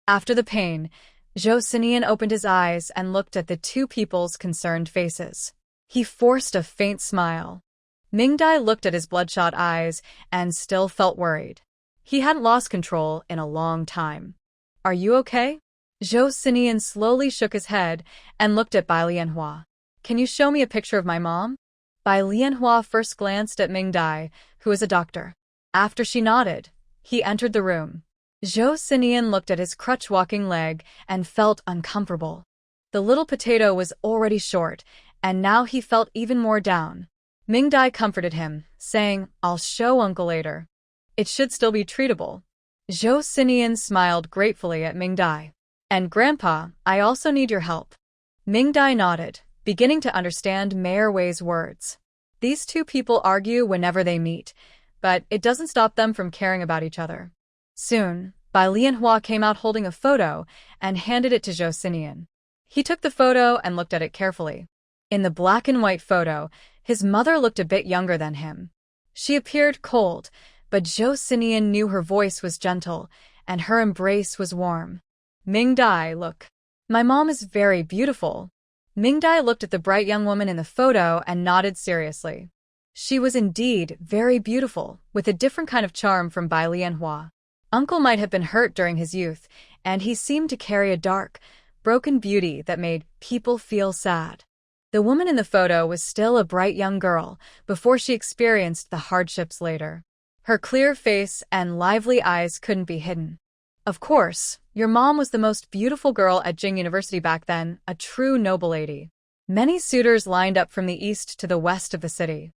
After the pain, Zhou Xinian opened his eyes and looked at the two people's concerned faces. He forced a faint smile. Mingdai looked at his bloodshot eyes and still felt worried. He hadn't lost control in a long time. Are you okay? Zhou Xinian slowly shook his head and looked at Bai Lianhua. Can you show me a picture of my mom? Bai Lianhua first glanced at Mingdai, who was a doctor. After she nodded, he entered the room. Zhou Xinian looked at his crutch-walking leg and felt uncomfortable. The little potato was already short, and now he felt even more down. Mingdai comforted him, saying, I'll show Uncle later. It should still be treatable. Zhou Xinian smiled gratefully at Mingdai. And Grandpa, I also need your help. Mingdai nodded, beginning to understand Mayor Wei's words. These two people argue whenever they meet, but it doesn't stop them from caring about each other. Soon, Bai Lianhua came out holding a photo and handed it to Zhou Xinian. He took the photo and looked at it carefully. In the black and white photo, his mother looked a bit younger than him. She appeared cold, but Zhou Xinian knew her voice was gentle, and her embrace was warm. Mingdai, look. My mom is very beautiful. Mingdai looked at the bright young woman in the photo and nodded seriously. She was indeed very beautiful, with a different kind of charm from Bai Lianhua. Uncle might have been hurt during his youth, and he seemed to carry a dark, broken beauty that made people feel sad. The woman in the photo was still a bright young girl before she experienced the hardships later. Her clear face and lively eyes couldn't be hidden. Of course, your mom was the most beautiful girl at Jing University back then, a true noble lady. Many suitors lined up from the east to the west of the city.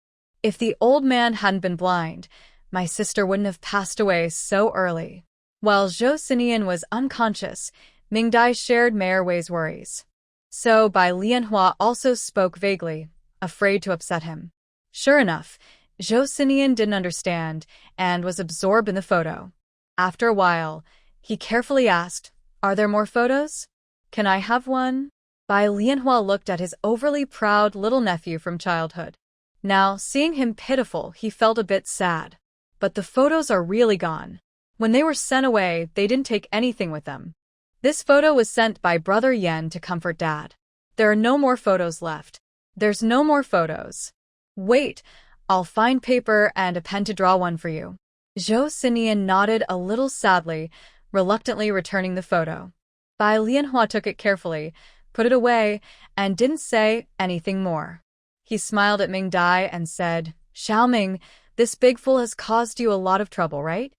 If the old man hadn't been blind, my sister wouldn't have passed away so early. While Zhou Xinian was unconscious, Mingdai shared Mayor Wei's worries. So Bai Lianhua also spoke vaguely, afraid to upset him. Sure enough, Zhou Xinian didn't understand and was absorbed in the photo. After a while, he carefully asked, Are there more photos? Can I have one? Bai Lianhua looked at his overly proud little nephew from childhood. Now, seeing him pitiful, he felt a bit sad. But the photos are really gone. When they were sent away, they didn't take anything with them. This photo was sent by Brother Yan to comfort Dad. There are no more photos left. There's no more photos. Wait, I'll find paper and a pen to draw one for you. Zhou Xinian nodded a little sadly, reluctantly returning the photo. Bai Lianhua took it carefully, put it away, and didn't say anything more. He smiled at Mingdai and said, Xiaoming, this big fool has caused you a lot of trouble, right?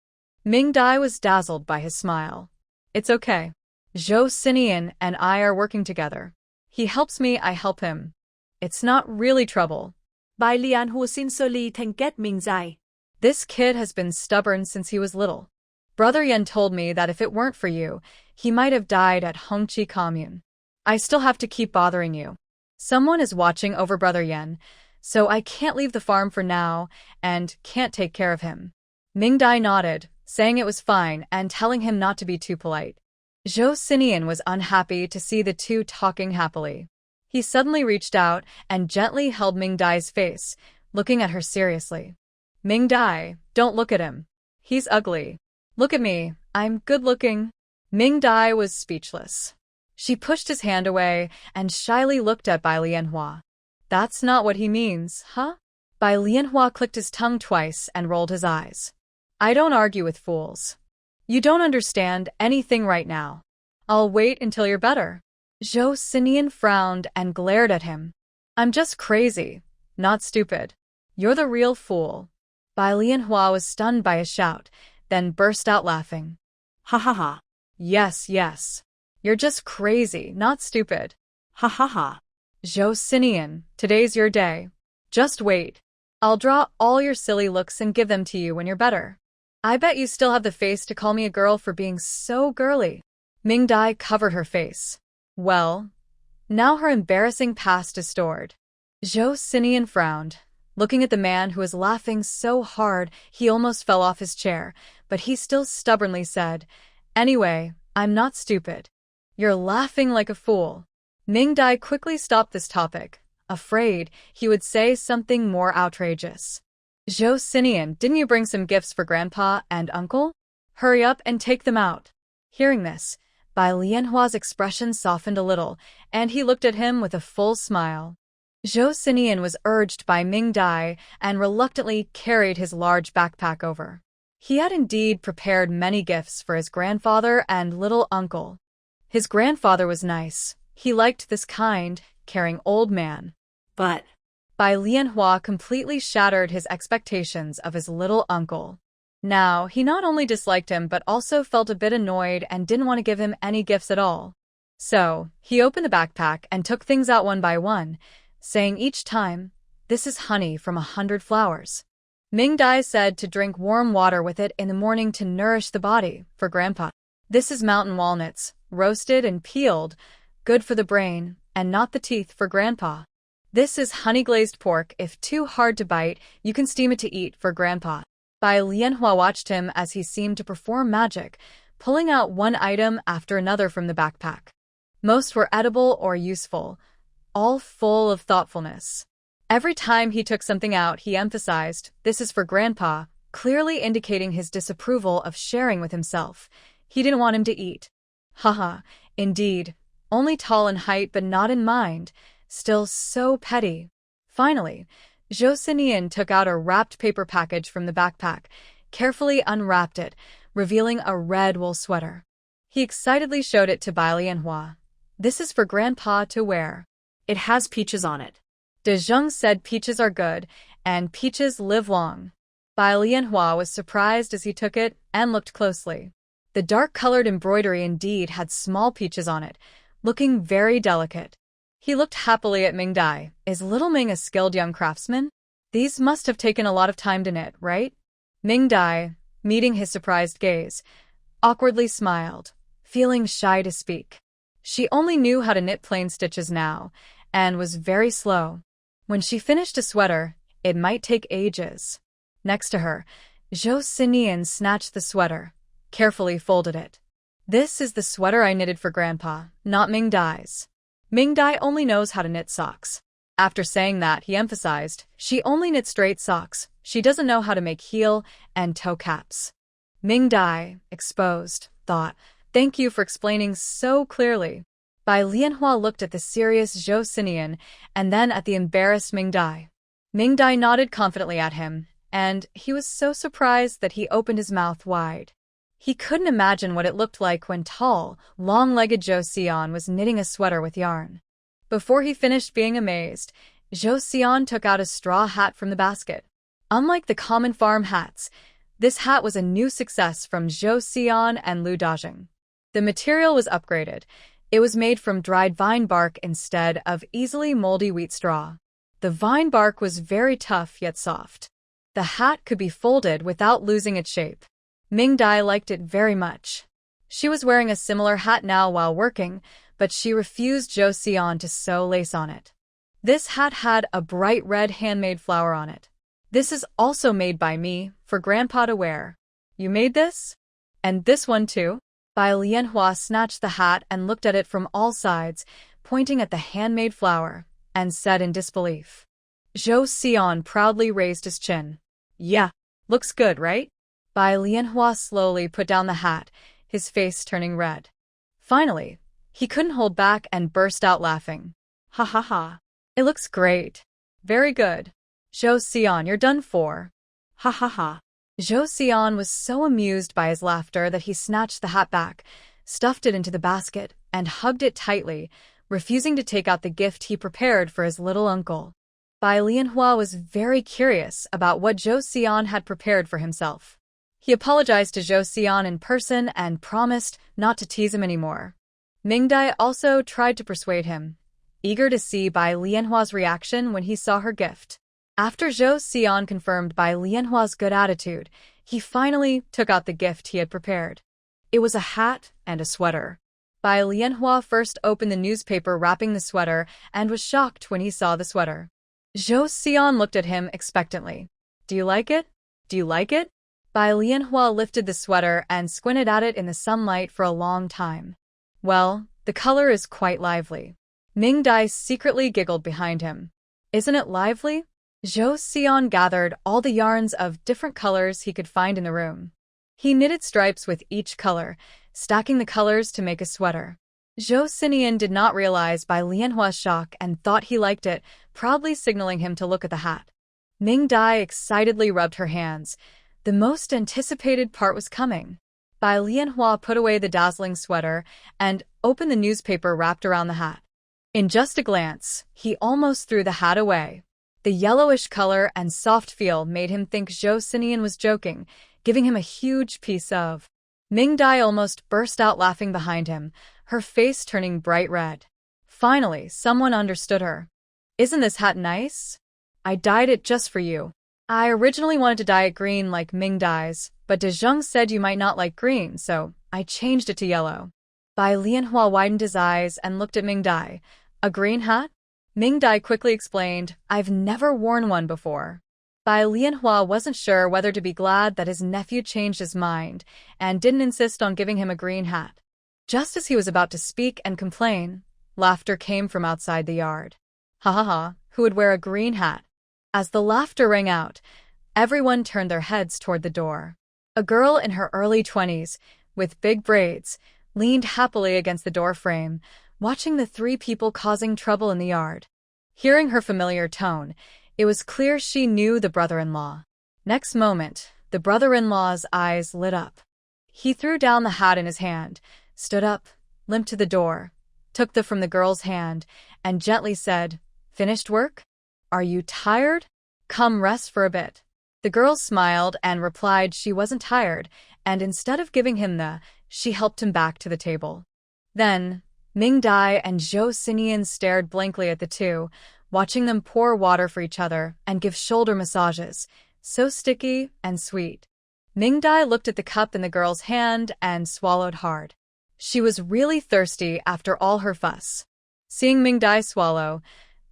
Mingdai was dazzled by his smile. It's okay. Zhou Xinian and I are working together. He helps me, I help him. It's not really trouble. Bai Lianhua sincerely thanked Mingdai. This kid has been stubborn since he was little. Brother Yan told me that if it weren't for you, he might have died at Hongqi Commune. I still have to keep bothering you. Someone is watching over Brother Yan, so I can't leave the farm for now and can't take care of him. Mingdai nodded, saying it was fine and telling him not to be too polite. Zhou Xinian was unhappy to see the two talking happily. He suddenly reached out and gently held Mingdai's face, looking at her seriously. Mingdai, don't look at him. He's ugly. Look at me, I'm good-looking. Mingdai was speechless. She pushed his hand away and shyly looked at Bai Lianhua. That's not what he means, huh? Bai Lianhua clicked his tongue twice and rolled his eyes. I don't argue with fools. You don't understand anything right now. I'll wait until you're better. Zhou Xinian frowned and glared at him. I'm just crazy, not stupid. You're the real fool. Bai Lianhua was stunned by his shout, then burst out laughing. Ha ha ha. Yes, yes. You're just crazy, not stupid. Ha ha ha. Zhou Xinian, today's your day. Just wait. I'll draw all your silly looks and give them to you when you're better. I bet you still have the face to call me a girl for being so girly. Mingdai covered her face. Well, now her embarrassing past is stored. Zhou Xinian frowned, looking at the man who was laughing so hard he almost fell off his chair, but he still stubbornly said, Anyway, I'm not stupid. You're laughing like a fool. Mingdai quickly stopped this topic, afraid he would say something more outrageous. Zhou Xinian, didn't you bring some gifts for Grandpa and Uncle? Hurry up and take them out. Hearing this, Bai Lianhua's expression softened a little, and he looked at him with a full smile. Zhou Xinian was urged by Ming Dai and reluctantly carried his large backpack over. He had indeed prepared many gifts for his grandfather and little uncle. His grandfather was nice. He liked this kind, caring old man. But Bai Lianhua completely shattered his expectations of his little uncle. Now, he not only disliked him but also felt a bit annoyed and didn't want to give him any gifts at all. So, he opened the backpack and took things out one by one, saying each time, "This is honey from 100 flowers. Ming Dai said to drink warm water with it in the morning to nourish the body, for Grandpa. This is mountain walnuts, roasted and peeled, good for the brain, and not the teeth for Grandpa. This is honey-glazed pork. If too hard to bite, you can steam it to eat for Grandpa." Bai Lianhua watched him as he seemed to perform magic, pulling out one item after another from the backpack. Most were edible or useful, all full of thoughtfulness. Every time he took something out, he emphasized, "This is for Grandpa," clearly indicating his disapproval of sharing with himself. He didn't want him to eat. Haha, indeed, only tall in height but not in mind, still so petty. Finally, Zhou Xinian took out a wrapped paper package from the backpack, carefully unwrapped it, revealing a red wool sweater. He excitedly showed it to Bai Lianhua. "This is for Grandpa to wear. it has peaches on it." De Zheng said peaches are good, and peaches live long. Bai Lianhua was surprised as he took it and looked closely. The dark-colored embroidery indeed had small peaches on it, looking very delicate. He looked happily at Ming Dai. "Is little Ming a skilled young craftsman? These must have taken a lot of time to knit, right?" Ming Dai, meeting his surprised gaze, awkwardly smiled, feeling shy to speak. She only knew how to knit plain stitches now, and was very slow. When she finished a sweater, it might take ages. Next to her, Zhou Xinian snatched the sweater, carefully folded it. "This is the sweater I knitted for Grandpa, not Ming Dai's. Ming Dai only knows how to knit socks." After saying that, he emphasized, "She only knits straight socks. She doesn't know how to make heel and toe caps." Ming Dai, exposed, thought, "Thank you for explaining so clearly." Bai Lianhua looked at the serious Zhou Xinian and then at the embarrassed Ming Dai. Ming Dai nodded confidently at him, and he was so surprised that he opened his mouth wide. He couldn't imagine what it looked like when tall, long-legged Zhou Xian was knitting a sweater with yarn. Before he finished being amazed, Zhou Xian took out a straw hat from the basket. Unlike the common farm hats, this hat was a new success from Zhou Xian and Lu Dajing. The material was upgraded. It was made from dried vine bark instead of easily moldy wheat straw. The vine bark was very tough yet soft. The hat could be folded without losing its shape. Ming Dai liked it very much. She was wearing a similar hat now while working, but she refused Zhou Xian to sew lace on it. This hat had a bright red handmade flower on it. "This is also made by me, for Grandpa to wear." "You made this? And this one too?" Bai Lianhua snatched the hat and looked at it from all sides, pointing at the handmade flower, and said in disbelief. Zhou Xian proudly raised his chin. "Yeah, looks good, right?" Bai Lianhua slowly put down the hat, his face turning red. Finally, he couldn't hold back and burst out laughing. "Ha ha ha. It looks great. Very good. Zhou Xian, you're done for." Ha ha ha. Zhou Xian was so amused by his laughter that he snatched the hat back, stuffed it into the basket, and hugged it tightly, refusing to take out the gift he prepared for his little uncle. Bai Lianhua was very curious about what Zhou Xian had prepared for himself. He apologized to Zhou Xian in person and promised not to tease him anymore. Ming Dai also tried to persuade him, eager to see Bai Lianhua's reaction when he saw her gift. After Zhou Xian confirmed Bai Lianhua's good attitude, he finally took out the gift he had prepared. It was a hat and a sweater. Bai Lianhua first opened the newspaper wrapping the sweater and was shocked when he saw the sweater. Zhou Xian looked at him expectantly. "Do you like it? Do you like it?" Bai Lianhua lifted the sweater and squinted at it in the sunlight for a long time. "Well, the color is quite lively." Ming Dai secretly giggled behind him. "Isn't it lively?" Zhou Xian gathered all the yarns of different colors he could find in the room. He knitted stripes with each color, stacking the colors to make a sweater. Zhou Xinian did not realize Bai Lianhua's shock and thought he liked it, proudly signaling him to look at the hat. Ming Dai excitedly rubbed her hands. The most anticipated part was coming. Bai Lianhua put away the dazzling sweater and opened the newspaper wrapped around the hat. In just a glance, he almost threw the hat away. The yellowish color and soft feel made him think Zhou Xinian was joking, giving him a huge piece of. Ming Dai almost burst out laughing behind him, her face turning bright red. Finally, someone understood her. "Isn't this hat nice? I dyed it just for you. I originally wanted to dye it green like Ming Dai's, but De Zheng said you might not like green, so I changed it to yellow." Bai Lianhua widened his eyes and looked at Ming Dai. "A green hat?" Ming Dai quickly explained, "I've never worn one before." Bai Lianhua wasn't sure whether to be glad that his nephew changed his mind and didn't insist on giving him a green hat. Just as he was about to speak and complain, laughter came from outside the yard. "Ha ha ha, who would wear a green hat?" As the laughter rang out, everyone turned their heads toward the door. A girl in her early 20s, with big braids, leaned happily against the door frame, watching the three people causing trouble in the yard. Hearing her familiar tone, it was clear she knew the brother-in-law. Next moment, the brother-in-law's eyes lit up. He threw down the hat in his hand, stood up, limped to the door, took the from the girl's hand, and gently said, "Finished work? Are you tired? Come rest for a bit." The girl smiled and replied she wasn't tired, and instead of giving him she helped him back to the table. Then, Ming Dai and Zhou Xinian stared blankly at the two, watching them pour water for each other and give shoulder massages, so sticky and sweet. Ming Dai looked at the cup in the girl's hand and swallowed hard. She was really thirsty after all her fuss. Seeing Ming Dai swallow,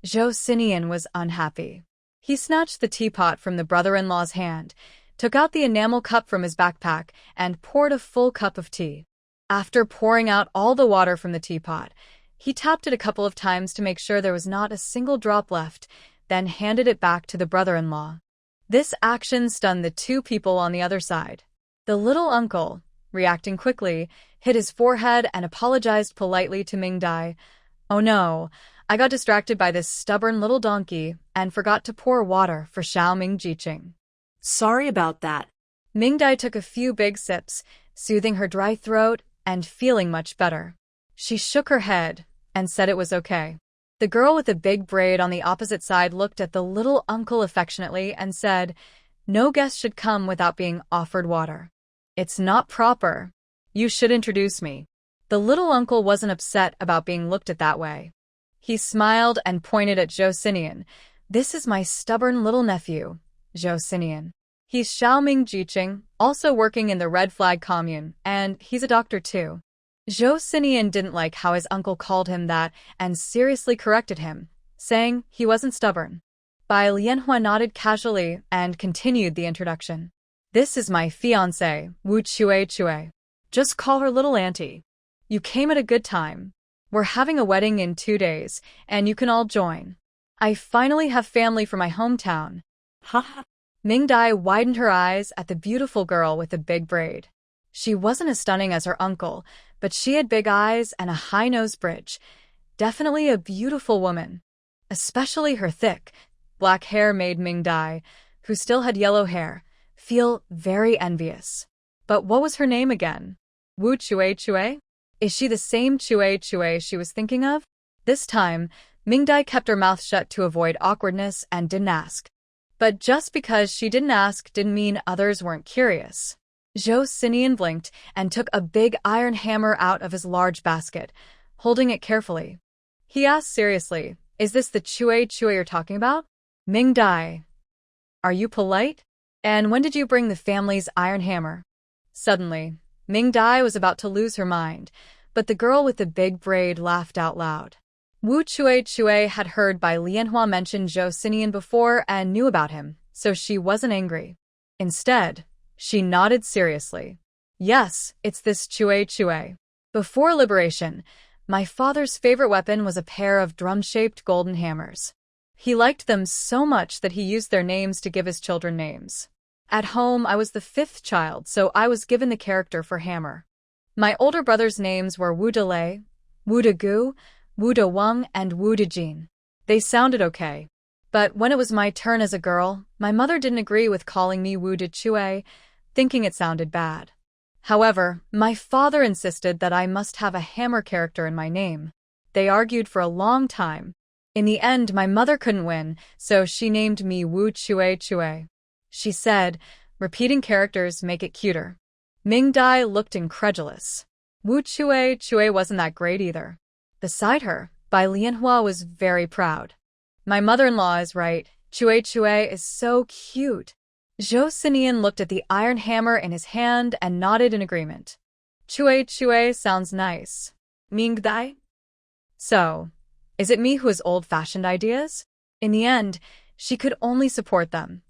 Zhou Xinian was unhappy. He snatched the teapot from the brother-in-law's hand, took out the enamel cup from his backpack, and poured a full cup of tea. After pouring out all the water from the teapot, he tapped it a couple of times to make sure there was not a single drop left, then handed it back to the brother-in-law. This action stunned the two people on the other side. The little uncle, reacting quickly, hit his forehead and apologized politely to Ming Dai. "Oh no, I got distracted by this stubborn little donkey and forgot to pour water for Xiao Ming Jiqing." Sorry about that. Ming Dai took a few big sips, soothing her dry throat and feeling much better. She shook her head and said it was okay. The girl with the big braid on the opposite side looked at the little uncle affectionately and said, "No guest should come without being offered water. It's not proper. You should introduce me." The little uncle wasn't upset about being looked at that way. He smiled and pointed at Zhou Xinian. "This is my stubborn little nephew, Zhou Xinian. He's Xiao Ming Jiqing, also working in the Red Flag Commune, and he's a doctor too." Zhou Xinian didn't like how his uncle called him that and seriously corrected him, saying he wasn't stubborn. Bai Lianhua nodded casually and continued the introduction. "This is my fiancée, Wu Chue. Just call her little auntie. You came at a good time. We're having a wedding in 2 days, and you can all join. I finally have family from my hometown." Ha. Ming Dai widened her eyes at the beautiful girl with the big braid. She wasn't as stunning as her uncle, but she had big eyes and a high nose bridge. Definitely a beautiful woman. Especially her thick, black hair made Ming Dai, who still had yellow hair, feel very envious. But what was her name again? Wu Chue? Is she the same Chue she was thinking of? This time, Ming Dai kept her mouth shut to avoid awkwardness and didn't ask. But just because she didn't ask didn't mean others weren't curious. Zhou Xinian blinked and took a big iron hammer out of his large basket, holding it carefully. He asked seriously, "Is this the Chue you're talking about?" "Ming Dai, are you polite? And when did you bring the family's iron hammer?" Suddenly, Ming Dai was about to lose her mind, but the girl with the big braid laughed out loud. Wu Chue had heard Bai Lianhua mention Zhou Xinian before and knew about him, so she wasn't angry. Instead, she nodded seriously. "Yes, it's this Chue. Before liberation, my father's favorite weapon was a pair of drum-shaped golden hammers. He liked them so much that he used their names to give his children names. At home, I was the 5th child, so I was given the character for Hammer. My older brothers' names were Wu Delay, Wu Degu, Wu Dewang, and Wu Dejin. They sounded okay. But when it was my turn as a girl, my mother didn't agree with calling me Wu Dechue, thinking it sounded bad. However, my father insisted that I must have a hammer character in my name. They argued for a long time. In the end, my mother couldn't win, so she named me Wu Chue Chue. She said, repeating characters make it cuter. Ming Dai looked incredulous. Wu Chue Chue wasn't that great either. Beside her, Bai Lianhua was very proud. My mother-in-law is right. Chue Chue is so cute. Zhou Sinian looked at the iron hammer in his hand and nodded in agreement. Chue Chue sounds nice. Ming Dai? So, is it me who has old-fashioned ideas? In the end, she could only support them.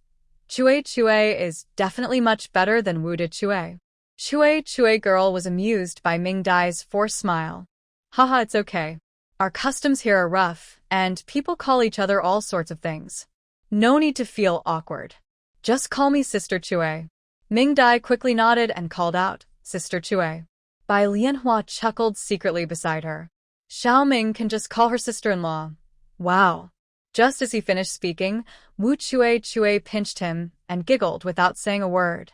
Chue Chue is definitely much better than Wu De Chue. Chue Chue girl was amused by Ming Dai's forced smile. Haha, it's okay. Our customs here are rough, and people call each other all sorts of things. No need to feel awkward. Just call me Sister Chue. Ming Dai quickly nodded and called out, Sister Chue. Bai Lianhua chuckled secretly beside her. Xiao Ming can just call her sister-in-law. Wow. Just as he finished speaking, Wu Chue Chue pinched him and giggled without saying a word.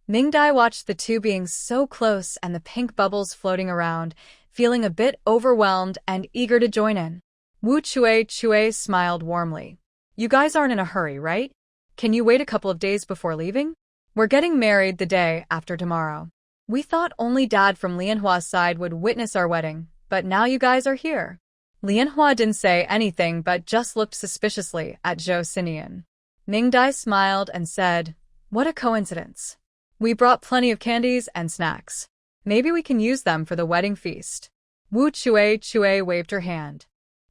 Ming Dai watched the two being so close and the pink bubbles floating around, feeling a bit overwhelmed and eager to join in. Wu Chue Chue smiled warmly. You guys aren't in a hurry, right? Can you wait a couple of days before leaving? We're getting married the day after tomorrow. We thought only Dad from Lianhua's side would witness our wedding, but now you guys are here. Lianhua didn't say anything but just looked suspiciously at Zhou Sinian. Ming Dai smiled and said, What a coincidence. We brought plenty of candies and snacks. Maybe we can use them for the wedding feast. Wu Chue Chue waved her hand.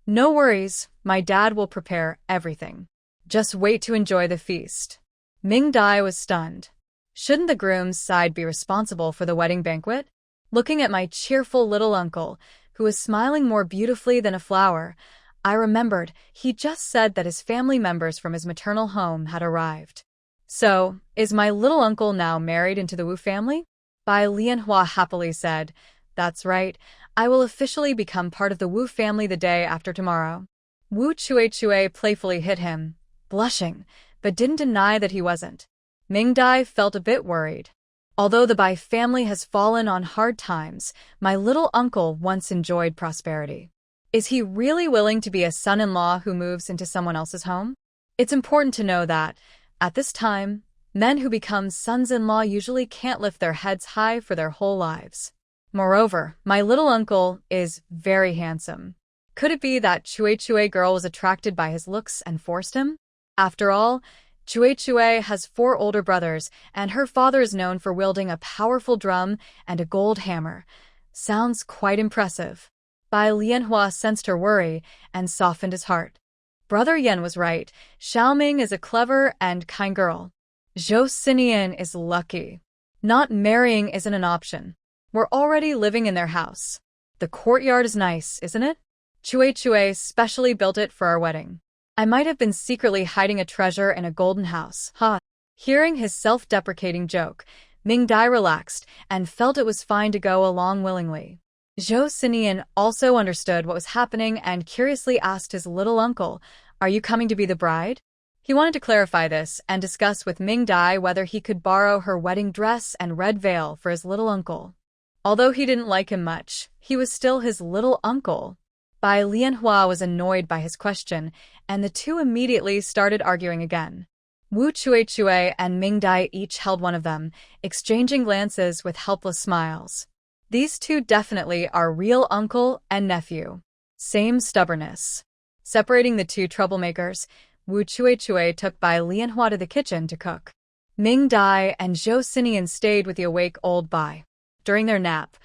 No worries, my dad will prepare everything. Just wait to enjoy the feast. Ming Dai was stunned. Shouldn't the groom's side be responsible for the wedding banquet? Looking at my cheerful little uncle, who was smiling more beautifully than a flower, I remembered he just said that his family members from his maternal home had arrived. So, is my little uncle now married into the Wu family? Bai Lianhua happily said, That's right, I will officially become part of the Wu family the day after tomorrow. Wu Chue Chue playfully hit him, blushing, but didn't deny that he wasn't. Ming Dai felt a bit worried. Although the Bai family has fallen on hard times, my little uncle once enjoyed prosperity. Is he really willing to be a son-in-law who moves into someone else's home? It's important to know that, at this time, men who become sons-in-law usually can't lift their heads high for their whole lives. Moreover, my little uncle is very handsome. Could it be that Chue Chue girl was attracted by his looks and forced him? After all, Chue Chue has 4 older brothers, and her father is known for wielding a powerful drum and a gold hammer. Sounds quite impressive. Bai Lianhua sensed her worry and softened his heart. Brother Yan was right. Xiaoming is a clever and kind girl. Zhou Sinian is lucky. Not marrying isn't an option. We're already living in their house. The courtyard is nice, isn't it? Chue Chue specially built it for our wedding. I might have been secretly hiding a treasure in a golden house. Ha! Hearing his self-deprecating joke, Ming Dai relaxed and felt it was fine to go along willingly. Zhou Sinian also understood what was happening and curiously asked his little uncle, Are you coming to be the bride? He wanted to clarify this and discuss with Ming Dai whether he could borrow her wedding dress and red veil for his little uncle. Although he didn't like him much, he was still his little uncle. Bai Lianhua was annoyed by his question, and the two immediately started arguing again. Wu Chue Chue and Ming Dai each held one of them, exchanging glances with helpless smiles. These two definitely are real uncle and nephew. Same stubbornness. Separating the two troublemakers, Wu Chue Chue took Bai Lianhua to the kitchen to cook. Ming Dai and Zhou Sinian stayed with the awake Old Bai. During their nap,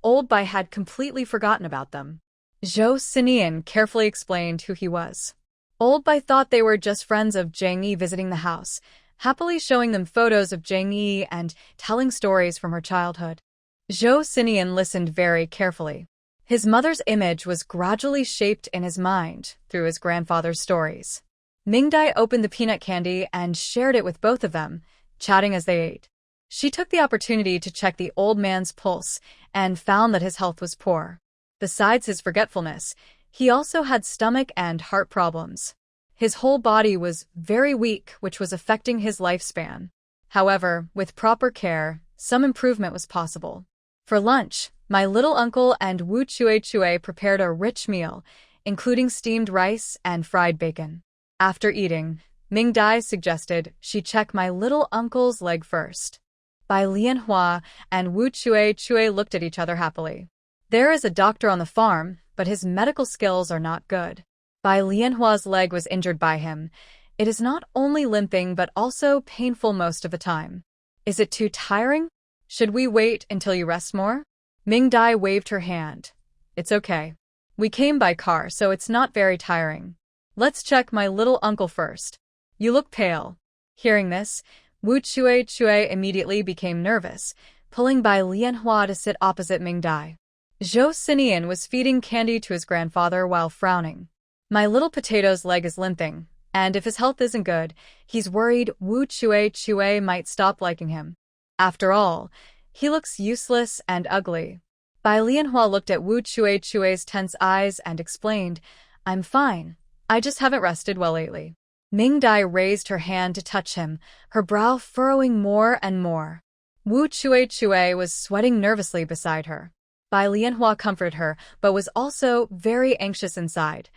Old Bai had completely forgotten about them. Zhou Sinian carefully explained who he was. Old Bai thought they were just friends of Zhang Yi visiting the house, happily showing them photos of Zhang Yi and telling stories from her childhood. Zhou Sinian listened very carefully. His mother's image was gradually shaped in his mind through his grandfather's stories. Ming Dai opened the peanut candy and shared it with both of them, chatting as they ate. She took the opportunity to check the old man's pulse and found that his health was poor. Besides his forgetfulness, he also had stomach and heart problems. His whole body was very weak, which was affecting his lifespan. However, with proper care, some improvement was possible. For lunch, my little uncle and Wu Chue prepared a rich meal, including steamed rice and fried bacon. After eating, Ming Dai suggested she check my little uncle's leg first. Bai Lianhua and Wu Chue looked at each other happily. There is a doctor on the farm, but his medical skills are not good. Bai Lianhua's leg was injured by him. It is not only limping but also painful most of the time. Is it too tiring? Should we wait until you rest more? Ming Dai waved her hand. It's okay. We came by car, so it's not very tiring. Let's check my little uncle first. You look pale. Hearing this, Wu Chue immediately became nervous, pulling Bai Lianhua to sit opposite Ming Dai. Zhou Xinian was feeding candy to his grandfather while frowning. My little potato's leg is limping, and if his health isn't good, he's worried Wu Chue might stop liking him. After all, he looks useless and ugly. Bai Lianhua looked at Wu Chue's tense eyes and explained, I'm fine. I just haven't rested well lately. Ming Dai raised her hand to touch him, her brow furrowing more and more. Wu Chue was sweating nervously beside her. Bai Lianhua comforted her, but was also very anxious inside.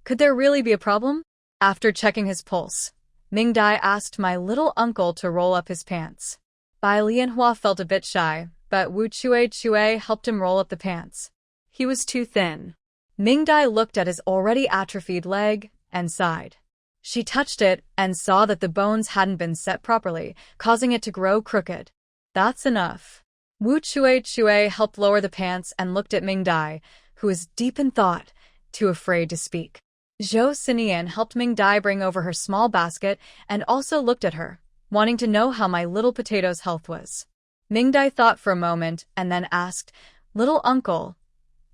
Could there really be a problem? After checking his pulse, Ming Dai asked my little uncle to roll up his pants. Bai Lianhua felt a bit shy, but Wu Chue helped him roll up the pants. He was too thin. Ming Dai looked at his already atrophied leg and sighed. She touched it and saw that the bones hadn't been set properly, causing it to grow crooked. That's enough. Wu Chue helped lower the pants and looked at Ming Dai, who was deep in thought, too afraid to speak. Zhou Xinian helped Ming Dai bring over her small basket and also looked at her, wanting to know how my little potato's health was. Ming Dai thought for a moment and then asked, Little uncle,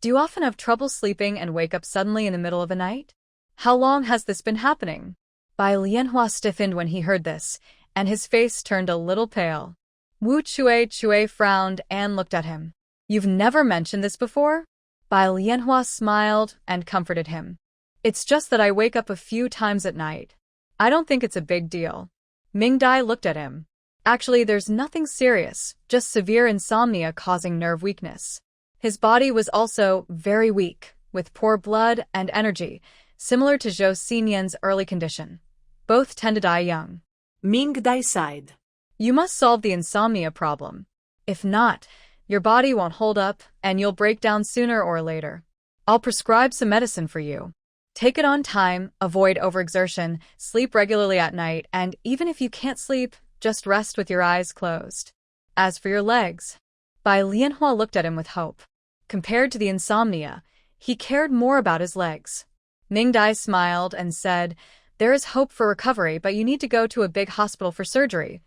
do you often have trouble sleeping and wake up suddenly in the middle of the night? How long has this been happening? Bai Lianhua stiffened when he heard this, and his face turned a little pale. Wu Chue frowned and looked at him. You've never mentioned this before? Bai Lianhua smiled and comforted him. It's just that I wake up a few times at night. I don't think it's a big deal. Ming Dai looked at him. Actually, there's nothing serious, just severe insomnia causing nerve weakness. His body was also very weak, with poor blood and energy, similar to Zhou Xinian's early condition. Both tend to die young. Ming Dai sighed. You must solve the insomnia problem. If not, your body won't hold up and you'll break down sooner or later. I'll prescribe some medicine for you. Take it on time, avoid overexertion, sleep regularly at night, and even if you can't sleep, just rest with your eyes closed. As for your legs, Bai Lianhua looked at him with hope. Compared to the insomnia, he cared more about his legs. Ming Dai smiled and said, There is hope for recovery, but you need to go to a big hospital for surgery.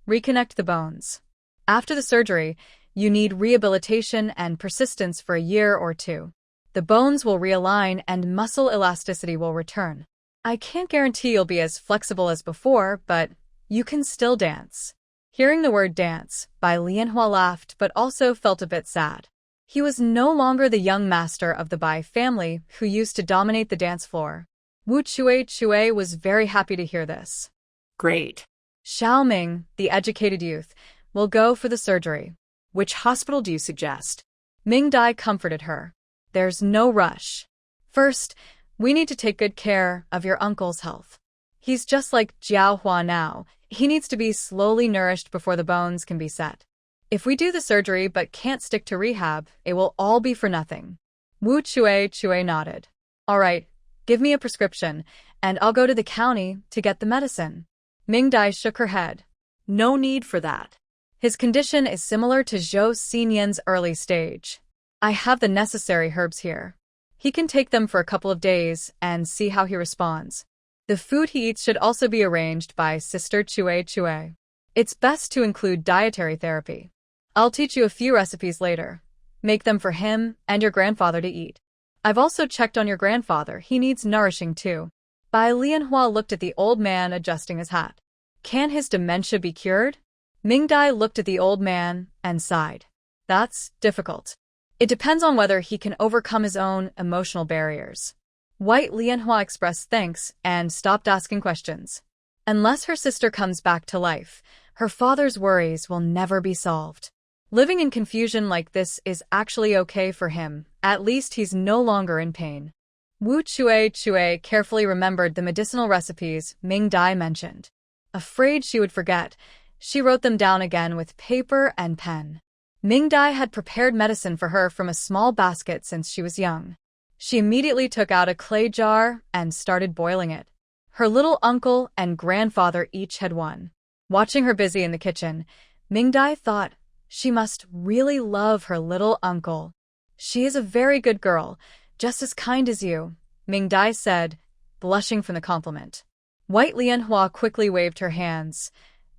Reconnect the bones. After the surgery, you need rehabilitation and persistence for a year or two. The bones will realign and muscle elasticity will return. I can't guarantee you'll be as flexible as before, but you can still dance. Hearing the word dance, Bai Lianhua laughed but also felt a bit sad. He was no longer the young master of the Bai family who used to dominate the dance floor. Wu Chue was very happy to hear this. Great. Xiaoming, the educated youth, will go for the surgery. Which hospital do you suggest? Ming Dai comforted her. There's no rush. First, we need to take good care of your uncle's health. He's just like Jiao Hua now. He needs to be slowly nourished before the bones can be set. If we do the surgery but can't stick to rehab, it will all be for nothing. Wu Chue nodded. All right, give me a prescription, and I'll go to the county to get the medicine. Ming Dai shook her head. No need for that. His condition is similar to Zhou Xinian's early stage. I have the necessary herbs here. He can take them for a couple of days and see how he responds. The food he eats should also be arranged by Sister Chue. It's best to include dietary therapy. I'll teach you a few recipes later. Make them for him and your grandfather to eat. I've also checked on your grandfather. He needs nourishing too. Bai Lianhua looked at the old man adjusting his hat. Can his dementia be cured? Mingdai looked at the old man and sighed. That's difficult. It depends on whether he can overcome his own emotional barriers. White Lianhua expressed thanks and stopped asking questions. Unless her sister comes back to life, her father's worries will never be solved. Living in confusion like this is actually okay for him. At least he's no longer in pain. Wu Chue carefully remembered the medicinal recipes Ming Dai mentioned. Afraid she would forget, she wrote them down again with paper and pen. Ming Dai had prepared medicine for her from a small basket since she was young. She immediately took out a clay jar and started boiling it. Her little uncle and grandfather each had one. Watching her busy in the kitchen, Ming Dai thought, she must really love her little uncle. She is a very good girl, just as kind as you, Ming Dai said, blushing from the compliment. White Lianhua quickly waved her hands.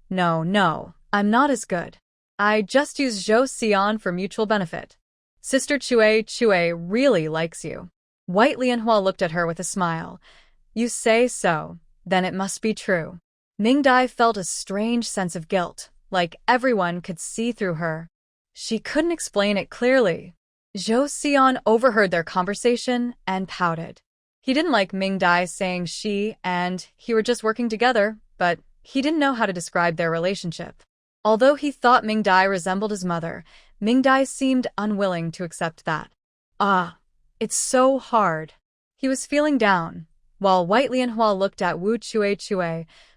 No, I'm not as good. I just use Zhou Xian for mutual benefit. Sister Chue really likes you. White Lianhua looked at her with a smile. You say so, then it must be true. Ming Dai felt a strange sense of guilt, like everyone could see through her. She couldn't explain it clearly. Zhou Xian overheard their conversation and pouted. He didn't like Ming Dai saying she and he were just working together, but he didn't know how to describe their relationship. Although he thought Ming Dai resembled his mother, Ming Dai seemed unwilling to accept that. It's so hard. He was feeling down, while White Lianhua looked at Wu Chue,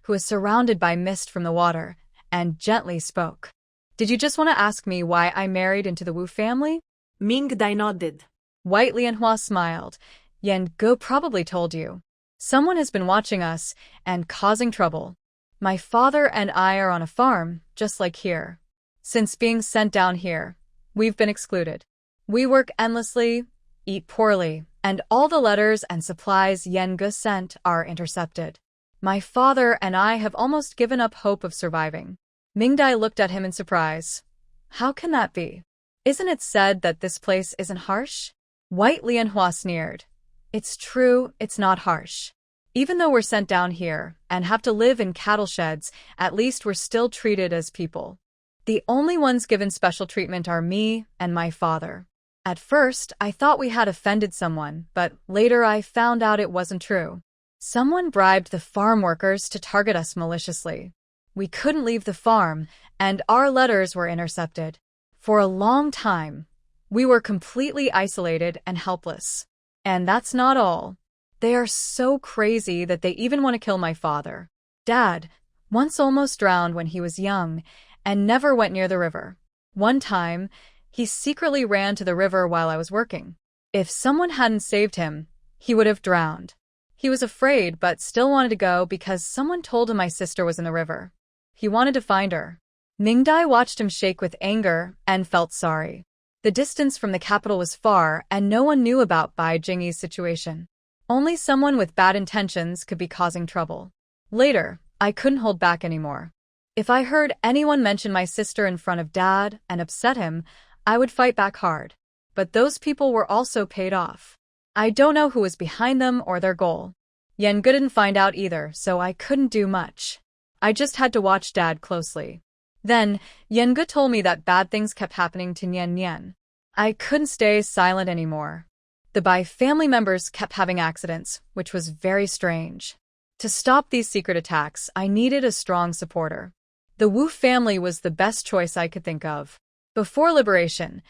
who was surrounded by mist from the water, and gently spoke. Did you just want to ask me why I married into the Wu family? Ming Dai nodded. White Lianhua smiled. Yan Ge probably told you. Someone has been watching us and causing trouble. My father and I are on a farm, just like here. Since being sent down here, we've been excluded. We work endlessly, eat poorly, and all the letters and supplies Yan Ge sent are intercepted. My father and I have almost given up hope of surviving. Ming Dai looked at him in surprise. How can that be? Isn't it said that this place isn't harsh? White Lianhua sneered. It's true, it's not harsh. Even though we're sent down here and have to live in cattle sheds, at least we're still treated as people. The only ones given special treatment are me and my father. At first, I thought we had offended someone, but later I found out it wasn't true. Someone bribed the farm workers to target us maliciously. We couldn't leave the farm, and our letters were intercepted. For a long time, we were completely isolated and helpless. And that's not all. They are so crazy that they even want to kill my father. Dad once almost drowned when he was young and never went near the river. One time, he secretly ran to the river while I was working. If someone hadn't saved him, he would have drowned. He was afraid but still wanted to go because someone told him my sister was in the river. He wanted to find her. Ming Dai watched him shake with anger and felt sorry. The distance from the capital was far and no one knew about Bai Jingyi's situation. Only someone with bad intentions could be causing trouble. Later, I couldn't hold back anymore. If I heard anyone mention my sister in front of Dad and upset him, I would fight back hard. But those people were also paid off. I don't know who was behind them or their goal. Yan Ge didn't find out either, so I couldn't do much. I just had to watch Dad closely. Then, Yan Ge told me that bad things kept happening to Nian Nian. I couldn't stay silent anymore. The Bai family members kept having accidents, which was very strange. To stop these secret attacks, I needed a strong supporter. The Wu family was the best choice I could think of. Before liberation,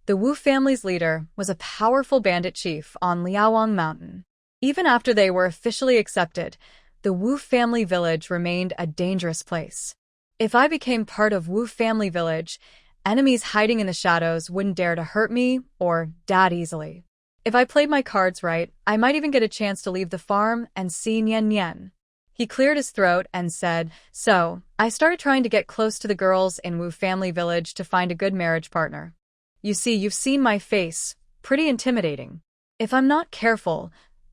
the Wu family's leader was a powerful bandit chief on Liaowang Mountain. Even after they were officially accepted, the Wu family village remained a dangerous place. If I became part of Wu family village, enemies hiding in the shadows wouldn't dare to hurt me or Dad easily. If I played my cards right, I might even get a chance to leave the farm and see Nian Nian. He cleared his throat and said, So, I started trying to get close to the girls in Wu family village to find a good marriage partner. You see, you've seen my face, pretty intimidating. If I'm not careful,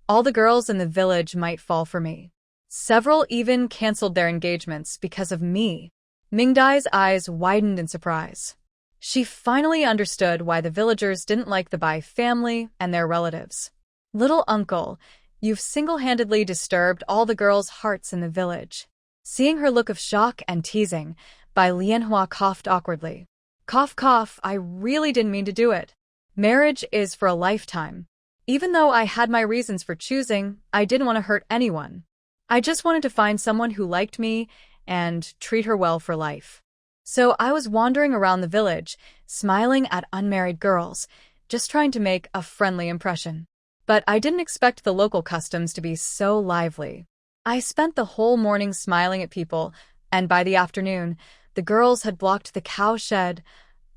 all the girls in the village might fall for me. Several even canceled their engagements because of me. Ming Dai's eyes widened in surprise. She finally understood why the villagers didn't like the Bai family and their relatives. Little uncle, you've single-handedly disturbed all the girls' hearts in the village. Seeing her look of shock and teasing, Bai Lianhua coughed awkwardly. Cough cough, I really didn't mean to do it. Marriage is for a lifetime. Even though I had my reasons for choosing, I didn't want to hurt anyone. I just wanted to find someone who liked me and treat her well for life. So I was wandering around the village, smiling at unmarried girls, just trying to make a friendly impression. But I didn't expect the local customs to be so lively. I spent the whole morning smiling at people, and by the afternoon, the girls had blocked the cow shed,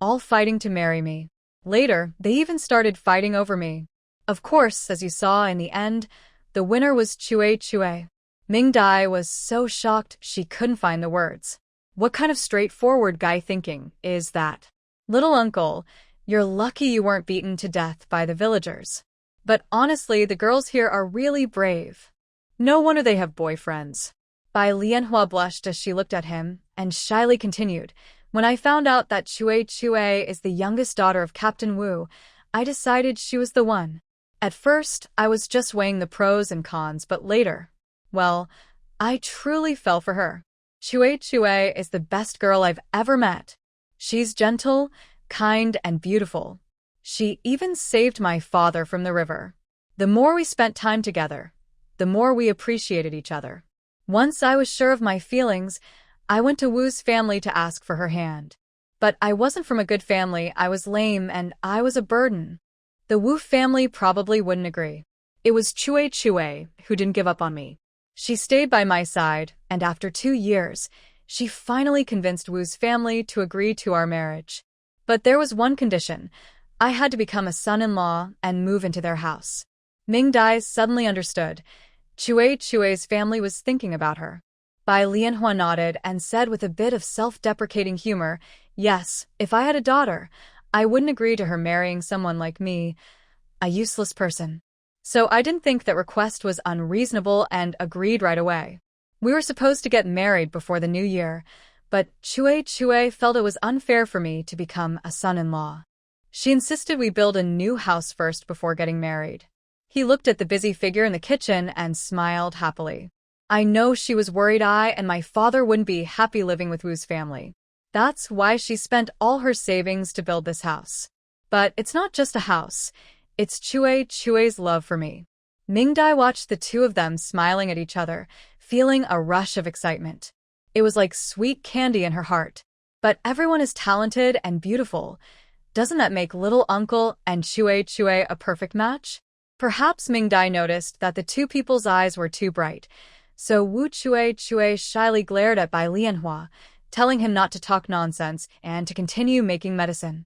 all fighting to marry me. Later, they even started fighting over me. Of course, as you saw in the end, the winner was Chue Chue. Ming Dai was so shocked she couldn't find the words. What kind of straightforward guy thinking is that? Little uncle, you're lucky you weren't beaten to death by the villagers. But honestly, the girls here are really brave. No wonder they have boyfriends. Bai Lianhua blushed as she looked at him, and shyly continued, when I found out that Chue Chue is the youngest daughter of Captain Wu, I decided she was the one. At first, I was just weighing the pros and cons, but later, well, I truly fell for her. Chue Chue is the best girl I've ever met. She's gentle, kind, and beautiful. She even saved my father from the river. The more we spent time together, the more we appreciated each other. Once I was sure of my feelings, I went to Wu's family to ask for her hand. But I wasn't from a good family, I was lame, and I was a burden. The Wu family probably wouldn't agree. It was Chue Chue who didn't give up on me. She stayed by my side, and after 2 years, she finally convinced Wu's family to agree to our marriage. But there was one condition. I had to become a son-in-law and move into their house. Ming Dai suddenly understood. Chue Chue's family was thinking about her. Bai Lianhua nodded and said with a bit of self-deprecating humor, yes, if I had a daughter, I wouldn't agree to her marrying someone like me, a useless person. So I didn't think that request was unreasonable and agreed right away. We were supposed to get married before the new year, but Chue Chue felt it was unfair for me to become a son-in-law. She insisted we build a new house first before getting married. He looked at the busy figure in the kitchen and smiled happily. I know she was worried I and my father wouldn't be happy living with Wu's family. That's why she spent all her savings to build this house. But it's not just a house. It's Chue Chue's love for me. Ming Dai watched the two of them smiling at each other, feeling a rush of excitement. It was like sweet candy in her heart. But everyone is talented and beautiful. Doesn't that make little uncle and Chue Chue a perfect match? Perhaps Ming Dai noticed that the two people's eyes were too bright, so Wu Chue Chue shyly glared at Bai Lianhua, telling him not to talk nonsense and to continue making medicine.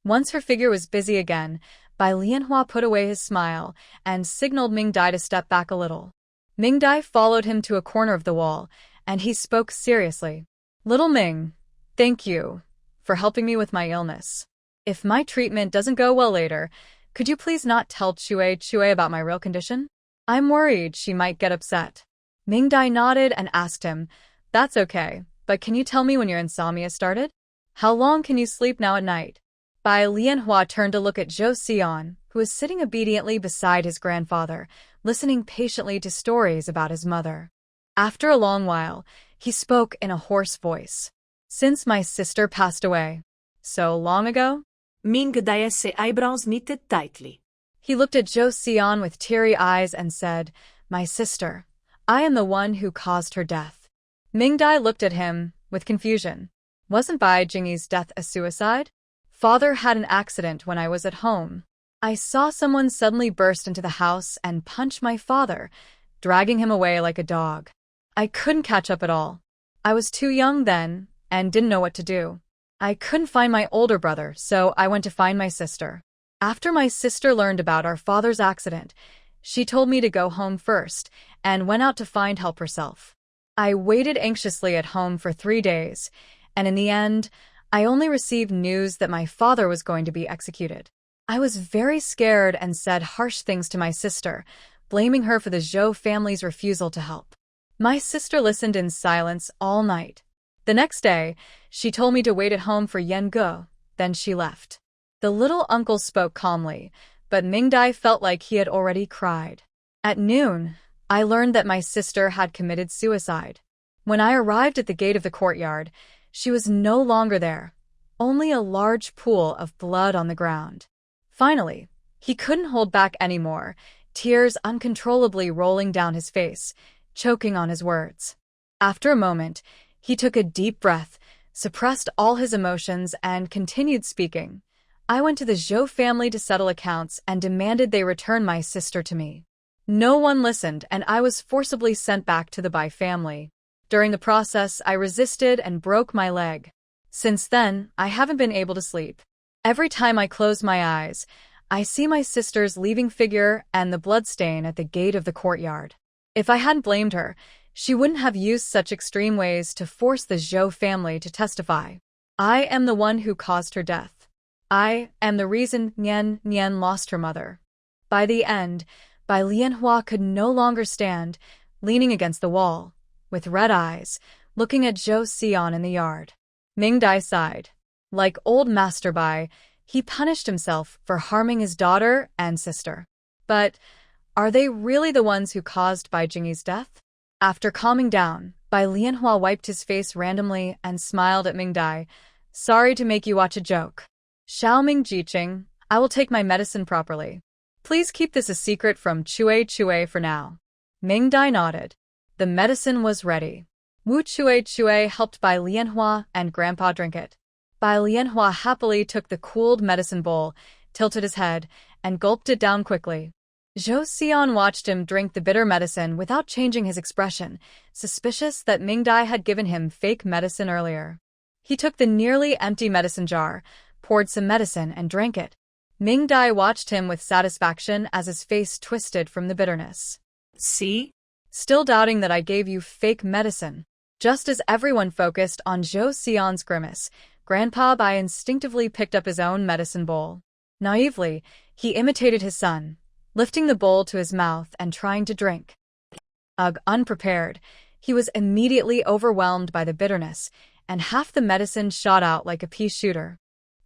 Once her figure was busy again, Bai Lianhua put away his smile and signaled Ming Dai to step back a little. Ming Dai followed him to a corner of the wall, and he spoke seriously. Little Ming, thank you for helping me with my illness. If my treatment doesn't go well later, could you please not tell Chue Chue about my real condition? I'm worried she might get upset. Ming Dai nodded and asked him, that's okay, but can you tell me when your insomnia started? How long can you sleep now at night? Bai Lianhua turned to look at Zhou Xian, who was sitting obediently beside his grandfather, listening patiently to stories about his mother. After a long while, he spoke in a hoarse voice. Since my sister passed away. So long ago? Ming Dai's eyebrows knitted tightly. He looked at Zhou Xian with teary eyes and said, my sister, I am the one who caused her death. Ming Dai looked at him with confusion. Wasn't Bai Jingyi's death a suicide? Father had an accident when I was at home. I saw someone suddenly burst into the house and punch my father, dragging him away like a dog. I couldn't catch up at all. I was too young then and didn't know what to do. I couldn't find my older brother, so I went to find my sister. After my sister learned about our father's accident, she told me to go home first and went out to find help herself. I waited anxiously at home for 3 days, and in the end, I only received news that my father was going to be executed. I was very scared and said harsh things to my sister, blaming her for the Zhou family's refusal to help. My sister listened in silence all night. The next day, she told me to wait at home for Yan Ge, then she left. The little uncle spoke calmly, but Ming Dai felt like he had already cried. At noon, I learned that my sister had committed suicide. When I arrived at the gate of the courtyard, She was no longer there, only a large pool of blood on the ground. Finally, he couldn't hold back anymore, tears uncontrollably rolling down his face, choking on his words. After a moment, he took a deep breath, suppressed all his emotions, and continued speaking. I went to the Zhou family to settle accounts and demanded they return my sister to me. No one listened, and I was forcibly sent back to the Bai family. During the process, I resisted and broke my leg. Since then, I haven't been able to sleep. Every time I close my eyes, I see my sister's leaving figure and the bloodstain at the gate of the courtyard. If I hadn't blamed her, she wouldn't have used such extreme ways to force the Zhou family to testify. I am the one who caused her death. I am the reason Nian lost her mother. By the end, Bai Lianhua could no longer stand, leaning against the wall, with red eyes, looking at Zhou Xian in the yard. Ming Dai sighed. Like old Master Bai, he punished himself for harming his daughter and sister. But are they really the ones who caused Bai Jingyi's death? After calming down, Bai Lianhua wiped his face randomly and smiled at Ming Dai. Sorry to make you watch a joke. Xiaoming Jiqing, I will take my medicine properly. Please keep this a secret from Chue for now. Ming Dai nodded. The medicine was ready. Wu Chue helped Bai Lianhua and Grandpa drink it. Bai Lianhua happily took the cooled medicine bowl, tilted his head, and gulped it down quickly. Zhou Xian watched him drink the bitter medicine without changing his expression, suspicious that Ming Dai had given him fake medicine earlier. He took the nearly empty medicine jar, poured some medicine, and drank it. Ming Dai watched him with satisfaction as his face twisted from the bitterness. See? Still doubting that I gave you fake medicine. Just as everyone focused on Zhou Xian's grimace, Grandpa Bai instinctively picked up his own medicine bowl. Naively, he imitated his son, lifting the bowl to his mouth and trying to drink. Unprepared, he was immediately overwhelmed by the bitterness, and half the medicine shot out like a pea shooter.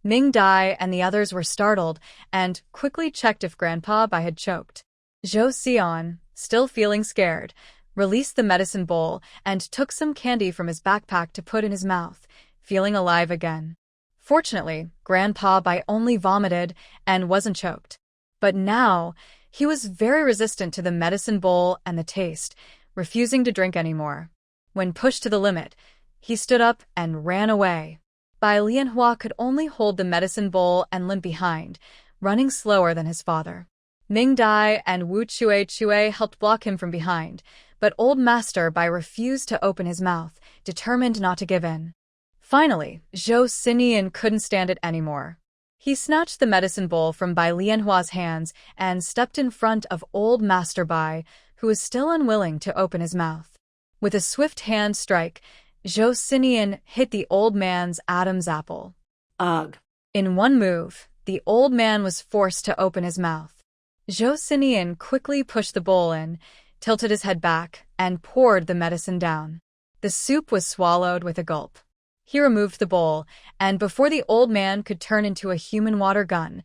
Ming Dai and the others were startled and quickly checked if Grandpa Bai had choked. Zhou Xian, still feeling scared, released the medicine bowl and took some candy from his backpack to put in his mouth, feeling alive again. Fortunately, Grandpa Bai only vomited and wasn't choked. But now, he was very resistant to the medicine bowl and the taste, refusing to drink anymore. When pushed to the limit, he stood up and ran away. Bai Lianhua could only hold the medicine bowl and limp behind, running slower than his father. Ming Dai and Wu Chue helped block him from behind, but old Master Bai refused to open his mouth, determined not to give in. Finally, Zhou Xinian couldn't stand it anymore. He snatched the medicine bowl from Bai Lianhua's hands and stepped in front of old Master Bai, who was still unwilling to open his mouth. With a swift hand strike, Zhou Xinian hit the old man's Adam's apple. Ugh. In one move, the old man was forced to open his mouth. Zhou Xinian quickly pushed the bowl in, tilted his head back, and poured the medicine down. The soup was swallowed with a gulp. He removed the bowl, and before the old man could turn into a human water gun,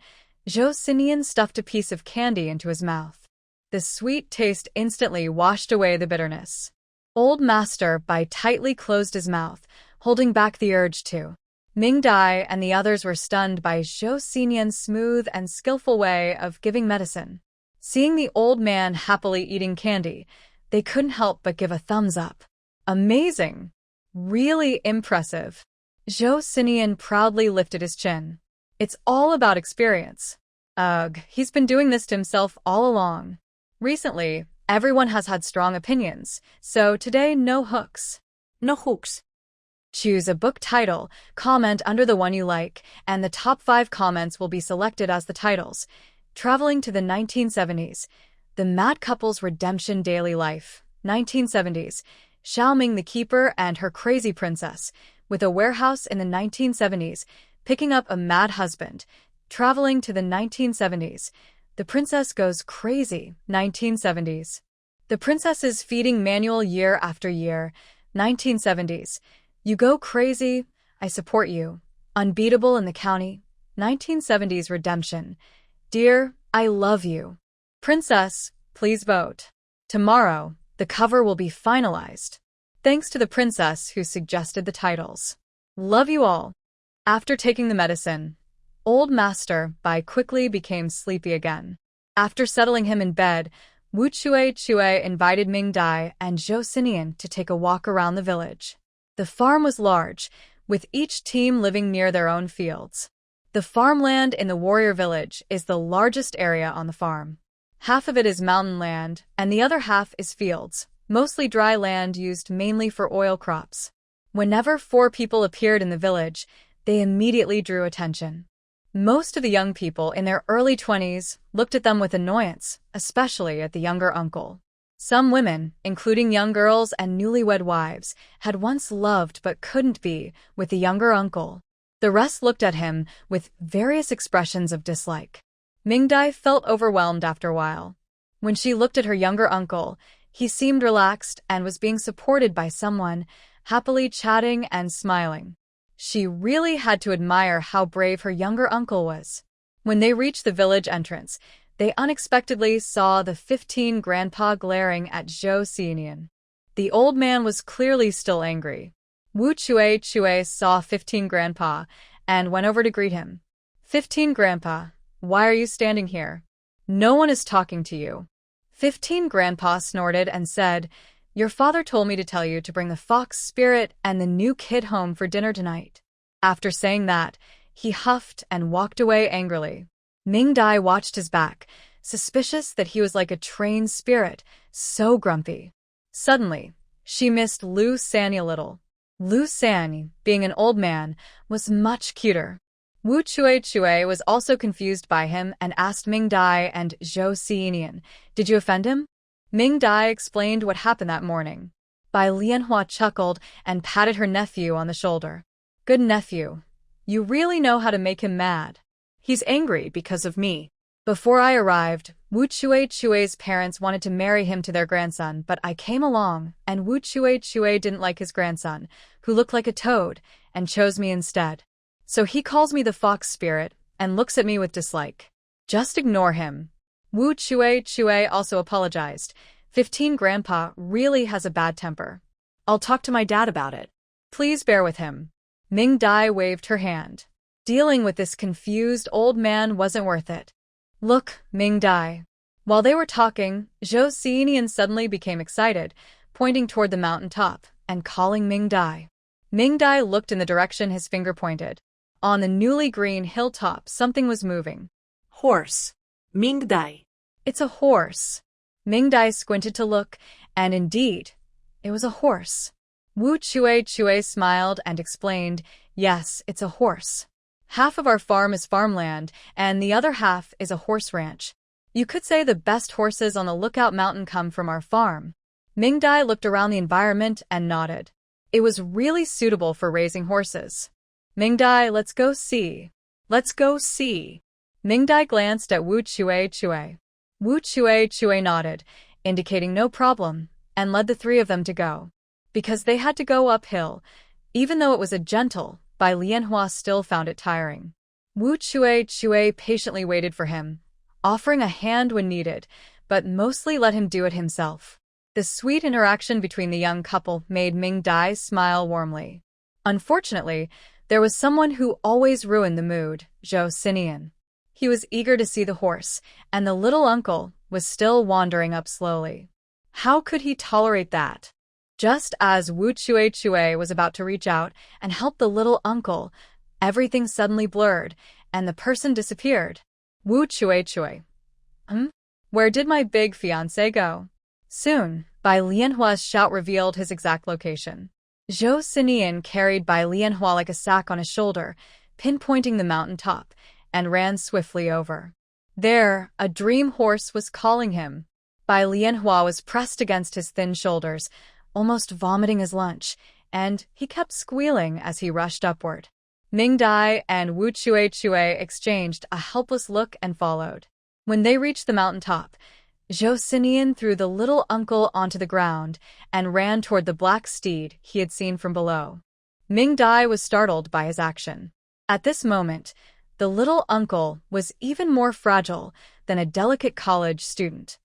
Zhou Xinian stuffed a piece of candy into his mouth. The sweet taste instantly washed away the bitterness. Old Master Bai tightly closed his mouth, holding back the urge to. Ming Dai and the others were stunned by Zhou Xinian's smooth and skillful way of giving medicine. Seeing the old man happily eating candy, they couldn't help but give a thumbs up. Amazing! Really impressive. Zhou Xinian proudly lifted his chin. It's all about experience. He's been doing this to himself all along. Recently, everyone has had strong opinions, so today no hooks. No hooks. Choose a book title, comment under the one you like, and the top 5 comments will be selected as the titles. Traveling to the 1970s. The Mad Couple's Redemption Daily Life. 1970s. Xiaoming the Keeper and Her Crazy Princess. With a warehouse in the 1970s, picking up a mad husband. Traveling to the 1970s. The Princess Goes Crazy. 1970s. The Princess's Feeding Manual Year After Year. 1970s. You Go Crazy, I Support You. Unbeatable in the County. 1970s Redemption. Dear, I Love You. Princess, please vote. Tomorrow, the cover will be finalized. Thanks to the princess who suggested the titles. Love you all. After taking the medicine, Old Master Bai quickly became sleepy again. After settling him in bed, Wu Chue invited Ming Dai and Zhou Xinian to take a walk around the village. The farm was large, with each team living near their own fields. The farmland in the warrior village is the largest area on the farm. Half of it is mountain land, and the other half is fields, mostly dry land used mainly for oil crops. Whenever 4 people appeared in the village, they immediately drew attention. Most of the young people in their early 20s looked at them with annoyance, especially at the younger uncle. Some women, including young girls and newlywed wives, had once loved but couldn't be with the younger uncle. The rest looked at him with various expressions of dislike. Ming Dai felt overwhelmed after a while. When she looked at her younger uncle, he seemed relaxed and was being supported by someone, happily chatting and smiling. She really had to admire how brave her younger uncle was. When they reached the village entrance, they unexpectedly saw the 15 grandpa glaring at Zhou Xinian. The old man was clearly still angry. Wu Chue saw 15 grandpa and went over to greet him. 15 grandpa, why are you standing here? No one is talking to you. 15 grandpa snorted and said, your father told me to tell you to bring the fox spirit and the new kid home for dinner tonight. After saying that, he huffed and walked away angrily. Ming Dai watched his back, suspicious that he was like a trained spirit, so grumpy. Suddenly, she missed Lu San a little. Lu San, being an old man, was much cuter. Wu Chue was also confused by him and asked Ming Dai and Zhou Xinian, did you offend him? Ming Dai explained what happened that morning. Bai Lianhua chuckled and patted her nephew on the shoulder. Good nephew. You really know how to make him mad. He's angry because of me. Before I arrived, Wu Chue's parents wanted to marry him to their grandson, but I came along, and Wu Chue didn't like his grandson, who looked like a toad, and chose me instead. So he calls me the fox spirit, and looks at me with dislike. Just ignore him. Wu Chue also apologized. 15 grandpa really has a bad temper. I'll talk to my dad about it. Please bear with him. Ming Dai waved her hand. Dealing with this confused old man wasn't worth it. Look, Ming Dai. While they were talking, Zhou Xinian suddenly became excited, pointing toward the mountain top and calling Ming Dai. Ming Dai looked in the direction his finger pointed. On the newly green hilltop, something was moving. Horse. Ming Dai. It's a horse. Ming Dai squinted to look, and indeed, it was a horse. Wu Chue smiled and explained, yes, it's a horse. Half of our farm is farmland, and the other half is a horse ranch. You could say the best horses on the Lookout Mountain come from our farm. Ming Dai looked around the environment and nodded. It was really suitable for raising horses. Ming Dai, let's go see. Let's go see. Ming Dai glanced at Wu Chue. Wu Chue nodded, indicating no problem, and led the 3 of them to go. Because they had to go uphill, even though it was a gentle, Bai Lianhua still found it tiring. Wu Chue patiently waited for him, offering a hand when needed, but mostly let him do it himself. The sweet interaction between the young couple made Ming Dai smile warmly. Unfortunately, there was someone who always ruined the mood, Zhou Xinian. He was eager to see the horse, and the little uncle was still wandering up slowly. How could he tolerate that? Just as Wu Chue was about to reach out and help the little uncle, everything suddenly blurred, and the person disappeared. Wu Chue. Where did my big fiancé go? Soon, Bai Lianhua's shout revealed his exact location. Zhou Xinian carried Bai Lianhua like a sack on his shoulder, pinpointing the mountain top, and ran swiftly over. There, a dream horse was calling him. Bai Lianhua was pressed against his thin shoulders, almost vomiting his lunch, and he kept squealing as he rushed upward. Ming Dai and Wu Chue exchanged a helpless look and followed. When they reached the mountain top, Zhou Xinian threw the little uncle onto the ground and ran toward the black steed he had seen from below. Ming Dai was startled by his action. At this moment, the little uncle was even more fragile than a delicate college student.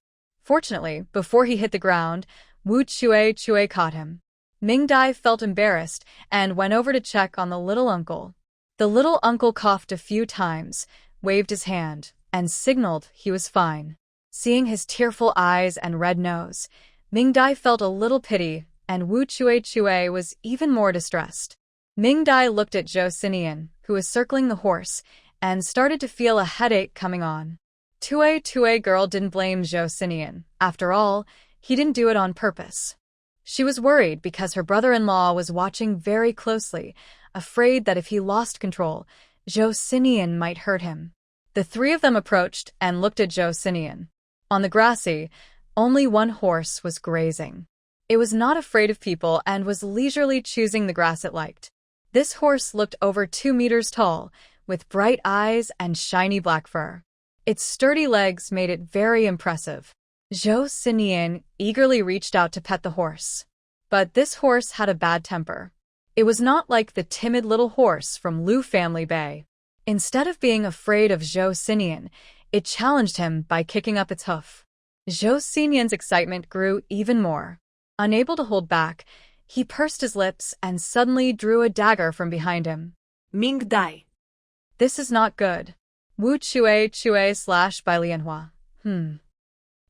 Fortunately, before he hit the ground, Wu Chue caught him. Ming-Dai felt embarrassed and went over to check on the little uncle. The little uncle coughed a few times, waved his hand, and signaled he was fine. Seeing his tearful eyes and red nose, Ming-Dai felt a little pity, and Wu Chue was even more distressed. Ming-Dai looked at Zhou Xinian, who was circling the horse, and started to feel a headache coming on. Tue girl didn't blame Zhou Xinian. After all, he didn't do it on purpose. She was worried because her brother-in-law was watching very closely, afraid that if he lost control, Zhou Xinian might hurt him. The three of them approached and looked at Zhou Xinian. On the grassy, only one horse was grazing. It was not afraid of people and was leisurely choosing the grass it liked. This horse looked over 2 meters tall, with bright eyes and shiny black fur. Its sturdy legs made it very impressive. Zhou Xinian eagerly reached out to pet the horse. But this horse had a bad temper. It was not like the timid little horse from Lu Family Bay. Instead of being afraid of Zhou Xinian, it challenged him by kicking up its hoof. Zhou Xinian's excitement grew even more. Unable to hold back, he pursed his lips and suddenly drew a dagger from behind him. Ming-Dai. This is not good. Wu Chue / by Lianhua.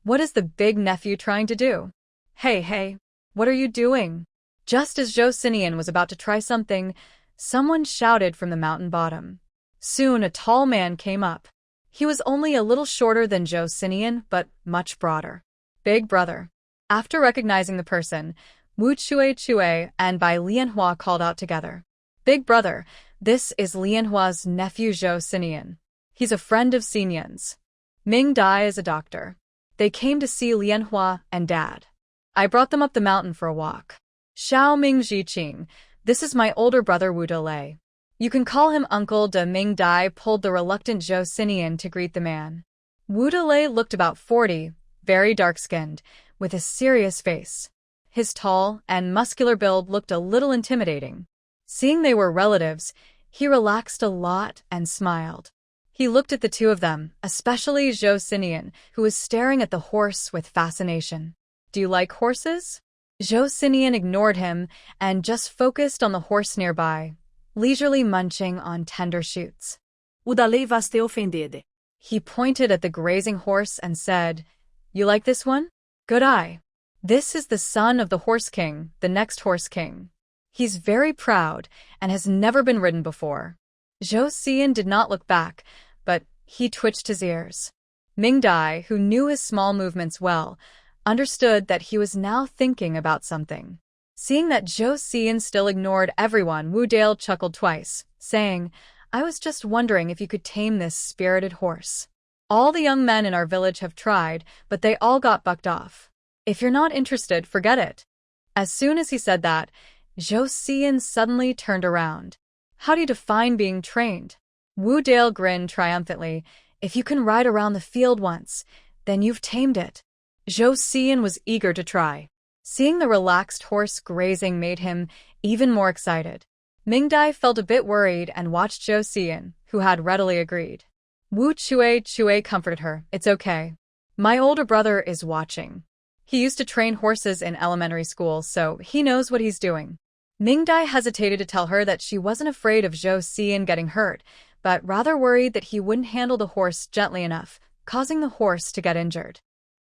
What is the big nephew trying to do? Hey, what are you doing? Just as Zhou Xinian was about to try something, someone shouted from the mountain bottom. Soon a tall man came up. He was only a little shorter than Zhou Xinian, but much broader. Big brother. After recognizing the person, Wu Chue and Bai Lianhua called out together. Big brother, this is Lianhua's nephew Zhou Xinian. He's a friend of Xinian's. Ming-Dai is a doctor. They came to see Lianhua and Dad. I brought them up the mountain for a walk. Xiao Ming Jiqing, this is my older brother Wu Delay. You can call him Uncle De. Ming-Dai pulled the reluctant Zhou Xinian to greet the man. Wu Delay looked about 40, very dark-skinned, with a serious face. His tall and muscular build looked a little intimidating. Seeing they were relatives, he relaxed a lot and smiled. He looked at the two of them, especially Zhou Xinian, who was staring at the horse with fascination. Do you like horses? Zhou Xinian ignored him and just focused on the horse nearby, leisurely munching on tender shoots. Udalei vai te ofender. He pointed at the grazing horse and said, You like this one? Good eye. This is the son of the Horse King, the next Horse King. He's very proud and has never been ridden before. Zhou Xinian did not look back, but he twitched his ears. Ming-Dai, who knew his small movements well, understood that he was now thinking about something. Seeing that Zhou Xinian still ignored everyone, Wu Dale chuckled twice, saying, I was just wondering if you could tame this spirited horse. All the young men in our village have tried, but they all got bucked off. If you're not interested, forget it. As soon as he said that, Zhou Xinian suddenly turned around. How do you define being trained? Wu Dale grinned triumphantly. If you can ride around the field once, then you've tamed it. Zhou Xinian was eager to try. Seeing the relaxed horse grazing made him even more excited. Ming-Dai felt a bit worried and watched Zhou Xinian, who had readily agreed. Wu Chue comforted her. It's okay. My older brother is watching. He used to train horses in elementary school, so he knows what he's doing. Ming-Dai hesitated to tell her that she wasn't afraid of Zhou Xinian getting hurt, but rather worried that he wouldn't handle the horse gently enough, causing the horse to get injured.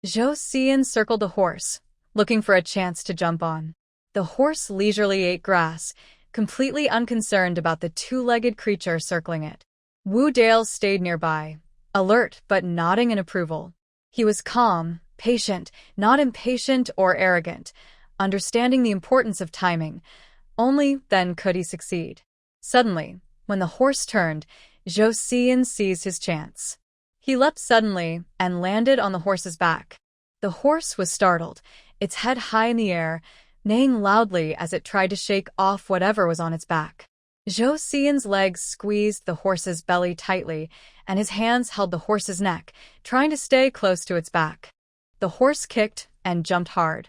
Zhou Xinian circled the horse, looking for a chance to jump on. The horse leisurely ate grass, completely unconcerned about the two-legged creature circling it. Wu Dale stayed nearby, alert but nodding in approval. He was calm, patient, not impatient or arrogant, understanding the importance of timing. Only then could he succeed. Suddenly, when the horse turned, Zhou Xinian seized his chance. He leapt suddenly and landed on the horse's back. The horse was startled, its head high in the air, neighing loudly as it tried to shake off whatever was on its back. Zhou Xinian's legs squeezed the horse's belly tightly, and his hands held the horse's neck, trying to stay close to its back. The horse kicked and jumped hard.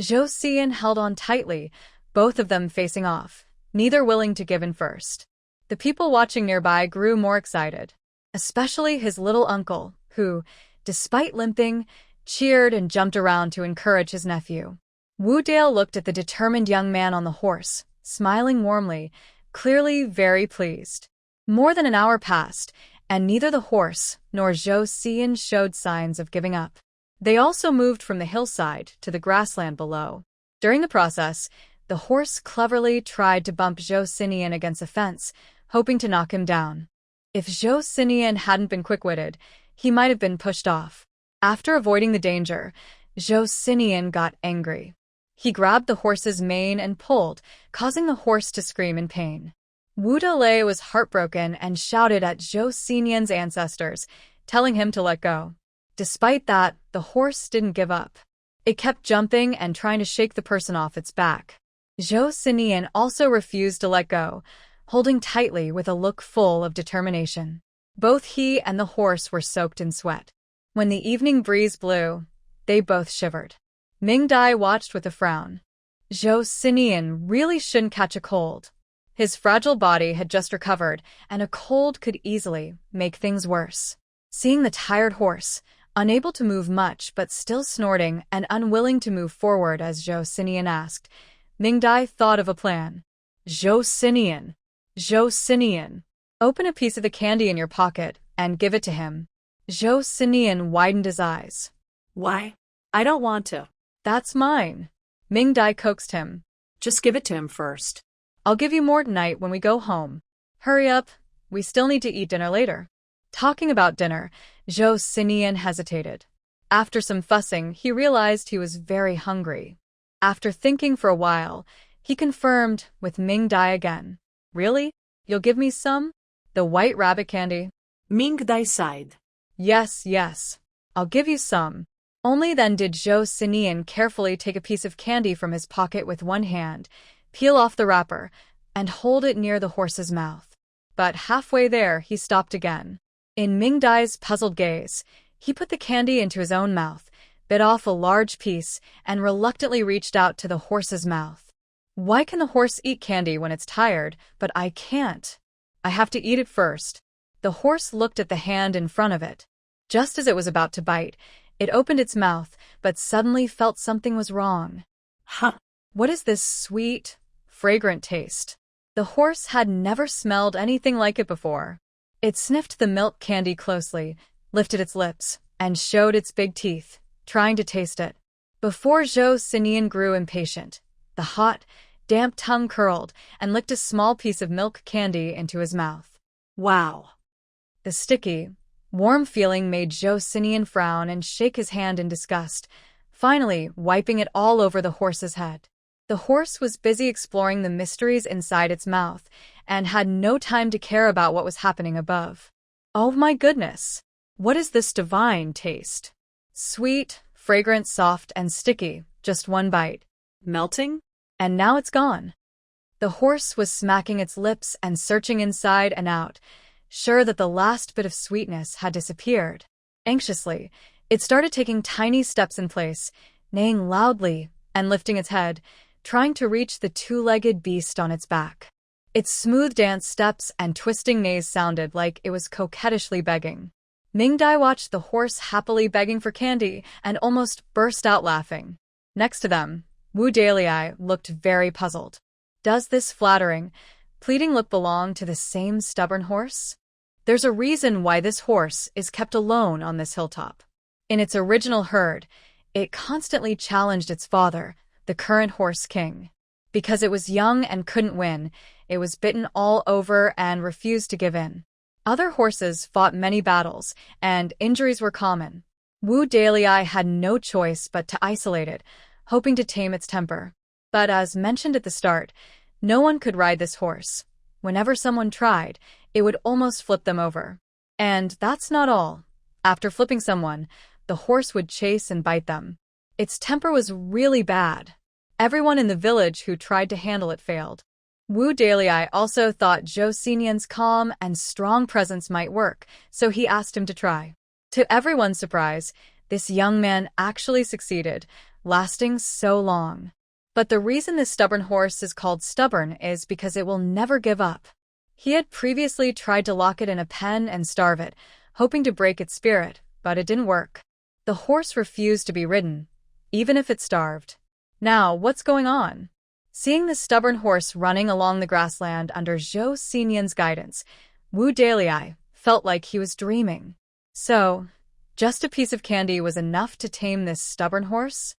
Zhou Xinian held on tightly, both of them facing off, neither willing to give in first. The people watching nearby grew more excited, especially his little uncle, who, despite limping, cheered and jumped around to encourage his nephew. Wu Dale looked at the determined young man on the horse, smiling warmly, clearly very pleased. More than an hour passed, and neither the horse nor Zhou Xian showed signs of giving up. They also moved from the hillside to the grassland below. During the process, the horse cleverly tried to bump Zhou Xian against a fence, hoping to knock him down. If Zhou Xian hadn't been quick-witted, he might have been pushed off. After avoiding the danger, Zhou Xian got angry. He grabbed the horse's mane and pulled, causing the horse to scream in pain. Wu Dale was heartbroken and shouted at Zhou Xian's ancestors, telling him to let go. Despite that, the horse didn't give up. It kept jumping and trying to shake the person off its back. Zhou Xian also refused to let go, holding tightly with a look full of determination. Both he and the horse were soaked in sweat. When the evening breeze blew, they both shivered. Ming Dai watched with a frown. Zhou Xian really shouldn't catch a cold. His fragile body had just recovered, and a cold could easily make things worse. Seeing the tired horse, unable to move much but still snorting and unwilling to move forward as Zhou Xian asked, Ming Dai thought of a plan. Zhou Xian, open a piece of the candy in your pocket and give it to him. Zhou Xian widened his eyes. Why? I don't want to. That's mine. Ming Dai coaxed him. Just give it to him first. I'll give you more tonight when we go home. Hurry up, we still need to eat dinner later. Talking about dinner, Zhou Xian hesitated. After some fussing, he realized he was very hungry. After thinking for a while, he confirmed with Ming Dai again. Really? You'll give me some? The white rabbit candy? Ming Dai sighed. Yes. I'll give you some. Only then did Zhou Xian carefully take a piece of candy from his pocket with one hand, peel off the wrapper, and hold it near the horse's mouth. But halfway there, he stopped again. In Ming Dai's puzzled gaze, he put the candy into his own mouth, bit off a large piece, and reluctantly reached out to the horse's mouth. Why can the horse eat candy when it's tired, but I can't? I have to eat it first. The horse looked at the hand in front of it. Just as it was about to bite, it opened its mouth, but suddenly felt something was wrong. Huh. What is this sweet, fragrant taste? The horse had never smelled anything like it before. It sniffed the milk candy closely, lifted its lips, and showed its big teeth, trying to taste it. Before Zhou Xian grew impatient, the hot, damp tongue curled and licked a small piece of milk candy into his mouth. Wow. The sticky, warm feeling made Zhou Xian frown and shake his hand in disgust, finally wiping it all over the horse's head. The horse was busy exploring the mysteries inside its mouth and had no time to care about what was happening above. Oh my goodness! What is this divine taste? Sweet, fragrant, soft, and sticky, just one bite. Melting? And now it's gone. The horse was smacking its lips and searching inside and out, sure that the last bit of sweetness had disappeared. Anxiously, it started taking tiny steps in place, neighing loudly and lifting its head, trying to reach the two-legged beast on its back. Its smooth dance steps and twisting neighs sounded like it was coquettishly begging. Ming Dai watched the horse happily begging for candy and almost burst out laughing. Next to them, Wu Dale looked very puzzled. Does this flattering, pleading look belong to the same stubborn horse? There's a reason why this horse is kept alone on this hilltop. In its original herd, it constantly challenged its father, the current horse king. Because it was young and couldn't win, it was bitten all over and refused to give in. Other horses fought many battles, and injuries were common. Wu Dale had no choice but to isolate it, hoping to tame its temper. But as mentioned at the start, no one could ride this horse. Whenever someone tried, it would almost flip them over. And that's not all. After flipping someone, the horse would chase and bite them. Its temper was really bad. Everyone in the village who tried to handle it failed. Wu Dale also thought Zhou Xian's calm and strong presence might work, so he asked him to try. To everyone's surprise, this young man actually succeeded, lasting so long. But the reason this stubborn horse is called stubborn is because it will never give up. He had previously tried to lock it in a pen and starve it, hoping to break its spirit, but it didn't work. The horse refused to be ridden, even if it starved. Now, what's going on? Seeing the stubborn horse running along the grassland under Zhou Xinyan's guidance, Wu Dalai felt like he was dreaming. So, just a piece of candy was enough to tame this stubborn horse?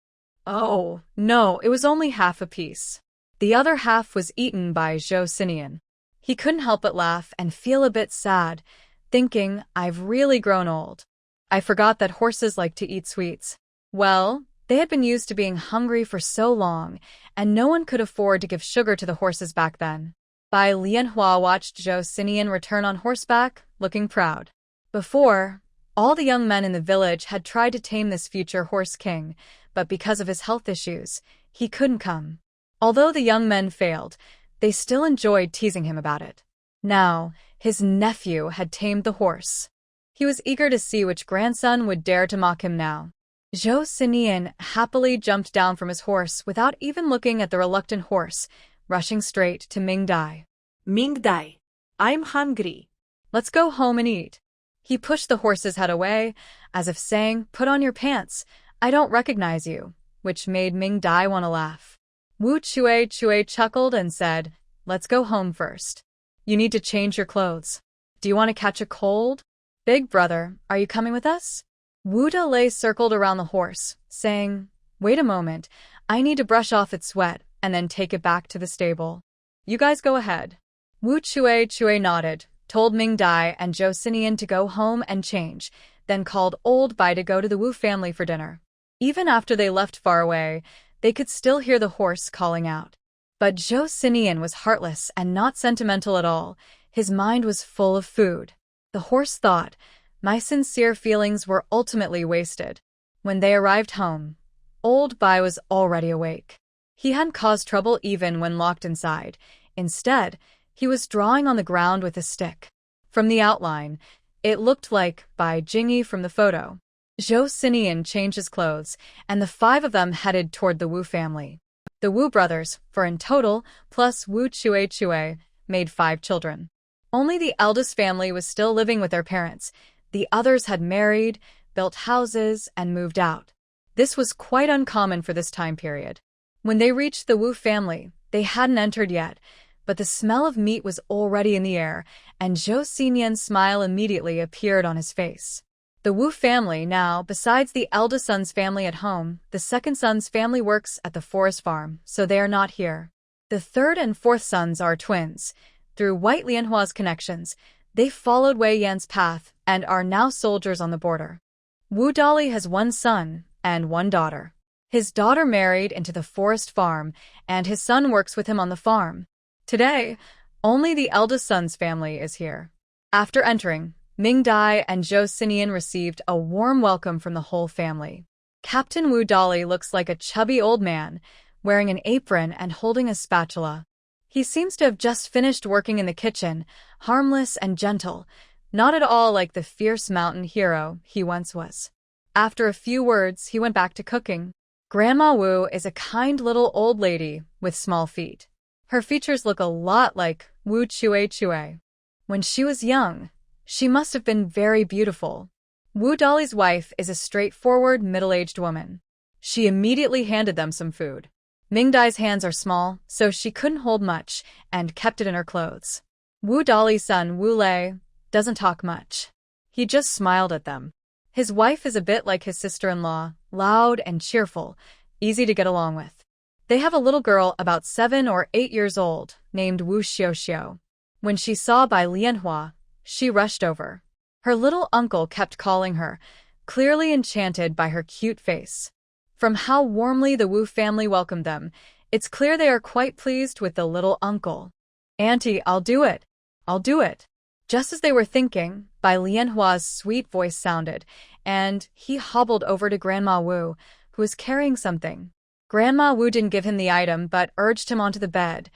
Oh, no, it was only half a piece. The other half was eaten by Zhou Xinyan. He couldn't help but laugh and feel a bit sad, thinking, I've really grown old. I forgot that horses like to eat sweets. Well, they had been used to being hungry for so long, and no one could afford to give sugar to the horses back then. Bai Lianhua watched Zhou Xinyan return on horseback, looking proud. Before, all the young men in the village had tried to tame this future horse king, but because of his health issues, he couldn't come. Although the young men failed, they still enjoyed teasing him about it. Now, his nephew had tamed the horse. He was eager to see which grandson would dare to mock him now. Zhou Xinyan happily jumped down from his horse without even looking at the reluctant horse, rushing straight to Ming Dai. Ming Dai, I'm hungry. Let's go home and eat. He pushed the horse's head away, as if saying, put on your pants, I don't recognize you, which made Ming Dai want to laugh. Wu Chue chuckled and said, let's go home first. You need to change your clothes. Do you want to catch a cold? Big brother, are you coming with us? Wu Dalai circled around the horse, saying, wait a moment, I need to brush off its sweat and then take it back to the stable. You guys go ahead. Wu Chue nodded, told Ming Dai and Zhou Xinyan to go home and change, then called Old Bai to go to the Wu family for dinner. Even after they left far away, they could still hear the horse calling out. But Zhou Xinyan was heartless and not sentimental at all. His mind was full of food. The horse thought, my sincere feelings were ultimately wasted. When they arrived home, Old Bai was already awake. He hadn't caused trouble even when locked inside. Instead, he was drawing on the ground with a stick. From the outline, it looked like Bai Jingyi from the photo. Zhou Xinyan changed his clothes, and the 5 of them headed toward the Wu family. The Wu brothers, 4 in total, plus Wu Chue, made 5 children. Only the eldest family was still living with their parents. The others had married, built houses, and moved out. This was quite uncommon for this time period. When they reached the Wu family, they hadn't entered yet, but the smell of meat was already in the air, and Zhou Xinyan's smile immediately appeared on his face. The Wu family now, besides the eldest son's family at home, the second son's family works at the forest farm, so they are not here. The third and fourth sons are twins. Through White Lianhua's connections, they followed Wei Yan's path and are now soldiers on the border. Wu Dali has 1 son and 1 daughter. His daughter married into the forest farm, and his son works with him on the farm. Today, only the eldest son's family is here. After entering, Ming Dai and Zhou Xinyan received a warm welcome from the whole family. Captain Wu Dali looks like a chubby old man, wearing an apron and holding a spatula. He seems to have just finished working in the kitchen, harmless and gentle, not at all like the fierce mountain hero he once was. After a few words, he went back to cooking. Grandma Wu is a kind little old lady with small feet. Her features look a lot like Wu Chue. When she was young, she must have been very beautiful. Wu Dali's wife is a straightforward, middle-aged woman. She immediately handed them some food. Ming Dai's hands are small, so she couldn't hold much, and kept it in her clothes. Wu Dali's son, Wu Lei, doesn't talk much. He just smiled at them. His wife is a bit like his sister-in-law, loud and cheerful, easy to get along with. They have a little girl about 7 or 8 years old, named Wu Xiao. When she saw Bai Lianhua, she rushed over. Her little uncle kept calling her, clearly enchanted by her cute face. From how warmly the Wu family welcomed them, it's clear they are quite pleased with the little uncle. Auntie, I'll do it. I'll do it. Just as they were thinking, Bai Lianhua's sweet voice sounded, and he hobbled over to Grandma Wu, who was carrying something. Grandma Wu didn't give him the item but urged him onto the bed.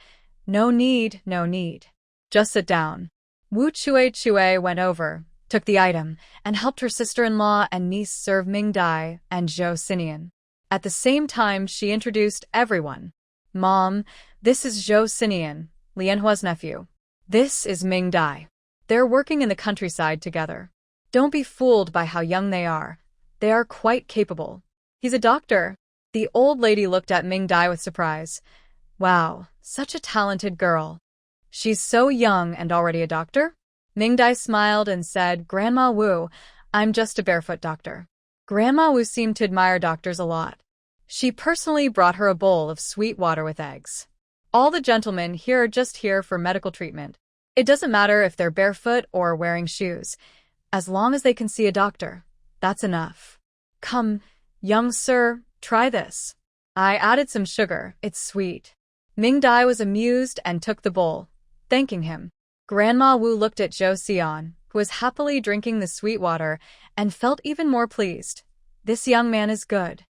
No need. Just sit down. Wu Chue went over, took the item, and helped her sister-in-law and niece serve Ming Dai and Zhou Xinyan. At the same time, she introduced everyone. Mom, this is Zhou Xinyan, Lianhua's nephew. This is Ming Dai. They're working in the countryside together. Don't be fooled by how young they are. They are quite capable. He's a doctor. The old lady looked at Ming Dai with surprise. Wow, such a talented girl. She's so young and already a doctor? Ming Dai smiled and said, Grandma Wu, I'm just a barefoot doctor. Grandma Wu seemed to admire doctors a lot. She personally brought her a bowl of sweet water with eggs. All the gentlemen here are just here for medical treatment. It doesn't matter if they're barefoot or wearing shoes. As long as they can see a doctor, that's enough. Come, young sir, try this. I added some sugar, it's sweet. Ming Dai was amused and took the bowl, thanking him. Grandma Wu looked at Zhou Xian, who was happily drinking the sweet water, and felt even more pleased. This young man is good.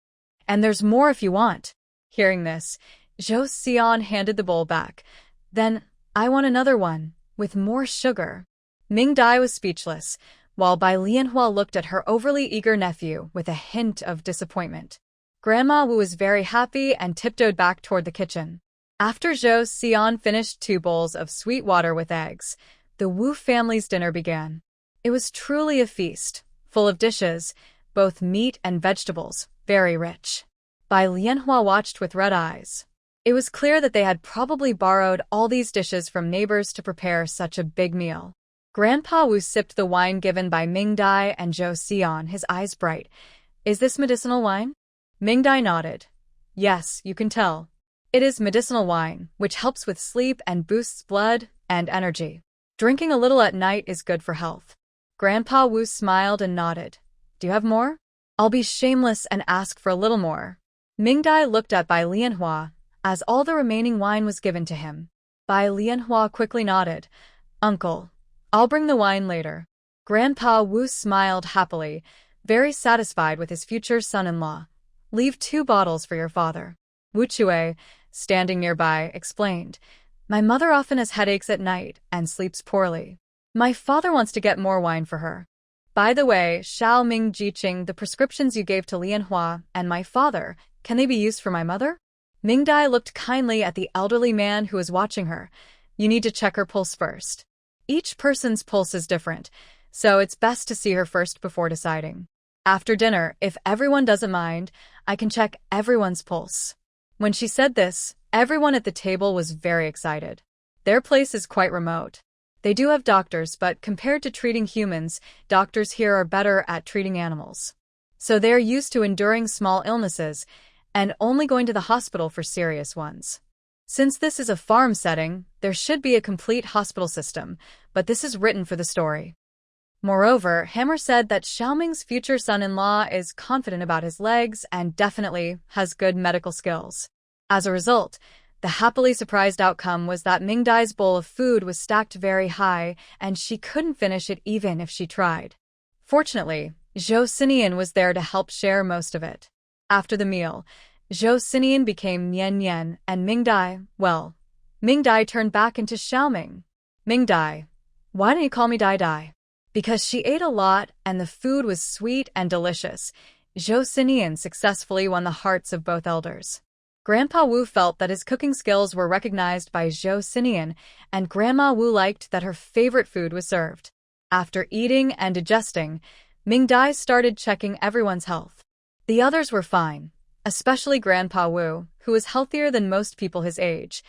And there's more if you want. Hearing this, Zhou Xian handed the bowl back. Then, I want another one, with more sugar. Ming Dai was speechless, while Bai Lianhua looked at her overly eager nephew with a hint of disappointment. Grandma Wu was very happy and tiptoed back toward the kitchen. After Zhou Xian finished 2 bowls of sweet water with eggs, the Wu family's dinner began. It was truly a feast, full of dishes, both meat and vegetables, very rich. Bai Lianhua watched with red eyes. It was clear that they had probably borrowed all these dishes from neighbors to prepare such a big meal. Grandpa Wu sipped the wine given by Ming Dai and Zhou Xian, his eyes bright. Is this medicinal wine? Ming Dai nodded. Yes, you can tell. It is medicinal wine, which helps with sleep and boosts blood and energy. Drinking a little at night is good for health. Grandpa Wu smiled and nodded. Do you have more? I'll be shameless and ask for a little more. Ming Dai looked at Bai Lianhua, as all the remaining wine was given to him. Bai Lianhua quickly nodded. Uncle, I'll bring the wine later. Grandpa Wu smiled happily, very satisfied with his future son-in-law. Leave 2 bottles for your father. Wu Chue, standing nearby, explained. My mother often has headaches at night and sleeps poorly. My father wants to get more wine for her. By the way, Xiao Ming Jiqing, the prescriptions you gave to Lianhua and my father, can they be used for my mother? Ming Dai looked kindly at the elderly man who was watching her. You need to check her pulse first. Each person's pulse is different, so it's best to see her first before deciding. After dinner, if everyone doesn't mind, I can check everyone's pulse. When she said this, everyone at the table was very excited. Their place is quite remote. They do have doctors, but compared to treating humans, doctors here are better at treating animals. So they're used to enduring small illnesses and only going to the hospital for serious ones. Since this is a farm setting, there should be a complete hospital system, but this is written for the story. Moreover, Hammer said that Xiaoming's future son-in-law is confident about his legs and definitely has good medical skills. As a result, the happily surprised outcome was that Ming Dai's bowl of food was stacked very high and she couldn't finish it even if she tried. Fortunately, Zhou Xinian was there to help share most of it. After the meal, Zhou Xinian became Nian Nian and Ming Dai, well, Ming Dai turned back into Xiaoming. Ming Dai, why don't you call me Dai Dai? Because she ate a lot and the food was sweet and delicious, Zhou Xinian successfully won the hearts of both elders. Grandpa Wu felt that his cooking skills were recognized by Zhou Xinian, and Grandma Wu liked that her favorite food was served. After eating and digesting, Ming Dai started checking everyone's health. The others were fine, especially Grandpa Wu, who was healthier than most people his age,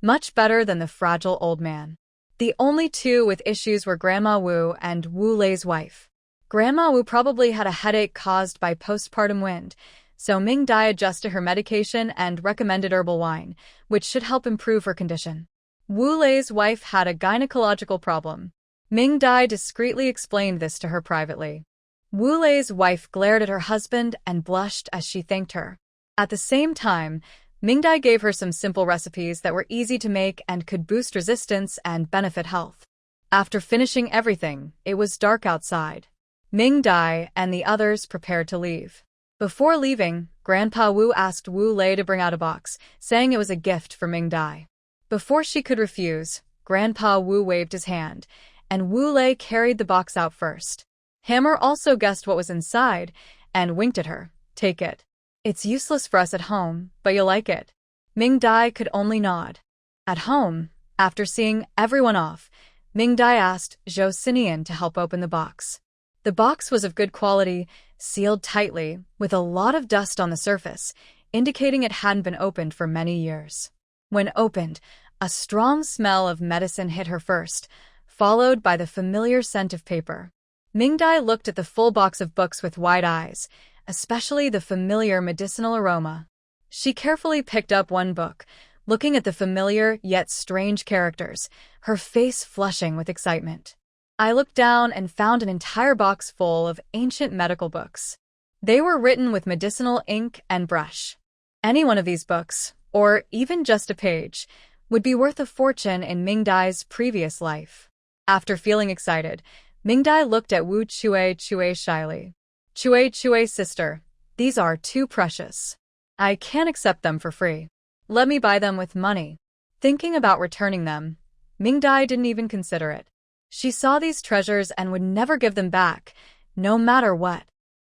much better than the fragile old man. The only 2 with issues were Grandma Wu and Wu Lei's wife. Grandma Wu probably had a headache caused by postpartum wind, so Ming Dai adjusted her medication and recommended herbal wine, which should help improve her condition. Wu Lei's wife had a gynecological problem. Ming Dai discreetly explained this to her privately. Wu Lei's wife glared at her husband and blushed as she thanked her. At the same time, Ming Dai gave her some simple recipes that were easy to make and could boost resistance and benefit health. After finishing everything, it was dark outside. Ming Dai and the others prepared to leave. Before leaving, Grandpa Wu asked Wu Lei to bring out a box, saying it was a gift for Ming Dai. Before she could refuse, Grandpa Wu waved his hand, and Wu Lei carried the box out first. Hammer also guessed what was inside and winked at her. Take it. It's useless for us at home, but you'll like it. Ming Dai could only nod. At home, after seeing everyone off, Ming Dai asked Zhou Xinian to help open the box. The box was of good quality, sealed tightly, with a lot of dust on the surface. indicating it hadn't been opened for many years. When opened, a strong smell of medicine hit her first, followed by the familiar scent of paper. Mingdai looked at the full box of books with wide eyes, especially the familiar medicinal aroma. She carefully picked up one book, looking at the familiar yet strange characters, her face flushing with excitement. I looked down and found an entire box full of ancient medical books. They were written with medicinal ink and brush. Any one of these books, or even just a page, would be worth a fortune in Mingdai's previous life. After feeling excited, Mingdai looked at Wu Chue shyly. Chue, sister, these are too precious. I can't accept them for free. Let me buy them with money. Thinking about returning them, Mingdai didn't even consider it. She saw these treasures and would never give them back, no matter what.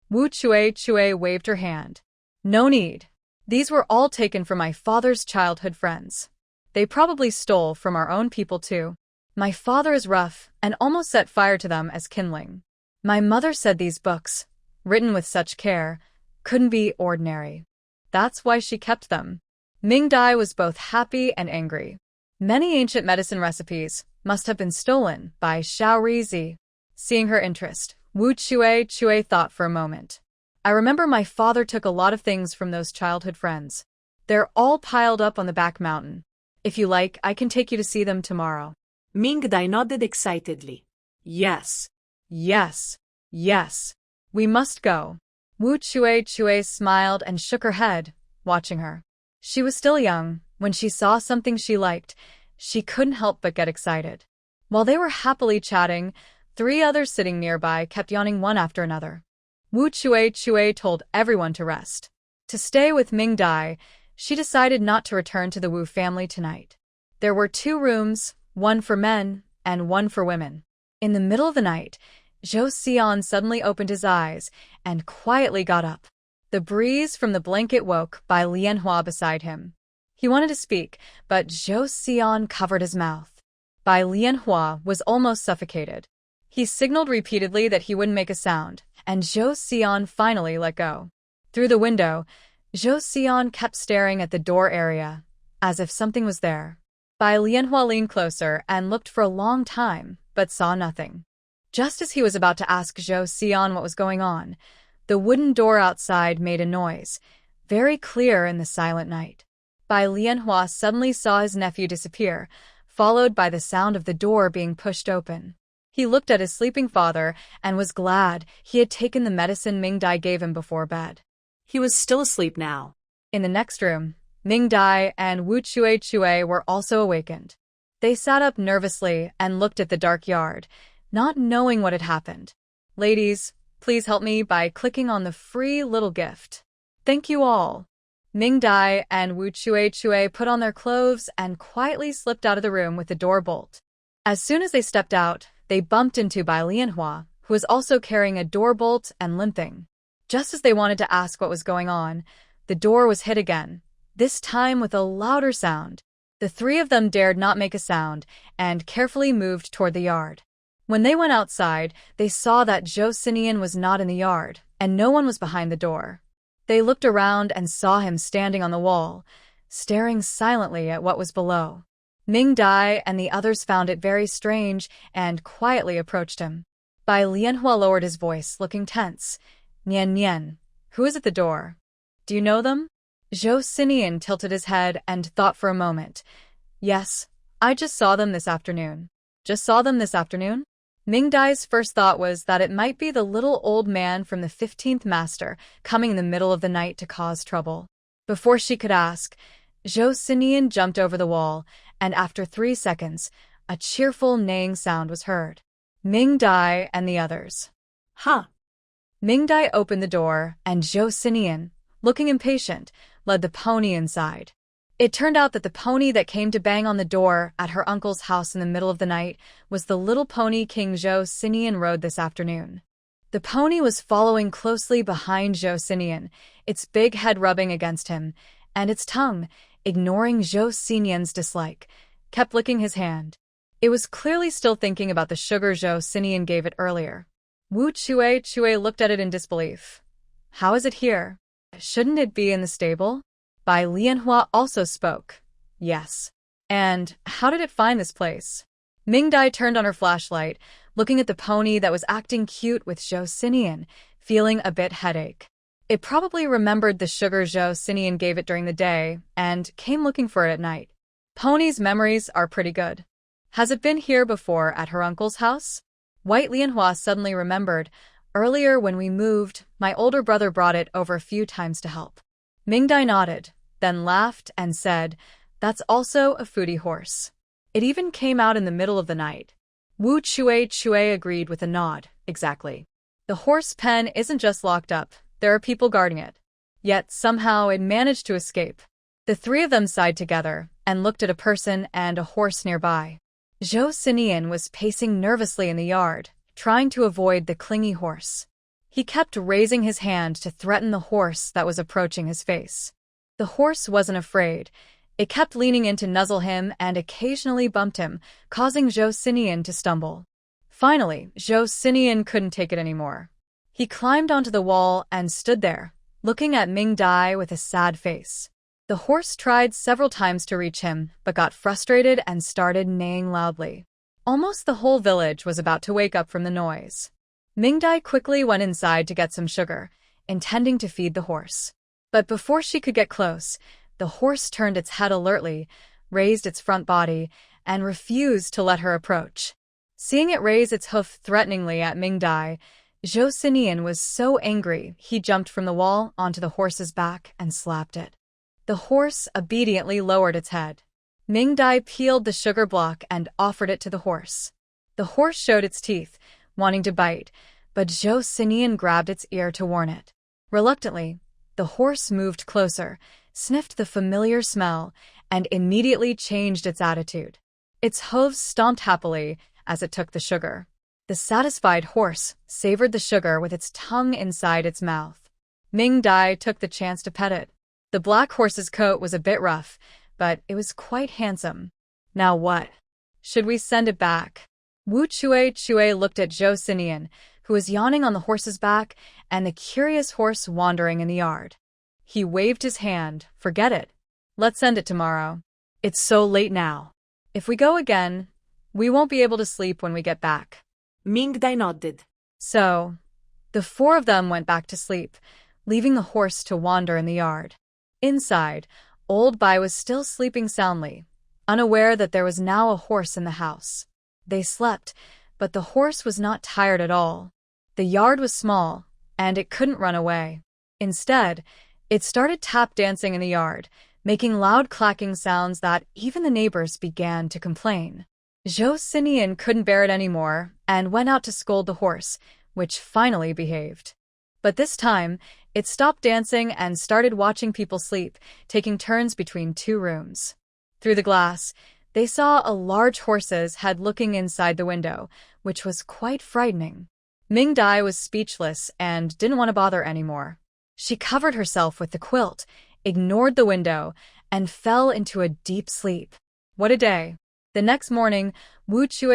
Wu Chue waved her hand. No need. These were all taken from my father's childhood friends. They probably stole from our own people too. My father is rough and almost set fire to them as kindling. My mother said these books, written with such care, couldn't be ordinary. That's why she kept them. Mingdai was both happy and angry. Many ancient medicine recipes must have been stolen by Xiaorizi. Seeing her interest, Wu Chue thought for a moment. I remember my father took a lot of things from those childhood friends. They're all piled up on the back mountain. If you like, I can take you to see them tomorrow. Mingdai nodded excitedly. Yes. Yes. Yes. We must go. Wu Chue smiled and shook her head, watching her. She was still young. When she saw something she liked, she couldn't help but get excited. While they were happily chatting, 3 others sitting nearby kept yawning one after another. Wu Chue told everyone to rest. To stay with Mingdai, she decided not to return to the Wu family tonight. There were 2 rooms, one for men and one for women. In the middle of the night, Zhou Xian suddenly opened his eyes and quietly got up. The breeze from the blanket woke Bai Lianhua beside him. He wanted to speak, but Zhou Xian covered his mouth. Bai Lianhua was almost suffocated. He signaled repeatedly that he wouldn't make a sound, and Zhou Xian finally let go. Through the window, Zhou Xian kept staring at the door area, as if something was there. Bai Lianhua leaned closer and looked for a long time, but saw nothing. Just as he was about to ask Zhou Xian what was going on, the wooden door outside made a noise, very clear in the silent night. Bai Lianhua suddenly saw his nephew disappear, followed by the sound of the door being pushed open. He looked at his sleeping father and was glad he had taken the medicine Mingdai gave him before bed. He was still asleep now. In the next room, Mingdai and Wu Chue were also awakened. They sat up nervously and looked at the dark yard, not knowing what had happened. Ladies, please help me by clicking on the free little gift. Thank you all. Mingdai and Wu Chue put on their clothes and quietly slipped out of the room with the door bolt. As soon as they stepped out, they bumped into Bai Lianhua, who was also carrying a door bolt and limping. Just as they wanted to ask what was going on, the door was hit again, this time with a louder sound. The 3 of them dared not make a sound and carefully moved toward the yard. When they went outside, they saw that Zhou Xinian was not in the yard, and no one was behind the door. They looked around and saw him standing on the wall, staring silently at what was below. Mingdai and the others found it very strange and quietly approached him. Bai Lianhua lowered his voice, looking tense. Nian, who is at the door? Do you know them? Zhou Xinian tilted his head and thought for a moment. Yes, I just saw them this afternoon. Just saw them this afternoon? Mingdai's first thought was that it might be the little old man from the 15th master coming in the middle of the night to cause trouble. Before she could ask, Zhou Xinian jumped over the wall, and after 3 seconds, a cheerful neighing sound was heard. Mingdai and the others. Huh. Mingdai opened the door, and Zhou Xinian, looking impatient, led the pony inside. It turned out that the pony that came to bang on the door at her uncle's house in the middle of the night was the little pony King Zhou Xinian rode this afternoon. The pony was following closely behind Zhou Xinian, its big head rubbing against him, and its tongue, ignoring Zhou Xinian's dislike, kept licking his hand. It was clearly still thinking about the sugar Zhou Xinian gave it earlier. Wu Chue looked at it in disbelief. How is it here? Shouldn't it be in the stable? Bai Lianhua also spoke. Yes. And how did it find this place? Mingdai turned on her flashlight, looking at the pony that was acting cute with Zhou Xinian, feeling a bit headache. It probably remembered the sugar Zhou Xinian gave it during the day and came looking for it at night. Pony's memories are pretty good. Has it been here before at her uncle's house? White Lianhua suddenly remembered. Earlier when we moved, my older brother brought it over a few times to help. Mingdai nodded, then laughed and said, "That's also a foodie horse. It even came out in the middle of the night." Wu Chue agreed with a nod. Exactly. The horse pen isn't just locked up, there are people guarding it. Yet somehow it managed to escape. The three of them sighed together and looked at a person and a horse nearby. Zhou Xinian was pacing nervously in the yard, trying to avoid the clingy horse. He kept raising his hand to threaten the horse that was approaching his face. The horse wasn't afraid. It kept leaning in to nuzzle him and occasionally bumped him, causing Zhou Xinian to stumble. Finally, Zhou Xinian couldn't take it anymore. He climbed onto the wall and stood there, looking at Mingdai with a sad face. The horse tried several times to reach him, but got frustrated and started neighing loudly. Almost the whole village was about to wake up from the noise. Mingdai quickly went inside to get some sugar, intending to feed the horse. But before she could get close, the horse turned its head alertly, raised its front body, and refused to let her approach. Seeing it raise its hoof threateningly at Mingdai, Zhou Xinian was so angry he jumped from the wall onto the horse's back and slapped it. The horse obediently lowered its head. Mingdai peeled the sugar block and offered it to the horse. The horse showed its teeth, wanting to bite, but Zhou Xinian grabbed its ear to warn it. Reluctantly, the horse moved closer, sniffed the familiar smell, and immediately changed its attitude. Its hooves stomped happily as it took the sugar. The satisfied horse savored the sugar with its tongue inside its mouth. Mingdai took the chance to pet it. The black horse's coat was a bit rough, but it was quite handsome. Now what? Should we send it back? Wu Chue looked at Zhou Xinian, who was yawning on the horse's back, and the curious horse wandering in the yard. He waved his hand. Forget it. Let's send it tomorrow. It's so late now. If we go again, we won't be able to sleep when we get back. Mingdai nodded. So, the four of them went back to sleep, leaving the horse to wander in the yard. Inside, Old Bai was still sleeping soundly, unaware that there was now a horse in the house. They slept, but the horse was not tired at all. The yard was small, and it couldn't run away. Instead, it started tap dancing in the yard, making loud clacking sounds that even the neighbors began to complain. Zhou Xinian couldn't bear it anymore and went out to scold the horse, which finally behaved. But this time, it stopped dancing and started watching people sleep, taking turns between two rooms. Through the glass, they saw a large horse's head looking inside the window, which was quite frightening. Mingdai was speechless and didn't want to bother anymore. She covered herself with the quilt, ignored the window, and fell into a deep sleep. What a day! The next morning, Wu Chue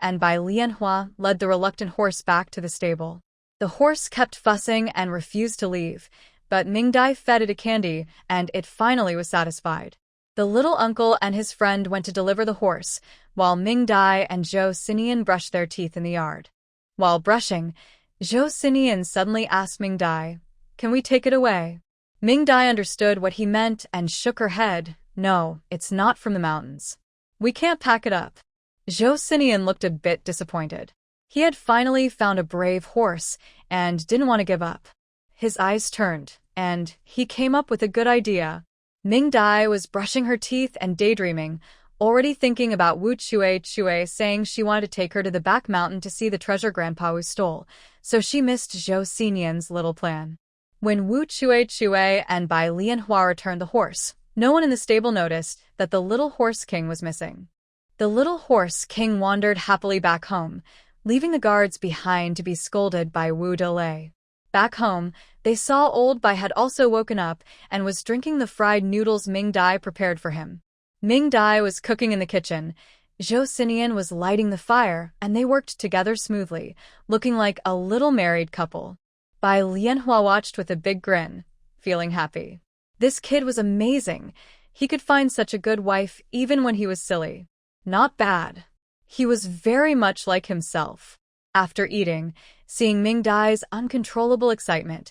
and Bai Lianhua led the reluctant horse back to the stable. The horse kept fussing and refused to leave, but Mingdai fed it a candy, and it finally was satisfied. The little uncle and his friend went to deliver the horse, while Mingdai and Zhou Xinian brushed their teeth in the yard. While brushing, Zhou Xinian suddenly asked Mingdai, "Can we take it away?" Mingdai understood what he meant and shook her head. "No, it's not from the mountains. We can't pack it up." Zhou Xinian looked a bit disappointed. He had finally found a brave horse and didn't want to give up. His eyes turned, and he came up with a good idea. Mingdai was brushing her teeth and daydreaming, already thinking about Wu Chue saying she wanted to take her to the back mountain to see the treasure Grandpa Wu stole, so she missed Zhou Xinian's little plan. When Wu Chue and Bai Lianhua returned the horse, no one in the stable noticed that the little horse king was missing. The little horse king wandered happily back home, leaving the guards behind to be scolded by Wu Delay. Back home, they saw Old Bai had also woken up and was drinking the fried noodles Mingdai prepared for him. Mingdai was cooking in the kitchen. Zhou Xinian was lighting the fire, and they worked together smoothly, looking like a little married couple. Bai Lianhua watched with a big grin, feeling happy. This kid was amazing. He could find such a good wife even when he was silly. Not bad. He was very much like himself. After eating, seeing Ming Dai's uncontrollable excitement,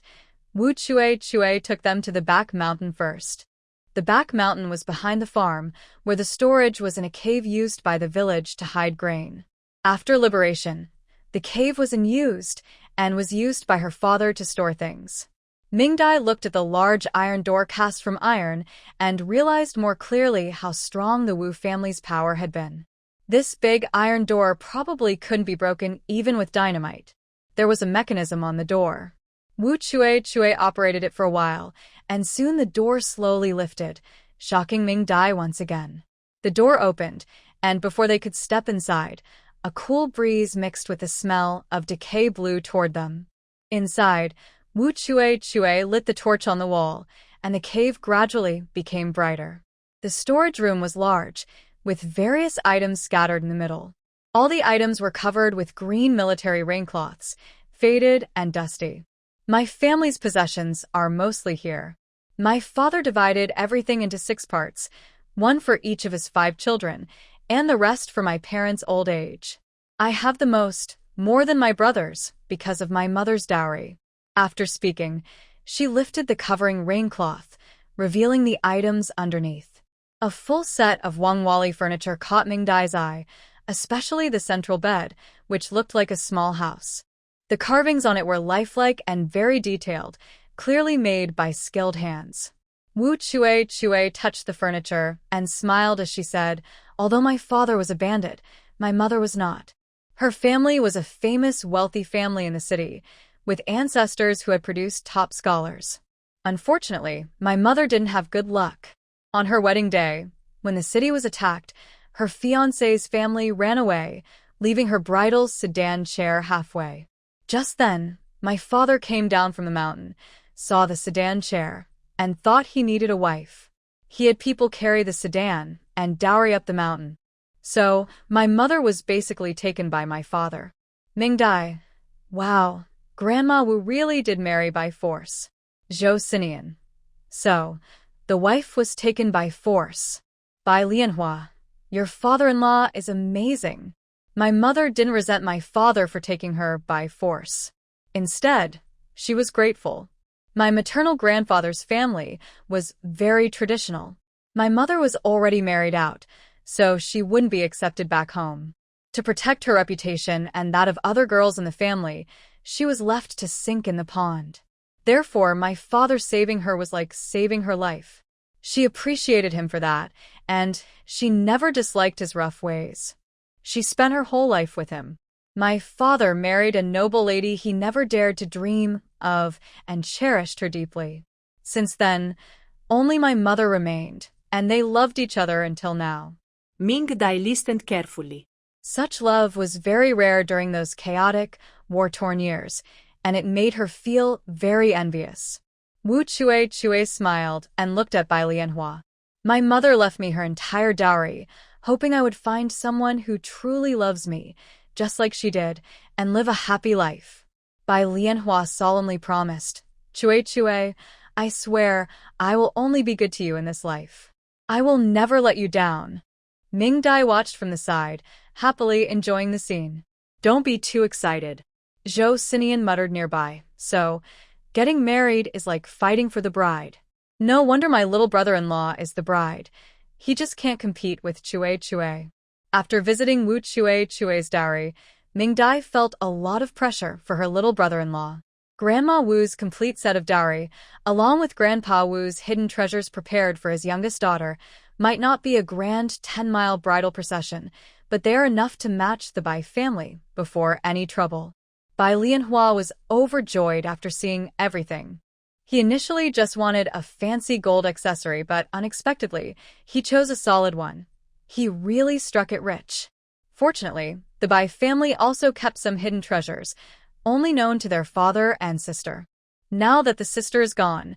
Wu Chue took them to the back mountain first. The back mountain was behind the farm, where the storage was in a cave used by the village to hide grain. After liberation, the cave was unused and was used by her father to store things. Ming Dai looked at the large iron door cast from iron and realized more clearly how strong the Wu family's power had been. This big iron door probably couldn't be broken even with dynamite. There was a mechanism on the door. Wu Chue operated it for a while, and soon the door slowly lifted, shocking Ming Dai once again. The door opened, and before they could step inside, a cool breeze mixed with the smell of decay blew toward them. Inside, Wu Chue lit the torch on the wall, and the cave gradually became brighter. The storage room was large, with various items scattered in the middle. All the items were covered with green military raincloths, faded and dusty. My family's possessions are mostly here. My father divided everything into 6 parts, one for each of his 5 children, and the rest for my parents' old age. I have the most, more than my brothers, because of my mother's dowry. After speaking, she lifted the covering raincloth, revealing the items underneath. A full set of Wangwali furniture caught Ming Dai's eye, especially the central bed, which looked like a small house. The carvings on it were lifelike and very detailed, clearly made by skilled hands. Wu Chue touched the furniture and smiled as she said, "Although my father was a bandit, my mother was not." Her family was a famous, wealthy family in the city, with ancestors who had produced top scholars. Unfortunately, my mother didn't have good luck. On her wedding day, when the city was attacked, her fiancé's family ran away, leaving her bridal sedan chair halfway. Just then, my father came down from the mountain, saw the sedan chair, and thought he needed a wife. He had people carry the sedan and dowry up the mountain. So, my mother was basically taken by my father. Ming Dai. Wow, Grandma Wu really did marry by force. Zhou Xinian. So, the wife was taken by force. By Lianhua. Your father-in-law is amazing. My mother didn't resent my father for taking her by force. Instead, she was grateful. My maternal grandfather's family was very traditional. My mother was already married out, so she wouldn't be accepted back home. To protect her reputation and that of other girls in the family, she was left to sink in the pond. Therefore, my father saving her was like saving her life. She appreciated him for that, and she never disliked his rough ways. She spent her whole life with him. My father married a noble lady he never dared to dream of and cherished her deeply. Since then, only my mother remained, and they loved each other until now. Ming Dai listened carefully. Such love was very rare during those chaotic, war-torn years, and it made her feel very envious. Wu Chue smiled and looked at Bai Lianhua. My mother left me her entire dowry, hoping I would find someone who truly loves me, just like she did, and live a happy life. Bai Lianhua solemnly promised, Chue, I swear I will only be good to you in this life. I will never let you down. Ming Dai watched from the side, happily enjoying the scene. Don't be too excited. Zhou Xinian muttered nearby, so, getting married is like fighting for the bride. No wonder my little brother-in-law is the bride. He just can't compete with Chue. After visiting Wu Chue's dowry, Ming Dai felt a lot of pressure for her little brother-in-law. Grandma Wu's complete set of dowry, along with Grandpa Wu's hidden treasures prepared for his youngest daughter, might not be a grand 10-mile bridal procession, but they are enough to match the Bai family before any trouble. Bai Lianhua was overjoyed after seeing everything. He initially just wanted a fancy gold accessory, but unexpectedly, he chose a solid one. He really struck it rich. Fortunately, the Bai family also kept some hidden treasures, only known to their father and sister. Now that the sister is gone,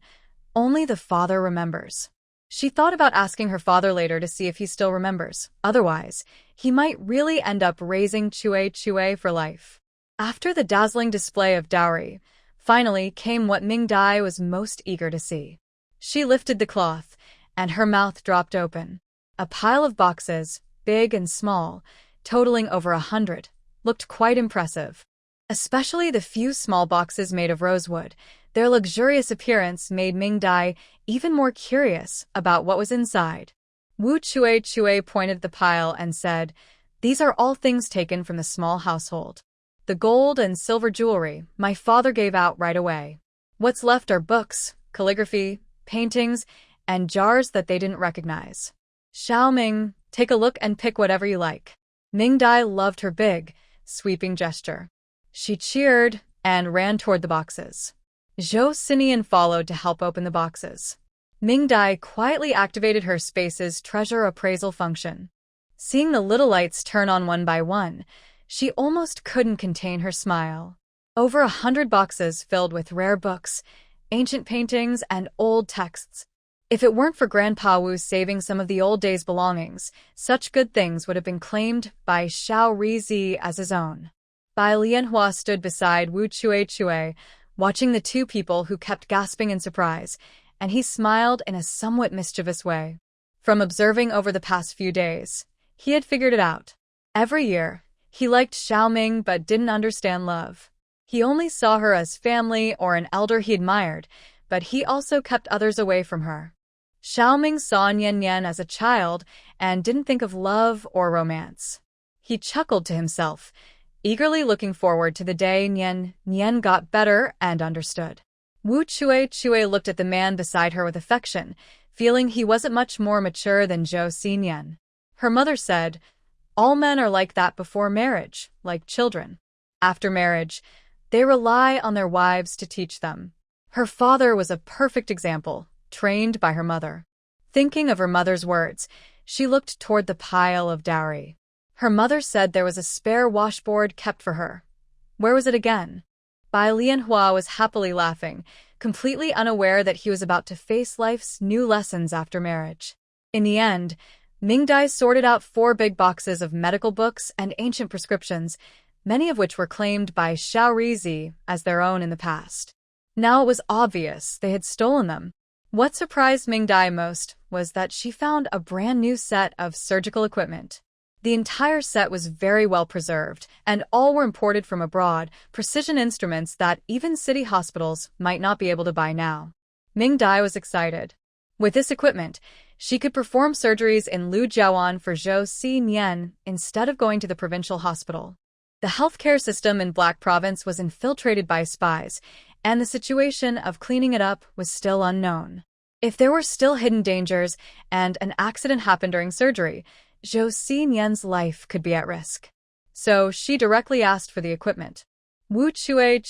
only the father remembers. She thought about asking her father later to see if he still remembers. Otherwise, he might really end up raising Chue for life. After the dazzling display of dowry, finally came what Ming Dai was most eager to see. She lifted the cloth, and her mouth dropped open. A pile of boxes, big and small, totaling over 100, looked quite impressive. Especially the few small boxes made of rosewood. Their luxurious appearance made Ming-Dai even more curious about what was inside. Wu Chue pointed at the pile and said, "These are all things taken from the small household. The gold and silver jewelry my father gave out right away. What's left are books, calligraphy, paintings, and jars that they didn't recognize. Xiao Ming, take a look and pick whatever you like." Ming-Dai loved her big, sweeping gesture. She cheered and ran toward the boxes. Zhou Xinian followed to help open the boxes. Ming-Dai quietly activated her space's treasure appraisal function. Seeing the little lights turn on one by one, she almost couldn't contain her smile. Over 100 boxes filled with rare books, ancient paintings, and old texts. If it weren't for Grandpa Wu saving some of the old days' belongings, such good things would have been claimed by Xiao Rizi as his own. Bai Lianhua stood beside Wu Chue, watching the two people who kept gasping in surprise, and he smiled in a somewhat mischievous way. From observing over the past few days, he had figured it out. Every year, he liked Xiao Ming but didn't understand love. He only saw her as family or an elder he admired, but he also kept others away from her. Xiao Ming saw Nian as a child and didn't think of love or romance. He chuckled to himself, eagerly looking forward to the day Nian got better and understood. Wu Chue looked at the man beside her with affection, feeling he wasn't much more mature than Zhou Xinian. Her mother said, "All men are like that before marriage, like children. After marriage, they rely on their wives to teach them." Her father was a perfect example, trained by her mother. Thinking of her mother's words, she looked toward the pile of dowry. Her mother said there was a spare washboard kept for her. Where was it again? Bai Lianhua was happily laughing, completely unaware that he was about to face life's new lessons after marriage. In the end, Ming-Dai sorted out 4 big boxes of medical books and ancient prescriptions, many of which were claimed by Xiao Rizi as their own in the past. Now it was obvious they had stolen them. What surprised Ming-Dai most was that she found a brand new set of surgical equipment. The entire set was very well preserved, and all were imported from abroad, precision instruments that even city hospitals might not be able to buy now. Ming-Dai was excited. With this equipment, she could perform surgeries in Lujiawan for Zhou Xinian instead of going to the provincial hospital. The healthcare system in Black Province was infiltrated by spies, and the situation of cleaning it up was still unknown. If there were still hidden dangers and an accident happened during surgery, Zhou Xinian's life could be at risk. So she directly asked for the equipment. Wu Chue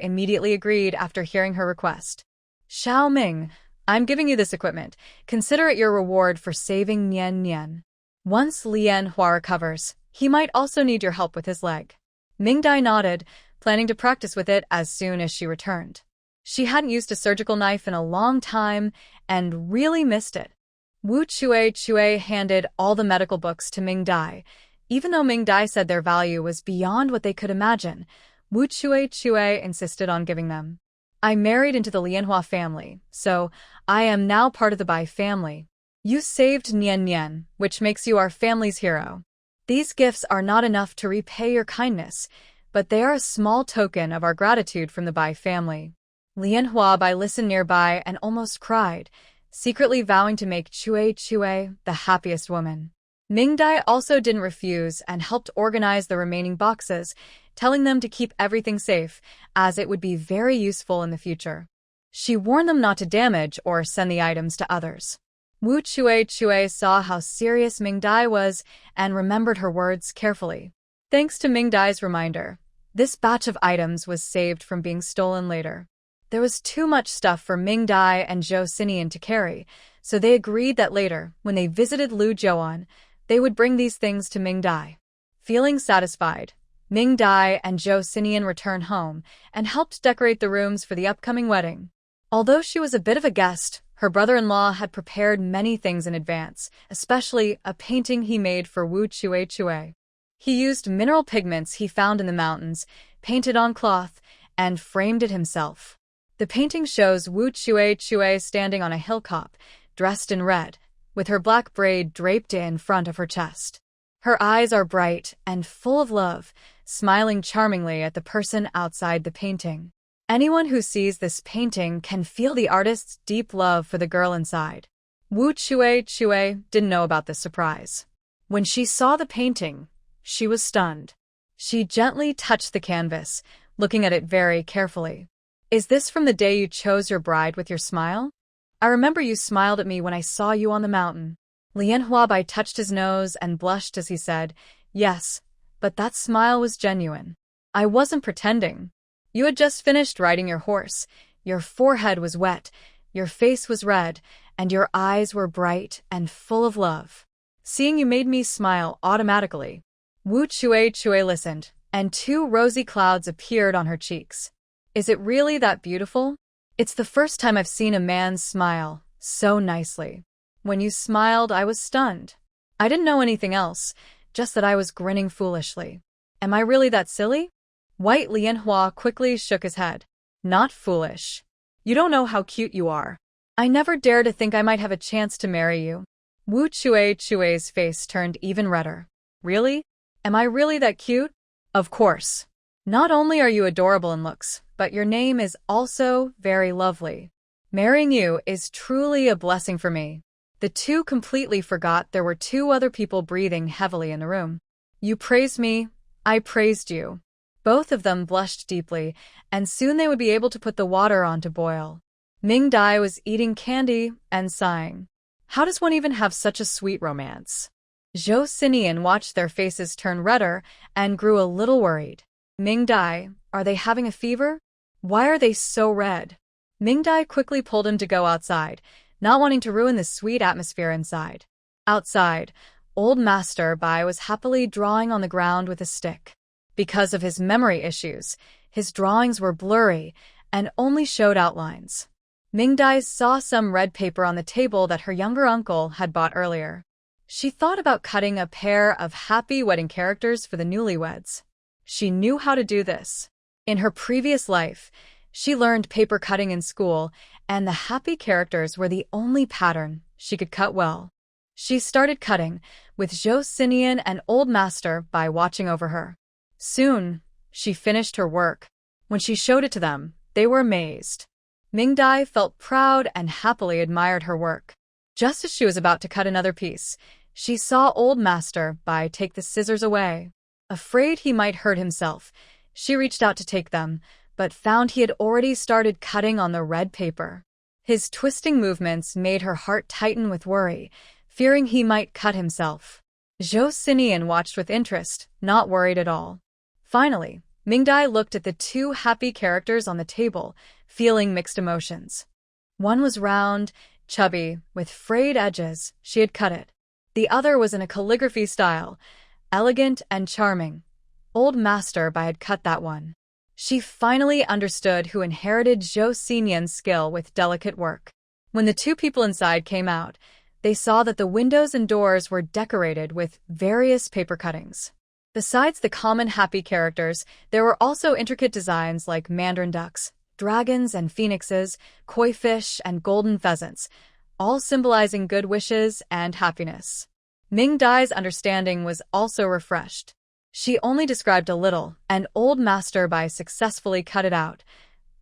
immediately agreed after hearing her request. "Xiao Ming, I'm giving you this equipment. Consider it your reward for saving Nian. Once Lianhua recovers, he might also need your help with his leg." Ming-Dai nodded, planning to practice with it as soon as she returned. She hadn't used a surgical knife in a long time and really missed it. Wu Chue handed all the medical books to Ming-Dai. Even though Ming-Dai said their value was beyond what they could imagine, Wu Chue insisted on giving them. "I married into the Lianhua family, so I am now part of the Bai family. You saved Nian, which makes you our family's hero. These gifts are not enough to repay your kindness, but they are a small token of our gratitude from the Bai family." Lianhua Bai listened nearby and almost cried, secretly vowing to make Chue the happiest woman. Ming-Dai also didn't refuse and helped organize the remaining boxes, telling them to keep everything safe, as it would be very useful in the future. She warned them not to damage or send the items to others. Wu Chue saw how serious Ming-Dai was and remembered her words carefully. Thanks to Ming-Dai's reminder, this batch of items was saved from being stolen later. There was too much stuff for Ming-Dai and Zhou Xinian to carry, so they agreed that later, when they visited Lujiawan, they would bring these things to Ming-Dai. Feeling satisfied, Ming-Dai and Zhou Xinian returned home and helped decorate the rooms for the upcoming wedding. Although she was a bit of a guest, her brother-in-law had prepared many things in advance, especially a painting he made for Wu Chue. He used mineral pigments he found in the mountains, painted on cloth, and framed it himself. The painting shows Wu Chue standing on a hilltop, dressed in red, with her black braid draped in front of her chest. Her eyes are bright and full of love, smiling charmingly at the person outside the painting. Anyone who sees this painting can feel the artist's deep love for the girl inside. Wu Chue didn't know about this surprise. When she saw the painting, she was stunned. She gently touched the canvas, looking at it very carefully. Is this from the day you chose your bride with your smile? I remember you smiled at me when I saw you on the mountain. Manhwa touched his nose and blushed as he said, yes, but that smile was genuine. I wasn't pretending. You had just finished riding your horse. Your forehead was wet, your face was red, and your eyes were bright and full of love. Seeing you made me smile automatically. Wu Chue listened, and 2 rosy clouds appeared on her cheeks. Is it really that beautiful? It's the first time I've seen a man smile so nicely. When you smiled, I was stunned. I didn't know anything else, just that I was grinning foolishly. Am I really that silly? White Lianhua quickly shook his head. Not foolish. You don't know how cute you are. I never dared to think I might have a chance to marry you. Wu Chue's face turned even redder. Really? Am I really that cute? Of course. Not only are you adorable in looks, but your name is also very lovely. Marrying you is truly a blessing for me. The 2 completely forgot there were 2 other people breathing heavily in the room. You praised me, I praised you. Both of them blushed deeply, and soon they would be able to put the water on to boil. Ming Dai was eating candy and sighing. How does one even have such a sweet romance? Zhou Xinian watched their faces turn redder and grew a little worried. Ming Dai, are they having a fever? Why are they so red? Ming Dai quickly pulled him to go outside, not wanting to ruin the sweet atmosphere inside. Outside, old Master Bai was happily drawing on the ground with a stick. Because of his memory issues, his drawings were blurry and only showed outlines. Ming Dai saw some red paper on the table that her younger uncle had bought earlier. She thought about cutting a pair of happy wedding characters for the newlyweds. She knew how to do this. In her previous life, she learned paper cutting in school, and the happy characters were the only pattern she could cut well. She started cutting, with Zhou Xinian and Old Master Bai watching over her. Soon, she finished her work. When she showed it to them, they were amazed. Ming Dai felt proud and happily admired her work. Just as she was about to cut another piece, she saw Old Master Bai take the scissors away. Afraid he might hurt himself, she reached out to take them, but found he had already started cutting on the red paper. His twisting movements made her heart tighten with worry, fearing he might cut himself. Zhou Xinian watched with interest, not worried at all. Finally, Ming Dai looked at the 2 happy characters on the table, feeling mixed emotions. One was round, chubby, with frayed edges. She had cut it. The other was in a calligraphy style, elegant and charming. Old Master Bai had cut that one. She finally understood who inherited Zhou Xinian's skill with delicate work. When the 2 people inside came out, they saw that the windows and doors were decorated with various paper cuttings. Besides the common happy characters, there were also intricate designs like mandarin ducks, dragons and phoenixes, koi fish and golden pheasants, all symbolizing good wishes and happiness. Ming Dai's understanding was also refreshed. She only described a little, and Old Master Bai successfully cut it out.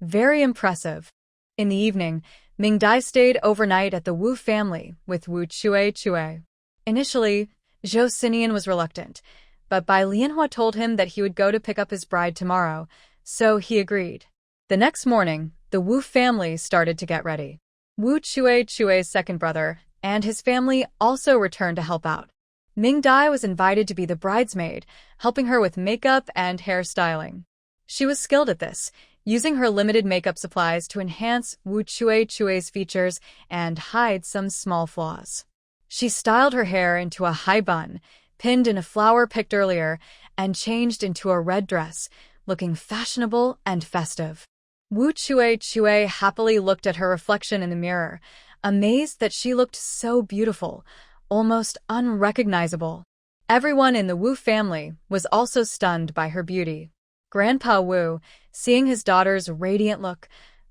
Very impressive. In the evening, Ming Dai stayed overnight at the Wu family with Wu Chue. Initially, Zhou Xinian was reluctant, but Bai Lianhua told him that he would go to pick up his bride tomorrow, so he agreed. The next morning, the Wu family started to get ready. Wu Chue's second brother and his family also returned to help out. Ming Dai was invited to be the bridesmaid, helping her with makeup and hairstyling. She was skilled at this, using her limited makeup supplies to enhance Wu Chue's features and hide some small flaws. She styled her hair into a high bun, pinned in a flower picked earlier, and changed into a red dress, looking fashionable and festive. Wu Chue happily looked at her reflection in the mirror, amazed that she looked so beautiful, almost unrecognizable. Everyone in the Wu family was also stunned by her beauty. Grandpa Wu, seeing his daughter's radiant look,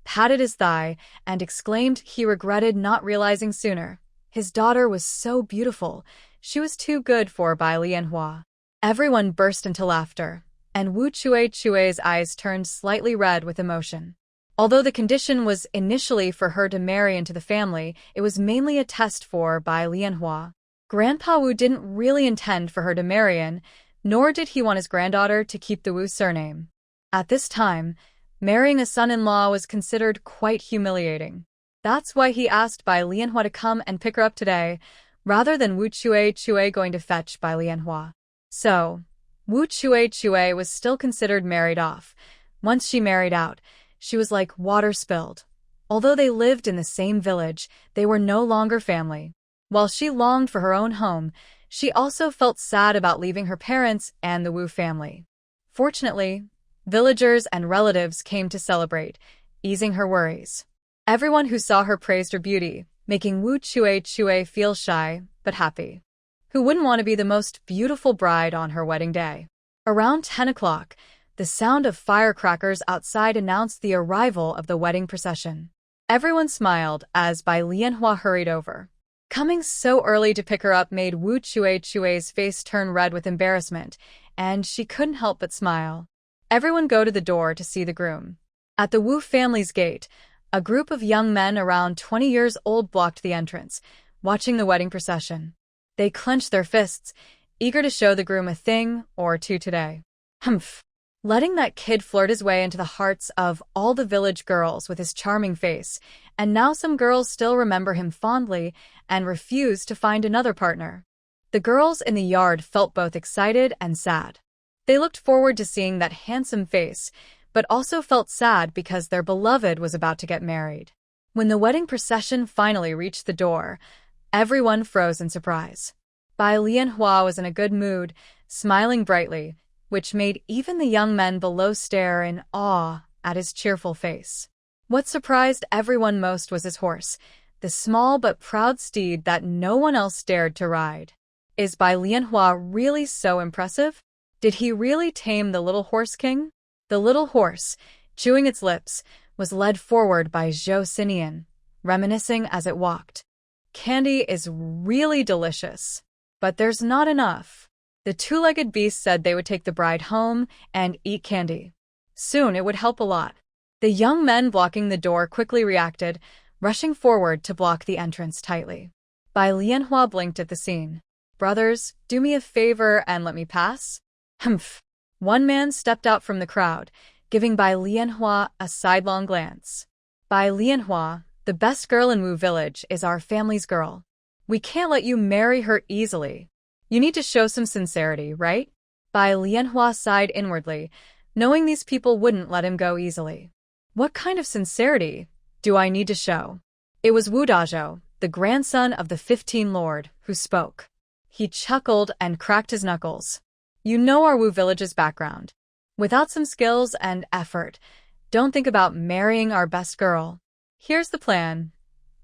patted his thigh, and exclaimed he regretted not realizing sooner. His daughter was so beautiful. She was too good for Bai Lianhua. Everyone burst into laughter, and Wu Chue's eyes turned slightly red with emotion. Although the condition was initially for her to marry into the family, it was mainly a test for Bai Lianhua. Grandpa Wu didn't really intend for her to marry in, nor did he want his granddaughter to keep the Wu surname. At this time, marrying a son-in-law was considered quite humiliating. That's why he asked Bai Lianhua to come and pick her up today, rather than Wu Chue going to fetch Bai Lianhua. So, Wu Chue was still considered married off. Once she married out, she was like water spilled. Although they lived in the same village, they were no longer family. While she longed for her own home, she also felt sad about leaving her parents and the Wu family. Fortunately, villagers and relatives came to celebrate, easing her worries. Everyone who saw her praised her beauty, making Wu Chue feel shy but happy. Who wouldn't want to be the most beautiful bride on her wedding day? Around 10 o'clock, the sound of firecrackers outside announced the arrival of the wedding procession. Everyone smiled as Bai Lianhua hurried over. Coming so early to pick her up made Wu Chue's face turn red with embarrassment, and she couldn't help but smile. Everyone go to the door to see the groom. At the Wu family's gate, a group of young men around 20 years old blocked the entrance, watching the wedding procession. They clenched their fists, eager to show the groom a thing or two today. Humph! Letting that kid flirt his way into the hearts of all the village girls with his charming face, and now some girls still remember him fondly and refuse to find another partner. The girls in the yard felt both excited and sad. They looked forward to seeing that handsome face, but also felt sad because their beloved was about to get married. When the wedding procession finally reached the door, everyone froze in surprise. Bai Lianhua was in a good mood, smiling brightly, which made even the young men below stare in awe at his cheerful face. What surprised everyone most was his horse, the small but proud steed that no one else dared to ride. Is Bai Lianhua really so impressive? Did he really tame the little horse king? The little horse, chewing its lips, was led forward by Zhou Xinian, reminiscing as it walked. Candy is really delicious, but there's not enough. The two-legged beast said they would take the bride home and eat candy. Soon it would help a lot. The young men blocking the door quickly reacted, rushing forward to block the entrance tightly. Bai Lianhua blinked at the scene. Brothers, do me a favor and let me pass? Humph! One man stepped out from the crowd, giving Bai Lianhua a sidelong glance. Bai Lianhua, the best girl in Wu village, is our family's girl. We can't let you marry her easily. You need to show some sincerity, right? Bai Lianhua sighed inwardly, knowing these people wouldn't let him go easily. What kind of sincerity do I need to show? It was Wu Dazhou, the grandson of the 15 Lord, who spoke. He chuckled and cracked his knuckles. You know our Wu village's background. Without some skills and effort, don't think about marrying our best girl. Here's the plan.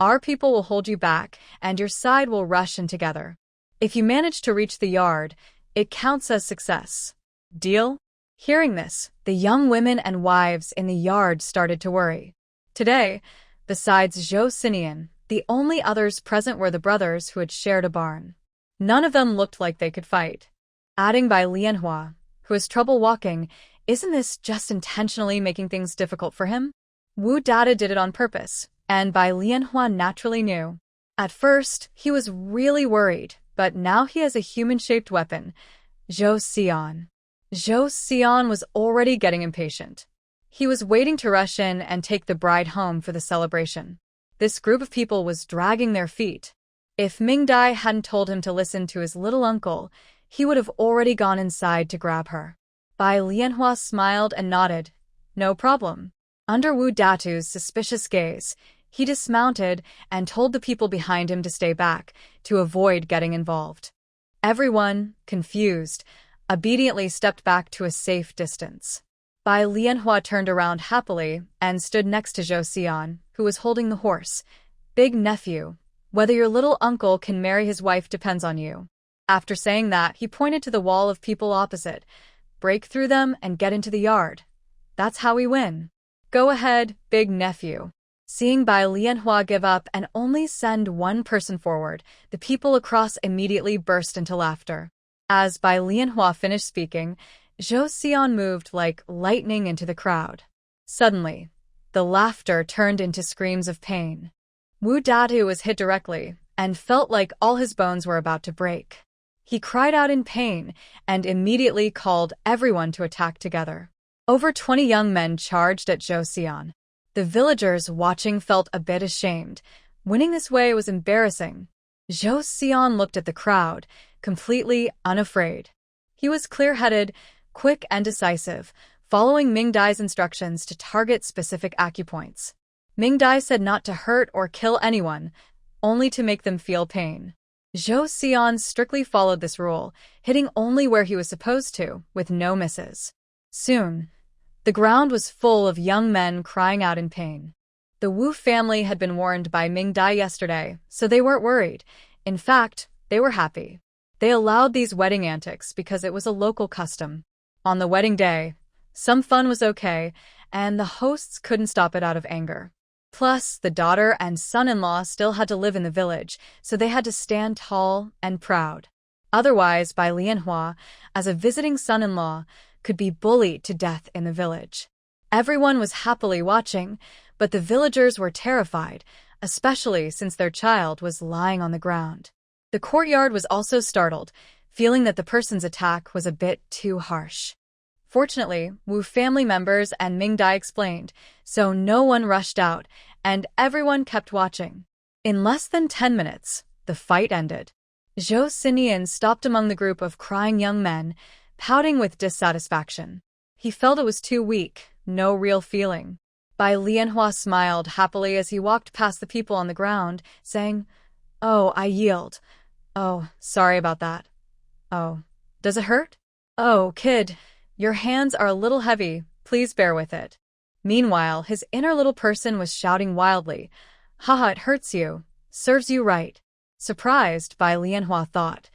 Our people will hold you back, and your side will rush in together. If you manage to reach the yard, it counts as success. Deal? Hearing this, the young women and wives in the yard started to worry. Today, besides Zhou Xinian, the only others present were the brothers who had shared a barn. None of them looked like they could fight. Adding Bai Lianhua, who has trouble walking, isn't this just intentionally making things difficult for him? Wu Dada did it on purpose, and Bai Lianhua naturally knew. At first, he was really worried, but now he has a human-shaped weapon, Zhou Xian. Zhou Xian was already getting impatient. He was waiting to rush in and take the bride home for the celebration. This group of people was dragging their feet. If Ming Dai hadn't told him to listen to his little uncle, he would have already gone inside to grab her. Bai Lianhua smiled and nodded. No problem. Under Wu Datu's suspicious gaze, he dismounted and told the people behind him to stay back, to avoid getting involved. Everyone, confused, obediently stepped back to a safe distance. Bai Lianhua turned around happily and stood next to Zhou Xian, who was holding the horse. Big nephew, whether your little uncle can marry his wife depends on you. After saying that, he pointed to the wall of people opposite. Break through them and get into the yard. That's how we win. Go ahead, big nephew. Seeing Bai Lianhua give up and only send one person forward, the people across immediately burst into laughter. As Bai Lianhua finished speaking, Zhou Xian moved like lightning into the crowd. Suddenly, the laughter turned into screams of pain. Wu Datu was hit directly and felt like all his bones were about to break. He cried out in pain and immediately called everyone to attack together. Over 20 young men charged at Zhou Xian. The villagers watching felt a bit ashamed. Winning this way was embarrassing. Zhou Xian looked at the crowd, completely unafraid. He was clear-headed, quick and decisive, following Ming Dai's instructions to target specific acupoints. Ming Dai said not to hurt or kill anyone, only to make them feel pain. Zhou Xian strictly followed this rule, hitting only where he was supposed to, with no misses. Soon, the ground was full of young men crying out in pain. The Wu family had been warned by Ming Dai yesterday, so they weren't worried. In fact, they were happy. They allowed these wedding antics because it was a local custom. On the wedding day, some fun was okay, and the hosts couldn't stop it out of anger. Plus, the daughter and son-in-law still had to live in the village, so they had to stand tall and proud. Otherwise, Bai Lianhua, as a visiting son-in-law, could be bullied to death in the village. Everyone was happily watching, but the villagers were terrified, especially since their child was lying on the ground. The courtyard was also startled, feeling that the person's attack was a bit too harsh. Fortunately, Wu family members and Ming Dai explained, so no one rushed out, and everyone kept watching. In less than 10 minutes, the fight ended. Zhou Xinian stopped among the group of crying young men, pouting with dissatisfaction. He felt it was too weak, no real feeling. Bai Lianhua smiled happily as he walked past the people on the ground, saying, "Oh, I yield. Oh, sorry about that. Oh, does it hurt? Oh, kid, your hands are a little heavy, please bear with it." Meanwhile, his inner little person was shouting wildly, "Haha, it hurts you. Serves you right." Surprised, Bai Lianhua thought,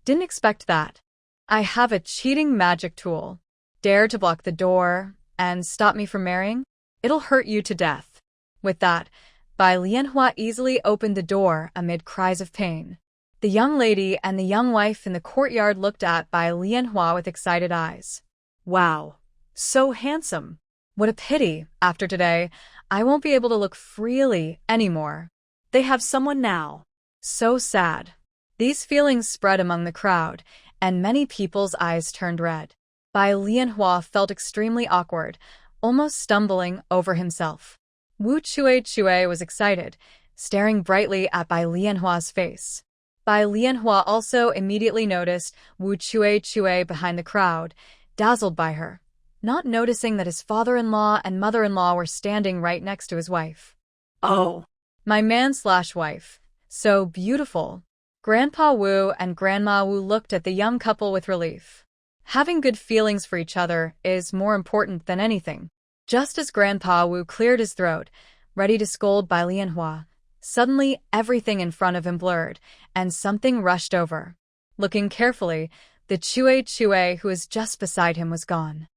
"Didn't expect that. I have a cheating magic tool. Dare to block the door and stop me from marrying? It'll hurt you to death." With that, Bai Lianhua easily opened the door amid cries of pain. The young lady and the young wife in the courtyard looked at Bai Lianhua with excited eyes. "Wow, so handsome. What a pity, after today, I won't be able to look freely anymore. They have someone now. So sad." These feelings spread among the crowd, and many people's eyes turned red. Bai Lianhua felt extremely awkward, almost stumbling over himself. Wu Chue was excited, staring brightly at Bai Lianhua's face. Bai Lianhua also immediately noticed Wu Chue behind the crowd, dazzled by her, not noticing that his father-in-law and mother-in-law were standing right next to his wife. "Oh, my man/wife, so beautiful." Grandpa Wu and Grandma Wu looked at the young couple with relief. Having good feelings for each other is more important than anything. Just as Grandpa Wu cleared his throat, ready to scold Bai Lianhua, suddenly everything in front of him blurred, and something rushed over. Looking carefully, the Chue who was just beside him was gone.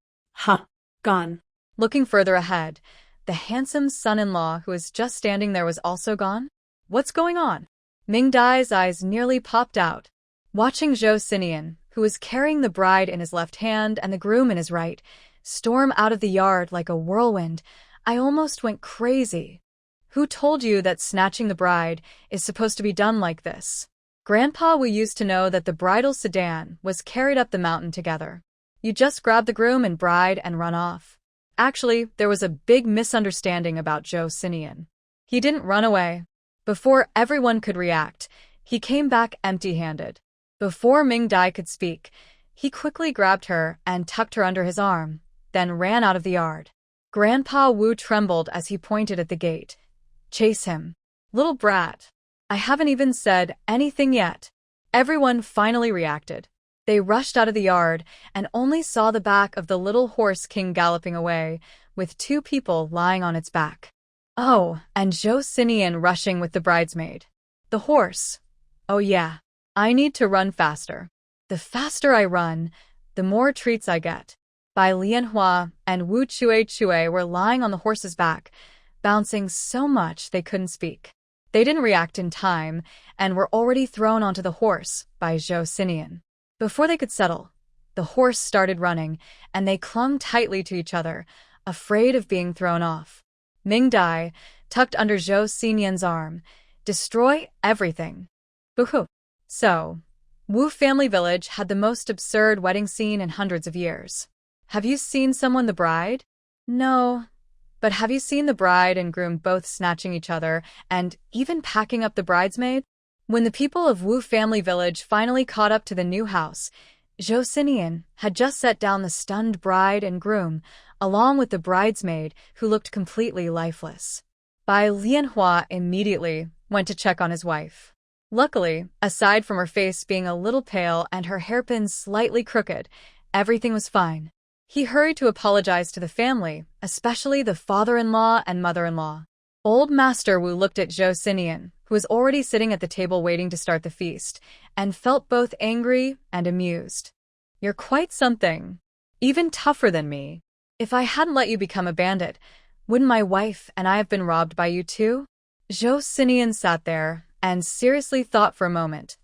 Gone. Looking further ahead, the handsome son-in-law who was just standing there was also gone? What's going on? Ming Dai's eyes nearly popped out. Watching Zhou Xinian, who was carrying the bride in his left hand and the groom in his right, storm out of the yard like a whirlwind, I almost went crazy. Who told you that snatching the bride is supposed to be done like this? Grandpa Wu used to know that the bridal sedan was carried up the mountain together. You just grab the groom and bride and run off. Actually, there was a big misunderstanding about Zhou Xinian. He didn't run away. Before everyone could react, he came back empty-handed. Before Ming Dai could speak, he quickly grabbed her and tucked her under his arm, then ran out of the yard. Grandpa Wu trembled as he pointed at the gate. "Chase him. Little brat. I haven't even said anything yet." Everyone finally reacted. They rushed out of the yard and only saw the back of the little horse king galloping away, with 2 people lying on its back. Oh, and Zhou Xinian rushing with the bridesmaid. The horse. Oh yeah, I need to run faster. The faster I run, the more treats I get. Bai Lianhua and Wu Chue were lying on the horse's back, bouncing so much they couldn't speak. They didn't react in time and were already thrown onto the horse by Zhou Xinian. Before they could settle, the horse started running, and they clung tightly to each other, afraid of being thrown off. Ming Dai, tucked under Zhou Xinian's arm, destroy everything. Boo-hoo. So, Wu family village had the most absurd wedding scene in hundreds of years. Have you seen someone the bride? No. But have you seen the bride and groom both snatching each other and even packing up the bridesmaid? When the people of Wu family village finally caught up to the new house, Zhou Xinian had just set down the stunned bride and groom, along with the bridesmaid who looked completely lifeless. Bai Lianhua immediately went to check on his wife. Luckily, aside from her face being a little pale and her hairpin slightly crooked, everything was fine. He hurried to apologize to the family, especially the father-in-law and mother-in-law. Old Master Wu looked at Zhou Xinian, who was already sitting at the table waiting to start the feast, and felt both angry and amused. You're quite something. Even tougher than me. If I hadn't let you become a bandit, wouldn't my wife and I have been robbed by you too? Zhou Xinian sat there and seriously thought for a moment.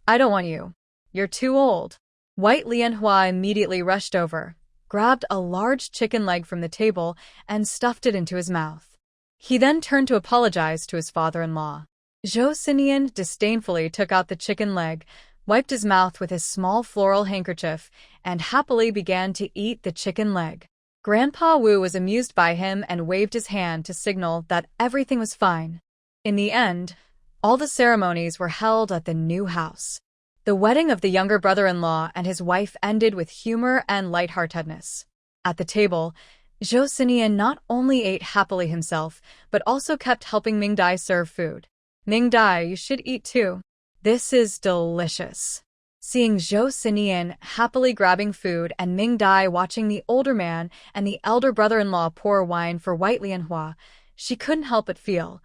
I don't want you. You're too old. White Lianhua immediately rushed over, grabbed a large chicken leg from the table, and stuffed it into his mouth. He then turned to apologize to his father-in-law. Zhou Xinian disdainfully took out the chicken leg, wiped his mouth with his small floral handkerchief, and happily began to eat the chicken leg. Grandpa Wu was amused by him and waved his hand to signal that everything was fine. In the end, all the ceremonies were held at the new house. The wedding of the younger brother-in-law and his wife ended with humor and lightheartedness. At the table, Zhou Xinian not only ate happily himself, but also kept helping Ming Dai serve food. Ming Dai, you should eat too. This is delicious. Seeing Zhou Xinian happily grabbing food and Ming Dai watching the older man and the elder brother-in-law pour wine for White Lianhua, she couldn't help but feel,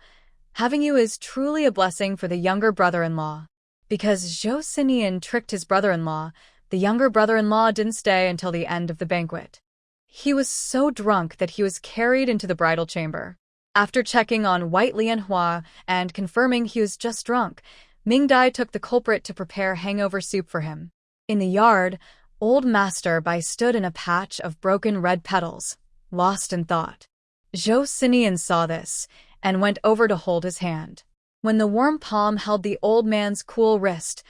having you is truly a blessing for the younger brother-in-law. Because Zhou Xinian tricked his brother-in-law, the younger brother-in-law didn't stay until the end of the banquet. He was so drunk that he was carried into the bridal chamber. After checking on White Lianhua and confirming he was just drunk, Ming Dai took the culprit to prepare hangover soup for him. In the yard, Old Master Bai stood in a patch of broken red petals, lost in thought. Zhou Xinian saw this and went over to hold his hand. When the warm palm held the old man's cool wrist,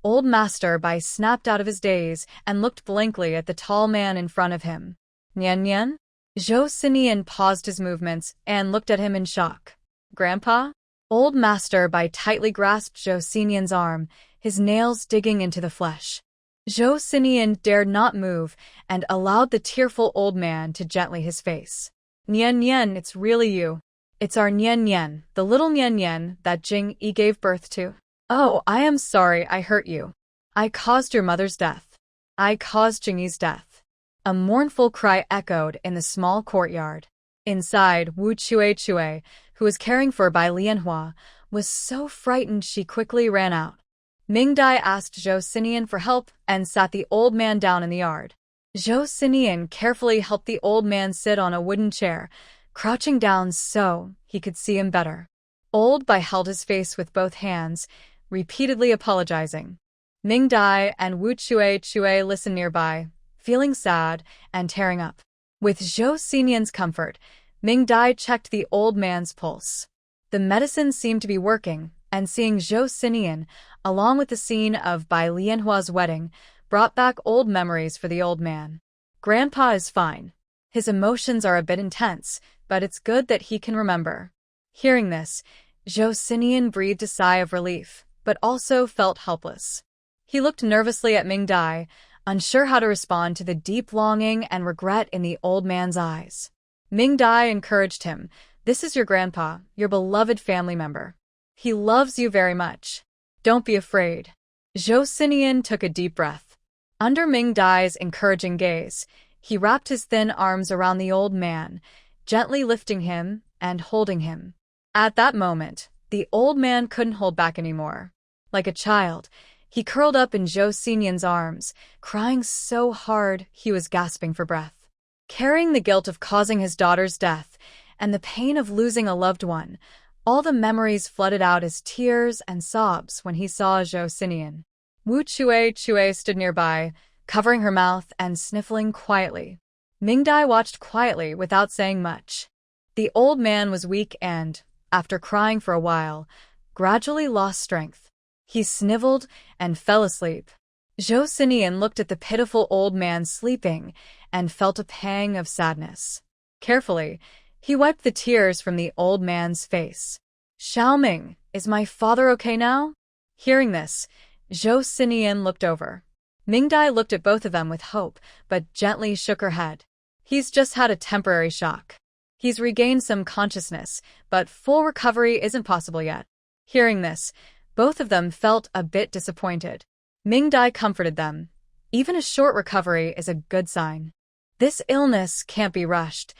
Old Master Bai snapped out of his daze and looked blankly at the tall man in front of him. Nian Nian? Zhou Xinian paused his movements and looked at him in shock. Grandpa? Old Master Bai tightly grasped Zhou Xinian's arm, his nails digging into the flesh. Zhou Xinian dared not move and allowed the tearful old man to gently his face. Nian Nian, it's really you. It's our Nian Nian, the little Nian Nian that Jing Yi gave birth to. Oh, I am sorry I hurt you. I caused your mother's death. I caused Jing Yi's death. A mournful cry echoed in the small courtyard. Inside, Wu Chue, who was caring for Bai Lianhua, was so frightened she quickly ran out. Ming Dai asked Zhou Xinian for help and sat the old man down in the yard. Zhou Xinian carefully helped the old man sit on a wooden chair, crouching down so he could see him better. Old Bai held his face with both hands, repeatedly apologizing. Ming Dai and Wu Chue listened nearby, feeling sad and tearing up. With Zhou Xinian's comfort, Ming Dai checked the old man's pulse. The medicine seemed to be working, and seeing Zhou Xinian, along with the scene of Bai Lianhua's wedding, brought back old memories for the old man. Grandpa is fine. His emotions are a bit intense, but it's good that he can remember. Hearing this, Zhou Xinian breathed a sigh of relief, but also felt helpless. He looked nervously at Ming Dai, unsure how to respond to the deep longing and regret in the old man's eyes. Ming Dai encouraged him. This is your grandpa, your beloved family member. He loves you very much. Don't be afraid. Zhou Xinian took a deep breath. Under Ming Dai's encouraging gaze, he wrapped his thin arms around the old man, gently lifting him and holding him. At that moment, the old man couldn't hold back anymore. Like a child, he curled up in Zhou Xinian's arms, crying so hard he was gasping for breath. Carrying the guilt of causing his daughter's death and the pain of losing a loved one, all the memories flooded out as tears and sobs when he saw Zhou Xinian. Wu Chue stood nearby, covering her mouth and sniffling quietly. Mingdai watched quietly without saying much. The old man was weak and, after crying for a while, gradually lost strength. He sniveled and fell asleep. Zhou Xinian looked at the pitiful old man sleeping and felt a pang of sadness. Carefully, he wiped the tears from the old man's face. "Xiaoming, is my father okay now?" Hearing this, Zhou Xinian looked over. Mingdai looked at both of them with hope, but gently shook her head. "He's just had a temporary shock. He's regained some consciousness, but full recovery isn't possible yet." Hearing this, both of them felt a bit disappointed. Mingdai comforted them. Even a short recovery is a good sign. This illness can't be rushed.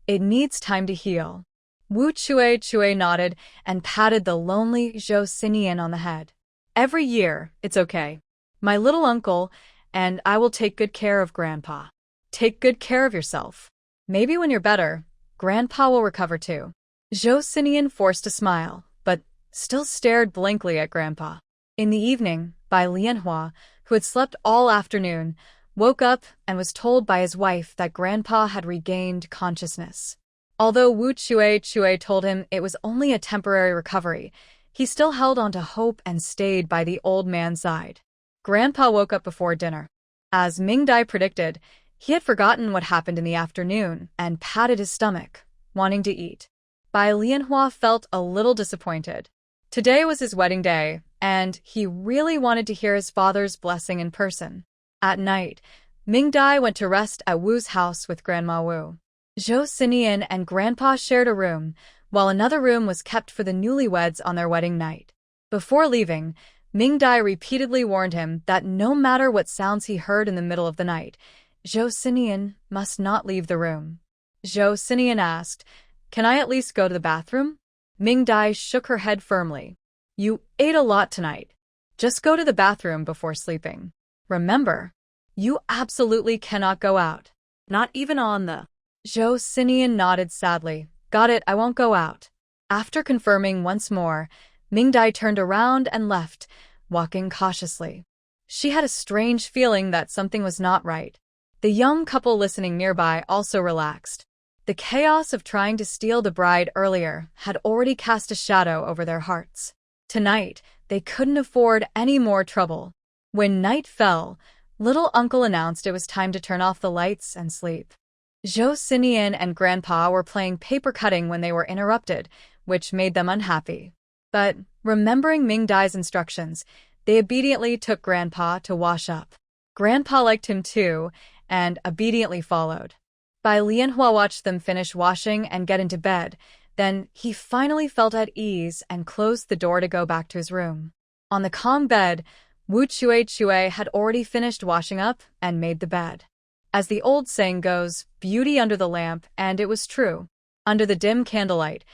It needs time to heal. Wu Chue nodded and patted the lonely Zhou Xinian on the head. "Every year, it's okay. My little uncle and I will take good care of Grandpa. Take good care of yourself. Maybe when you're better, Grandpa will recover too." Zhou Xinian forced a smile, but still stared blankly at Grandpa. In the evening, Bai Lianhua, who had slept all afternoon, woke up and was told by his wife that Grandpa had regained consciousness. Although Wu Chue told him it was only a temporary recovery, he still held on to hope and stayed by the old man's side. Grandpa woke up before dinner. As Mingdai predicted, he had forgotten what happened in the afternoon and patted his stomach, wanting to eat. Bai Lianhua felt a little disappointed. Today was his wedding day, and he really wanted to hear his father's blessing in person. At night, Mingdai went to rest at Wu's house with Grandma Wu. Zhou Xinian and Grandpa shared a room, while another room was kept for the newlyweds on their wedding night. Before leaving, Mingdai repeatedly warned him that no matter what sounds he heard in the middle of the night, Zhou Xinian must not leave the room. Zhou Xinian asked, "Can I at least go to the bathroom?" Mingdai shook her head firmly. "You ate a lot tonight. Just go to the bathroom before sleeping. Remember, you absolutely cannot go out. Not even on the—" Zhou Xinian nodded sadly. "Got it, I won't go out." After confirming once more, Mingdai turned around and left, walking cautiously. She had a strange feeling that something was not right. The young couple listening nearby also relaxed. The chaos of trying to steal the bride earlier had already cast a shadow over their hearts. Tonight, they couldn't afford any more trouble. When night fell, little uncle announced it was time to turn off the lights and sleep. Zhou Xinian and Grandpa were playing paper cutting when they were interrupted, which made them unhappy. But, remembering Mingdai's instructions, they obediently took Grandpa to wash up. Grandpa liked him too, and obediently followed. Bai Lianhua watched them finish washing and get into bed. Then he finally felt at ease and closed the door to go back to his room. On the calm bed, Wu Chue had already finished washing up and made the bed. As the old saying goes, beauty under the lamp, and it was true. Under the dim candlelight,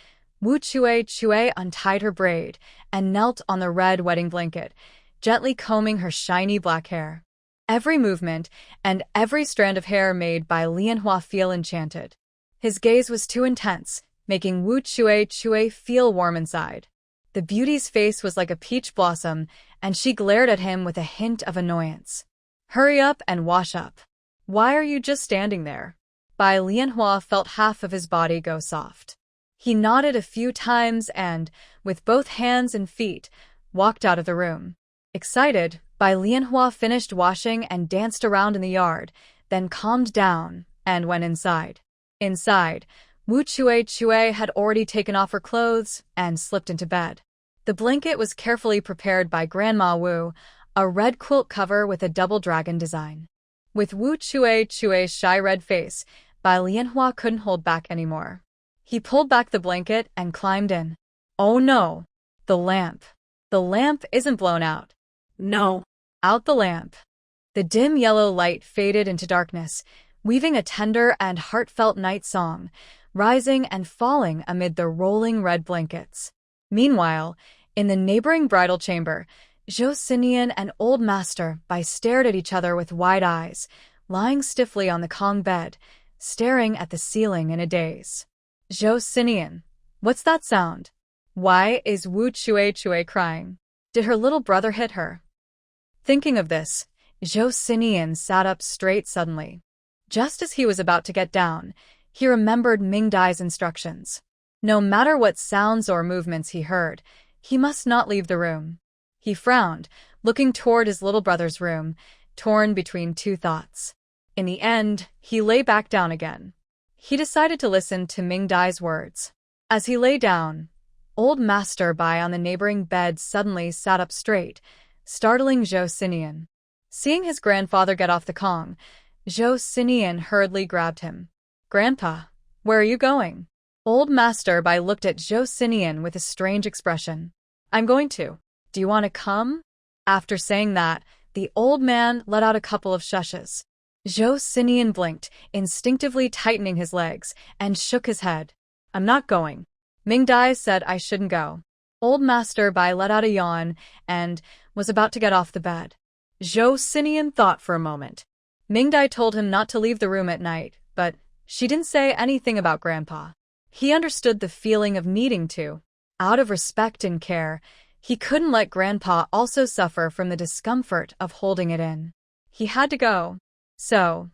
Wu Chue untied her braid and knelt on the red wedding blanket, gently combing her shiny black hair. Every movement and every strand of hair made Bai Lianhua feel enchanted. His gaze was too intense, making Wu Chue feel warm inside. The beauty's face was like a peach blossom, and she glared at him with a hint of annoyance. "Hurry up and wash up. Why are you just standing there?" Bai Lianhua felt half of his body go soft. He nodded a few times and, with both hands and feet, walked out of the room. Excited, Bai Lianhua finished washing and danced around in the yard, then calmed down and went inside. Inside, Wu Chue had already taken off her clothes and slipped into bed. The blanket was carefully prepared by Grandma Wu, a red quilt cover with a double dragon design. With Wu Chue's shy red face, Bai Lianhua couldn't hold back anymore. He pulled back the blanket and climbed in. Oh no! The lamp. The lamp isn't blown out. No. Out the lamp. The dim yellow light faded into darkness, weaving a tender and heartfelt night song, rising and falling amid the rolling red blankets. Meanwhile, in the neighboring bridal chamber, Zhou Xinian and Old Master Bai stared at each other with wide eyes, lying stiffly on the calm bed, staring at the ceiling in a daze. Zhou Xinian, what's that sound? Why is Wu Chue crying? Did her little brother hit her? Thinking of this, Zhou Xinian sat up straight suddenly. Just as he was about to get down, he remembered Ming Dai's instructions. No matter what sounds or movements he heard, he must not leave the room. He frowned, looking toward his little brother's room, torn between two thoughts. In the end, he lay back down again. He decided to listen to Ming Dai's words. As he lay down, old Master Bai on the neighboring bed suddenly sat up straight, startling Zhou Xinian. Seeing his grandfather get off the Kong, Zhou Xinian hurriedly grabbed him. "Grandpa, where are you going?" Old Master Bai looked at Zhou Xinian with a strange expression. "I'm going to. Do you want to come?" After saying that, the old man let out a couple of shushes. Zhou Xinian blinked, instinctively tightening his legs, and shook his head. "I'm not going. Ming Dai said I shouldn't go." Old Master Bai let out a yawn and was about to get off the bed. Zhou Xinian thought for a moment. Ming Dai told him not to leave the room at night, but she didn't say anything about Grandpa. He understood the feeling of needing to. Out of respect and care, he couldn't let Grandpa also suffer from the discomfort of holding it in. He had to go. So,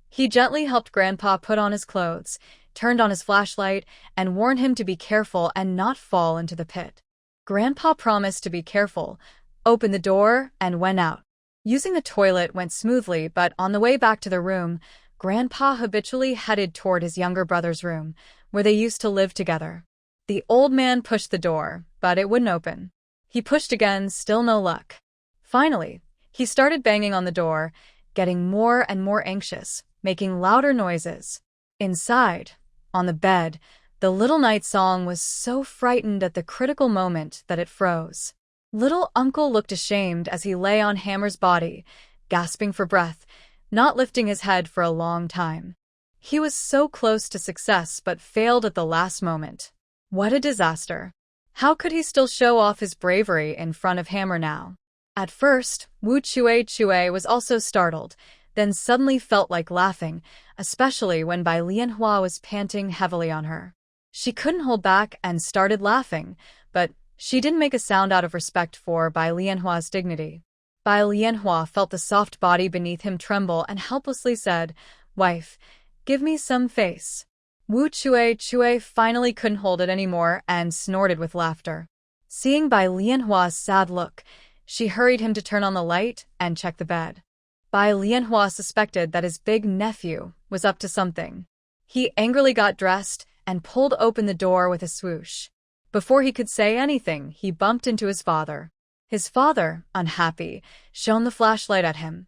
he gently helped Grandpa put on his clothes, turned on his flashlight, and warned him to be careful and not fall into the pit. Grandpa promised to be careful, opened the door, and went out. Using the toilet went smoothly, but on the way back to the room, Grandpa habitually headed toward his younger brother's room, where they used to live together. The old man pushed the door, but it wouldn't open. He pushed again, still no luck. Finally, he started banging on the door, getting more and more anxious, making louder noises. Inside, on the bed, the little night song was so frightened at the critical moment that it froze. Little Uncle looked ashamed as he lay on Hammer's body, gasping for breath, not lifting his head for a long time. He was so close to success but failed at the last moment. What a disaster. How could he still show off his bravery in front of Hammer now? At first, Wu Chue was also startled, then suddenly felt like laughing, especially when Bai Lianhua was panting heavily on her. She couldn't hold back and started laughing, but she didn't make a sound out of respect for Bai Lianhua's dignity. Bai Lianhua felt the soft body beneath him tremble and helplessly said, "Wife, give me some face." Wu Chue finally couldn't hold it anymore and snorted with laughter. Seeing Bai Lianhua's sad look, she hurried him to turn on the light and check the bed. Bai Lianhua suspected that his big nephew was up to something. He angrily got dressed and pulled open the door with a swoosh. Before he could say anything, he bumped into his father. His father, unhappy, shone the flashlight at him.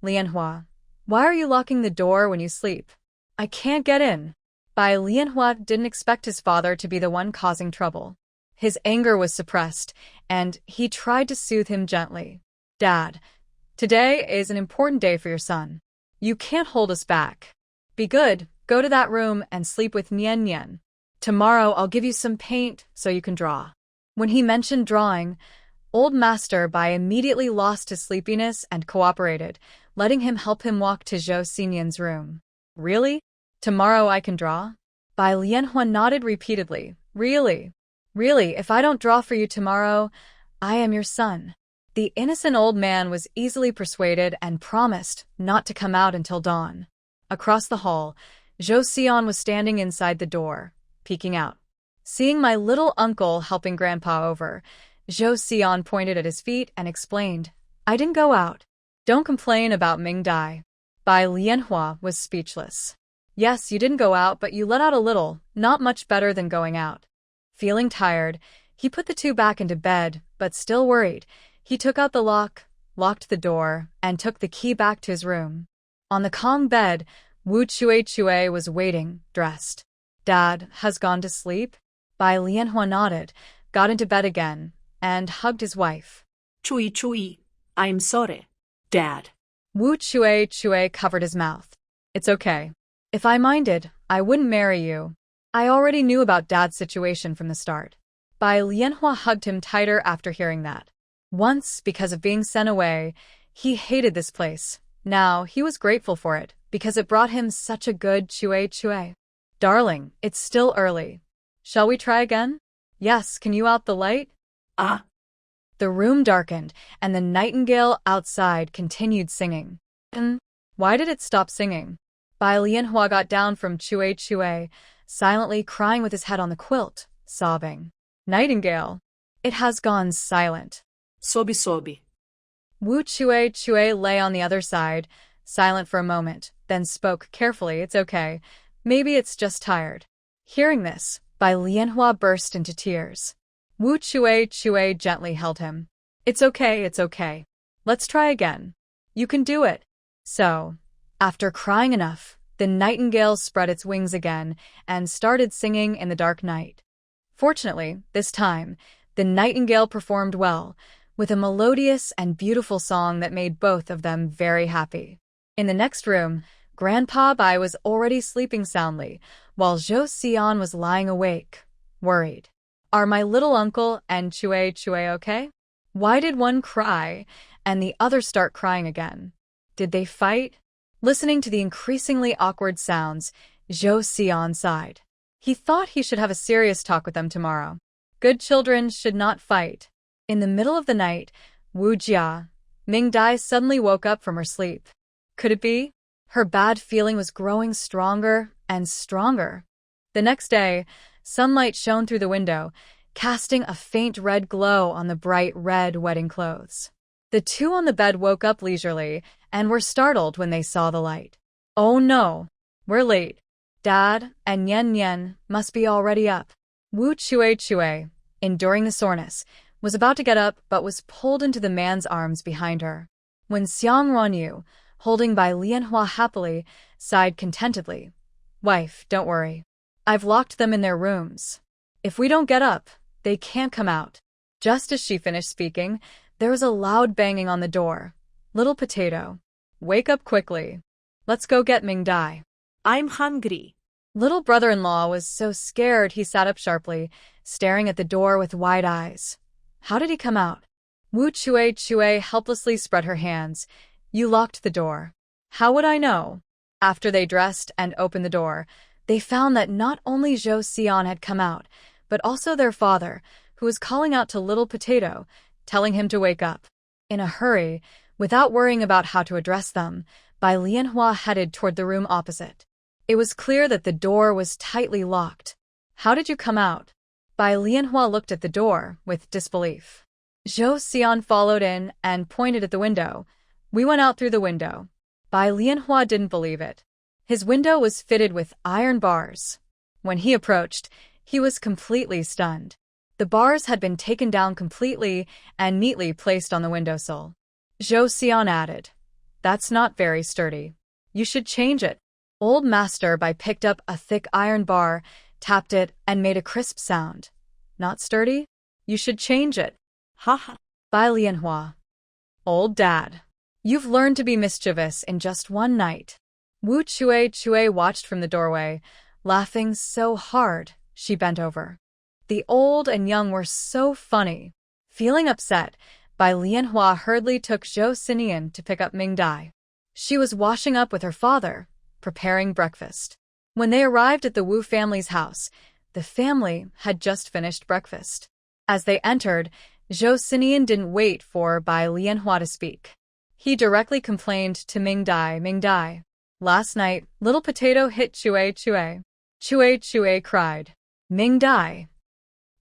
"Lianhua, why are you locking the door when you sleep?" "I can't get in." Bai Lianhua didn't expect his father to be the one causing trouble. His anger was suppressed, and he tried to soothe him gently. "Dad, today is an important day for your son. You can't hold us back. Be good, go to that room and sleep with Nian Nian. Tomorrow I'll give you some paint so you can draw." When he mentioned drawing, old Master Bai immediately lost his sleepiness and cooperated, letting him help him walk to Zhou Xinian's room. "Really? Tomorrow I can draw?" Bai Lianhua nodded repeatedly. "Really? Really, if I don't draw for you tomorrow, I am your son." The innocent old man was easily persuaded and promised not to come out until dawn. Across the hall, Zhou Xian was standing inside the door, peeking out. Seeing my little uncle helping Grandpa over, Zhou Xian pointed at his feet and explained, "I didn't go out. Don't complain about Ming Dai." Bai Lianhua was speechless. "Yes, you didn't go out, but you let out a little, not much better than going out." Feeling tired, he put the two back into bed, but still worried. He took out the lock, locked the door, and took the key back to his room. On the Kong bed, Wu Chue was waiting, dressed. "Dad has gone to sleep?" Bai Lianhua nodded, got into bed again, and hugged his wife. Chui, I'm sorry, Dad. Wu Chue covered his mouth. "It's okay. If I minded, I wouldn't marry you. I already knew about Dad's situation from the start." Bai Lianhua hugged him tighter after hearing that. Once, because of being sent away, he hated this place. Now, he was grateful for it, because it brought him such a good chue. Darling, it's still early. Shall we try again? Yes, can you out the light? Ah. The room darkened, and the nightingale outside continued singing. Why did it stop singing? Bai Lianhua got down from chue, silently crying with his head on the quilt, sobbing. Nightingale. It has gone silent. Sobi. Wu chue lay on the other side, silent for a moment, then spoke carefully. It's okay. Maybe it's just tired. Hearing this, Bai Lianhua burst into tears. Wu chue gently held him. It's okay. Let's try again. You can do it. So, after crying enough, the nightingale spread its wings again and started singing in the dark night. Fortunately, this time, the nightingale performed well, with a melodious and beautiful song that made both of them very happy. In the next room, Grandpa Bai was already sleeping soundly, while Zhou Xian was lying awake, worried. Are my little uncle and chue okay? Why did one cry and the other start crying again? Did they fight? Listening to the increasingly awkward sounds, Zhou Xian sighed. He thought he should have a serious talk with them tomorrow. Good children should not fight. In the middle of the night, Wu Jia, Ming Dai suddenly woke up from her sleep. Could it be? Her bad feeling was growing stronger and stronger. The next day, sunlight shone through the window, casting a faint red glow on the bright red wedding clothes. The two on the bed woke up leisurely and were startled when they saw the light. Oh no, we're late. Dad and Yen must be already up. Wu chue, enduring the soreness, was about to get up but was pulled into the man's arms behind her. When Xiang Ruanyu, holding Bai Lianhua happily, sighed contentedly. Wife, don't worry. I've locked them in their rooms. If we don't get up, they can't come out. Just as she finished speaking, there was a loud banging on the door. Little Potato, wake up quickly. Let's go get Ming Dai. I'm hungry. Little brother-in-law was so scared he sat up sharply, staring at the door with wide eyes. How did he come out? Wu chue helplessly spread her hands. You locked the door. How would I know? After they dressed and opened the door, they found that not only Zhou Xian had come out, but also their father, who was calling out to Little Potato, telling him to wake up. In a hurry, without worrying about how to address them, Bai Lianhua headed toward the room opposite. It was clear that the door was tightly locked. How did you come out? Bai Lianhua looked at the door with disbelief. Zhou Xian followed in and pointed at the window. We went out through the window. Bai Lianhua didn't believe it. His window was fitted with iron bars. When he approached, he was completely stunned. The bars had been taken down completely and neatly placed on the windowsill. Zhou Xian added, That's not very sturdy. You should change it. Old Master Bai picked up a thick iron bar, tapped it, and made a crisp sound. Not sturdy? You should change it. Ha. Bai Lianhua. Old Dad. You've learned to be mischievous in just one night. Wu chue watched from the doorway, laughing so hard she bent over. The old and young were so funny. Feeling upset, Bai Lianhua hurriedly took Zhou Xinian to pick up Ming Dai. She was washing up with her father, preparing breakfast. When they arrived at the Wu family's house, the family had just finished breakfast. As they entered, Zhou Xinian didn't wait for Bai Lianhua to speak. He directly complained to Ming Dai. Last night, Little Potato hit Chue. Chue cried. Ming Dai.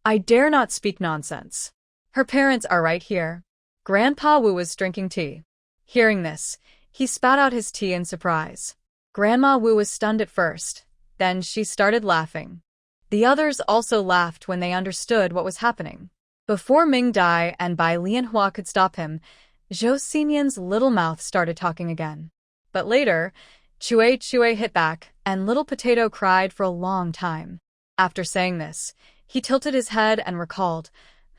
I dare not speak nonsense. Her parents are right here. Grandpa Wu was drinking tea. Hearing this, he spat out his tea in surprise. Grandma Wu was stunned at first. Then she started laughing. The others also laughed when they understood what was happening. Before Ming Dai and Bai Lianhua could stop him, Zhou Xinian's little mouth started talking again. But later, Chue hit back, and Little Potato cried for a long time. After saying this, he tilted his head and recalled,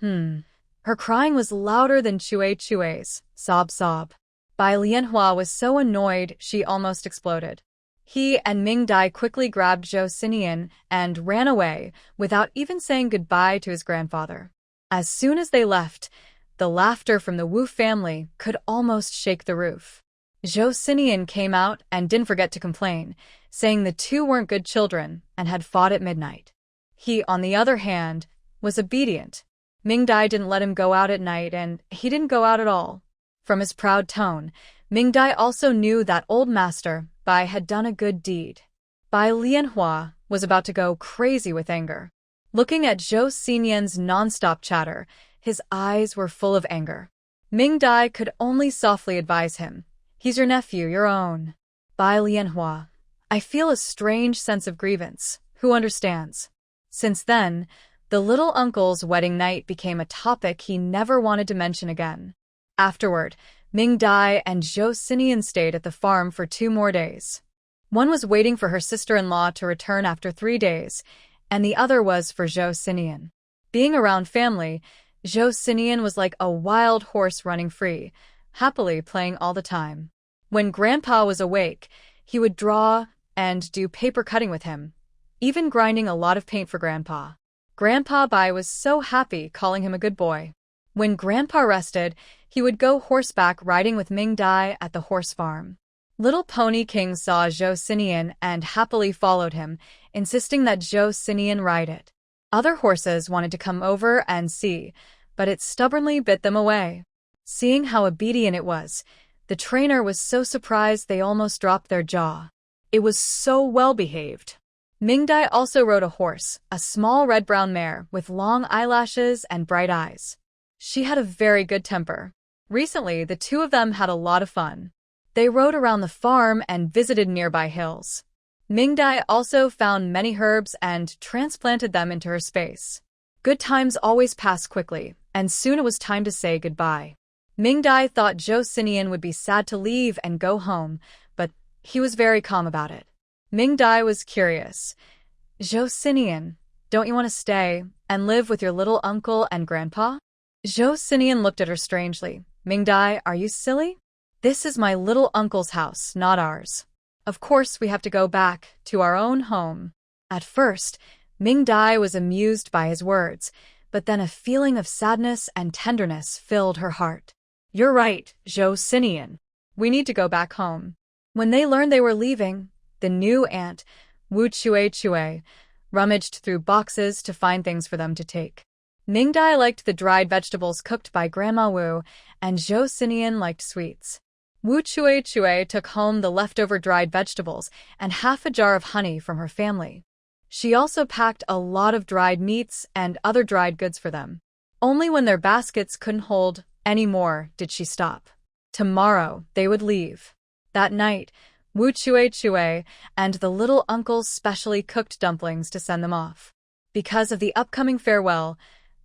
Her crying was louder than Chue's, sob. Bai Lianhua was so annoyed she almost exploded. He and Ming Dai quickly grabbed Zhou Xinian and ran away without even saying goodbye to his grandfather. As soon as they left, the laughter from the Wu family could almost shake the roof. Zhou Sinian came out and didn't forget to complain, saying the two weren't good children and had fought at midnight. He, on the other hand, was obedient. Ming Dai didn't let him go out at night, and he didn't go out at all. From his proud tone, Ming Dai also knew that old master, Bai, had done a good deed. Bai Lianhua was about to go crazy with anger. Looking at Zhou Sinian's non-stop chatter, his eyes were full of anger. Ming Dai could only softly advise him. He's your nephew, your own. Bai Lianhua. I feel a strange sense of grievance. Who understands? Since then, the little uncle's wedding night became a topic he never wanted to mention again. Afterward, Ming Dai and Zhou Sinian stayed at the farm for 2 more days. One was waiting for her sister-in-law to return after 3 days, and the other was for Zhou Sinian. Being around family, Zhou Sinian was like a wild horse running free, happily playing all the time. When Grandpa was awake, he would draw and do paper cutting with him, even grinding a lot of paint for Grandpa. Grandpa Bai was so happy, calling him a good boy. When Grandpa rested, he would go horseback riding with Ming Dai at the horse farm. Little Pony King saw Zhou Sinian and happily followed him, insisting that Zhou Sinian ride it. Other horses wanted to come over and see, but it stubbornly bit them away. Seeing how obedient it was, the trainer was so surprised they almost dropped their jaw. It was so well-behaved. Ming Dai also rode a horse, a small red-brown mare with long eyelashes and bright eyes. She had a very good temper. Recently, the two of them had a lot of fun. They rode around the farm and visited nearby hills. Ming Dai also found many herbs and transplanted them into her space. Good times always pass quickly, and soon it was time to say goodbye. Ming Dai thought Zhou Sinian would be sad to leave and go home, but he was very calm about it. Ming Dai was curious. Zhou Sinian, don't you want to stay and live with your little uncle and grandpa? Zhou Sinian looked at her strangely. Ming Dai, are you silly? This is my little uncle's house, not ours. Of course we have to go back to our own home. At first, Ming Dai was amused by his words, but then a feeling of sadness and tenderness filled her heart. You're right, Zhou Sinian. We need to go back home. When they learned they were leaving, the new aunt, Wu Chue, rummaged through boxes to find things for them to take. Ming Dai liked the dried vegetables cooked by Grandma Wu, and Zhou Sinian liked sweets. Wu Chue took home the leftover dried vegetables and half a jar of honey from her family. She also packed a lot of dried meats and other dried goods for them. Only when their baskets couldn't hold any more did she stop. Tomorrow they would leave. That night, Wu Chue and the little uncles specially cooked dumplings to send them off. Because of the upcoming farewell,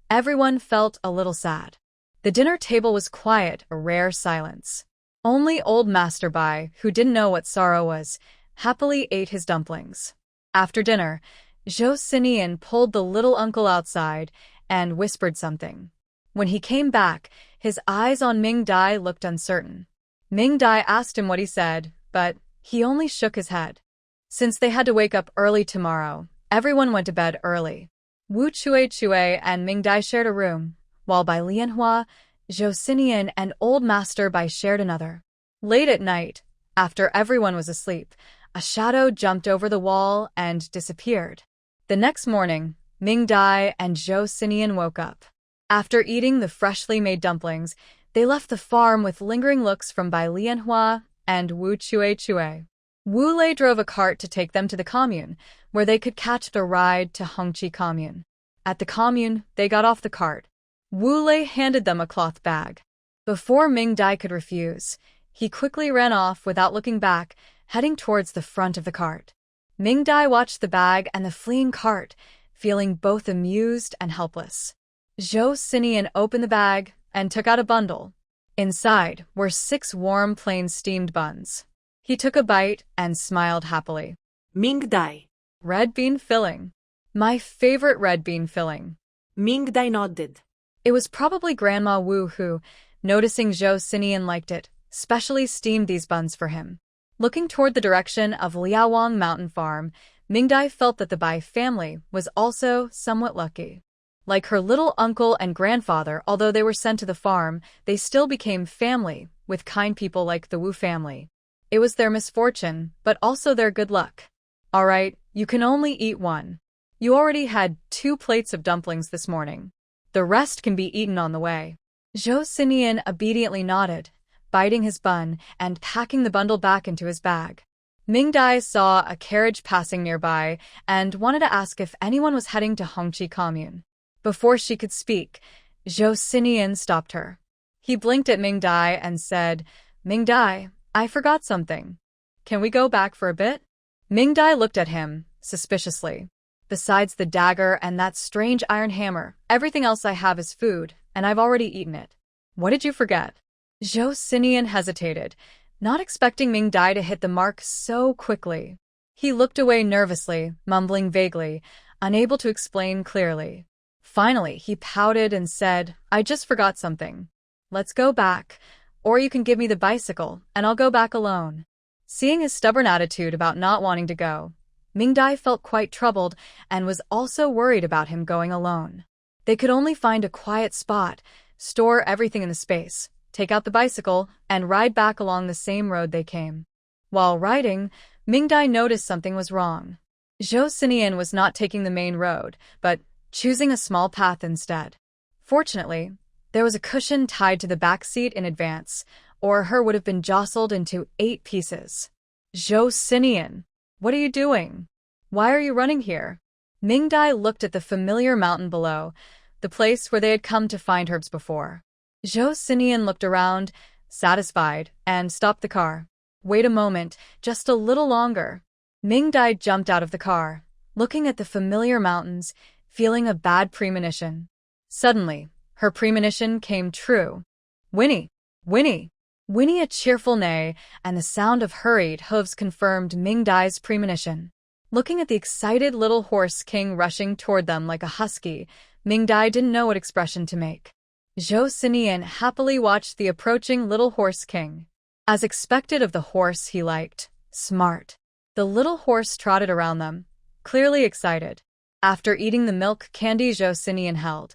everyone felt a little sad. The dinner table was quiet, a rare silence. Only old Master Bai, who didn't know what sorrow was, happily ate his dumplings. After dinner, Zhou Sinian pulled the little uncle outside and whispered something. When he came back, his eyes on Ming Dai looked uncertain. Ming Dai asked him what he said, but he only shook his head. Since they had to wake up early tomorrow, everyone went to bed early. Wu Chue and Ming Dai shared a room, while Bai Lianhua, Zhou Sinian, and Old Master Bai shared another. Late at night, after everyone was asleep, a shadow jumped over the wall and disappeared. The next morning, Ming Dai and Zhou Sinian woke up. After eating the freshly made dumplings, they left the farm with lingering looks from Bai Lianhua and Wu Chue. Wu Lei drove a cart to take them to the commune, where they could catch the ride to Hongqi commune. At the commune, they got off the cart. Wu Lei handed them a cloth bag. Before Ming Dai could refuse, he quickly ran off without looking back, heading towards the front of the cart. Ming Dai watched the bag and the fleeing cart, feeling both amused and helpless. Zhou Sinian opened the bag and took out a bundle. Inside were 6 warm plain steamed buns. He took a bite and smiled happily. Ming Dai. Red bean filling. My favorite red bean filling. Ming Dai nodded. It was probably Grandma Wu who, noticing Zhou Sinian liked it, specially steamed these buns for him. Looking toward the direction of Liaowang Mountain Farm, Ming Dai felt that the Bai family was also somewhat lucky. Like her little uncle and grandfather, although they were sent to the farm, they still became family, with kind people like the Wu family. It was their misfortune, but also their good luck. All right, you can only eat one. You already had 2 plates of dumplings this morning. The rest can be eaten on the way. Zhou Xinian obediently nodded, biting his bun and packing the bundle back into his bag. Ming Dai saw a carriage passing nearby and wanted to ask if anyone was heading to Hongqi Commune. Before she could speak, Zhou Xinian stopped her. He blinked at Ming Dai and said, "Ming Dai, I forgot something. Can we go back for a bit?" Ming Dai looked at him, suspiciously. "Besides the dagger and that strange iron hammer, everything else I have is food, and I've already eaten it. What did you forget?" Zhou Xinian hesitated, not expecting Ming Dai to hit the mark so quickly. He looked away nervously, mumbling vaguely, unable to explain clearly. Finally, he pouted and said, "I just forgot something. Let's go back, or you can give me the bicycle, and I'll go back alone." Seeing his stubborn attitude about not wanting to go, Ming Dai felt quite troubled and was also worried about him going alone. They could only find a quiet spot, store everything in the space, take out the bicycle, and ride back along the same road they came. While riding, Ming Dai noticed something was wrong. Zhou Xinian was not taking the main road, but choosing a small path instead. Fortunately, there was a cushion tied to the back seat in advance, or her would have been jostled into 8 pieces. "Zhou Xinian, what are you doing? Why are you running here?" Ming Dai looked at the familiar mountain below, the place where they had come to find herbs before. Zhou Xinian looked around, satisfied, and stopped the car. "Wait a moment, just a little longer." Ming Dai jumped out of the car, looking at the familiar mountains, feeling a bad premonition. Suddenly, her premonition came true. "Whinny! Whinny!" Whinny, a cheerful neigh, and the sound of hurried hooves confirmed Ming Dai's premonition. Looking at the excited little horse king rushing toward them like a husky, Ming Dai didn't know what expression to make. Zhou Xinian happily watched the approaching little horse king. As expected of the horse he liked, smart. The little horse trotted around them, clearly excited. After eating the milk candy Zhou Xinian held,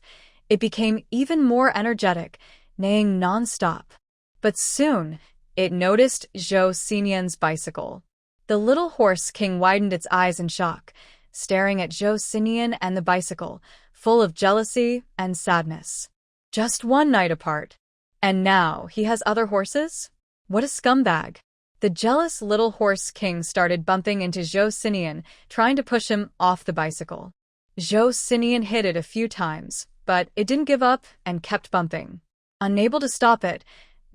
it became even more energetic, neighing non-stop. But soon, it noticed Zhou Xinian's bicycle. The little horse king widened its eyes in shock, staring at Zhou Xinian and the bicycle, full of jealousy and sadness. Just one night apart. And now he has other horses? What a scumbag. The jealous little horse king started bumping into Zhou Xinian, trying to push him off the bicycle. Zhou Xinian hit it a few times, but it didn't give up and kept bumping. Unable to stop it,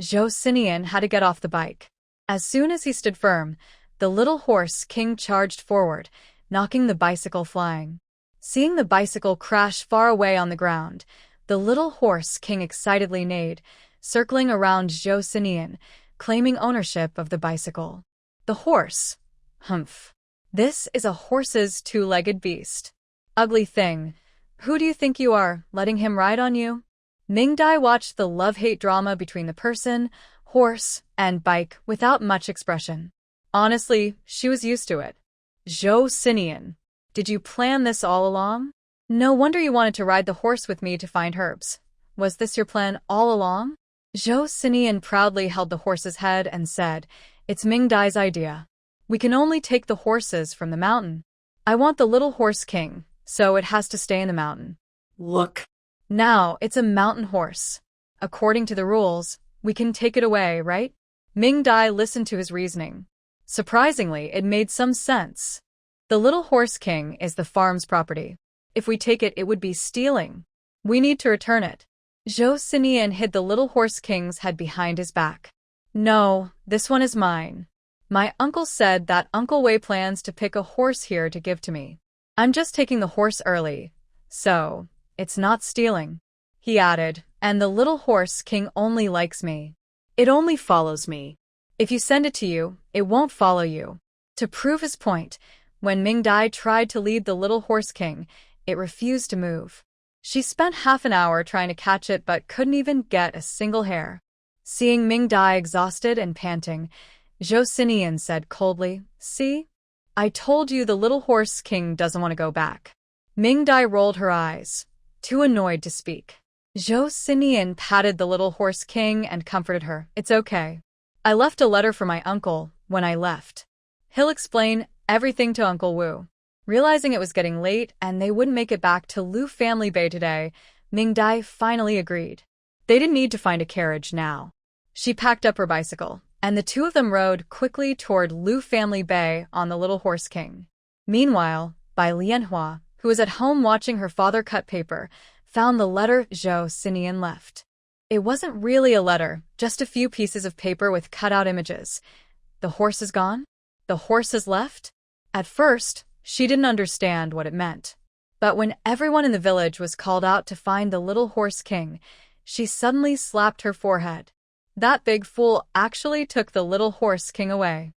Zhou Xinian had to get off the bike. As soon as he stood firm, the little horse king charged forward, knocking the bicycle flying. Seeing the bicycle crash far away on the ground, the little horse king excitedly neighed, circling around Zhou Xinian, claiming ownership of the bicycle. The horse. Humph. This is a horse's 2-legged beast. Ugly thing. Who do you think you are, letting him ride on you? Ming Dai watched the love-hate drama between the person, horse, and bike without much expression. Honestly, she was used to it. Zhou Xinian, did you plan this all along? No wonder you wanted to ride the horse with me to find herbs. Was this your plan all along? Zhou Xinian proudly held the horse's head and said, "It's Ming Dai's idea. We can only take the horses from the mountain. I want the little horse king, so it has to stay in the mountain. Look. Now it's a mountain horse. According to the rules, we can take it away, right?" Ming Dai listened to his reasoning. Surprisingly, it made some sense. The little horse king is the farm's property. If we take it, it would be stealing. We need to return it. Zhou Xinian hid the little horse king's head behind his back. "No, this one is mine. My uncle said that Uncle Wei plans to pick a horse here to give to me. I'm just taking the horse early, so it's not stealing," he added, "and the little horse king only likes me. It only follows me. If you send it to you, it won't follow you." To prove his point, when Ming Dai tried to lead the little horse king, it refused to move. She spent half an hour trying to catch it but couldn't even get a single hair. Seeing Ming Dai exhausted and panting, Zhou Xinian said coldly, "See? I told you the little horse king doesn't want to go back." Ming Dai rolled her eyes. too annoyed to speak. Zhou Xinian patted the little horse king and comforted her. It's okay. I left a letter for my uncle when I left. He'll explain everything to Uncle Wu. Realizing it was getting late and they wouldn't make it back to Lu Family Bay today, Ming Dai finally agreed. They didn't need to find a carriage now. She packed up her bicycle, and the two of them rode quickly toward Lu Family Bay on the little horse king. Meanwhile, Bai Lianhua, who was at home watching her father cut paper, found the letter Zhou Xinian left. It wasn't really a letter, just a few pieces of paper with cut-out images. The horse is gone? The horse is left? At first, she didn't understand what it meant. But when everyone in the village was called out to find the little horse king, she suddenly slapped her forehead. That big fool actually took the little horse king away.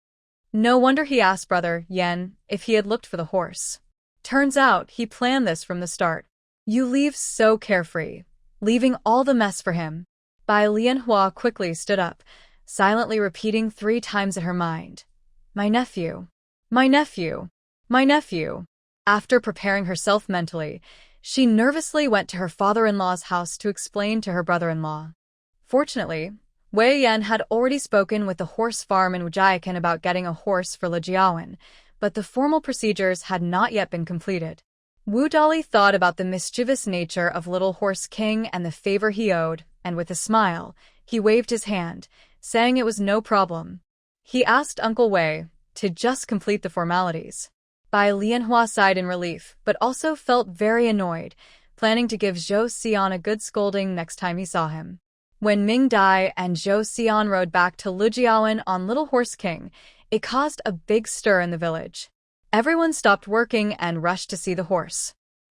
No wonder he asked Brother Yen if he had looked for the horse. Turns out he planned this from the start. You leave so carefree, leaving all the mess for him. Bai Lianhua quickly stood up, silently repeating 3 times in her mind. My nephew. My nephew. My nephew. After preparing herself mentally, she nervously went to her father-in-law's house to explain to her brother-in-law. Fortunately, Wei Yan had already spoken with the horse farm in Wujiakan about getting a horse for Lijiawan, but the formal procedures had not yet been completed. Wu Dali thought about the mischievous nature of Little Horse King and the favor he owed, and with a smile, he waved his hand, saying it was no problem. He asked Uncle Wei to just complete the formalities. Bai Lianhua sighed in relief, but also felt very annoyed, planning to give Zhou Xian a good scolding next time he saw him. When Ming Dai and Zhou Xian rode back to Lijiawan on Little Horse King, it caused a big stir in the village. Everyone stopped working and rushed to see the horse.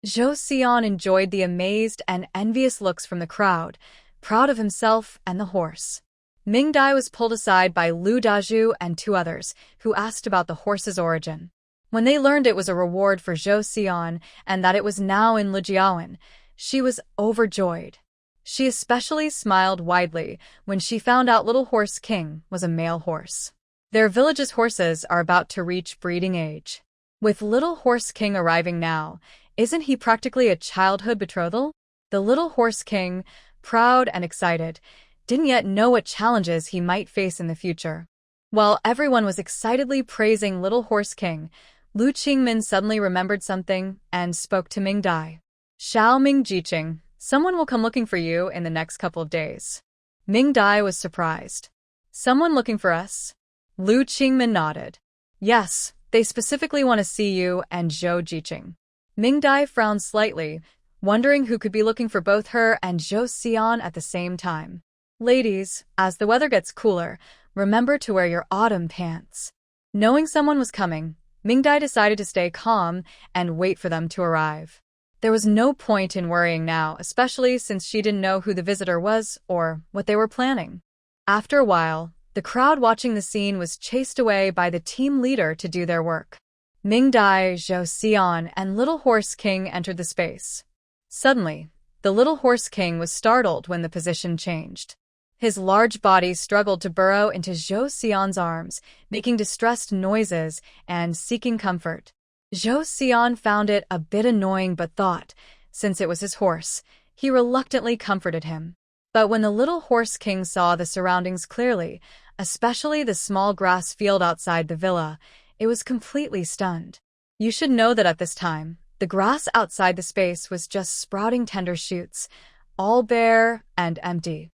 Zhou Xian enjoyed the amazed and envious looks from the crowd, proud of himself and the horse. Ming Dai was pulled aside by Lu Dazhu and 2 others, who asked about the horse's origin. When they learned it was a reward for Zhou Xian and that it was now in Lijiawan, she was overjoyed. She especially smiled widely when she found out Little Horse King was a male horse. Their village's horses are about to reach breeding age. With Little Horse King arriving now, isn't he practically a childhood betrothal? The Little Horse King, proud and excited, didn't yet know what challenges he might face in the future. While everyone was excitedly praising Little Horse King, Lu Qingmin suddenly remembered something and spoke to Ming Dai. Xiao Ming Jiqing, someone will come looking for you in the next couple of days. Ming Dai was surprised. Someone looking for us? Lu Qingmin nodded. Yes, they specifically want to see you and Zhou Jiqing. Ming Dai frowned slightly, wondering who could be looking for both her and Zhou Xian at the same time. Ladies, as the weather gets cooler, remember to wear your autumn pants. Knowing someone was coming, Ming Dai decided to stay calm and wait for them to arrive. There was no point in worrying now, especially since she didn't know who the visitor was or what they were planning. After a while, the crowd watching the scene was chased away by the team leader to do their work. Ming Dai, Zhou Xian, and Little Horse King entered the space. Suddenly, the Little Horse King was startled when the position changed. His large body struggled to burrow into Zhou Xian's arms, making distressed noises and seeking comfort. Zhou Xian found it a bit annoying but thought, since it was his horse, he reluctantly comforted him. But when the Little Horse King saw the surroundings clearly, especially the small grass field outside the villa, it was completely stunned. You should know that at this time, the grass outside the space was just sprouting tender shoots, all bare and empty.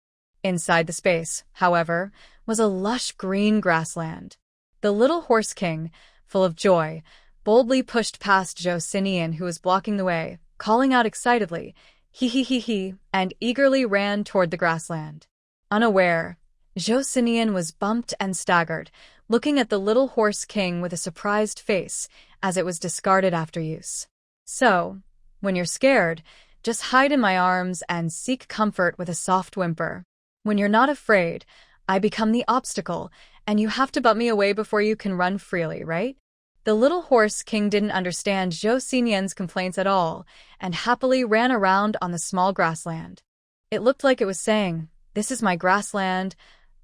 Inside the space, however, was a lush green grassland. The Little Horse King, full of joy, boldly pushed past Zhou Xinian, who was blocking the way, calling out excitedly, "He," and eagerly ran toward the grassland. Unaware, Zhou Xinian was bumped and staggered, looking at the Little Horse King with a surprised face, as it was discarded after use. So, when you're scared, just hide in my arms and seek comfort with a soft whimper. When you're not afraid, I become the obstacle, and you have to bump me away before you can run freely, right? The Little Horse King didn't understand Zhou Xinian's complaints at all, and happily ran around on the small grassland. It looked like it was saying, "This is my grassland.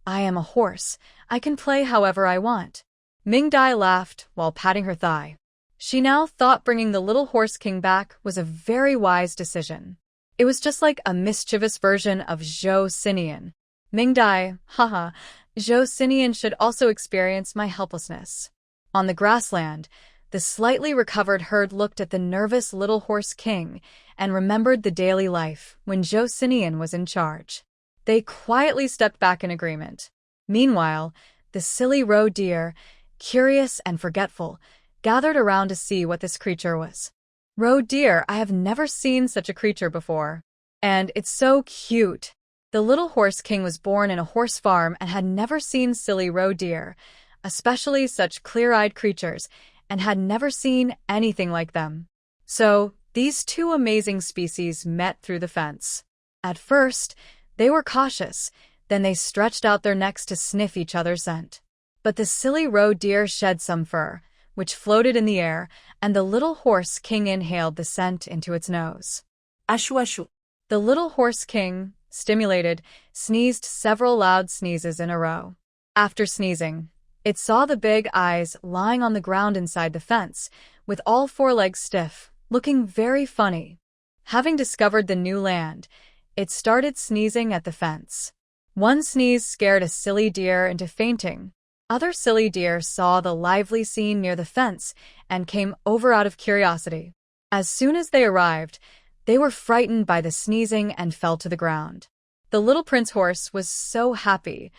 I am a horse. I can play however I want." Ming Dai laughed while patting her thigh. She now thought bringing the Little Horse King back was a very wise decision. It was just like a mischievous version of Zhou Sinian. Mingdai, haha, Zhou Sinian should also experience my helplessness. On the grassland, the slightly recovered herd looked at the nervous little horse king and remembered the daily life when Zhou Sinian was in charge. They quietly stepped back in agreement. Meanwhile, the silly roe deer, curious and forgetful, gathered around to see what this creature was. Roe deer, I have never seen such a creature before. And it's so cute. The little horse king was born in a horse farm and had never seen silly roe deer, especially such clear-eyed creatures, and had never seen anything like them. So, these two amazing species met through the fence. At first, they were cautious, then they stretched out their necks to sniff each other's scent. But the silly roe deer shed some fur, which floated in the air, and the little horse king inhaled the scent into its nose. Ashu ashu. The little horse king, stimulated, sneezed several loud sneezes in a row. After sneezing, it saw the big eyes lying on the ground inside the fence, with all four legs stiff, looking very funny. Having discovered the new land, it started sneezing at the fence. One sneeze scared a silly deer into fainting. Other silly deer saw the lively scene near the fence and came over out of curiosity. As soon as they arrived, they were frightened by the sneezing and fell to the ground. The little prince horse was so happy.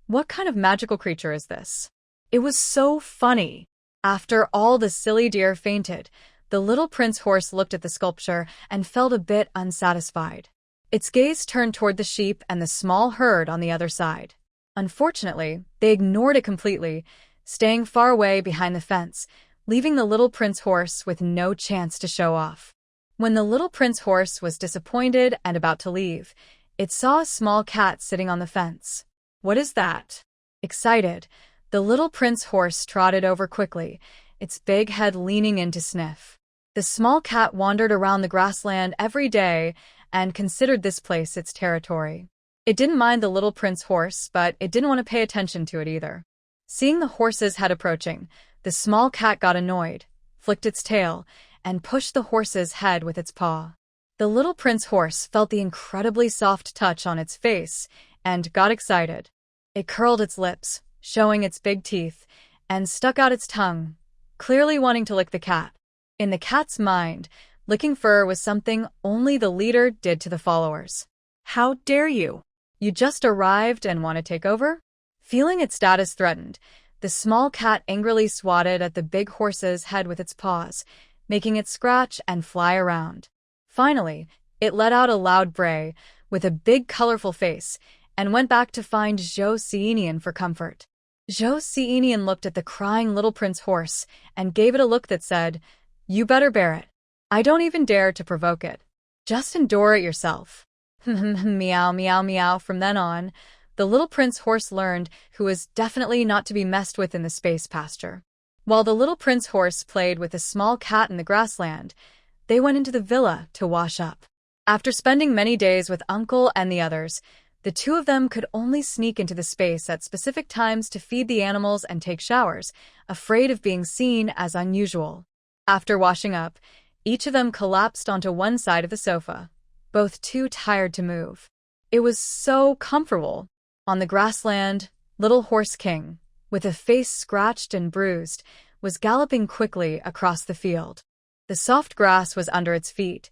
What kind of magical creature is this? It was so funny. After all the silly deer fainted, the little prince horse looked at the sculpture and felt a bit unsatisfied. Its gaze turned toward the sheep and the small herd on the other side. Unfortunately, they ignored it completely, staying far away behind the fence, leaving the little prince horse with no chance to show off. When the little prince horse was disappointed and about to leave, it saw a small cat sitting on the fence. What is that? Excited, the little prince horse trotted over quickly, its big head leaning in to sniff. The small cat wandered around the grassland every day and considered this place its territory. It didn't mind the little prince horse, but it didn't want to pay attention to it either. Seeing the horse's head approaching, the small cat got annoyed, flicked its tail, and pushed the horse's head with its paw. The little prince horse felt the incredibly soft touch on its face and got excited. It curled its lips, showing its big teeth, and stuck out its tongue, clearly wanting to lick the cat. In the cat's mind, licking fur was something only the leader did to the followers. How dare you? You just arrived and want to take over? Feeling its status threatened, the small cat angrily swatted at the big horse's head with its paws, making it scratch and fly around. Finally, it let out a loud bray, with a big colorful face, and went back to find Zhou Sinian for comfort. Zhou Sinian looked at the crying little prince horse and gave it a look that said, "You better bear it. I don't even dare to provoke it. Just endure it yourself." Meow, meow, meow. From then on, the little prince horse learned who was definitely not to be messed with in the space pasture. While the little prince horse played with a small cat in the grassland, they went into the villa to wash up. After spending many days with Uncle and the others, the two of them could only sneak into the space at specific times to feed the animals and take showers, afraid of being seen as unusual. After washing up, each of them collapsed onto one side of the sofa, both too tired to move. It was so comfortable. On the grassland, little Horse King, with a face scratched and bruised, was galloping quickly across the field. The soft grass was under its feet,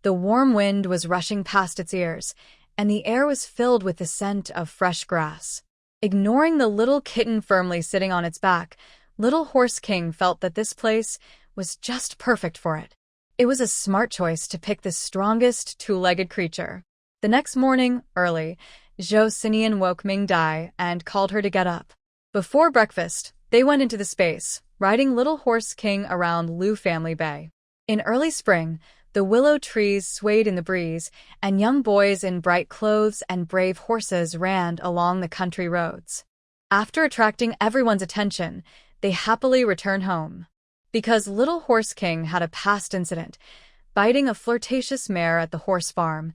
the warm wind was rushing past its ears, and the air was filled with the scent of fresh grass. Ignoring the little kitten firmly sitting on its back, little Horse King felt that this place was just perfect for it. It was a smart choice to pick the strongest two-legged creature. The next morning, early, Zhou Sinian woke Ming Dai and called her to get up. Before breakfast, they went into the space, riding little Horse King around Lu Family Bay. In early spring, the willow trees swayed in the breeze, and young boys in bright clothes and brave horses ran along the country roads. After attracting everyone's attention, they happily returned home. Because little Horse King had a past incident, biting a flirtatious mare at the horse farm,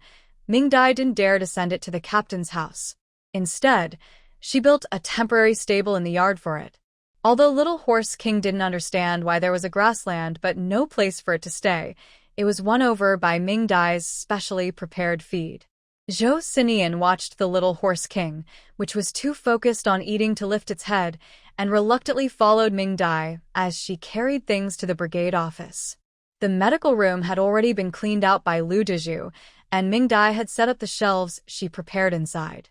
Ming Dai didn't dare to send it to the captain's house. Instead, she built a temporary stable in the yard for it. Although little Horse King didn't understand why there was a grassland but no place for it to stay, It was won over by Ming Dai's specially prepared feed. Zhou Xinian watched the little horse king, which was too focused on eating to lift its head, and reluctantly followed Ming Dai as she carried things to the brigade office. The medical room had already been cleaned out by Lu Dezhu, and Ming Dai had set up the shelves she prepared inside.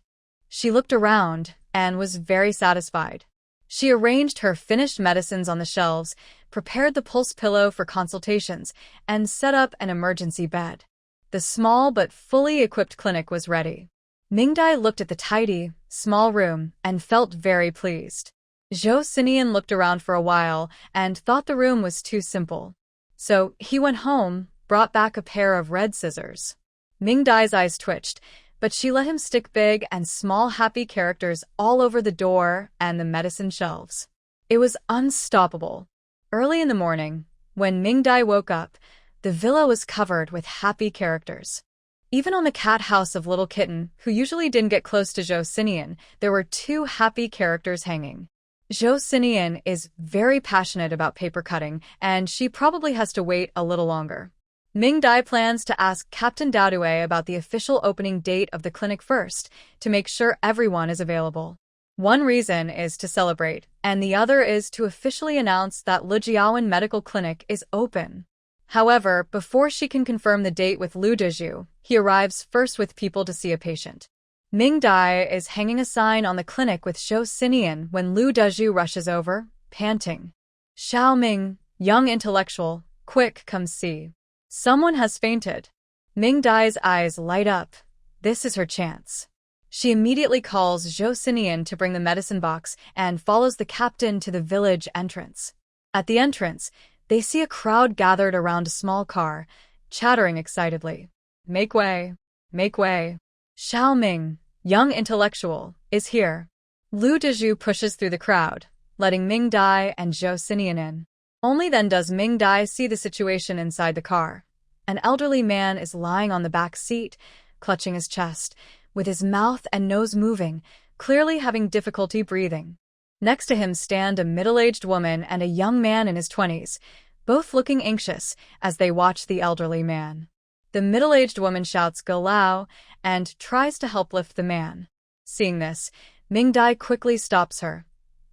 She looked around and was very satisfied. She arranged her finished medicines on the shelves, prepared the pulse pillow for consultations, and set up an emergency bed. The small but fully equipped clinic was ready. Ming Dai looked at the tidy, small room and felt very pleased. Zhou Xinian looked around for a while and thought the room was too simple. So he went home, brought back a pair of red scissors. Ming Dai's eyes twitched, but she let him stick big and small happy characters all over the door and the medicine shelves. It was unstoppable. Early in the morning, when Ming Dai woke up, the villa was covered with happy characters. Even on the cat house of Little Kitten, who usually didn't get close to Zhou Xinian, there were 2 happy characters hanging. Zhou Xinian is very passionate about paper cutting, and she probably has to wait a little longer. Ming Dai plans to ask Captain Daodue about the official opening date of the clinic first, to make sure everyone is available. One reason is to celebrate, and the other is to officially announce that Lijiawan Medical Clinic is open. However, before she can confirm the date with Lu Dezhu, he arrives first with people to see a patient. Ming Dai is hanging a sign on the clinic with Zhou Xinian when Lu Dezhu rushes over, panting. "Xiao Ming, young intellectual, quick, come see. Someone has fainted." Ming Dai's eyes light up. This is her chance. She immediately calls Zhou Xinian to bring the medicine box and follows the captain to the village entrance. At the entrance, they see a crowd gathered around a small car, chattering excitedly. "Make way! Make way! Xiao Ming, young intellectual, is here." Lu Dezhu pushes through the crowd, letting Ming Dai and Zhou Xinian in. Only then does Ming Dai see the situation inside the car. An elderly man is lying on the back seat, clutching his chest, with his mouth and nose moving, clearly having difficulty breathing. Next to him stand a middle-aged woman and a young man in his 20s, both looking anxious as they watch the elderly man. The middle-aged woman shouts "Go Lao" and tries to help lift the man. Seeing this, Ming Dai quickly stops her.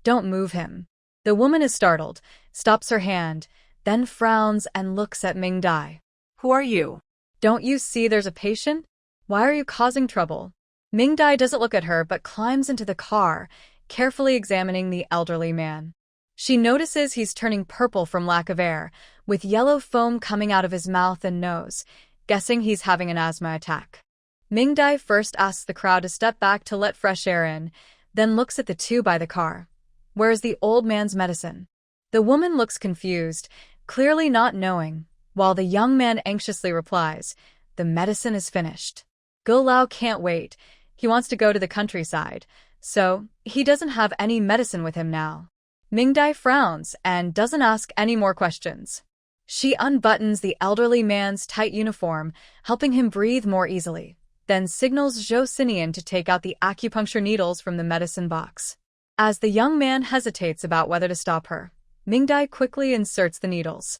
"Don't move him." The woman is startled, stops her hand, then frowns and looks at Ming Dai. Who are you? "Don't you see there's a patient? Why are you causing trouble?" Ming Dai doesn't look at her but climbs into the car, carefully examining the elderly man. She notices he's turning purple from lack of air, with yellow foam coming out of his mouth and nose, guessing he's having an asthma attack. Ming Dai first asks the crowd to step back to let fresh air in, then looks at the 2 by the car. "Where is the old man's medicine?" The woman looks confused, clearly not knowing, while the young man anxiously replies, "The medicine is finished. Go Lao can't wait. He wants to go to the countryside, so he doesn't have any medicine with him now." Ming Dai frowns and doesn't ask any more questions. She unbuttons the elderly man's tight uniform, helping him breathe more easily, then signals Zhou Xinian to take out the acupuncture needles from the medicine box. As the young man hesitates about whether to stop her, Ming Dai quickly inserts the needles.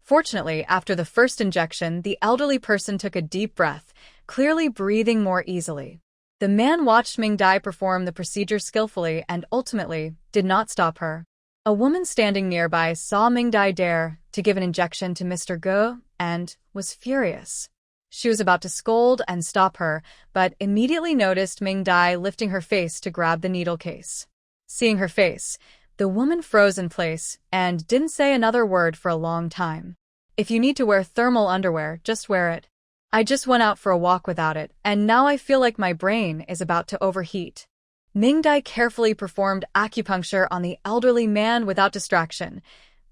Fortunately, after the first injection, the elderly person took a deep breath, clearly breathing more easily. The man watched Ming Dai perform the procedure skillfully and ultimately did not stop her. A woman standing nearby saw Ming Dai dare to give an injection to Mr. Go and was furious. She was about to scold and stop her, but immediately noticed Ming Dai lifting her face to grab the needle case. Seeing her face, the woman froze in place and didn't say another word for a long time. "If you need to wear thermal underwear, just wear it. I just went out for a walk without it, and now I feel like my brain is about to overheat." Ming Dai carefully performed acupuncture on the elderly man without distraction,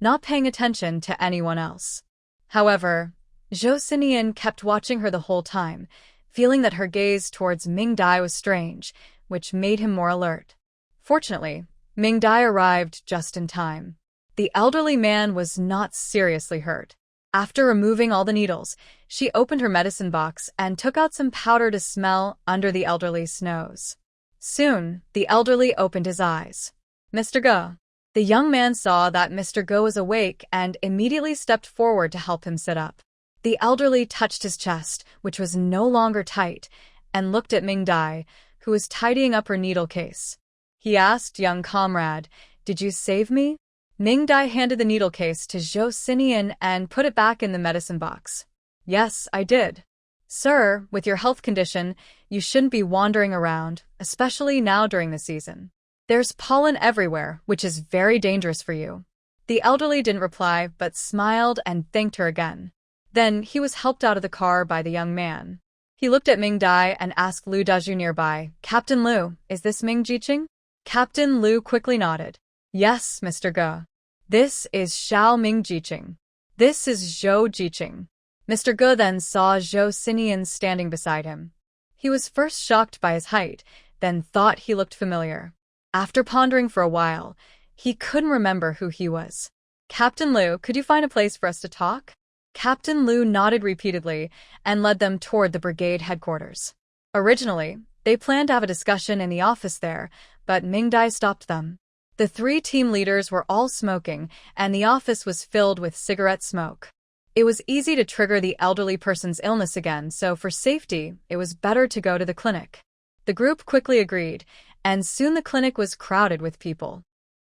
not paying attention to anyone else. However, Zhou Xinian kept watching her the whole time, feeling that her gaze towards Ming Dai was strange, which made him more alert. Fortunately, Ming Dai arrived just in time. The elderly man was not seriously hurt. After removing all the needles, she opened her medicine box and took out some powder to smell under the elderly's nose. Soon, the elderly opened his eyes. "Mr. Go." The young man saw that Mr. Go was awake and immediately stepped forward to help him sit up. The elderly touched his chest, which was no longer tight, and looked at Ming Dai, who was tidying up her needle case. He asked, "Young comrade, did you save me?" Ming Dai handed the needle case to Zhou Xinian and put it back in the medicine box. "Yes, I did. Sir, with your health condition, you shouldn't be wandering around, especially now during the season. There's pollen everywhere, which is very dangerous for you." The elderly didn't reply, but smiled and thanked her again. Then he was helped out of the car by the young man. He looked at Ming Dai and asked Lu Dazhu nearby, "Captain Lu, is this Ming Jiqing?" Captain Lu quickly nodded. "Yes, Mr. Ge. This is Xiao Ming Jiqing. This is Zhou Jiqing." Mr. Ge then saw Zhou Xinian standing beside him. He was first shocked by his height, then thought he looked familiar. After pondering for a while, he couldn't remember who he was. "Captain Lu, could you find a place for us to talk?" Captain Lu nodded repeatedly and led them toward the brigade headquarters. Originally, they planned to have a discussion in the office there, but Ming Dai stopped them. The 3 team leaders were all smoking, and the office was filled with cigarette smoke. It was easy to trigger the elderly person's illness again, so for safety, it was better to go to the clinic. The group quickly agreed, and soon the clinic was crowded with people.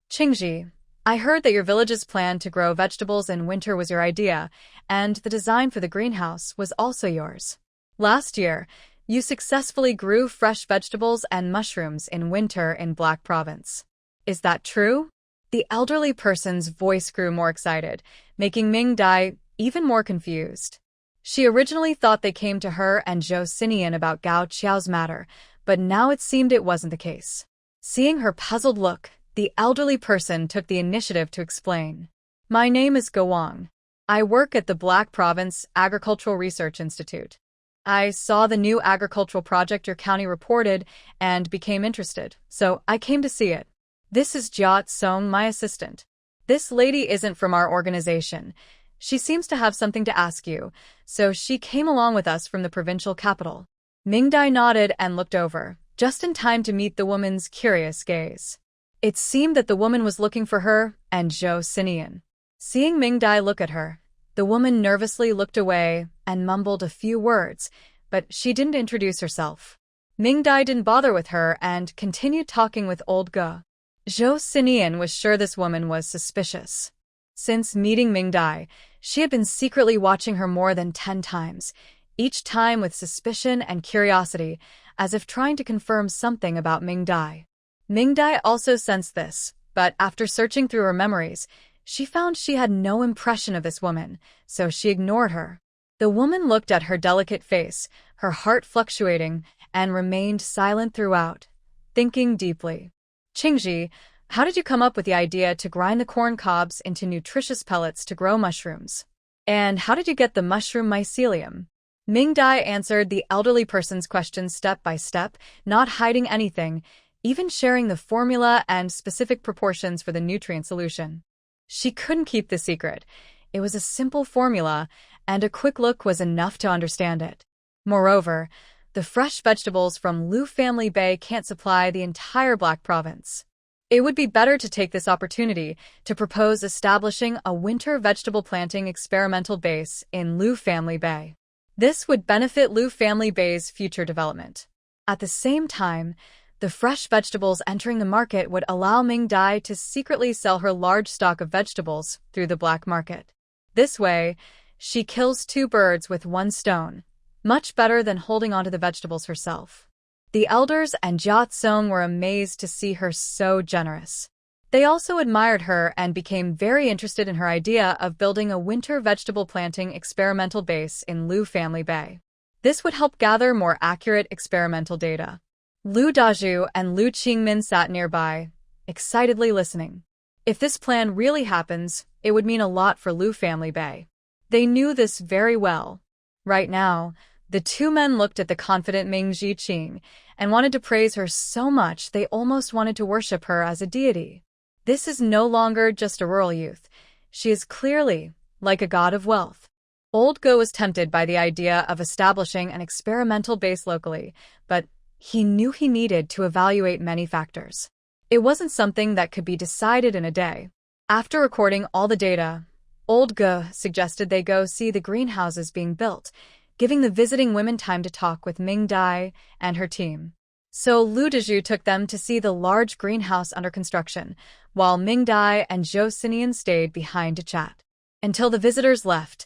"Qingji, I heard that your village's plan to grow vegetables in winter was your idea, and the design for the greenhouse was also yours. Last year, you successfully grew fresh vegetables and mushrooms in winter in Black Province. Is that true?" The elderly person's voice grew more excited, making Ming Dai even more confused. She originally thought they came to her and Zhou Xinian about Gao Qiao's matter, but now it seemed it wasn't the case. Seeing her puzzled look, the elderly person took the initiative to explain. "My name is Ge Wang. I work at the Black Province Agricultural Research Institute. I saw the new agricultural project your county reported and became interested, so I came to see it. This is Jia Song, my assistant. This lady isn't from our organization. She seems to have something to ask you, so she came along with us from the provincial capital." Ming Dai nodded and looked over, just in time to meet the woman's curious gaze. It seemed that the woman was looking for her and Zhou Xinian. Seeing Ming Dai look at her, the woman nervously looked away and mumbled a few words, but she didn't introduce herself. Ming Dai didn't bother with her and continued talking with old Ge. Zhou Xinian was sure this woman was suspicious. Since meeting Ming Dai, she had been secretly watching her more than 10 times, each time with suspicion and curiosity, as if trying to confirm something about Ming Dai. Ming Dai also sensed this, but after searching through her memories, she found she had no impression of this woman, so she ignored her. The woman looked at her delicate face, her heart fluctuating, and remained silent throughout, thinking deeply. "Qingji, how did you come up with the idea to grind the corn cobs into nutritious pellets to grow mushrooms? And how did you get the mushroom mycelium?" Ming Dai answered the elderly person's questions step by step, not hiding anything, even sharing the formula and specific proportions for the nutrient solution. She couldn't keep the secret. It was a simple formula, and a quick look was enough to understand it. Moreover, the fresh vegetables from Lu Family Bay can't supply the entire Black Province. It would be better to take this opportunity to propose establishing a winter vegetable planting experimental base in Lu Family Bay. This would benefit Lu Family Bay's future development. At the same time, the fresh vegetables entering the market would allow Ming Dai to secretly sell her large stock of vegetables through the black market. This way, she kills 2 birds with 1 stone, much better than holding onto the vegetables herself. The elders and Jia Tsong were amazed to see her so generous. They also admired her and became very interested in her idea of building a winter vegetable planting experimental base in Lu Family Bay. This would help gather more accurate experimental data. Lu Dazhu and Lu Qingmin sat nearby, excitedly listening. If this plan really happens, it would mean a lot for Lu Family Bay. They knew this very well. Right now, the 2 men looked at the confident Ming Jiqing and wanted to praise her so much they almost wanted to worship her as a deity. This is no longer just a rural youth. She is clearly like a god of wealth. Old Ge was tempted by the idea of establishing an experimental base locally, but he knew he needed to evaluate many factors. It wasn't something that could be decided in a day. After recording all the data, Old Ge suggested they go see the greenhouses being built, giving the visiting women time to talk with Ming Dai and her team. So Lu Dezhu took them to see the large greenhouse under construction, while Ming Dai and Zhou Xinian stayed behind to chat. Until the visitors left,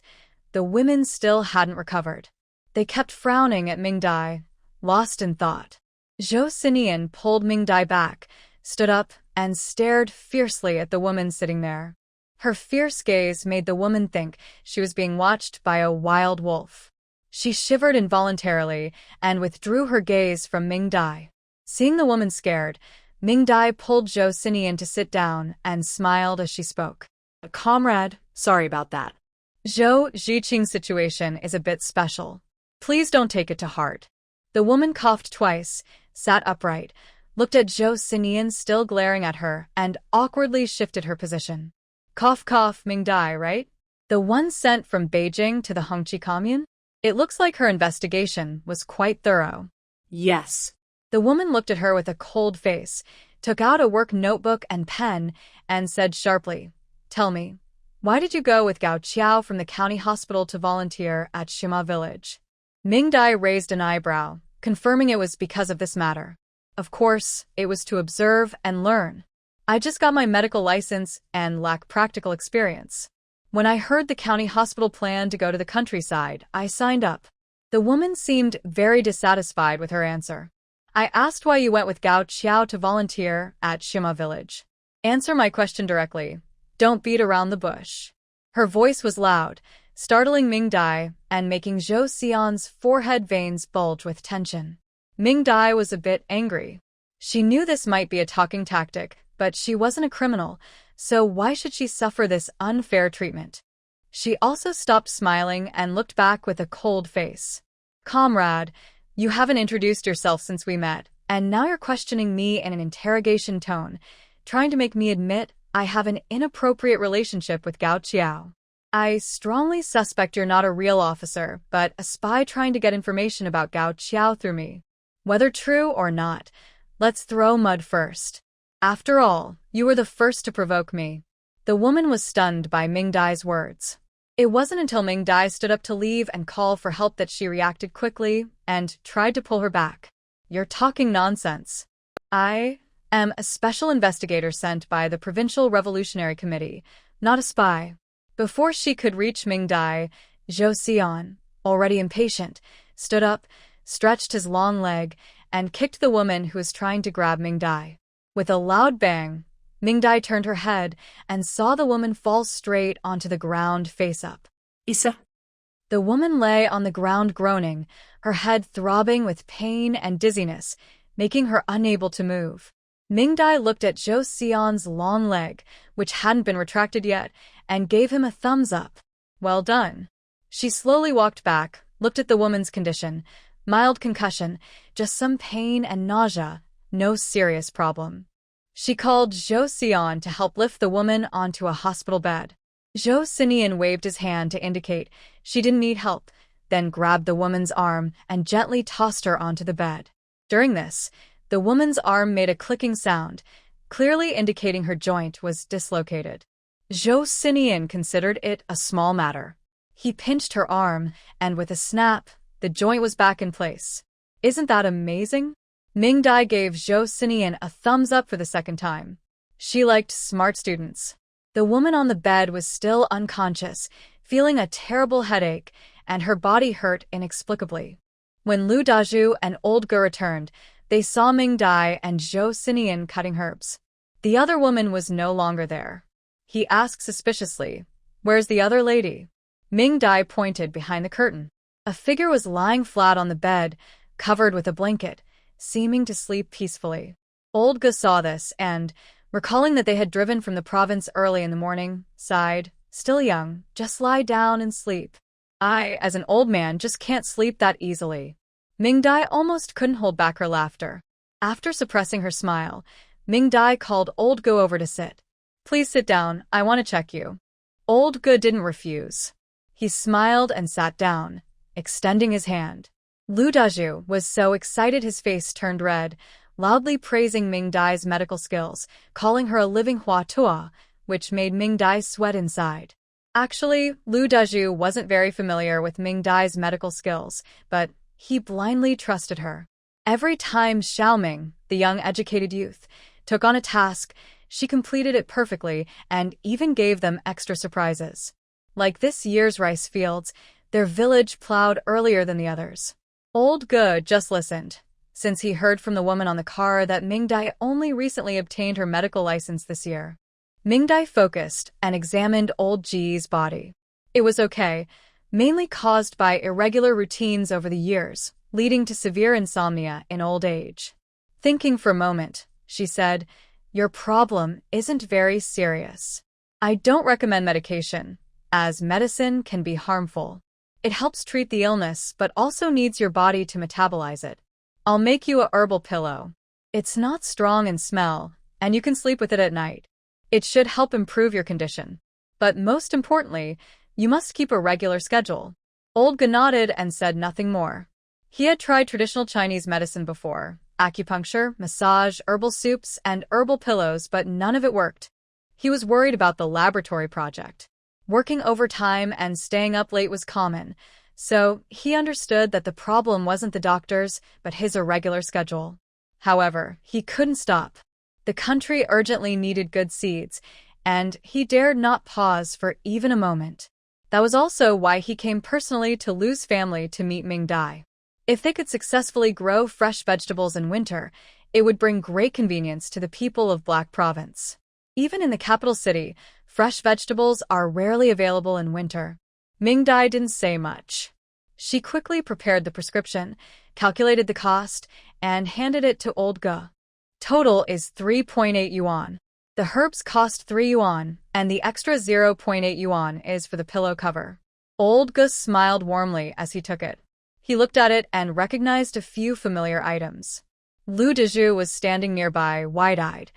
the women still hadn't recovered. They kept frowning at Ming Dai, lost in thought. Zhou Xinian pulled Ming Dai back, stood up, and stared fiercely at the woman sitting there. Her fierce gaze made the woman think she was being watched by a wild wolf. She shivered involuntarily and withdrew her gaze from Ming Dai. Seeing the woman scared, Ming Dai pulled Zhou Xinian to sit down and smiled as she spoke. Comrade, sorry about that. Zhou Ziqing's situation is a bit special. Please don't take it to heart. The woman coughed twice, sat upright, looked at Zhou Xinian still glaring at her, and awkwardly shifted her position. Cough cough, Ming Dai, right? The one sent from Beijing to the Hongqi commune? It looks like her investigation was quite thorough. Yes. The woman looked at her with a cold face, took out a work notebook and pen, and said sharply, "Tell me, why did you go with Gao Qiao from the county hospital to volunteer at Shima village?" Ming Dai raised an eyebrow, confirming it was because of this matter. Of course, it was to observe and learn. I just got my medical license and lack practical experience. When I heard the county hospital planned to go to the countryside, I signed up. The woman seemed very dissatisfied with her answer. I asked why you went with Gao Qiao to volunteer at Shima village. Answer my question directly. Don't beat around the bush. Her voice was loud, startling Ming Dai and making Zhou Xian's forehead veins bulge with tension. Ming Dai was a bit angry. She knew this might be a talking tactic, but she wasn't a criminal, so why should she suffer this unfair treatment? She also stopped smiling and looked back with a cold face. Comrade, you haven't introduced yourself since we met, and now you're questioning me in an interrogation tone, trying to make me admit I have an inappropriate relationship with Gao Qiao. I strongly suspect you're not a real officer, but a spy trying to get information about Gao Qiao through me. Whether true or not, let's throw mud first. After all, you were the first to provoke me. The woman was stunned by Ming Dai's words. It wasn't until Ming Dai stood up to leave and call for help that she reacted quickly and tried to pull her back. You're talking nonsense. I am a special investigator sent by the Provincial Revolutionary Committee, not a spy. Before she could reach Ming Dai, Zhou Xian, already impatient, stood up, stretched his long leg, and kicked the woman who was trying to grab Ming Dai. With a loud bang, Ming Dai turned her head and saw the woman fall straight onto the ground face up. Isa. The woman lay on the ground groaning, her head throbbing with pain and dizziness, making her unable to move. Ming Dai looked at Zhou Xian's long leg, which hadn't been retracted yet, and gave him a thumbs up. Well done. She slowly walked back, looked at the woman's condition. Mild concussion, just some pain and nausea, no serious problem. She called Zhou Xian to help lift the woman onto a hospital bed. Zhou Xinian waved his hand to indicate she didn't need help, then grabbed the woman's arm and gently tossed her onto the bed. During this, the woman's arm made a clicking sound, clearly indicating her joint was dislocated. Zhou Xinian considered it a small matter. He pinched her arm, and with a snap, the joint was back in place. Isn't that amazing? Ming Dai gave Zhou Xinian a thumbs up for the second time. She liked smart students. The woman on the bed was still unconscious, feeling a terrible headache, and her body hurt inexplicably. When Lu Dezhu and Old Ge returned, they saw Ming Dai and Zhou Xinian cutting herbs. The other woman was no longer there. He asked suspiciously, "Where's the other lady?" Ming Dai pointed behind the curtain. A figure was lying flat on the bed, covered with a blanket, seeming to sleep peacefully. Old Ge saw this and, recalling that they had driven from the province early in the morning, sighed, "Still young, just lie down and sleep. I, as an old man, just can't sleep that easily." Ming Dai almost couldn't hold back her laughter. After suppressing her smile, Ming Dai called Old Ge over to sit. "Please sit down, I want to check you." Old Ge didn't refuse. He smiled and sat down, extending his hand. Lu Dezhu was so excited his face turned red, loudly praising Ming Dai's medical skills, calling her a living Hua Tua, which made Ming Dai sweat inside. Actually, Lu Dezhu wasn't very familiar with Ming Dai's medical skills, but he blindly trusted her. Every time Xiaoming, the young educated youth, took on a task, she completed it perfectly and even gave them extra surprises. Like this year's rice fields, their village plowed earlier than the others. Old Ge just listened, since he heard from the woman on the car that Ming Dai only recently obtained her medical license this year. Ming Dai focused and examined Old Ge's body. It was okay, mainly caused by irregular routines over the years, leading to severe insomnia in old age. Thinking for a moment, she said, "Your problem isn't very serious. I don't recommend medication, as medicine can be harmful. It helps treat the illness but also needs your body to metabolize it. I'll make you a herbal pillow. It's not strong in smell, and you can sleep with it at night. It should help improve your condition. But most importantly, you must keep a regular schedule." Old Ge nodded and said nothing more. He had tried traditional Chinese medicine before, acupuncture, massage, herbal soups, and herbal pillows, but none of it worked. He was worried about the laboratory project. Working overtime and staying up late was common, so he understood that the problem wasn't the doctor's, but his irregular schedule. However, he couldn't stop. The country urgently needed good seeds, and he dared not pause for even a moment. That was also why he came personally to Lu's family to meet Ming Dai. If they could successfully grow fresh vegetables in winter, it would bring great convenience to the people of Black Province. Even in the capital city, fresh vegetables are rarely available in winter. Ming Dai didn't say much. She quickly prepared the prescription, calculated the cost, and handed it to Old Ge. Total is 3.8 yuan. The herbs cost 3 yuan, and the extra 0.8 yuan is for the pillow cover. Old Ge smiled warmly as he took it. He looked at it and recognized a few familiar items. Lu Dezhu was standing nearby, wide-eyed.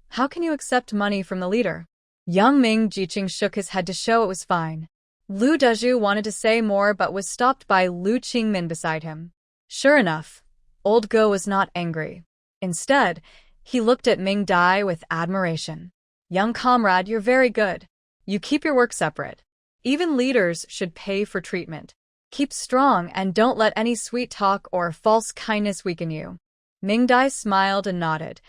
"How can you accept money from the leader?" Young Ming Jiqing shook his head to show it was fine. Lu Dezhu wanted to say more but was stopped by Lu Qingmin beside him. Sure enough, Old Ge was not angry. Instead, he looked at Ming Dai with admiration. "Young comrade, you're very good. You keep your work separate. Even leaders should pay for treatment. Keep strong and don't let any sweet talk or false kindness weaken you." Ming Dai smiled and nodded.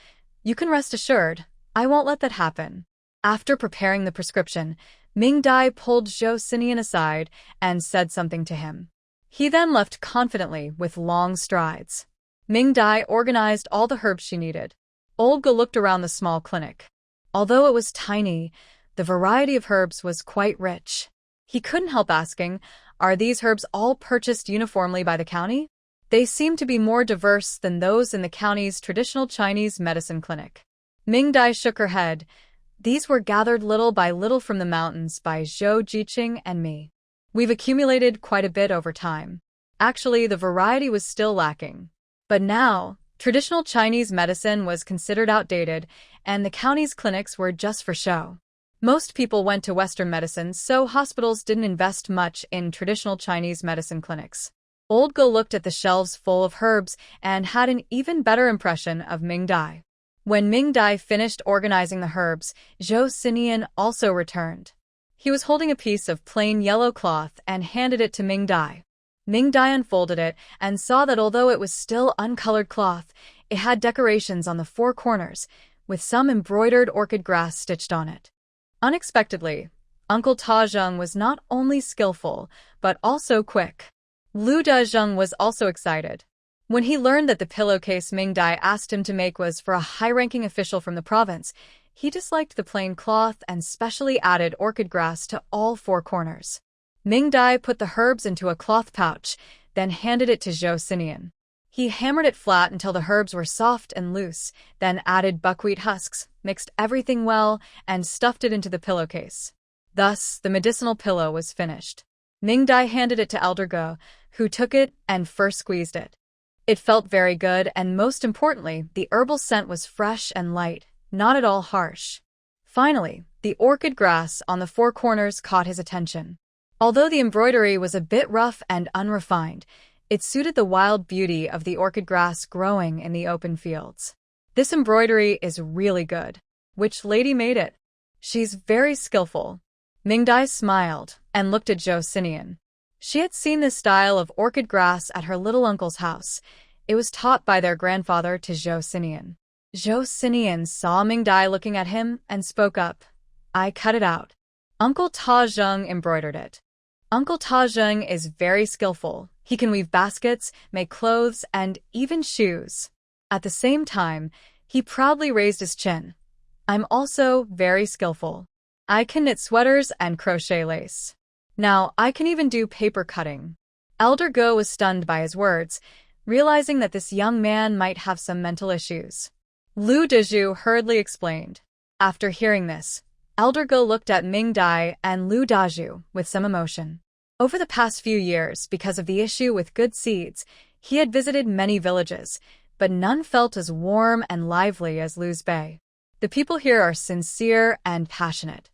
"You can rest assured, I won't let that happen." After preparing the prescription, Ming Dai pulled Zhou Xinian aside and said something to him. He then left confidently with long strides. Ming Dai organized all the herbs she needed. Old Ge looked around the small clinic. Although it was tiny, the variety of herbs was quite rich. He couldn't help asking, "Are these herbs all purchased uniformly by the county?" They seemed to be more diverse than those in the county's traditional Chinese medicine clinic. Ming Dai shook her head. "These were gathered little by little from the mountains by Zhou Jiqing and me. We've accumulated quite a bit over time. Actually, the variety was still lacking. But now, traditional Chinese medicine was considered outdated, and the county's clinics were just for show. Most people went to Western medicine, so hospitals didn't invest much in traditional Chinese medicine clinics." Old Ge looked at the shelves full of herbs and had an even better impression of Ming Dai. When Ming Dai finished organizing the herbs, Zhou Xinian also returned. He was holding a piece of plain yellow cloth and handed it to Ming Dai. Ming Dai unfolded it and saw that although it was still uncolored cloth, it had decorations on the four corners, with some embroidered orchid grass stitched on it. Unexpectedly, Uncle Ta Zheng was not only skillful, but also quick. Lu Dezheng was also excited. When he learned that the pillowcase Ming Dai asked him to make was for a high-ranking official from the province, he disliked the plain cloth and specially added orchid grass to all four corners. Ming Dai put the herbs into a cloth pouch, then handed it to Zhou Xinian. He hammered it flat until the herbs were soft and loose, then added buckwheat husks, mixed everything well, and stuffed it into the pillowcase. Thus, the medicinal pillow was finished. Ming Dai handed it to Elder Ge, who took it and first squeezed it. It felt very good, and most importantly, the herbal scent was fresh and light, not at all harsh. Finally, the orchid grass on the four corners caught his attention. Although the embroidery was a bit rough and unrefined, it suited the wild beauty of the orchid grass growing in the open fields. "This embroidery is really good. Which lady made it?" "She's very skillful." Mingdai smiled and looked at Zhou Xinian. She had seen this style of orchid grass at her little uncle's house. It was taught by their grandfather to Zhou Xinian. Zhou Xinian saw Mingdai looking at him and spoke up. I cut it out. Uncle Ta Zheng embroidered it. Uncle Ta Zheng is very skillful. He can weave baskets, make clothes, and even shoes. At the same time, he proudly raised his chin. I'm also very skillful. I can knit sweaters and crochet lace. Now, I can even do paper cutting. Elder Go was stunned by his words, realizing that this young man might have some mental issues. Lu Dezhu hurriedly explained. After hearing this, Elder Go looked at Ming Dai and Lu Dazhu with some emotion. Over the past few years, because of the issue with good seeds, he had visited many villages, but none felt as warm and lively as Lu's Bay. The people here are sincere and passionate.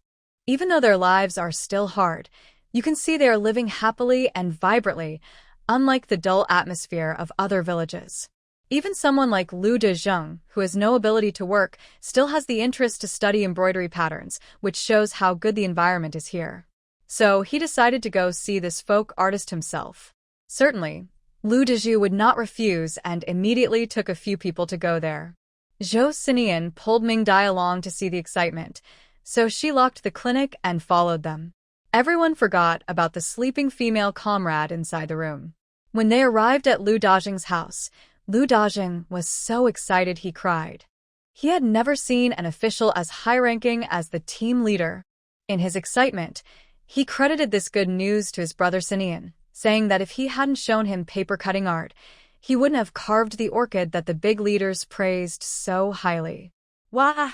Even though their lives are still hard, you can see they are living happily and vibrantly, unlike the dull atmosphere of other villages. Even someone like Lu Dezheng, who has no ability to work, still has the interest to study embroidery patterns, which shows how good the environment is here. So he decided to go see this folk artist himself. Certainly, Lu Dezhu would not refuse and immediately took a few people to go there. Zhou Xinian pulled Ming Dai along to see the excitement, so she locked the clinic and followed them. Everyone forgot about the sleeping female comrade inside the room. When they arrived at Lu Dazheng's house, Lu Dazheng was so excited he cried. He had never seen an official as high-ranking as the team leader. In his excitement, he credited this good news to his brother Xinian, saying that if he hadn't shown him paper-cutting art, he wouldn't have carved the orchid that the big leaders praised so highly. Wah!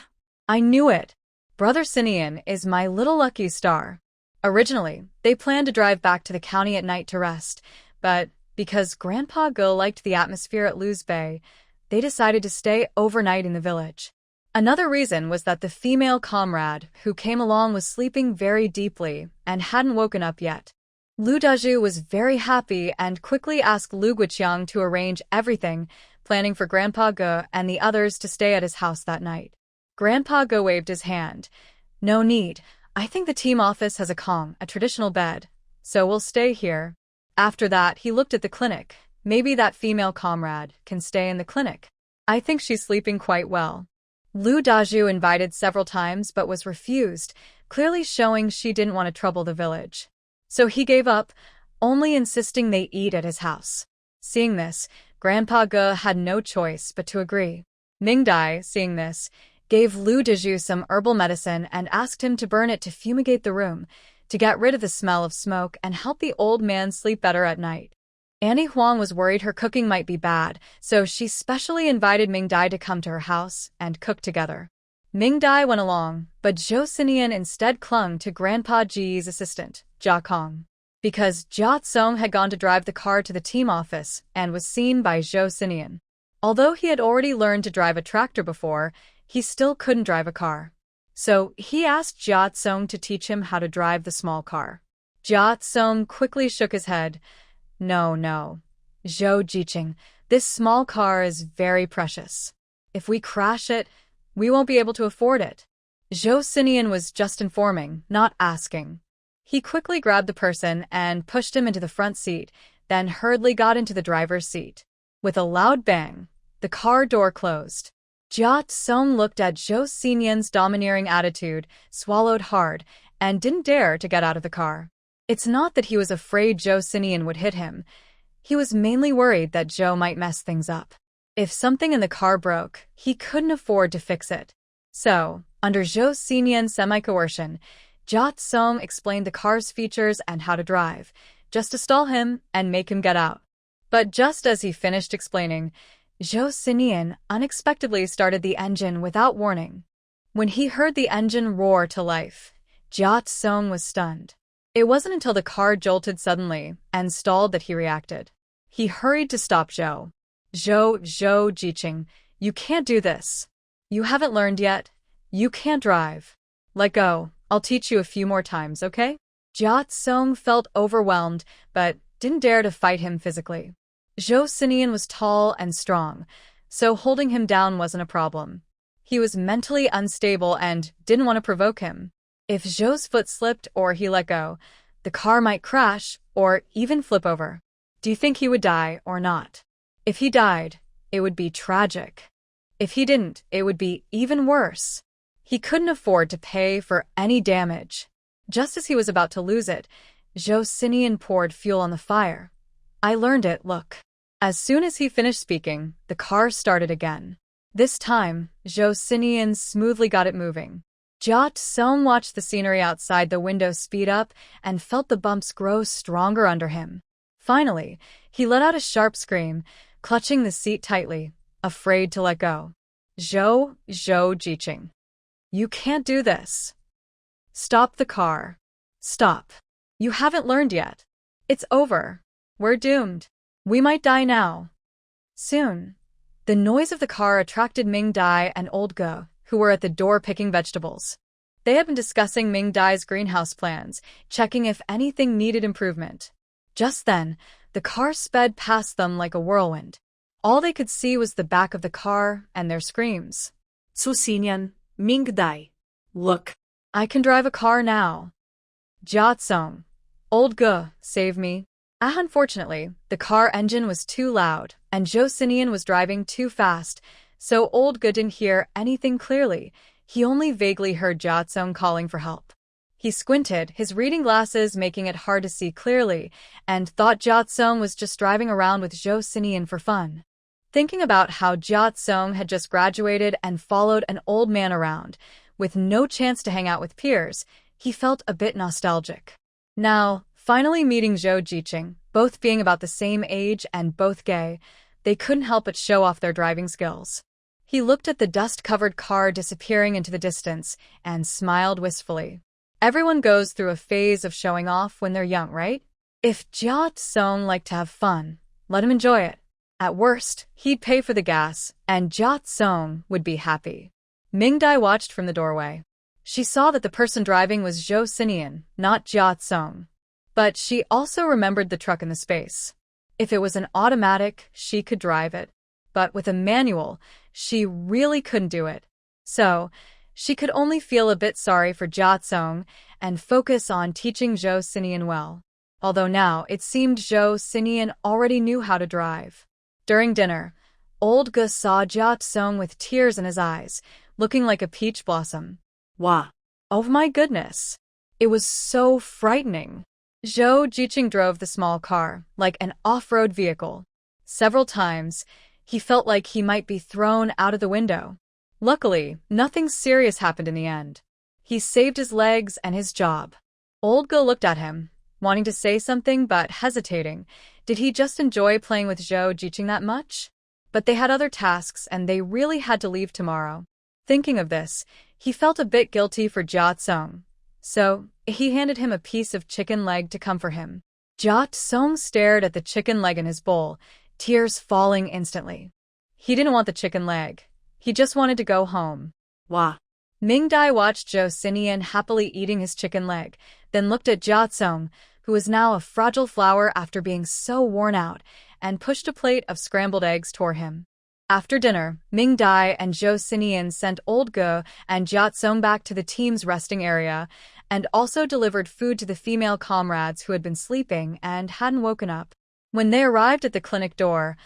I knew it! Brother Xinian is my little lucky star. Originally, they planned to drive back to the county at night to rest, but because Grandpa Go liked the atmosphere at Lu's Bay, they decided to stay overnight in the village. Another reason was that the female comrade who came along was sleeping very deeply and hadn't woken up yet. Lu Dazhu was very happy and quickly asked Lu Guiqiang to arrange everything, planning for Grandpa Ge and the others to stay at his house that night. Grandpa Ge waved his hand. No need. I think the team office has a kong, a traditional bed, so we'll stay here. After that, he looked at the clinic. Maybe that female comrade can stay in the clinic. I think she's sleeping quite well. Lu Dazhu invited several times but was refused, clearly showing she didn't want to trouble the village. So he gave up, only insisting they eat at his house. Seeing this, Grandpa Ge had no choice but to agree. Ming Dai, seeing this, gave Lu Dazhu some herbal medicine and asked him to burn it to fumigate the room, to get rid of the smell of smoke and help the old man sleep better at night. Annie Huang was worried her cooking might be bad, so she specially invited Ming Dai to come to her house and cook together. Ming Dai went along, but Zhou Xinian instead clung to Grandpa Ji's assistant, Jia Kong. Because Jia Tsong had gone to drive the car to the team office and was seen by Zhou Xinian. Although he had already learned to drive a tractor before, he still couldn't drive a car. So he asked Jia Tsong to teach him how to drive the small car. Jia Tsong quickly shook his head. No. Zhou Jiqing, this small car is very precious. If we crash it, we won't be able to afford it. Zhou Xinian was just informing, not asking. He quickly grabbed the person and pushed him into the front seat, then hurriedly got into the driver's seat. With a loud bang, the car door closed. Jia Tsong looked at Zhou Xinian's domineering attitude, swallowed hard, and didn't dare to get out of the car. It's not that he was afraid Zhou Xinian would hit him. He was mainly worried that Zhou might mess things up. If something in the car broke, he couldn't afford to fix it. So, under Zhou Xinian's semi-coercion, Jia Tsong explained the car's features and how to drive, just to stall him and make him get out. But just as he finished explaining, Zhou Xinian unexpectedly started the engine without warning. When he heard the engine roar to life, Jia Tsong was stunned. It wasn't until the car jolted suddenly and stalled that he reacted. He hurried to stop Zhou. Zhou Jiqing, you can't do this. You haven't learned yet. You can't drive. Let go. I'll teach you a few more times, okay? Jia Tsong felt overwhelmed, but didn't dare to fight him physically. Zhou Xinian was tall and strong, so holding him down wasn't a problem. He was mentally unstable and didn't want to provoke him. If Zhou's foot slipped or he let go, the car might crash or even flip over. Do you think he would die or not? If he died, it would be tragic. If he didn't, it would be even worse. He couldn't afford to pay for any damage. Just as he was about to lose it, Zhou Xinian poured fuel on the fire. I learned it, look. As soon as he finished speaking, the car started again. This time, Zhou Xinian smoothly got it moving. Jia Tsong watched the scenery outside the window speed up and felt the bumps grow stronger under him. Finally, he let out a sharp scream, clutching the seat tightly, afraid to let go. Zhou Jiqing. You can't do this. Stop the car. Stop. You haven't learned yet. It's over. We're doomed. We might die now. Soon. The noise of the car attracted Ming Dai and Old Ge, who were at the door picking vegetables. They had been discussing Ming Dai's greenhouse plans, checking if anything needed improvement. Just then, the car sped past them like a whirlwind. All they could see was the back of the car and their screams. Su Xinian, Ming Dai. Look. I can drive a car now. Jia Tsong. Old Ge, save me. Unfortunately, the car engine was too loud, and Zhou Xinian was driving too fast, so Old Ge didn't hear anything clearly. He only vaguely heard Jia Tsong calling for help. He squinted, his reading glasses making it hard to see clearly, and thought Jia Tsong was just driving around with Zhou Xinian for fun. Thinking about how Jia Tsong had just graduated and followed an old man around, with no chance to hang out with peers, he felt a bit nostalgic. Now, finally meeting Zhou Jiqing, both being about the same age and both gay, they couldn't help but show off their driving skills. He looked at the dust-covered car disappearing into the distance and smiled wistfully. Everyone goes through a phase of showing off when they're young, right? If Jia Tsong liked to have fun, let him enjoy it. At worst, he'd pay for the gas, and Jia Tsong would be happy. Ming Dai watched from the doorway. She saw that the person driving was Zhou Xinian, not Jia Tsong. But she also remembered the truck in the space. If it was an automatic, she could drive it. But with a manual, she really couldn't do it. So, she could only feel a bit sorry for Jia Tsong and focus on teaching Zhou Xinian well. Although now it seemed Zhou Xinian already knew how to drive. During dinner, Old Ge saw Jia Tsong with tears in his eyes, looking like a peach blossom. Wah. Oh my goodness. It was so frightening. Zhou Jiqing drove the small car, like an off-road vehicle. Several times, he felt like he might be thrown out of the window. Luckily, nothing serious happened in the end. He saved his legs and his job. Old Ge looked at him, wanting to say something but hesitating. Did he just enjoy playing with Zhou Jiqing that much? But they had other tasks and they really had to leave tomorrow. Thinking of this, he felt a bit guilty for Jia Tsong. So, he handed him a piece of chicken leg to comfort him. Jia Tsong stared at the chicken leg in his bowl, tears falling instantly. He didn't want the chicken leg. He just wanted to go home. Wah. Ming Dai watched Zhou Xinian happily eating his chicken leg, then looked at Jia Tsong, who was now a fragile flower after being so worn out, and pushed a plate of scrambled eggs toward him. After dinner, Ming Dai and Zhou Xinian sent Old Ge and Jia Tsong back to the team's resting area, and also delivered food to the female comrades who had been sleeping and hadn't woken up. When they arrived at the clinic door,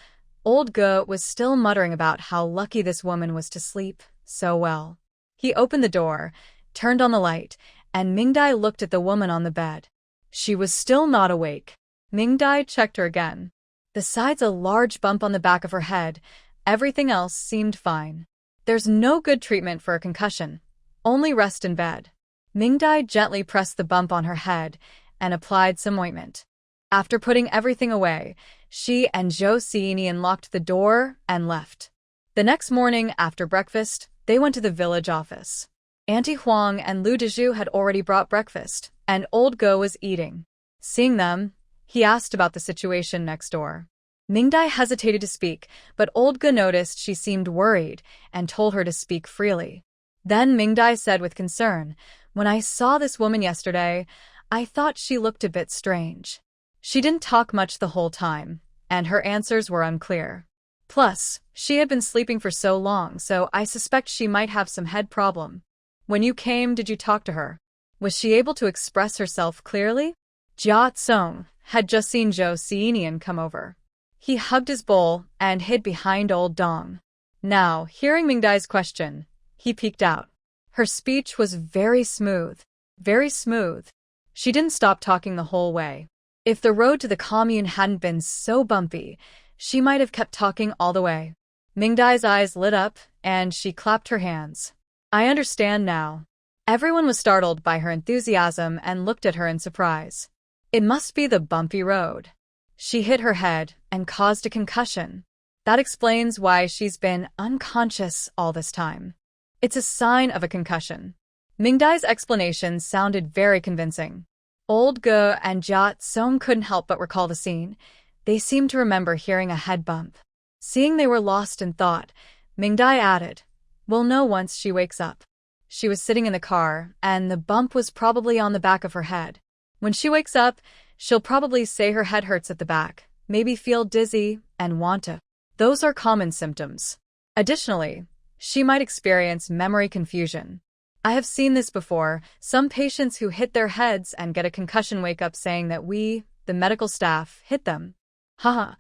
Old Ge was still muttering about how lucky this woman was to sleep so well. He opened the door, turned on the light, and Ming Dai looked at the woman on the bed. She was still not awake. Ming Dai checked her again. Besides a large bump on the back of her head, everything else seemed fine. There's no good treatment for a concussion. Only rest in bed. Ming Dai gently pressed the bump on her head and applied some ointment. After putting everything away, she and Zhou Xinian locked the door and left. The next morning after breakfast, they went to the village office. Auntie Huang and Lu Dezhu had already brought breakfast, and Old Ge was eating. Seeing them, he asked about the situation next door. Ming Dai hesitated to speak, but Old Ge noticed she seemed worried and told her to speak freely. Then Ming Dai said with concern, "When I saw this woman yesterday, I thought she looked a bit strange. She didn't talk much the whole time, and her answers were unclear. Plus, she had been sleeping for so long, so I suspect she might have some head problem. When you came, did you talk to her?" Was she able to express herself clearly? Jia Tsong had just seen Zhou Xianian come over. He hugged his bowl and hid behind old Dong. Now, hearing Mingdai's question, he peeked out. Her speech was very smooth. Very smooth. She didn't stop talking the whole way. If the road to the commune hadn't been so bumpy, she might have kept talking all the way. Mingdai's eyes lit up, and she clapped her hands. I understand now. Everyone was startled by her enthusiasm and looked at her in surprise. It must be the bumpy road. She hit her head and caused a concussion. That explains why she's been unconscious all this time. It's a sign of a concussion. Mingdai's explanation sounded very convincing. Old Ge and Jia Tsong couldn't help but recall the scene. They seemed to remember hearing a head bump. Seeing they were lost in thought, Mingdai added, "We'll know once she wakes up." She was sitting in the car, and the bump was probably on the back of her head. When she wakes up, she'll probably say her head hurts at the back, maybe feel dizzy, and want to. Those are common symptoms. Additionally, she might experience memory confusion. I have seen this before, some patients who hit their heads and get a concussion wake up saying that we, the medical staff, hit them. Haha,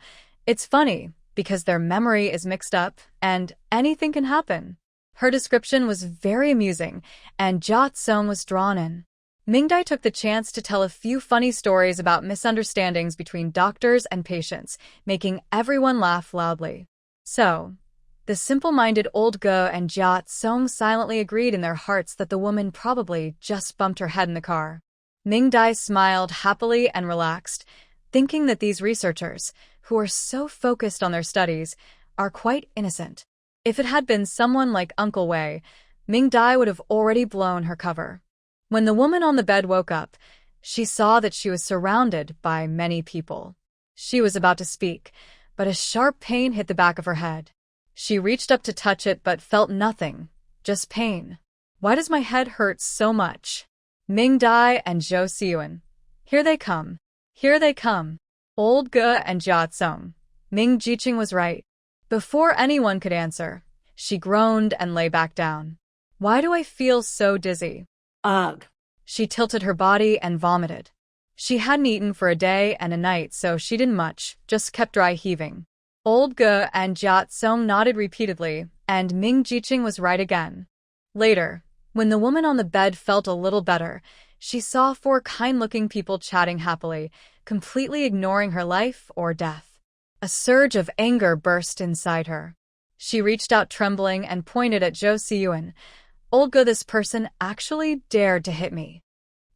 it's funny, because their memory is mixed up, and anything can happen. Her description was very amusing, and Jia Tsong was drawn in. Mingdai took the chance to tell a few funny stories about misunderstandings between doctors and patients, making everyone laugh loudly. So, the simple-minded old Ge and Jia Tsong silently agreed in their hearts that the woman probably just bumped her head in the car. Mingdai smiled happily and relaxed, thinking that these researchers, who are so focused on their studies, are quite innocent. If it had been someone like Uncle Wei, Mingdai would have already blown her cover. When the woman on the bed woke up, she saw that she was surrounded by many people. She was about to speak, but a sharp pain hit the back of her head. She reached up to touch it but felt nothing, just pain. Why does my head hurt so much? Mingdai and Zhou Xiyuan. Here they come. Here they come. Old Ge and Jia Tsong. Ming Jiqing was right. Before anyone could answer, she groaned and lay back down. Why do I feel so dizzy? Ugh. She tilted her body and vomited. She hadn't eaten for a day and a night, so she didn't much, just kept dry heaving. Old Ge and Jia Tsong nodded repeatedly, and Ming Jiqing was right again. Later, when the woman on the bed felt a little better, she saw 4 kind-looking people chatting happily, completely ignoring her life or death. A surge of anger burst inside her. She reached out trembling and pointed at Zhou Xiyuan. Old Ge, this person actually dared to hit me.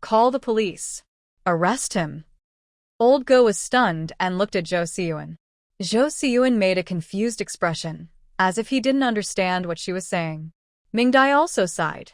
Call the police. Arrest him. Old Ge was stunned and looked at Zhou Xiyuan. Zhou Xiyuan made a confused expression, as if he didn't understand what she was saying. Mingdai also sighed.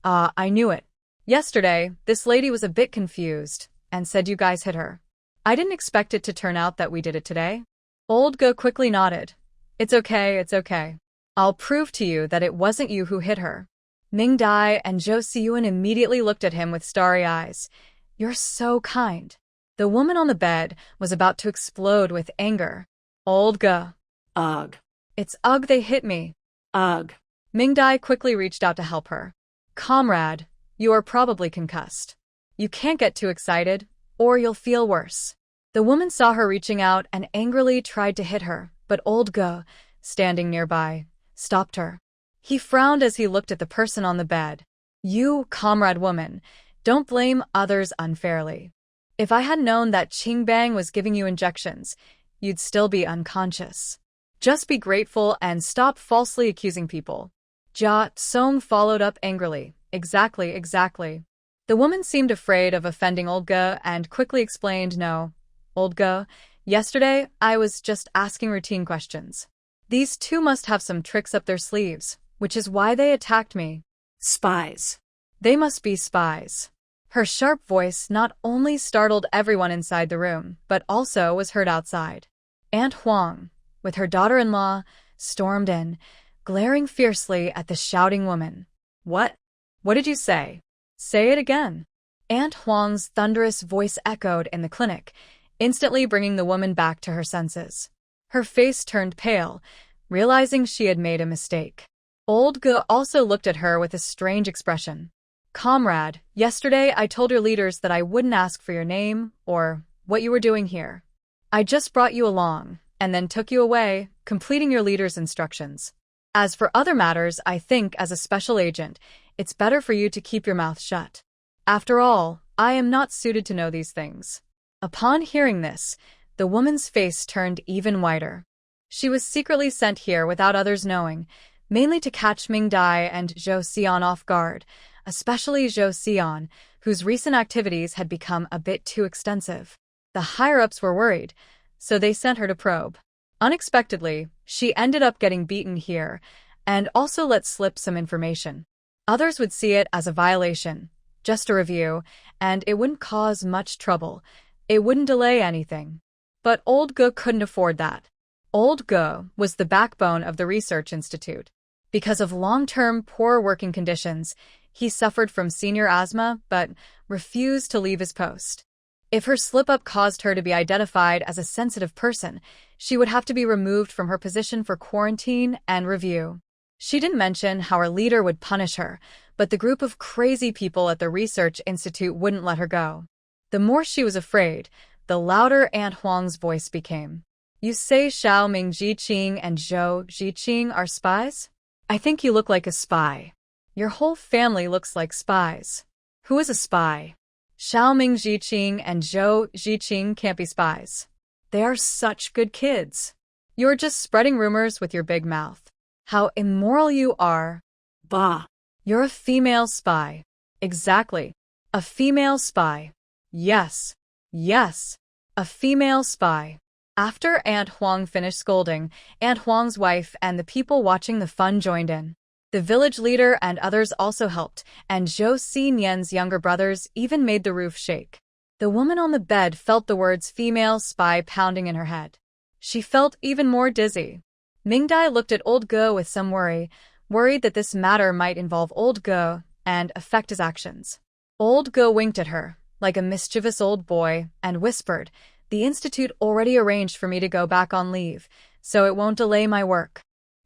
I knew it. Yesterday, this lady was a bit confused and said you guys hit her. I didn't expect it to turn out that we did it today. Old Ge quickly nodded. It's okay, it's okay. I'll prove to you that it wasn't you who hit her. Mingdai and Zhou Xiyuan immediately looked at him with starry eyes. You're so kind. The woman on the bed was about to explode with anger. Old Ge. Ugh. It's ugh, they hit me. Ugh. Mingdai quickly reached out to help her. Comrade, you are probably concussed. You can't get too excited, or you'll feel worse. The woman saw her reaching out and angrily tried to hit her, but Old Ge, standing nearby, stopped her. He frowned as he looked at the person on the bed. You, comrade woman, don't blame others unfairly. If I had known that Qingbang was giving you injections, you'd still be unconscious. Just be grateful and stop falsely accusing people. Jia Tsong followed up angrily. Exactly. The woman seemed afraid of offending Old Ge and quickly explained, no, Old Ge, yesterday I was just asking routine questions. These 2 must have some tricks up their sleeves, which is why they attacked me. Spies. They must be spies. Her sharp voice not only startled everyone inside the room, but also was heard outside. Aunt Huang, with her daughter-in-law, stormed in, glaring fiercely at the shouting woman. What? What did you say? Say it again. Aunt Huang's thunderous voice echoed in the clinic, instantly bringing the woman back to her senses. Her face turned pale, realizing she had made a mistake. Old Ge also looked at her with a strange expression. Comrade, yesterday I told your leaders that I wouldn't ask for your name or what you were doing here. I just brought you along and then took you away, completing your leader's instructions. As for other matters, I think as a special agent, it's better for you to keep your mouth shut. After all, I am not suited to know these things. Upon hearing this, the woman's face turned even whiter. She was secretly sent here without others knowing, mainly to catch Ming Dai and Zhou Xian off guard, especially Zhou Xian, whose recent activities had become a bit too extensive. The higher-ups were worried, so they sent her to probe. Unexpectedly, she ended up getting beaten here, and also let slip some information. Others would see it as a violation, just a review, and it wouldn't cause much trouble. It wouldn't delay anything. But Old Ge couldn't afford that. Old Ge was the backbone of the research institute. Because of long-term poor working conditions, he suffered from senior asthma but refused to leave his post. If her slip-up caused her to be identified as a sensitive person, she would have to be removed from her position for quarantine and review. She didn't mention how her leader would punish her, but the group of crazy people at the research institute wouldn't let her go. The more she was afraid, the louder Aunt Huang's voice became. You say Xiao Ming Jiqing and Zhou Jiqing are spies? I think you look like a spy. Your whole family looks like spies. Who is a spy? Xiao Ming Jiqing and Zhou Jiqing can't be spies. They are such good kids. You're just spreading rumors with your big mouth. How immoral you are. Bah. You're a female spy. Exactly. A female spy. Yes. Yes. A female spy. After Aunt Huang finished scolding, Aunt Huang's wife and the people watching the fun joined in. The village leader and others also helped, and Zhou Xinyan's younger brothers even made the roof shake. The woman on the bed felt the words female spy pounding in her head. She felt even more dizzy. Ming Dai looked at Old Ge with some worry, worried that this matter might involve Old Ge and affect his actions. Old Ge winked at her, like a mischievous old boy, and whispered, The institute already arranged for me to go back on leave, so it won't delay my work.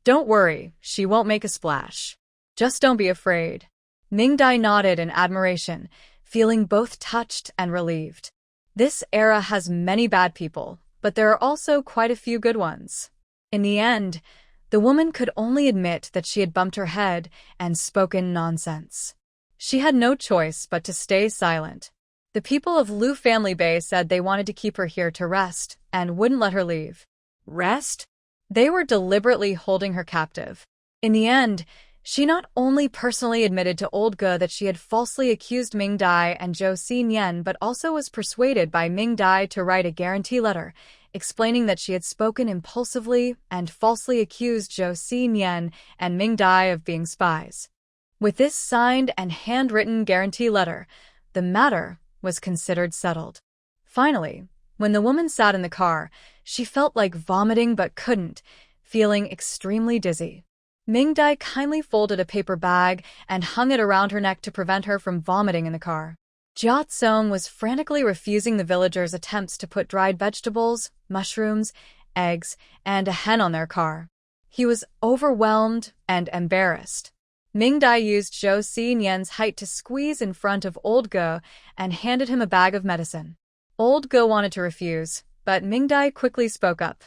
Don't worry, she won't make a splash. Just don't be afraid. Ming Dai nodded in admiration, feeling both touched and relieved. This era has many bad people, but there are also quite a few good ones. In the end, the woman could only admit that she had bumped her head and spoken nonsense. She had no choice but to stay silent. The people of Liu Family Bay said they wanted to keep her here to rest and wouldn't let her leave. Rest? They were deliberately holding her captive. In the end, she not only personally admitted to Old Ge that she had falsely accused Ming Dai and Zhou Xinyan, but also was persuaded by Ming Dai to write a guarantee letter, explaining that she had spoken impulsively and falsely accused Zhou Xinyan and Ming Dai of being spies. With this signed and handwritten guarantee letter, the matter was considered settled. Finally, when the woman sat in the car, she felt like vomiting but couldn't, feeling extremely dizzy. Ming Dai kindly folded a paper bag and hung it around her neck to prevent her from vomiting in the car. Jia Tsong was frantically refusing the villagers' attempts to put dried vegetables, mushrooms, eggs, and a hen on their car. He was overwhelmed and embarrassed. Ming Dai used Zhou Xinyan's height to squeeze in front of Old Ge and handed him a bag of medicine. Old Ge wanted to refuse, but Ming Dai quickly spoke up.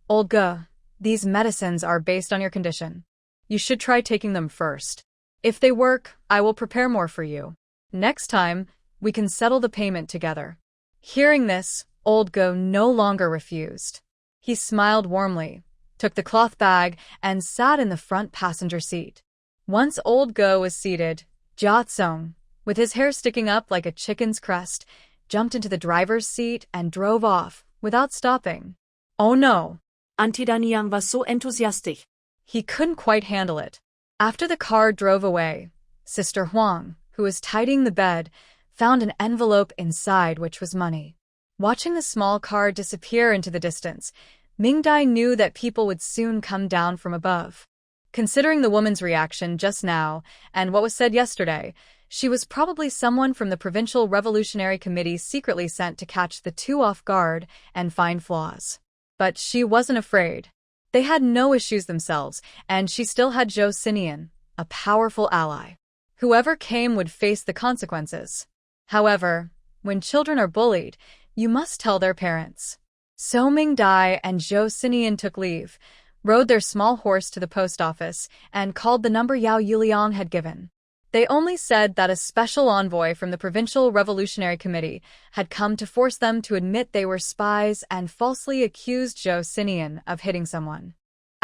Old Ge, these medicines are based on your condition. You should try taking them first. If they work, I will prepare more for you. Next time, we can settle the payment together. Hearing this, Old Ge no longer refused. He smiled warmly, took the cloth bag, and sat in the front passenger seat. Once Old Ge was seated, Jia Tsong, with his hair sticking up like a chicken's crest, jumped into the driver's seat and drove off, without stopping. Oh no! Auntie Danyang was so enthusiastic. He couldn't quite handle it. After the car drove away, Sister Huang, who was tidying the bed, found an envelope inside which was money. Watching the small car disappear into the distance, Ming Dai knew that people would soon come down from above. Considering the woman's reaction just now and what was said yesterday, she was probably someone from the Provincial Revolutionary Committee secretly sent to catch the two off guard and find flaws. But she wasn't afraid. They had no issues themselves, and she still had Zhou Xinyan, a powerful ally. Whoever came would face the consequences. However, when children are bullied, you must tell their parents. So Ming-Dai and Zhou Xinian took leave, rode their small horse to the post office, and called the number Yao Yuliang had given. They only said that a special envoy from the Provincial Revolutionary Committee had come to force them to admit they were spies and falsely accused Zhou Xinian of hitting someone.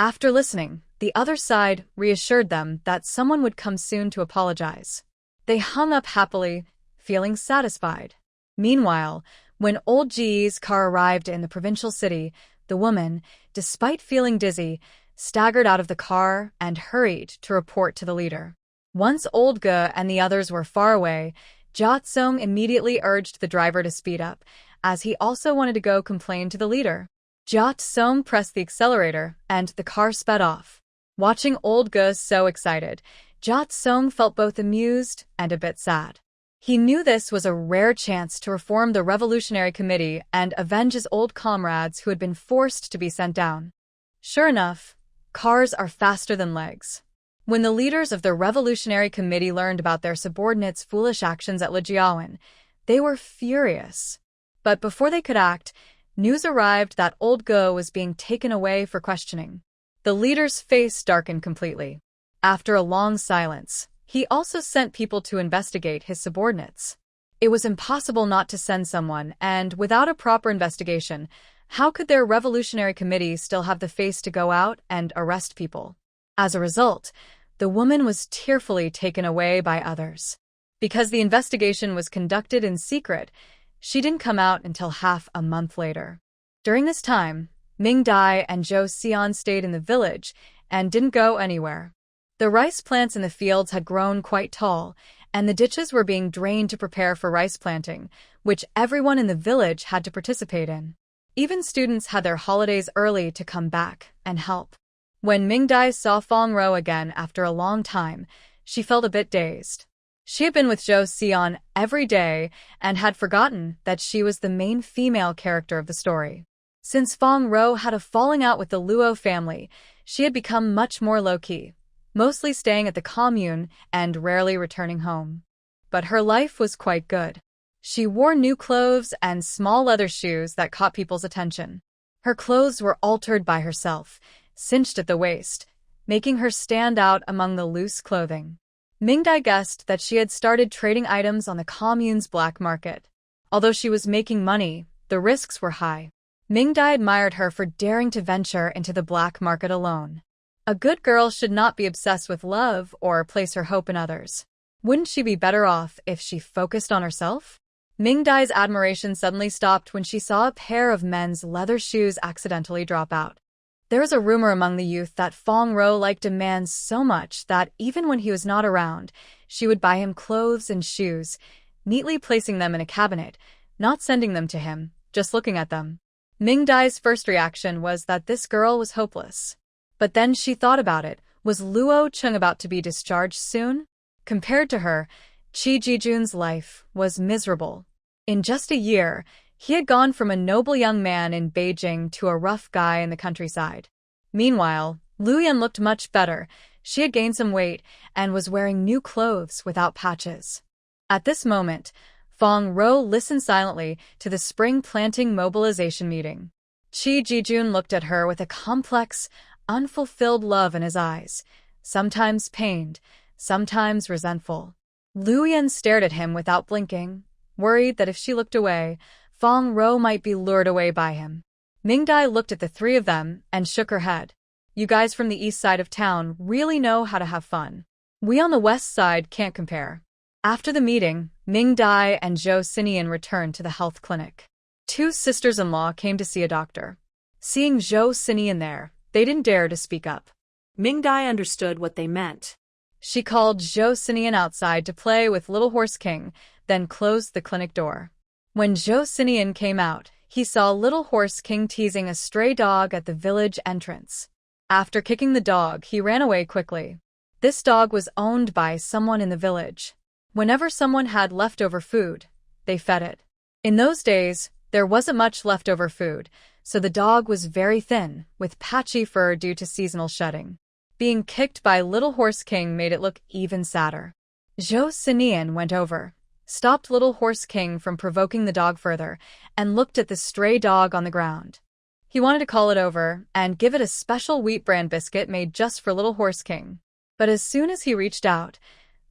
After listening, the other side reassured them that someone would come soon to apologize. They hung up happily, feeling satisfied. Meanwhile, when old Ji's car arrived in the provincial city, the woman, despite feeling dizzy, staggered out of the car and hurried to report to the leader. Once old Ge and the others were far away, Jia Tsong immediately urged the driver to speed up, as he also wanted to go complain to the leader. Jia Tsong pressed the accelerator, and the car sped off. Watching old Ge so excited, Jia Tsong felt both amused and a bit sad. He knew this was a rare chance to reform the Revolutionary Committee and avenge his old comrades who had been forced to be sent down. Sure enough, cars are faster than legs. When the leaders of the Revolutionary Committee learned about their subordinates' foolish actions at Lijiawan, they were furious. But before they could act, news arrived that old Ge was being taken away for questioning. The leader's face darkened completely. After a long silence, he also sent people to investigate his subordinates. It was impossible not to send someone, and without a proper investigation, how could their Revolutionary Committee still have the face to go out and arrest people? As a result, the woman was tearfully taken away by others. Because the investigation was conducted in secret, she didn't come out until half a month later. During this time, Ming-Dai and Zhou Xian stayed in the village and didn't go anywhere. The rice plants in the fields had grown quite tall, and the ditches were being drained to prepare for rice planting, which everyone in the village had to participate in. Even students had their holidays early to come back and help. When Ming-Dai saw Fong Ro again after a long time, she felt a bit dazed. She had been with Zhou Xian every day and had forgotten that she was the main female character of the story. Since Fong Ro had a falling out with the Luo family, she had become much more low-key, mostly staying at the commune and rarely returning home. But her life was quite good. She wore new clothes and small leather shoes that caught people's attention. Her clothes were altered by herself, cinched at the waist, making her stand out among the loose clothing. Ming-Dai guessed that she had started trading items on the commune's black market. Although she was making money, the risks were high. Ming-Dai admired her for daring to venture into the black market alone. A good girl should not be obsessed with love or place her hope in others. Wouldn't she be better off if she focused on herself? Ming-Dai's admiration suddenly stopped when she saw a pair of men's leather shoes accidentally drop out. There was a rumor among the youth that Fong Ro liked a man so much that even when he was not around, she would buy him clothes and shoes, neatly placing them in a cabinet, not sending them to him, just looking at them. Ming-Dai's first reaction was that this girl was hopeless. But then she thought about it. Was Luo Chung about to be discharged soon? Compared to her, Qi Jijun's life was miserable. In just a year, he had gone from a noble young man in Beijing to a rough guy in the countryside. Meanwhile, Luyan looked much better. She had gained some weight and was wearing new clothes without patches. At this moment, Fong Ro listened silently to the spring planting mobilization meeting. Qi Jijun looked at her with a complex, unfulfilled love in his eyes, sometimes pained, sometimes resentful. Luyan stared at him without blinking, worried that if she looked away, Fong Ro might be lured away by him. Ming-Dai looked at the three of them and shook her head. You guys from the east side of town really know how to have fun. We on the west side can't compare. After the meeting, Ming-Dai and Zhou Xinian returned to the health clinic. Two sisters-in-law came to see a doctor. Seeing Zhou Xinian there, they didn't dare to speak up. Ming-Dai understood what they meant. She called Zhou Xinian outside to play with Little Horse King, then closed the clinic door. When Zhou Xinian came out, he saw Little Horse King teasing a stray dog at the village entrance. After kicking the dog, he ran away quickly. This dog was owned by someone in the village. Whenever someone had leftover food, they fed it. In those days, there wasn't much leftover food, so the dog was very thin, with patchy fur due to seasonal shedding. Being kicked by Little Horse King made it look even sadder. Zhou Sinian went over, stopped Little Horse King from provoking the dog further, and looked at the stray dog on the ground. He wanted to call it over and give it a special wheat bran biscuit made just for Little Horse King. But as soon as he reached out,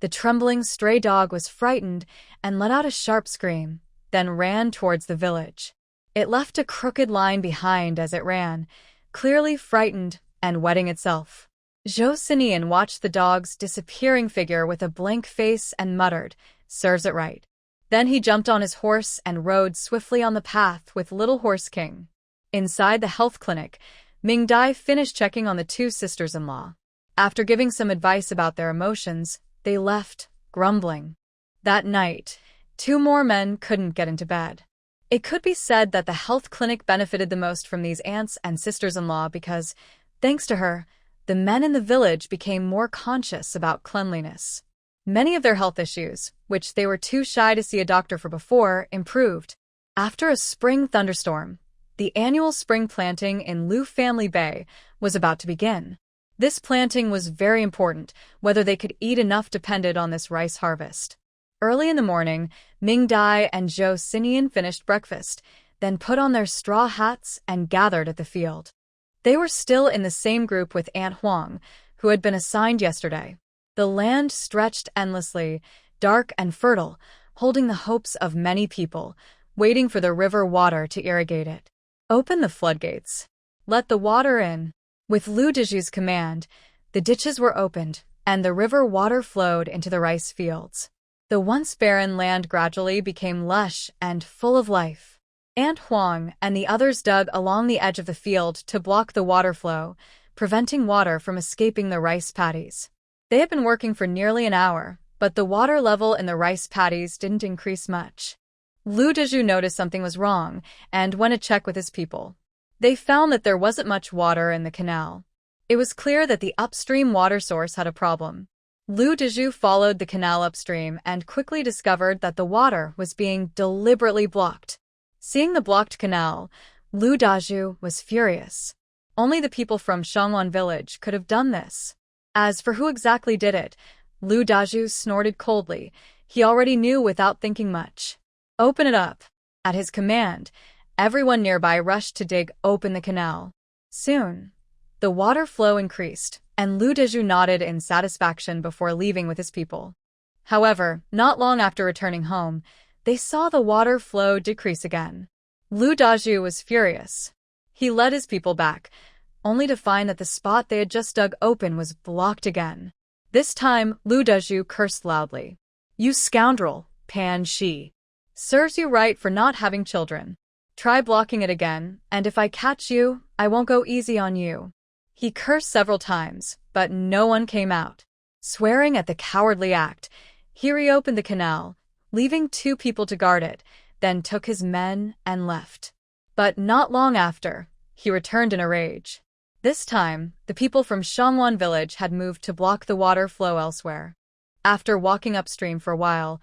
the trembling stray dog was frightened and let out a sharp scream, then ran towards the village. It left a crooked line behind as it ran, clearly frightened and wetting itself. Zhou Sinian watched the dog's disappearing figure with a blank face and muttered, "Serves it right." Then he jumped on his horse and rode swiftly on the path with Little Horse King. Inside the health clinic, Ming Dai finished checking on the two sisters-in-law. After giving some advice about their emotions, they left, grumbling. That night, 2 more men couldn't get into bed. It could be said that the health clinic benefited the most from these aunts and sisters-in-law because, thanks to her, the men in the village became more conscious about cleanliness. Many of their health issues, which they were too shy to see a doctor for before, improved. After a spring thunderstorm, the annual spring planting in Liu Family Bay was about to begin. This planting was very important. Whether they could eat enough depended on this rice harvest. Early in the morning, Ming Dai and Zhou Sinian finished breakfast, then put on their straw hats and gathered at the field. They were still in the same group with Aunt Huang, who had been assigned yesterday. The land stretched endlessly, dark and fertile, holding the hopes of many people, waiting for the river water to irrigate it. Open the floodgates. Let the water in. With Lu Deju's command, the ditches were opened, and the river water flowed into the rice fields. The once barren land gradually became lush and full of life. Aunt Huang and the others dug along the edge of the field to block the water flow, preventing water from escaping the rice paddies. They had been working for nearly an hour, but the water level in the rice paddies didn't increase much. Lu Deju noticed something was wrong and went to check with his people. They found that there wasn't much water in the canal. It was clear that the upstream water source had a problem. Lu Deju followed the canal upstream and quickly discovered that the water was being deliberately blocked. Seeing the blocked canal, Lu Deju was furious. Only the people from Shangwan village could have done this. As for who exactly did it, Lu Deju snorted coldly. He already knew without thinking much. Open it up. At his command, everyone nearby rushed to dig open the canal. Soon, the water flow increased, and Lu Deju nodded in satisfaction before leaving with his people. However, not long after returning home, they saw the water flow decrease again. Lu Deju was furious. He led his people back, only to find that the spot they had just dug open was blocked again. This time, Lu Deju cursed loudly. "You scoundrel, Pan Shi. Serves you right for not having children. Try blocking it again, and if I catch you, I won't go easy on you." He cursed several times, but no one came out. Swearing at the cowardly act, he reopened the canal, leaving 2 people to guard it, then took his men and left. But not long after, he returned in a rage. This time, the people from Shangwan village had moved to block the water flow elsewhere. After walking upstream for a while,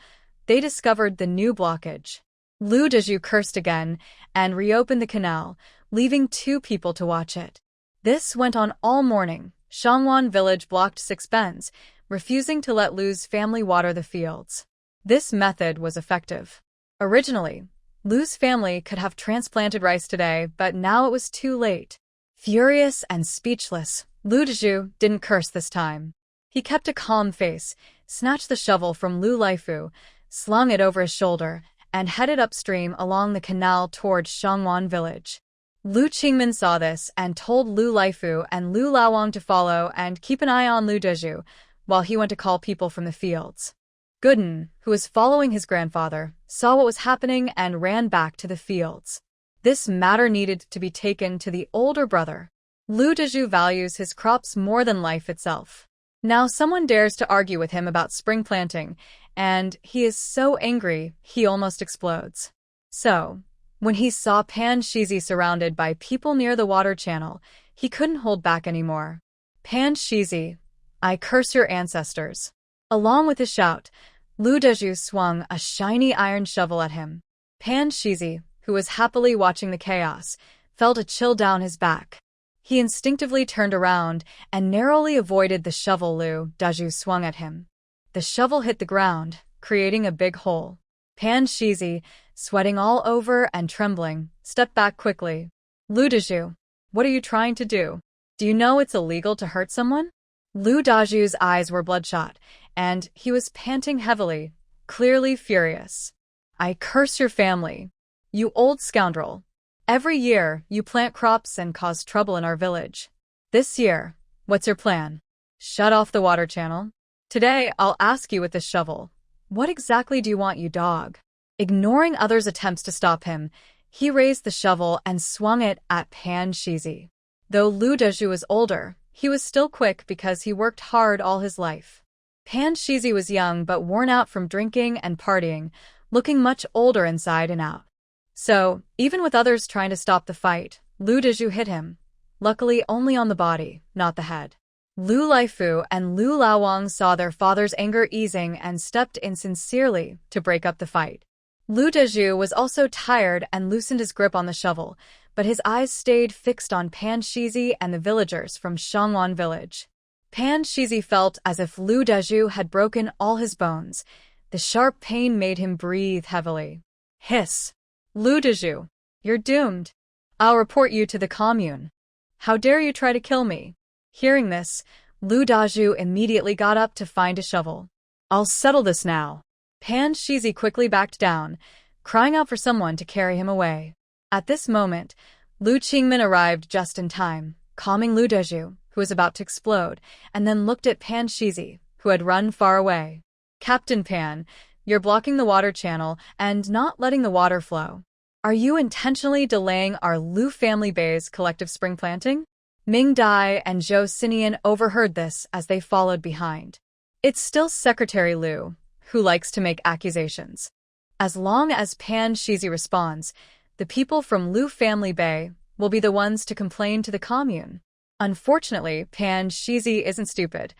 they discovered the new blockage. Lu Deju cursed again and reopened the canal, leaving 2 people to watch it. This went on all morning. Shangwan village blocked 6 bends, refusing to let Lu's family water the fields. This method was effective. Originally, Lu's family could have transplanted rice today, but now it was too late. Furious and speechless, Lu Deju didn't curse this time. He kept a calm face, snatched the shovel from Lu Laifu, slung it over his shoulder, and headed upstream along the canal towards Shangwan village. Lu Qingmin saw this and told Lu Laifu and Lu Laowang to follow and keep an eye on Lu Deju, while he went to call people from the fields. Gooden, who was following his grandfather, saw what was happening and ran back to the fields. This matter needed to be taken to the older brother. Lu Deju values his crops more than life itself. Now someone dares to argue with him about spring planting, and he is so angry he almost explodes. So, when he saw Pan Shizi surrounded by people near the water channel, he couldn't hold back anymore. "Pan Shizi, I curse your ancestors." Along with a shout, Lu Deju swung a shiny iron shovel at him. Pan Shizi, who was happily watching the chaos, felt a chill down his back. He instinctively turned around and narrowly avoided the shovel Lu Deju swung at him. The shovel hit the ground, creating a big hole. Pan Shizi, sweating all over and trembling, stepped back quickly. Lu Daju, what are you trying to do? Do you know it's illegal to hurt someone? Lu Daju's eyes were bloodshot, and he was panting heavily, clearly furious. I curse your family. You old scoundrel. Every year, you plant crops and cause trouble in our village. This year, what's your plan? Shut off the water channel? Today, I'll ask you with this shovel. What exactly do you want, you dog? Ignoring others' attempts to stop him, he raised the shovel and swung it at Pan Shizi. Though Lu Daju was older, he was still quick because he worked hard all his life. Pan Shizi was young but worn out from drinking and partying, looking much older inside and out. So, even with others trying to stop the fight, Lu Daju hit him. Luckily only on the body, not the head. Lu Laifu and Lu Laowang saw their father's anger easing and stepped in sincerely to break up the fight. Lu Daju was also tired and loosened his grip on the shovel, but his eyes stayed fixed on Pan Shizi and the villagers from Shangwan village. Pan Shizi felt as if Lu Daju had broken all his bones. The sharp pain made him breathe heavily. Hiss! Lu Daju, you're doomed. I'll report you to the commune. How dare you try to kill me? Hearing this, Lu Daju immediately got up to find a shovel. I'll settle this now. Pan Shizi quickly backed down, crying out for someone to carry him away. At this moment, Lu Qingmin arrived just in time, calming Lu Daju, who was about to explode, and then looked at Pan Shizi, who had run far away. Captain Pan, you're blocking the water channel and not letting the water flow. Are you intentionally delaying our Lu family bay's collective spring planting? Ming Dai and Zhou Xinian overheard this as they followed behind. It's still Secretary Lu, who likes to make accusations. As long as Pan Shizi responds, the people from Lu family bay will be the ones to complain to the commune. Unfortunately, Pan Shizi isn't stupid.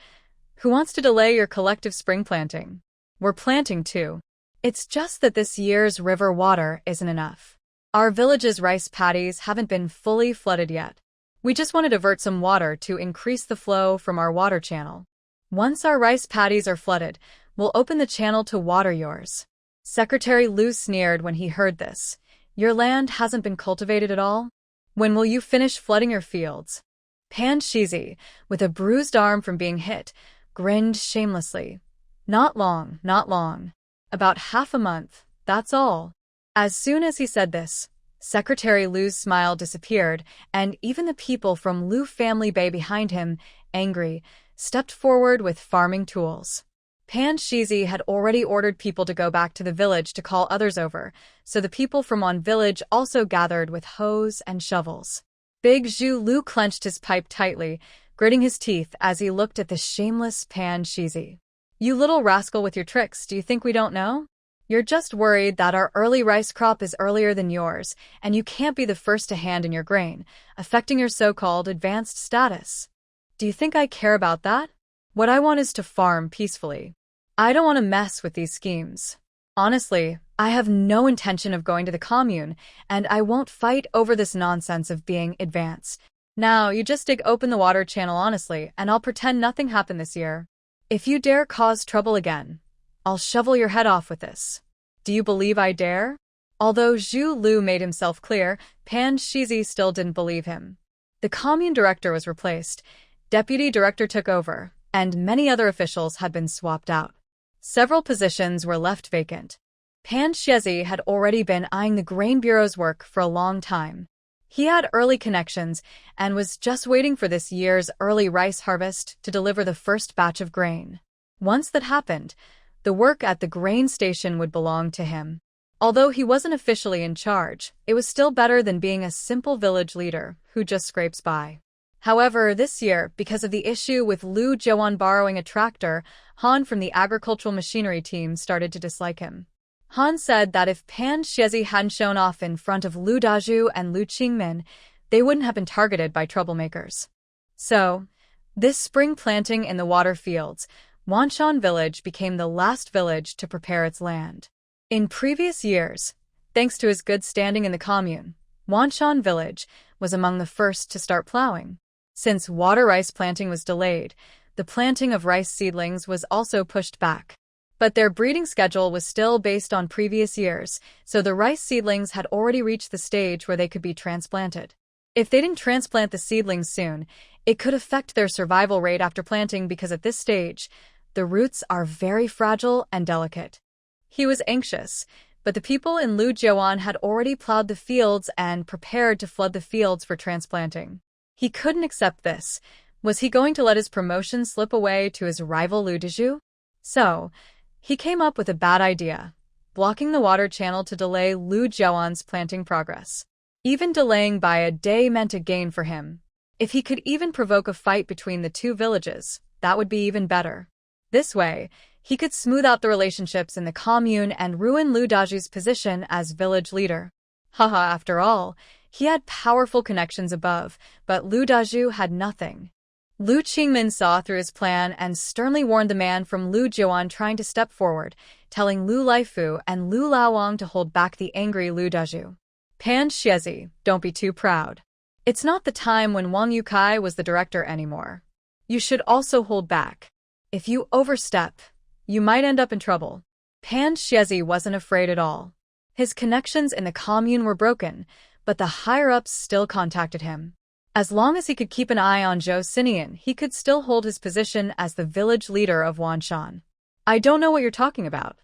Who wants to delay your collective spring planting? We're planting too. It's just that this year's river water isn't enough. Our village's rice paddies haven't been fully flooded yet. We just want to divert some water to increase the flow from our water channel. Once our rice paddies are flooded, we'll open the channel to water yours. Secretary Lu sneered when he heard this. Your land hasn't been cultivated at all? When will you finish flooding your fields? Pan Shizi, with a bruised arm from being hit, grinned shamelessly. Not long, not long. About half a month, that's all. As soon as he said this, Secretary Lu's smile disappeared, and even the people from Lu family bay behind him, angry, stepped forward with farming tools. Pan Shizi had already ordered people to go back to the village to call others over, so the people from Wan village also gathered with hoes and shovels. Big Zhu Lu clenched his pipe tightly, gritting his teeth as he looked at the shameless Pan Shizi. You little rascal with your tricks, do you think we don't know? You're just worried that our early rice crop is earlier than yours, and you can't be the first to hand in your grain, affecting your so-called advanced status. Do you think I care about that? What I want is to farm peacefully. I don't want to mess with these schemes. Honestly, I have no intention of going to the commune, and I won't fight over this nonsense of being advanced. Now, you just dig open the water channel honestly, and I'll pretend nothing happened this year. If you dare cause trouble again, I'll shovel your head off with this. Do you believe I dare? Although Zhu Lu made himself clear, Pan Shizi still didn't believe him. The commune director was replaced, deputy director took over, and many other officials had been swapped out. Several positions were left vacant. Pan Shizi had already been eyeing the Grain Bureau's work for a long time. He had early connections and was just waiting for this year's early rice harvest to deliver the first batch of grain. Once that happened, the work at the grain station would belong to him. Although he wasn't officially in charge, it was still better than being a simple village leader who just scrapes by. However, this year, because of the issue with Lu Zhouan borrowing a tractor, Han from the agricultural machinery team started to dislike him. Han said that if Pan Shizi hadn't shown off in front of Lu Daju and Lu Qingmin, they wouldn't have been targeted by troublemakers. So, this spring planting in the water fields, Wanshan village became the last village to prepare its land. In previous years, thanks to his good standing in the commune, Wanshan village was among the first to start plowing. Since water rice planting was delayed, The planting of rice seedlings was also pushed back. But their breeding schedule was still based on previous years, so the rice seedlings had already reached the stage where they could be transplanted. If they didn't transplant the seedlings soon, it could affect their survival rate after planting because at this stage, the roots are very fragile and delicate. He was anxious, but the people in Lujiawan had already plowed the fields and prepared to flood the fields for transplanting. He couldn't accept this. Was he going to let his promotion slip away to his rival Ludiju? So, he came up with a bad idea, blocking the water channel to delay Lujiawan's planting progress. Even delaying by a day meant a gain for him. If he could even provoke a fight between the two villages, that would be even better. This way, he could smooth out the relationships in the commune and ruin Lu Daju's position as village leader. Haha, after all, he had powerful connections above, but Lu Daju had nothing. Lu Qingmin saw through his plan and sternly warned the man from Lu Jiuan trying to step forward, telling Lu Laifu and Lu Laowang to hold back the angry Lu Daju. Pan Xiezi, don't be too proud. It's not the time when Wang Yukai was the director anymore. You should also hold back. If you overstep, you might end up in trouble. Pan Xiezi wasn't afraid at all. His connections in the commune were broken, but the higher-ups still contacted him. As long as he could keep an eye on Zhou Xinian, he could still hold his position as the village leader of Wanshan. I don't know what you're talking about.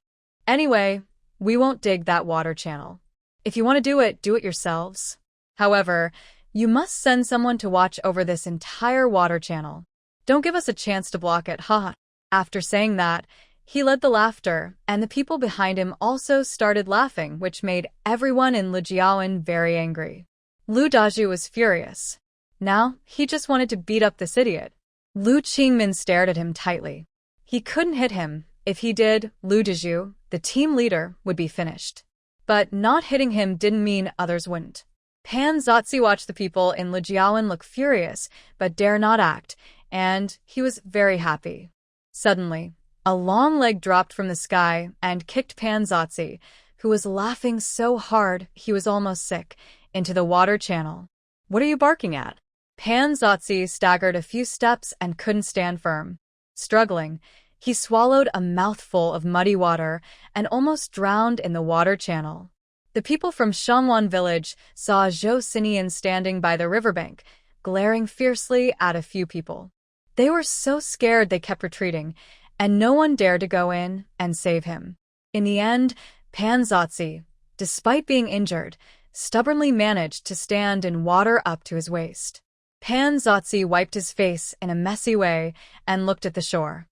Anyway, we won't dig that water channel. If you want to do it yourselves. However, you must send someone to watch over this entire water channel. Don't give us a chance to block it, haha. After saying that, he led the laughter, and the people behind him also started laughing, which made everyone in Lijiawan very angry. Lu Daju was furious. Now, he just wanted to beat up this idiot. Lu Qingmin stared at him tightly. He couldn't hit him. If he did, Lu Daju, the team leader, would be finished. But not hitting him didn't mean others wouldn't. Pan Zotzi watched the people in Lijiawan look furious, but dare not act, and he was very happy. Suddenly, a long leg dropped from the sky and kicked Pan Zotzi, who was laughing so hard he was almost sick, into the water channel. What are you barking at? Pan Zotzi staggered a few steps and couldn't stand firm. Struggling, he swallowed a mouthful of muddy water and almost drowned in the water channel. The people from Shangwan village saw Zhou Xinian standing by the riverbank, glaring fiercely at a few people. They were so scared they kept retreating, and no one dared to go in and save him. In the end, Pan Zotzi, despite being injured, stubbornly managed to stand in water up to his waist. Pan Zotzi wiped his face in a messy way and looked at the shore.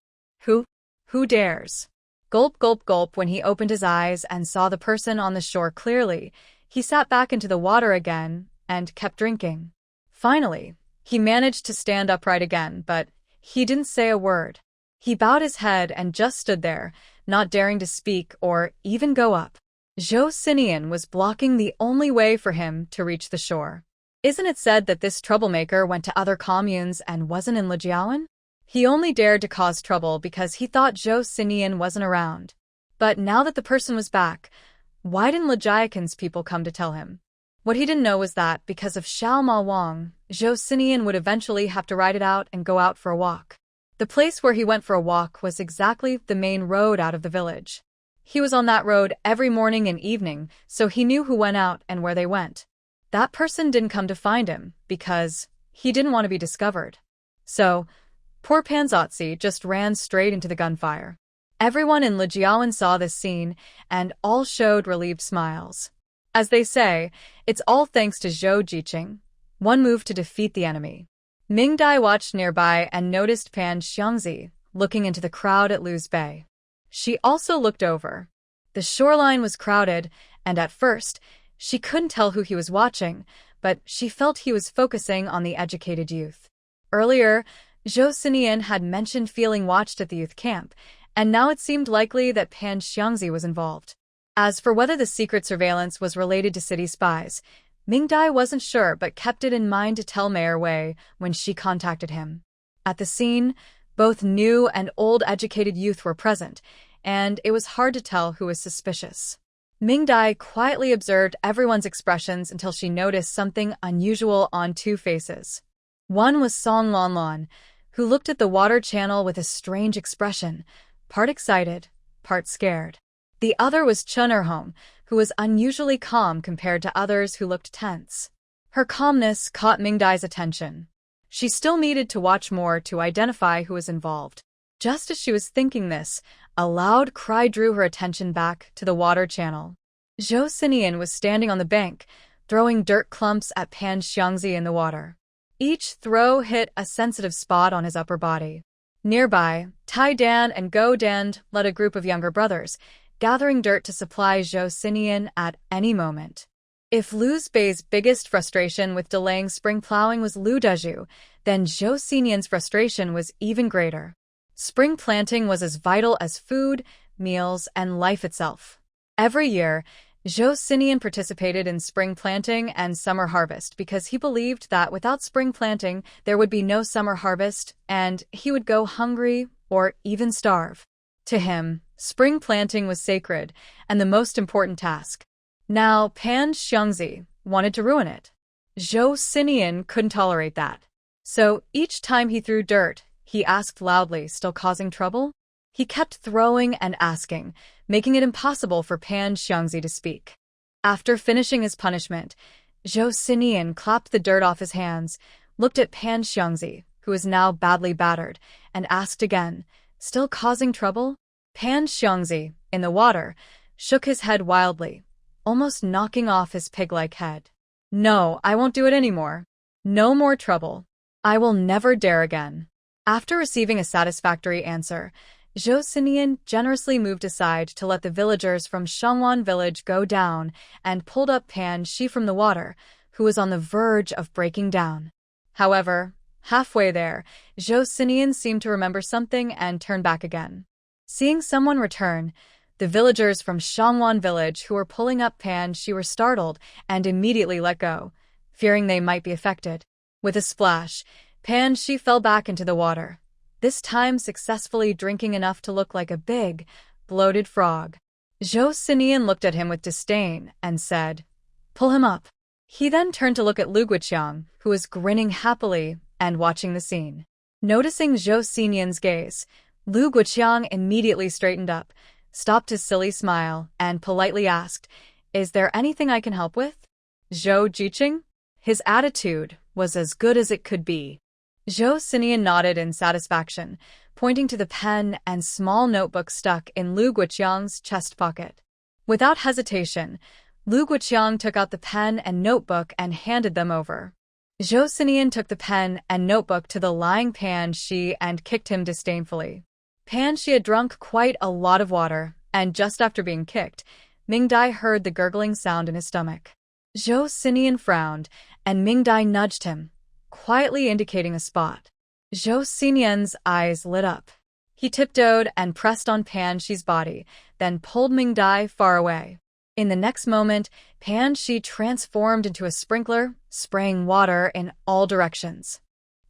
Who dares? Gulp, gulp, gulp. When he opened his eyes and saw the person on the shore clearly, he sat back into the water again and kept drinking. Finally, he managed to stand upright again, but he didn't say a word. He bowed his head and just stood there, not daring to speak or even go up. Zhou Xinian was blocking the only way for him to reach the shore. Isn't it said that this troublemaker went to other communes and wasn't in Lijiawan? He only dared to cause trouble because he thought Zhou Xinian wasn't around. But now that the person was back, why didn't Lijiakan's people come to tell him? What he didn't know was that, because of Xiao Ma Wang, Zhou Xinian would eventually have to ride it out and go out for a walk. The place where he went for a walk was exactly the main road out of the village. He was on that road every morning and evening, so he knew who went out and where they went. That person didn't come to find him, because he didn't want to be discovered. So, poor Pan Zotzi just ran straight into the gunfire. Everyone in Lijiawan saw this scene, and all showed relieved smiles. As they say, it's all thanks to Zhou Jiqing. One move to defeat the enemy. Ming Dai watched nearby and noticed Pan Xiangzi looking into the crowd at Lu's Bay. She also looked over. The shoreline was crowded, and at first, she couldn't tell who he was watching, but she felt he was focusing on the educated youth. Earlier, Zhou Xinian had mentioned feeling watched at the youth camp, and now it seemed likely that Pan Xiangzi was involved. As for whether the secret surveillance was related to city spies, Ming Dai wasn't sure but kept it in mind to tell Mayor Wei when she contacted him. At the scene, both new and old educated youth were present, and it was hard to tell who was suspicious. Ming Dai quietly observed everyone's expressions until she noticed something unusual on two faces. One was Song Lanlan, who looked at the water channel with a strange expression, part excited, part scared. The other was Chun, who was unusually calm compared to others who looked tense. Her calmness caught Mingdai's attention. She still needed to watch more to identify who was involved. Just as she was thinking this, a loud cry drew her attention back to the water channel. Zhou Xinian was standing on the bank, throwing dirt clumps at Pan Xiangzi in the water. Each throw hit a sensitive spot on his upper body. Nearby, Tai Dan and Go Dan led a group of younger brothers, gathering dirt to supply Zhou Xinian at any moment. If Lu Bei's biggest frustration with delaying spring plowing was Lu Dezhu, then Zhou Xinian's frustration was even greater. Spring planting was as vital as food, meals, and life itself. Every year, Zhou Xinian participated in spring planting and summer harvest because he believed that without spring planting, there would be no summer harvest, and he would go hungry or even starve. To him, spring planting was sacred and the most important task. Now, Pan Xiangzi wanted to ruin it. Zhou Xinian couldn't tolerate that. So each time he threw dirt, he asked loudly, still causing trouble? He kept throwing and asking, making it impossible for Pan Xiangzi to speak. After finishing his punishment, Zhou Xinian clapped the dirt off his hands, looked at Pan Xiangzi, who was now badly battered, and asked again, still causing trouble? Pan Xiangzi, in the water, shook his head wildly, almost knocking off his pig-like head. No, I won't do it anymore. No more trouble. I will never dare again. After receiving a satisfactory answer, Zhou Xinian generously moved aside to let the villagers from Shangwan village go down and pulled up Pan Shi from the water, who was on the verge of breaking down. However, halfway there, Zhou Xinian seemed to remember something and turned back again. Seeing someone return, the villagers from Shangwan village who were pulling up Pan Shi were startled and immediately let go, fearing they might be affected. With a splash, Pan Shi fell back into the water, this time successfully drinking enough to look like a big, bloated frog. Zhou Xinian looked at him with disdain and said, "Pull him up." He then turned to look at Lu Guoqiang, who was grinning happily and watching the scene. Noticing Zhou Xinian's gaze, Lu Guoqiang immediately straightened up, stopped his silly smile, and politely asked, "Is there anything I can help with?" Zhou Jiqing? His attitude was as good as it could be. Zhou Xinian nodded in satisfaction, pointing to the pen and small notebook stuck in Lu Guoqiang's chest pocket. Without hesitation, Lu Guoqiang took out the pen and notebook and handed them over. Zhou Xinian took the pen and notebook to the lying Pan Shi and kicked him disdainfully. Pan Shi had drunk quite a lot of water, and just after being kicked, Mingdai heard the gurgling sound in his stomach. Zhou Xinian frowned, and Mingdai nudged him, quietly indicating a spot. Zhou Xinian's eyes lit up. He tiptoed and pressed on Pan Shi's body, then pulled Mingdai far away. In the next moment, Pan Shi transformed into a sprinkler, spraying water in all directions.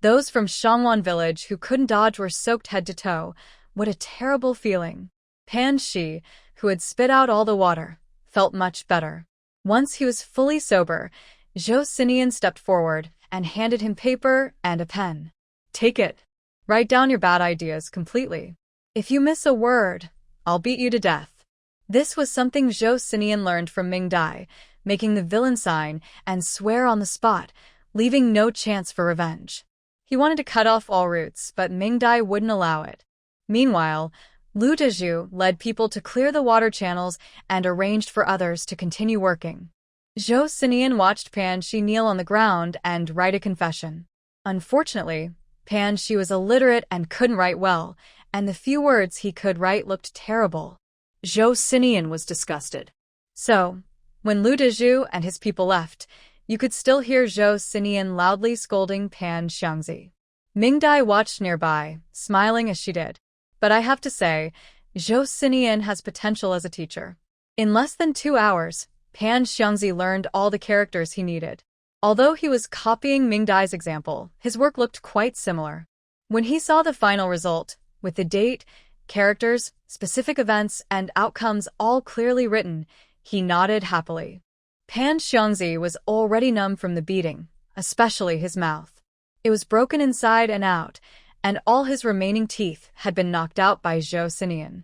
Those from Shangwan village who couldn't dodge were soaked head to toe. What a terrible feeling. Pan Shi, who had spit out all the water, felt much better. Once he was fully sober, Zhou Xinian stepped forward and handed him paper and a pen. "Take it. Write down your bad ideas completely. If you miss a word, I'll beat you to death." This was something Zhou Xinian learned from Mingdai, making the villain sign and swear on the spot, leaving no chance for revenge. He wanted to cut off all roots, but Mingdai wouldn't allow it. Meanwhile, Lu Dezhu led people to clear the water channels and arranged for others to continue working. Zhou Xinian watched Pan Shi kneel on the ground and write a confession. Unfortunately, Pan Shi was illiterate and couldn't write well, and the few words he could write looked terrible. Zhou Xinian was disgusted. So, when Lu Dezhu and his people left, you could still hear Zhou Xinian loudly scolding Pan Xiangzi. Mingdai watched nearby, smiling as she did. But I have to say, Zhou Xinian has potential as a teacher. In less than 2 hours, Pan Xiangzi learned all the characters he needed. Although he was copying Mingdai's example, his work looked quite similar. When he saw the final result, with the date, characters, specific events, and outcomes all clearly written, he nodded happily. Pan Xiangzi was already numb from the beating, especially his mouth. It was broken inside and out, and all his remaining teeth had been knocked out by Zhou Xinian.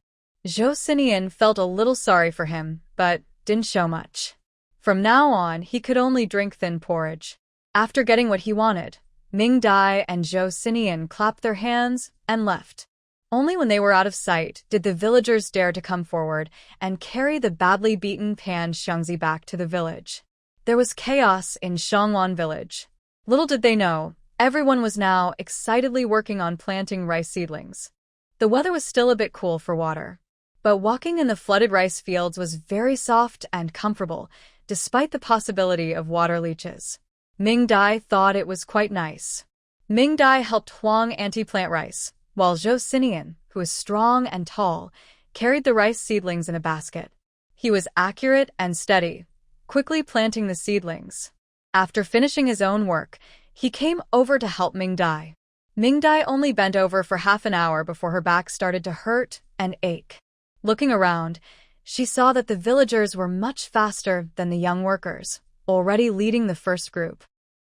Zhou Xinian felt a little sorry for him, but didn't show much. From now on, he could only drink thin porridge. After getting what he wanted, Ming Dai and Zhou Xinian clapped their hands and left. Only when they were out of sight did the villagers dare to come forward and carry the badly beaten Pan Xiangzi back to the village. There was chaos in Shangwan village. Little did they know, everyone was now excitedly working on planting rice seedlings. The weather was still a bit cool for water, but walking in the flooded rice fields was very soft and comfortable, despite the possibility of water leeches. Ming Dai thought it was quite nice. Ming Dai helped Huang anti-plant rice, while Zhou Xinian, who was strong and tall, carried the rice seedlings in a basket. He was accurate and steady, quickly planting the seedlings. After finishing his own work, he came over to help Ming Dai. Ming Dai only bent over for half an hour before her back started to hurt and ache. Looking around, she saw that the villagers were much faster than the young workers, already leading the first group.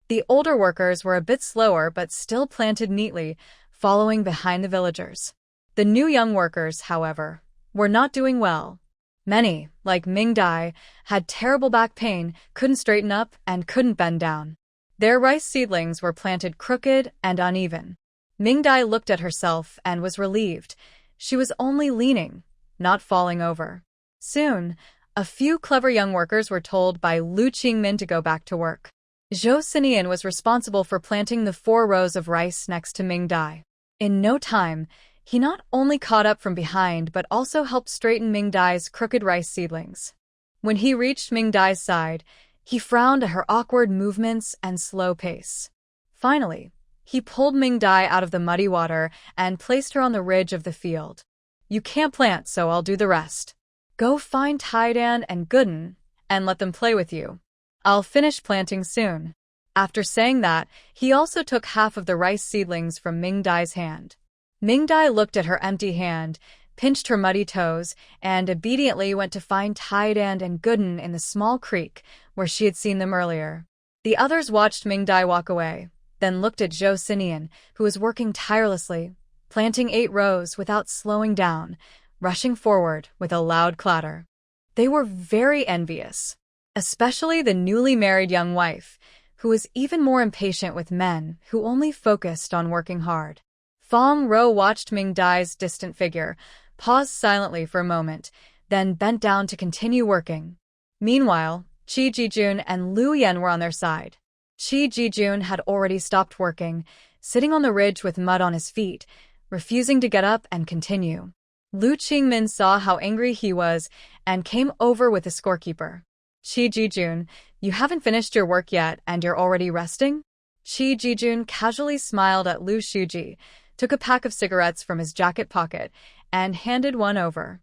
The older workers were a bit slower but still planted neatly, following behind the villagers. The new young workers, however, were not doing well. Many, like Ming Dai, had terrible back pain, couldn't straighten up, and couldn't bend down. Their rice seedlings were planted crooked and uneven. Ming Dai looked at herself and was relieved. She was only leaning, not falling over. Soon, a few clever young workers were told by Lu Qingmin to go back to work. Zhou Xinian was responsible for planting the 4 rows of rice next to Ming Dai. In no time, he not only caught up from behind but also helped straighten Ming Dai's crooked rice seedlings. When he reached Ming Dai's side, he frowned at her awkward movements and slow pace. Finally, he pulled Ming Dai out of the muddy water and placed her on the ridge of the field. "You can't plant, so I'll do the rest. Go find Taidan and Gooden and let them play with you. I'll finish planting soon." After saying that, he also took half of the rice seedlings from Ming Dai's hand. Ming Dai looked at her empty hand, pinched her muddy toes, and obediently went to find Taidan and Gooden in the small creek where she had seen them earlier. The others watched Ming Dai walk away, then looked at Zhou Xinian, who was working tirelessly, planting 8 rows without slowing down, rushing forward with a loud clatter. They were very envious, especially the newly married young wife, who was even more impatient with men who only focused on working hard. Fong Ro watched Ming Dai's distant figure, paused silently for a moment, then bent down to continue working. Meanwhile, Qi Jijun and Lu Yan were on their side. Qi Jijun had already stopped working, sitting on the ridge with mud on his feet, refusing to get up and continue. Lu Qingmin saw how angry he was and came over with the scorekeeper. "Qi Jijun, you haven't finished your work yet and you're already resting?" Qi Jijun casually smiled at Lu Shuji, took a pack of cigarettes from his jacket pocket, and handed one over.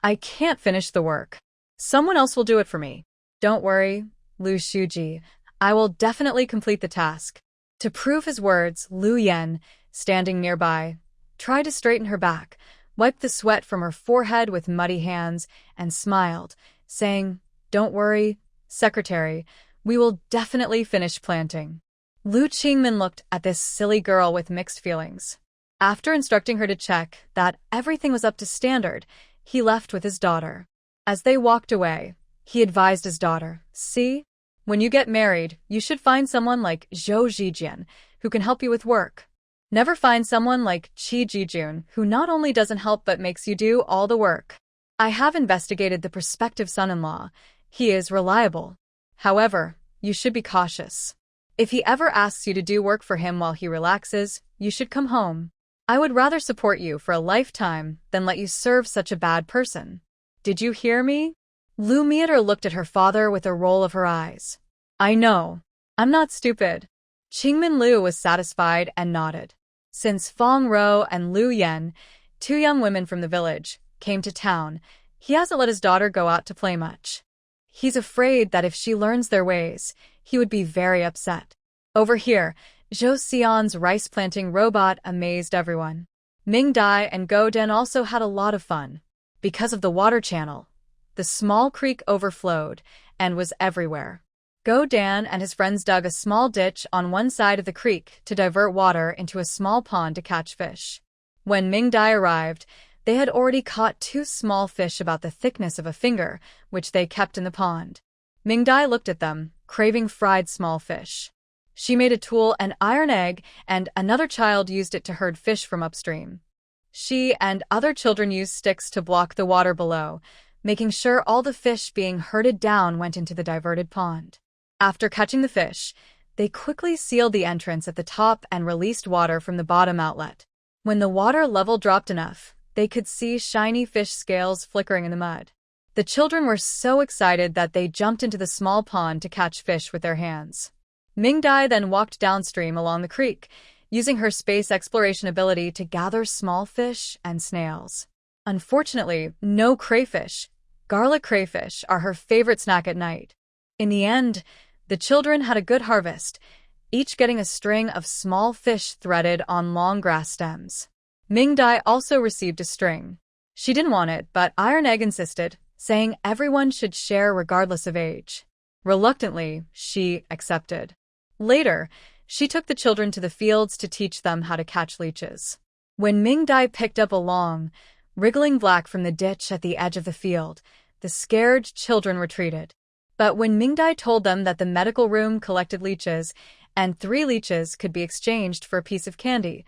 "I can't finish the work. Someone else will do it for me." "Don't worry, Lu Shuji. I will definitely complete the task." To prove his words, Lu Yan, standing nearby, tried to straighten her back, wiped the sweat from her forehead with muddy hands, and smiled, saying, "Don't worry, secretary, we will definitely finish planting." Lu Qingmin looked at this silly girl with mixed feelings. After instructing her to check that everything was up to standard, he left with his daughter. As they walked away, he advised his daughter, "See, when you get married, you should find someone like Zhou Zijian, who can help you with work. Never find someone like Qi Jijun, who not only doesn't help but makes you do all the work. I have investigated the prospective son-in-law. He is reliable. However, you should be cautious. If he ever asks you to do work for him while he relaxes, you should come home. I would rather support you for a lifetime than let you serve such a bad person. Did you hear me?" Lu Meader looked at her father with a roll of her eyes. "I know. I'm not stupid." Qingmin Lu was satisfied and nodded. Since Fong Ro and Lu Yan, 2 young women from the village, came to town, he hasn't let his daughter go out to play much. He's afraid that if she learns their ways, he would be very upset. Over here, Zhou Xian's rice-planting robot amazed everyone. Ming Dai and Go Den also had a lot of fun. Because of the water channel, the small creek overflowed and was everywhere. Go Dan and his friends dug a small ditch on one side of the creek to divert water into a small pond to catch fish. When Ming Dai arrived, they had already caught 2 small fish about the thickness of a finger, which they kept in the pond. Ming Dai looked at them, craving fried small fish. She made a tool and iron egg, and another child used it to herd fish from upstream. She and other children used sticks to block the water below, making sure all the fish being herded down went into the diverted pond. After catching the fish, they quickly sealed the entrance at the top and released water from the bottom outlet. When the water level dropped enough, they could see shiny fish scales flickering in the mud. The children were so excited that they jumped into the small pond to catch fish with their hands. Ming Dai then walked downstream along the creek, using her space exploration ability to gather small fish and snails. Unfortunately, no crayfish. Garlic crayfish are her favorite snack at night. In the end, the children had a good harvest, each getting a string of small fish threaded on long grass stems. Ming Dai also received a string. She didn't want it, but Iron Egg insisted, saying everyone should share regardless of age. Reluctantly, she accepted. Later, she took the children to the fields to teach them how to catch leeches. When Ming Dai picked up a long, wriggling black from the ditch at the edge of the field, the scared children retreated. But when Ming Dai told them that the medical room collected leeches, and 3 leeches could be exchanged for a piece of candy,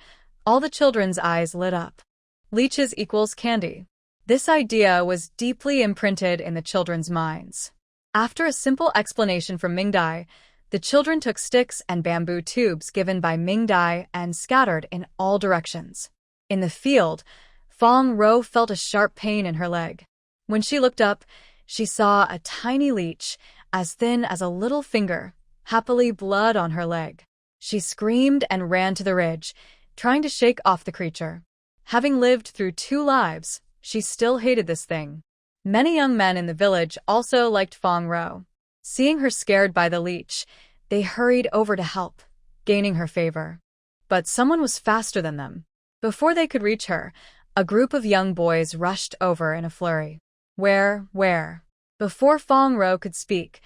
all the children's eyes lit up. Leeches equals candy. This idea was deeply imprinted in the children's minds. After a simple explanation from Ming Dai, the children took sticks and bamboo tubes given by Ming Dai and scattered in all directions. In the field, Fong Ro felt a sharp pain in her leg. When she looked up, she saw a tiny leech, as thin as a little finger, happily blood on her leg. She screamed and ran to the ridge, trying to shake off the creature. Having lived through 2 lives, she still hated this thing. Many young men in the village also liked Fong Ro. Seeing her scared by the leech, they hurried over to help, gaining her favor. But someone was faster than them. Before they could reach her, a group of young boys rushed over in a flurry. Where? Before Fong Ro could speak,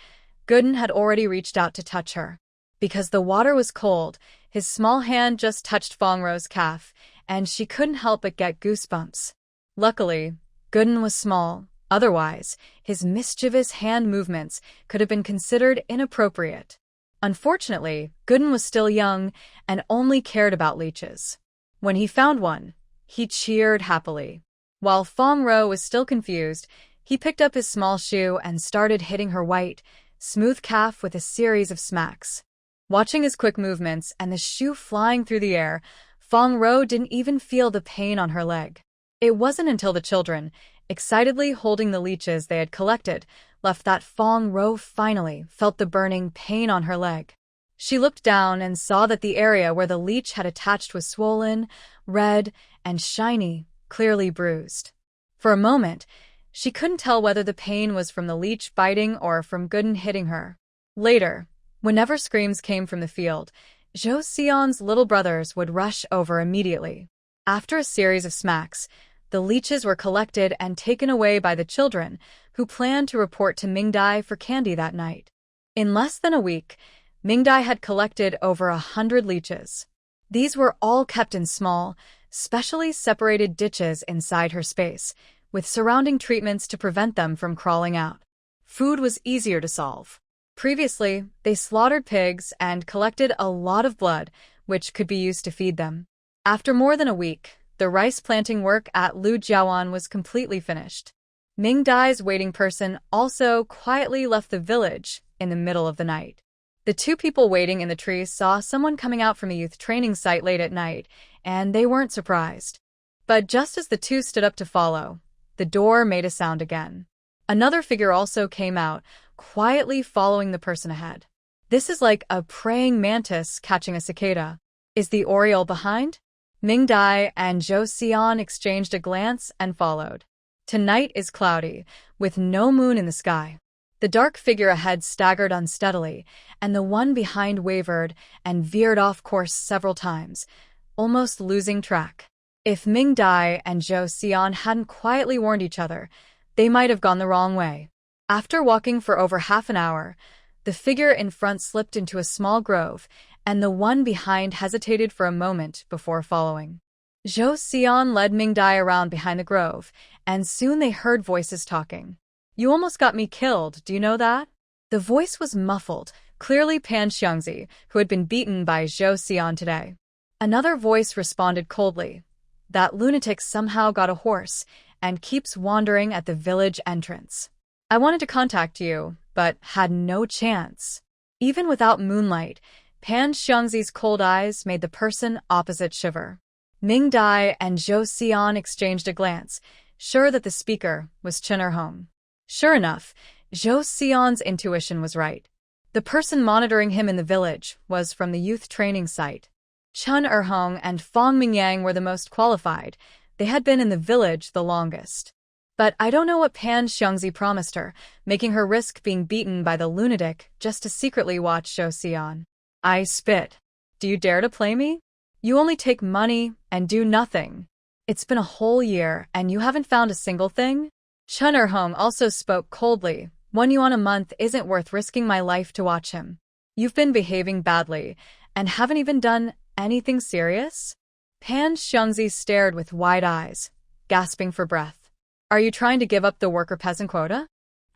Gooden had already reached out to touch her. Because the water was cold, his small hand just touched Fong Ro's calf, and she couldn't help but get goosebumps. Luckily, Gooden was small. Otherwise, his mischievous hand movements could have been considered inappropriate. Unfortunately, Gooden was still young and only cared about leeches. When he found one, he cheered happily. While Fong Ro was still confused, he picked up his small shoe and started hitting her white, smooth calf with a series of smacks. Watching his quick movements and the shoe flying through the air, Fong Ro didn't even feel the pain on her leg. It wasn't until the children, excitedly holding the leeches they had collected, left that Fong Ro finally felt the burning pain on her leg. She looked down and saw that the area where the leech had attached was swollen, red, and shiny, clearly bruised. For a moment, she couldn't tell whether the pain was from the leech biting or from Gooden hitting her. Later, whenever screams came from the field, Zhou Xian's little brothers would rush over immediately. After a series of smacks, the leeches were collected and taken away by the children, who planned to report to Ming Dai for candy that night. In less than a week, Ming Dai had collected over 100 leeches. These were all kept in small, specially separated ditches inside her space, with surrounding treatments to prevent them from crawling out. Food was easier to solve. Previously, they slaughtered pigs and collected a lot of blood, which could be used to feed them. After more than a week, the rice planting work at Lu Jiawan was completely finished. Ming Dai's waiting person also quietly left the village in the middle of the night. The 2 people waiting in the trees saw someone coming out from a youth training site late at night, and they weren't surprised. But just as the 2 stood up to follow, the door made a sound again. Another figure also came out, quietly following the person ahead. This is like a praying mantis catching a cicada. Is the Oriole behind? Ming Dai and Zhou Xian exchanged a glance and followed. Tonight is cloudy, with no moon in the sky. The dark figure ahead staggered unsteadily, and the one behind wavered and veered off course several times, almost losing track. If Ming Dai and Zhou Xian hadn't quietly warned each other, they might have gone the wrong way. After walking for over half an hour, The figure in front slipped into a small grove, and the one behind hesitated for a moment before following. Zhou Xian led Mingdai around behind the grove, and soon they heard voices talking. "You almost got me killed, do you know that?" The voice was muffled, clearly Pan Xiangzi, who had been beaten by Zhou Xian today. Another voice responded coldly. "That lunatic somehow got a horse, and keeps wandering at the village entrance. I wanted to contact you, but had no chance." Even without moonlight, Pan Xiangzi's cold eyes made the person opposite shiver. Ming Dai and Zhou Xian exchanged a glance, sure that the speaker was Chen Erhong. Sure enough, Zhou Xian's intuition was right. The person monitoring him in the village was from the youth training site. Chen Erhong and Fang Mingyang were the most qualified. They had been in the village the longest. But I don't know what Pan Xiangzi promised her, making her risk being beaten by the lunatic just to secretly watch Zhou Xian. I spit. "Do you dare to play me? You only take money and do nothing. It's been a whole year and you haven't found a single thing?" Chen Erhong also spoke coldly. "1 yuan a month isn't worth risking my life to watch him. You've been behaving badly and haven't even done anything serious?" Pan Xiangzi stared with wide eyes, gasping for breath. "Are you trying to give up the worker-peasant quota?"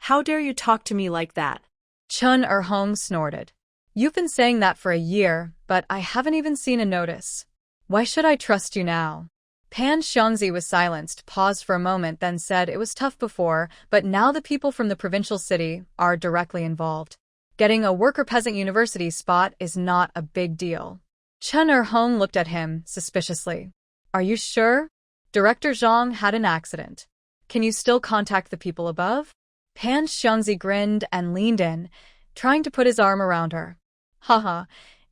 How dare you talk to me like that? Chen Erhong snorted. "You've been saying that for a year, but I haven't even seen a notice. Why should I trust you now?" Pan Xiangzi was silenced, paused for a moment, then said it was tough before, but now the people from the provincial city are directly involved. Getting a worker-peasant university spot is not a big deal. Chen Erhong looked at him suspiciously. "Are you sure? Director Zhang had an accident. Can you still contact the people above?" Pan Xiangzi grinned and leaned in, trying to put his arm around her. "Haha,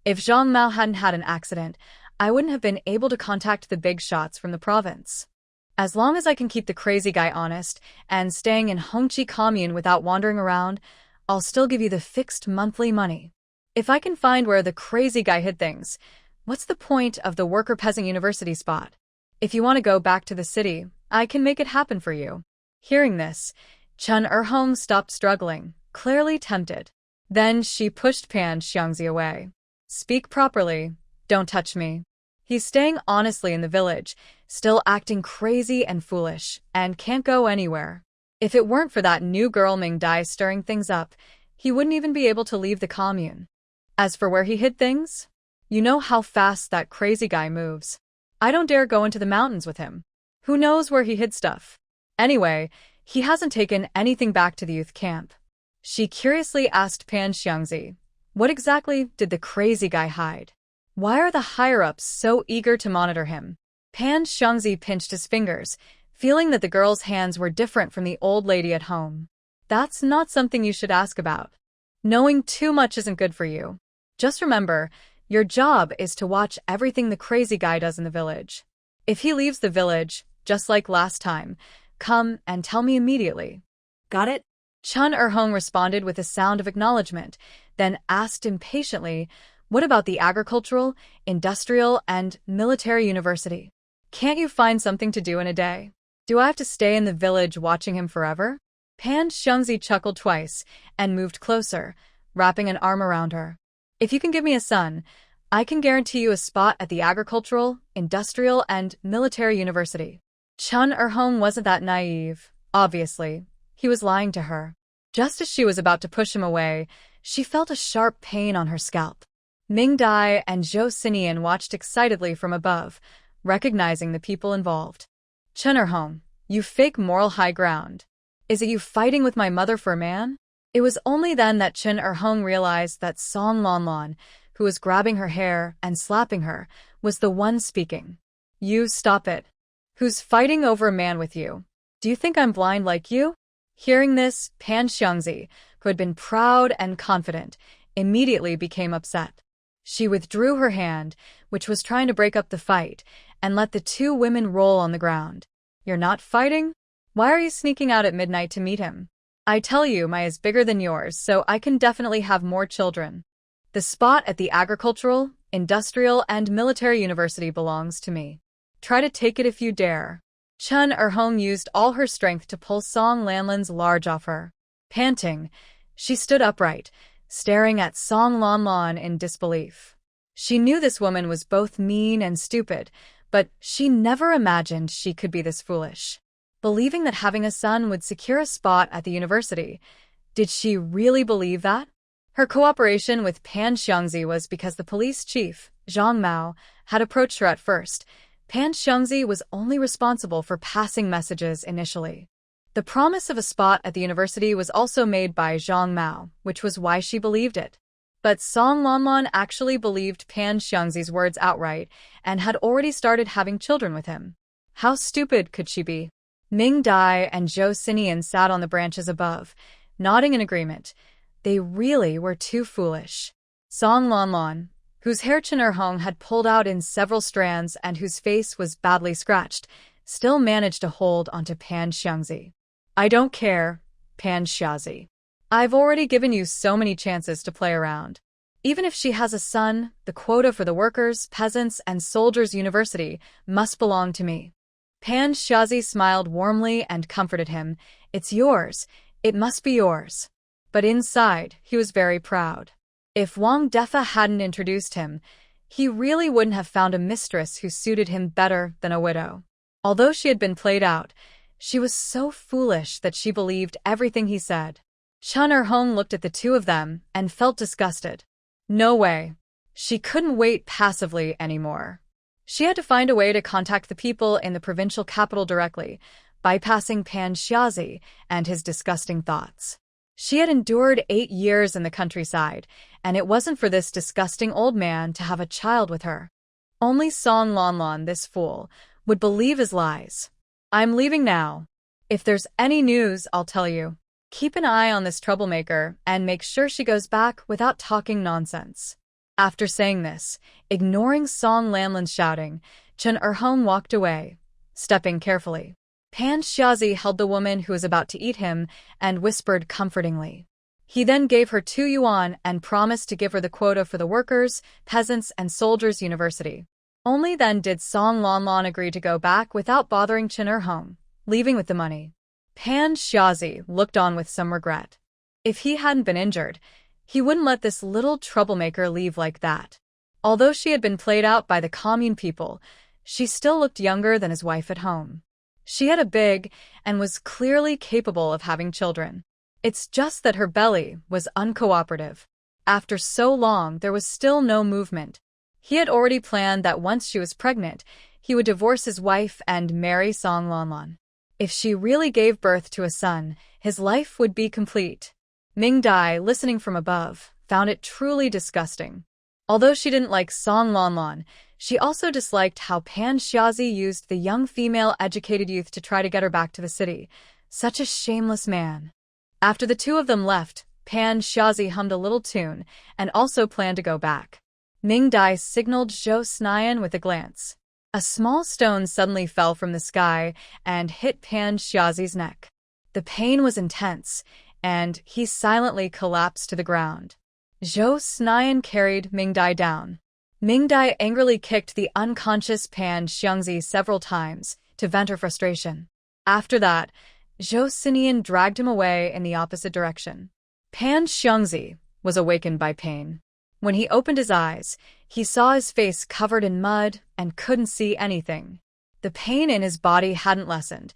if Zhang Mao hadn't had an accident, I wouldn't have been able to contact the big shots from the province. As long as I can keep the crazy guy honest and staying in Hongqi commune without wandering around, I'll still give you the fixed monthly money. If I can find where the crazy guy hid things, what's the point of the worker-peasant university spot? If you want to go back to the city, I can make it happen for you." Hearing this, Chen Erhong stopped struggling, clearly tempted. Then she pushed Pan Xiangzi away. "Speak properly. Don't touch me. He's staying honestly in the village, still acting crazy and foolish, and can't go anywhere. If it weren't for that new girl Ming Dai stirring things up, he wouldn't even be able to leave the commune. As for where he hid things, you know how fast that crazy guy moves. I don't dare go into the mountains with him. Who knows where he hid stuff? Anyway, he hasn't taken anything back to the youth camp." She curiously asked Pan Xiangzi, "What exactly did the crazy guy hide? Why are the higher-ups so eager to monitor him?" Pan Xiangzi pinched his fingers, feeling that the girl's hands were different from the old lady at home. "That's not something you should ask about. Knowing too much isn't good for you. Just remember, your job is to watch everything the crazy guy does in the village. If he leaves the village, just like last time, come and tell me immediately." Got it? Chen Erhong responded with a sound of acknowledgement, then asked impatiently, "What about the agricultural, industrial, and military university? Can't you find something to do in a day? Do I have to stay in the village watching him forever?" Pan Xiangzi chuckled twice and moved closer, wrapping an arm around her. "If you can give me a son, I can guarantee you a spot at the agricultural, industrial, and military university." Chen Erhong wasn't that naive, obviously. He was lying to her. Just as she was about to push him away, she felt a sharp pain on her scalp. Ming Dai and Zhou Xinian watched excitedly from above, recognizing the people involved. "Chen Erhong, you fake moral high ground. Is it you fighting with my mother for a man?" It was only then that Chen Erhong realized that Song Lanlan, who was grabbing her hair and slapping her, was the one speaking. "You stop it. Who's fighting over a man with you? Do you think I'm blind like you?" Hearing this, Pan Xiangzi, who had been proud and confident, immediately became upset. She withdrew her hand, which was trying to break up the fight, and let the two women roll on the ground. "You're not fighting? Why are you sneaking out at midnight to meet him? I tell you, my is bigger than yours, so I can definitely have more children. The spot at the agricultural, industrial, and military university belongs to me. Try to take it if you dare." Chen Erhong used all her strength to pull Song Lanlan's large off her. Panting, she stood upright, staring at Song Lanlan in disbelief. She knew this woman was both mean and stupid, but she never imagined she could be this foolish. Believing that having a son would secure a spot at the university, did she really believe that? Her cooperation with Pan Xiangzi was because the police chief, Zhang Mao, had approached her at first. Pan Xiangzi was only responsible for passing messages initially. The promise of a spot at the university was also made by Zhang Mao, which was why she believed it. But Song Lanlan actually believed Pan Xiangzi's words outright and had already started having children with him. How stupid could she be? Ming Dai and Zhou Xinian sat on the branches above, nodding in agreement. They really were too foolish. Song Lanlan, whose hair Chen Erhong had pulled out in several strands and whose face was badly scratched, still managed to hold onto Pan Xiangzi. I don't care, Pan Xiangzi. I've already given you so many chances to play around. Even if she has a son, the quota for the workers, peasants, and soldiers' university must belong to me. Pan Xiangzi smiled warmly and comforted him. It's yours. It must be yours. But inside, he was very proud. If Wang Defa hadn't introduced him, he really wouldn't have found a mistress who suited him better than a widow. Although she had been played out, she was so foolish that she believed everything he said. Chen Erhong looked at the two of them and felt disgusted. No way. She couldn't wait passively anymore. She had to find a way to contact the people in the provincial capital directly, bypassing Pan Xiangzi and his disgusting thoughts. She had endured 8 years in the countryside, and it wasn't for this disgusting old man to have a child with her. Only Song Lanlan, this fool, would believe his lies. I'm leaving now. If there's any news, I'll tell you. Keep an eye on this troublemaker and make sure she goes back without talking nonsense. After saying this, ignoring Song Lanlan's shouting, Chen Erhong walked away, stepping carefully. Pan Xiangzi held the woman who was about to eat him and whispered comfortingly. He then gave her 2 yuan and promised to give her the quota for the workers, peasants, and soldiers' university. Only then did Song Lanlan agree to go back without bothering Chen Erhong, leaving with the money. Pan Xiangzi looked on with some regret. If he hadn't been injured, he wouldn't let this little troublemaker leave like that. Although she had been played out by the commune people, she still looked younger than his wife at home. She had a big and was clearly capable of having children. It's just that her belly was uncooperative. After so long, there was still no movement. He had already planned that once she was pregnant, he would divorce his wife and marry Song Lanlan. If she really gave birth to a son, his life would be complete. Ming Dai, listening from above, found it truly disgusting. Although she didn't like Song Lanlan, she also disliked how Pan Xiangzi used the young female educated youth to try to get her back to the city. Such a shameless man. After the two of them left, Pan Xiangzi hummed a little tune and also planned to go back. Ming Dai signaled Zhou Xinian with a glance. A small stone suddenly fell from the sky and hit Pan Xiangzi's neck. The pain was intense, and he silently collapsed to the ground. Zhou Xinian carried Ming Dai down. Ming Dai angrily kicked the unconscious Pan Xiangzi several times to vent her frustration. After that, Zhou Xinian dragged him away in the opposite direction. Pan Xiangzi was awakened by pain. When he opened his eyes, he saw his face covered in mud and couldn't see anything. The pain in his body hadn't lessened.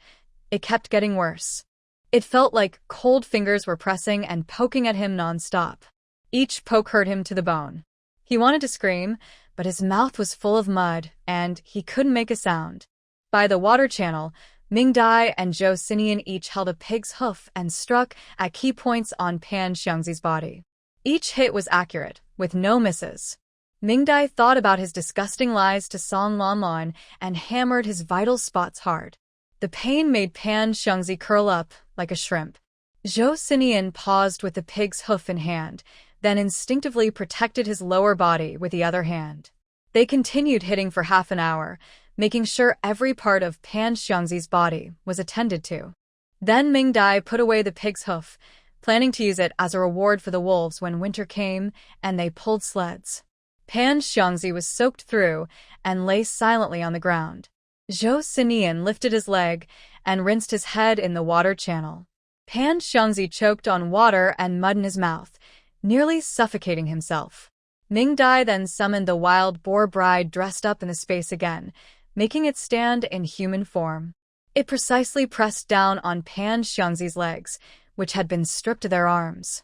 It kept getting worse. It felt like cold fingers were pressing and poking at him non-stop. Each poke hurt him to the bone. He wanted to scream, but his mouth was full of mud, and he couldn't make a sound. By the water channel, Ming Dai and Zhou Xinian each held a pig's hoof and struck at key points on Pan Xiangzi's body. Each hit was accurate, with no misses. Ming Dai thought about his disgusting lies to Song Lanlan and hammered his vital spots hard. The pain made Pan Xiangzi curl up like a shrimp. Zhou Xinian paused with the pig's hoof in hand, then instinctively protected his lower body with the other hand. They continued hitting for half an hour, making sure every part of Pan Xiangzi's body was attended to. Then Ming Dai put away the pig's hoof, planning to use it as a reward for the wolves when winter came and they pulled sleds. Pan Xiangzi was soaked through and lay silently on the ground. Zhou Xinian lifted his leg and rinsed his head in the water channel. Pan Xiangzi choked on water and mud in his mouth, nearly suffocating himself. Ming Dai then summoned the wild boar bride dressed up in the space again, making it stand in human form. It precisely pressed down on Pan Xiangzi's legs, which had been stripped of their arms.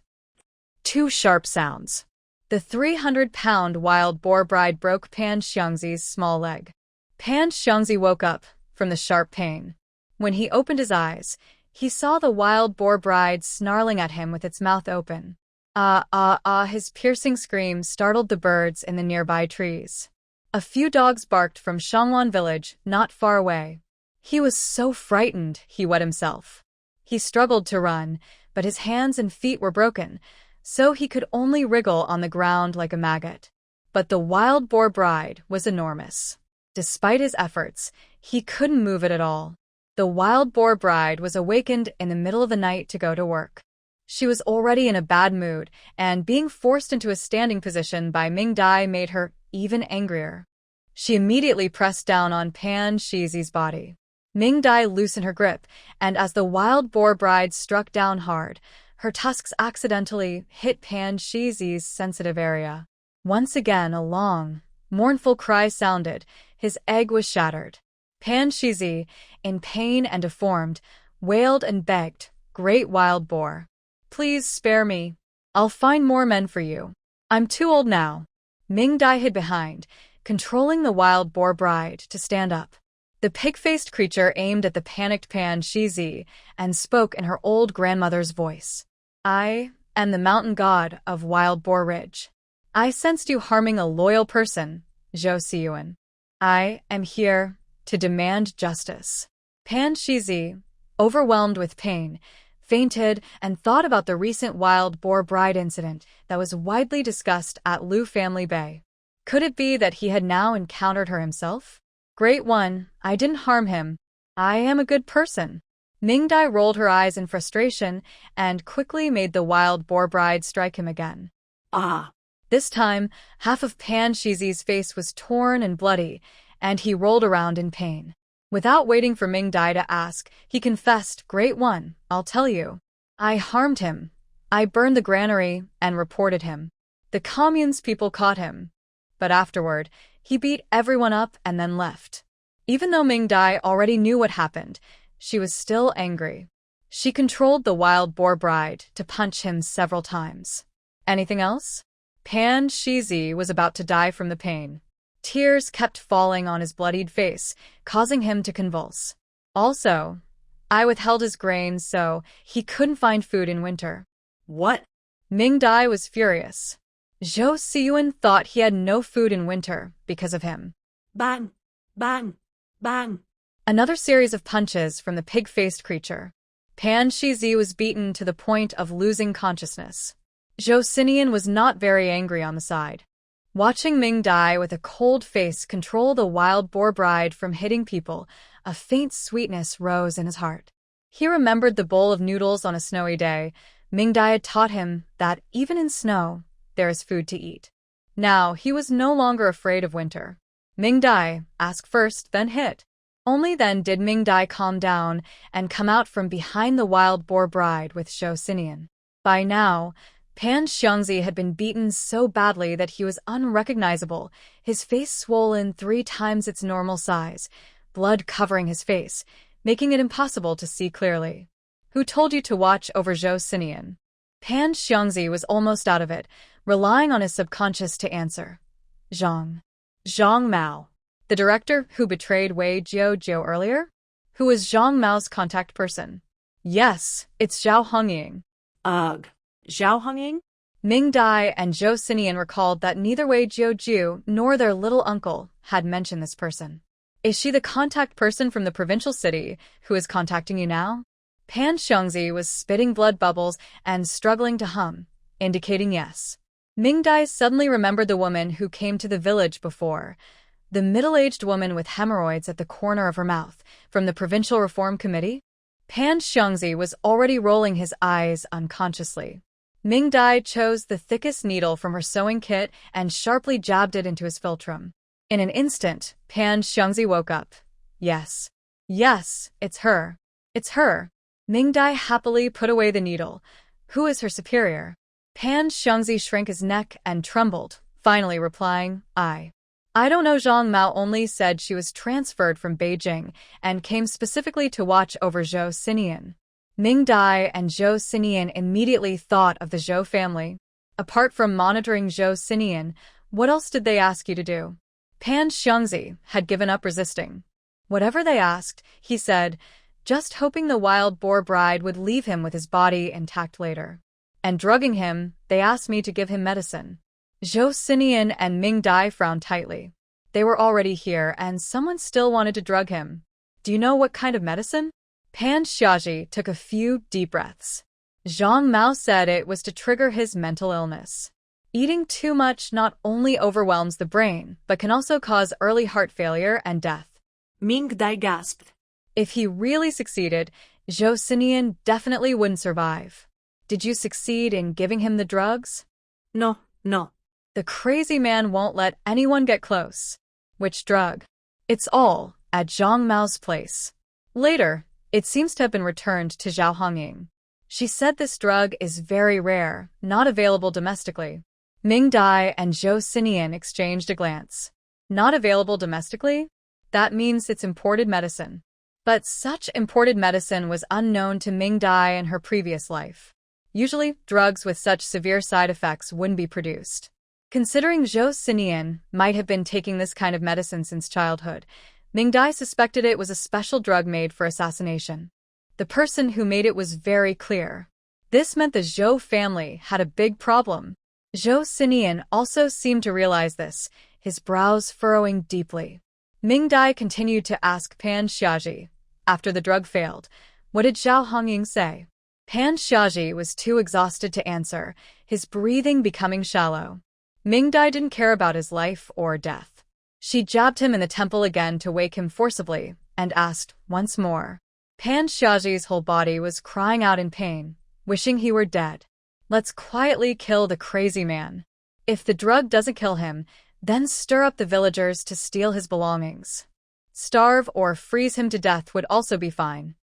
Two sharp sounds. The 300-pound wild boar bride broke Pan Xiangzi's small leg. Pan Xiangzi woke up from the sharp pain. When he opened his eyes, he saw the wild boar bride snarling at him with its mouth open. His piercing scream startled the birds in the nearby trees. A few dogs barked from Shangwan village, not far away. He was so frightened, he wet himself. He struggled to run, but his hands and feet were broken, so he could only wriggle on the ground like a maggot. But the wild boar bride was enormous. Despite his efforts, he couldn't move it at all. The wild boar bride was awakened in the middle of the night to go to work. She was already in a bad mood, and being forced into a standing position by Ming Dai made her even angrier. She immediately pressed down on Pan Shizi's body. Ming Dai loosened her grip, and as the wild boar bride struck down hard, her tusks accidentally hit Pan Shizi's sensitive area. Once again a long, mournful cry sounded. His egg was shattered. Pan Shizi, in pain and deformed, wailed and begged, "Great wild boar, please spare me. I'll find more men for you. I'm too old now." Ming Dai hid behind, controlling the wild boar bride to stand up. The pig-faced creature aimed at the panicked Pan Shizi and spoke in her old grandmother's voice. "I am the mountain god of Wild Boar Ridge. I sensed you harming a loyal person, Zhou Siyuan. I am here to demand justice." Pan Shizi, overwhelmed with pain, fainted and thought about the recent wild boar bride incident that was widely discussed at Lu Family Bay. Could it be that he had now encountered her himself? "Great one, I didn't harm him. I am a good person." Ming Dai rolled her eyes in frustration and quickly made the wild boar bride strike him again. This time, half of Pan Shizi's face was torn and bloody, and he rolled around in pain. Without waiting for Ming Dai to ask, he confessed, "Great one, I'll tell you. I harmed him. I burned the granary and reported him. The commune's people caught him. But afterward, he beat everyone up and then left." Even though Ming Dai already knew what happened, she was still angry. She controlled the wild boar bride to punch him several times. Anything else? Pan Shizi was about to die from the pain. Tears kept falling on his bloodied face, causing him to convulse. Also, I withheld his grain so he couldn't find food in winter. What? Ming Dai was furious. Zhou Siyuan thought he had no food in winter because of him. Bang! Bang! Bang! Another series of punches from the pig-faced creature. Pan Shizi was beaten to the point of losing consciousness. Zhou Sinian was not very angry on the side. Watching Ming Dai with a cold face control the wild boar bride from hitting people, a faint sweetness rose in his heart. He remembered the bowl of noodles on a snowy day. Ming Dai had taught him that even in snow, there is food to eat. Now he was no longer afraid of winter. Ming Dai, ask first, then hit. Only then did Ming Dai calm down and come out from behind the wild boar bride with Zhou Sinian. By now, Pan Xiangzi had been beaten so badly that he was unrecognizable, his face swollen 3 times its normal size, blood covering his face, making it impossible to see clearly. "Who told you to watch over Zhou Sinian?" Pan Xiangzi was almost out of it, relying on his subconscious to answer. "Zhang. Zhang Mao. The director who betrayed Wei Jiao earlier? Who was Zhang Mao's contact person?" "Yes, it's Zhao Hongying." Ugh. Zhao Hongying? Ming Dai and Zhou Sinian recalled that neither Wei Jiao nor their little uncle had mentioned this person. "Is she the contact person from the provincial city who is contacting you now?" Pan Xiangzi was spitting blood bubbles and struggling to hum, indicating yes. Ming Dai suddenly remembered the woman who came to the village before, the middle-aged woman with hemorrhoids at the corner of her mouth, from the Provincial Reform Committee. Pan Xiangzi was already rolling his eyes unconsciously. Ming Dai chose the thickest needle from her sewing kit and sharply jabbed it into his philtrum. In an instant, Pan Xiangzi woke up. Yes. Yes, it's her. It's her. Ming Dai happily put away the needle. Who is her superior? Pan Xiangzi shrank his neck and trembled, finally replying, I don't know. Zhang Mao only said she was transferred from Beijing and came specifically to watch over Zhou Xinian. Ming Dai and Zhou Xinian immediately thought of the Zhou family. Apart from monitoring Zhou Xinian, what else did they ask you to do? Pan Xiangzi had given up resisting. Whatever they asked, he said, just hoping the wild boar bride would leave him with his body intact later. And drugging him, they asked me to give him medicine. Zhou Xinian and Ming Dai frowned tightly. They were already here, and someone still wanted to drug him. Do you know what kind of medicine? Pan Xiaji took a few deep breaths. Zhang Mao said it was to trigger his mental illness. Eating too much not only overwhelms the brain, but can also cause early heart failure and death. Ming Dai gasped. If he really succeeded, Zhou Xinian definitely wouldn't survive. Did you succeed in giving him the drugs? No. The crazy man won't let anyone get close. Which drug? It's all at Zhang Mao's place. Later, it seems to have been returned to Zhao Hongying. She said this drug is very rare, not available domestically. Ming Dai and Zhou Xinian exchanged a glance. Not available domestically? That means it's imported medicine. But such imported medicine was unknown to Ming Dai in her previous life. Usually, drugs with such severe side effects wouldn't be produced. Considering Zhou Xinian might have been taking this kind of medicine since childhood, Ming Dai suspected it was a special drug made for assassination. The person who made it was very clear. This meant the Zhou family had a big problem. Zhou Xinian also seemed to realize this, his brows furrowing deeply. Ming Dai continued to ask Pan Xiaji. After the drug failed, what did Zhao Hongying say? Pan Xiaji was too exhausted to answer, his breathing becoming shallow. Ming Dai didn't care about his life or death. She jabbed him in the temple again to wake him forcibly, and asked once more. Pan Xiaji's whole body was crying out in pain, wishing he were dead. Let's quietly kill the crazy man. If the drug doesn't kill him, then stir up the villagers to steal his belongings. Starve or freeze him to death would also be fine.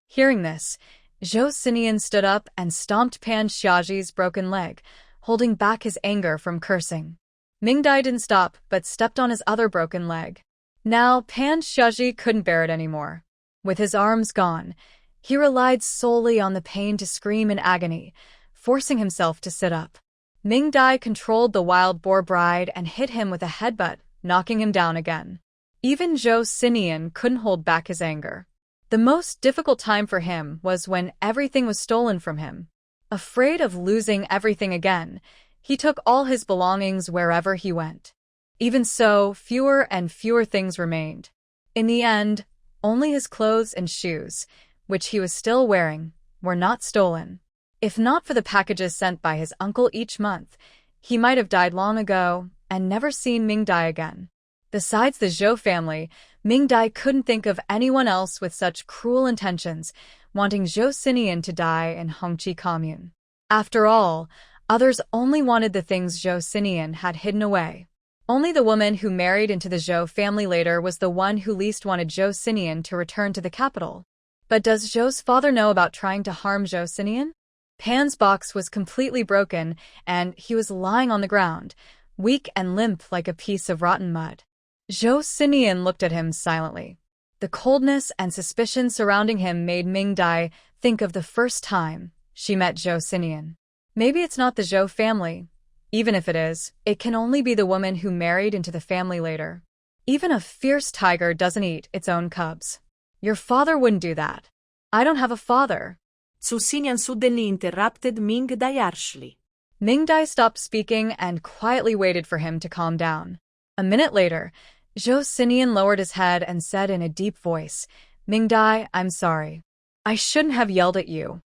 Hearing this, Zhou Xinian stood up and stomped Pan Xiaji's broken leg, holding back his anger from cursing. Ming Dai didn't stop, but stepped on his other broken leg. Now Pan Xiaji couldn't bear it anymore. With his arms gone, he relied solely on the pain to scream in agony, forcing himself to sit up. Ming Dai controlled the wild boar bride and hit him with a headbutt, knocking him down again. Even Zhou Xinian couldn't hold back his anger. The most difficult time for him was when everything was stolen from him. Afraid of losing everything again, he took all his belongings wherever he went. Even so, fewer and fewer things remained. In the end, only his clothes and shoes, which he was still wearing, were not stolen. If not for the packages sent by his uncle each month, he might have died long ago and never seen Ming Dai again. Besides the Zhou family, Ming Dai couldn't think of anyone else with such cruel intentions, wanting Zhou Xinian to die in Hongqi commune. After all, others only wanted the things Zhou Xinian had hidden away. Only the woman who married into the Zhou family later was the one who least wanted Zhou Xinian to return to the capital. But does Zhou's father know about trying to harm Zhou Xinian? Pan's box was completely broken, and he was lying on the ground, weak and limp like a piece of rotten mud. Zhou Xinian looked at him silently. The coldness and suspicion surrounding him made Ming Dai think of the first time she met Zhou Xinian. Maybe it's not the Zhou family. Even if it is, it can only be the woman who married into the family later. Even a fierce tiger doesn't eat its own cubs. Your father wouldn't do that. I don't have a father. Zhou Xinian suddenly interrupted Ming Dai harshly. Ming Dai stopped speaking and quietly waited for him to calm down. A minute later, Zhou Xinian lowered his head and said in a deep voice, Ming Dai, I'm sorry. I shouldn't have yelled at you.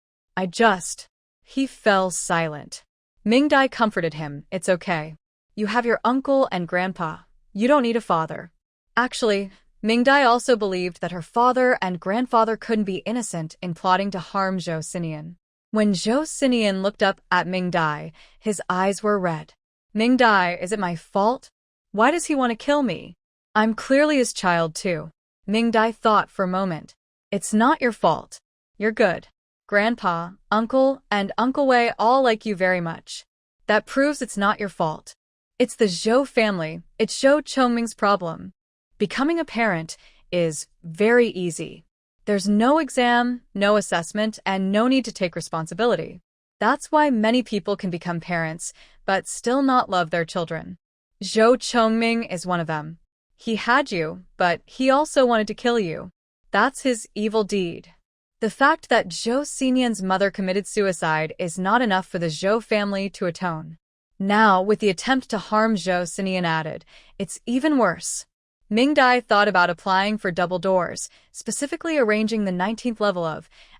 He fell silent. Ming Dai comforted him, it's okay. You have your uncle and grandpa. You don't need a father. Actually, Ming Dai also believed that her father and grandfather couldn't be innocent in plotting to harm Zhou Xinian. When Zhou Xinian looked up at Ming Dai, his eyes were red. Ming Dai, is it my fault? Why does he want to kill me? I'm clearly his child too. Ming Dai thought for a moment. It's not your fault. You're good. Grandpa, Uncle, and Uncle Wei all like you very much. That proves it's not your fault. It's the Zhou family. It's Zhou Chongming's problem. Becoming a parent is very easy. There's no exam, no assessment, and no need to take responsibility. That's why many people can become parents, but still not love their children. Zhou Chongming is one of them. He had you, but he also wanted to kill you. That's his evil deed. The fact that Zhou Xinian's mother committed suicide is not enough for the Zhou family to atone. Now, with the attempt to harm Zhou Xinian added, it's even worse. Ming Dai thought about applying for double doors, specifically arranging the 19th level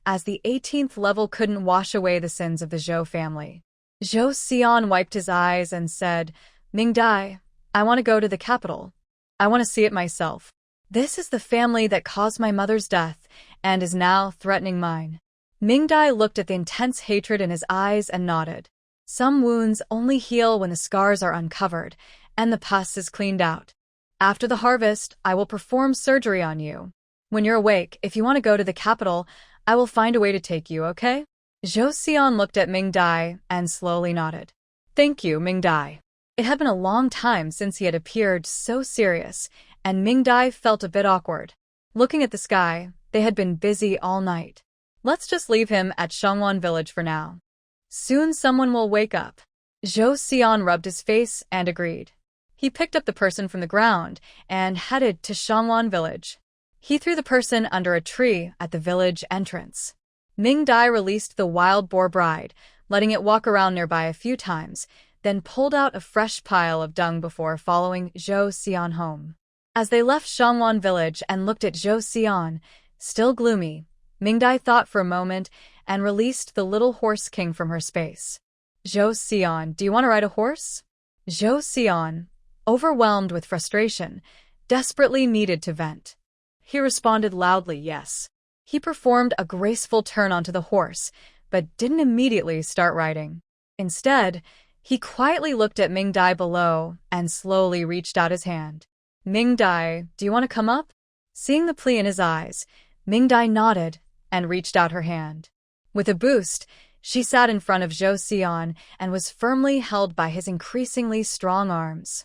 as the 18th level couldn't wash away the sins of the Zhou family. Zhou Xian wiped his eyes and said, Ming Dai, I want to go to the capital. I want to see it myself. This is the family that caused my mother's death and is now threatening mine. Ming Dai looked at the intense hatred in his eyes and nodded. Some wounds only heal when the scars are uncovered and the pus is cleaned out. After the harvest, I will perform surgery on you. When you're awake, if you want to go to the capital, I will find a way to take you, okay? Zhou Xian looked at Ming Dai and slowly nodded. Thank you, Ming Dai. It had been a long time since he had appeared so serious, and Ming Dai felt a bit awkward. Looking at the sky, they had been busy all night. Let's just leave him at Shangwan village for now. Soon someone will wake up. Zhou Xian rubbed his face and agreed. He picked up the person from the ground and headed to Shangwan village. He threw the person under a tree at the village entrance. Ming Dai released the wild boar bride, letting it walk around nearby a few times, then pulled out a fresh pile of dung before following Zhou Xian home. As they left Shangwan village and looked at Zhou Xian, still gloomy, Ming Dai thought for a moment and released the little horse king from her space. Zhou Xian, do you want to ride a horse? Zhou Xian, overwhelmed with frustration, desperately needed to vent. He responded loudly, yes. He performed a graceful turn onto the horse, but didn't immediately start riding. Instead, he quietly looked at Ming Dai below and slowly reached out his hand. Ming Dai, do you want to come up? Seeing the plea in his eyes, Ming Dai nodded and reached out her hand. With a boost, she sat in front of Zhou Xian and was firmly held by his increasingly strong arms.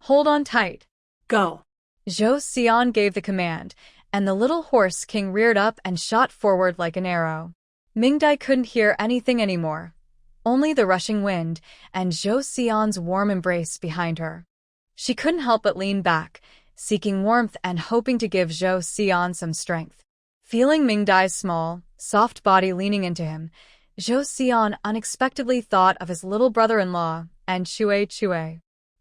Hold on tight. Go. Zhou Xian gave the command, and the little horse king reared up and shot forward like an arrow. Ming Dai couldn't hear anything anymore, only the rushing wind and Zhou Xian's warm embrace behind her. She couldn't help but lean back, seeking warmth and hoping to give Zhou Xian some strength. Feeling Ming Dai's small, soft body leaning into him, Zhou Xian unexpectedly thought of his little brother-in-law and Chue.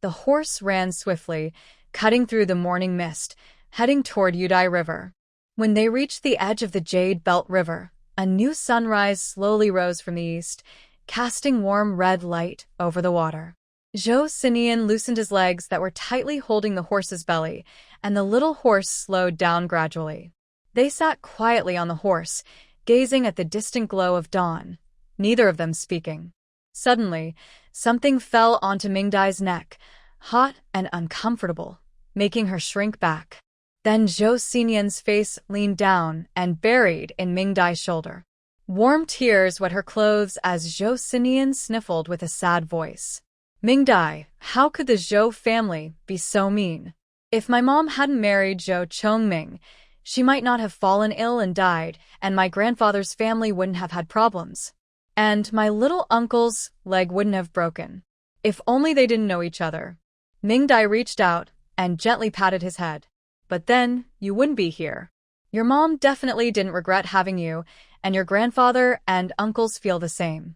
The horse ran swiftly, cutting through the morning mist, heading toward Yudai River. When they reached the edge of the Jade Belt River, a new sunrise slowly rose from the east, casting warm red light over the water. Zhou Xinian loosened his legs that were tightly holding the horse's belly, and the little horse slowed down gradually. They sat quietly on the horse, gazing at the distant glow of dawn, neither of them speaking. Suddenly, something fell onto Ming Dai's neck, hot and uncomfortable, making her shrink back. Then Zhou Xinian's face leaned down and buried in Ming Dai's shoulder. Warm tears wet her clothes as Zhou Xinian sniffled with a sad voice. Ming Dai, how could the Zhou family be so mean? If my mom hadn't married Zhou Chongming, she might not have fallen ill and died, and my grandfather's family wouldn't have had problems. And my little uncle's leg wouldn't have broken. If only they didn't know each other. Ming Dai reached out and gently patted his head. But then, you wouldn't be here. Your mom definitely didn't regret having you, and your grandfather and uncles feel the same.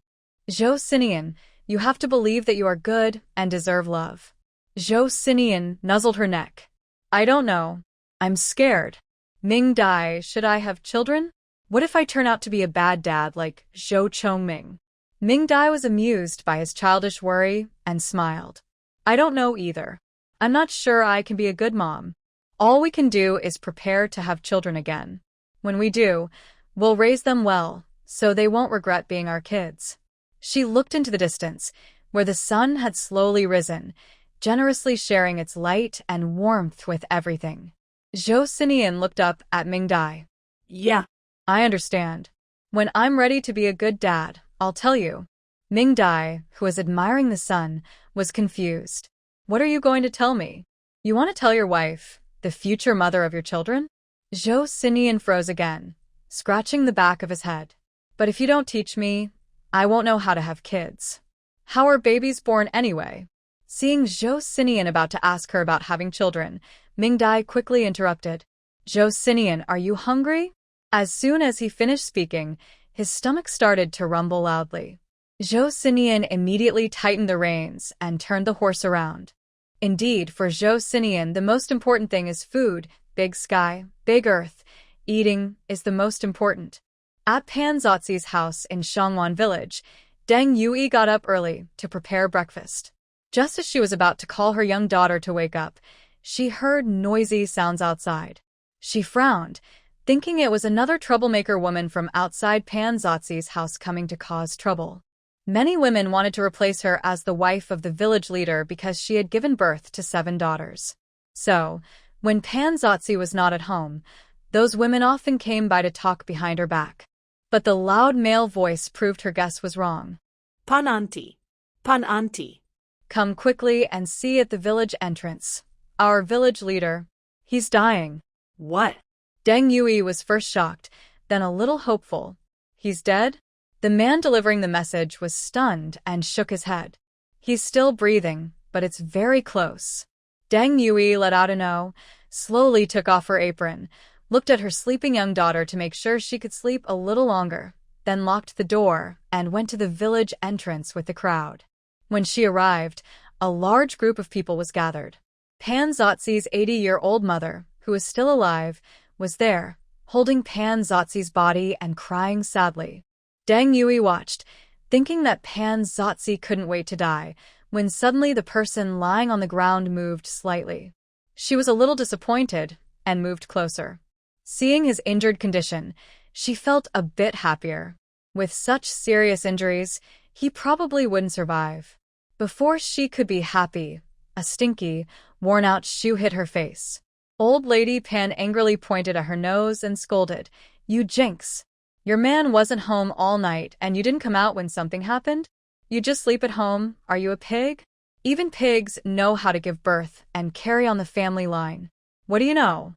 Zhou Xinian, you have to believe that you are good and deserve love. Zhou Xinian nuzzled her neck. I don't know. I'm scared. Ming Dai, should I have children? What if I turn out to be a bad dad like Zhou Chongming? Ming Dai was amused by his childish worry and smiled. I don't know either. I'm not sure I can be a good mom. All we can do is prepare to have children again. When we do, we'll raise them well, so they won't regret being our kids. She looked into the distance, where the sun had slowly risen, generously sharing its light and warmth with everything. Zhou Xinian looked up at Ming Dai. Yeah. I understand. When I'm ready to be a good dad, I'll tell you. Ming Dai, who was admiring the son, was confused. What are you going to tell me? You want to tell your wife, the future mother of your children? Zhou Xinian froze again, scratching the back of his head. But if you don't teach me, I won't know how to have kids. How are babies born anyway? Seeing Zhou Xinian about to ask her about having children, Ming Dai quickly interrupted. Zhou Xinian, are you hungry? As soon as he finished speaking, his stomach started to rumble loudly. Zhou Xinian immediately tightened the reins and turned the horse around. Indeed, for Zhou Xinian, the most important thing is food, big sky, big earth. Eating is the most important. At Pan Zotzi's house in Shangwan village, Deng Yui got up early to prepare breakfast. Just as she was about to call her young daughter to wake up, she heard noisy sounds outside. She frowned, thinking it was another troublemaker woman from outside Pan Zotzi's house coming to cause trouble. Many women wanted to replace her as the wife of the village leader because she had given birth to 7 daughters. So, when Pan Zotzi was not at home, those women often came by to talk behind her back. But the loud male voice proved her guess was wrong. Pan auntie. Pan auntie. Come quickly and see at the village entrance. Our village leader. He's dying. What? Deng Yui was first shocked, then a little hopeful. He's dead? The man delivering the message was stunned and shook his head. He's still breathing, but it's very close. Deng Yui let out a no, slowly took off her apron, looked at her sleeping young daughter to make sure she could sleep a little longer, then locked the door and went to the village entrance with the crowd. When she arrived, a large group of people was gathered. Pan Zotzi's 80-year-old mother, who was still alive, was there, holding Pan Zotzi's body and crying sadly. Deng Yui watched, thinking that Pan Zotzi couldn't wait to die, when suddenly the person lying on the ground moved slightly. She was a little disappointed and moved closer. Seeing his injured condition, she felt a bit happier. With such serious injuries, he probably wouldn't survive. Before she could be happy, a stinky, worn-out shoe hit her face. Old Lady Pan angrily pointed at her nose and scolded, "You jinx! Your man wasn't home all night and you didn't come out when something happened? You just sleep at home, are you a pig? Even pigs know how to give birth and carry on the family line. What do you know?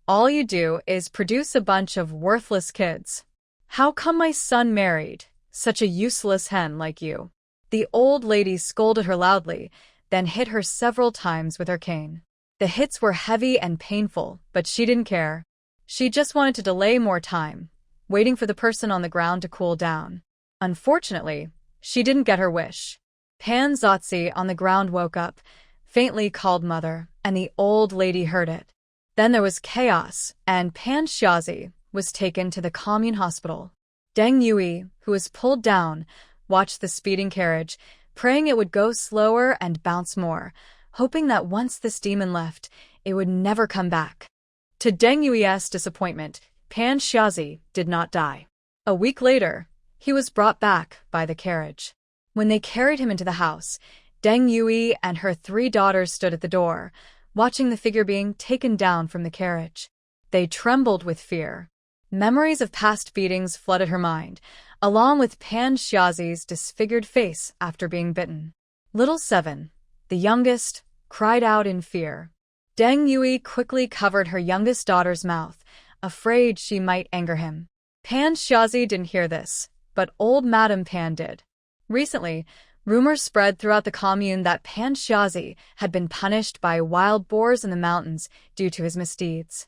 All you do is produce a bunch of worthless kids. How come my son married such a useless hen like you?" The old lady scolded her loudly, then hit her several times with her cane. The hits were heavy and painful, but she didn't care. She just wanted to delay more time, waiting for the person on the ground to cool down. Unfortunately, she didn't get her wish. Pan Zotzi on the ground woke up, faintly called mother, and the old lady heard it. Then there was chaos, and Pan Xiaozi was taken to the commune hospital. Deng Yui, who was pulled down, watched the speeding carriage, praying it would go slower and bounce more, hoping that once this demon left, it would never come back. To Deng Yui's disappointment, Pan Xiaozi did not die. A week later, he was brought back by the carriage. When they carried him into the house, Deng Yui and her 3 daughters stood at the door, watching the figure being taken down from the carriage. They trembled with fear. Memories of past beatings flooded her mind, along with Pan Xiaozi's disfigured face after being bitten. Little 7, the youngest, cried out in fear. Deng Yui quickly covered her youngest daughter's mouth, afraid she might anger him. Pan Xiaozi didn't hear this, but old Madame Pan did. Recently, rumors spread throughout the commune that Pan Xiaozi had been punished by wild boars in the mountains due to his misdeeds.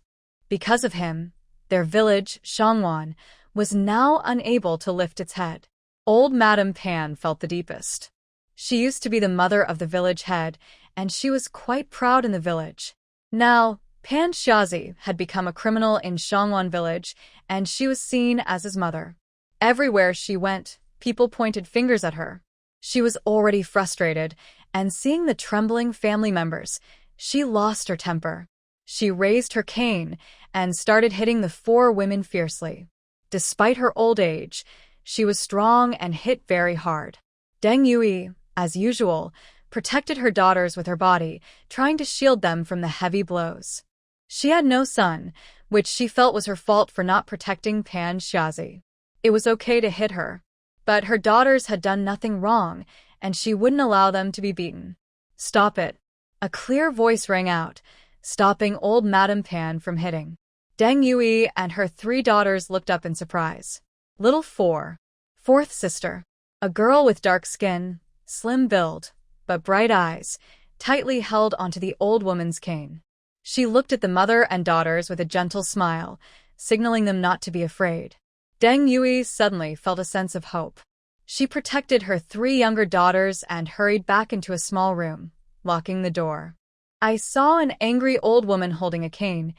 Because of him, their village, Shangwan, was now unable to lift its head. Old Madame Pan felt the deepest. She used to be the mother of the village head, and she was quite proud in the village. Now, Pan Xiaozi had become a criminal in Shangwan village, and she was seen as his mother. Everywhere she went, people pointed fingers at her. She was already frustrated, and seeing the trembling family members, she lost her temper. She raised her cane and started hitting the 4 women fiercely. Despite her old age, she was strong and hit very hard. Deng Yui, as usual, protected her daughters with her body, trying to shield them from the heavy blows. She had no son, which she felt was her fault for not protecting Pan Xiaozi. It was okay to hit her. But her daughters had done nothing wrong, and she wouldn't allow them to be beaten. Stop it. A clear voice rang out, stopping old Madame Pan from hitting. Deng Yui and her 3 daughters looked up in surprise. Little fourth sister, a girl with dark skin, slim build, but bright eyes, tightly held onto the old woman's cane. She looked at the mother and daughters with a gentle smile, signaling them not to be afraid. Deng Yui suddenly felt a sense of hope. She protected her 3 younger daughters and hurried back into a small room, locking the door. I saw an angry old woman holding a cane,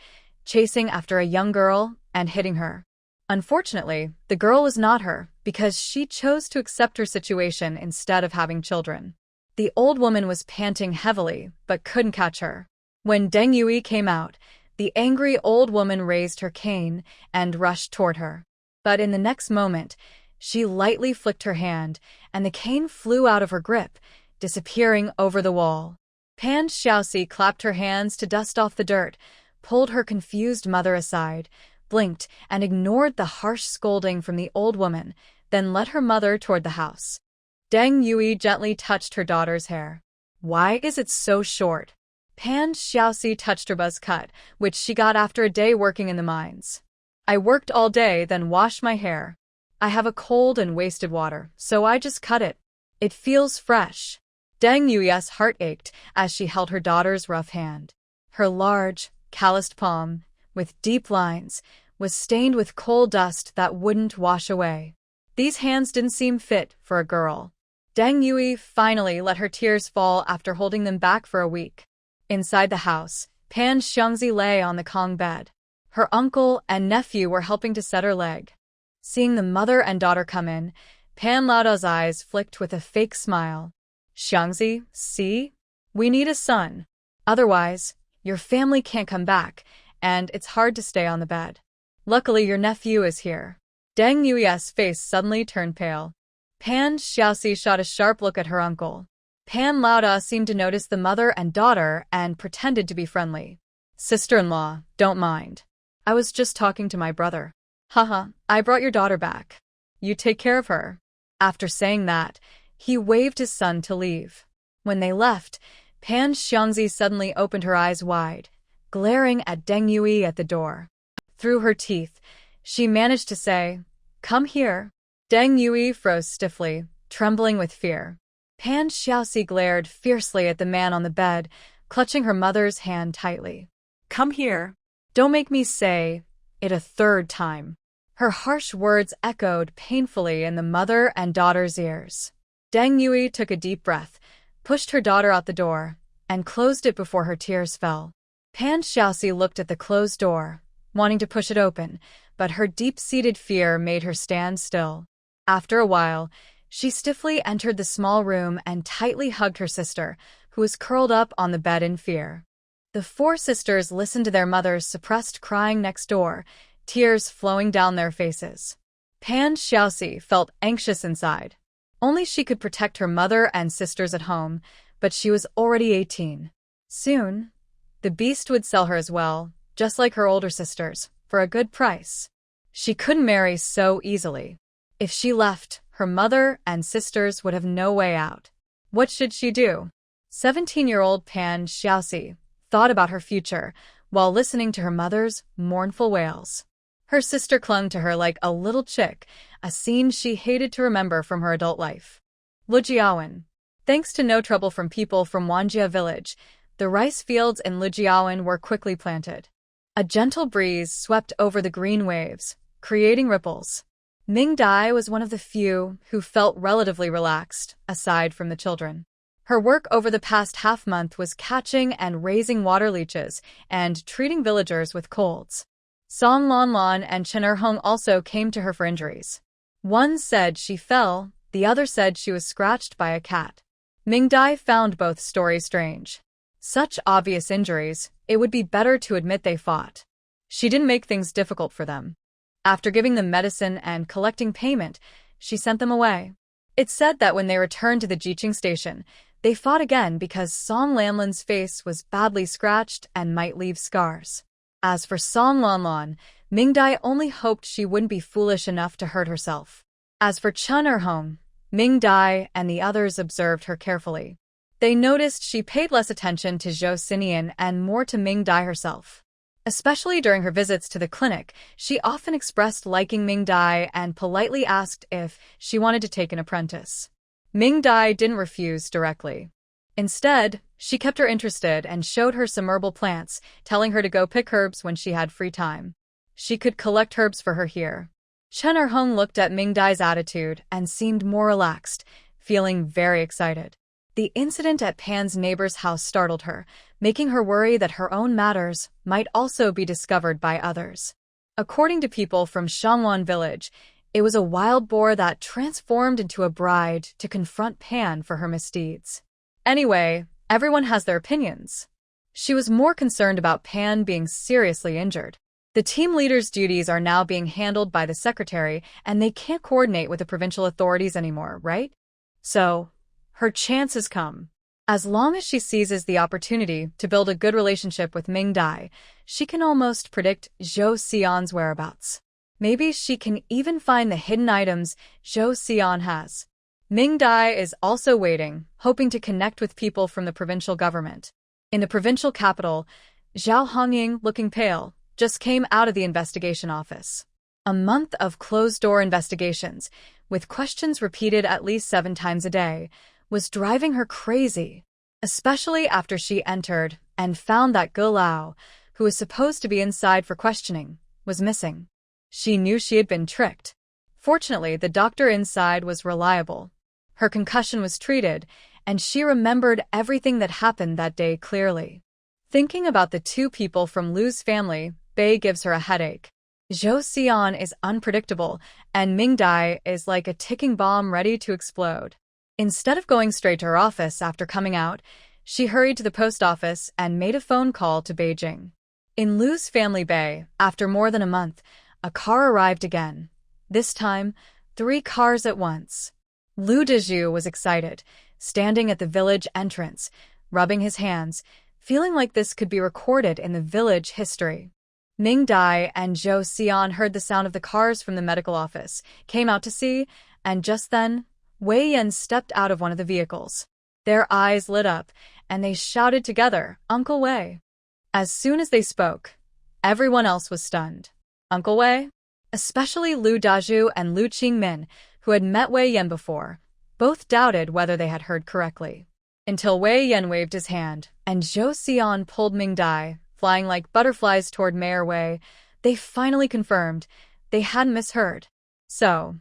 chasing after a young girl and hitting her. Unfortunately, the girl was not her, because she chose to accept her situation instead of having children. The old woman was panting heavily, but couldn't catch her. When Deng Yui came out, the angry old woman raised her cane and rushed toward her. But in the next moment, she lightly flicked her hand, and the cane flew out of her grip, disappearing over the wall. Pan Xiaoxi clapped her hands to dust off the dirt, pulled her confused mother aside, blinked, and ignored the harsh scolding from the old woman, then led her mother toward the house. Deng Yui gently touched her daughter's hair. Why is it so short? Pan Xiaoxi touched her buzz cut, which she got after a day working in the mines. I worked all day, then washed my hair. I have a cold and wasted water, so I just cut it. It feels fresh. Deng Yui's heart ached as she held her daughter's rough hand. Her large, calloused palm, with deep lines, was stained with coal dust that wouldn't wash away. These hands didn't seem fit for a girl. Deng Yui finally let her tears fall after holding them back for a week. Inside the house, Pan Xiangzi lay on the Kong bed. Her uncle and nephew were helping to set her leg. Seeing the mother and daughter come in, Pan Laodao's eyes flicked with a fake smile. Xiangzi, see? We need a son. Otherwise, your family can't come back, and it's hard to stay on the bed. Luckily, your nephew is here. Deng Yui's face suddenly turned pale. Pan Xiaoxi shot a sharp look at her uncle. Pan Laodao seemed to notice the mother and daughter and pretended to be friendly. Sister-in-law, don't mind. I was just talking to my brother. Haha, I brought your daughter back. You take care of her. After saying that, he waved his son to leave. When they left, Pan Xiangzi suddenly opened her eyes wide, glaring at Deng Yui at the door. Through her teeth, she managed to say, "Come here." Deng Yui froze stiffly, trembling with fear. Pan Xiaoxi glared fiercely at the man on the bed, clutching her mother's hand tightly. "Come here. Don't make me say it a 3rd time." Her harsh words echoed painfully in the mother and daughter's ears. Deng Yui took a deep breath, pushed her daughter out the door, and closed it before her tears fell. Pan Xiaoxi looked at the closed door, wanting to push it open, but her deep-seated fear made her stand still. After a while, she stiffly entered the small room and tightly hugged her sister, who was curled up on the bed in fear. The 4 sisters listened to their mother's suppressed crying next door, tears flowing down their faces. Pan Xiaoxi felt anxious inside. Only she could protect her mother and sisters at home, but she was already 18. Soon, the beast would sell her as well, just like her older sisters, for a good price. She couldn't marry so easily. If she left, her mother and sisters would have no way out. What should she do? 17-year-old Pan Xiaoxi thought about her future while listening to her mother's mournful wails. Her sister clung to her like a little chick, a scene she hated to remember from her adult life. Lujiawan. Thanks to no trouble from people from Wanjia village, the rice fields in Lujiawan were quickly planted. A gentle breeze swept over the green waves, creating ripples. Ming Dai was one of the few who felt relatively relaxed, aside from the children. Her work over the past half-month was catching and raising water leeches and treating villagers with colds. Song Lanlan and Chen Erhong also came to her for injuries. One said she fell, the other said she was scratched by a cat. Ming Dai found both stories strange. Such obvious injuries, it would be better to admit they fought. She didn't make things difficult for them. After giving them medicine and collecting payment, she sent them away. It's said that when they returned to the Jiqing station, they fought again because Song Lanlan's face was badly scratched and might leave scars. As for Song Lanlan, Mingdai only hoped she wouldn't be foolish enough to hurt herself. As for Chun Hong, Mingdai and the others observed her carefully. They noticed she paid less attention to Zhou Xinian and more to Mingdai herself. Especially during her visits to the clinic, she often expressed liking Mingdai and politely asked if she wanted to take an apprentice. Mingdai didn't refuse directly. Instead, she kept her interested and showed her some herbal plants, telling her to go pick herbs when she had free time. She could collect herbs for her here. Chun Hong looked at Mingdai's attitude and seemed more relaxed, feeling very excited. The incident at Pan's neighbor's house startled her, making her worry that her own matters might also be discovered by others. According to people from Shangwan village, it was a wild boar that transformed into a bride to confront Pan for her misdeeds. Anyway, everyone has their opinions. She was more concerned about Pan being seriously injured. The team leader's duties are now being handled by the secretary, and they can't coordinate with the provincial authorities anymore, right? So, her chance has come. As long as she seizes the opportunity to build a good relationship with Mingdai, she can almost predict Zhou Xian's whereabouts. Maybe she can even find the hidden items Zhou Xian has. Mingdai is also waiting, hoping to connect with people from the provincial government. In the provincial capital, Zhao Hongying, looking pale, just came out of the investigation office. A month of closed-door investigations, with questions repeated at least 7 times a day, was driving her crazy, especially after she entered and found that Ge Lao, who was supposed to be inside for questioning, was missing. She knew she had been tricked. Fortunately, the doctor inside was reliable. Her concussion was treated, and she remembered everything that happened that day clearly. Thinking about the 2 people from Lu's family, Bei gives her a headache. Zhou Xian is unpredictable, and Mingdai is like a ticking bomb ready to explode. Instead of going straight to her office after coming out, she hurried to the post office and made a phone call to Beijing. In Lu's family Bei, after more than a month, a car arrived again. This time, 3 cars at once. Lu Dezhu was excited, standing at the village entrance, rubbing his hands, feeling like this could be recorded in the village history. Mingdai and Zhou Xian heard the sound of the cars from the medical office, came out to see, and just then, Wei Yan stepped out of one of the vehicles. Their eyes lit up, and they shouted together, "Uncle Wei!" As soon as they spoke, everyone else was stunned. Uncle Wei? Especially Lu Dazhu and Lu Qingmin, who had met Wei Yan before, both doubted whether they had heard correctly. Until Wei Yan waved his hand, and Zhou Xian pulled Mingdai, flying like butterflies toward Mayor Wei, they finally confirmed they hadn't misheard. So,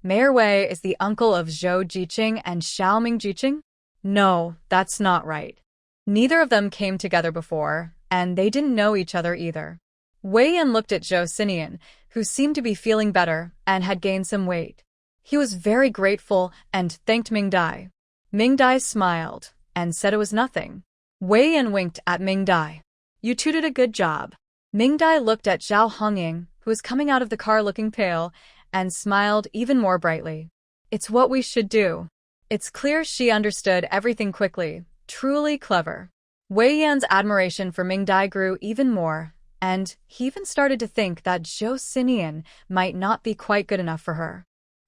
Mayor Wei is the uncle of Zhou Jiqing and Xiaoming Jiqing? No, that's not right. Neither of them came together before, and they didn't know each other either. Wei Yan looked at Zhou Xinian, who seemed to be feeling better and had gained some weight. He was very grateful and thanked Mingdai. Mingdai smiled and said it was nothing. Wei Yan winked at Mingdai. "You 2 did a good job." Mingdai looked at Zhao Hongying, who was coming out of the car looking pale, and smiled even more brightly. "It's what we should do." It's clear she understood everything quickly, truly clever. Wei Yan's admiration for Mingdai grew even more, and he even started to think that Zhou Xinian might not be quite good enough for her.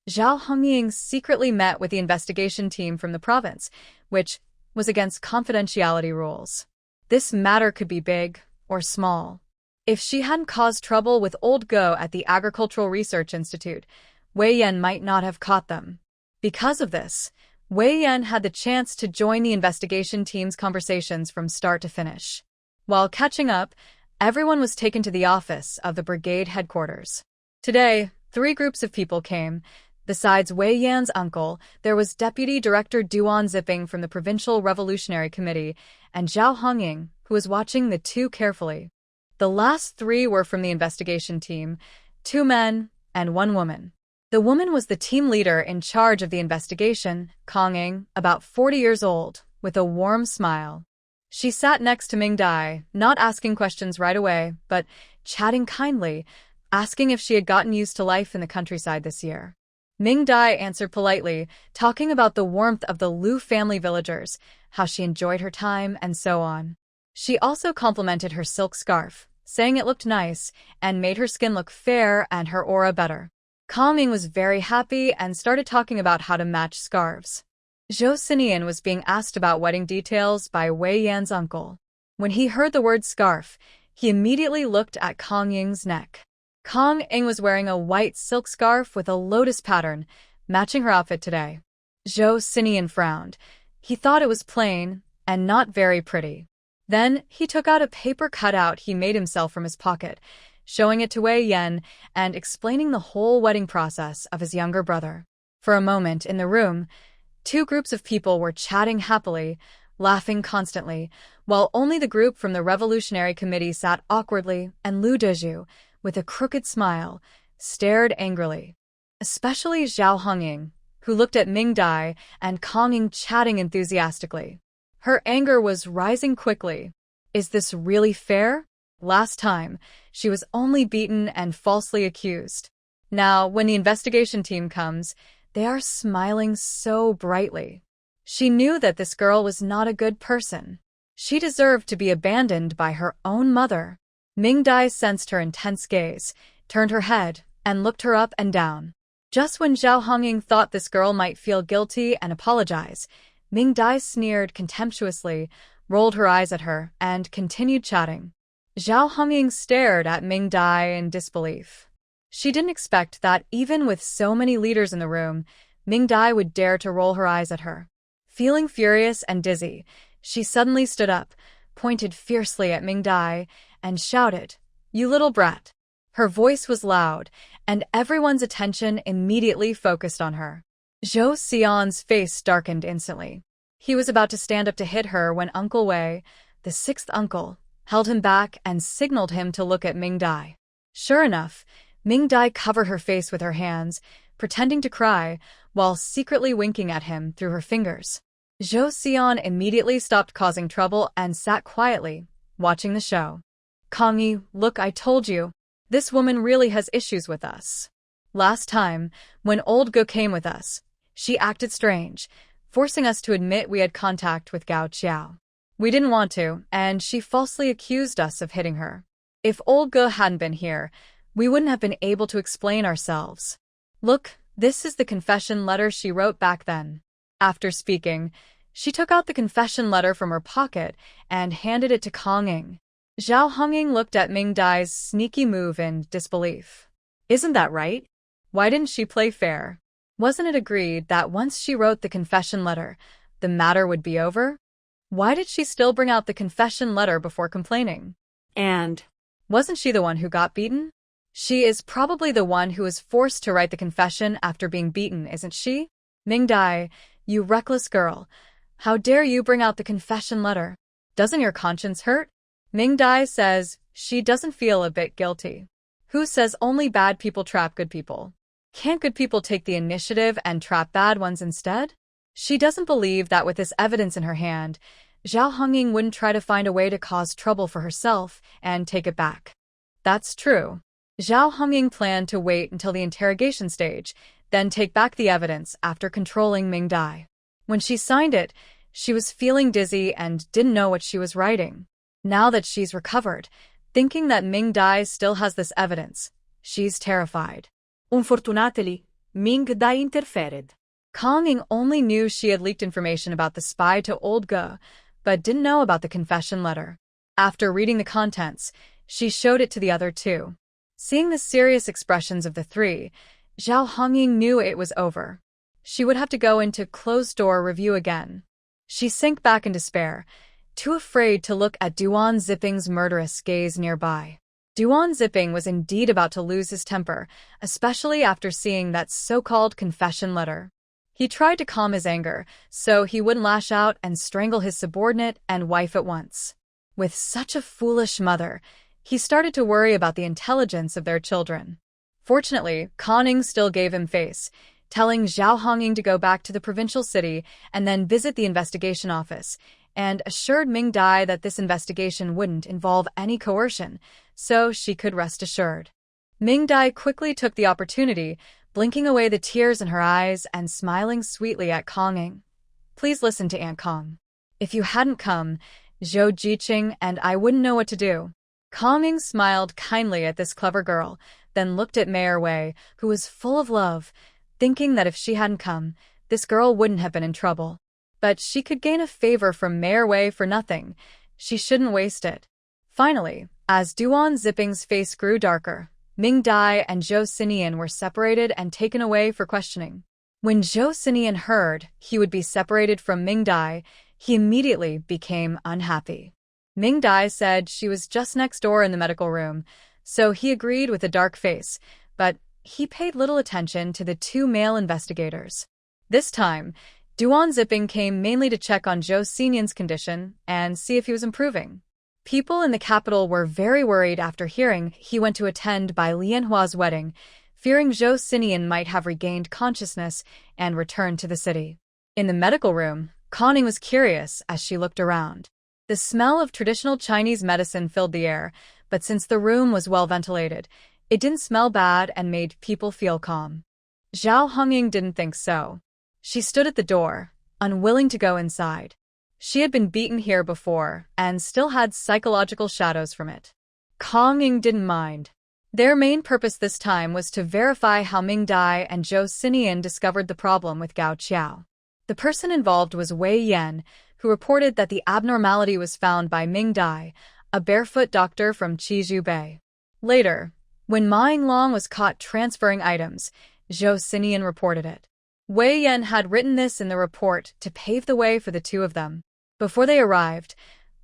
Zhao Hongying secretly met with the investigation team from the province, which was against confidentiality rules. This matter could be big or small. If she hadn't caused trouble with old Go at the Agricultural Research Institute, Wei Yan might not have caught them. Because of this, Wei Yan had the chance to join the investigation team's conversations from start to finish. While catching up, everyone was taken to the office of the brigade headquarters. Today, 3 groups of people came. Besides Wei Yan's uncle, there was Deputy Director Duan Zipping from the Provincial Revolutionary Committee and Zhao Hongying, who was watching the 2 carefully. The last 3 were from the investigation team, 2 men and 1 woman. The woman was the team leader in charge of the investigation, Konging, about 40 years old, with a warm smile. She sat next to Mingdai, not asking questions right away, but chatting kindly, asking if she had gotten used to life in the countryside this year. Mingdai answered politely, talking about the warmth of the Lu family villagers, how she enjoyed her time, and so on. She also complimented her silk scarf, saying it looked nice and made her skin look fair and her aura better. Taming was very happy and started talking about how to match scarves. Zhou Xinian was being asked about wedding details by Wei Yan's uncle. When he heard the word scarf, he immediately looked at Kang Ying's neck. Kang Ying was wearing a white silk scarf with a lotus pattern, matching her outfit today. Zhou Xinian frowned. He thought it was plain and not very pretty. Then he took out a paper cutout he made himself from his pocket, showing it to Wei Yan and explaining the whole wedding process of his younger brother. For a moment in the room, two groups of people were chatting happily, laughing constantly, while only the group from the Revolutionary Committee sat awkwardly, and Lu Dezhu, with a crooked smile, stared angrily. Especially Zhao Hongying, who looked at Ming Dai and Kang Ying chatting enthusiastically. Her anger was rising quickly. Is this really fair? Last time, she was only beaten and falsely accused. Now, when the investigation team comes, they are smiling so brightly. She knew that this girl was not a good person. She deserved to be abandoned by her own mother. Ming Dai sensed her intense gaze, turned her head, and looked her up and down. Just when Zhao Hongying thought this girl might feel guilty and apologize, Ming Dai sneered contemptuously, rolled her eyes at her, and continued chatting. Zhao Hongying stared at Ming Dai in disbelief. She didn't expect that even with so many leaders in the room, Ming Dai would dare to roll her eyes at her. Feeling furious and dizzy, she suddenly stood up, pointed fiercely at Ming Dai, and shouted, "You little brat." Her voice was loud, and everyone's attention immediately focused on her. Zhou Xian's face darkened instantly. He was about to stand up to hit her when Uncle Wei, the sixth uncle, held him back and signaled him to look at Ming Dai. Sure enough, Ming Dai covered her face with her hands, pretending to cry, while secretly winking at him through her fingers. Zhou Xian immediately stopped causing trouble and sat quietly, watching the show. Kang Yi, look, I told you. This woman really has issues with us. Last time, when old Ge came with us, she acted strange, forcing us to admit we had contact with Gao Qiao. We didn't want to, and she falsely accused us of hitting her. If old Ge hadn't been here, we wouldn't have been able to explain ourselves. Look, this is the confession letter she wrote back then. After speaking, she took out the confession letter from her pocket and handed it to Kang Ying. Zhao Hongying looked at Ming Dai's sneaky move in disbelief. Isn't that right? Why didn't she play fair? Wasn't it agreed that once she wrote the confession letter, the matter would be over? Why did she still bring out the confession letter before complaining? And wasn't she the one who got beaten? She is probably the one who was forced to write the confession after being beaten, isn't she? Ming Dai, you reckless girl. How dare you bring out the confession letter? Doesn't your conscience hurt? Ming Dai says she doesn't feel a bit guilty. Who says only bad people trap good people? Can't good people take the initiative and trap bad ones instead? She doesn't believe that with this evidence in her hand, Zhao Hongying wouldn't try to find a way to cause trouble for herself and take it back. That's true. Zhao Hongying planned to wait until the interrogation stage, then take back the evidence after controlling Ming Dai. When she signed it, she was feeling dizzy and didn't know what she was writing. Now that she's recovered, thinking that Ming Dai still has this evidence, she's terrified. Unfortunately, Ming Dai interfered. Kang Ying only knew she had leaked information about the spy to old Ge, but didn't know about the confession letter. After reading the contents, she showed it to the other two. Seeing the serious expressions of the three, Zhao Hongying knew it was over. She would have to go into closed-door review again. She sank back in despair, too afraid to look at Duan Zipping's murderous gaze nearby. Duan Zipping was indeed about to lose his temper, especially after seeing that so-called confession letter. He tried to calm his anger, so he wouldn't lash out and strangle his subordinate and wife at once. With such a foolish mother, he started to worry about the intelligence of their children. Fortunately, Kang Ying still gave him face, telling Zhao Hongying to go back to the provincial city and then visit the investigation office, and assured Ming Dai that this investigation wouldn't involve any coercion, so she could rest assured. Ming Dai quickly took the opportunity, blinking away the tears in her eyes and smiling sweetly at Kang Ying. Please listen to Aunt Kong. If you hadn't come, Zhou Jiqing and I wouldn't know what to do. Taming smiled kindly at this clever girl, then looked at Mayor Wei, who was full of love, thinking that if she hadn't come, this girl wouldn't have been in trouble. But she could gain a favor from Mayor Wei for nothing. She shouldn't waste it. Finally, as Duan Zipping's face grew darker, Ming Dai and Zhou Xinian were separated and taken away for questioning. When Zhou Xinian heard he would be separated from Ming Dai, he immediately became unhappy. Ming Dai said she was just next door in the medical room, so he agreed with a dark face, but he paid little attention to the two male investigators. This time, Duan Zipping came mainly to check on Zhou Xinian's condition and see if he was improving. People in the capital were very worried after hearing he went to attend Bai Lianhua's wedding, fearing Zhou Xinian might have regained consciousness and returned to the city. In the medical room, Conning was curious as she looked around. The smell of traditional Chinese medicine filled the air, but since the room was well ventilated, it didn't smell bad and made people feel calm. Zhao Hongying didn't think so. She stood at the door, unwilling to go inside. She had been beaten here before and still had psychological shadows from it. Hongying didn't mind. Their main purpose this time was to verify how Ming Dai and Zhou Xinian discovered the problem with Gao Qiao. The person involved was Wei Yan, who reported that the abnormality was found by Ming Dai, a barefoot doctor from Qizhou Bay. Later, when Ma Yinglong was caught transferring items, Zhou Xinian reported it. Wei Yan had written this in the report to pave the way for the two of them. Before they arrived,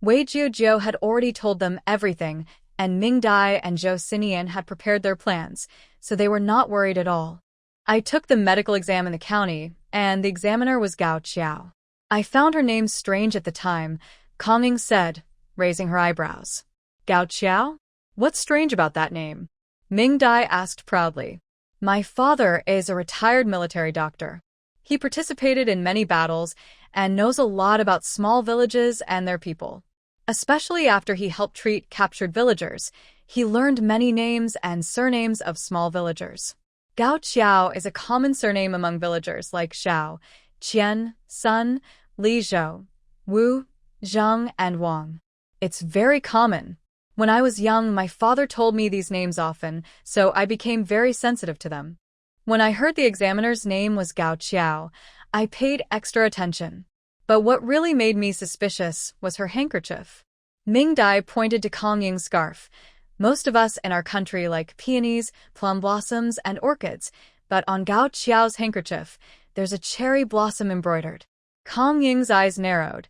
Wei Jiujiu had already told them everything, and Ming Dai and Zhou Xinian had prepared their plans, so they were not worried at all. I took the medical exam in the county, and the examiner was Gao Qiao. I found her name strange at the time, Congying said, raising her eyebrows. Gao Qiao? What's strange about that name? Ming Dai asked proudly. My father is a retired military doctor. He participated in many battles and knows a lot about small villages and their people. Especially after he helped treat captured villagers, he learned many names and surnames of small villagers. Gao Qiao is a common surname among villagers like Xiao, Qian, Sun, Li Zhou, Wu, Zhang, and Wang. It's very common. When I was young, my father told me these names often, so I became very sensitive to them. When I heard the examiner's name was Gao Qiao, I paid extra attention. But what really made me suspicious was her handkerchief. Ming Dai pointed to Congying's scarf. Most of us in our country like peonies, plum blossoms, and orchids, but on Gao Qiao's handkerchief, there's a cherry blossom embroidered. Congying's eyes narrowed.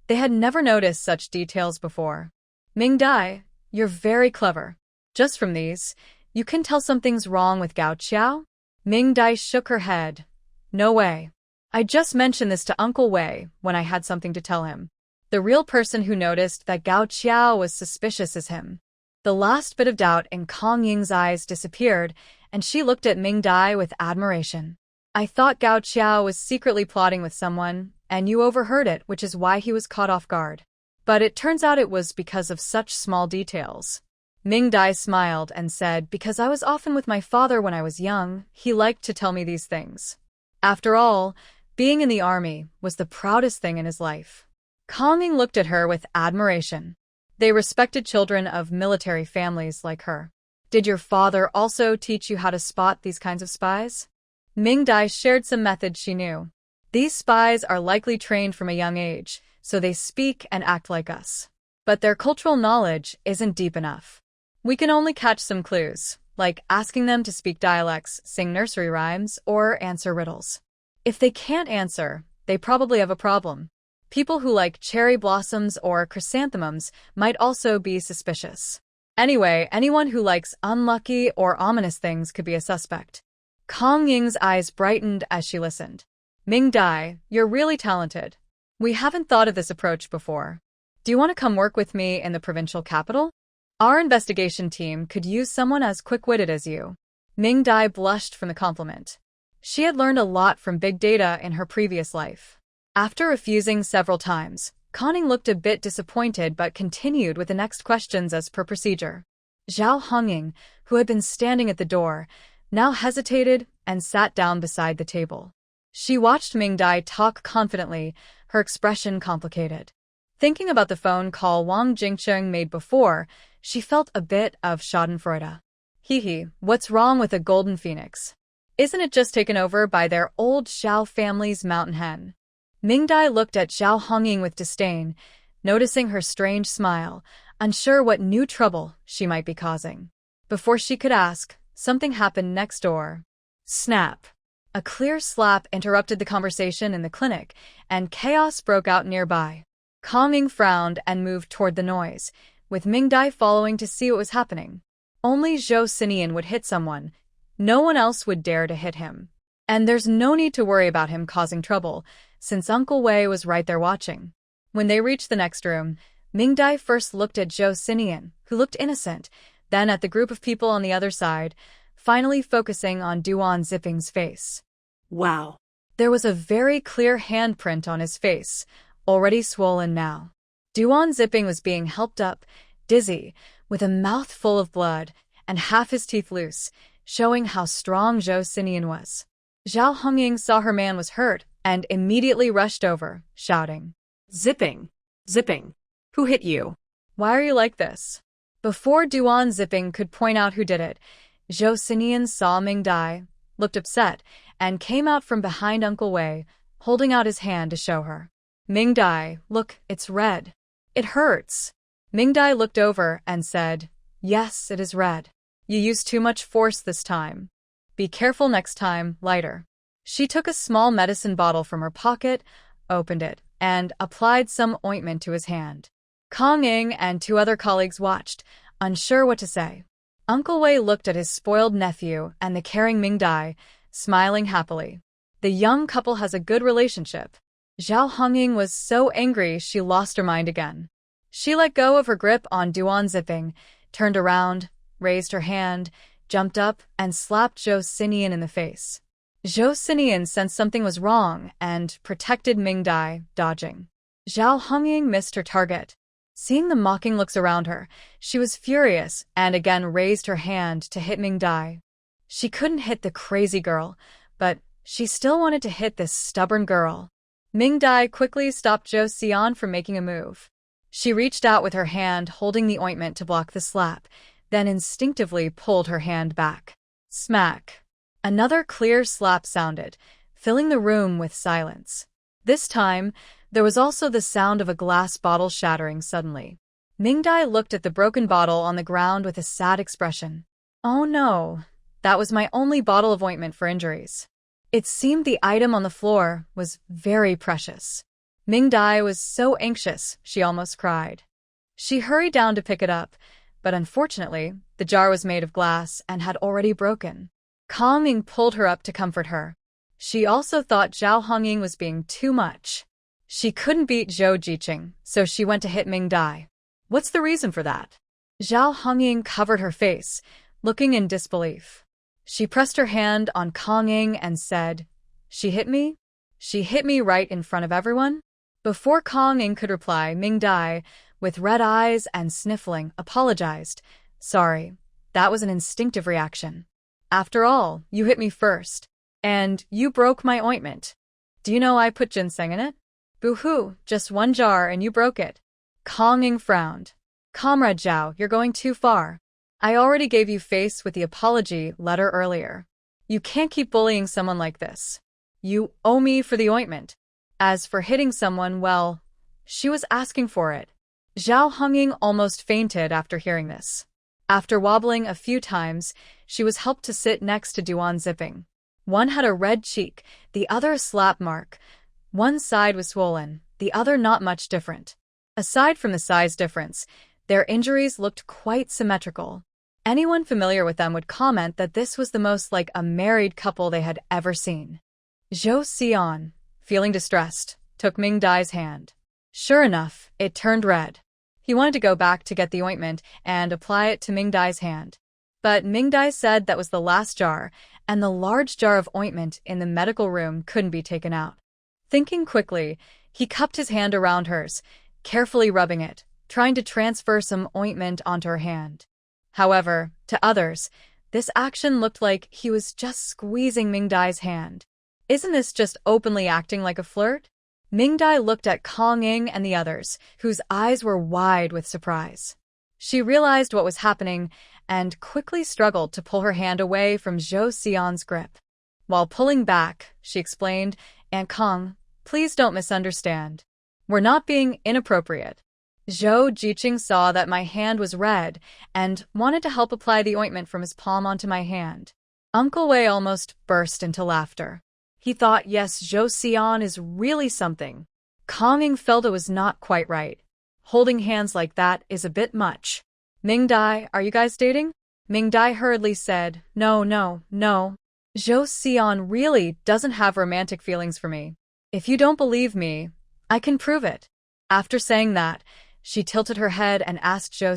They had never noticed such details before. Ming Dai, you're very clever. Just from these, you can tell something's wrong with Gao Qiao? Ming Dai shook her head. No way. I just mentioned this to Uncle Wei when I had something to tell him. The real person who noticed that Gao Qiao was suspicious is him. The last bit of doubt in Congying's eyes disappeared, and she looked at Ming Dai with admiration. I thought Gao Qiao was secretly plotting with someone, and you overheard it, which is why he was caught off guard. But it turns out it was because of such small details. Ming Dai smiled and said, because I was often with my father when I was young, he liked to tell me these things. After all, being in the army was the proudest thing in his life. Congying looked at her with admiration. They respected children of military families like her. Did your father also teach you how to spot these kinds of spies? Ming Dai shared some methods she knew. These spies are likely trained from a young age, so they speak and act like us. But their cultural knowledge isn't deep enough. We can only catch some clues, like asking them to speak dialects, sing nursery rhymes, or answer riddles. If they can't answer, they probably have a problem. People who like cherry blossoms or chrysanthemums might also be suspicious. Anyway, anyone who likes unlucky or ominous things could be a suspect. Congying's eyes brightened as she listened. Ming Dai, you're really talented. We haven't thought of this approach before. Do you want to come work with me in the provincial capital? Our investigation team could use someone as quick-witted as you. Ming Dai blushed from the compliment. She had learned a lot from big data in her previous life. After refusing several times, Conning looked a bit disappointed but continued with the next questions as per procedure. Zhao Hongying, who had been standing at the door, now hesitated and sat down beside the table. She watched Ming Dai talk confidently, her expression complicated. Thinking about the phone call Wang Jingcheng made before, she felt a bit of schadenfreude. Hee, what's wrong with a golden phoenix? Isn't it just taken over by their old Zhao family's mountain hen? Mingdai looked at Zhao Hongying with disdain, noticing her strange smile, unsure what new trouble she might be causing. Before she could ask, something happened next door. Snap! A clear slap interrupted the conversation in the clinic, and chaos broke out nearby. Confronting frowned and moved toward the noise, with Mingdai following to see what was happening. Only Zhou Xinian would hit someone. No one else would dare to hit him. And there's no need to worry about him causing trouble, since Uncle Wei was right there watching. When they reached the next room, Mingdai first looked at Zhou Xinian, who looked innocent, then at the group of people on the other side, finally focusing on Duan Ziping's face. Wow. There was a very clear handprint on his face, already swollen now. Duan Ziping was being helped up, dizzy, with a mouth full of blood, and half his teeth loose, showing how strong Zhou Xinian was. Zhao Hongying saw her man was hurt, and immediately rushed over, shouting, Zipping! Zipping! Who hit you? Why are you like this? Before Duan Ziping could point out who did it, Zhou Xinian saw Mingdai, looked upset, and came out from behind Uncle Wei, holding out his hand to show her. Mingdai, look, it's red. It hurts. Mingdai looked over and said, Yes, it is red. You used too much force this time. Be careful next time, lighter. She took a small medicine bottle from her pocket, opened it, and applied some ointment to his hand. Kong Ying and two other colleagues watched, unsure what to say. Uncle Wei looked at his spoiled nephew and the caring Mingdai, smiling happily. The young couple has a good relationship. Zhao Hongying was so angry she lost her mind again. She let go of her grip on Duan Ziping, turned around, raised her hand, jumped up, and slapped Zhou Xinian in the face. Zhou Xinian sensed something was wrong and protected Mingdai, dodging. Zhao Hongying missed her target. Seeing the mocking looks around her, she was furious and again raised her hand to hit Mingdai. She couldn't hit the crazy girl, but she still wanted to hit this stubborn girl. Mingdai quickly stopped Zhou Xian from making a move. She reached out with her hand holding the ointment to block the slap, then instinctively pulled her hand back. Smack! Another clear slap sounded, filling the room with silence. This time, there was also the sound of a glass bottle shattering suddenly. Mingdai looked at the broken bottle on the ground with a sad expression. Oh no, that was my only bottle of ointment for injuries. It seemed the item on the floor was very precious. Mingdai was so anxious, she almost cried. She hurried down to pick it up, but unfortunately, the jar was made of glass and had already broken. Kong Ying pulled her up to comfort her. She also thought Zhao Hongying was being too much. She couldn't beat Zhou Jiqing, so she went to hit Mingdai. What's the reason for that? Zhao Hongying covered her face, looking in disbelief. She pressed her hand on Kong Ying and said, She hit me? She hit me right in front of everyone? Before Kong Ying could reply, Mingdai, with red eyes and sniffling, apologized. Sorry, that was an instinctive reaction. After all, you hit me first. And you broke my ointment. Do you know I put ginseng in it? Boo-hoo, just one jar and you broke it. Kong Ying frowned. Comrade Zhao, you're going too far. I already gave you face with the apology letter earlier. You can't keep bullying someone like this. You owe me for the ointment. As for hitting someone, well, she was asking for it. Zhao Hongying almost fainted after hearing this. After wobbling a few times, she was helped to sit next to Duan Ziping. One had a red cheek, the other a slap mark. One side was swollen, the other not much different. Aside from the size difference, their injuries looked quite symmetrical. Anyone familiar with them would comment that this was the most like a married couple they had ever seen. Zhou Xian, feeling distressed, took Mingdai's hand. Sure enough, it turned red. He wanted to go back to get the ointment and apply it to Mingdai's hand. But Mingdai said that was the last jar, and the large jar of ointment in the medical room couldn't be taken out. Thinking quickly, he cupped his hand around hers, carefully rubbing it, trying to transfer some ointment onto her hand. However, to others, this action looked like he was just squeezing Mingdai's hand. Isn't this just openly acting like a flirt? Mingdai looked at Kong Ying and the others, whose eyes were wide with surprise. She realized what was happening and quickly struggled to pull her hand away from Zhou Xian's grip. While pulling back, she explained, "Aunt Kong, please don't misunderstand. We're not being inappropriate." Zhou Jiqing saw that my hand was red and wanted to help apply the ointment from his palm onto my hand. Uncle Wei almost burst into laughter. He thought, yes, Zhou Xian is really something. Konging felt it was not quite right. Holding hands like that is a bit much. "Ming Dai, are you guys dating?" Ming Dai hurriedly said, No. Zhou Xian really doesn't have romantic feelings for me. If you don't believe me, I can prove it. After saying that, she tilted her head and asked Zhou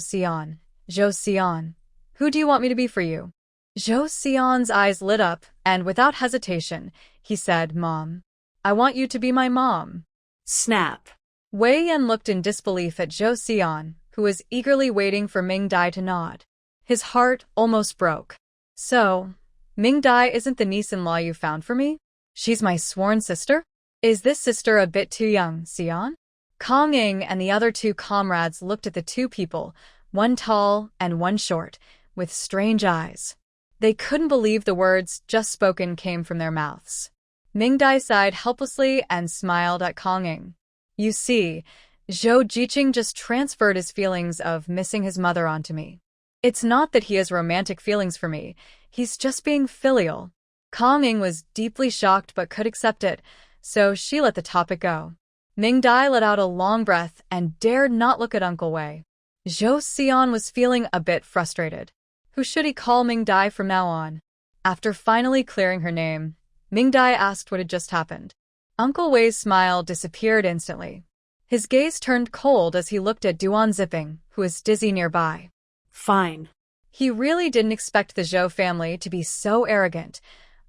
Xian, who do you want me to be for you? Zhou Xian's eyes lit up, and without hesitation, he said, Mom. I want you to be my mom. Snap. Wei Yan looked in disbelief at Zhou Xian, who was eagerly waiting for Ming Dai to nod. His heart almost broke. So, Ming Dai isn't the niece-in-law you found for me? She's my sworn sister? Is this sister a bit too young, Xian? Kong Ying and the other two comrades looked at the two people, one tall and one short, with strange eyes. They couldn't believe the words just spoken came from their mouths. Ming Dai sighed helplessly and smiled at Kong Ying. You see, Zhou Jiqing just transferred his feelings of missing his mother onto me. It's not that he has romantic feelings for me, he's just being filial. Kong Ying was deeply shocked but could accept it, so she let the topic go. Ming Dai let out a long breath and dared not look at Uncle Wei. Zhou Xian was feeling a bit frustrated. Who should he call Ming Dai from now on? After finally clearing her name, Ming Dai asked what had just happened. Uncle Wei's smile disappeared instantly. His gaze turned cold as he looked at Duan Zipping, who was dizzy nearby. Fine. He really didn't expect the Zhou family to be so arrogant,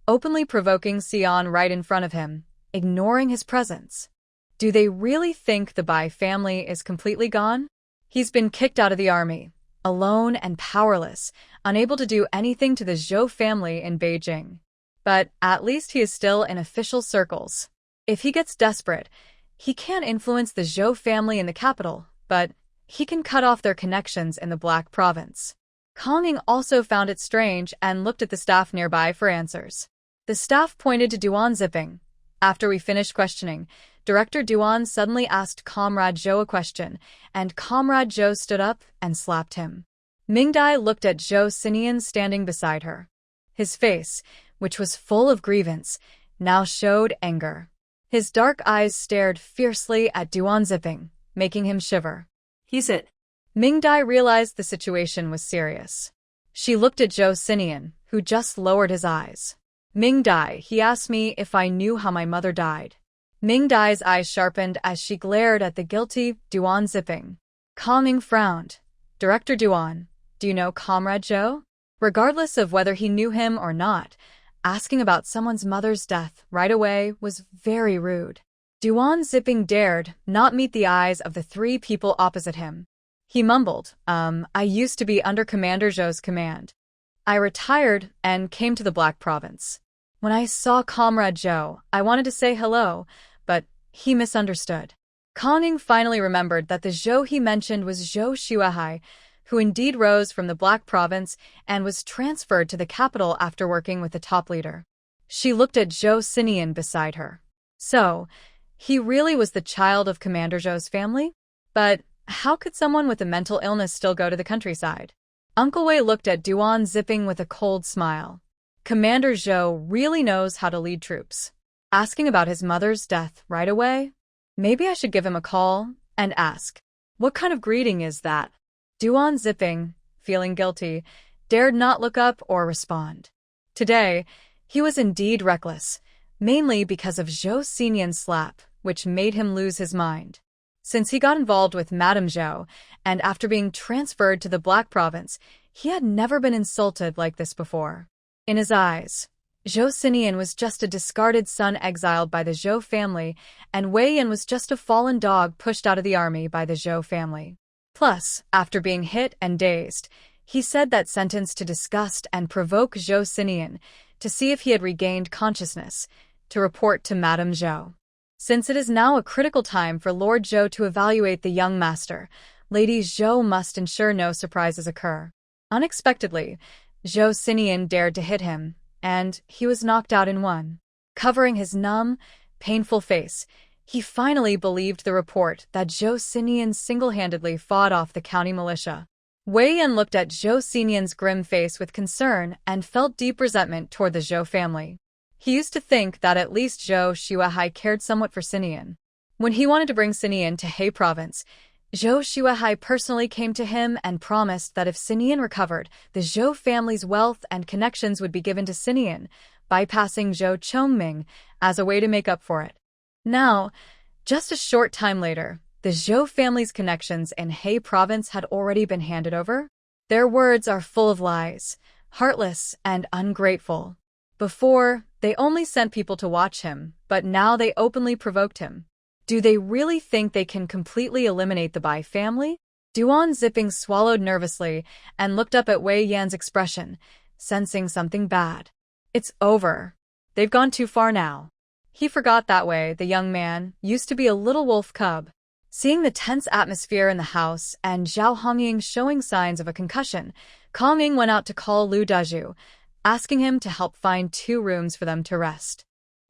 openly provoking Xian right in front of him, ignoring his presence. Do they really think the Bai family is completely gone? He's been kicked out of the army, alone and powerless, unable to do anything to the Zhou family in Beijing. But at least he is still in official circles. If he gets desperate, he can't influence the Zhou family in the capital, but he can cut off their connections in the Black Province. Kong Ying also found it strange and looked at the staff nearby for answers. The staff pointed to Duan Zipping. After we finished questioning, Director Duan suddenly asked Comrade Zhou a question, and Comrade Zhou stood up and slapped him. Ming Dai looked at Zhou Xinian standing beside her. His face, which was full of grievance, now showed anger. His dark eyes stared fiercely at Duan Zipping, making him shiver. He's it. Ming Dai realized the situation was serious. She looked at Zhou Xinian, who just lowered his eyes. Ming Dai, he asked me if I knew how my mother died. Ming Dai's eyes sharpened as she glared at the guilty Duan Zipping. Kong Ying frowned. Director Duan, do you know Comrade Zhou? Regardless of whether he knew him or not, asking about someone's mother's death right away was very rude. Duan Zipping dared not meet the eyes of the three people opposite him. He mumbled, I used to be under Commander Zhou's command. I retired and came to the Black Province. When I saw Comrade Zhou, I wanted to say hello, but he misunderstood. Kong Ying finally remembered that the Zhou he mentioned was Zhou Xuehai, who indeed rose from the Black Province and was transferred to the capital after working with the top leader. She looked at Zhou Xinian beside her. So, he really was the child of Commander Zhou's family? But how could someone with a mental illness still go to the countryside? Uncle Wei looked at Duan Zipping with a cold smile. Commander Zhou really knows how to lead troops. Asking about his mother's death right away? Maybe I should give him a call and ask, what kind of greeting is that? Duan Zipping, feeling guilty, dared not look up or respond. Today, he was indeed reckless, mainly because of Zhou Xinian's slap, which made him lose his mind. Since he got involved with Madame Zhou, and after being transferred to the Black Province, he had never been insulted like this before. In his eyes, Zhou Xinian was just a discarded son exiled by the Zhou family, and Wei Yan was just a fallen dog pushed out of the army by the Zhou family. Plus, after being hit and dazed, he said that sentence to disgust and provoke Zhou Xinian to see if he had regained consciousness, to report to Madame Zhou. Since it is now a critical time for Lord Zhou to evaluate the young master, Lady Zhou must ensure no surprises occur. Unexpectedly, Zhou Xinian dared to hit him, and he was knocked out in one. Covering his numb, painful face, he finally believed the report that Zhou Xinian single-handedly fought off the county militia. Wei Yan looked at Zhou Xinian's grim face with concern and felt deep resentment toward the Zhou family. He used to think that at least Zhou Xuehai cared somewhat for Xinian. When he wanted to bring Xinian to He province, Zhou Xuehai personally came to him and promised that if Xinian recovered, the Zhou family's wealth and connections would be given to Xinian, bypassing Zhou Chongming as a way to make up for it. Now, just a short time later, the Zhou family's connections in He province had already been handed over. Their words are full of lies, heartless and ungrateful. Before, they only sent people to watch him, but now they openly provoked him. Do they really think they can completely eliminate the Bai family? Duan Zipping swallowed nervously and looked up at Wei Yan's expression, sensing something bad. It's over. They've gone too far now. He forgot that Wei, the young man, used to be a little wolf cub. Seeing the tense atmosphere in the house and Zhao Hongying showing signs of a concussion, Kong Ying went out to call Lu Dezhu, asking him to help find 2 rooms for them to rest.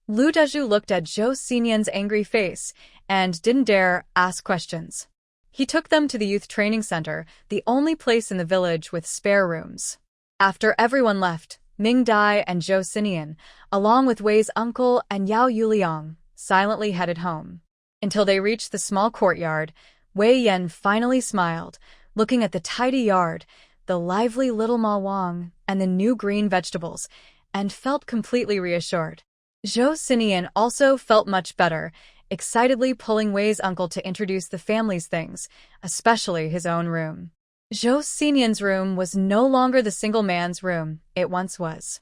Lu Dezhu looked at Zhou Xinian's angry face and didn't dare ask questions. He took them to the youth training center, the only place in the village with spare rooms. After everyone left, Ming Dai and Zhou Xinian, along with Wei's uncle and Yao Yuliang, silently headed home. Until they reached the small courtyard, Wei Yan finally smiled, looking at the tidy yard, the lively little Ma Wang, and the new green vegetables, and felt completely reassured. Zhou Xinian also felt much better, excitedly pulling Wei's uncle to introduce the family's things, especially his own room. Zhou Xinian's room was no longer the single man's room it once was.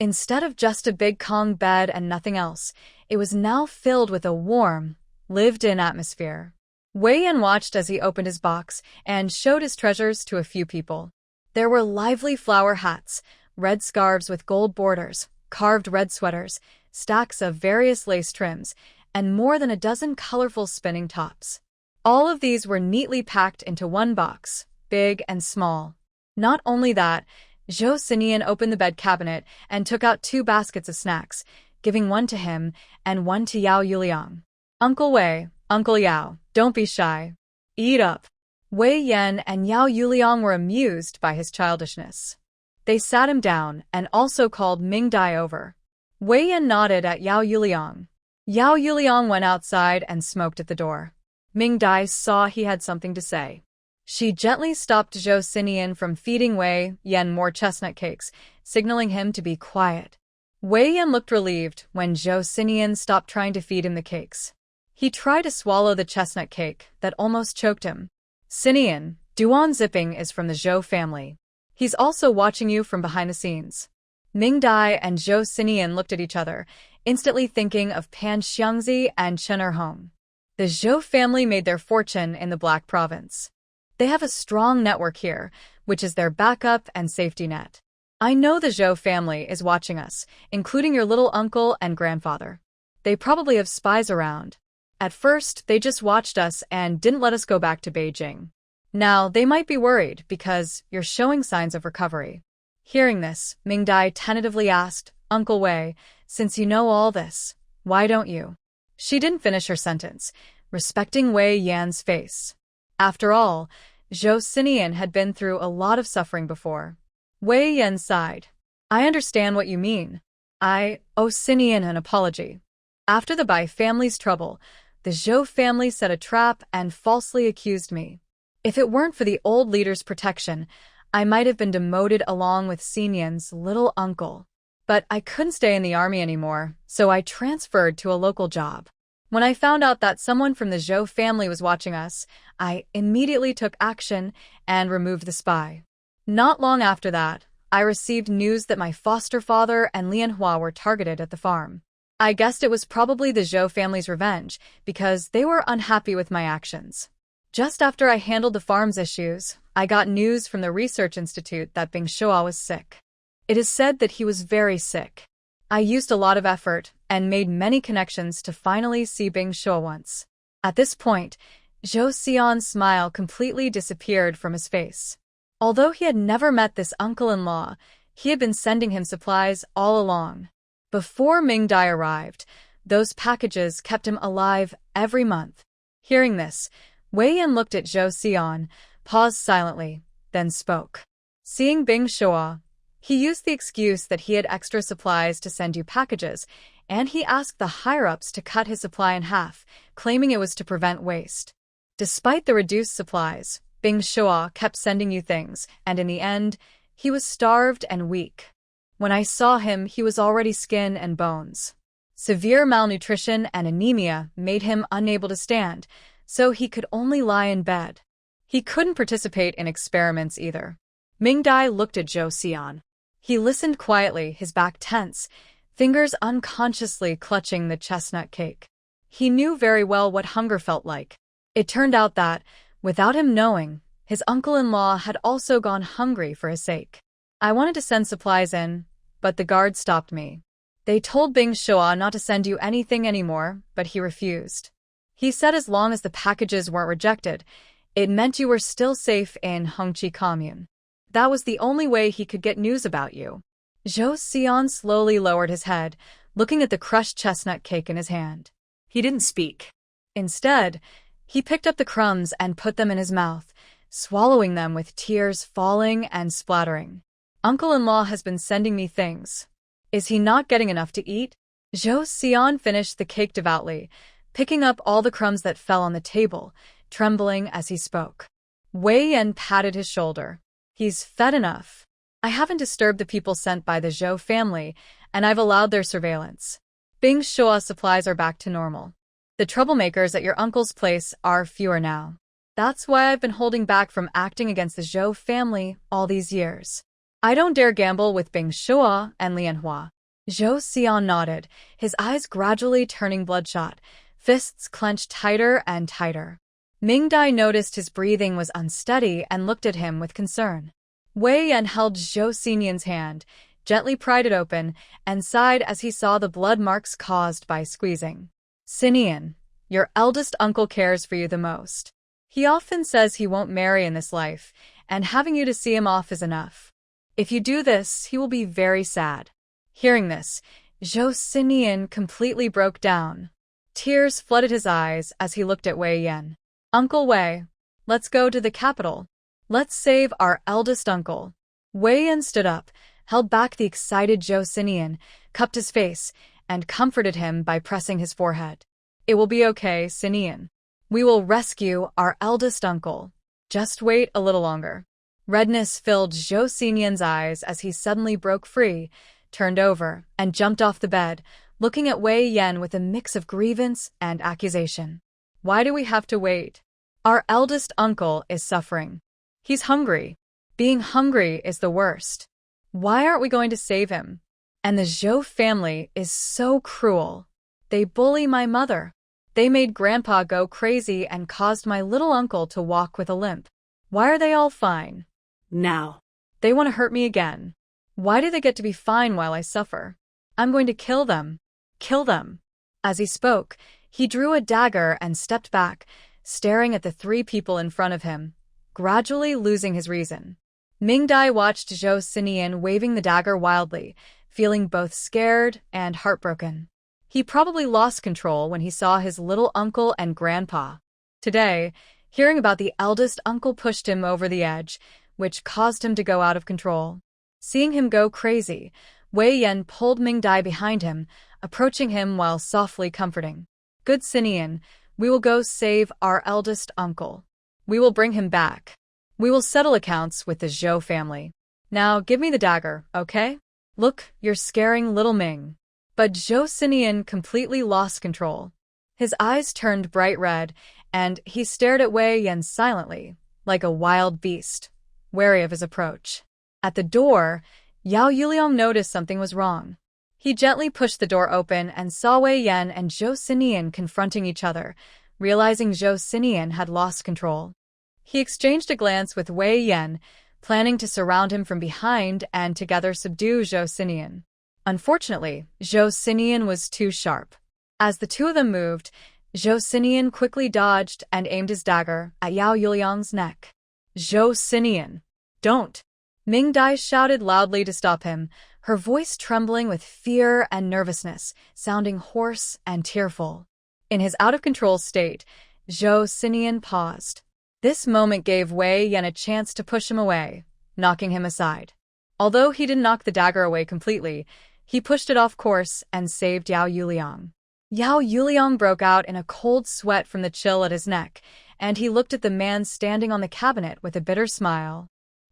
Instead of just a big Kong bed and nothing else, it was now filled with a warm, lived-in atmosphere. Wei Yan watched as he opened his box and showed his treasures to a few people. There were lively flower hats, red scarves with gold borders, carved red sweaters, stacks of various lace trims, and more than a dozen colorful spinning tops. All of these were neatly packed into one box, big and small. Not only that, Zhou Xinian opened the bed cabinet and took out 2 baskets of snacks, giving one to him and one to Yao Yuliang. Uncle Wei, Uncle Yao, don't be shy. Eat up. Wei Yan and Yao Yuliang were amused by his childishness. They sat him down and also called Ming Dai over. Wei Yan nodded at Yao Yuliang. Yao Yuliang went outside and smoked at the door. Ming Dai saw he had something to say. She gently stopped Zhou Xinian from feeding Wei Yan more chestnut cakes, signaling him to be quiet. Wei Yan looked relieved when Zhou Xinian stopped trying to feed him the cakes. He tried to swallow the chestnut cake that almost choked him. Xinian, Duan Zipping is from the Zhou family. He's also watching you from behind the scenes. Ming Dai and Zhou Xinian looked at each other, instantly thinking of Pan Xiangzi and Chen Erhong. The Zhou family made their fortune in the Black Province. They have a strong network here, which is their backup and safety net. I know the Zhou family is watching us, including your little uncle and grandfather. They probably have spies around. At first, they just watched us and didn't let us go back to Beijing. Now, they might be worried because you're showing signs of recovery. Hearing this, Ming Dai tentatively asked, Uncle Wei, since you know all this, why don't you? She didn't finish her sentence, respecting Wei Yan's face. After all, Zhou Xinian had been through a lot of suffering before. Wei Yan sighed. I understand what you mean. I owe Xinian an apology. After the Bai family's trouble, the Zhou family set a trap and falsely accused me. If it weren't for the old leader's protection, I might have been demoted along with Xinian's little uncle. But I couldn't stay in the army anymore, so I transferred to a local job. When I found out that someone from the Zhou family was watching us, I immediately took action and removed the spy. Not long after that, I received news that my foster father and Lianhua were targeted at the farm. I guessed it was probably the Zhou family's revenge, because they were unhappy with my actions. Just after I handled the farm's issues, I got news from the research institute that Bing Shua was sick. It is said that he was very sick. I used a lot of effort and made many connections to finally see Bing Shua once. At this point, Zhou Xian's smile completely disappeared from his face. Although he had never met this uncle-in-law, he had been sending him supplies all along. Before Ming Dai arrived, those packages kept him alive every month. Hearing this, Wei Yan looked at Zhou Xian, paused silently, then spoke. Seeing Bing Shua, he used the excuse that he had extra supplies to send you packages, and he asked the higher-ups to cut his supply in half, claiming it was to prevent waste. Despite the reduced supplies, Bing Shua kept sending you things, and in the end, he was starved and weak. When I saw him, he was already skin and bones. Severe malnutrition and anemia made him unable to stand, so he could only lie in bed. He couldn't participate in experiments either. Ming Dai looked at Zhou Xian. He listened quietly, his back tense, fingers unconsciously clutching the chestnut cake. He knew very well what hunger felt like. It turned out that, without him knowing, his uncle-in-law had also gone hungry for his sake. I wanted to send supplies in, but the guards stopped me. They told Bing Shua not to send you anything anymore, but he refused. He said as long as the packages weren't rejected, it meant you were still safe in Hengqi Commune. That was the only way he could get news about you. Zhou Xian slowly lowered his head, looking at the crushed chestnut cake in his hand. He didn't speak. Instead, he picked up the crumbs and put them in his mouth, swallowing them with tears falling and splattering. Uncle-in-law has been sending me things. Is he not getting enough to eat? Zhou Xian finished the cake devoutly, picking up all the crumbs that fell on the table, trembling as he spoke. Wei Yan patted his shoulder. He's fed enough. I haven't disturbed the people sent by the Zhou family, and I've allowed their surveillance. Bing Shua's supplies are back to normal. The troublemakers at your uncle's place are fewer now. That's why I've been holding back from acting against the Zhou family all these years. I don't dare gamble with Bing Shua and Lianhua. Zhou Xian nodded, his eyes gradually turning bloodshot, fists clenched tighter and tighter. Ming Dai noticed his breathing was unsteady and looked at him with concern. Wei Yan held Zhou Xinian's hand, gently pried it open, and sighed as he saw the blood marks caused by squeezing. Xinian, your eldest uncle cares for you the most. He often says he won't marry in this life, and having you to see him off is enough. If you do this, he will be very sad. Hearing this, Zhou Xinian completely broke down. Tears flooded his eyes as he looked at Wei Yan. Uncle Wei, let's go to the capital. Let's save our eldest uncle. Wei Yan stood up, held back the excited Zhou Xinian, cupped his face, and comforted him by pressing his forehead. It will be okay, Xinian. We will rescue our eldest uncle. Just wait a little longer. Redness filled Zhou Xinian's eyes as he suddenly broke free, turned over, and jumped off the bed, looking at Wei Yan with a mix of grievance and accusation. Why do we have to wait? Our eldest uncle is suffering. He's hungry. Being hungry is the worst. Why aren't we going to save him? And the Zhou family is so cruel. They bully my mother. They made Grandpa go crazy and caused my little uncle to walk with a limp. Why are they all fine? Now. They want to hurt me again. Why do they get to be fine while I suffer? I'm going to kill them. Kill them. As he spoke, he drew a dagger and stepped back, staring at the three people in front of him, gradually losing his reason. Ming Dai watched Zhou Xinian waving the dagger wildly, feeling both scared and heartbroken. He probably lost control when he saw his little uncle and grandpa. Today, hearing about the eldest uncle pushed him over the edge, which caused him to go out of control. Seeing him go crazy, Wei Yan pulled Ming Dai behind him, approaching him while softly comforting. Good Xinian, we will go save our eldest uncle. We will bring him back. We will settle accounts with the Zhou family. Now give me the dagger, okay? Look, you're scaring little Ming. But Zhou Xinian completely lost control. His eyes turned bright red, and he stared at Wei Yan silently, like a wild beast, wary of his approach. At the door, Yao Yuliang noticed something was wrong. He gently pushed the door open and saw Wei Yan and Zhou Xinian confronting each other, realizing Zhou Xinian had lost control. He exchanged a glance with Wei Yan, planning to surround him from behind and together subdue Zhou Xinian. Unfortunately, Zhou Xinian was too sharp. As the two of them moved, Zhou Xinian quickly dodged and aimed his dagger at Yao Yuliang's neck. Zhou Xinian, don't! Ming Dai shouted loudly to stop him, her voice trembling with fear and nervousness, sounding hoarse and tearful. In his out-of-control state, Zhou Xinian paused. This moment gave Wei Yan a chance to push him away, knocking him aside. Although he didn't knock the dagger away completely, he pushed it off course and saved Yao Yuliang. Yao Yuliang broke out in a cold sweat from the chill at his neck, and he looked at the man standing on the cabinet with a bitter smile.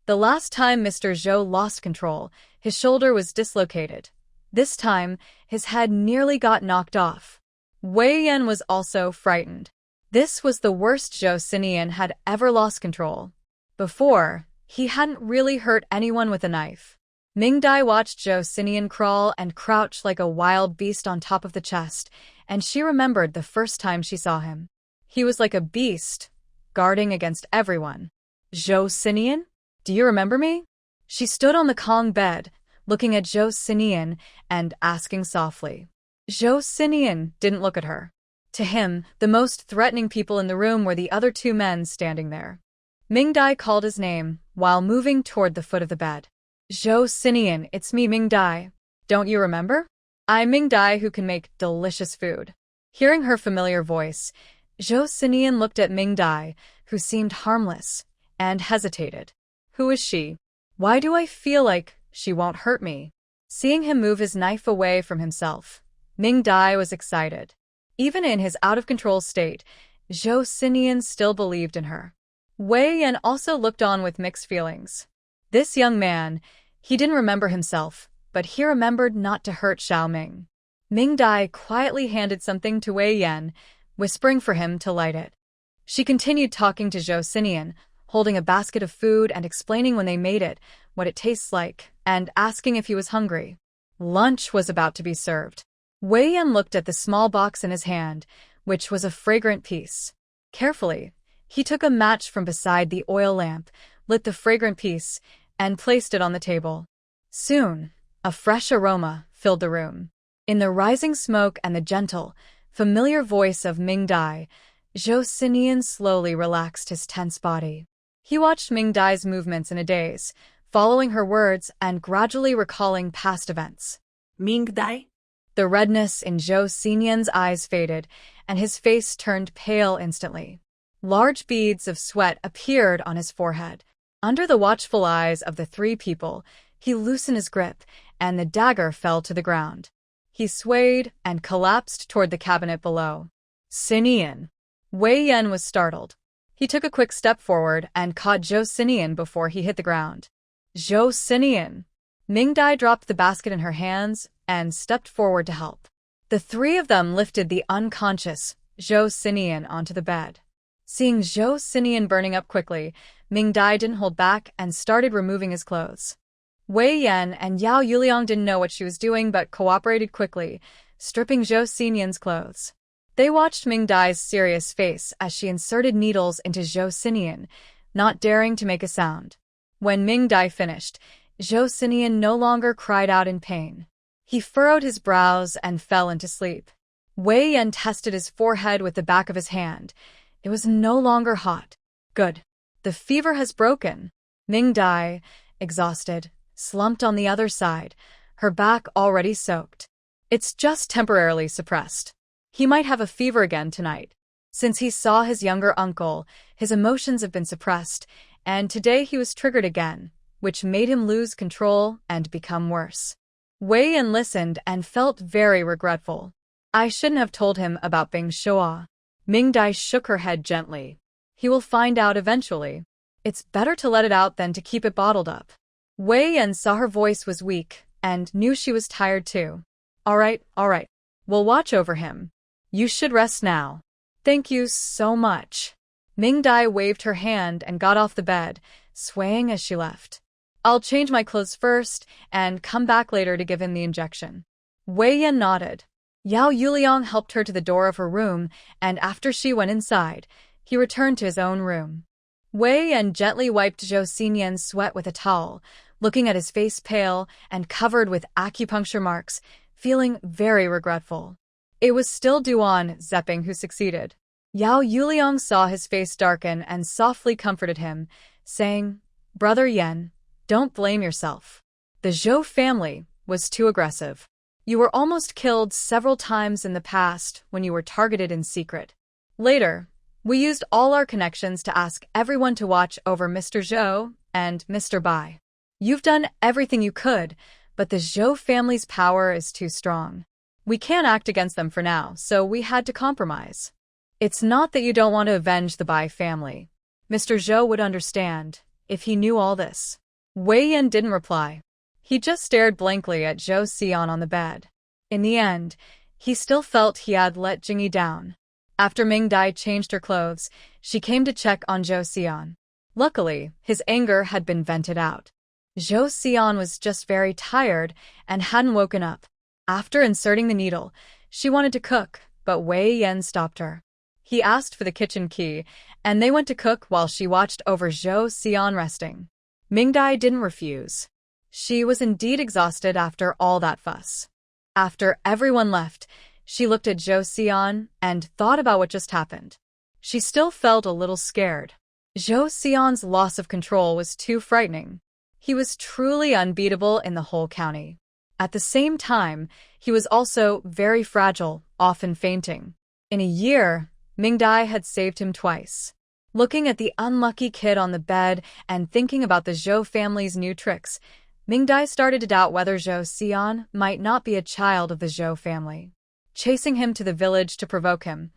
The last time Mr. Zhou lost control, his shoulder was dislocated. This time, his head nearly got knocked off. Wei Yan was also frightened. This was the worst Zhou Xinian had ever lost control. Before, he hadn't really hurt anyone with a knife. Ming Dai watched Zhou Xinian crawl and crouch like a wild beast on top of the chest, and she remembered the first time she saw him. He was like a beast, guarding against everyone. Zhou Xinian? Do you remember me? She stood on the Kong bed, looking at Zhou Xinian and asking softly. Zhou Xinian didn't look at her. To him, the most threatening people in the room were the other two men standing there. Ming Dai called his name while moving toward the foot of the bed. Zhou Xinian, it's me, Ming Dai. Don't you remember? I'm Ming Dai who can make delicious food. Hearing her familiar voice, Zhou Xinian looked at Ming Dai, who seemed harmless, and hesitated. Who is she? Why do I feel like she won't hurt me? Seeing him move his knife away from himself, Ming Dai was excited. Even in his out-of-control state, Zhou Xinian still believed in her. Wei Yan also looked on with mixed feelings. This young man, he didn't remember himself, but he remembered not to hurt Xiaoming. Ming Dai quietly handed something to Wei Yan, whispering for him to light it. She continued talking to Zhou Xinian, holding a basket of food and explaining when they made it, what it tastes like, and asking if he was hungry. Lunch was about to be served. Wei Yan looked at the small box in his hand, which was a fragrant piece. Carefully, he took a match from beside the oil lamp, lit the fragrant piece, and placed it on the table. Soon, a fresh aroma filled the room. In the rising smoke and the gentle, familiar voice of Ming Dai, Zhou Xinian slowly relaxed his tense body. He watched Ming Dai's movements in a daze, following her words and gradually recalling past events. Ming Dai? The redness in Zhou Xinian's eyes faded, and his face turned pale instantly. Large beads of sweat appeared on his forehead. Under the watchful eyes of the three people, he loosened his grip, and the dagger fell to the ground. He swayed and collapsed toward the cabinet below. Xinian. Wei Yan was startled. He took a quick step forward and caught Zhou Xinian before he hit the ground. Zhou Xinian. Ming Dai dropped the basket in her hands and stepped forward to help. The three of them lifted the unconscious Zhou Xinian onto the bed. Seeing Zhou Xinian burning up quickly, Ming Dai didn't hold back and started removing his clothes. Wei Yan and Yao Yuliang didn't know what she was doing but cooperated quickly, stripping Zhou Xinian's clothes. They watched Ming Dai's serious face as she inserted needles into Zhou Xinian, not daring to make a sound. When Ming Dai finished, Zhou Xinian no longer cried out in pain. He furrowed his brows and fell into sleep. Wei Yan tested his forehead with the back of his hand. It was no longer hot. Good. The fever has broken. Ming Dai, exhausted, slumped on the other side, her back already soaked. It's just temporarily suppressed. He might have a fever again tonight. Since he saw his younger uncle, his emotions have been suppressed, and today he was triggered again, which made him lose control and become worse. Wei Yan listened and felt very regretful. I shouldn't have told him about Bing Shua. Ming Dai shook her head gently. He will find out eventually. It's better to let it out than to keep it bottled up. Wei Yan saw her voice was weak and knew she was tired too. All right. We'll watch over him. You should rest now. Thank you so much. Ming Dai waved her hand and got off the bed, swaying as she left. I'll change my clothes first and come back later to give him the injection. Wei Yan nodded. Yao Yuliang helped her to the door of her room, and after she went inside, he returned to his own room. Wei Yan gently wiped Zhou Xinian's sweat with a towel, looking at his face pale and covered with acupuncture marks, feeling very regretful. It was still Duan Zeping who succeeded. Yao Yuliang saw his face darken and softly comforted him, saying, "Brother Yen, don't blame yourself. The Zhou family was too aggressive. You were almost killed several times in the past when you were targeted in secret. Later, we used all our connections to ask everyone to watch over Mr. Zhou and Mr. Bai. You've done everything you could, but the Zhou family's power is too strong. We can't act against them for now, so we had to compromise. It's not that you don't want to avenge the Bai family. Mr. Zhou would understand if he knew all this." Wei Yan didn't reply. He just stared blankly at Zhou Xian on the bed. In the end, he still felt he had let Jingyi down. After Ming Dai changed her clothes, she came to check on Zhou Xian. Luckily, his anger had been vented out. Zhou Xian was just very tired and hadn't woken up. After inserting the needle, she wanted to cook, but Wei Yan stopped her. He asked for the kitchen key, and they went to cook while she watched over Zhou Xian resting. Ming Dai didn't refuse. She was indeed exhausted after all that fuss. After everyone left, she looked at Zhou Xian and thought about what just happened. She still felt a little scared. Zhou Xian's loss of control was too frightening. He was truly unbeatable in the whole county. At the same time, he was also very fragile, often fainting. In a year, Ming Dai had saved him twice. Looking at the unlucky kid on the bed and thinking about the Zhou family's new tricks, Ming Dai started to doubt whether Zhou Xian might not be a child of the Zhou family. Chasing him to the village to provoke him.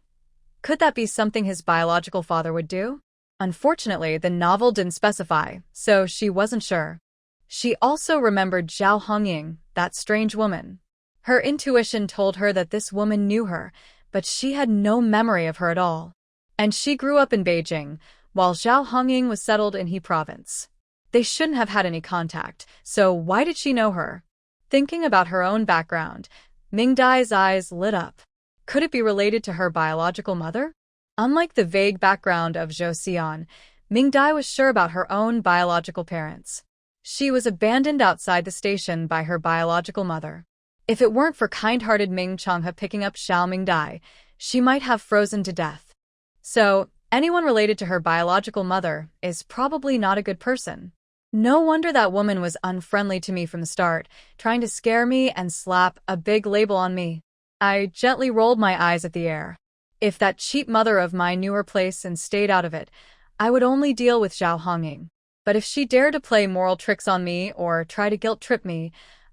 Could that be something his biological father would do? Unfortunately, the novel didn't specify, so she wasn't sure. She also remembered Zhao Hongying, that strange woman. Her intuition told her that this woman knew her, but she had no memory of her at all. And she grew up in Beijing, while Zhao Hongying was settled in He province. They shouldn't have had any contact, so why did she know her? Thinking about her own background, Ming Dai's eyes lit up. Could it be related to her biological mother? Unlike the vague background of Zhou Xian, Ming Dai was sure about her own biological parents. She was abandoned outside the station by her biological mother. If it weren't for kind-hearted Ming Changhe picking up Xiao Ming Dai, she might have frozen to death. So, anyone related to her biological mother is probably not a good person. No wonder that woman was unfriendly to me from the start, trying to scare me and slap a big label on me. I gently rolled my eyes at the air. If that cheap mother of mine knew her place and stayed out of it, I would only deal with Zhao Hongying. But if she dared to play moral tricks on me or try to guilt-trip me,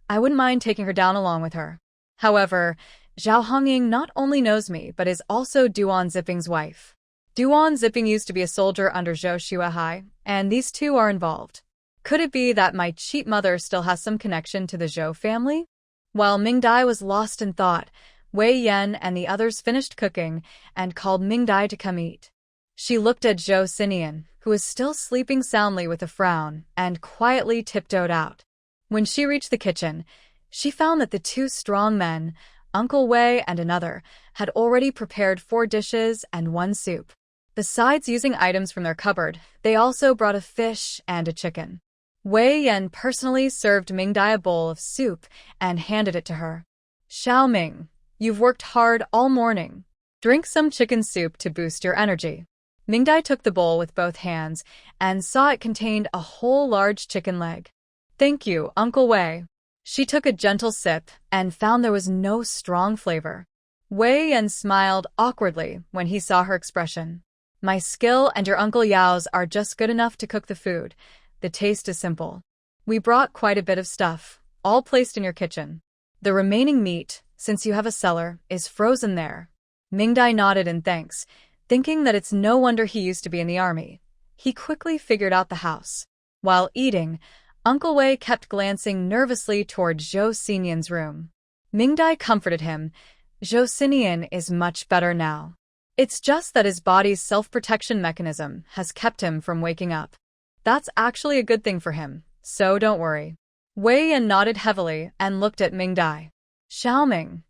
I wouldn't mind taking her down along with her. However, Zhao Hongying not only knows me, but is also Duan Ziping's wife. Duan Ziping used to be a soldier under Zhou Xuehai, and these two are involved. Could it be that my cheap mother still has some connection to the Zhou family? While Ming Dai was lost in thought, Wei Yan and the others finished cooking and called Ming Dai to come eat. She looked at Zhou Xinian, who was still sleeping soundly with a frown, and quietly tiptoed out. When she reached the kitchen, she found that the two strong men, Uncle Wei and another, had already prepared 4 dishes and 1 soup. Besides using items from their cupboard, they also brought a fish and a chicken. Wei Yan personally served Ming Dai a bowl of soup and handed it to her. "Xiao Ming, you've worked hard all morning. Drink some chicken soup to boost your energy." Ming Dai took the bowl with both hands and saw it contained a whole large chicken leg. "Thank you, Uncle Wei." She took a gentle sip and found there was no strong flavor. Wei Yan smiled awkwardly when he saw her expression. "My skill and your Uncle Yao's are just good enough to cook the food. The taste is simple. We brought quite a bit of stuff, all placed in your kitchen. The remaining meat, since you have a cellar, is frozen there." Ming Dai nodded in thanks, thinking that it's no wonder he used to be in the army. He quickly figured out the house. While eating, Uncle Wei kept glancing nervously toward Zhou Xinian's room. Ming Dai comforted him. Zhou Xinian is much better now. It's just that his body's self-protection mechanism has kept him from waking up. That's actually a good thing for him, so don't worry. Wei Yan nodded heavily and looked at Ming Dai. "Xiao Ming,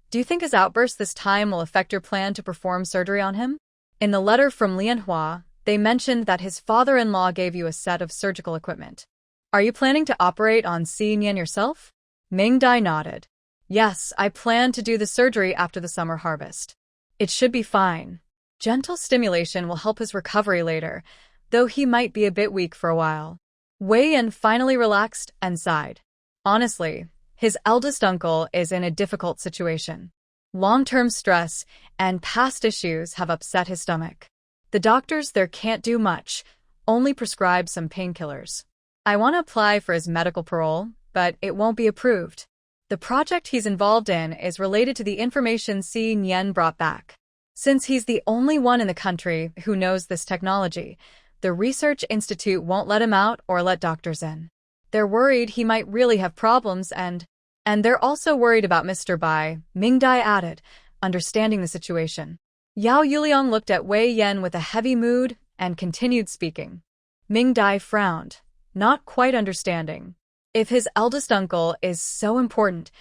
do you think his outburst this time will affect your plan to perform surgery on him?" In the letter from Lianhua, they mentioned that his father-in-law gave you a set of surgical equipment. "Are you planning to operate on Xi Nian yourself?" Ming Dai nodded. Yes, I plan to do the surgery after the summer harvest. It should be fine. Gentle stimulation will help his recovery later, though he might be a bit weak for a while. Wei Yan finally relaxed and sighed. Honestly, his eldest uncle is in a difficult situation. Long-term stress and past issues have upset his stomach. The doctors there can't do much, only prescribe some painkillers. I want to apply for his medical parole, but it won't be approved. The project he's involved in is related to the information Si Nien brought back. Since he's the only one in the country who knows this technology, the research institute won't let him out or let doctors in. They're worried he might really have problems and they're also worried about Mr. Bai, Ming Dai added, understanding the situation. Yao Yuliang looked at Wei Yan with a heavy mood and continued speaking. Ming Dai frowned, not quite understanding. If his eldest uncle is so important,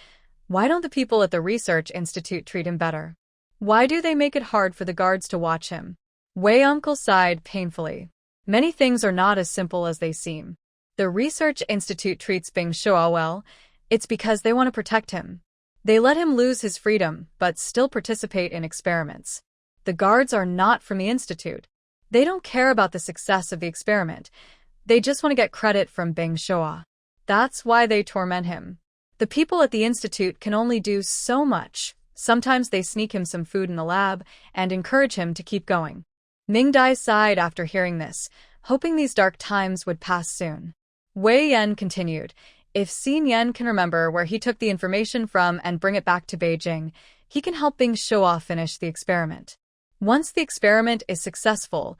why don't the people at the research institute treat him better? Why do they make it hard for the guards to watch him? Wei uncle sighed painfully. Many things are not as simple as they seem. The research institute treats Bing Shua well. It's because they want to protect him. They let him lose his freedom, but still participate in experiments. The guards are not from the institute. They don't care about the success of the experiment. They just want to get credit from Bing Shua. That's why they torment him. The people at the institute can only do so much. Sometimes they sneak him some food in the lab and encourage him to keep going. Ming Dai sighed after hearing this, hoping these dark times would pass soon. Wei Yan continued, if Si Nien can remember where he took the information from and bring it back to Beijing, he can help Bing Shua finish the experiment. Once the experiment is successful,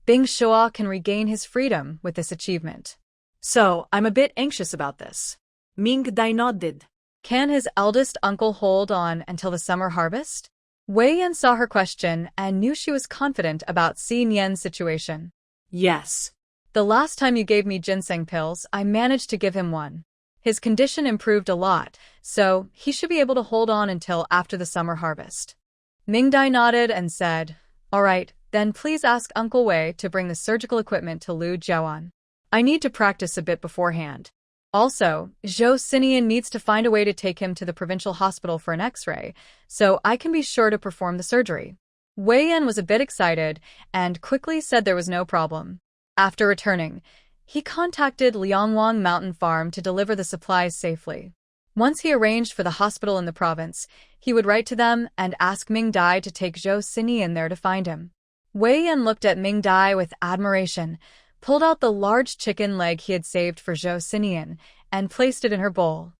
Bing Shua can regain his freedom with this achievement. So, I'm a bit anxious about this. Ming Dai nodded. Can his eldest uncle hold on until the summer harvest? Wei Yan saw her question and knew she was confident about Si Nien's situation. Yes. The last time you gave me ginseng pills, I managed to give him one. His condition improved a lot, so he should be able to hold on until after the summer harvest. Ming Dai nodded and said, all right, then please ask Uncle Wei to bring the surgical equipment to Lu Jiawan. I need to practice a bit beforehand. Also, Zhou Xinian needs to find a way to take him to the provincial hospital for an x-ray, so I can be sure to perform the surgery. Wei Yan was a bit excited and quickly said there was no problem. After returning, he contacted Liangwang Mountain Farm to deliver the supplies safely. Once he arranged for the hospital in the province, he would write to them and ask Ming Dai to take Zhou Xinian there to find him. Wei Yan looked at Ming Dai with admiration, pulled out the large chicken leg he had saved for Zhou Xinian, and placed it in her bowl.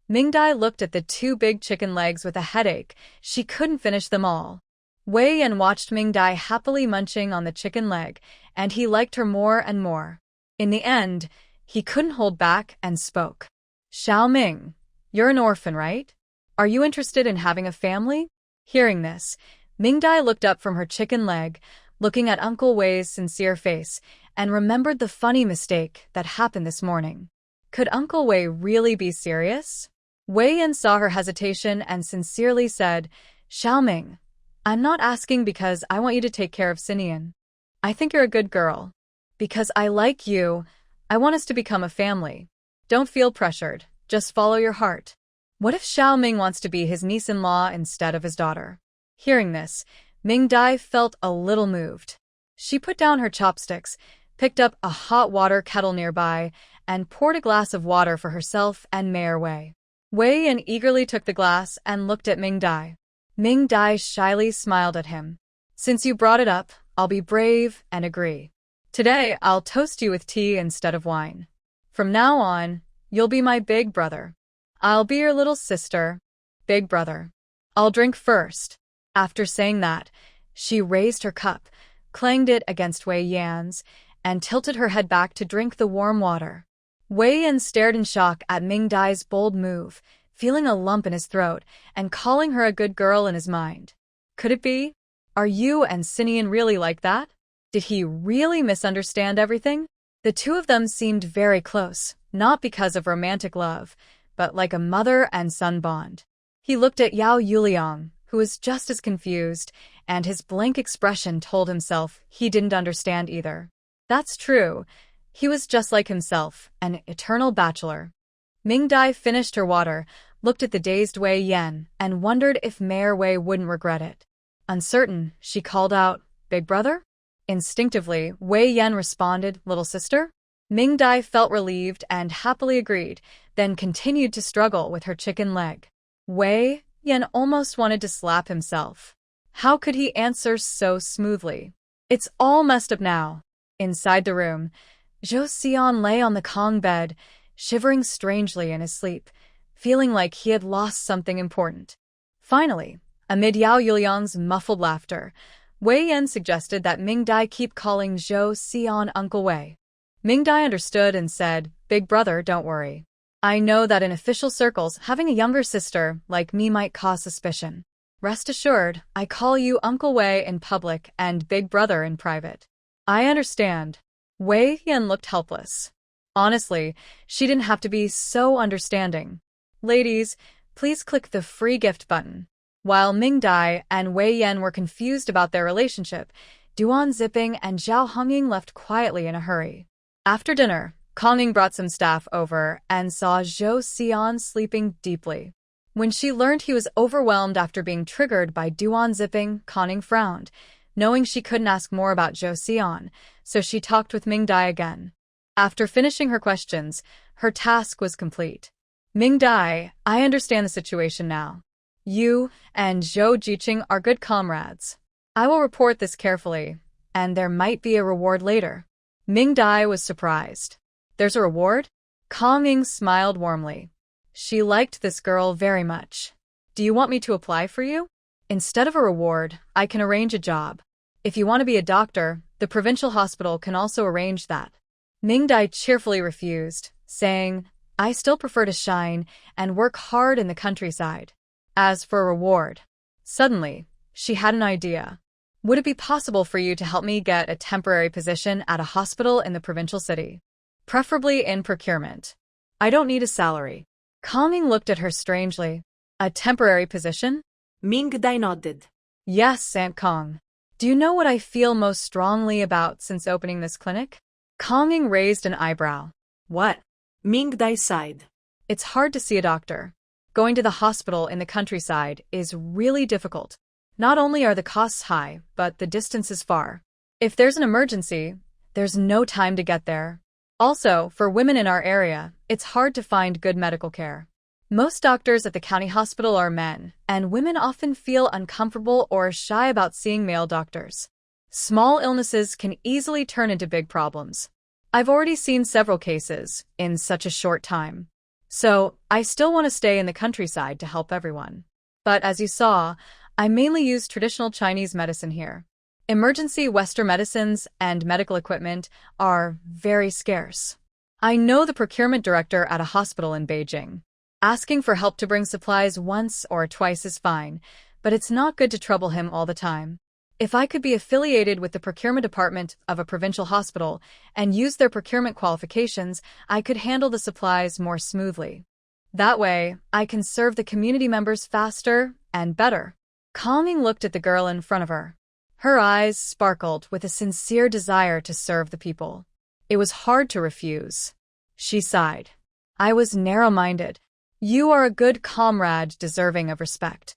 Ming Dai looked at the 2 big chicken legs with a headache. She couldn't finish them all. Wei Yan watched Ming Dai happily munching on the chicken leg, and he liked her more and more. In the end, he couldn't hold back and spoke. Xiao Ming, you're an orphan, right? Are you interested in having a family? Hearing this, Ming Dai looked up from her chicken leg, looking at Uncle Wei's sincere face, and remembered the funny mistake that happened this morning. Could Uncle Wei really be serious? Wei Yan saw her hesitation and sincerely said, Xiao Ming, I'm not asking because I want you to take care of Xinian. I think you're a good girl. Because I like you, I want us to become a family. Don't feel pressured, just follow your heart. What if Xiao Ming wants to be his niece-in-law instead of his daughter? Hearing this, Ming Dai felt a little moved. She put down her chopsticks, picked up a hot water kettle nearby, and poured a glass of water for herself and Mayor Wei. Wei Yan eagerly took the glass and looked at Ming Dai. Ming Dai shyly smiled at him. Since you brought it up, I'll be brave and agree. Today, I'll toast you with tea instead of wine. From now on, you'll be my big brother. I'll be your little sister. Big brother. I'll drink first. After saying that, she raised her cup, clanged it against Wei Yan's, and tilted her head back to drink the warm water. Wei Yan stared in shock at Ming Dai's bold move, feeling a lump in his throat and calling her a good girl in his mind. Could it be? Are you and Xinian really like that? Did he really misunderstand everything? The 2 of them seemed very close, not because of romantic love, but like a mother and son bond. He looked at Yao Yuliang, who was just as confused, and his blank expression told himself he didn't understand either. That's true. He was just like himself, an eternal bachelor. Ming Dai finished her water, looked at the dazed Wei Yan and wondered if Mayor Wei wouldn't regret it. Uncertain, she called out, "Big brother?" Instinctively, Wei Yan responded, "Little sister?" Ming Dai felt relieved and happily agreed, then continued to struggle with her chicken leg. Wei Yan almost wanted to slap himself. How could he answer so smoothly? It's all messed up now. Inside the room, Zhou Xian lay on the Kong bed, shivering strangely in his sleep, feeling like he had lost something important. Finally, amid Yao Yuliang's muffled laughter, Wei Yan suggested that Ming Dai keep calling Zhou Xian Uncle Wei. Ming Dai understood and said, "Big brother, don't worry. I know that in official circles, having a younger sister like me might cause suspicion. Rest assured, I call you Uncle Wei in public and Big brother in private." "I understand." Wei Yan looked helpless. Honestly, she didn't have to be so understanding. Ladies, please click the free gift button. While Ming Dai and Wei Yan were confused about their relationship, Duan Ziping and Zhao Hongying left quietly in a hurry. After dinner, Kongming brought some staff over and saw Zhou Xian sleeping deeply. When she learned he was overwhelmed after being triggered by Duan Ziping, Kongming frowned, knowing she couldn't ask more about Zhou Xian, so she talked with Ming Dai again. After finishing her questions, her task was complete. "Ming Dai, I understand the situation now. You and Zhou Jiqing are good comrades. I will report this carefully, and there might be a reward later." Ming Dai was surprised. "There's a reward?" Kongming smiled warmly. She liked this girl very much. "Do you want me to apply for you? Instead of a reward, I can arrange a job. If you want to be a doctor, the provincial hospital can also arrange that." Ming Dai cheerfully refused, saying, "I still prefer to shine and work hard in the countryside." As for a reward, suddenly, she had an idea. "Would it be possible for you to help me get a temporary position at a hospital in the provincial city? Preferably in procurement. I don't need a salary." Kongming looked at her strangely. "A temporary position?" Ming Dai nodded. "Yes, Aunt Kong. Do you know what I feel most strongly about since opening this clinic?" Kongming raised an eyebrow. "What?" Ming Dai sighed. "It's hard to see a doctor. Going to the hospital in the countryside is really difficult. Not only are the costs high, but the distance is far. If there's an emergency, there's no time to get there. Also, for women in our area, it's hard to find good medical care. Most doctors at the county hospital are men, and women often feel uncomfortable or shy about seeing male doctors. Small illnesses can easily turn into big problems. I've already seen several cases in such a short time. So, I still want to stay in the countryside to help everyone. But as you saw, I mainly use traditional Chinese medicine here. Emergency Western medicines and medical equipment are very scarce. I know the procurement director at a hospital in Beijing. Asking for help to bring supplies once or twice is fine, but it's not good to trouble him all the time. If I could be affiliated with the procurement department of a provincial hospital and use their procurement qualifications, I could handle the supplies more smoothly. That way, I can serve the community members faster and better." Kongming looked at the girl in front of her. Her eyes sparkled with a sincere desire to serve the people. It was hard to refuse. She sighed. "I was narrow-minded. You are a good comrade deserving of respect.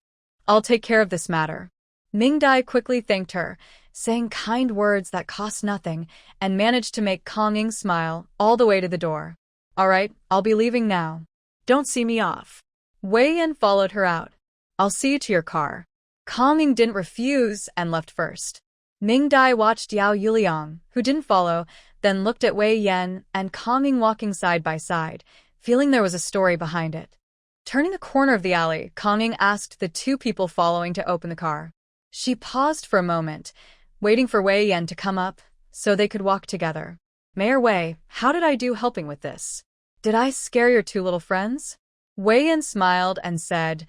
I'll take care of this matter." Ming Dai quickly thanked her, saying kind words that cost nothing, and managed to make Kongming smile all the way to the door. "All right, I'll be leaving now. Don't see me off." Wei Yan followed her out. "I'll see you to your car." Kongming didn't refuse and left first. Ming Dai watched Yao Yuliang, who didn't follow, then looked at Wei Yan and Kongming walking side by side, feeling there was a story behind it. Turning the corner of the alley, Kongming asked the two people following to open the car. She paused for a moment, waiting for Wei Yan to come up, so they could walk together. "Mayor Wei, how did I do helping with this? Did I scare your two little friends?" Wei Yan smiled and said,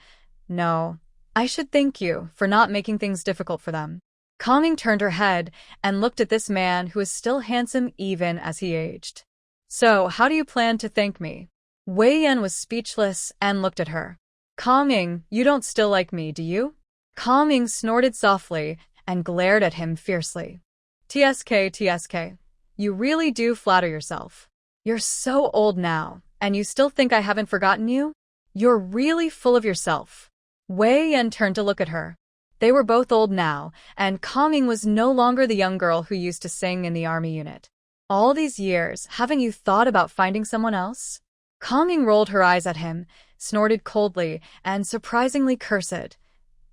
"No. I should thank you for not making things difficult for them." Kongming turned her head and looked at this man who was still handsome even as he aged. "So, how do you plan to thank me?" Wei Yan was speechless and looked at her. "Kongming, you don't still like me, do you?" Kongming snorted softly and glared at him fiercely. TSK, you really do flatter yourself. You're so old now, and you still think I haven't forgotten you?" You're really full of yourself. Wei Yan turned to look at her. They were both old now, and Confronting was no longer the young girl who used to sing in the army unit. All these years, haven't you thought about finding someone else? Confronting rolled her eyes at him, snorted coldly, and surprisingly cursed.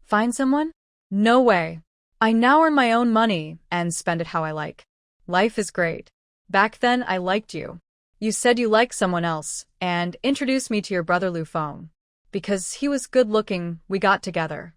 Find someone? No way. I now earn my own money and spend it how I like. Life is great. Back then, I liked you. You said you liked someone else, and introduced me to your brother Lu Feng. Because he was good-looking, we got together.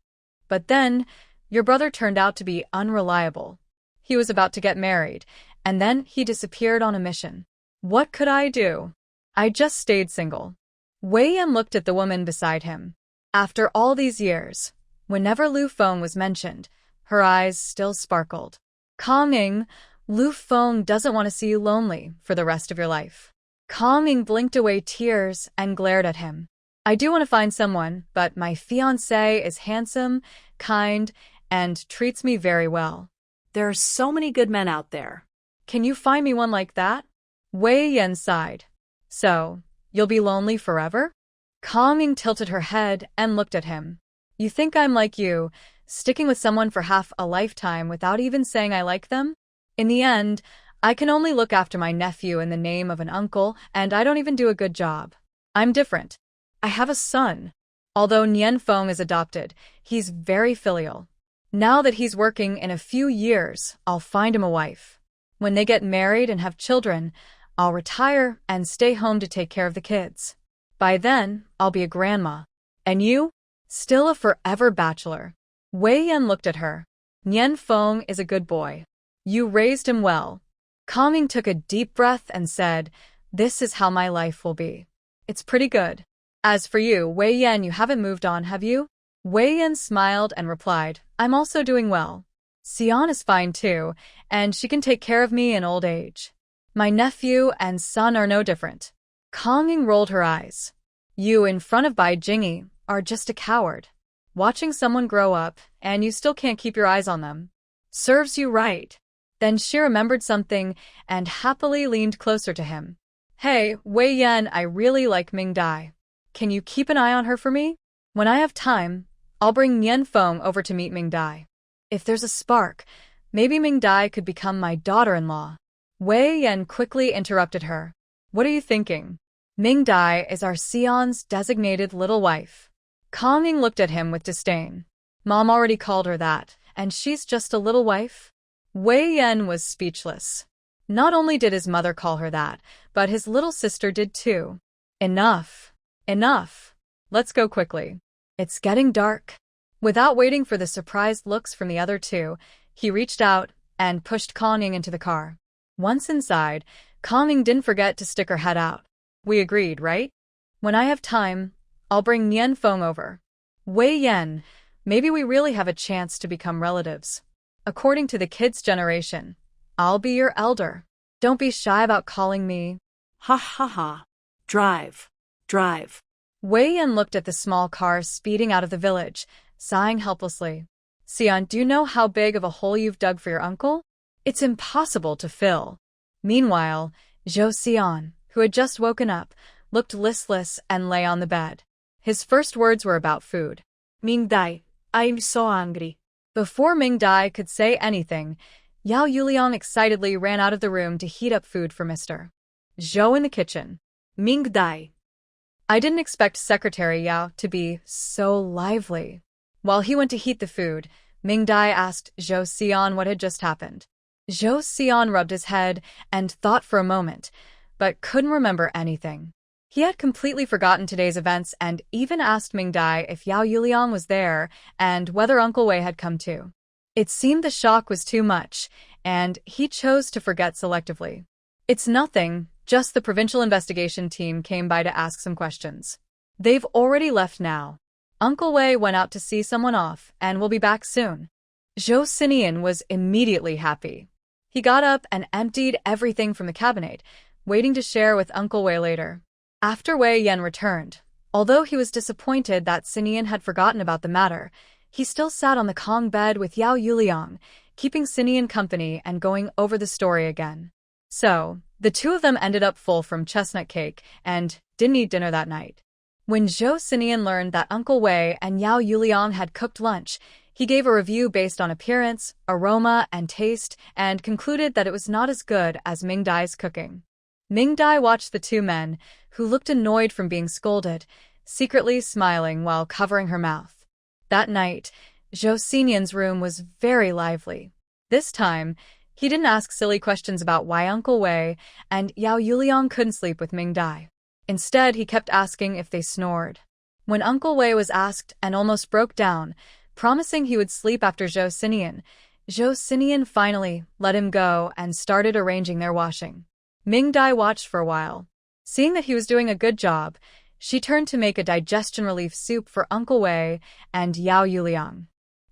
But then, your brother turned out to be unreliable. He was about to get married, and then he disappeared on a mission. What could I do? I just stayed single. Wei Yan looked at the woman beside him. After all these years, whenever Lu Feng was mentioned, her eyes still sparkled. Confronting, Lu Feng doesn't want to see you lonely for the rest of your life. Confronting blinked away tears and glared at him. I do want to find someone, but my fiancé is handsome, kind, and treats me very well. There are so many good men out there. Can you find me one like that? Wei Yan sighed. So, you'll be lonely forever? Confronting tilted her head and looked at him. You think I'm like you, sticking with someone for half a lifetime without even saying I like them? In the end, I can only look after my nephew in the name of an uncle, and I don't even do a good job. I'm different. I have a son. Although Nian Feng is adopted, he's very filial. Now that he's working, in a few years, I'll find him a wife. When they get married and have children, I'll retire and stay home to take care of the kids. By then, I'll be a grandma. And you? Still a forever bachelor. Wei Yan looked at her. Nian Feng is a good boy. You raised him well. Confronting took a deep breath and said, this is how my life will be. It's pretty good. As for you, Wei Yan, you haven't moved on, have you? Wei Yan smiled and replied, I'm also doing well. Xian is fine too, and she can take care of me in old age. My nephew and son are no different. Confronting rolled her eyes. You, in front of Bai Jingyi, are just a coward. Watching someone grow up, and you still can't keep your eyes on them. Serves you right. Then she remembered something and happily leaned closer to him. Hey, Wei Yan, I really like Ming Dai. Can you keep an eye on her for me? When I have time, I'll bring Nian Feng over to meet Ming Dai. If there's a spark, maybe Ming Dai could become my daughter-in-law. Wei Yan quickly interrupted her. What are you thinking? Ming Dai is our Xian's designated little wife. Confronting looked at him with disdain. Mom already called her that, and she's just a little wife? Wei Yan was speechless. Not only did his mother call her that, but his little sister did too. Enough. Enough. Let's go quickly. It's getting dark. Without waiting for the surprised looks from the other two, he reached out and pushed Confronting into the car. Once inside, Confronting didn't forget to stick her head out. We agreed, right? When I have time, I'll bring Nian Feng over. Wei Yan, maybe we really have a chance to become relatives. According to the kids' generation, I'll be your elder. Don't be shy about calling me. Ha ha ha. Drive. Drive. Wei Yan looked at the small car speeding out of the village, sighing helplessly. Xian, do you know how big of a hole you've dug for your uncle? It's impossible to fill. Meanwhile, Zhou Xian, who had just woken up, looked listless and lay on the bed. His first words were about food. Ming Dai, I'm so hungry. Before Ming Dai could say anything, Yao Yuliang excitedly ran out of the room to heat up food for Mr. Zhou in the kitchen. Ming Dai. I didn't expect Secretary Yao to be so lively. While he went to heat the food, Ming Dai asked Zhou Xian what had just happened. Zhou Xian rubbed his head and thought for a moment, but couldn't remember anything. He had completely forgotten today's events and even asked Ming Dai if Yao Yuliang was there and whether Uncle Wei had come too. It seemed the shock was too much, and he chose to forget selectively. It's nothing, just the provincial investigation team came by to ask some questions. They've already left now. Uncle Wei went out to see someone off and will be back soon. Zhou Xinian was immediately happy. He got up and emptied everything from the cabinet, waiting to share with Uncle Wei later. After Wei Yan returned, although he was disappointed that Xinian had forgotten about the matter, he still sat on the Kong bed with Yao Yuliang, keeping Xinian company and going over the story again. So, the two of them ended up full from chestnut cake and didn't eat dinner that night. When Zhou Xinian learned that Uncle Wei and Yao Yuliang had cooked lunch, he gave a review based on appearance, aroma, and taste, and concluded that it was not as good as Ming Dai's cooking. Ming Dai watched the two men, who looked annoyed from being scolded, secretly smiling while covering her mouth. That night, Zhou Xinian's room was very lively. This time, he didn't ask silly questions about why Uncle Wei and Yao Yuliang couldn't sleep with Ming Dai. Instead, he kept asking if they snored. When Uncle Wei was asked and almost broke down, promising he would sleep after Zhou Xinian finally let him go and started arranging their washing. Ming Dai watched for a while. Seeing that he was doing a good job, she turned to make a digestion relief soup for Uncle Wei and Yao Yuliang.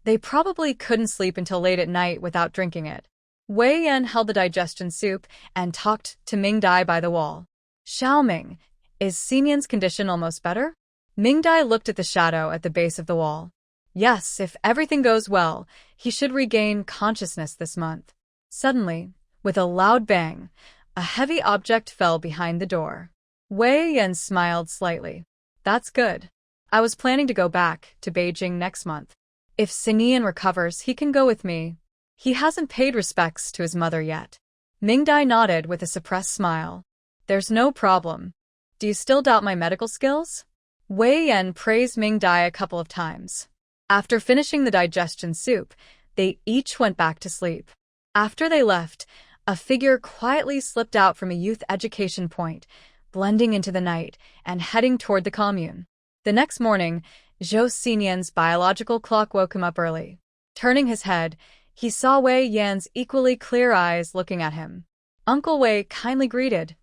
They probably couldn't sleep until late at night without drinking it. Wei Yan held the digestion soup and talked to Ming Dai by the wall. "Xiao Ming, is Xinian's condition almost better?" Ming Dai looked at the shadow at the base of the wall. "Yes, if everything goes well, he should regain consciousness this month." Suddenly, with a loud bang, a heavy object fell behind the door. Wei Yan smiled slightly. "That's good. I was planning to go back to Beijing next month. If Xinian recovers, he can go with me. He hasn't paid respects to his mother yet." Ming Dai nodded with a suppressed smile. "There's no problem. Do you still doubt my medical skills?" Wei Yan praised Ming Dai a couple of times. After finishing the digestion soup, they each went back to sleep. After they left, a figure quietly slipped out from a youth education point, blending into the night and heading toward the commune. The next morning, Zhou Xinian's biological clock woke him up early. Turning his head, he saw Wei Yan's equally clear eyes looking at him. Uncle Wei kindly greeted,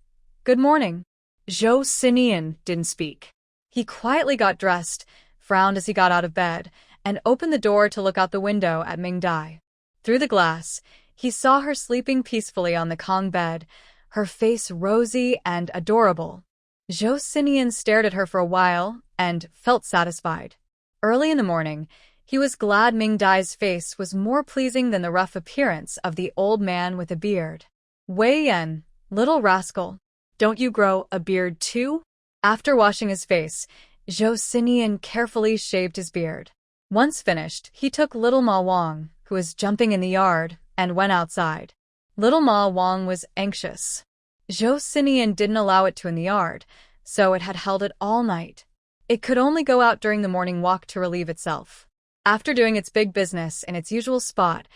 "Good morning." Zhou Xinian didn't speak. He quietly got dressed, frowned as he got out of bed, and opened the door to look out the window at Ming Dai. Through the glass, he saw her sleeping peacefully on the Kong bed, her face rosy and adorable. Zhou Xinian stared at her for a while and felt satisfied. Early in the morning, he was glad Ming Dai's face was more pleasing than the rough appearance of the old man with a beard. "Wei Yan, little rascal, don't you grow a beard too?" After washing his face, Zhou Xinian carefully shaved his beard. Once finished, he took little Ma Wang, who was jumping in the yard, and went outside. Little Ma Wang was anxious. Zhou Xinian didn't allow it to in the yard, so it had held it all night. It could only go out during the morning walk to relieve itself. After doing its big business in its usual spot,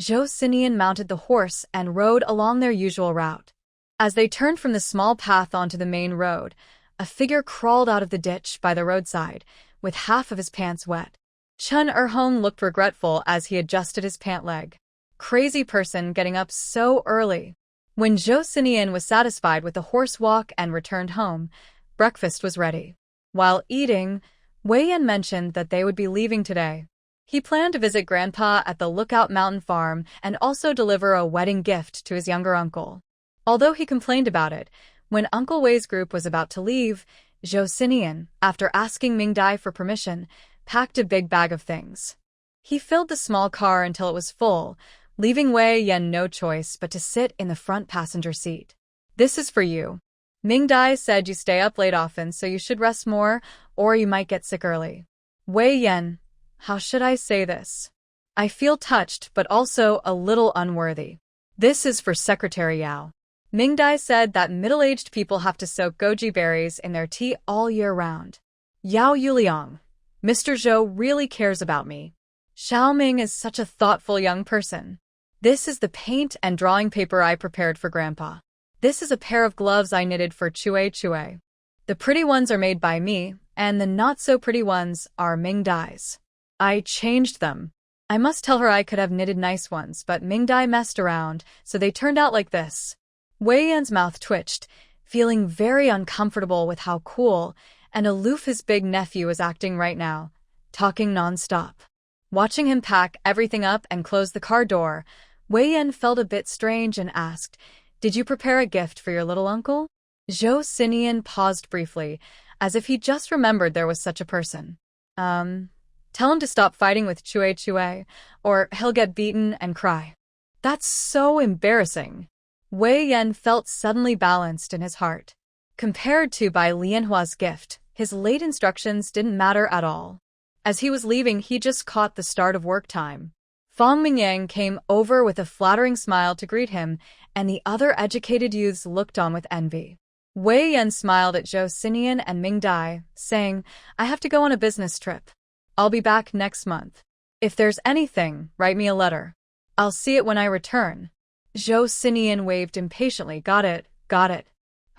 Zhou Xinian mounted the horse and rode along their usual route. As they turned from the small path onto the main road, a figure crawled out of the ditch by the roadside, with half of his pants wet. Chun Erhong looked regretful as he adjusted his pant leg. Crazy person getting up so early. When Zhou Xinian was satisfied with the horse walk and returned home, breakfast was ready. While eating, Wei Yan mentioned that they would be leaving today. He planned to visit Grandpa at the Lookout Mountain farm and also deliver a wedding gift to his younger uncle. Although he complained about it, when Uncle Wei's group was about to leave, Zhou Xinian, after asking Ming Dai for permission, packed a big bag of things. He filled the small car until it was full, leaving Wei Yan no choice but to sit in the front passenger seat. "This is for you. Ming Dai said you stay up late often, so you should rest more, or you might get sick early." Wei Yan, how should I say this? I feel touched but also a little unworthy. "This is for Secretary Yao. Ming Dai said that middle-aged people have to soak goji berries in their tea all year round. Yao Yuliang, Mr. Zhou really cares about me. Xiao Ming is such a thoughtful young person. This is the paint and drawing paper I prepared for Grandpa. This is a pair of gloves I knitted for Chue. The pretty ones are made by me, and the not-so-pretty ones are Ming Dai's. I changed them. I must tell her I could have knitted nice ones, but Ming Dai messed around, so they turned out like this." Wei Yan's mouth twitched, feeling very uncomfortable with how cool and aloof his big nephew was acting right now, talking non-stop. Watching him pack everything up and close the car door, Wei Yan felt a bit strange and asked, "Did you prepare a gift for your little uncle?" Zhou Xinian paused briefly, as if he just remembered there was such a person. Tell him to stop fighting with Chue, or he'll get beaten and cry." "That's so embarrassing." Wei Yan felt suddenly balanced in his heart. Compared to Bai Lianhua's gift, His late instructions didn't matter at all. As he was leaving, he just caught the start of work time. Fong Mingyang came over with a flattering smile to greet him, and the other educated youths looked on with envy. Wei Yan smiled at Zhou Xinian and Ming Dai, saying, "I have to go on a business trip. I'll be back next month. If there's anything, write me a letter. I'll see it when I return." Zhou Xinian waved impatiently. Got it, got it.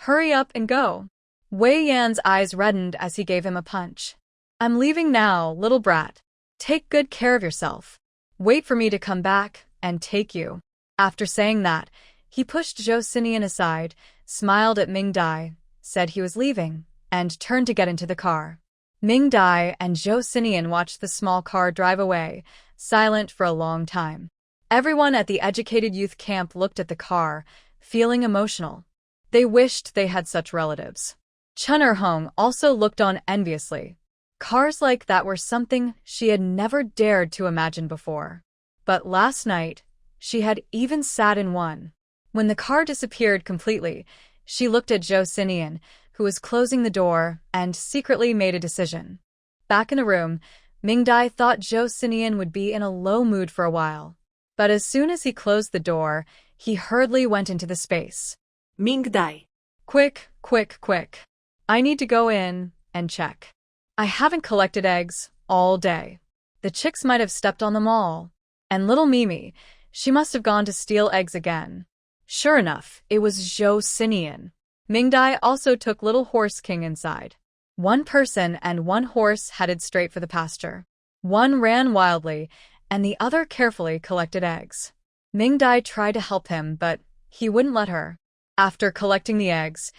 Hurry up and go." Wei Yan's eyes reddened as he gave him a punch. "I'm leaving now, little brat. Take good care of yourself. Wait for me to come back and take you." After saying that, he pushed Zhou Xinian aside, smiled at Ming Dai, said he was leaving, and turned to get into the car. Ming Dai and Zhou Xinian watched the small car drive away, silent for a long time. Everyone at the educated youth camp looked at the car, feeling emotional. They wished they had such relatives. Chun Er-hong also looked on enviously. Cars like that were something she had never dared to imagine before. But last night, she had even sat in one. When the car disappeared completely, she looked at Zhou Xinian, who was closing the door, and secretly made a decision. Back in the room, Ming Dai thought Zhou Xinian would be in a low mood for a while. But as soon as he closed the door, he hurriedly went into the space. Ming Dai. Quick, quick, quick. I need to go in and check. I haven't collected eggs all day. The chicks might have stepped on them all. And little Mimi, she must have gone to steal eggs again. Sure enough, it was Zhou Xinian. Ming Dai also took little Horse King inside. One person and one horse headed straight for the pasture. One ran wildly, and the other carefully collected eggs. Ming Dai tried to help him, but he wouldn't let her. After collecting the eggs,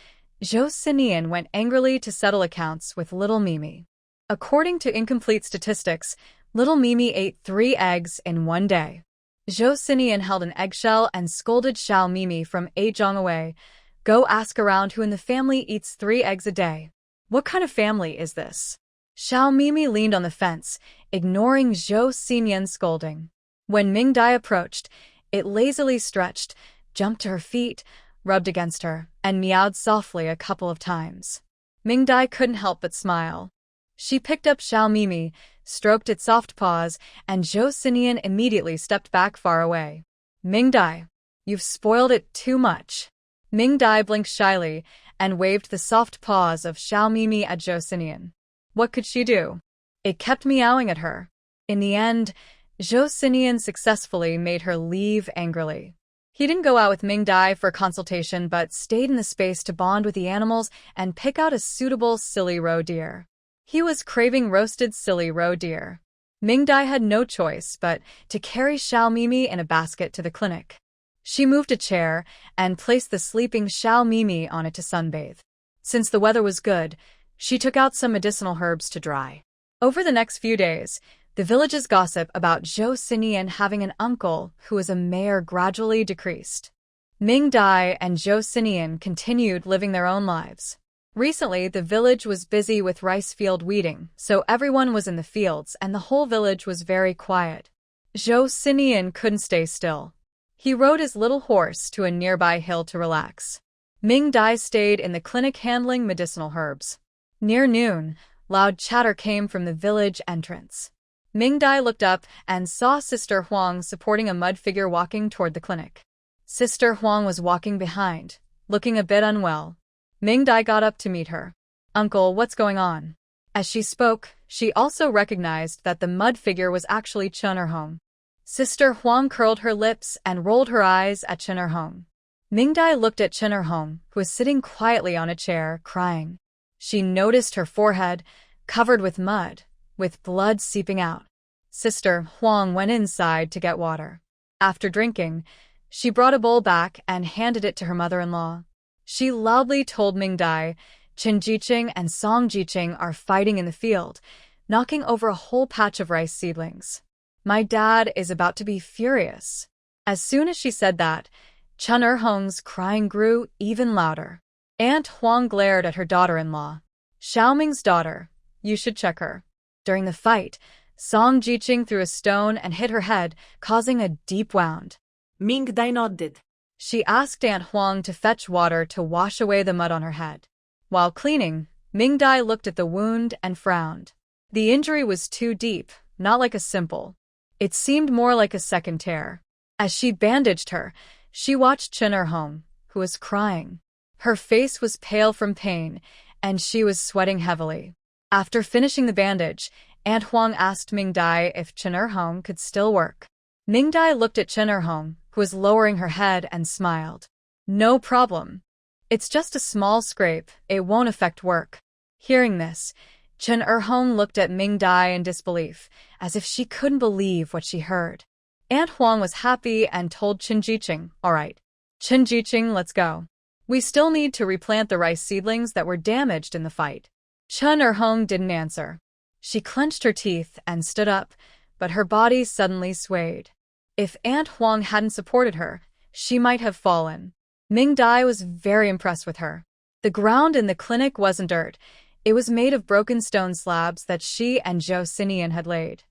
Zhou Xinian went angrily to settle accounts with little Mimi. According to incomplete statistics, little Mimi ate 3 eggs in one day. Zhou Xinian held an eggshell and scolded Xiao Mimi from 8 zhong away. "Go ask around who in the family eats 3 eggs a day. What kind of family is this?" Xiao Mimi leaned on the fence, ignoring Zhou Xinian's scolding. When Ming Dai approached, it lazily stretched, jumped to her feet, rubbed against her, and meowed softly a couple of times. Ming Dai couldn't help but smile. She picked up Xiao Mimi, stroked its soft paws, and Zhou Xinian immediately stepped back far away. "Ming Dai, you've spoiled it too much." Ming Dai blinked shyly and waved the soft paws of Xiao Mimi at Zhou Xinian. What could she do? It kept meowing at her. In the end, Zhou Xinian successfully made her leave angrily. He didn't go out with Ming Dai for a consultation but stayed in the space to bond with the animals and pick out a suitable silly roe deer. He was craving roasted silly roe deer. Ming Dai had no choice but to carry Xiao Mimi in a basket to the clinic. She moved a chair and placed the sleeping Xiao Mimi on it to sunbathe. Since the weather was good, she took out some medicinal herbs to dry. Over the next few days, the village's gossip about Zhou Xinian having an uncle who was a mayor gradually decreased. Ming Dai and Zhou Xinian continued living their own lives. Recently, the village was busy with rice field weeding, so everyone was in the fields and the whole village was very quiet. Zhou Xinian couldn't stay still. He rode his little horse to a nearby hill to relax. Ming Dai stayed in the clinic handling medicinal herbs. Near noon, loud chatter came from the village entrance. Ming Dai looked up and saw Sister Huang supporting a mud figure walking toward the clinic. Sister Huang was walking behind, looking a bit unwell. Ming Dai got up to meet her. "Uncle, what's going on?" As she spoke, she also recognized that the mud figure was actually Chun Er-hong. Sister Huang curled her lips and rolled her eyes at Chun Er-hong. Ming Dai looked at Chun Er-hong, who was sitting quietly on a chair, crying. She noticed her forehead, covered with mud, with blood seeping out. Sister Huang went inside to get water. After drinking, she brought a bowl back and handed it to her mother-in-law. She loudly told Ming Dai, Qin Jiqing and Song Jiqing are fighting in the field, knocking over a whole patch of rice seedlings. My dad is about to be furious. As soon as she said that, Chun Er-hong's crying grew even louder. Aunt Huang glared at her daughter-in-law. Xiaoming's daughter, you should check her. During the fight, Song Jiqing threw a stone and hit her head, causing a deep wound. Ming Dai nodded. She asked Aunt Huang to fetch water to wash away the mud on her head. While cleaning, Ming-Dai looked at the wound and frowned. The injury was too deep, not like a simple. It seemed more like a second tear. As she bandaged her, she watched Chen Er-hong, who was crying. Her face was pale from pain, and she was sweating heavily. After finishing the bandage, Aunt Huang asked Ming-Dai if Chen Er-hong could still work. Ming-Dai looked at Chen Er-hong, who was lowering her head, and smiled. No problem. It's just a small scrape, it won't affect work. Hearing this, Chen Er-hong looked at Ming-Dai in disbelief, as if she couldn't believe what she heard. Aunt Huang was happy and told Chen Jiqing, all right. Chen Jiqing, let's go. We still need to replant the rice seedlings that were damaged in the fight. Chen Er-hong didn't answer. She clenched her teeth and stood up, but her body suddenly swayed. If Aunt Huang hadn't supported her, she might have fallen. Ming-Dai was very impressed with her. The ground in the clinic wasn't dirt. It was made of broken stone slabs that she and Zhou Xinian had laid.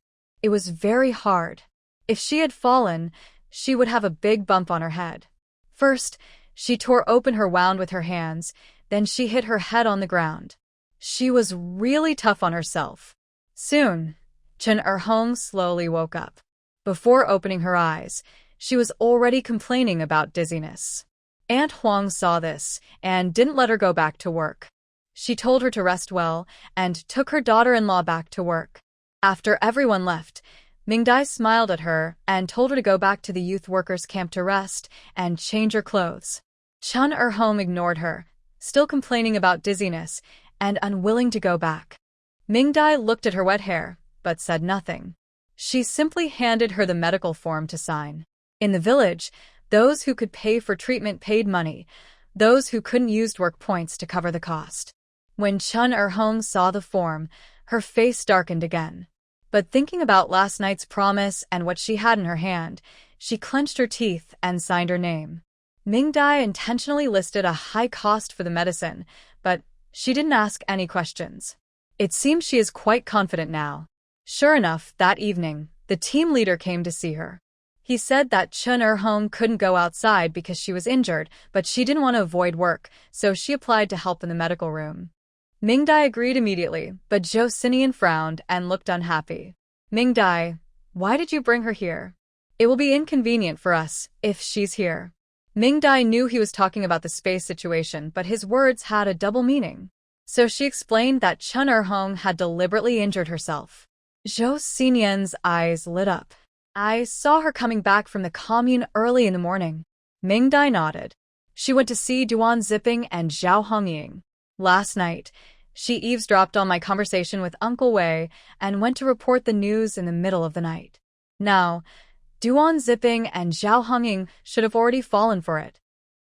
It was very hard. If she had fallen, she would have a big bump on her head. First, she tore open her wound with her hands, then she hit her head on the ground. She was really tough on herself. Soon, Chen Er-hong slowly woke up. Before opening her eyes, she was already complaining about dizziness. Aunt Huang saw this and didn't let her go back to work. She told her to rest well and took her daughter-in-law back to work. After everyone left, Ming-Dai smiled at her and told her to go back to the youth workers' camp to rest and change her clothes. Chen Er-hong ignored her, still complaining about dizziness and unwilling to go back. Ming-Dai looked at her wet hair, but said nothing. She simply handed her the medical form to sign. In the village, those who could pay for treatment paid money. Those who couldn't used work points to cover the cost. When Chen Er-hong saw the form, her face darkened again. But thinking about last night's promise and what she had in her hand, she clenched her teeth and signed her name. Ming-Dai intentionally listed a high cost for the medicine, but she didn't ask any questions. It seems she is quite confident now. Sure enough, that evening, the team leader came to see her. He said that Chen Er-hong couldn't go outside because she was injured, but she didn't want to avoid work, so she applied to help in the medical room. Ming-Dai agreed immediately, but Zhou Xinian frowned and looked unhappy. Ming-Dai, why did you bring her here? It will be inconvenient for us if she's here. Ming-Dai knew he was talking about the space situation, but his words had a double meaning. So she explained that Chen Er-hong had deliberately injured herself. Zhou Xinian's eyes lit up. I saw her coming back from the commune early in the morning. Ming-Dai nodded. She went to see Duan Zipping and Zhao Hongying. Last night, she eavesdropped on my conversation with Uncle Wei and went to report the news in the middle of the night. Now, Duan Zipping and Zhao Hongying should have already fallen for it.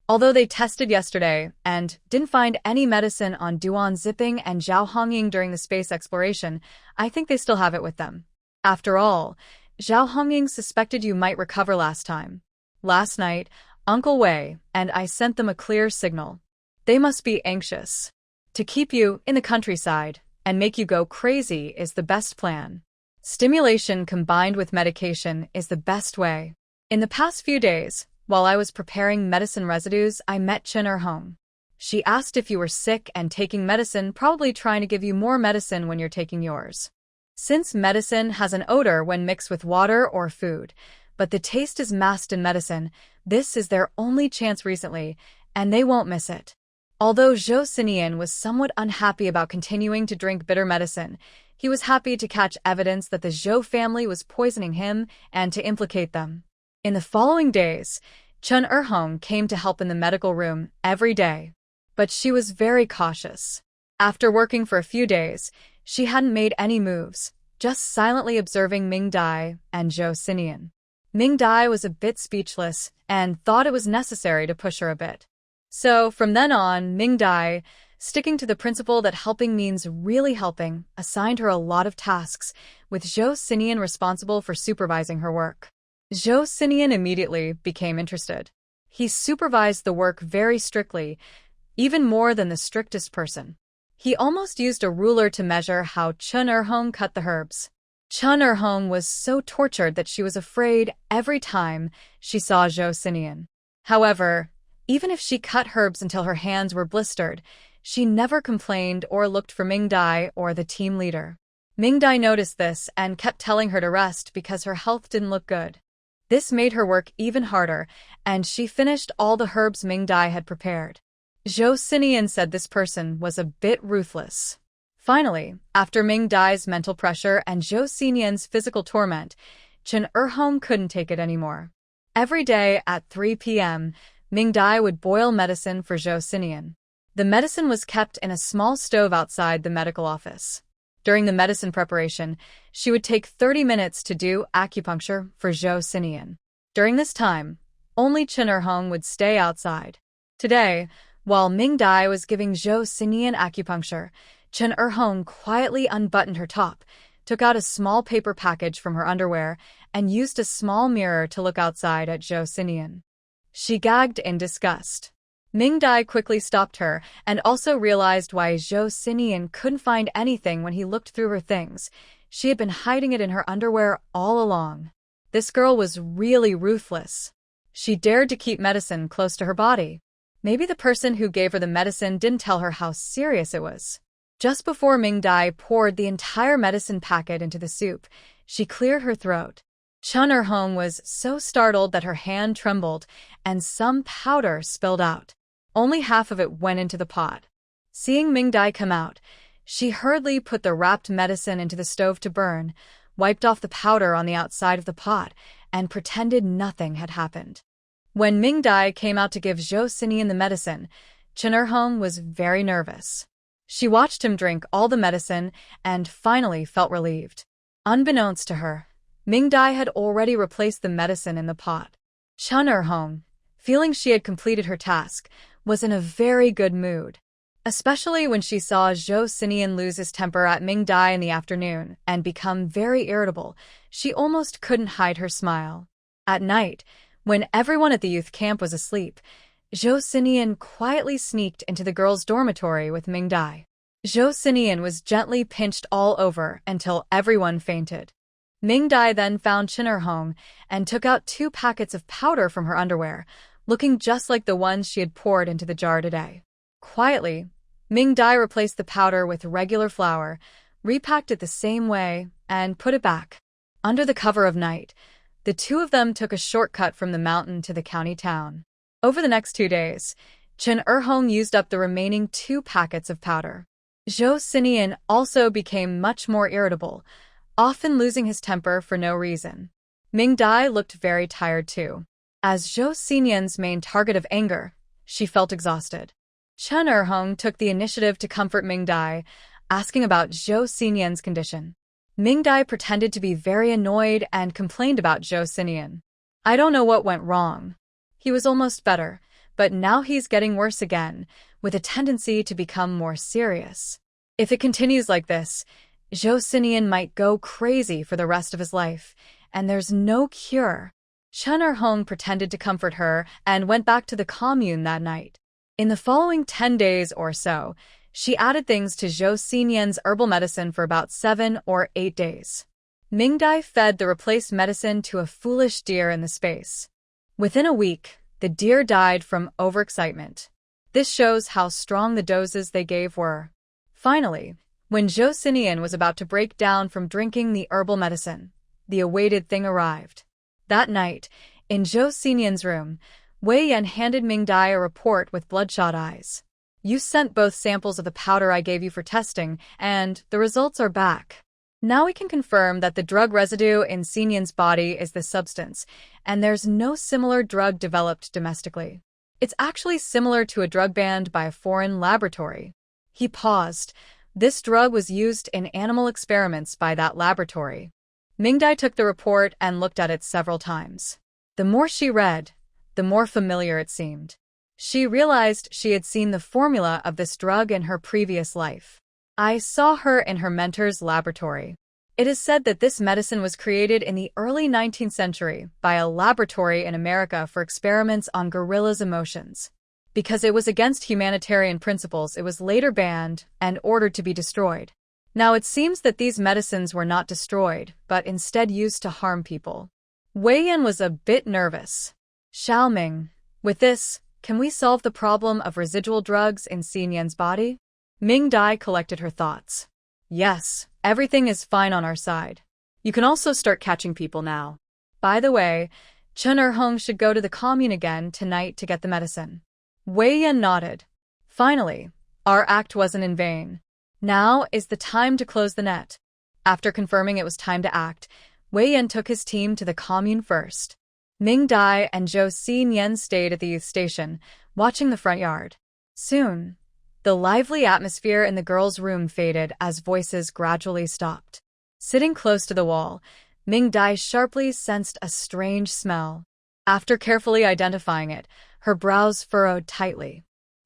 Although they tested yesterday and didn't find any medicine on Duan Zipping and Zhao Hongying during the space exploration, I think they still have it with them. After all, Zhao Hongying suspected you might recover last time. Last night, Uncle Wei and I sent them a clear signal. They must be anxious. To keep you in the countryside and make you go crazy is the best plan. Stimulation combined with medication is the best way. In the past few days, while I was preparing medicine residues, I met Chen Er-hong. She asked if you were sick and taking medicine, probably trying to give you more medicine when you're taking yours. Since medicine has an odor when mixed with water or food, but the taste is masked in medicine, this is their only chance recently, and they won't miss it. Although Zhou Xinian was somewhat unhappy about continuing to drink bitter medicine, he was happy to catch evidence that the Zhou family was poisoning him and to implicate them. In the following days, Chen Er-hong came to help in the medical room every day. But she was very cautious. After working for a few days, she hadn't made any moves, just silently observing Ming-Dai and Zhou Xinian. Ming-Dai was a bit speechless and thought it was necessary to push her a bit. So, from then on, Ming-Dai, sticking to the principle that helping means really helping, assigned her a lot of tasks, with Zhou Xinian responsible for supervising her work. Zhou Xinian immediately became interested. He supervised the work very strictly, even more than the strictest person. He almost used a ruler to measure how Chen Er-hong cut the herbs. Chen Er-hong was so tortured that she was afraid every time she saw Zhou Xinian. However, even if she cut herbs until her hands were blistered, She never complained or looked for Ming-Dai or the team leader. Ming-Dai noticed this and kept telling her to rest because her health didn't look good. This made her work even harder, and she finished all the herbs Ming-Dai had prepared. Zhou Xinian said this person was a bit ruthless. Finally, after Ming-Dai's mental pressure and Zhou Xinian's physical torment, Chen Erhong couldn't take it anymore. Every day at 3 p.m., Ming-Dai would boil medicine for Zhou Xinian. The medicine was kept in a small stove outside the medical office. During the medicine preparation, she would take 30 minutes to do acupuncture for Zhou Xinian. During this time, only Chen Erhong would stay outside. Today, while Ming-Dai was giving Zhou Xinian acupuncture, Chen Erhong quietly unbuttoned her top, took out a small paper package from her underwear, and used a small mirror to look outside at Zhou Xinian. She gagged in disgust. Ming-Dai quickly stopped her and also realized why Zhou Xinian couldn't find anything when he looked through her things. She had been hiding it in her underwear all along. This girl was really ruthless. She dared to keep medicine close to her body. Maybe the person who gave her the medicine didn't tell her how serious it was. Just before Ming-Dai poured the entire medicine packet into the soup, she cleared her throat. Chen Erhong was so startled that her hand trembled and some powder spilled out. Only half of it went into the pot. Seeing Ming-Dai come out, she hurriedly put the wrapped medicine into the stove to burn, wiped off the powder on the outside of the pot, and pretended nothing had happened. When Ming-Dai came out to give Zhou Xinian the medicine, Chen Erhong was very nervous. She watched him drink all the medicine and finally felt relieved. Unbeknownst to her, Ming-Dai had already replaced the medicine in the pot. Chen Erhong, feeling she had completed her task, was in a very good mood. Especially when she saw Zhou Xinian lose his temper at Ming-Dai in the afternoon and become very irritable, she almost couldn't hide her smile. At night, when everyone at the youth camp was asleep, Zhou Xinian quietly sneaked into the girls' dormitory with Ming-Dai. Zhou Xinian was gently pinched all over until everyone fainted. Ming-Dai then found Chen Erhong and took out 2 packets of powder from her underwear, looking just like the ones she had poured into the jar today. Quietly, Ming-Dai replaced the powder with regular flour, repacked it the same way, and put it back. Under the cover of night, the two of them took a shortcut from the mountain to the county town. Over the next 2 days, Chen Erhong used up the remaining 2 packets of powder. Zhou Xinian also became much more irritable, often losing his temper for no reason. Ming-Dai looked very tired too. As Zhou Xinian's main target of anger, she felt exhausted. Chen Erhong took the initiative to comfort Ming-Dai, asking about Zhou Xinian's condition. Ming-Dai pretended to be very annoyed and complained about Zhou Xinian. "I don't know what went wrong. He was almost better, but now he's getting worse again, with a tendency to become more serious. If it continues like this, Zhou Xinian might go crazy for the rest of his life, and there's no cure." Chen Erhong pretended to comfort her and went back to the commune that night. In the following 10 days or so, she added things to Zhou Xinian's herbal medicine for about 7 or 8 days. Ming-Dai fed the replaced medicine to a foolish deer in the space. Within a week, the deer died from overexcitement. This shows how strong the doses they gave were. Finally, when Zhou Xinian was about to break down from drinking the herbal medicine, the awaited thing arrived. That night, in Zhou Xinian's room, Wei Yan handed Ming-Dai a report with bloodshot eyes. "You sent both samples of the powder I gave you for testing, and the results are back. Now we can confirm that the drug residue in Xinian's body is this substance, and there's no similar drug developed domestically. It's actually similar to a drug banned by a foreign laboratory." He paused. This drug was used in animal experiments by that laboratory. Ming-Dai took the report and looked at it several times. The more she read, the more familiar it seemed. She realized she had seen the formula of this drug in her previous life. "I saw her in her mentor's laboratory. It is said that this medicine was created in the early 19th century by a laboratory in America for experiments on gorillas' emotions. Because it was against humanitarian principles, it was later banned and ordered to be destroyed. Now it seems that these medicines were not destroyed, but instead used to harm people." Wei Yan was a bit nervous. "Xiaoming, with this, Can we solve the problem of residual drugs in Xinyan's body? Ming Dai collected her thoughts. Yes, everything is fine on our side. You can also start catching people now. By the way, Chen Erhong should go to the commune again tonight to get the medicine. Wei Yan nodded. Finally, our act wasn't in vain. Now is the time to close the net. After confirming it was time to act, Wei Yan took his team to the commune first. Ming Dai and Zhou Xinyan stayed at the youth station, watching the front yard. Soon, the lively atmosphere in the girls' room faded as voices gradually stopped. Sitting close to the wall, Ming Dai sharply sensed a strange smell. After carefully identifying it, her brows furrowed tightly.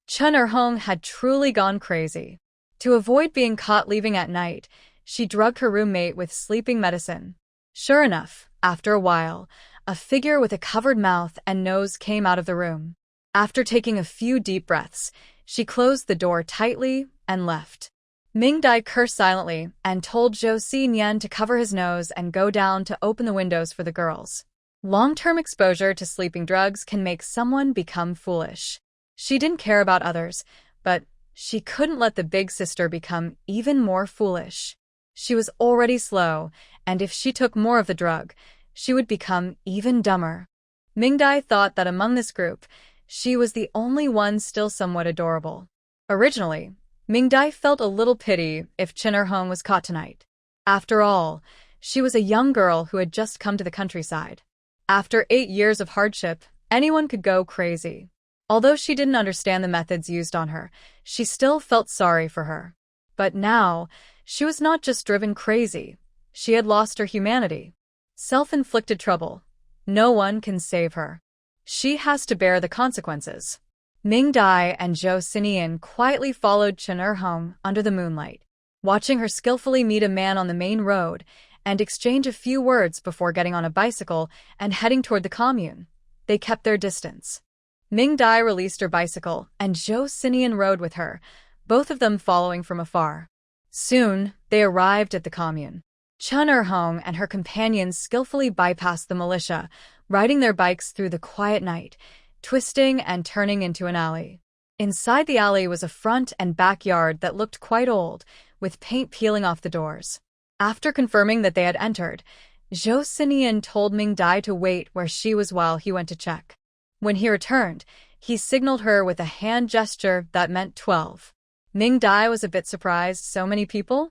Chen Erhong had truly gone crazy. To avoid being caught leaving at night, she drugged her roommate with sleeping medicine. Sure enough, after a while, a figure with a covered mouth and nose came out of the room. After taking a few deep breaths, she closed the door tightly and left. Ming Dai cursed silently and told Zhou Xinyan to cover his nose and go down to open the windows for the girls. Long-term exposure to sleeping drugs can make someone become foolish. She didn't care about others, but she couldn't let the big sister become even more foolish. She was already slow, and if she took more of the drug, she would become even dumber. Ming Dai thought that among this group, she was the only one still somewhat adorable. Originally, Ming Dai felt a little pity if Chen Erhong was caught tonight. After all, she was a young girl who had just come to the countryside. After 8 years of hardship, anyone could go crazy. Although she didn't understand the methods used on her, she still felt sorry for her. But now, she was not just driven crazy. She had lost her humanity. Self-inflicted trouble. No one can save her. She has to bear the consequences. Ming Dai and Zhou Xinyan quietly followed Chen Erhong under the moonlight, watching her skillfully meet a man on the main road and exchange a few words before getting on a bicycle and heading toward the commune. They kept their distance. Ming Dai released her bicycle and Zhou Xinyan rode with her, both of them following from afar. Soon, they arrived at the commune. Chen Erhong and her companions skillfully bypassed the militia, riding their bikes through the quiet night, twisting and turning into an alley. Inside the alley was a front and backyard that looked quite old, with paint peeling off the doors. After confirming that they had entered, Zhou Xinyan told Ming Dai to wait where she was while he went to check. When he returned, he signaled her with a hand gesture that meant 12. Ming Dai was a bit surprised. So many people?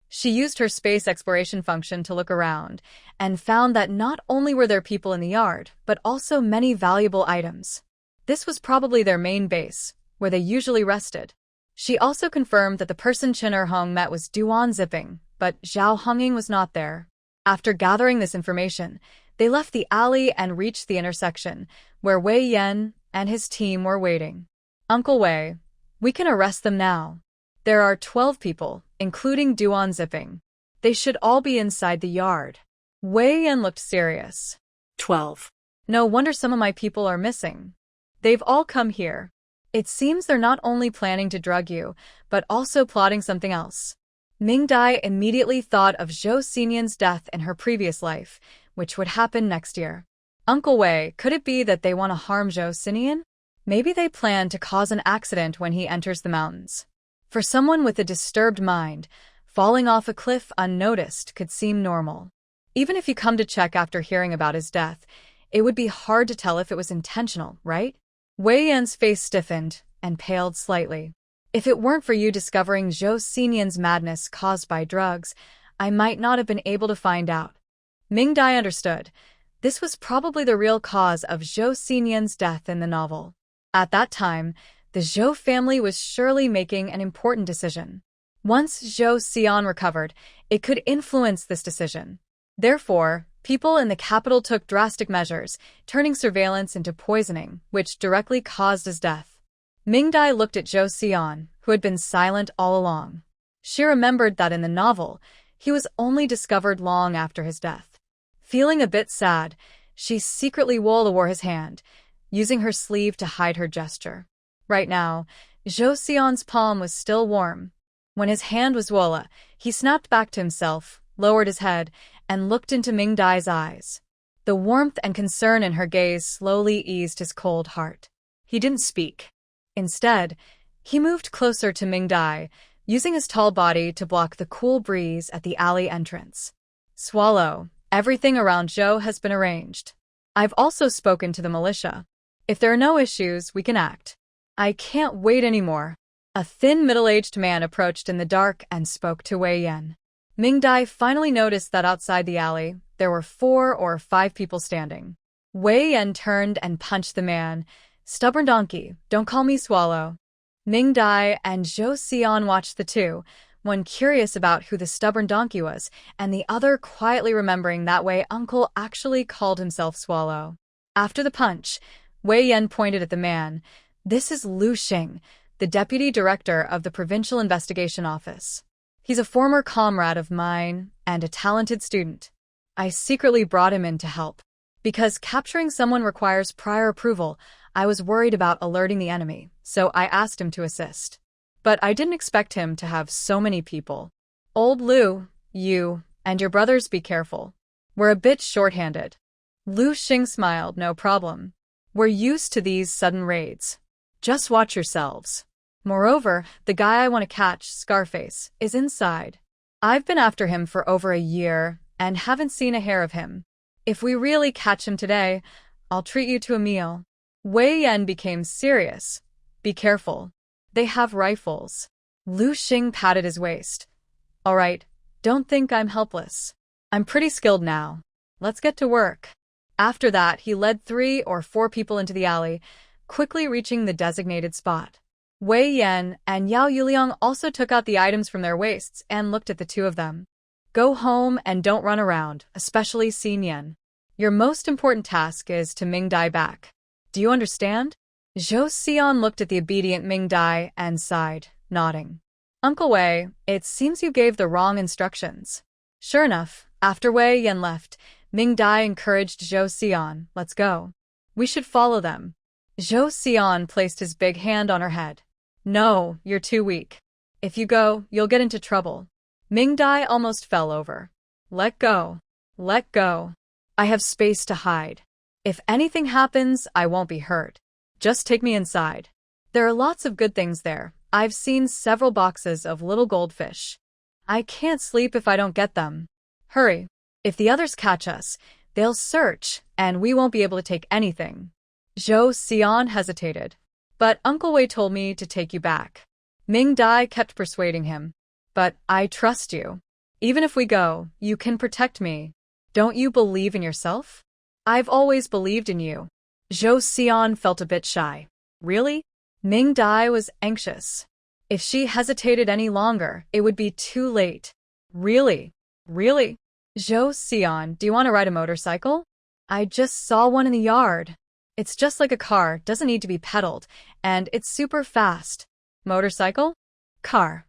She used her space exploration function to look around, and found that not only were there people in the yard, but also many valuable items. This was probably their main base, where they usually rested. She also confirmed that the person Chen Erhong met was Duan Zipping, but Zhao Honging was not there. After gathering this information, they left the alley and reached the intersection, where Wei Yan and his team were waiting. Uncle Wei, we can arrest them now. There are 12 people, including Duan Zipping. They should all be inside the yard. Wei Yan looked serious. 12. No wonder some of my people are missing. They've all come here. It seems they're not only planning to drug you, but also plotting something else. Ming Dai immediately thought of Zhou Xinyan's death in her previous life, which would happen next year. Uncle Wei, could it be that they want to harm Zhou Xinyan? Maybe they plan to cause an accident when he enters the mountains. For someone with a disturbed mind, falling off a cliff unnoticed could seem normal. Even if you come to check after hearing about his death, it would be hard to tell if it was intentional, right? Wei Yan's face stiffened and paled slightly. If it weren't for you discovering Zhou Xinyan's madness caused by drugs, I might not have been able to find out. Ming Dai understood. This was probably the real cause of Zhou Xinyan's death in the novel. At that time, the Zhou family was surely making an important decision. Once Zhou Xian recovered, it could influence this decision. Therefore, people in the capital took drastic measures, turning surveillance into poisoning, which directly caused his death. Ming Dai looked at Zhou Xian, who had been silent all along. She remembered that in the novel, he was only discovered long after his death. Feeling a bit sad, she secretly wore his hand, using her sleeve to hide her gesture. Right now, Zhou Xian's palm was still warm. When his hand was Wola, he snapped back to himself, lowered his head, and looked into Ming Dai's eyes. The warmth and concern in her gaze slowly eased his cold heart. He didn't speak. Instead, he moved closer to Ming Dai, using his tall body to block the cool breeze at the alley entrance. Swallow, everything around Zhou has been arranged. I've also spoken to the militia. If there are no issues, we can act. I can't wait anymore. A thin, middle-aged man approached in the dark and spoke to Wei Yan. Ming Dai finally noticed that outside the alley, there were 4 or 5 people standing. Wei Yan turned and punched the man. Stubborn donkey, don't call me Swallow. Ming Dai and Zhou Xian watched the two, one curious about who the stubborn donkey was, and the other quietly remembering that Wei uncle actually called himself Swallow. After the punch, Wei Yan pointed at the man. This is Lu Xing, the deputy director of the Provincial Investigation Office. He's a former comrade of mine and a talented student. I secretly brought him in to help. Because capturing someone requires prior approval, I was worried about alerting the enemy, so I asked him to assist. But I didn't expect him to have so many people. Old Lu, you, and your brothers be careful. We're a bit short-handed. Lu Xing smiled, no problem. We're used to these sudden raids. Just watch yourselves. Moreover, the guy I want to catch, Scarface, is inside. I've been after him for over a year and haven't seen a hair of him. If we really catch him today, I'll treat you to a meal. Wei Yan became serious. Be careful. They have rifles. Lu Xing patted his waist. All right, don't think I'm helpless. I'm pretty skilled now. Let's get to work. After that, he led 3 or 4 people into the alley, quickly reaching the designated spot. Wei Yan and Yao Yuliang also took out the items from their waists and looked at the two of them. Go home and don't run around, especially Xin Yan. Your most important task is to Ming Dai back. Do you understand? Zhou Xian looked at the obedient Ming Dai and sighed, nodding. Uncle Wei, it seems you gave the wrong instructions. Sure enough, after Wei Yan left, Ming Dai encouraged Zhou Xian, let's go. We should follow them. Zhou Xian placed his big hand on her head. No, you're too weak. If you go, you'll get into trouble. Ming Dai almost fell over. Let go. Let go. I have space to hide. If anything happens, I won't be hurt. Just take me inside. There are lots of good things there. I've seen several boxes of little goldfish. I can't sleep if I don't get them. Hurry. If the others catch us, they'll search, and we won't be able to take anything. Zhou Xian hesitated. But Uncle Wei told me to take you back. Ming Dai kept persuading him. But I trust you. Even if we go, you can protect me. Don't you believe in yourself? I've always believed in you. Zhou Xian felt a bit shy. Really? Ming Dai was anxious. If she hesitated any longer, it would be too late. Really? Really? Zhou Xian, do you want to ride a motorcycle? I just saw one in the yard. It's just like a car, doesn't need to be pedaled, and it's super fast. Motorcycle? Car.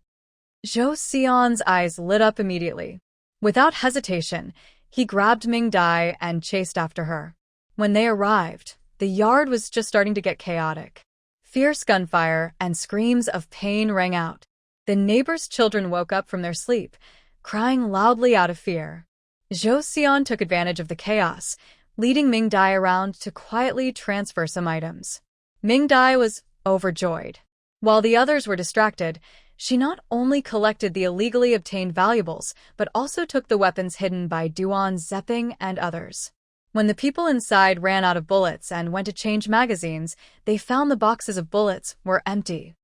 Zhou Xian's eyes lit up immediately. Without hesitation, he grabbed Ming Dai and chased after her. When they arrived, the yard was just starting to get chaotic. Fierce gunfire and screams of pain rang out. The neighbors' children woke up from their sleep, crying loudly out of fear. Zhou Xian took advantage of the chaos, leading Ming Dai around to quietly transfer some items. Ming Dai was overjoyed. While the others were distracted, she not only collected the illegally obtained valuables, but also took the weapons hidden by Duan Zepping and others. When the people inside ran out of bullets and went to change magazines, they found the boxes of bullets were empty.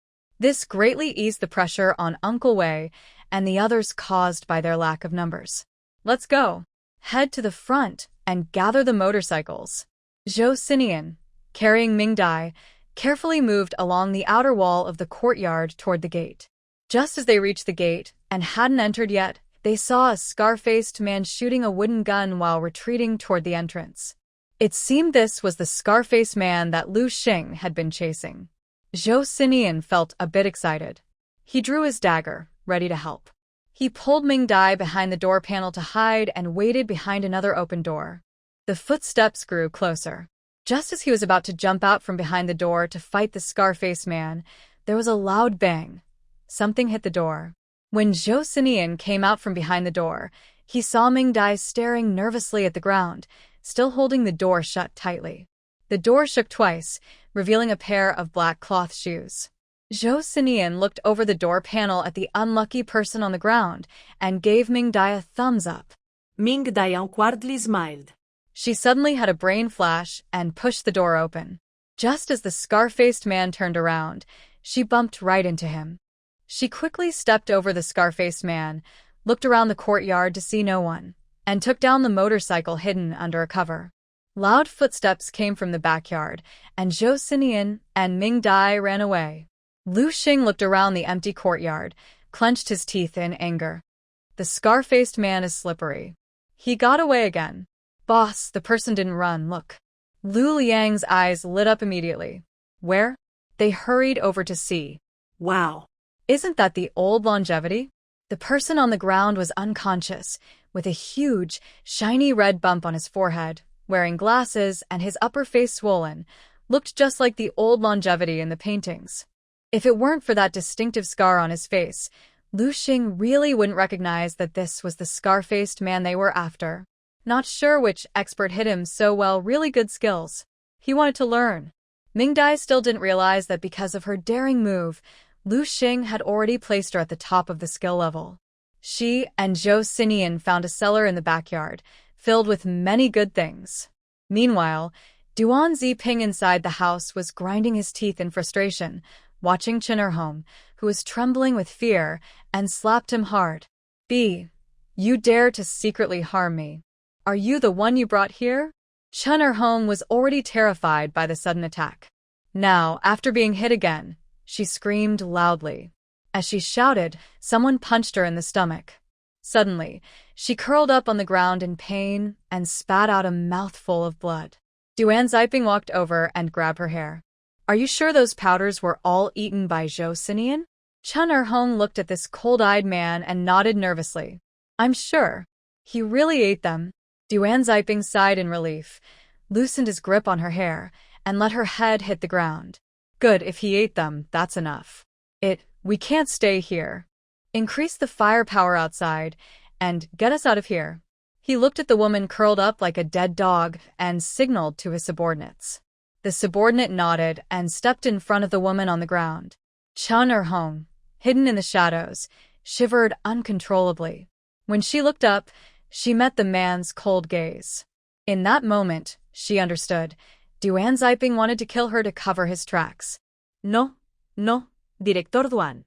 This greatly eased the pressure on Uncle Wei and the others caused by their lack of numbers. Let's go. Head to the front and gather the motorcycles. Zhou Xinian, carrying Ming Dai, carefully moved along the outer wall of the courtyard toward the gate. Just as they reached the gate and hadn't entered yet, they saw a scar-faced man shooting a wooden gun while retreating toward the entrance. It seemed this was the scar-faced man that Lu Xing had been chasing. Zhou Xinian felt a bit excited. He drew his dagger, ready to help. He pulled Ming Dai behind the door panel to hide and waited behind another open door. The footsteps grew closer. Just as he was about to jump out from behind the door to fight the scar-faced man, there was a loud bang. Something hit the door. When Zhou Xinian came out from behind the door, he saw Ming Dai staring nervously at the ground, still holding the door shut tightly. The door shook twice, revealing a pair of black cloth shoes. Zhou Sinian looked over the door panel at the unlucky person on the ground and gave Ming Dai a thumbs up. Ming Dai awkwardly smiled. She suddenly had a brain flash and pushed the door open. Just as the scar-faced man turned around, she bumped right into him. She quickly stepped over the scar-faced man, looked around the courtyard to see no one, and took down the motorcycle hidden under a cover. Loud footsteps came from the backyard, and Zhou Sinian and Ming Dai ran away. Lu Xing looked around the empty courtyard, clenched his teeth in anger. The scar-faced man is slippery. He got away again. Boss, the person didn't run, look. Lu Liang's eyes lit up immediately. Where? They hurried over to see. Wow. Isn't that the old longevity? The person on the ground was unconscious, with a huge, shiny red bump on his forehead, wearing glasses and his upper face swollen, looked just like the old longevity in the paintings. If it weren't for that distinctive scar on his face, Lu Xing really wouldn't recognize that this was the scar-faced man they were after. Not sure which expert hit him so well, really good skills. He wanted to learn. Ming Dai still didn't realize that because of her daring move, Lu Xing had already placed her at the top of the skill level. She and Zhou Sinian found a cellar in the backyard, filled with many good things. Meanwhile, Duan Ziping inside the house was grinding his teeth in frustration, watching Chen Erhong, who was trembling with fear, and slapped him hard. B. You dare to secretly harm me. Are you the one you brought here? Chen Erhong was already terrified by the sudden attack. Now, after being hit again, she screamed loudly. As she shouted, someone punched her in the stomach. Suddenly, she curled up on the ground in pain and spat out a mouthful of blood. Duan Ziping walked over and grabbed her hair. Are you sure those powders were all eaten by Zhou Sinian? Chen Erhong looked at this cold-eyed man and nodded nervously. I'm sure. He really ate them. Duan Ziping sighed in relief, loosened his grip on her hair, and let her head hit the ground. Good, if he ate them, that's enough. We can't stay here. Increase the firepower outside, and get us out of here. He looked at the woman curled up like a dead dog and signaled to his subordinates. The subordinate nodded and stepped in front of the woman on the ground. Chen Erhong, hidden in the shadows, shivered uncontrollably. When she looked up, she met the man's cold gaze. In that moment, she understood. Duan Ziping wanted to kill her to cover his tracks. No, Director Duan.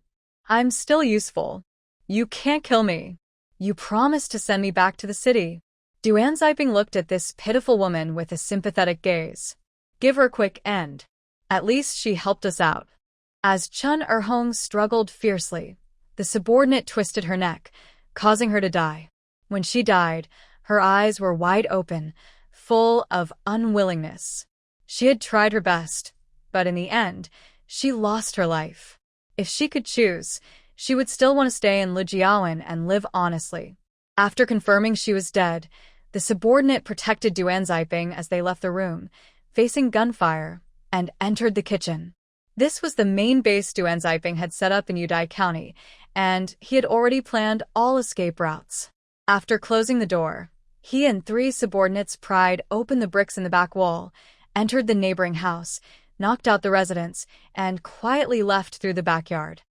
I'm still useful. You can't kill me. You promised to send me back to the city. Duan Ziping looked at this pitiful woman with a sympathetic gaze. Give her a quick end. At least she helped us out. As Chen Erhong struggled fiercely, the subordinate twisted her neck, causing her to die. When she died, her eyes were wide open, full of unwillingness. She had tried her best, but in the end, she lost her life. If she could choose, she would still want to stay in Lijiawan and live honestly. After confirming she was dead, the subordinate protected Duan Ziping as they left the room, facing gunfire, and entered the kitchen. This was the main base Duan Ziping had set up in Yudai County, and he had already planned all escape routes. After closing the door, he and 3 subordinates pried open the bricks in the back wall, entered the neighboring house, knocked out the residents, and quietly left through the backyard.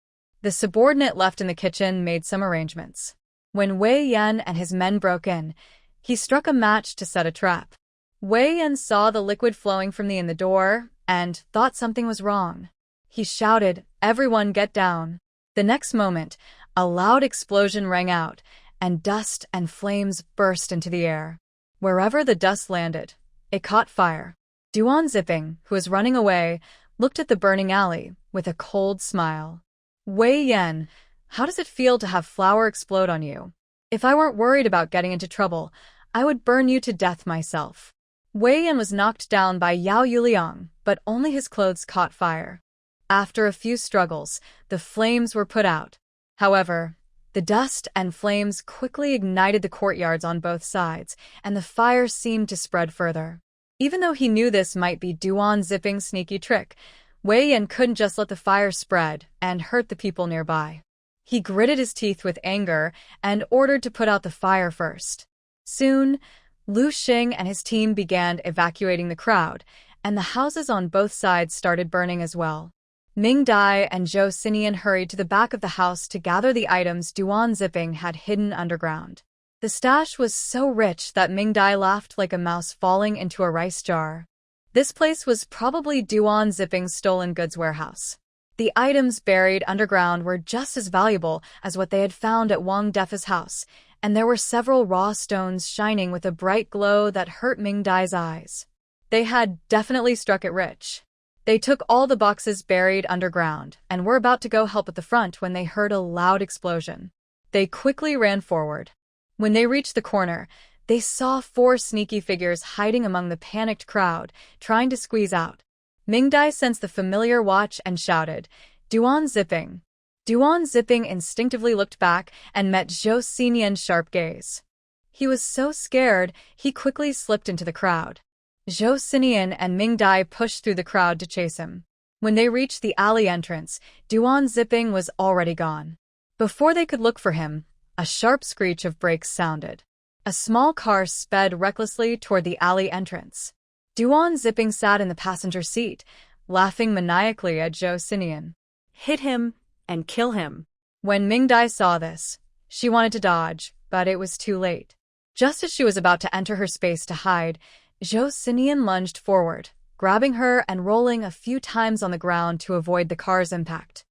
The subordinate left in the kitchen made some arrangements. When Wei Yan and his men broke in, he struck a match to set a trap. Wei Yan saw the liquid flowing from the door and thought something was wrong. He shouted, "Everyone get down." The next moment, a loud explosion rang out, and dust and flames burst into the air. Wherever the dust landed, it caught fire. Duan Ziping, who was running away, looked at the burning alley with a cold smile. Wei Yan, how does it feel to have flour explode on you? If I weren't worried about getting into trouble, I would burn you to death myself. Wei Yan was knocked down by Yao Yuliang, but only his clothes caught fire. After a few struggles, the flames were put out. However, the dust and flames quickly ignited the courtyards on both sides, and the fire seemed to spread further. Even though he knew this might be Duan Ziping's sneaky trick, Wei Yan couldn't just let the fire spread and hurt the people nearby. He gritted his teeth with anger and ordered to put out the fire first. Soon, Lu Xing and his team began evacuating the crowd, and the houses on both sides started burning as well. Ming Dai and Zhou Xinian hurried to the back of the house to gather the items Duan Zipping had hidden underground. The stash was so rich that Ming Dai laughed like a mouse falling into a rice jar. This place was probably Duan Zipping's stolen goods warehouse. The items buried underground were just as valuable as what they had found at Wang Defa's house, and there were several raw stones shining with a bright glow that hurt Ming Dai's eyes. They had definitely struck it rich. They took all the boxes buried underground and were about to go help at the front when they heard a loud explosion. They quickly ran forward. When they reached the corner, they saw 4 sneaky figures hiding among the panicked crowd, trying to squeeze out. Ming Dai sensed the familiar watch and shouted, "Duan Zipping!" Duan Zipping instinctively looked back and met Zhou Xinian's sharp gaze. He was so scared, he quickly slipped into the crowd. Zhou Xinian and Ming Dai pushed through the crowd to chase him. When they reached the alley entrance, Duan Zipping was already gone. Before they could look for him, a sharp screech of brakes sounded. A small car sped recklessly toward the alley entrance. Duan Zipping sat in the passenger seat, laughing maniacally at Zhou Xinian. Hit him and kill him. When Ming Dai saw this, she wanted to dodge, but it was too late. Just as she was about to enter her space to hide, Zhou Xinian lunged forward, grabbing her and rolling a few times on the ground to avoid the car's impact.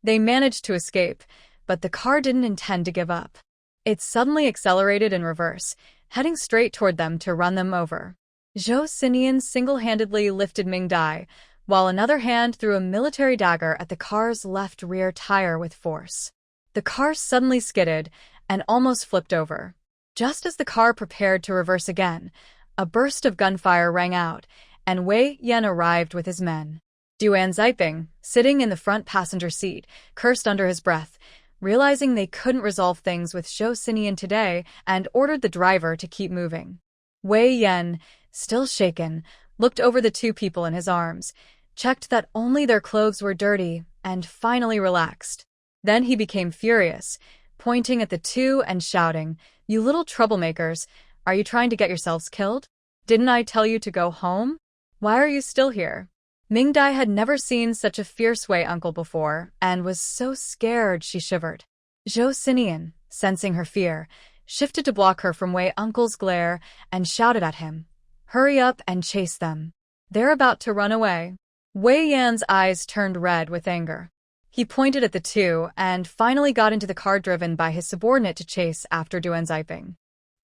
They managed to escape, but the car didn't intend to give up. It suddenly accelerated in reverse, heading straight toward them to run them over. Zhou Xinian single-handedly lifted Ming Dai, while another hand threw a military dagger at the car's left rear tire with force. The car suddenly skidded and almost flipped over. Just as the car prepared to reverse again, a burst of gunfire rang out, and Wei Yan arrived with his men. Duan Zipping, sitting in the front passenger seat, cursed under his breath, realizing they couldn't resolve things with Zhou Xinian today, and ordered the driver to keep moving. Wei Yan, still shaken, looked over the 2 people in his arms, checked that only their clothes were dirty, and finally relaxed. Then he became furious, pointing at the 2 and shouting, "You little troublemakers, are you trying to get yourselves killed? Didn't I tell you to go home? Why are you still here?" Ming Dai had never seen such a fierce Wei uncle before, and was so scared she shivered. Zhou Xinian, sensing her fear, shifted to block her from Wei uncle's glare and shouted at him, "Hurry up and chase them. They're about to run away." Wei Yan's eyes turned red with anger. He pointed at the 2 and finally got into the car driven by his subordinate to chase after Duan Zipping.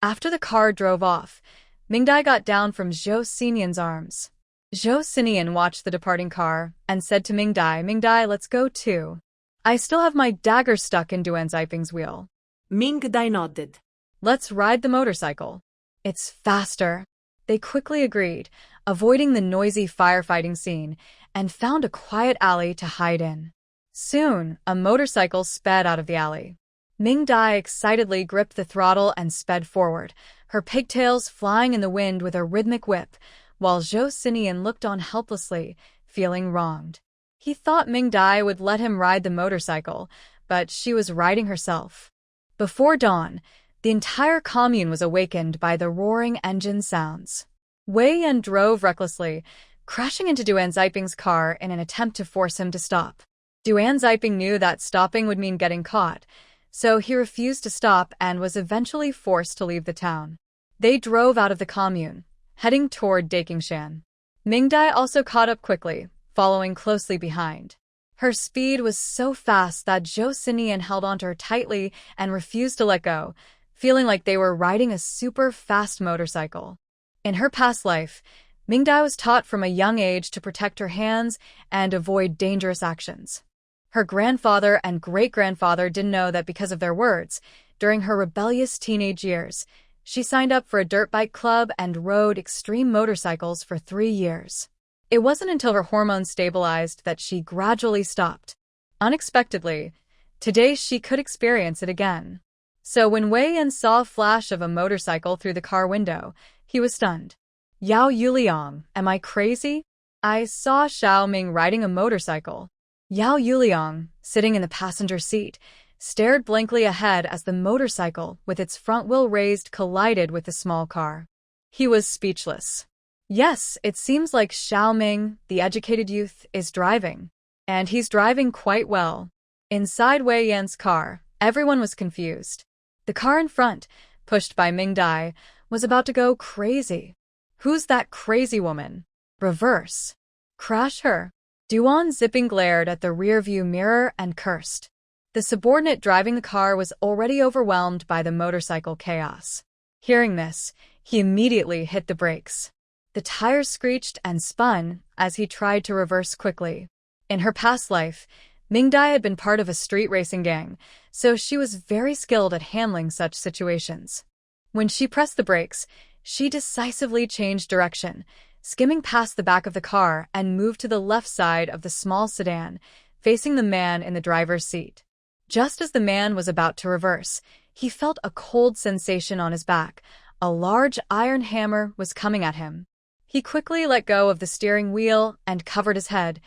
After the car drove off, Ming Dai got down from Zhou Xinian's arms. Zhou Xinian watched the departing car and said to Ming Dai, let's go too. I still have my dagger stuck in Duan Zipping's wheel." Ming Dai nodded. "Let's ride the motorcycle. It's faster." They quickly agreed, avoiding the noisy firefighting scene, and found a quiet alley to hide in. Soon, a motorcycle sped out of the alley. Ming Dai excitedly gripped the throttle and sped forward, her pigtails flying in the wind with a rhythmic whip, while Zhou Xinian looked on helplessly, feeling wronged. He thought Ming Dai would let him ride the motorcycle, but she was riding herself. Before dawn, the entire commune was awakened by the roaring engine sounds. Wei Yan drove recklessly, crashing into Duan Zipping's car in an attempt to force him to stop. Duan Zipping knew that stopping would mean getting caught, so he refused to stop and was eventually forced to leave the town. They drove out of the commune, heading toward Dakingshan. Ming Dai also caught up quickly, following closely behind. Her speed was so fast that Zhou Xinian held onto her tightly and refused to let go, feeling like they were riding a super fast motorcycle. In her past life, Ming Dai was taught from a young age to protect her hands and avoid dangerous actions. Her grandfather and great-grandfather didn't know that because of their words, during her rebellious teenage years, she signed up for a dirt bike club and rode extreme motorcycles for 3 years. It wasn't until her hormones stabilized that she gradually stopped. Unexpectedly, today she could experience it again. So when Wei Yan saw a flash of a motorcycle through the car window, he was stunned. "Yao Yuliang, am I crazy? I saw Xiao Ming riding a motorcycle." Yao Yuliang, sitting in the passenger seat, stared blankly ahead as the motorcycle, with its front wheel raised, collided with the small car. He was speechless. Yes, it seems like Xiaoming, the educated youth, is driving. And he's driving quite well. Inside Wei Yan's car, everyone was confused. The car in front, pushed by Ming Dai, was about to go crazy. Who's that crazy woman? Reverse. Crash her. Duan Zipping glared at the rearview mirror and cursed. The subordinate driving the car was already overwhelmed by the motorcycle chaos. Hearing this, he immediately hit the brakes. The tires screeched and spun as he tried to reverse quickly. In her past life, Ming Dai had been part of a street racing gang, so she was very skilled at handling such situations. When she pressed the brakes, she decisively changed direction, skimming past the back of the car and moved to the left side of the small sedan, facing the man in the driver's seat. Just as the man was about to reverse, he felt a cold sensation on his back. A large iron hammer was coming at him. He quickly let go of the steering wheel and covered his head,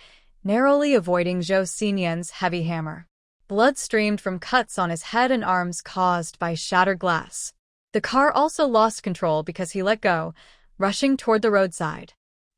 narrowly avoiding Zhou Xinyan's heavy hammer. Blood streamed from cuts on his head and arms caused by shattered glass. The car also lost control because he let go, rushing toward the roadside.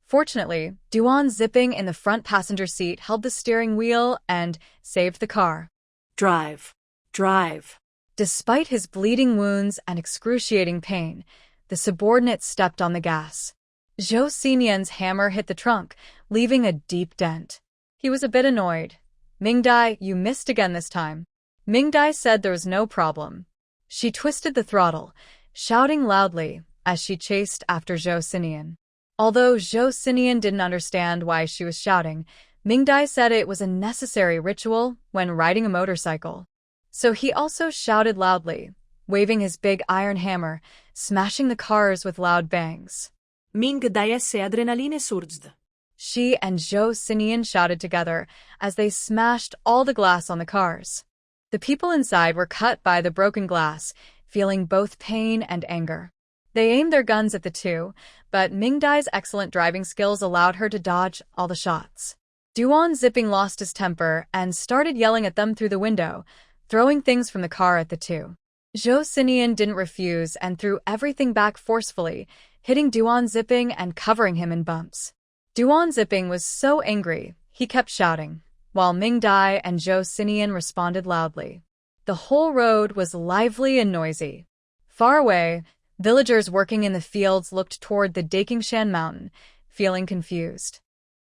Fortunately, Duan Zipping in the front passenger seat held the steering wheel and saved the car. Drive. Drive. Despite his bleeding wounds and excruciating pain, the subordinate stepped on the gas. Zhou Xinyan's hammer hit the trunk, leaving a deep dent. He was a bit annoyed. Ming Dai, you missed again this time. Ming Dai said there was no problem. She twisted the throttle, shouting loudly as she chased after Zhou Xinyan. Although Zhou Xinyan didn't understand why she was shouting, Ming Dai said it was a necessary ritual when riding a motorcycle. So he also shouted loudly, waving his big iron hammer, smashing the cars with loud bangs. Ming Dai esse adrenaline surged. She and Zhou Xinyan shouted together as they smashed all the glass on the cars. The people inside were cut by the broken glass, feeling both pain and anger. They aimed their guns at the two, but Ming Dai's excellent driving skills allowed her to dodge all the shots. Duan Zipping lost his temper and started yelling at them through the window, throwing things from the car at the two. Zhou Xinyan didn't refuse and threw everything back forcefully, hitting Duan Zipping and covering him in bumps. Duan Zipping was so angry, he kept shouting, while Ming Dai and Zhou Xinyan responded loudly. The whole road was lively and noisy. Far away, villagers working in the fields looked toward the Dakingshan mountain, feeling confused.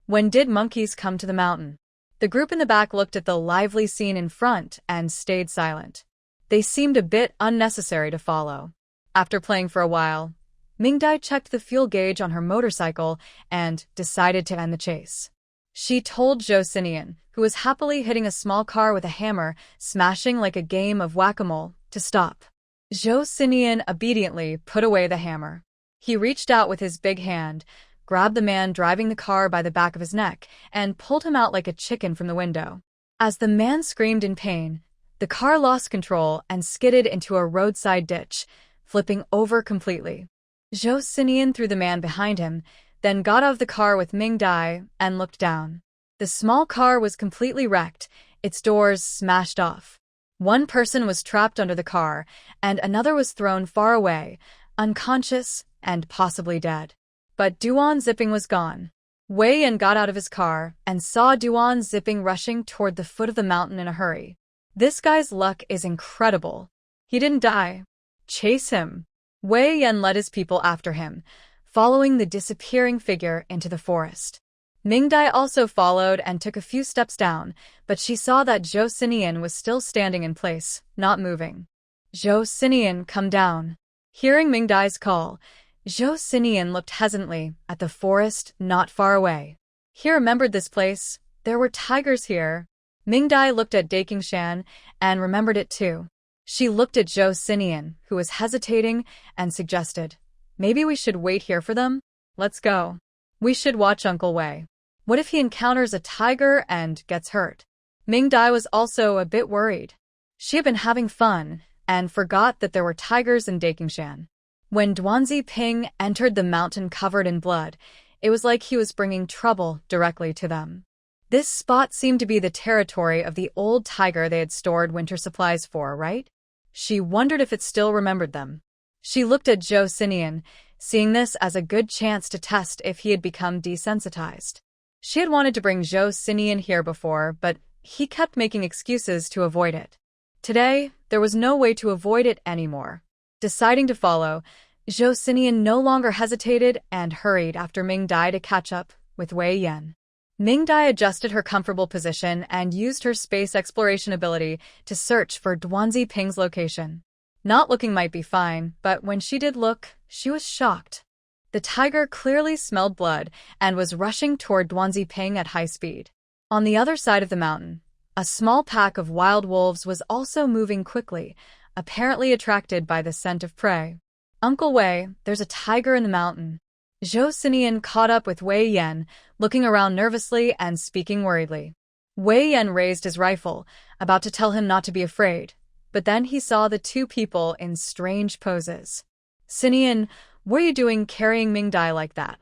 When did monkeys come to the mountain? The group in the back looked at the lively scene in front and stayed silent. They seemed a bit unnecessary to follow. After playing for a while, Ming Dai checked the fuel gauge on her motorcycle and decided to end the chase. She told Zhou Xinyan, who was happily hitting a small car with a hammer, smashing like a game of whack-a-mole, to stop. Zhou Xinyan obediently put away the hammer. He reached out with his big hand, grabbed the man driving the car by the back of his neck, and pulled him out like a chicken from the window. As the man screamed in pain, the car lost control and skidded into a roadside ditch, flipping over completely. Zhou Xinyan threw the man behind him, then got out of the car with Ming Dai and looked down. The small car was completely wrecked, its doors smashed off. One person was trapped under the car, and another was thrown far away, unconscious and possibly dead. But Duan Zipping was gone. Wei Yan got out of his car and saw Duan Zipping rushing toward the foot of the mountain in a hurry. This guy's luck is incredible. He didn't die. Chase him. Wei Yan led his people after him, following the disappearing figure into the forest. Ming Dai also followed and took a few steps down, but she saw that Zhou Xinyan was still standing in place, not moving. Zhou Xinyan, come down. Hearing Ming Dai's call, Zhou Xinyan looked hesitantly at the forest not far away. He remembered this place. There were tigers here. Ming Dai looked at Dakingshan and remembered it too. She looked at Zhou Xinyan, who was hesitating, and suggested, maybe we should wait here for them? Let's go. We should watch Uncle Wei. What if he encounters a tiger and gets hurt? Ming Dai was also a bit worried. She had been having fun and forgot that there were tigers in Dakingshan. When Duanzi Ping entered the mountain covered in blood, it was like he was bringing trouble directly to them. This spot seemed to be the territory of the old tiger they had stored winter supplies for, right? She wondered if it still remembered them. She looked at Zhou Xinyan, seeing this as a good chance to test if he had become desensitized. She had wanted to bring Zhou Xinian here before, but he kept making excuses to avoid it. Today, there was no way to avoid it anymore. Deciding to follow, Zhou Xinian no longer hesitated and hurried after Ming Dai to catch up with Wei Yan. Ming Dai adjusted her comfortable position and used her space exploration ability to search for Duanzi Ping's location. Not looking might be fine, but when she did look, she was shocked. The tiger clearly smelled blood and was rushing toward Duanzi Ping at high speed. On the other side of the mountain, a small pack of wild wolves was also moving quickly, apparently attracted by the scent of prey. "Uncle Wei, there's a tiger in the mountain." Zhou Xinian caught up with Wei Yan, looking around nervously and speaking worriedly. Wei Yan raised his rifle, about to tell him not to be afraid, but then he saw the two people in strange poses. "Xinian, what are you doing carrying Ming Dai like that?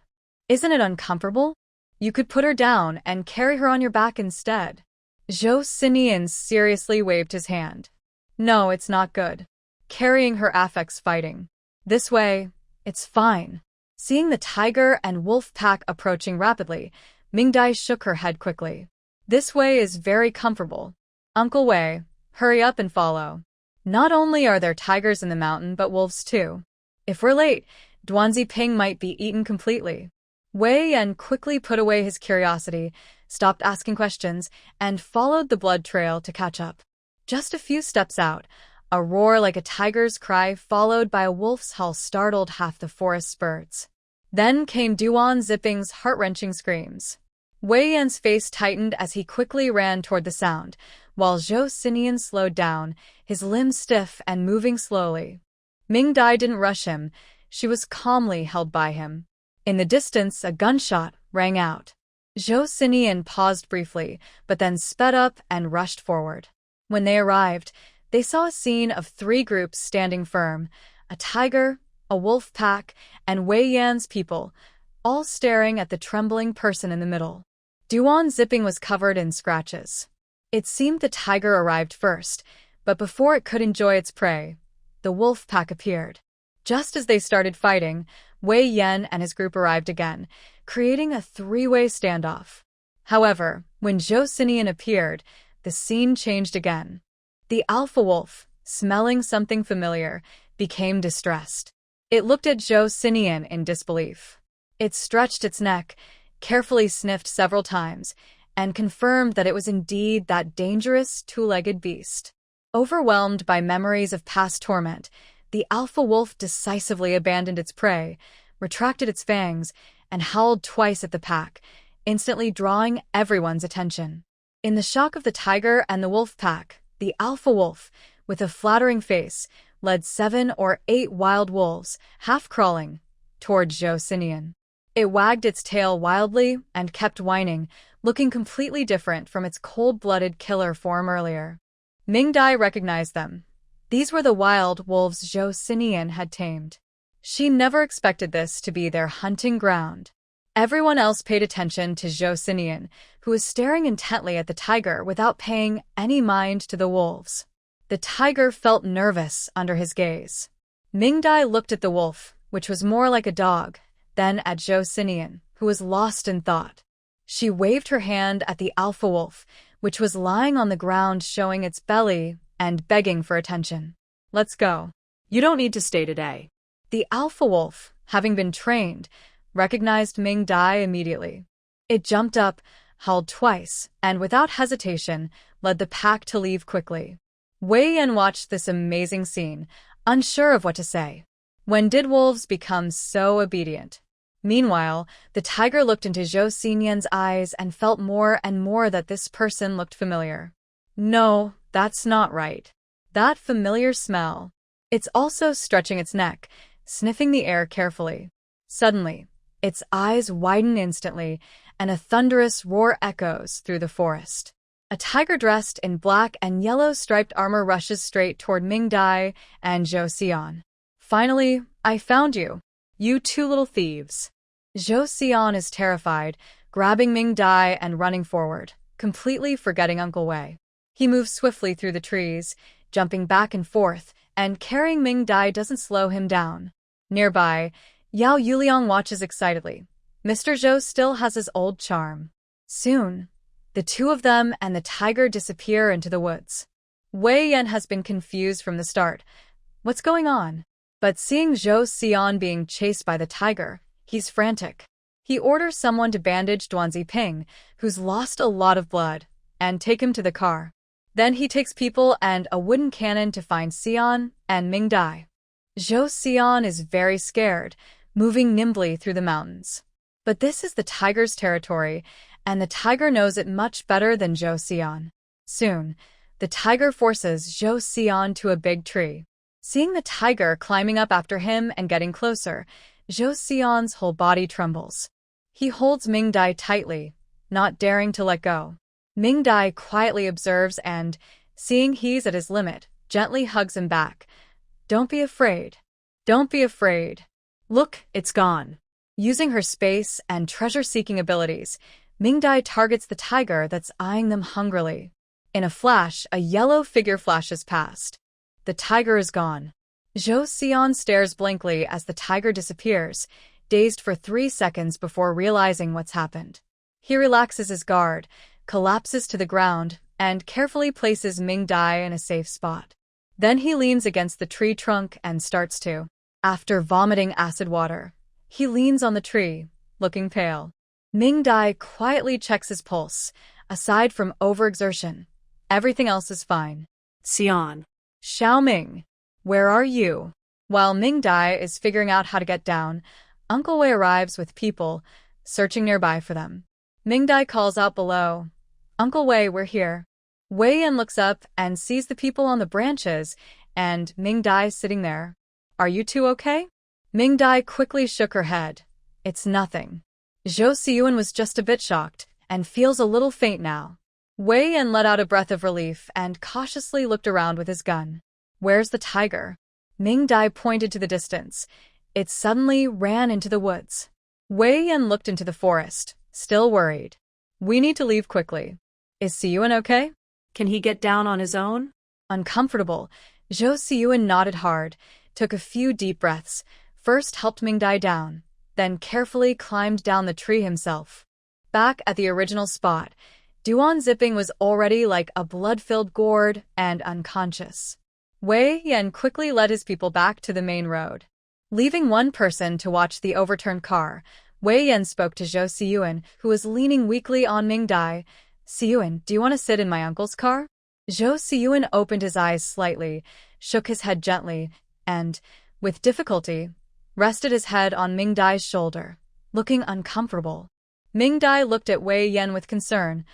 Isn't it uncomfortable? You could put her down and carry her on your back instead." Zhou Xinian seriously waved his hand. "No, it's not good. Carrying her affects fighting. This way, it's fine." Seeing the tiger and wolf pack approaching rapidly, Ming Dai shook her head quickly. "This way is very comfortable. Uncle Wei, hurry up and follow. Not only are there tigers in the mountain, but wolves too. If we're late, Duanzi Ping might be eaten completely." Wei Yan quickly put away his curiosity, stopped asking questions, and followed the blood trail to catch up. Just a few steps out, a roar like a tiger's cry followed by a wolf's howl startled half the forest's birds. Then came Duanzi Ping's heart-wrenching screams. Wei Yan's face tightened as he quickly ran toward the sound, while Zhou Xinian slowed down, his limbs stiff and moving slowly. Ming Dai didn't rush him. She was calmly held by him. In the distance, a gunshot rang out. Zhou Xinian paused briefly, but then sped up and rushed forward. When they arrived, they saw a scene of three groups standing firm: a tiger, a wolf pack, and Wei Yan's people, all staring at the trembling person in the middle. Duanzi Ping was covered in scratches. It seemed the tiger arrived first, but before it could enjoy its prey, the wolf pack appeared. Just as they started fighting, Wei Yan and his group arrived again, creating a three-way standoff. However, when Zhou Xinian appeared, the scene changed again. The alpha wolf, smelling something familiar, became distressed. It looked at Zhou Xinian in disbelief. It stretched its neck, carefully sniffed several times, and confirmed that it was indeed that dangerous two-legged beast. Overwhelmed by memories of past torment, the alpha wolf decisively abandoned its prey, retracted its fangs, and howled twice at the pack, instantly drawing everyone's attention. In the shock of the tiger and the wolf pack, the alpha wolf, with a flattering face, led 7 or 8 wild wolves, half-crawling, toward Zhou Xinian. It wagged its tail wildly and kept whining, looking completely different from its cold-blooded killer form earlier. Ming Dai recognized them. These were the wild wolves Zhou Xinian had tamed. She never expected this to be their hunting ground. Everyone else paid attention to Zhou Xinian, who was staring intently at the tiger without paying any mind to the wolves. The tiger felt nervous under his gaze. Ming Dai looked at the wolf, which was more like a dog, then at Zhou Xinian, who was lost in thought. She waved her hand at the alpha wolf, which was lying on the ground showing its belly and begging for attention. "Let's go. You don't need to stay today." The alpha wolf, having been trained, recognized Ming Dai immediately. It jumped up, howled twice, and without hesitation, led the pack to leave quickly. Wei Yan watched this amazing scene, unsure of what to say. When did wolves become so obedient? Meanwhile, the tiger looked into Zhou Xinian's eyes and felt more and more that this person looked familiar. No, that's not right. That familiar smell. It's also stretching its neck, sniffing the air carefully. Suddenly, its eyes widen instantly, and a thunderous roar echoes through the forest. A tiger dressed in black and yellow striped armor rushes straight toward Ming Dai and Zhou Xian. "Finally, I found you. You two little thieves." Zhou Xian is terrified, grabbing Ming Dai and running forward, completely forgetting Uncle Wei. He moves swiftly through the trees, jumping back and forth, and carrying Ming Dai doesn't slow him down. Nearby, Yao Yuliang watches excitedly. Mr. Zhou still has his old charm. Soon, the two of them and the tiger disappear into the woods. Wei Yan has been confused from the start. What's going on? But seeing Zhou Xian being chased by the tiger, he's frantic. He orders someone to bandage Duanzi Ping, who's lost a lot of blood, and take him to the car. Then he takes people and a wooden cannon to find Xian and Ming Dai. Zhou Xian is very scared, moving nimbly through the mountains. But this is the tiger's territory, and the tiger knows it much better than Zhou Xian. Soon, the tiger forces Zhou Xian to a big tree. Seeing the tiger climbing up after him and getting closer, Zhou Xian's whole body trembles. He holds Ming Dai tightly, not daring to let go. Ming Dai quietly observes and, seeing he's at his limit, gently hugs him back. Don't be afraid. Don't be afraid. Look, it's gone. Using her space and treasure-seeking abilities, Ming Dai targets the tiger that's eyeing them hungrily. In a flash, a yellow figure flashes past. The tiger is gone. Zhou Xian stares blankly as the tiger disappears, dazed for 3 seconds before realizing what's happened. He relaxes his guard, collapses to the ground, and carefully places Ming Dai in a safe spot. Then he leans against the tree trunk and starts to. After vomiting acid water, he leans on the tree, looking pale. Ming Dai quietly checks his pulse. Aside from overexertion, everything else is fine. Xian. Xiaoming, where are you? While Ming Dai is figuring out how to get down, Uncle Wei arrives with people, searching nearby for them. Ming Dai calls out below, Uncle Wei, we're here. Wei Yan looks up and sees the people on the branches, and Ming Dai sitting there. Are you two okay? Ming Dai quickly shook her head. It's nothing. Zhou Siyuan was just a bit shocked, and feels a little faint now. Wei Yan let out a breath of relief and cautiously looked around with his gun. Where's the tiger? Ming Dai pointed to the distance. It suddenly ran into the woods. Wei Yan looked into the forest, still worried. We need to leave quickly. Is Siyuan okay? Can he get down on his own? Uncomfortable, Zhou Siyuan nodded hard, took a few deep breaths, first helped Ming Dai down, then carefully climbed down the tree himself. Back at the original spot, Duan Zipping was already like a blood-filled gourd and unconscious. Wei Yan quickly led his people back to the main road. Leaving one person to watch the overturned car, Wei Yan spoke to Zhou Siyuan, who was leaning weakly on Ming Dai. Siyuan, do you want to sit in my uncle's car? Zhou Siyuan opened his eyes slightly, shook his head gently, and, with difficulty, rested his head on Ming Dai's shoulder, looking uncomfortable. Ming Dai looked at Wei Yan with concern.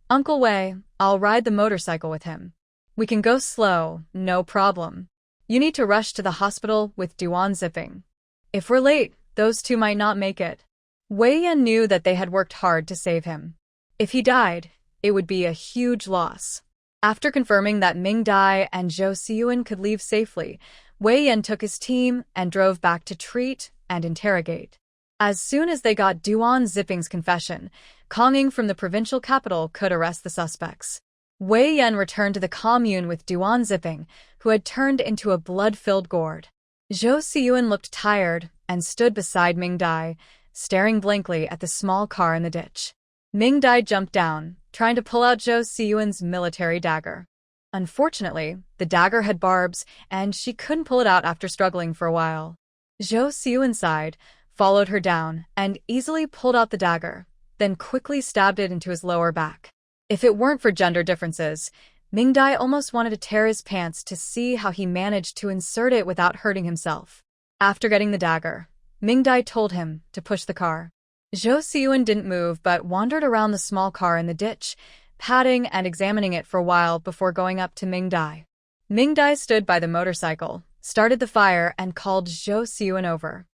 Uncle Wei, I'll ride the motorcycle with him. We can go slow, no problem. You need to rush to the hospital with Duan Zipping. If we're late, those two might not make it. Wei Yan knew that they had worked hard to save him. If he died, it would be a huge loss. After confirming that Ming Dai and Zhou Siyuan could leave safely, Wei Yan took his team and drove back to treat and interrogate. As soon as they got Duan Zipping's confession, Konging from the provincial capital could arrest the suspects. Wei Yan returned to the commune with Duan Zipping, who had turned into a blood-filled gourd. Zhou Siyuan looked tired and stood beside Ming Dai, staring blankly at the small car in the ditch. Ming Dai jumped down, trying to pull out Zhou Siyuan's military dagger. Unfortunately, the dagger had barbs, and she couldn't pull it out after struggling for a while. Zhou Siyuan sighed, followed her down, and easily pulled out the dagger, then quickly stabbed it into his lower back. If it weren't for gender differences, Ming Dai almost wanted to tear his pants to see how he managed to insert it without hurting himself. After getting the dagger, Ming Dai told him to push the car. Zhou Siyuan didn't move but wandered around the small car in the ditch, patting and examining it for a while before going up to Ming Dai. Ming Dai stood by the motorcycle, started the fire, and called Zhou Siyuan over.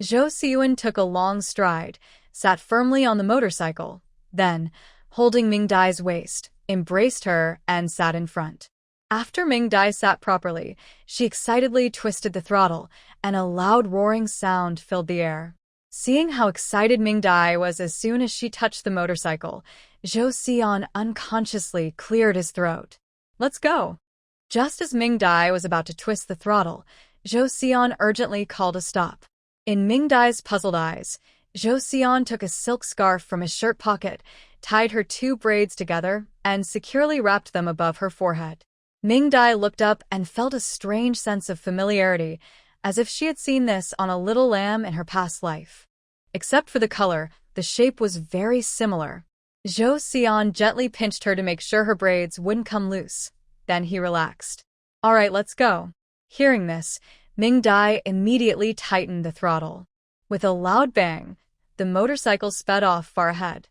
Zhou Siyuan took a long stride, sat firmly on the motorcycle, then, holding Ming Dai's waist, embraced her and sat in front. After Ming Dai sat properly, she excitedly twisted the throttle, and a loud roaring sound filled the air. Seeing how excited Ming Dai was as soon as she touched the motorcycle, Zhou Xian unconsciously cleared his throat. Let's go. Just as Ming Dai was about to twist the throttle, Zhou Xian urgently called a stop. In Ming Dai's puzzled eyes, Zhou Xian took a silk scarf from his shirt pocket, tied her 2 braids together, and securely wrapped them above her forehead. Ming Dai looked up and felt a strange sense of familiarity, as if she had seen this on a little lamb in her past life. Except for the color, the shape was very similar. Zhou Xian gently pinched her to make sure her braids wouldn't come loose. Then he relaxed. "All right, let's go." Hearing this, Ming Dai immediately tightened the throttle. With a loud bang, the motorcycle sped off far ahead.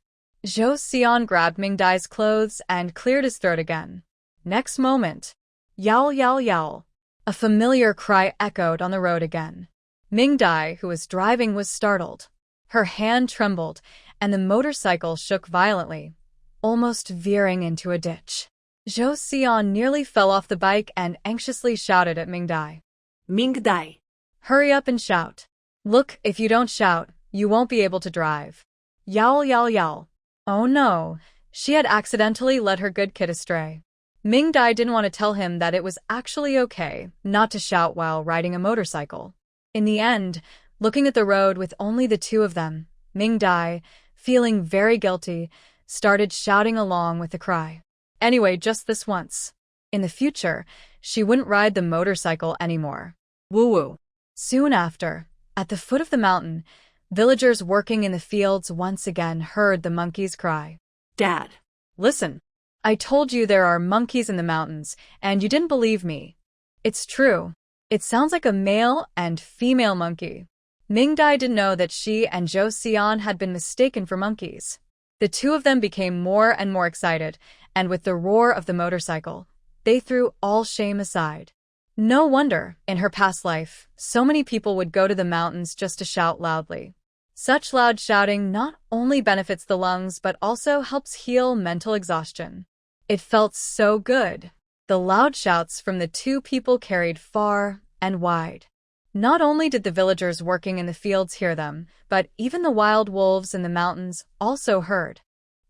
Zhou Xian grabbed Ming Dai's clothes and cleared his throat again. Next moment, yowl yowl yowl. A familiar cry echoed on the road again. Ming Dai, who was driving, was startled. Her hand trembled, and the motorcycle shook violently, almost veering into a ditch. Zhou Xian nearly fell off the bike and anxiously shouted at Ming Dai. Ming Dai. "Hurry up and shout. Look, if you don't shout, you won't be able to drive." Yowl yowl yowl. Oh no, she had accidentally led her good kid astray. Ming Dai didn't want to tell him that it was actually okay not to shout while riding a motorcycle. In the end, looking at the road with only the 2 of them, Ming Dai, feeling very guilty, started shouting along with the cry. Anyway, just this once. In the future, she wouldn't ride the motorcycle anymore. Woo-woo. Soon after, at the foot of the mountain, villagers working in the fields once again heard the monkeys cry. Dad. "Listen. I told you there are monkeys in the mountains, and you didn't believe me. It's true. It sounds like a male and female monkey." Ming Dai didn't know that she and Zhou Xian had been mistaken for monkeys. The 2 of them became more and more excited, and with the roar of the motorcycle, they threw all shame aside. No wonder, in her past life, so many people would go to the mountains just to shout loudly. Such loud shouting not only benefits the lungs but also helps heal mental exhaustion. It felt so good. The loud shouts from the 2 people carried far and wide. Not only did the villagers working in the fields hear them, but even the wild wolves in the mountains also heard.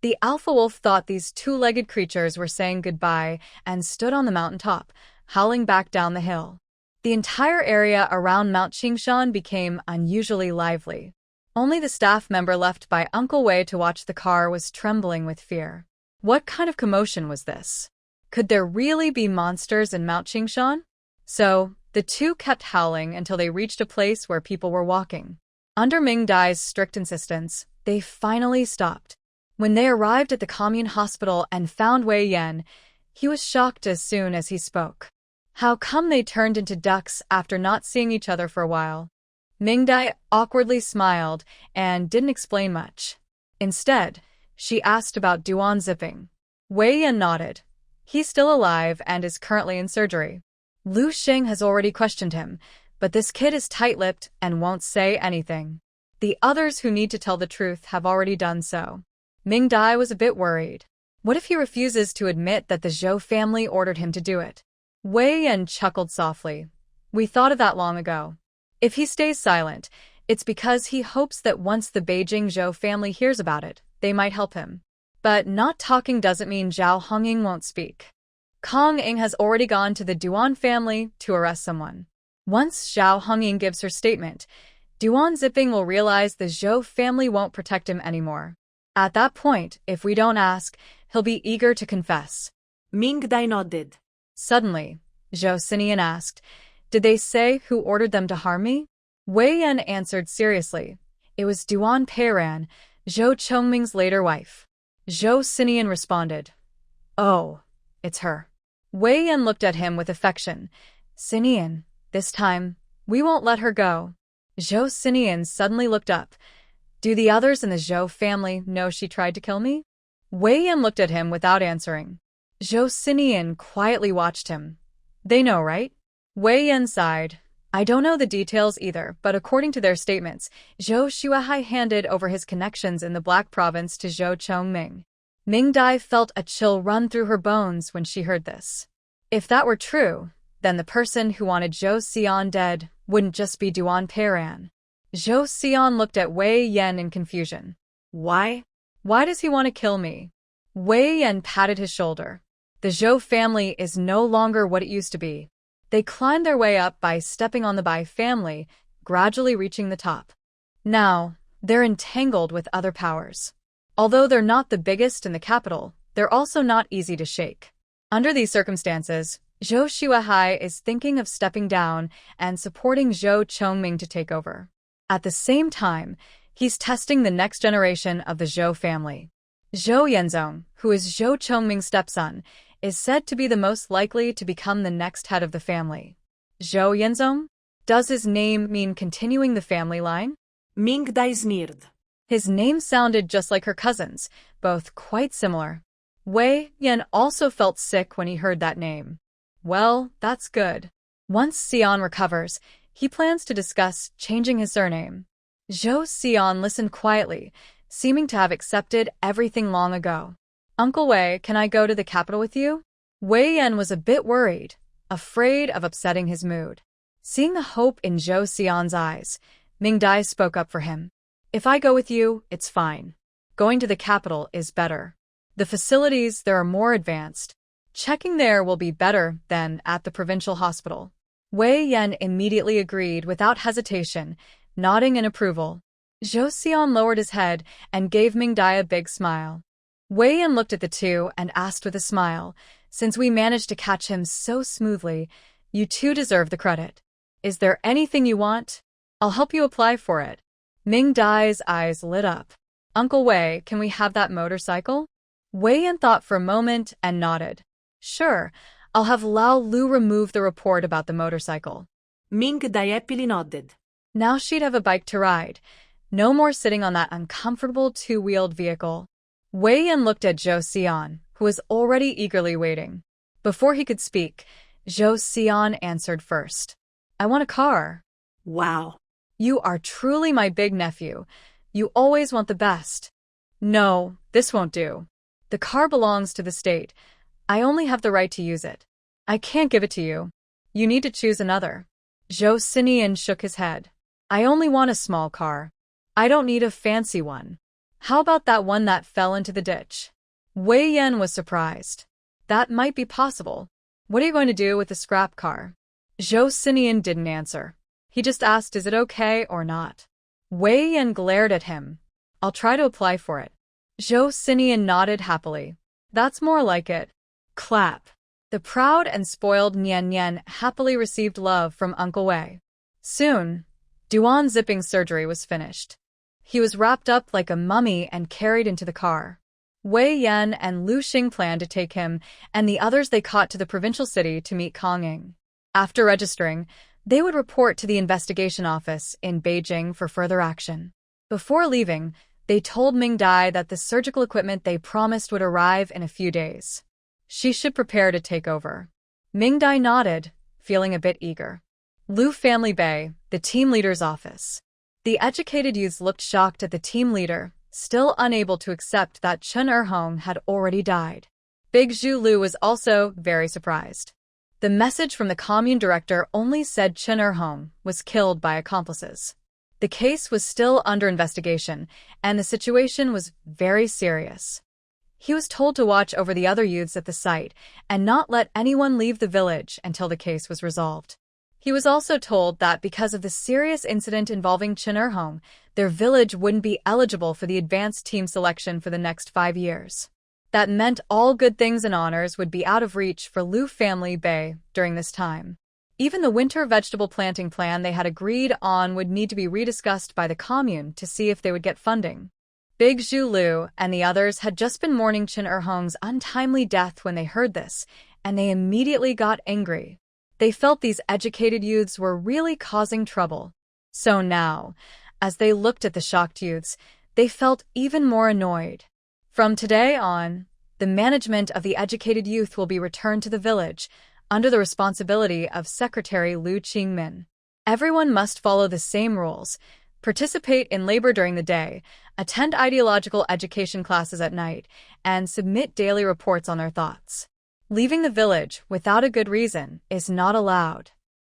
The alpha wolf thought these 2-legged creatures were saying goodbye and stood on the mountaintop, howling back down the hill. The entire area around Mount Qingshan became unusually lively. Only the staff member left by Uncle Wei to watch the car was trembling with fear. What kind of commotion was this? Could there really be monsters in Mount Qingshan? So, the 2 kept howling until they reached a place where people were walking. Under Ming Dai's strict insistence, they finally stopped. When they arrived at the commune hospital and found Wei Yan, he was shocked as soon as he spoke. How come they turned into ducks after not seeing each other for a while? Ming Dai awkwardly smiled and didn't explain much. Instead, she asked about Duan Zipping. Wei Yan nodded. He's still alive and is currently in surgery. Lu Xing has already questioned him, but this kid is tight-lipped and won't say anything. The others who need to tell the truth have already done so. Ming Dai was a bit worried. What if he refuses to admit that the Zhou family ordered him to do it? Wei Yan chuckled softly. We thought of that long ago. If he stays silent, it's because he hopes that once the Beijing Zhou family hears about it, they might help him. But not talking doesn't mean Zhao Hongying won't speak. Kong Ing has already gone to the Duan family to arrest someone. Once Zhao Hongying gives her statement, Duan Zipping will realize the Zhou family won't protect him anymore. At that point, if we don't ask, he'll be eager to confess. Ming Dai nodded. Suddenly, Zhou Xinian asked, Did they say who ordered them to harm me? Wei Yan answered seriously. It was Duan Peiran, Zhou Chongming's later wife. Zhou Xinian responded, Oh, it's her. Wei Yan looked at him with affection. Xinian, this time, we won't let her go. Zhou Xinian suddenly looked up. Do the others in the Zhou family know she tried to kill me? Wei Yan looked at him without answering. Zhou Xinian quietly watched him. They know, right? Wei Yan sighed. I don't know the details either, but according to their statements, Zhou Shuai handed over his connections in the Black Province to Zhou Chongming. Ming Dai felt a chill run through her bones when she heard this. If that were true, then the person who wanted Zhou Xian dead wouldn't just be Duan Peiran. Zhou Xian looked at Wei Yan in confusion. Why? Why does he want to kill me? Wei Yan patted his shoulder. The Zhou family is no longer what it used to be. They climbed their way up by stepping on the Bai family, gradually reaching the top. Now, they're entangled with other powers. Although they're not the biggest in the capital, they're also not easy to shake. Under these circumstances, Zhou Xuehai is thinking of stepping down and supporting Zhou Chongming to take over. At the same time, he's testing the next generation of the Zhou family. Zhou Yenzong, who is Zhou Chongming's stepson, is said to be the most likely to become the next head of the family. Zhou Yenzong? Does his name mean continuing the family line? Ming Dai sneered. His name sounded just like her cousin's, both quite similar. Wei Yan also felt sick when he heard that name. Well, that's good. Once Xian recovers, he plans to discuss changing his surname. Zhou Xian listened quietly, seeming to have accepted everything long ago. Uncle Wei, can I go to the capital with you? Wei Yan was a bit worried, afraid of upsetting his mood. Seeing the hope in Zhou Xian's eyes, Ming Dai spoke up for him. If I go with you, it's fine. Going to the capital is better. The facilities there are more advanced. Checking there will be better than at the provincial hospital. Wei Yan immediately agreed without hesitation, nodding in approval. Zhou Xian lowered his head and gave Ming Dai a big smile. Wei Yan looked at the two and asked with a smile, since we managed to catch him so smoothly, you two deserve the credit. Is there anything you want? I'll help you apply for it. Ming Dai's eyes lit up. Uncle Wei, can we have that motorcycle? Wei Yan thought for a moment and nodded. Sure, I'll have Lao Lu remove the report about the motorcycle. Ming Dai happily nodded. Now she'd have a bike to ride. No more sitting on that uncomfortable two-wheeled vehicle. Wei Yan looked at Zhou Xian, who was already eagerly waiting. Before he could speak, Zhou Xian answered first. I want a car. Wow. You are truly my big nephew. You always want the best. No, this won't do. The car belongs to the state. I only have the right to use it. I can't give it to you. You need to choose another. Zhou Sinian shook his head. I only want a small car. I don't need a fancy one. How about that one that fell into the ditch? Wei Yan was surprised. That might be possible. What are you going to do with the scrap car? Zhou Sinian didn't answer. He just asked, is it okay or not? Wei Yan glared at him. I'll try to apply for it. Zhou Sinian nodded happily. That's more like it. Clap. The proud and spoiled Nian Nian happily received love from Uncle Wei. Soon, Duan's zipping surgery was finished. He was wrapped up like a mummy and carried into the car. Wei Yan and Lu Xing planned to take him and the others they caught to the provincial city to meet Kang Ying. After registering, they would report to the investigation office in Beijing for further action. Before leaving, they told Ming Dai that the surgical equipment they promised would arrive in a few days. She should prepare to take over. Ming Dai nodded, feeling a bit eager. Lu Family Bay, the team leader's office. The educated youths looked shocked at the team leader, still unable to accept that Chen Erhong had already died. Big Zhu Lu was also very surprised. The message from the commune director only said Chen Erhong was killed by accomplices. The case was still under investigation, and the situation was very serious. He was told to watch over the other youths at the site and not let anyone leave the village until the case was resolved. He was also told that because of the serious incident involving Chen Erhong, their village wouldn't be eligible for the advanced team selection for the next 5 years. That meant all good things and honors would be out of reach for Lu Family Bay during this time. Even the winter vegetable planting plan they had agreed on would need to be rediscussed by the commune to see if they would get funding. Big Zhu Lu and the others had just been mourning Chen Erhong's untimely death when they heard this, and they immediately got angry. They felt these educated youths were really causing trouble. So now, as they looked at the shocked youths, they felt even more annoyed. From today on, the management of the educated youth will be returned to the village, under the responsibility of Secretary Lu Qingmin. Everyone must follow the same rules, participate in labor during the day, attend ideological education classes at night, and submit daily reports on their thoughts. Leaving the village without a good reason is not allowed.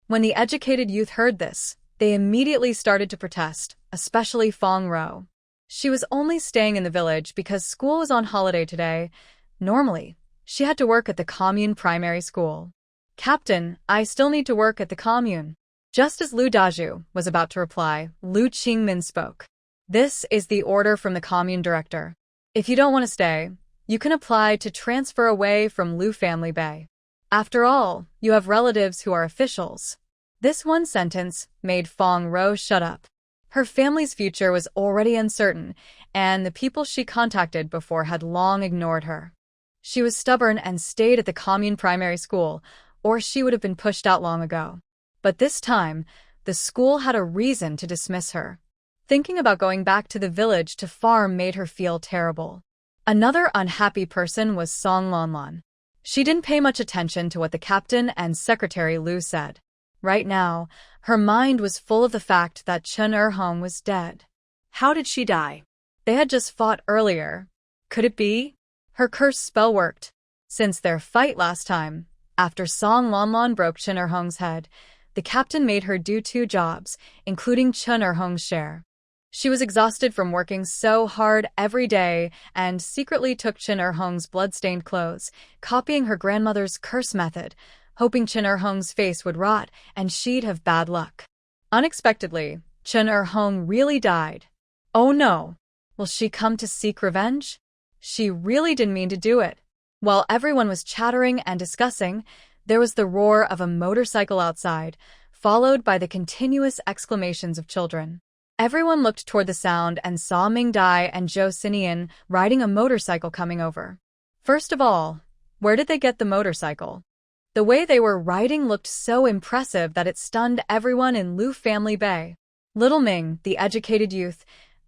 When the educated youth heard this, they immediately started to protest, especially Fong Ro. She was only staying in the village because school was on holiday today. Normally, she had to work at the commune primary school. Captain, I still need to work at the commune. Just as Lu Daju was about to reply, Lu Qingmin spoke. This is the order from the commune director. If you don't want to stay, you can apply to transfer away from Lu Family Bay. After all, you have relatives who are officials. This one sentence made Fong Ro shut up. Her family's future was already uncertain, and the people she contacted before had long ignored her. She was stubborn and stayed at the commune primary school, or she would have been pushed out long ago. But this time, the school had a reason to dismiss her. Thinking about going back to the village to farm made her feel terrible. Another unhappy person was Song Lanlan. She didn't pay much attention to what the captain and secretary Lu said. Right now, her mind was full of the fact that Chen Erhong was dead. How did she die? They had just fought earlier. Could it be? Her curse spell worked. Since their fight last time, after Song Lanlan broke Chen Erhong's head, the captain made her do 2 jobs, including Chen Erhong's share. She was exhausted from working so hard every day and secretly took Chen Erhong's blood-stained clothes, copying her grandmother's curse method, hoping Chen Erhong's face would rot and she'd have bad luck. Unexpectedly, Chen Erhong really died. Oh no! Will she come to seek revenge? She really didn't mean to do it. While everyone was chattering and discussing, there was the roar of a motorcycle outside, followed by the continuous exclamations of children. Everyone looked toward the sound and saw Ming Dai and Zhou Xinian riding a motorcycle coming over. First of all, where did they get the motorcycle? The way they were riding looked so impressive that it stunned everyone in Lu Family Bay. Little Ming, the educated youth,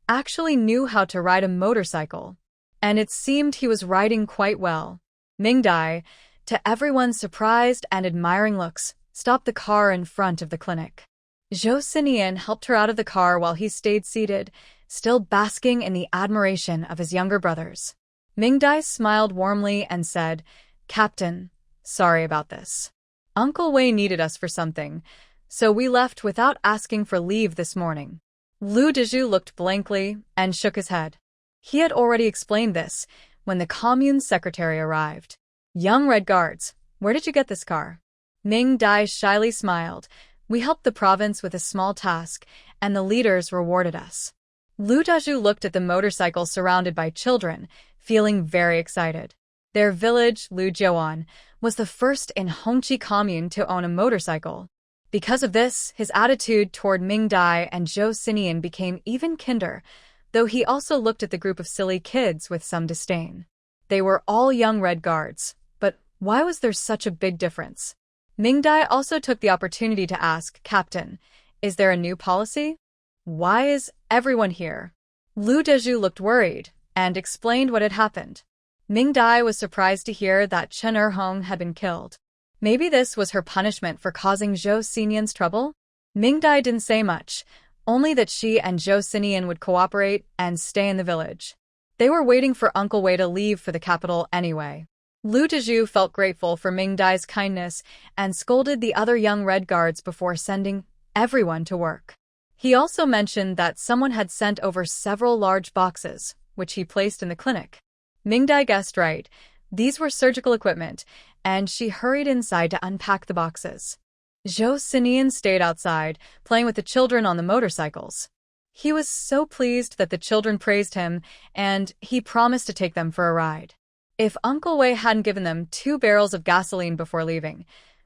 actually knew how to ride a motorcycle, and it seemed he was riding quite well. Ming Dai, to everyone's surprised and admiring looks, stopped the car in front of the clinic. Zhou Xinian helped her out of the car while he stayed seated, still basking in the admiration of his younger brothers. Ming Dai smiled warmly and said, "Captain, sorry about this. Uncle Wei needed us for something, so we left without asking for leave this morning." Lu Daju looked blankly and shook his head. He had already explained this when the commune secretary arrived. "Young Red Guards, where did you get this car?" Ming Dai shyly smiled. "We helped the province with a small task, and the leaders rewarded us." Lu Daju looked at the motorcycle surrounded by children, feeling very excited. Their village, Lu Jiuan, was the first in Hongqi commune to own a motorcycle. Because of this, his attitude toward Ming Dai and Zhou Xinian became even kinder, though he also looked at the group of silly kids with some disdain. They were all young Red Guards, but why was there such a big difference? Ming Dai also took the opportunity to ask, "Captain, is there a new policy? Why is everyone here?" Lu Daju looked worried and explained what had happened. Ming Dai was surprised to hear that Chen Erhong had been killed. Maybe this was her punishment for causing Zhou Xinian's trouble? Ming Dai didn't say much, only that she and Zhou Xinian would cooperate and stay in the village. They were waiting for Uncle Wei to leave for the capital anyway. Lu Daju felt grateful for Ming Dai's kindness and scolded the other young Red Guards before sending everyone to work. He also mentioned that someone had sent over several large boxes, which he placed in the clinic. Ming Dai guessed right. These were surgical equipment, and she hurried inside to unpack the boxes. Zhou Xinian stayed outside, playing with the children on the motorcycles. He was so pleased that the children praised him, and he promised to take them for a ride. If Uncle Wei hadn't given them 2 barrels of gasoline before leaving,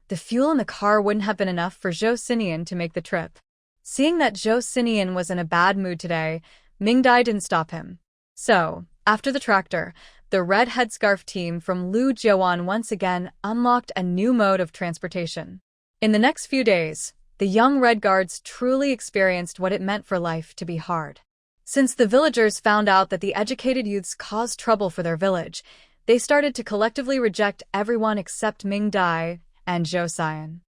the fuel in the car wouldn't have been enough for Zhou Xinian to make the trip. Seeing that Zhou Xinian was in a bad mood today, Ming Dai didn't stop him. So, after the tractor, the red headscarf team from Lu Jiuan once again unlocked a new mode of transportation. In the next few days, the young Red Guards truly experienced what it meant for life to be hard. Since the villagers found out that the educated youths caused trouble for their village, they started to collectively reject everyone except Ming Dai and Zhou Xian.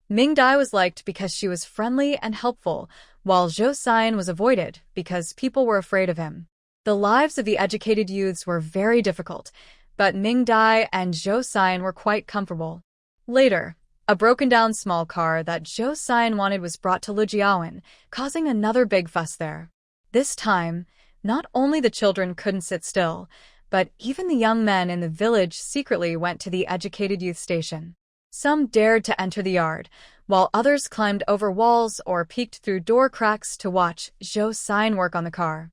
Ming Dai was liked because she was friendly and helpful, while Zhou Xian was avoided because people were afraid of him. The lives of the educated youths were very difficult, but Ming Dai and Zhou Xian were quite comfortable. Later, a broken-down small car that Zhou Xian wanted was brought to Lujiaoan, causing another big fuss there. This time, not only the children couldn't sit still, but even the young men in the village secretly went to the educated youth station. Some dared to enter the yard, while others climbed over walls or peeked through door cracks to watch Zhou Xian work on the car.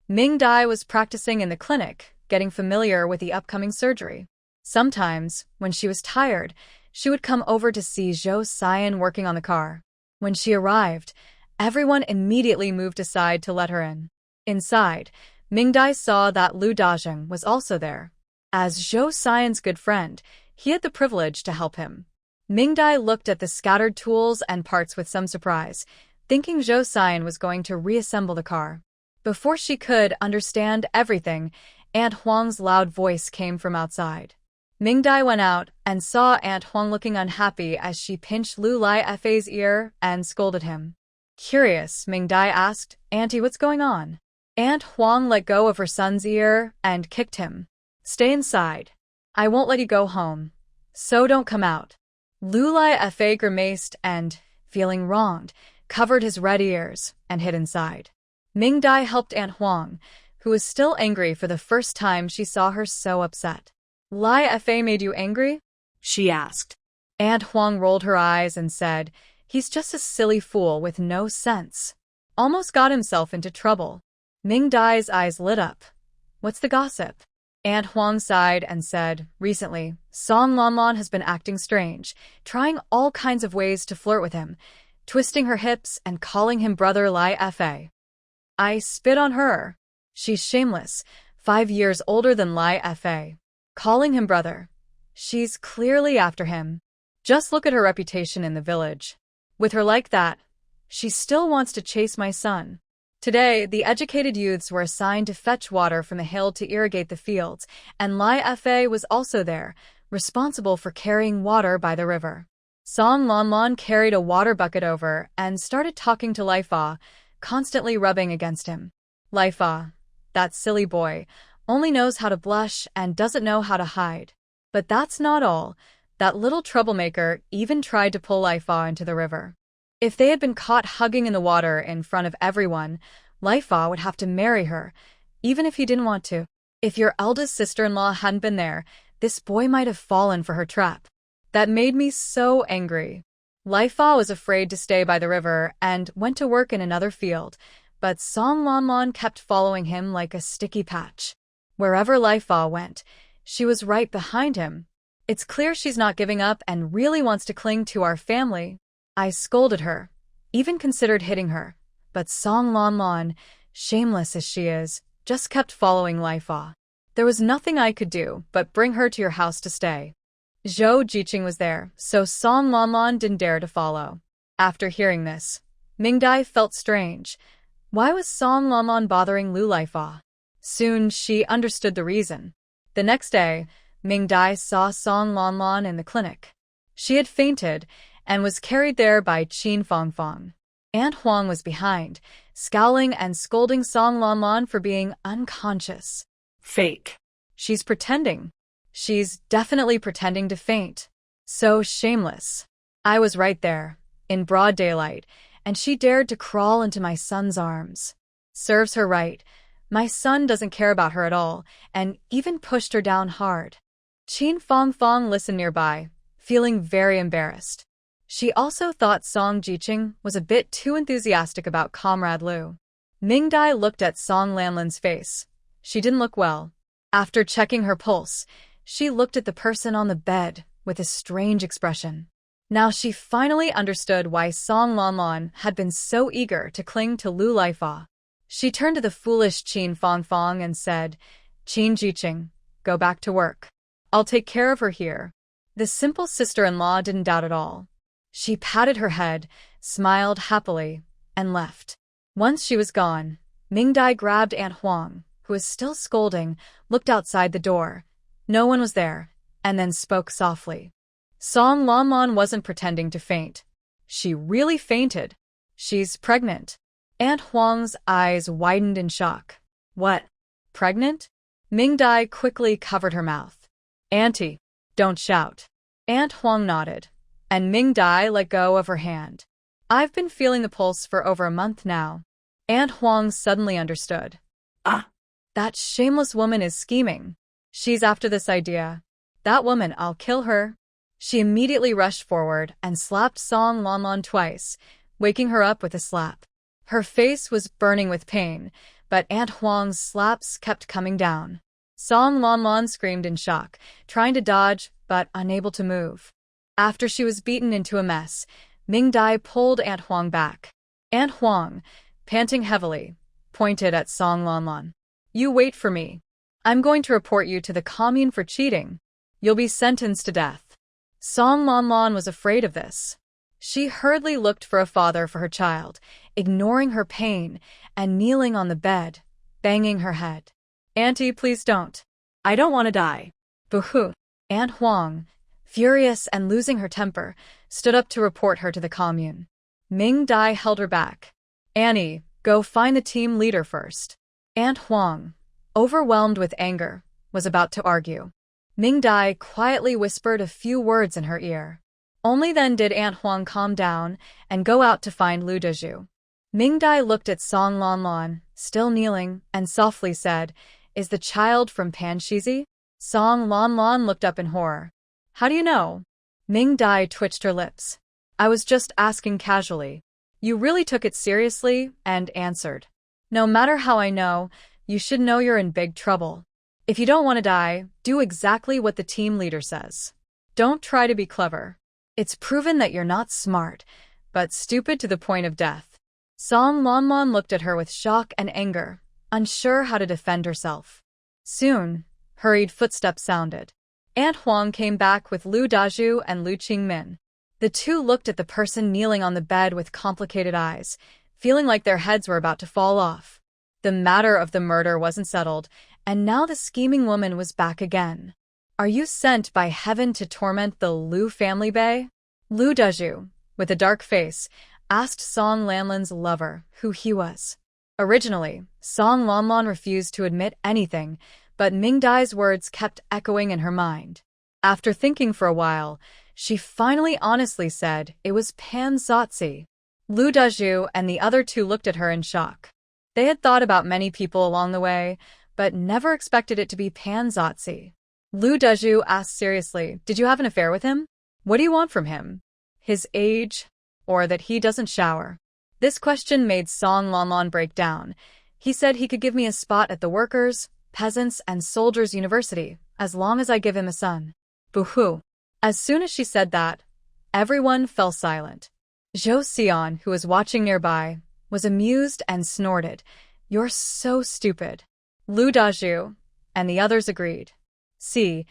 Ming Dai was practicing in the clinic, getting familiar with the upcoming surgery. Sometimes, when she was tired, she would come over to see Zhou Xian working on the car. When she arrived, everyone immediately moved aside to let her in. Inside, Ming Dai saw that Lu Dazheng was also there. As Zhou Xian's good friend, he had the privilege to help him. Ming Dai looked at the scattered tools and parts with some surprise, thinking Zhou Xian was going to reassemble the car. Before she could understand everything, Aunt Huang's loud voice came from outside. Ming Dai went out and saw Aunt Huang looking unhappy as she pinched Lu Lai Fei's ear and scolded him. Curious, Ming Dai asked, "Auntie, what's going on?" Aunt Huang let go of her son's ear and kicked him. "Stay inside. I won't let you go home. So don't come out." Lu Lai Fei grimaced and, feeling wronged, covered his red ears and hid inside. Ming Dai helped Aunt Huang, who was still angry for the first time she saw her so upset. "Lai Fei made you angry?" she asked. Aunt Huang rolled her eyes and said, "He's just a silly fool with no sense. Almost got himself into trouble." Ming Dai's eyes lit up. "What's the gossip?" Aunt Huang sighed and said, "Recently, Song Lanlan has been acting strange, trying all kinds of ways to flirt with him, twisting her hips and calling him brother Lai Fei. I spit on her. She's shameless, 5 years older than Lai Fei. Calling him brother. She's clearly after him. Just look at her reputation in the village. With her like that, she still wants to chase my son." Today, the educated youths were assigned to fetch water from the hill to irrigate the fields, and Lai Fei was also there, responsible for carrying water by the river. Song Lanlan carried a water bucket over and started talking to Lai Fa, constantly rubbing against him. Lai Fa, that silly boy, only knows how to blush and doesn't know how to hide. But that's not all. That little troublemaker even tried to pull Lai Fa into the river. If they had been caught hugging in the water in front of everyone, Lai Fa would have to marry her, even if he didn't want to. If your eldest sister-in-law hadn't been there, this boy might have fallen for her trap. That made me so angry. Lai Fa was afraid to stay by the river and went to work in another field, but Song Lanlan kept following him like a sticky patch. Wherever Lai Fa went, she was right behind him. It's clear she's not giving up and really wants to cling to our family. I scolded her, even considered hitting her, but Song Lanlan, shameless as she is, just kept following Lai Fa. There was nothing I could do but bring her to your house to stay. Zhou Jiqing was there, so Song Lanlan didn't dare to follow. After hearing this, Ming Dai felt strange. Why was Song Lanlan bothering Lu Lai Fa? Soon she understood the reason. The next day, Ming Dai saw Song Lanlan in the clinic. She had fainted and was carried there by Qin Fangfang. Aunt Huang was behind, scowling and scolding Song Lanlan for being unconscious. Fake. She's pretending. She's definitely pretending to faint. So shameless. I was right there, in broad daylight, and she dared to crawl into my son's arms. Serves her right. My son doesn't care about her at all, and even pushed her down hard. Qin Fangfang listened nearby, feeling very embarrassed. She also thought Song Jiqing was a bit too enthusiastic about Comrade Lu. Ming Dai looked at Song Lanlan's face. She didn't look well. After checking her pulse, she looked at the person on the bed with a strange expression. Now she finally understood why Song Lanlan had been so eager to cling to Lu Lai Fa. She turned to the foolish Qin Fangfang and said, "Qin Jiqing, go back to work. I'll take care of her here." The simple sister-in-law didn't doubt at all. She patted her head, smiled happily, and left. Once she was gone, Ming Dai grabbed Aunt Huang, who was still scolding, looked outside the door. No one was there, and then spoke softly. Song Lanlan wasn't pretending to faint. She really fainted. She's pregnant. Aunt Huang's eyes widened in shock. What? Pregnant? Ming Dai quickly covered her mouth. Auntie, don't shout. Aunt Huang nodded, and Ming Dai let go of her hand. I've been feeling the pulse for over a month now. Aunt Huang suddenly understood. That shameless woman is scheming. She's after this idea. That woman, I'll kill her. She immediately rushed forward and slapped Song Lanlan twice, waking her up with a slap. Her face was burning with pain, but Aunt Huang's slaps kept coming down. Song Lanlan screamed in shock, trying to dodge but unable to move. After she was beaten into a mess, Ming Dai pulled Aunt Huang back. Aunt Huang, panting heavily, pointed at Song Lanlan. "You wait for me. I'm going to report you to the commune for cheating. You'll be sentenced to death." Song Lanlan was afraid of this. She hurriedly looked for a father for her child, ignoring her pain and kneeling on the bed, banging her head. "Auntie, please don't. I don't want to die." Boo-hoo. Aunt Huang, furious and losing her temper, stood up to report her to the commune. Ming Dai held her back. "Annie, go find the team leader first." Aunt Huang, overwhelmed with anger, was about to argue. Ming Dai quietly whispered a few words in her ear. Only then did Aunt Huang calm down and go out to find Lu Dezhu. Ming Dai looked at Song Lanlan, still kneeling, and softly said, "Is the child from Panshizi?" Song Lanlan looked up in horror. "How do you know?" Ming Dai twitched her lips. "I was just asking casually." You really took it seriously and answered. "No matter how I know, you should know you're in big trouble. If you don't want to die, do exactly what the team leader says. Don't try to be clever. It's proven that you're not smart, but stupid to the point of death." Song Lanlan looked at her with shock and anger, unsure how to defend herself. Soon, hurried footsteps sounded. Aunt Huang came back with Lu Dazhu and Lu Qingmin. The two looked at the person kneeling on the bed with complicated eyes, feeling like their heads were about to fall off. The matter of the murder wasn't settled, and now the scheming woman was back again. "Are you sent by heaven to torment the Lu family, bae?" Lu Dazhu, with a dark face, asked Song Lanlan's lover who he was. Originally, Song Lanlan refused to admit anything, but Ming Dai's words kept echoing in her mind. After thinking for a while, she finally honestly said it was Pan Zotzi. Lu Dazhu and the other two looked at her in shock. They had thought about many people along the way, but never expected it to be Pan Zotzi. Lu Dezhu asked seriously, "Did you have an affair with him? What do you want from him? His age? Or that he doesn't shower?" This question made Song Lanlan break down. He said he could give me a spot at the workers, peasants, and soldiers' university, as long as I give him a son. Boo-hoo. As soon as she said that, everyone fell silent. Zhou Xian, who was watching nearby, was amused and snorted, "You're so stupid." Lu Dazhu and the others agreed. "See,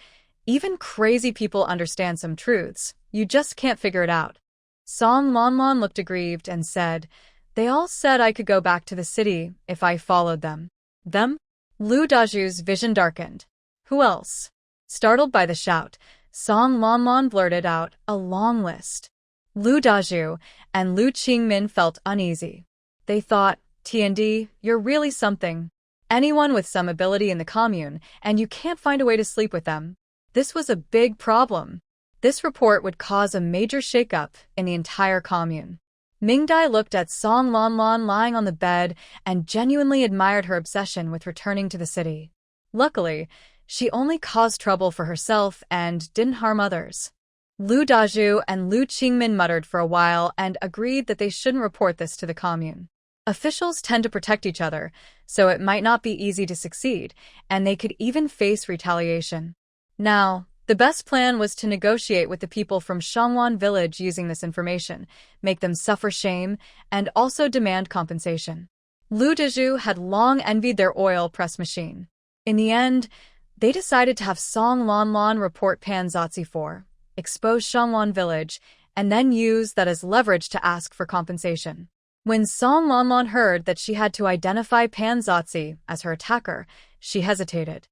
even crazy people understand some truths, you just can't figure it out." Song Lanlan looked aggrieved and said, "They all said I could go back to the city if I followed them." "Them?" Lu Dazhu's vision darkened. "Who else?" Startled by the shout, Song Lanlan blurted out a long list. Lu Dazhu and Lu Qingmin felt uneasy. They thought, "T&D, you're really something. Anyone with some ability in the commune, and you can't find a way to sleep with them." This was a big problem. This report would cause a major shakeup in the entire commune. Ming Dai looked at Song Lanlan lying on the bed and genuinely admired her obsession with returning to the city. Luckily, she only caused trouble for herself and didn't harm others. Lu Dazhu and Lu Qingmin muttered for a while and agreed that they shouldn't report this to the commune. Officials tend to protect each other, so it might not be easy to succeed, and they could even face retaliation. Now, the best plan was to negotiate with the people from Shangwan village using this information, make them suffer shame, and also demand compensation. Lu Dezhu had long envied their oil press machine. In the end, they decided to have Song Lanlan report Pan Zotzi for, expose Shangwan village, and then use that as leverage to ask for compensation. When Song Lanlan heard that she had to identify Pan Zotzi as her attacker, she hesitated.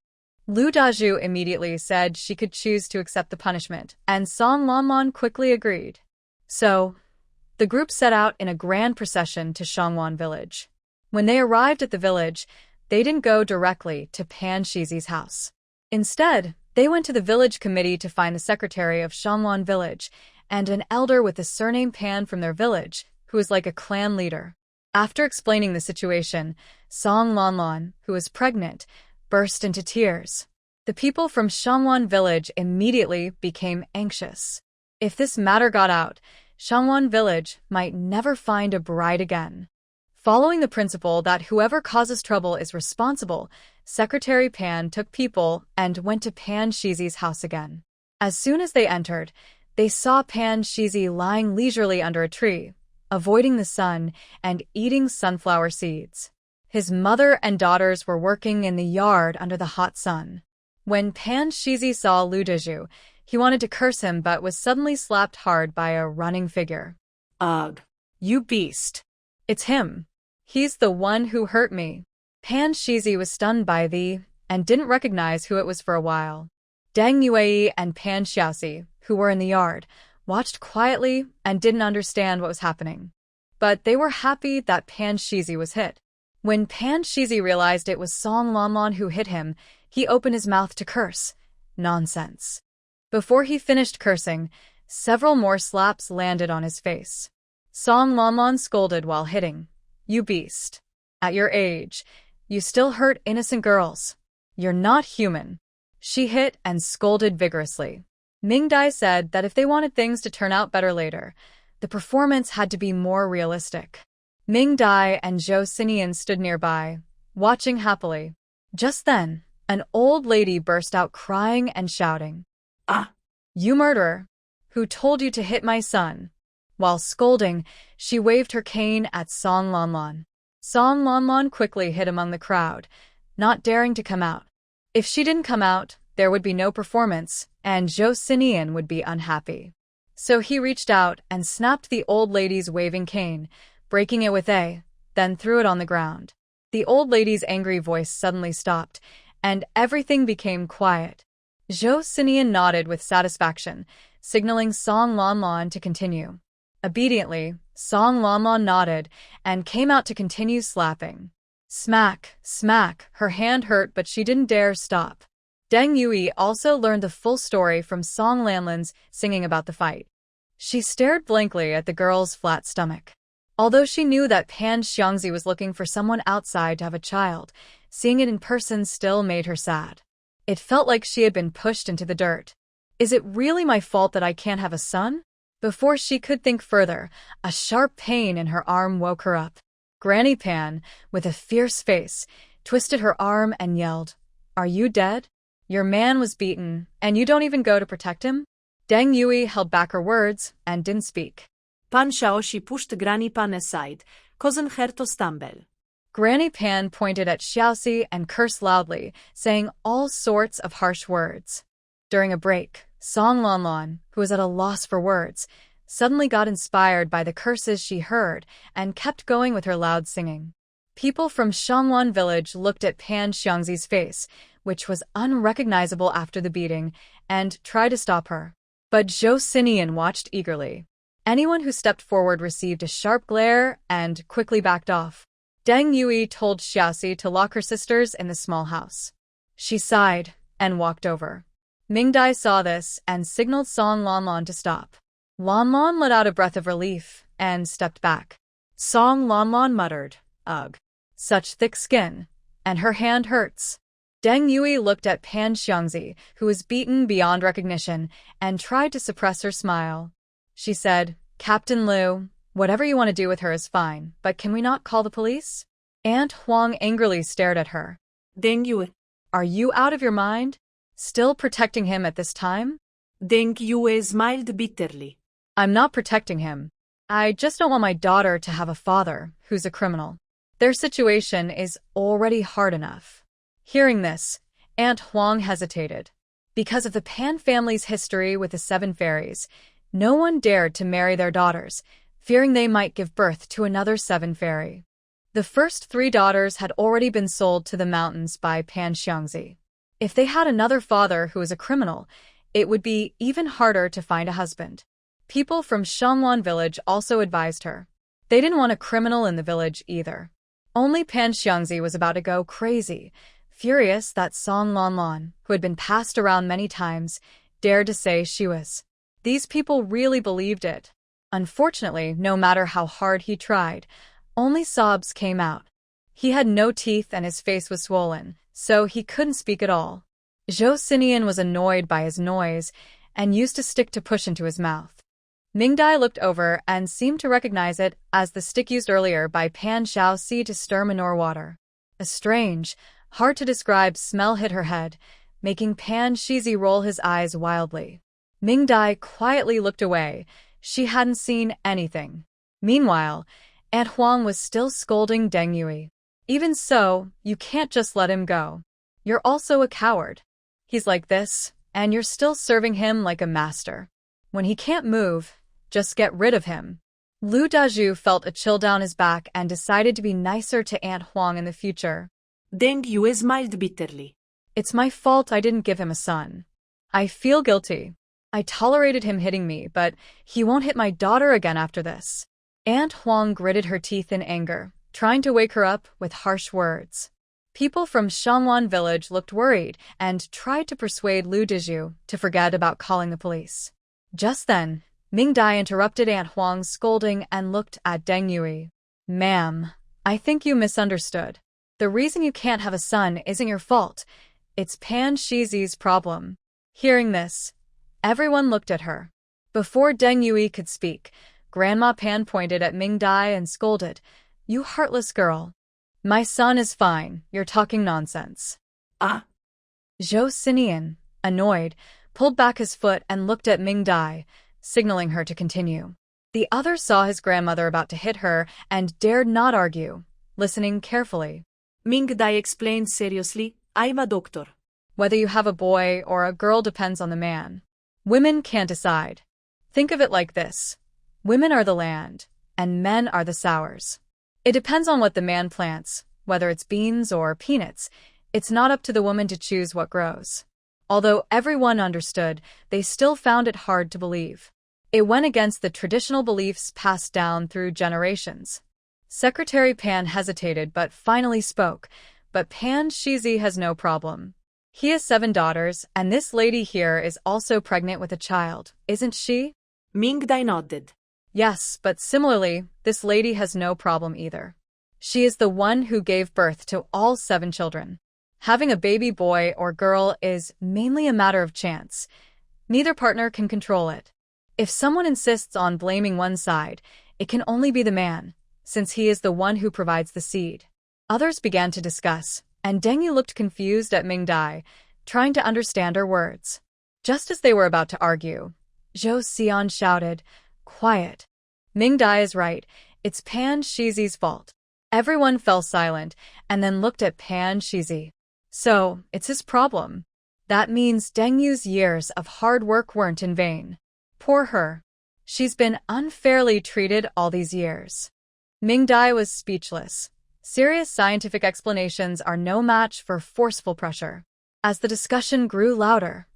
Lu Dazhu immediately said she could choose to accept the punishment, and Song Lanlan quickly agreed. So, the group set out in a grand procession to Shangwan village. When they arrived at the village, they didn't go directly to Pan Shizi's house. Instead, they went to the village committee to find the secretary of Shangwan village and an elder with the surname Pan from their village, who was like a clan leader. After explaining the situation, Song Lanlan, who was pregnant, burst into tears. The people from Shangwan village immediately became anxious. If this matter got out, Shangwon village might never find a bride again. Following the principle that whoever causes trouble is responsible, Secretary Pan took people and went to Pan Shizi's house again. As soon as they entered, they saw Pan Shizi lying leisurely under a tree, avoiding the sun and eating sunflower seeds. His mother and daughters were working in the yard under the hot sun. When Pan Shizi saw Lu Deju, he wanted to curse him but was suddenly slapped hard by a running figure. Ugh. You beast! It's him. He's the one who hurt me. Pan Shizi was stunned by and didn't recognize who it was for a while. Deng Yue and Pan Xiaoxi, who were in the yard, watched quietly and didn't understand what was happening. But they were happy that Pan Shizi was hit. When Pan Shizi realized it was Song Lanlan who hit him, he opened his mouth to curse. Nonsense. Before he finished cursing, several more slaps landed on his face. Song Lanlan scolded while hitting. You beast. At your age, you still hurt innocent girls. You're not human. She hit and scolded vigorously. Ming Dai said that if they wanted things to turn out better later, the performance had to be more realistic. Ming Dai and Zhou Xinian stood nearby, watching happily. Just then, an old lady burst out crying and shouting. Ah! You murderer! Who told you to hit my son? While scolding, she waved her cane at Song Lanlan. Song Lanlan quickly hid among the crowd, not daring to come out. If she didn't come out, there would be no performance, and Zhou Xinian would be unhappy. So he reached out and snapped the old lady's waving cane, breaking it with then threw it on the ground. The old lady's angry voice suddenly stopped, and everything became quiet. Zhou Xinian nodded with satisfaction, signaling Song Lanlan to continue. Obediently, Song Lanlan nodded and came out to continue slapping. Smack, smack, her hand hurt but she didn't dare stop. Deng Yue also learned the full story from Song Lanlan's singing about the fight. She stared blankly at the girl's flat stomach. Although she knew that Pan Xiangzi was looking for someone outside to have a child, seeing it in person still made her sad. It felt like she had been pushed into the dirt. Is it really my fault that I can't have a son? Before she could think further, a sharp pain in her arm woke her up. Granny Pan, with a fierce face, twisted her arm and yelled, Are you dead? Your man was beaten, and you don't even go to protect him? Deng Yue held back her words and didn't speak. Pan Xiaoxi pushed Granny Pan aside, causing her to stumble. Granny Pan pointed at Xiaoxi and cursed loudly, saying all sorts of harsh words. During a break, Song Lanlan, who was at a loss for words, suddenly got inspired by the curses she heard and kept going with her loud singing. People from Shangwan village looked at Pan Xiangzi's face, which was unrecognizable after the beating, and tried to stop her. But Zhou Xinian watched eagerly. Anyone who stepped forward received a sharp glare and quickly backed off. Deng Yue told Xiaoxi to lock her sisters in the small house. She sighed and walked over. Ming Dai saw this and signaled Song Lanlan to stop. Lanlan let out a breath of relief and stepped back. Song Lanlan muttered, Ugh. Such thick skin. And her hand hurts. Deng Yue looked at Pan Xiangzi, who was beaten beyond recognition, and tried to suppress her smile. She said, Captain Liu, whatever you want to do with her is fine, but can we not call the police? Aunt Huang angrily stared at her. Deng Yue. Are you out of your mind? Still protecting him at this time? Deng Yue smiled bitterly. I'm not protecting him. I just don't want my daughter to have a father who's a criminal. Their situation is already hard enough. Hearing this, Aunt Huang hesitated. Because of the Pan family's history with the 7 fairies, no one dared to marry their daughters, fearing they might give birth to another 7 fairy. The first 3 daughters had already been sold to the mountains by Pan Xiangzi. If they had another father who was a criminal, it would be even harder to find a husband. People from Shangwan village also advised her. They didn't want a criminal in the village either. Only Pan Xiangzi was about to go crazy, furious that Song Lanlan, who had been passed around many times, dared to say she was. These people really believed it. Unfortunately, no matter how hard he tried, only sobs came out. He had no teeth and his face was swollen, so he couldn't speak at all. Zhou Xinian was annoyed by his noise and used a stick to push into his mouth. Mingdai looked over and seemed to recognize it as the stick used earlier by Pan Xiaoxi to stir manure water. A strange, hard-to-describe smell hit her head, making Pan Shizi roll his eyes wildly. Mingdai quietly looked away. She hadn't seen anything. Meanwhile, Aunt Huang was still scolding Deng Yui. Even so, you can't just let him go. You're also a coward. He's like this, and you're still serving him like a master. When he can't move, just get rid of him. Lu Dazhu felt a chill down his back and decided to be nicer to Aunt Huang in the future. Deng Yui smiled bitterly. It's my fault I didn't give him a son. I feel guilty. I tolerated him hitting me, but he won't hit my daughter again after this. Aunt Huang gritted her teeth in anger, trying to wake her up with harsh words. People from Shangwan village looked worried and tried to persuade Lu Dazhu to forget about calling the police. Just then, Mingdai interrupted Aunt Huang's scolding and looked at Deng Yui. Ma'am, I think you misunderstood. The reason you can't have a son isn't your fault. It's Pan Shizi's problem. Hearing this, everyone looked at her. Before Deng Yui could speak, Grandma Pan pointed at Mingdai and scolded, "You heartless girl. My son is fine, you're talking nonsense." Ah. Zhou Xinian, annoyed, pulled back his foot and looked at Mingdai, signaling her to continue. The other saw his grandmother about to hit her and dared not argue, listening carefully. Mingdai explained seriously, "I'm a doctor." Whether you have a boy or a girl depends on the man. Women can't decide. Think of it like this. Women are the land, and men are the sowers. It depends on what the man plants, whether it's beans or peanuts. It's not up to the woman to choose what grows. Although everyone understood, they still found it hard to believe. It went against the traditional beliefs passed down through generations. Secretary Pan hesitated but finally spoke, but Pan Shizi has no problem. He has 7 daughters, and this lady here is also pregnant with a child, isn't she? Mingdai nodded. Yes, but similarly, this lady has no problem either. She is the one who gave birth to all 7 children. Having a baby boy or girl is mainly a matter of chance. Neither partner can control it. If someone insists on blaming one side, it can only be the man, since he is the one who provides the seed. Others began to discuss, and Deng Yu looked confused at Mingdai, trying to understand her words. Just as they were about to argue, Zhou Xian shouted, "Quiet. Mingdai is right. It's Pan Shizi's fault." Everyone fell silent and then looked at Pan Shizi. So, it's his problem. That means Deng Yu's years of hard work weren't in vain. Poor her. She's been unfairly treated all these years. Mingdai was speechless. Serious scientific explanations are no match for forceful pressure. As the discussion grew louder,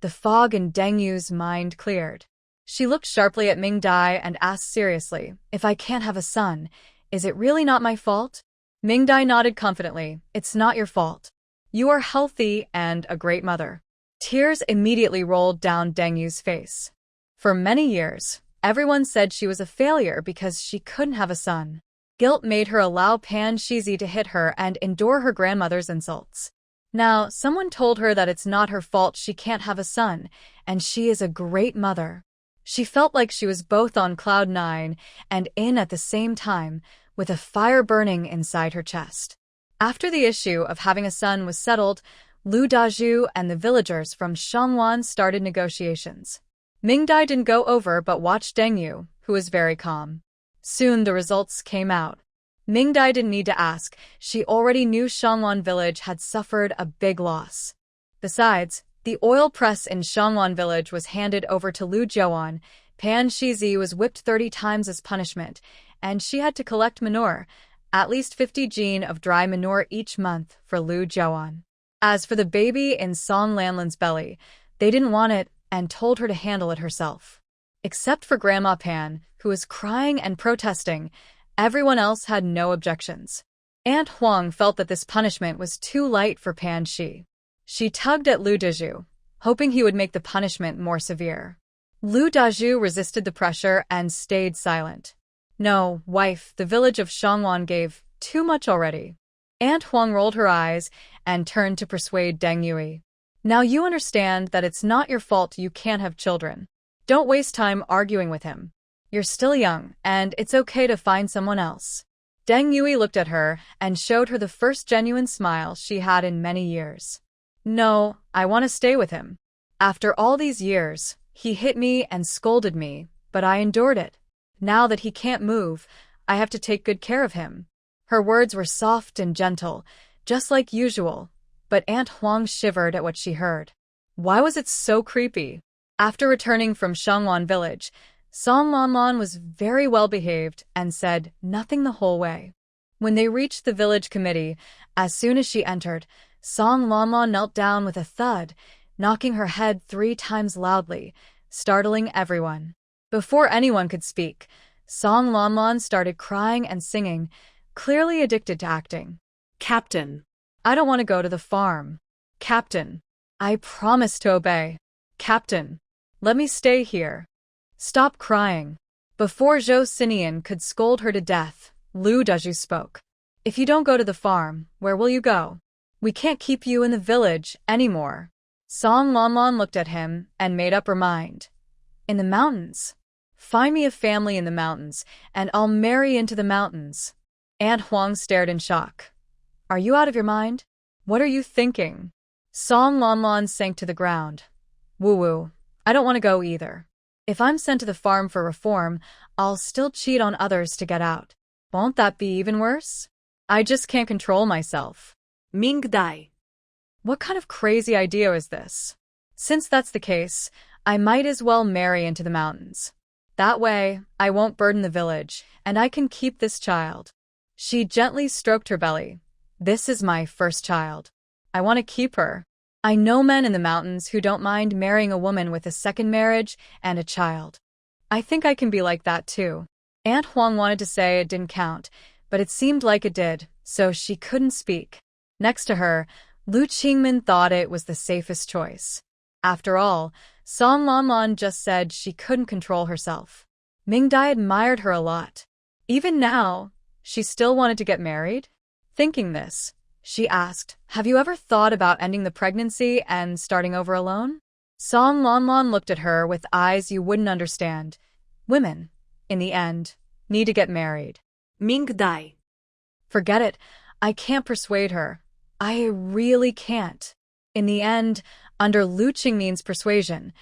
the fog in Deng Yu's mind cleared. She looked sharply at Mingdai and asked seriously, "If I can't have a son, is it really not my fault?" Mingdai nodded confidently, "It's not your fault. You are healthy and a great mother." Tears immediately rolled down Deng Yu's face. For many years, everyone said she was a failure because she couldn't have a son. Guilt made her allow Pan Shizi to hit her and endure her grandmother's insults. Now, someone told her that it's not her fault she can't have a son, and she is a great mother. She felt like she was both on cloud 9 and in at the same time, with a fire burning inside her chest. After the issue of having a son was settled, Lu Dazhu and the villagers from Shangwan started negotiations. Mingdai didn't go over but watched Deng Yu, who was very calm. Soon the results came out. Mingdai didn't need to ask, she already knew Shangwan village had suffered a big loss. Besides, the oil press in Shangwan village was handed over to Lu Zhuan. Pan Shizi was whipped 30 times as punishment, and she had to collect manure, at least 50 jin of dry manure each month for Lu Zhuan. As for the baby in Song Lanlin's belly, they didn't want it and told her to handle it herself. Except for Grandma Pan, who was crying and protesting, everyone else had no objections. Aunt Huang felt that this punishment was too light for Pan Shi. She tugged at Lu Dazhu, hoping he would make the punishment more severe. Lu Dazhu resisted the pressure and stayed silent. "No, wife, the village of Shangwan gave too much already." Aunt Huang rolled her eyes and turned to persuade Deng Yui. Now you understand that it's not your fault you can't have children. Don't waste time arguing with him. You're still young, and it's okay to find someone else. Deng Yui looked at her and showed her the first genuine smile she had in many years. No, I want to stay with him. After all these years, he hit me and scolded me, but I endured it. Now that he can't move, I have to take good care of him. Her words were soft and gentle, just like usual, but Aunt Huang shivered at what she heard. Why was it so creepy? After returning from Shangwan village, Song Lanlan was very well behaved and said nothing the whole way. When they reached the village committee, as soon as she entered, Song Lanlan knelt down with a thud, knocking her head 3 times loudly, startling everyone. Before anyone could speak, Song Lanlan started crying and singing, clearly addicted to acting. Captain. I don't want to go to the farm. Captain. I promise to obey. Captain. Let me stay here. Stop crying. Before Zhou Xinian could scold her to death, Lu Dezhu spoke. If you don't go to the farm, where will you go? We can't keep you in the village anymore. Song Lanlan looked at him and made up her mind. In the mountains. Find me a family in the mountains, and I'll marry into the mountains. Aunt Huang stared in shock. Are you out of your mind? What are you thinking? Song Lanlan sank to the ground. Woo-woo. I don't want to go either. If I'm sent to the farm for reform, I'll still cheat on others to get out. Won't that be even worse? I just can't control myself. Ming Dai. What kind of crazy idea is this? Since that's the case, I might as well marry into the mountains. That way, I won't burden the village, and I can keep this child. She gently stroked her belly. This is my first child. I want to keep her. I know men in the mountains who don't mind marrying a woman with a second marriage and a child. I think I can be like that too. Aunt Huang wanted to say it didn't count, but it seemed like it did, so she couldn't speak. Next to her, Lu Qingmin thought it was the safest choice. After all, Song Lanlan just said she couldn't control herself. Ming Dai admired her a lot. Even now, she still wanted to get married? Thinking this, she asked, have you ever thought about ending the pregnancy and starting over alone? Song Lanlan looked at her with eyes you wouldn't understand. Women, in the end, need to get married. Ming Dai. Forget it. I can't persuade her. I really can't. In the end, under Lu Qingmin's persuasion,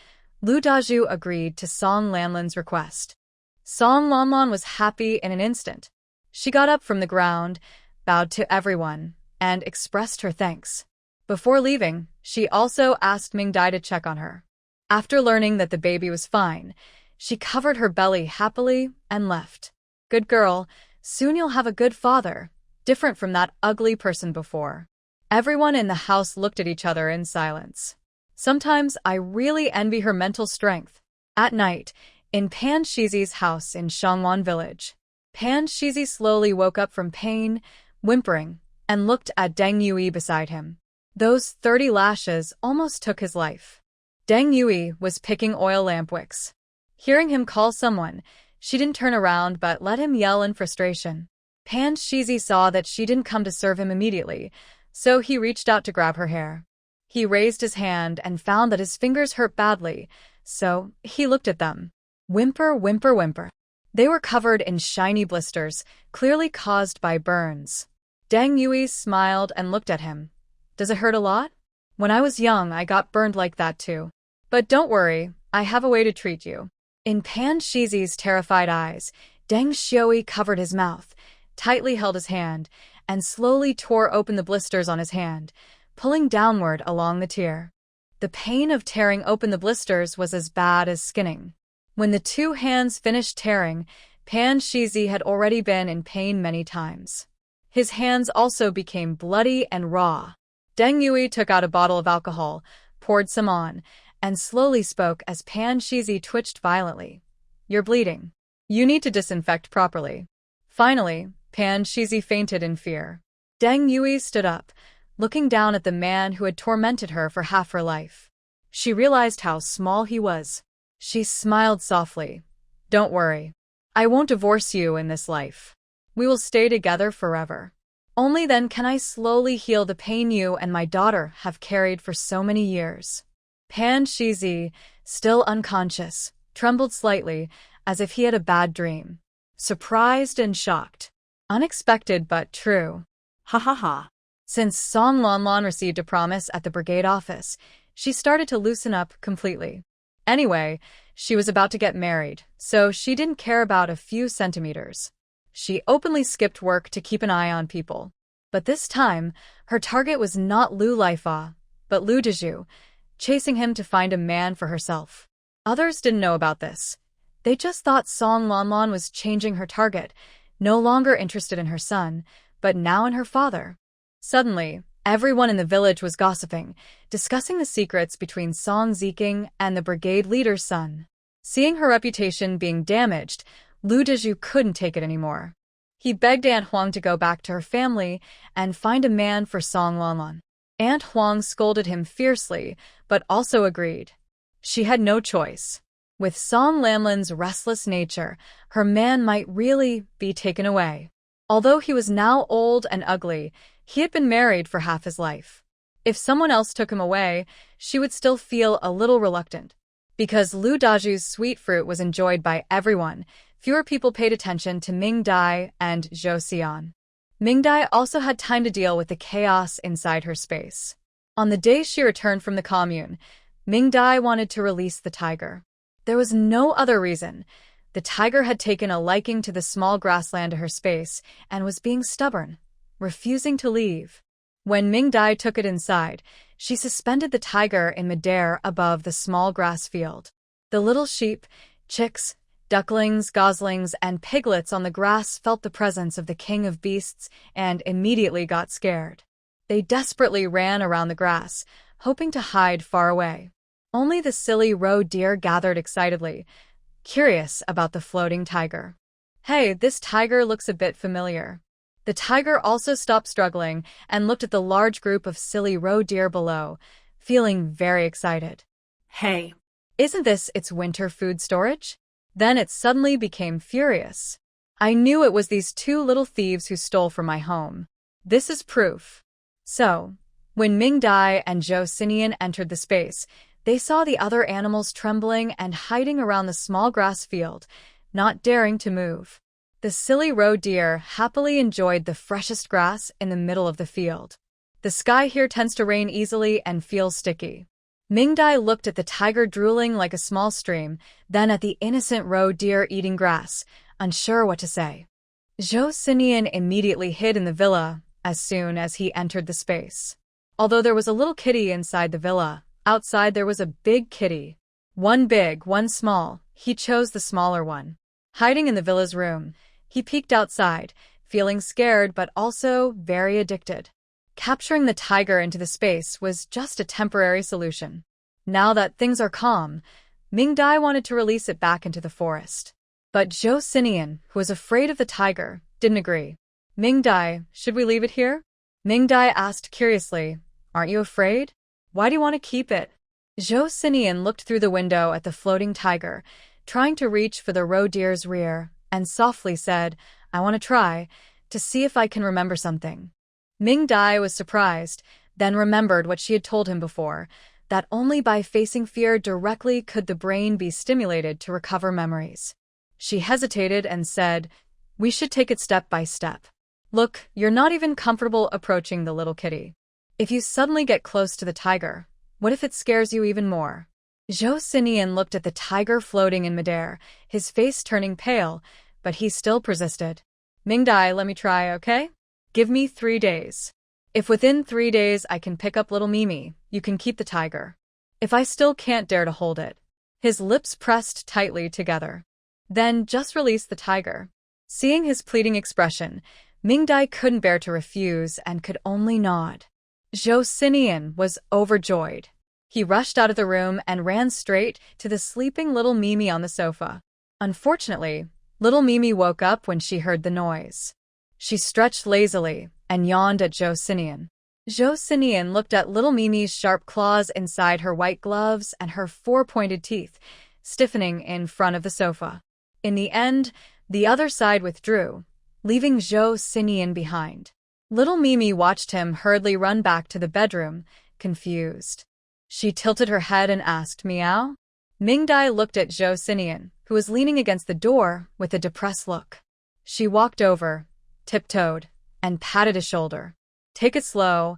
Lu Dezhu agreed to Song Lanlan's request. Song Lanlan was happy in an instant. She got up from the ground, bowed to everyone, and expressed her thanks. Before leaving, she also asked Ming Dai to check on her. After learning that the baby was fine, she covered her belly happily and left. Good girl, soon you'll have a good father, different from that ugly person before. Everyone in the house looked at each other in silence. Sometimes I really envy her mental strength. At night, in Pan Shizi's house in Shangwan village, Pan Shizi slowly woke up from pain, whimpering, and looked at Deng Yui beside him. Those 30 lashes almost took his life. Deng Yui was picking oil lamp wicks. Hearing him call someone, she didn't turn around but let him yell in frustration. Pan Shizi saw that she didn't come to serve him immediately, so he reached out to grab her hair. He raised his hand and found that his fingers hurt badly, so he looked at them. Whimper, whimper, whimper. They were covered in shiny blisters, clearly caused by burns. Deng Yui smiled and looked at him. Does it hurt a lot? When I was young, I got burned like that too. But don't worry, I have a way to treat you. In Pan Shizi's terrified eyes, Deng Xiui covered his mouth, tightly held his hand, and slowly tore open the blisters on his hand, pulling downward along the tear. The pain of tearing open the blisters was as bad as skinning. When the 2 hands finished tearing, Pan Shizi had already been in pain many times. His hands also became bloody and raw. Deng Yui took out a bottle of alcohol, poured some on, and slowly spoke as Pan Shizi twitched violently. You're bleeding. You need to disinfect properly. Finally, Pan Shizi fainted in fear. Deng Yui stood up, looking down at the man who had tormented her for half her life. She realized how small he was. She smiled softly. Don't worry. I won't divorce you in this life. We will stay together forever. Only then can I slowly heal the pain you and my daughter have carried for so many years. Pan Shizi, still unconscious, trembled slightly, as if he had a bad dream. Surprised and shocked. Unexpected but true. Ha ha ha. Since Song Lanlan received a promise at the brigade office, she started to loosen up completely. Anyway, she was about to get married, so she didn't care about a few centimeters. She openly skipped work to keep an eye on people. But this time, her target was not Lu Laifa, but Lu Dezhu, chasing him to find a man for herself. Others didn't know about this. They just thought Song Lanlan was changing her target, no longer interested in her son, but now in her father. Suddenly, everyone in the village was gossiping, discussing the secrets between Song Ziking and the brigade leader's son. Seeing her reputation being damaged, Lu Dezhu couldn't take it anymore. He begged Aunt Huang to go back to her family and find a man for Song Lanlan. Aunt Huang scolded him fiercely, but also agreed. She had no choice. With Song Lanlan's restless nature, her man might really be taken away. Although he was now old and ugly, he had been married for half his life. If someone else took him away, she would still feel a little reluctant. Because Lu Dazhu's sweet fruit was enjoyed by everyone, fewer people paid attention to Ming Dai and Zhou Xian. Ming Dai also had time to deal with the chaos inside her space. On the day she returned from the commune, Ming Dai wanted to release the tiger. There was no other reason. The tiger had taken a liking to the small grassland to her space and was being stubborn, refusing to leave. When Ming Dai took it inside, she suspended the tiger in midair above the small grass field. The little sheep, chicks, ducklings, goslings, and piglets on the grass felt the presence of the king of beasts and immediately got scared. They desperately ran around the grass, hoping to hide far away. Only the silly roe deer gathered excitedly, curious about the floating tiger. Hey, this tiger looks a bit familiar. The tiger also stopped struggling and looked at the large group of silly roe deer below, feeling very excited. Hey. Isn't this its winter food storage? Then it suddenly became furious. I knew it was these two little thieves who stole from my home. This is proof. So, when Ming Dai and Zhou Xinian entered the space, they saw the other animals trembling and hiding around the small grass field, not daring to move. The silly roe deer happily enjoyed the freshest grass in the middle of the field. The sky here tends to rain easily and feels sticky. Ming Dai looked at the tiger drooling like a small stream, then at the innocent roe deer eating grass, unsure what to say. Zhou Xinian immediately hid in the villa as soon as he entered the space. Although there was a little kitty inside the villa, outside there was a big kitty. One big, one small. He chose the smaller one. Hiding in the villa's room, he peeked outside, feeling scared but also very addicted. Capturing the tiger into the space was just a temporary solution. Now that things are calm, Ming Dai wanted to release it back into the forest. But Zhou Xinian, who was afraid of the tiger, didn't agree. Ming Dai, should we leave it here? Ming Dai asked curiously, aren't you afraid? Why do you want to keep it? Zhou Xinian looked through the window at the floating tiger, trying to reach for the roe deer's rear, and softly said, I want to try, to see if I can remember something. Ming Dai was surprised, then remembered what she had told him before, that only by facing fear directly could the brain be stimulated to recover memories. She hesitated and said, we should take it step by step. Look, you're not even comfortable approaching the little kitty. If you suddenly get close to the tiger, what if it scares you even more? Zhou Xinian looked at the tiger floating in midair, his face turning pale, but he still persisted. Ming Dai, let me try, okay? Give me 3 days. If within 3 days I can pick up little Mimi, you can keep the tiger. If I still can't dare to hold it. His lips pressed tightly together. Then just release the tiger. Seeing his pleading expression, Ming Dai couldn't bear to refuse and could only nod. Zhou Xinian was overjoyed. He rushed out of the room and ran straight to the sleeping little Mimi on the sofa. Unfortunately, little Mimi woke up when she heard the noise. She stretched lazily and yawned at Zhou Xinian. Zhou Xinian looked at little Mimi's sharp claws inside her white gloves and her 4-pointed teeth, stiffening in front of the sofa. In the end, the other side withdrew, leaving Zhou Xinian behind. Little Mimi watched him hurriedly run back to the bedroom, confused. She tilted her head and asked, "Meow?" Mingdai looked at Zhou Xinian, who was leaning against the door with a depressed look. She walked over, tiptoed, and patted his shoulder. "Take it slow.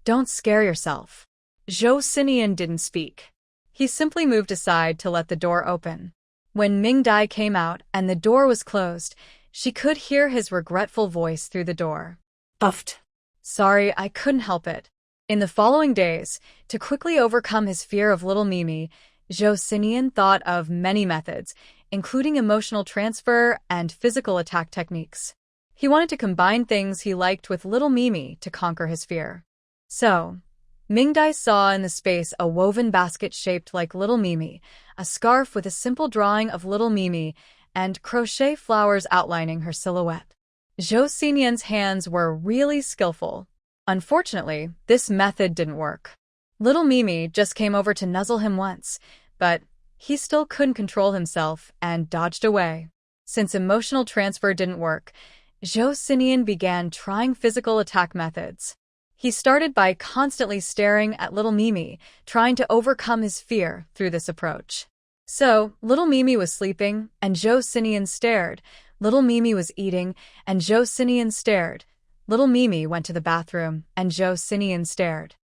Don't scare yourself." Zhou Xinian didn't speak. He simply moved aside to let the door open. When Mingdai came out and the door was closed, she could hear his regretful voice through the door. Puffed. "Sorry, I couldn't help it." In the following days, to quickly overcome his fear of little Mimi, Zhou Xinian thought of many methods, including emotional transfer and physical attack techniques. He wanted to combine things he liked with little Mimi to conquer his fear. So, Mingdai saw in the space a woven basket shaped like little Mimi, a scarf with a simple drawing of little Mimi, and crochet flowers outlining her silhouette. Zhou Xinian's hands were really skillful. Unfortunately, this method didn't work. Little Mimi just came over to nuzzle him once, but he still couldn't control himself and dodged away. Since emotional transfer didn't work, Zhou Xinian began trying physical attack methods. He started by constantly staring at little Mimi, trying to overcome his fear through this approach. So, little Mimi was sleeping, and Zhou Xinian stared. Little Mimi was eating, and Zhou Xinian stared. Little Mimi went to the bathroom, and Zhou Xinian stared.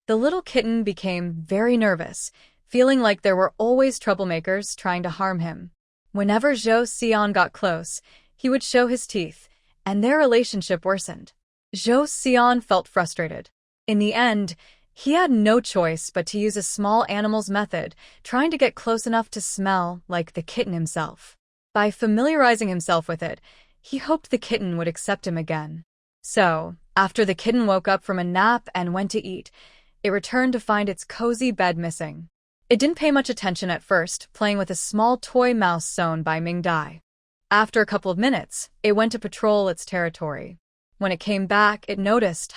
The little kitten became very nervous, feeling like there were always troublemakers trying to harm him. Whenever Zhou Xian got close, he would show his teeth, and their relationship worsened. Zhou Xian felt frustrated. In the end, he had no choice but to use a small animal's method, trying to get close enough to smell like the kitten himself. By familiarizing himself with it, he hoped the kitten would accept him again. So, after the kitten woke up from a nap and went to eat, it returned to find its cozy bed missing. It didn't pay much attention at first, playing with a small toy mouse sewn by Mingdai. After a couple of minutes, it went to patrol its territory. When it came back, it noticed,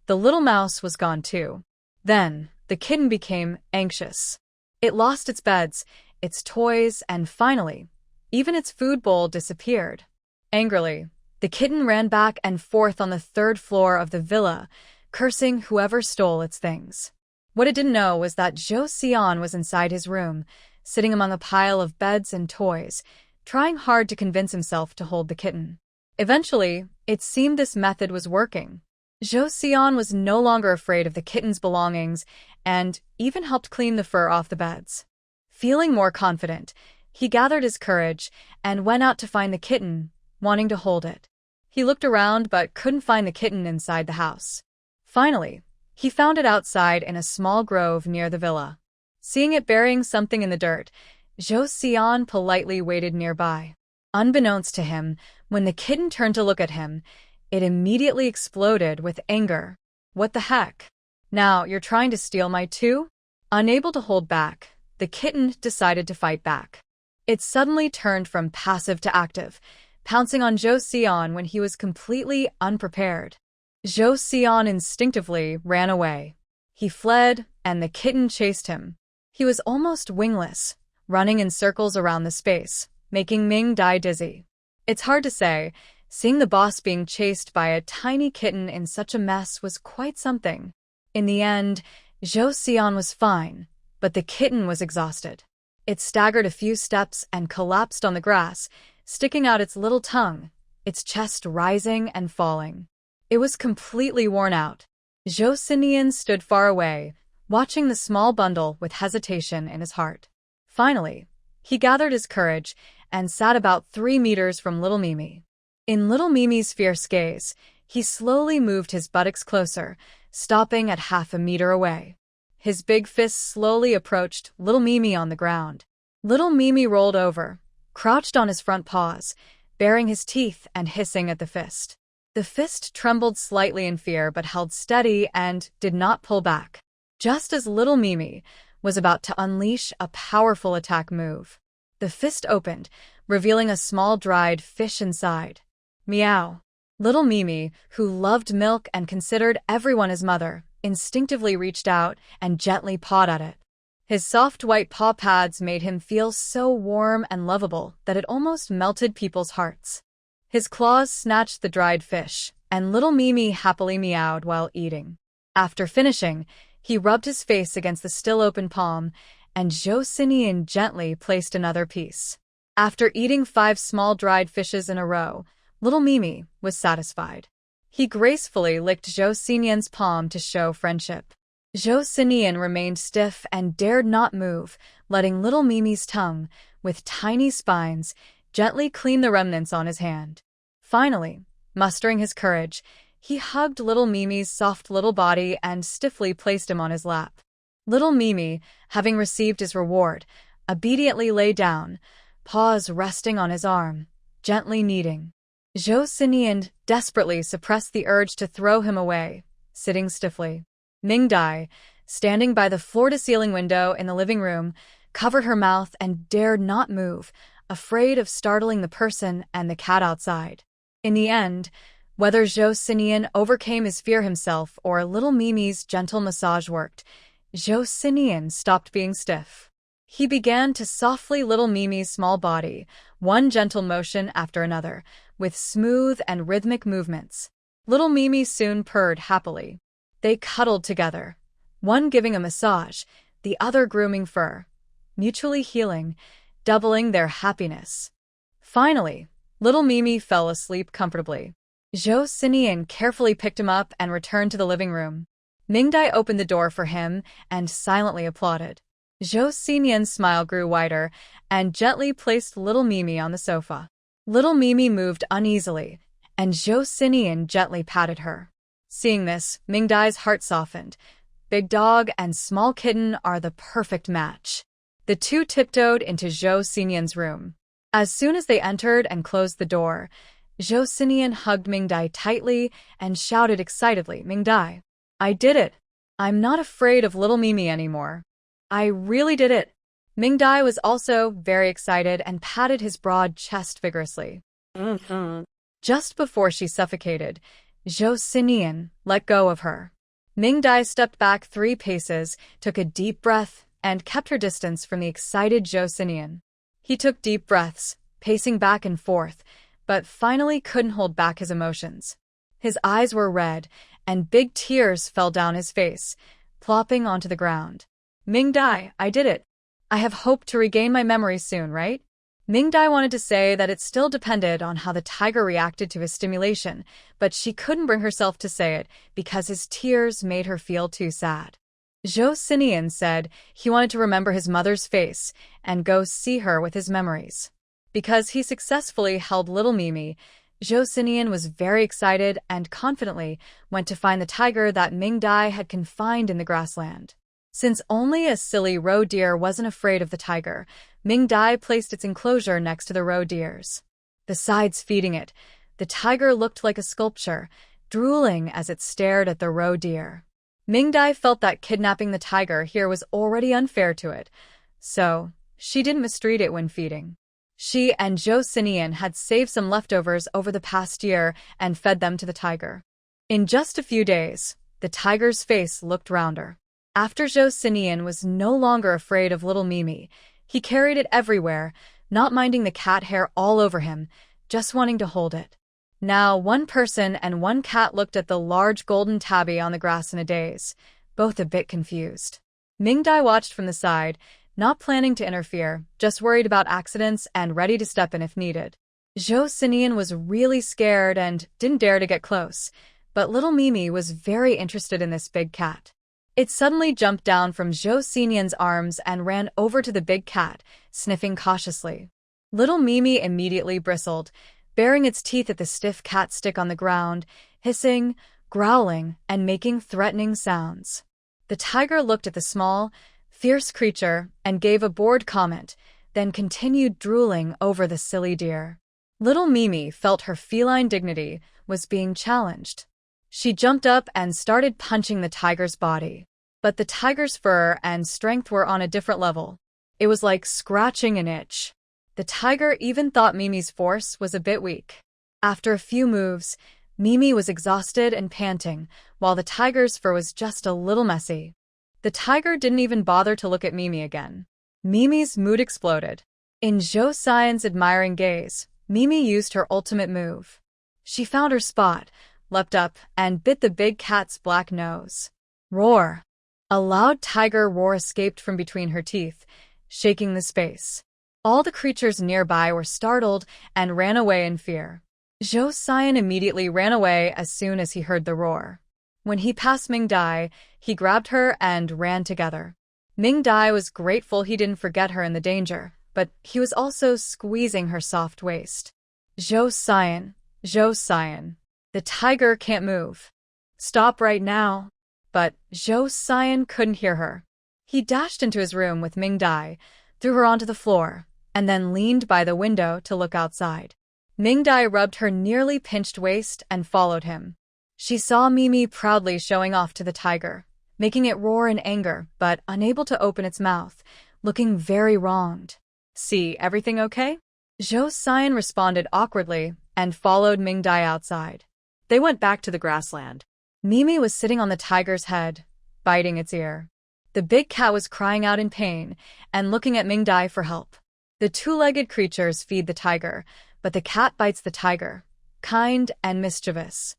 the little mouse was gone too. Then, the kitten became anxious. It lost its beds, its toys, and finally, even its food bowl disappeared. Angrily, the kitten ran back and forth on the third floor of the villa, cursing whoever stole its things. What it didn't know was that Zhou Xian was inside his room, sitting among a pile of beds and toys, trying hard to convince himself to hold the kitten. Eventually, it seemed this method was working. Zhou Xian was no longer afraid of the kitten's belongings and even helped clean the fur off the beds. Feeling more confident, he gathered his courage and went out to find the kitten, wanting to hold it. He looked around but couldn't find the kitten inside the house. Finally, he found it outside in a small grove near the villa. Seeing it burying something in the dirt, Zhou Xian politely waited nearby. Unbeknownst to him, when the kitten turned to look at him, it immediately exploded with anger. "What the heck? Now you're trying to steal my too?" Unable to hold back, the kitten decided to fight back. It suddenly turned from passive to active, pouncing on Zhou Xian when he was completely unprepared. Zhou Xian instinctively ran away. He fled, and the kitten chased him. He was almost wingless, running in circles around the space, making Mingdai dizzy. It's hard to say, seeing the boss being chased by a tiny kitten in such a mess was quite something. In the end, Zhou Xian was fine, but the kitten was exhausted. It staggered a few steps and collapsed on the grass, sticking out its little tongue, its chest rising and falling. It was completely worn out. Zhou Xinian stood far away, watching the small bundle with hesitation in his heart. Finally, he gathered his courage and sat about 3 meters from little Mimi. In little Mimi's fierce gaze, he slowly moved his buttocks closer, stopping at half a meter away. His big fist slowly approached little Mimi on the ground. Little Mimi rolled over, crouched on his front paws, baring his teeth and hissing at the fist. The fist trembled slightly in fear but held steady and did not pull back. Just as little Mimi was about to unleash a powerful attack move, the fist opened, revealing a small dried fish inside. Meow. Little Mimi, who loved milk and considered everyone his mother, instinctively reached out and gently pawed at it. His soft white paw pads made him feel so warm and lovable that it almost melted people's hearts. His claws snatched the dried fish, and little Mimi happily meowed while eating. After finishing, he rubbed his face against the still open palm, and Zhou Xinian gently placed another piece. After eating 5 small dried fishes in a row, little Mimi was satisfied. He gracefully licked Zhou Xinian's palm to show friendship. Zhou Xinian remained stiff and dared not move, letting little Mimi's tongue, with tiny spines, gently clean the remnants on his hand. Finally, mustering his courage, he hugged little Mimi's soft little body and stiffly placed him on his lap. Little Mimi, having received his reward, obediently lay down, paws resting on his arm, gently kneading. Zhou Xinian desperately suppressed the urge to throw him away, sitting stiffly. Ming Dai, standing by the floor-to-ceiling window in the living room, covered her mouth and dared not move, afraid of startling the person and the cat outside. In the end, whether Zhou Xinian overcame his fear himself or little Mimi's gentle massage worked, Zhou Xinian stopped being stiff. He began to softly little Mimi's small body, one gentle motion after another, with smooth and rhythmic movements. Little Mimi soon purred happily. They cuddled together, one giving a massage, the other grooming fur, mutually healing, doubling their happiness. Finally, little Mimi fell asleep comfortably. Zhou Xinian carefully picked him up and returned to the living room. Ming Dai opened the door for him and silently applauded. Zhou Xinian's smile grew wider and gently placed little Mimi on the sofa. Little Mimi moved uneasily, and Zhou Xinian gently patted her. Seeing this, Ming Dai's heart softened. Big dog and small kitten are the perfect match. The two tiptoed into Zhou Xinian's room. As soon as they entered and closed the door, Zhou Xinian hugged Ming Dai tightly and shouted excitedly, "Ming Dai, I did it! I'm not afraid of little Mimi anymore. I really did it!" Ming Dai was also very excited and patted his broad chest vigorously. Just before she suffocated, Zhou Xinian let go of her. Ming Dai stepped back 3 paces, took a deep breath, and kept her distance from the excited Zhou Xinian. He took deep breaths, pacing back and forth, but finally couldn't hold back his emotions. His eyes were red, and big tears fell down his face, plopping onto the ground. "Ming Dai, I did it. I have hope to regain my memory soon, right?" Ming Dai wanted to say that it still depended on how the tiger reacted to his stimulation, but she couldn't bring herself to say it because his tears made her feel too sad. Zhou Xinian said he wanted to remember his mother's face and go see her with his memories. Because he successfully held little Mimi, Zhou Xinian was very excited and confidently went to find the tiger that Ming Dai had confined in the grassland. Since only a silly roe deer wasn't afraid of the tiger, Ming Dai placed its enclosure next to the roe deer's. Besides feeding it, the tiger looked like a sculpture, drooling as it stared at the roe deer. Ming Dai felt that kidnapping the tiger here was already unfair to it, so she didn't mistreat it when feeding. She and Zhou Xinian had saved some leftovers over the past year and fed them to the tiger. In just a few days, the tiger's face looked rounder. After Zhou Xinian was no longer afraid of little Mimi, he carried it everywhere, not minding the cat hair all over him, just wanting to hold it. Now 1 person and 1 cat looked at the large golden tabby on the grass in a daze, both a bit confused. Ming Dai watched from the side, not planning to interfere, just worried about accidents and ready to step in if needed. Zhou Xinian was really scared and didn't dare to get close, but little Mimi was very interested in this big cat. It suddenly jumped down from Zhou Xinian's arms and ran over to the big cat, sniffing cautiously. Little Mimi immediately bristled, baring its teeth at the stiff cat stick on the ground, hissing, growling, and making threatening sounds. The tiger looked at the small, fierce creature and gave a bored comment, then continued drooling over the silly deer. Little Mimi felt her feline dignity was being challenged. She jumped up and started punching the tiger's body. But the tiger's fur and strength were on a different level. It was like scratching an itch. The tiger even thought Mimi's force was a bit weak. After a few moves, Mimi was exhausted and panting, while the tiger's fur was just a little messy. The tiger didn't even bother to look at Mimi again. Mimi's mood exploded. In Zhou Xian's admiring gaze, Mimi used her ultimate move. She found her spot, leapt up and bit the big cat's black nose. Roar! A loud tiger roar escaped from between her teeth, shaking the space. All the creatures nearby were startled and ran away in fear. Zhou Xian immediately ran away as soon as he heard the roar. When he passed Ming Dai, he grabbed her and ran together. Ming Dai was grateful he didn't forget her in the danger, but he was also squeezing her soft waist. Zhou Xian, the tiger can't move. Stop right now. But Zhou Xian couldn't hear her. He dashed into his room with Ming Dai, threw her onto the floor, and then leaned by the window to look outside. Ming Dai rubbed her nearly pinched waist and followed him. She saw Mimi proudly showing off to the tiger, making it roar in anger but unable to open its mouth, looking very wronged. See, everything okay? Zhou Xian responded awkwardly and followed Ming Dai outside. They went back to the grassland. Mimi was sitting on the tiger's head, biting its ear. The big cat was crying out in pain and looking at Ming Dai for help. The two-legged creatures feed the tiger, but the cat bites the tiger, kind and mischievous.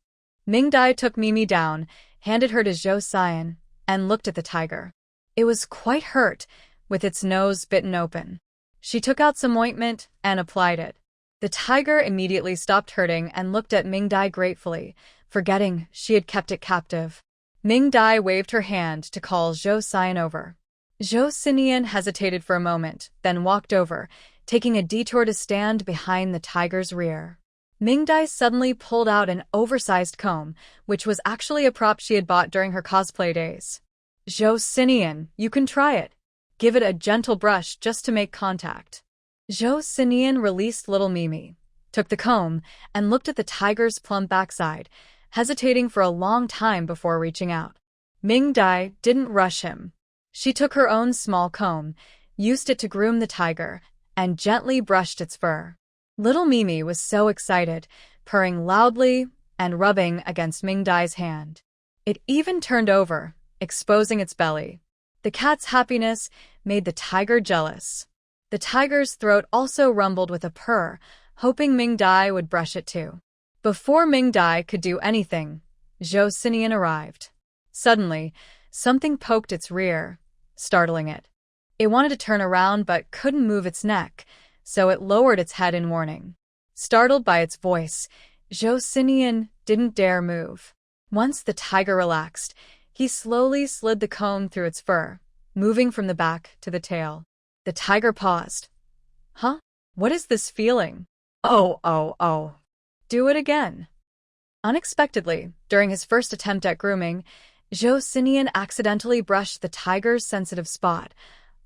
Ming Dai took Mimi down, handed her to Zhou Xian, and looked at the tiger. It was quite hurt, with its nose bitten open. She took out some ointment and applied it. The tiger immediately stopped hurting and looked at Ming Dai gratefully, forgetting she had kept it captive. Ming Dai waved her hand to call Zhou Xian over. Zhou Xian hesitated for a moment, then walked over, taking a detour to stand behind the tiger's rear. Ming Dai suddenly pulled out an oversized comb, which was actually a prop she had bought during her cosplay days. Zhou Xian, you can try it. Give it a gentle brush just to make contact. Zhou Xian released little Mimi, took the comb, and looked at the tiger's plump backside, hesitating for a long time before reaching out. Ming Dai didn't rush him. She took her own small comb, used it to groom the tiger, and gently brushed its fur. Little Mimi was so excited, purring loudly and rubbing against Ming Dai's hand. It even turned over, exposing its belly. The cat's happiness made the tiger jealous. The tiger's throat also rumbled with a purr, hoping Ming Dai would brush it too. Before Ming Dai could do anything, Zhou Xian arrived. Suddenly, something poked its rear, startling it. It wanted to turn around but couldn't move its neck, so it lowered its head in warning. Startled by its voice, Zhou Xian didn't dare move. Once the tiger relaxed, he slowly slid the comb through its fur, moving from the back to the tail. The tiger paused. Huh? What is this feeling? Oh. Do it again. Unexpectedly, during his first attempt at grooming, Zhou Xian accidentally brushed the tiger's sensitive spot,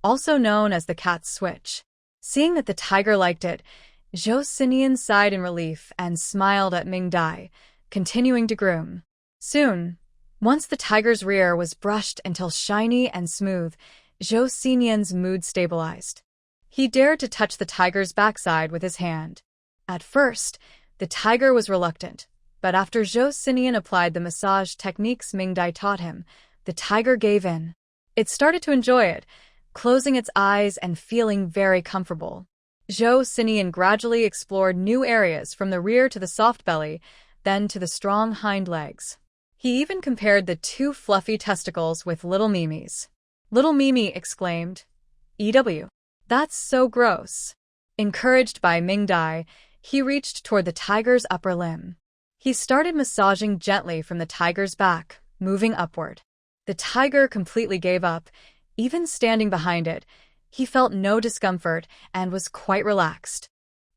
also known as the cat's switch. Seeing that the tiger liked it, Zhou Xian sighed in relief and smiled at Ming Dai, continuing to groom. Soon, once the tiger's rear was brushed until shiny and smooth, Zhou Xian's mood stabilized. He dared to touch the tiger's backside with his hand. At first, the tiger was reluctant, but after Zhou Xian applied the massage techniques Ming Dai taught him, the tiger gave in. It started to enjoy it, closing its eyes and feeling very comfortable. Zhou Xian gradually explored new areas from the rear to the soft belly, then to the strong hind legs. He even compared the two fluffy testicles with little Mimi's. Little Mimi exclaimed, "Ew, that's so gross." Encouraged by Ming Dai, he reached toward the tiger's upper limb. He started massaging gently from the tiger's back, moving upward. The tiger completely gave up. Even standing behind it, he felt no discomfort and was quite relaxed.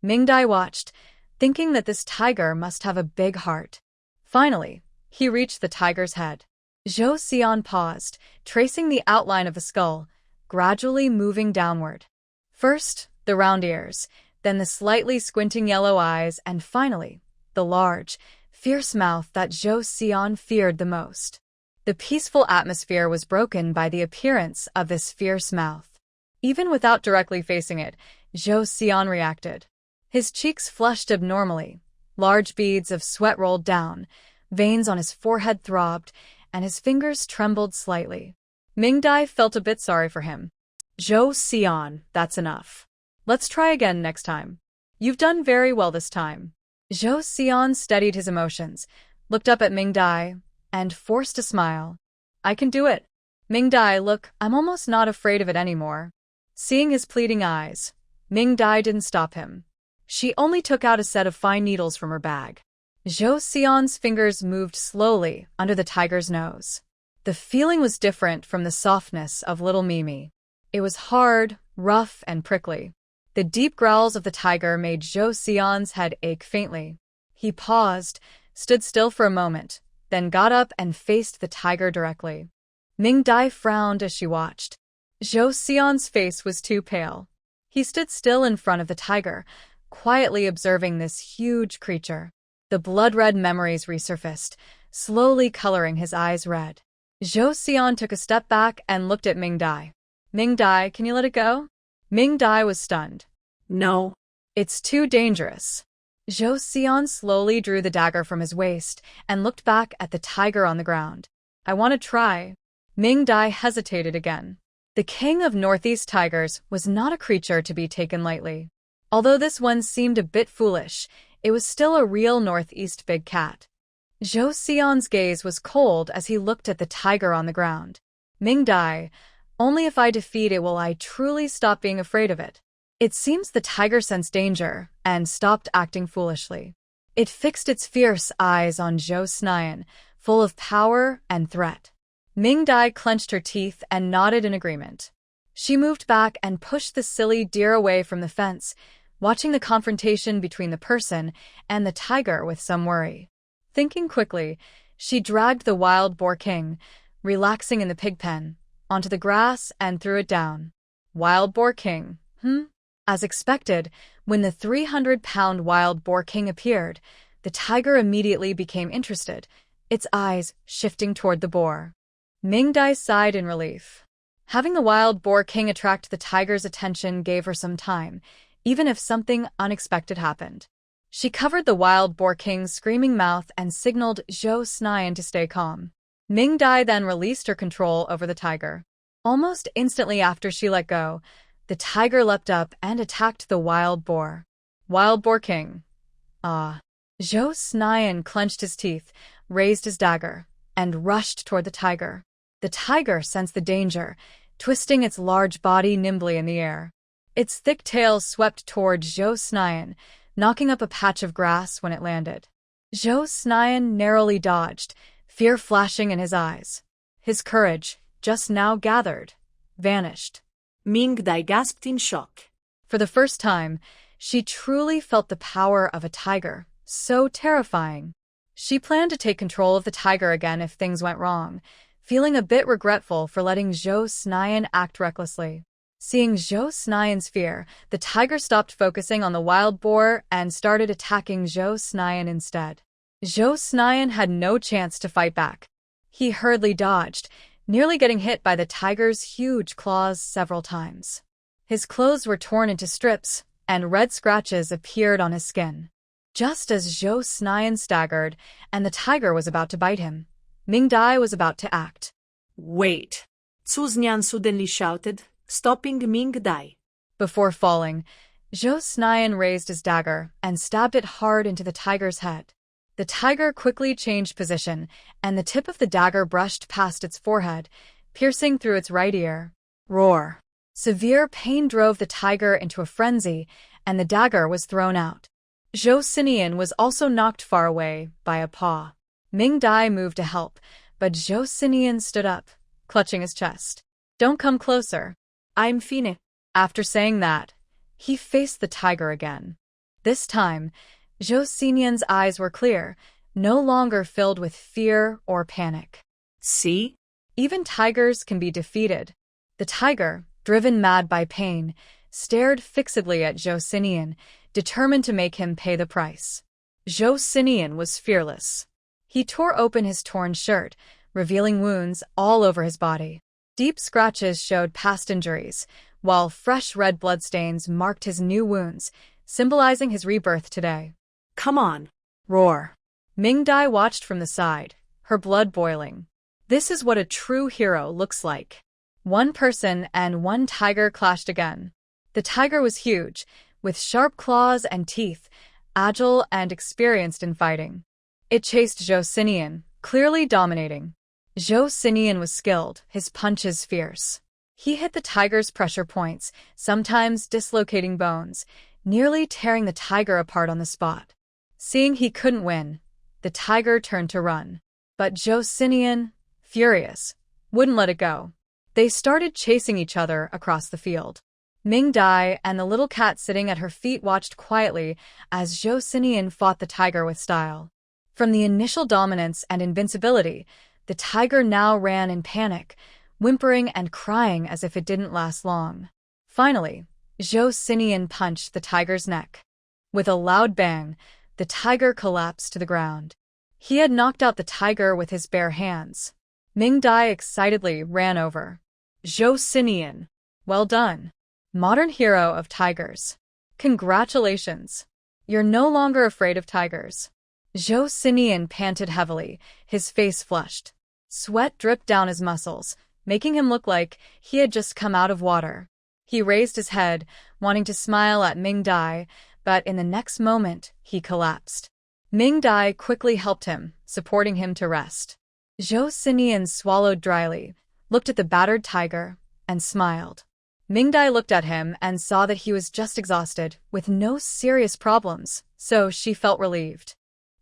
Ming Dai watched, thinking that this tiger must have a big heart. Finally, he reached the tiger's head. Zhou Xian paused, tracing the outline of the skull, gradually moving downward. First, the round ears, then the slightly squinting yellow eyes, and finally, the large, fierce mouth that Zhou Xian feared the most. The peaceful atmosphere was broken by the appearance of this fierce mouth. Even without directly facing it, Zhou Xian reacted. His cheeks flushed abnormally, large beads of sweat rolled down, veins on his forehead throbbed, and his fingers trembled slightly. Ming Dai felt a bit sorry for him. "Zhou Xian, that's enough. Let's try again next time. You've done very well this time." Zhou Xian steadied his emotions, looked up at Ming Dai, and forced a smile. I can do it. Ming Dai, look, I'm almost not afraid of it anymore. Seeing his pleading eyes, Ming Dai didn't stop him. She only took out a set of fine needles from her bag. Zhou Xian's fingers moved slowly under the tiger's nose. The feeling was different from the softness of little Mimi. It was hard, rough, and prickly. The deep growls of the tiger made Zhou Xian's head ache faintly. He paused, stood still for a moment, then got up and faced the tiger directly. Ming Dai frowned as she watched. Zhou Xian's face was too pale. He stood still in front of the tiger, quietly observing this huge creature. The blood-red memories resurfaced, slowly coloring his eyes red. Zhou Xian took a step back and looked at Ming Dai. Ming Dai, can you let it go? Ming Dai was stunned. No. It's too dangerous. Zhou Xian slowly drew the dagger from his waist and looked back at the tiger on the ground. I want to try. Ming Dai hesitated again. The king of Northeast tigers was not a creature to be taken lightly. Although this one seemed a bit foolish, it was still a real Northeast big cat. Zhou Xian's gaze was cold as he looked at the tiger on the ground. Ming Dai, only if I defeat it will I truly stop being afraid of it. It seems the tiger sensed danger and stopped acting foolishly. It fixed its fierce eyes on Zhou Xian, full of power and threat. Ming Dai clenched her teeth and nodded in agreement. She moved back and pushed the silly deer away from the fence, watching the confrontation between the person and the tiger with some worry. Thinking quickly, she dragged the wild boar king, relaxing in the pig pen, onto the grass and threw it down. Wild boar king, As expected, when the 300-pound wild boar king appeared, the tiger immediately became interested, its eyes shifting toward the boar. Ming Dai sighed in relief. Having the wild boar king attract the tiger's attention gave her some time, even if something unexpected happened. She covered the wild boar king's screaming mouth and signaled Zhou Xian to stay calm. Ming Dai then released her control over the tiger. Almost instantly after she let go, the tiger leapt up and attacked the wild boar. Wild boar king. Ah. Zhou Xian clenched his teeth, raised his dagger, and rushed toward the tiger. The tiger sensed the danger, twisting its large body nimbly in the air. Its thick tail swept toward Zhou Xian, knocking up a patch of grass when it landed. Zhou Xian narrowly dodged, fear flashing in his eyes. His courage, just now gathered, vanished. Ming Dai gasped in shock. For the first time, she truly felt the power of a tiger, so terrifying. She planned to take control of the tiger again if things went wrong, feeling a bit regretful for letting Zhou Xian act recklessly. Seeing Zhou Xian's fear, the tiger stopped focusing on the wild boar and started attacking Zhou Xian instead. Zhou Xian had no chance to fight back. He hurriedly dodged, nearly getting hit by the tiger's huge claws several times. His clothes were torn into strips, and red scratches appeared on his skin. Just as Zhou Xian staggered and the tiger was about to bite him, Ming Dai was about to act. Wait! Zhou Xian suddenly shouted, stopping Ming Dai. Before falling, Zhou Xian raised his dagger and stabbed it hard into the tiger's head. The tiger quickly changed position, and the tip of the dagger brushed past its forehead, piercing through its right ear. Roar! Severe pain drove the tiger into a frenzy, and the dagger was thrown out. Zhou Xian was also knocked far away by a paw. Ming Dai moved to help, but Zhou Xian stood up, clutching his chest. Don't come closer. I'm fine. After saying that, he faced the tiger again. This time, Zhou Xian's eyes were clear, no longer filled with fear or panic. See? Even tigers can be defeated. The tiger, driven mad by pain, stared fixedly at Zhou Xian, determined to make him pay the price. Zhou Xian was fearless. He tore open his torn shirt, revealing wounds all over his body. Deep scratches showed past injuries, while fresh red bloodstains marked his new wounds, symbolizing his rebirth today. Come on! Roar! Ming Dai watched from the side, her blood boiling. This is what a true hero looks like. One person and one tiger clashed again. The tiger was huge, with sharp claws and teeth, agile and experienced in fighting. It chased Zhou Xinian, clearly dominating. Zhou Xinian was skilled, his punches fierce. He hit the tiger's pressure points, sometimes dislocating bones, nearly tearing the tiger apart on the spot. Seeing he couldn't win, the tiger turned to run. But Zhou Xinian, furious, wouldn't let it go. They started chasing each other across the field. Ming Dai and the little cat sitting at her feet watched quietly as Zhou Xinian fought the tiger with style. From the initial dominance and invincibility, the tiger now ran in panic, whimpering and crying as if it didn't last long. Finally, Zhou Xinian punched the tiger's neck. With a loud bang, the tiger collapsed to the ground. He had knocked out the tiger with his bare hands. Ming Dai excitedly ran over. Zhou Xinian, well done. Modern hero of tigers. Congratulations. You're no longer afraid of tigers. Zhou Xinian panted heavily, his face flushed. Sweat dripped down his muscles, making him look like he had just come out of water. He raised his head, wanting to smile at Ming Dai, but in the next moment, he collapsed. Ming Dai quickly helped him, supporting him to rest. Zhou Xinian swallowed dryly, looked at the battered tiger, and smiled. Ming Dai looked at him and saw that he was just exhausted, with no serious problems, so she felt relieved.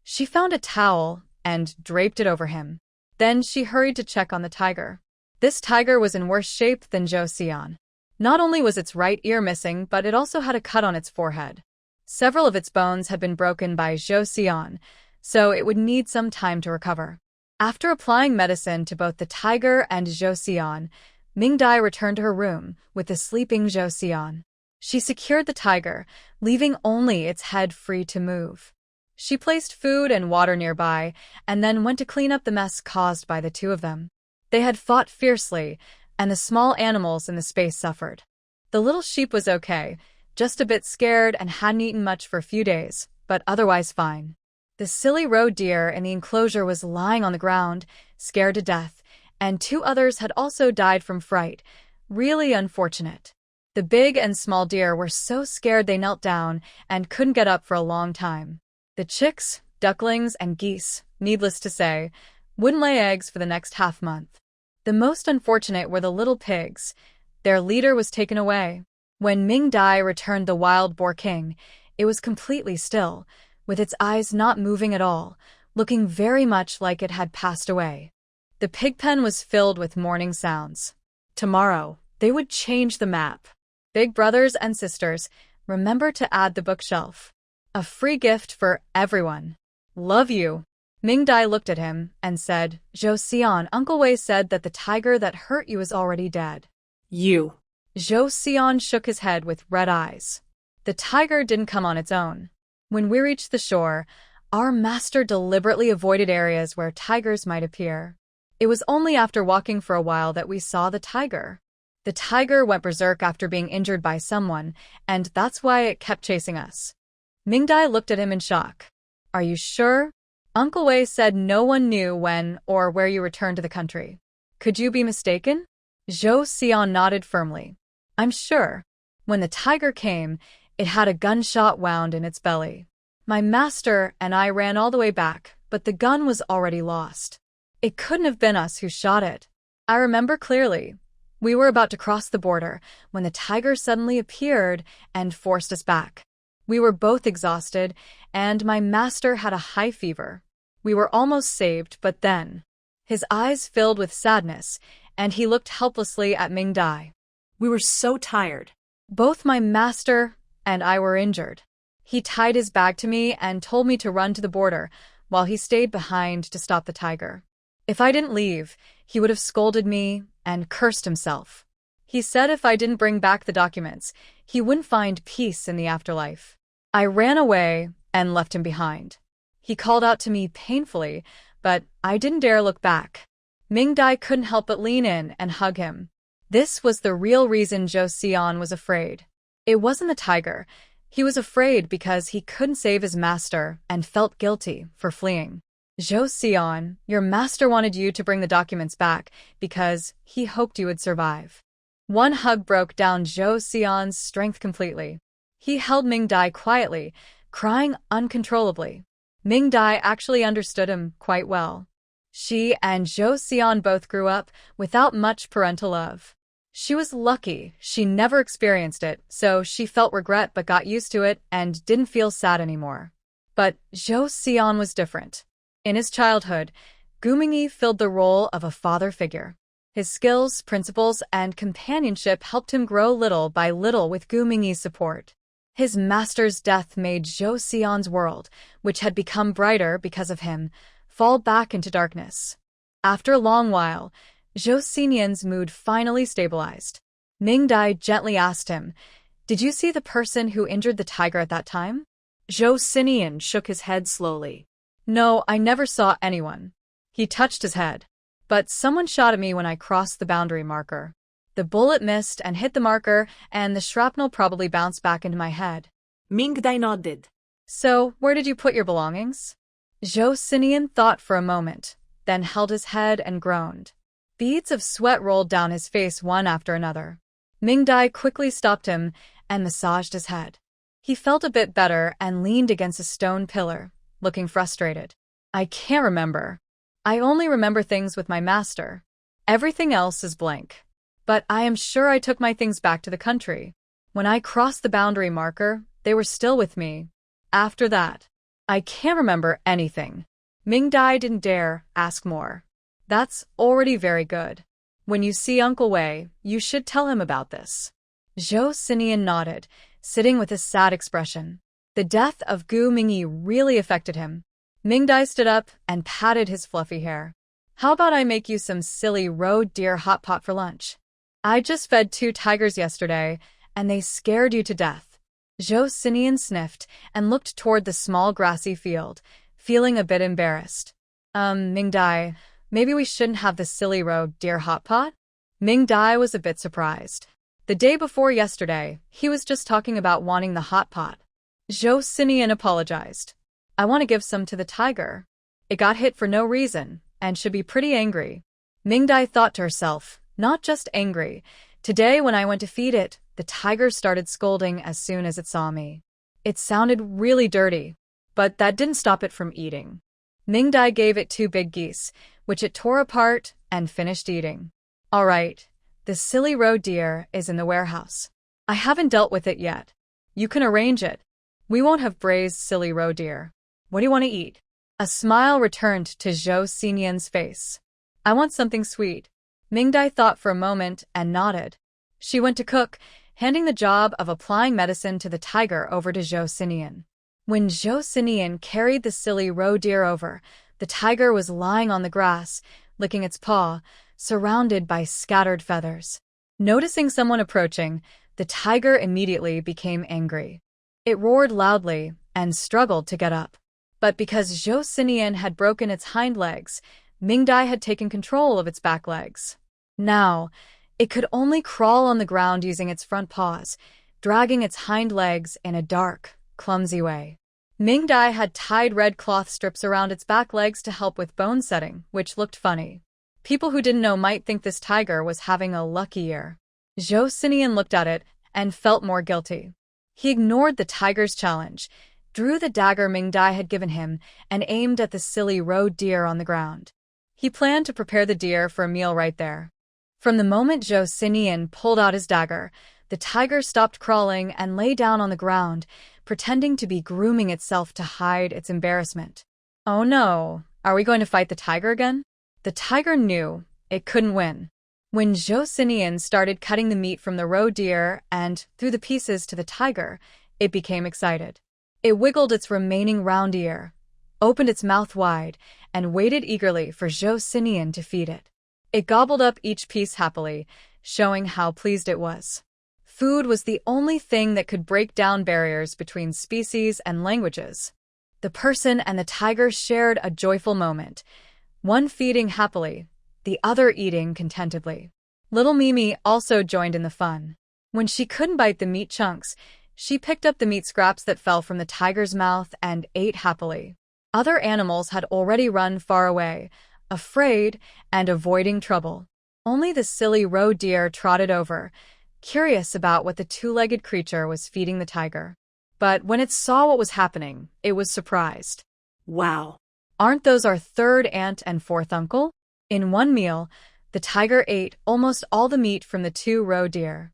She found a towel and draped it over him. Then she hurried to check on the tiger. This tiger was in worse shape than Zhou Xinian. Not only was its right ear missing, but it also had a cut on its forehead. Several of its bones had been broken by Zhou Xinian, so it would need some time to recover. After applying medicine to both the tiger and Zhou Xinian, Ming Dai returned to her room with the sleeping Zhou Xinian. She secured the tiger, leaving only its head free to move. She placed food and water nearby, and then went to clean up the mess caused by the two of them. They had fought fiercely, and the small animals in the space suffered. The little sheep was okay, just a bit scared and hadn't eaten much for a few days, but otherwise fine. The silly roe deer in the enclosure was lying on the ground, scared to death, and two others had also died from fright. Really unfortunate. The big and small deer were so scared they knelt down and couldn't get up for a long time. The chicks, ducklings, and geese, needless to say, wouldn't lay eggs for the next half-month. The most unfortunate were the little pigs. Their leader was taken away. When Ming Dai returned the wild boar king, it was completely still, with its eyes not moving at all, looking very much like it had passed away. The pig pen was filled with mourning sounds. Tomorrow, they would change the map. Big brothers and sisters, remember to add the bookshelf. A free gift for everyone. Love you. Ming Dai looked at him and said, Zhou Xinian, Uncle Wei said that the tiger that hurt you is already dead. You. Zhou Xinian shook his head with red eyes. The tiger didn't come on its own. When we reached the shore, our master deliberately avoided areas where tigers might appear. It was only after walking for a while that we saw the tiger. The tiger went berserk after being injured by someone, and that's why it kept chasing us. Ming Dai looked at him in shock. Are you sure? Uncle Wei said no one knew when or where you returned to the country. Could you be mistaken? Zhou Xinian nodded firmly. I'm sure. When the tiger came, it had a gunshot wound in its belly. My master and I ran all the way back, but the gun was already lost. It couldn't have been us who shot it. I remember clearly. We were about to cross the border when the tiger suddenly appeared and forced us back. We were both exhausted, and my master had a high fever. We were almost saved, but then... His eyes filled with sadness, and he looked helplessly at Ming Dai. We were so tired. Both my master and I were injured. He tied his bag to me and told me to run to the border, while he stayed behind to stop the tiger. If I didn't leave, he would have scolded me and cursed himself. He said if I didn't bring back the documents, he wouldn't find peace in the afterlife. I ran away and left him behind. He called out to me painfully, but I didn't dare look back. Ming Dai couldn't help but lean in and hug him. This was the real reason Zhou Xinian was afraid. It wasn't the tiger. He was afraid because he couldn't save his master and felt guilty for fleeing. Zhou Xinian, your master wanted you to bring the documents back because he hoped you would survive. One hug broke down Zhou Xinian's strength completely. He held Ming Dai quietly, crying uncontrollably. Ming Dai actually understood him quite well. She and Zhou Xian both grew up without much parental love. She was lucky she never experienced it, so she felt regret but got used to it and didn't feel sad anymore. But Zhou Xian was different. In his childhood, Gu Mingyi filled the role of a father figure. His skills, principles, and companionship helped him grow little by little with Gu Mingyi's support. His master's death made Zhou Xian's world, which had become brighter because of him, fall back into darkness. After a long while, Zhou Xian's mood finally stabilized. Ming Dai gently asked him, "Did you see the person who injured the tiger at that time?" Zhou Xian shook his head slowly. "No, I never saw anyone." He touched his head. "But someone shot at me when I crossed the boundary marker. The bullet missed and hit the marker, and the shrapnel probably bounced back into my head." Ming Dai nodded. "So, where did you put your belongings?" Zhou Xian thought for a moment, then held his head and groaned. Beads of sweat rolled down his face one after another. Ming Dai quickly stopped him and massaged his head. He felt a bit better and leaned against a stone pillar, looking frustrated. "I can't remember. I only remember things with my master. Everything else is blank. But I am sure I took my things back to the country. When I crossed the boundary marker, they were still with me. After that, I can't remember anything." Ming Dai didn't dare ask more. "That's already very good. When you see Uncle Wei, you should tell him about this." Zhou Xian nodded, sitting with a sad expression. The death of Gu Mingyi really affected him. Ming Dai stood up and patted his fluffy hair. "How about I make you some silly roe deer hot pot for lunch? I just fed 2 tigers yesterday, and they scared you to death." Zhou Xian sniffed and looked toward the small grassy field, feeling a bit embarrassed. Ming Dai, maybe we shouldn't have the silly roe deer hot pot?" Ming Dai was a bit surprised. The day before yesterday, he was just talking about wanting the hot pot. Zhou Xian apologized. "I want to give some to the tiger. It got hit for no reason, and should be pretty angry." Ming Dai thought to herself, "Not just angry. Today when I went to feed it, the tiger started scolding as soon as it saw me. It sounded really dirty, but that didn't stop it from eating." Ming Dai gave it 2 big geese, which it tore apart and finished eating. "All right, the silly roe deer is in the warehouse. I haven't dealt with it yet. You can arrange it. We won't have braised silly roe deer. What do you want to eat?" A smile returned to Zhou Xian's face. "I want something sweet." Ming Dai thought for a moment and nodded. She went to cook, handing the job of applying medicine to the tiger over to Zhou Xian. When Zhou Xian carried the silly roe deer over, the tiger was lying on the grass, licking its paw, surrounded by scattered feathers. Noticing someone approaching, the tiger immediately became angry. It roared loudly and struggled to get up. But because Zhou Xian had broken its hind legs, Ming Dai had taken control of its back legs. Now, it could only crawl on the ground using its front paws, dragging its hind legs in a dark, clumsy way. Ming Dai had tied red cloth strips around its back legs to help with bone setting, which looked funny. People who didn't know might think this tiger was having a lucky year. Zhou Xian looked at it and felt more guilty. He ignored the tiger's challenge, drew the dagger Ming Dai had given him, and aimed at the silly roe deer on the ground. He planned to prepare the deer for a meal right there. From the moment Zhou Xian pulled out his dagger, the tiger stopped crawling and lay down on the ground, pretending to be grooming itself to hide its embarrassment. "Oh no, are we going to fight the tiger again?" The tiger knew it couldn't win. When Zhou Xian started cutting the meat from the roe deer and threw the pieces to the tiger, it became excited. It wiggled its remaining round ear, opened its mouth wide, and waited eagerly for Zhou Xian to feed it. It gobbled up each piece happily, showing how pleased it was. Food was the only thing that could break down barriers between species and languages. The person and the tiger shared a joyful moment, one feeding happily, the other eating contentedly. Little Mimi also joined in the fun. When she couldn't bite the meat chunks, she picked up the meat scraps that fell from the tiger's mouth and ate happily. Other animals had already run far away, afraid and avoiding trouble. Only the silly roe deer trotted over, curious about what the 2-legged creature was feeding the tiger. But when it saw what was happening, it was surprised. Wow. Aren't those our third aunt and fourth uncle? In one meal, the tiger ate almost all the meat from the 2 roe deer.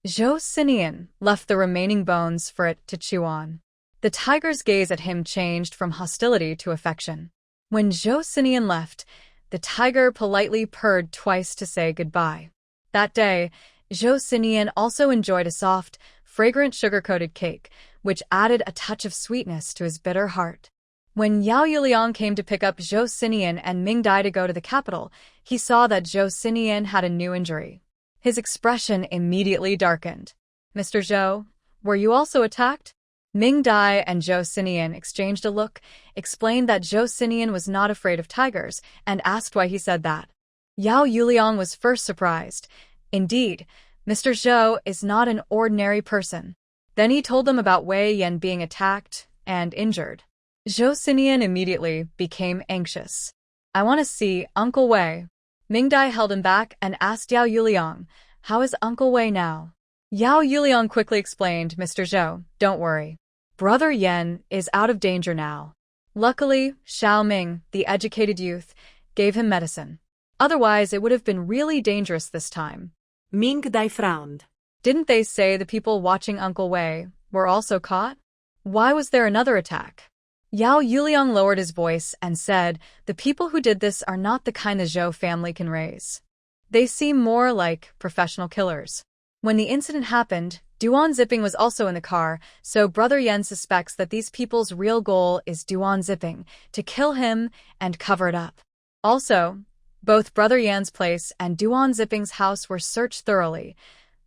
Zhou Xinian left the remaining bones for it to chew on. The tiger's gaze at him changed from hostility to affection. When Zhou Xinian left, the tiger politely purred twice to say goodbye. That day, Zhou Xinian also enjoyed a soft, fragrant sugar-coated cake, which added a touch of sweetness to his bitter heart. When Yao Yuliang came to pick up Zhou Xinian and Ming Dai to go to the capital, he saw that Zhou Xinian had a new injury. His expression immediately darkened. "Mr. Zhou, were you also attacked?" Ming Dai and Zhou Xinian exchanged a look, explained that Zhou Xinian was not afraid of tigers, and asked why he said that. Yao Yuliang was first surprised. Indeed, Mr. Zhou is not an ordinary person. Then he told them about Wei Yan being attacked and injured. Zhou Xinian immediately became anxious. "I want to see Uncle Wei." Ming Dai held him back and asked Yao Yuliang, "How is Uncle Wei now?" Yao Yuliang quickly explained, "Mr. Zhou, don't worry. Brother Yan is out of danger now. Luckily, Xiao Ming, the educated youth, gave him medicine. Otherwise, it would have been really dangerous this time." Ming Dai frowned. Didn't they say the people watching Uncle Wei were also caught? Why was there another attack? Yao Yuliang lowered his voice and said, "The people who did this are not the kind the Zhou family can raise. They seem more like professional killers." When the incident happened, Duan Zipping was also in the car, so Brother Yan suspects that these people's real goal is Duan Zipping, to kill him and cover it up. Also, both Brother Yan's place and Duan Zipping's house were searched thoroughly.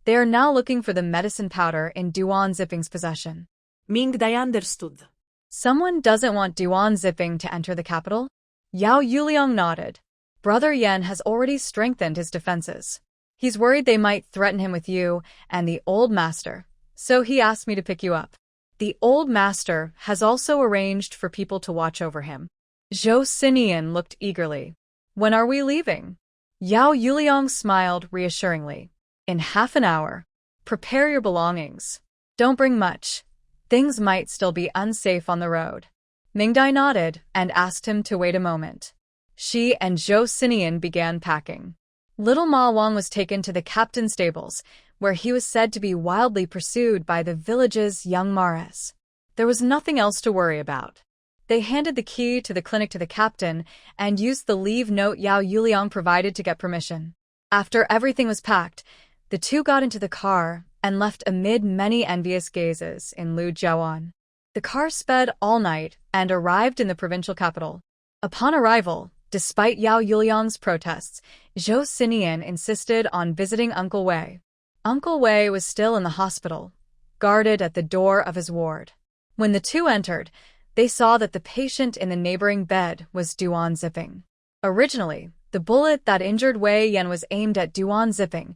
They are now looking for the medicine powder in Duan Zipping's possession. Ming Dai understood. Someone doesn't want Duan Zipping to enter the capital? Yao Yuliang nodded. Brother Yan has already strengthened his defenses. He's worried they might threaten him with you and the old master, so he asked me to pick you up. The old master has also arranged for people to watch over him. Zhou Xinian looked eagerly. "When are we leaving?" Yao Yuliang smiled reassuringly. "In half an hour. Prepare your belongings. Don't bring much. Things might still be unsafe on the road." Ming Dai nodded and asked him to wait a moment. She and Zhou Xinian began packing. Little Ma Wang was taken to the captain's stables, where he was said to be wildly pursued by the village's young Mares. There was nothing else to worry about. They handed the key to the clinic to the captain and used the leave note Yao Yuliang provided to get permission. After everything was packed, the two got into the car and left amid many envious gazes in Lujiawan. The car sped all night and arrived in the provincial capital. Upon arrival, despite Yao Yuliang's protests, Zhou Xinian insisted on visiting Uncle Wei. Uncle Wei was still in the hospital, guarded at the door of his ward. When the two entered, they saw that the patient in the neighboring bed was Duan Zipping. Originally, the bullet that injured Wei Yan was aimed at Duan Zipping.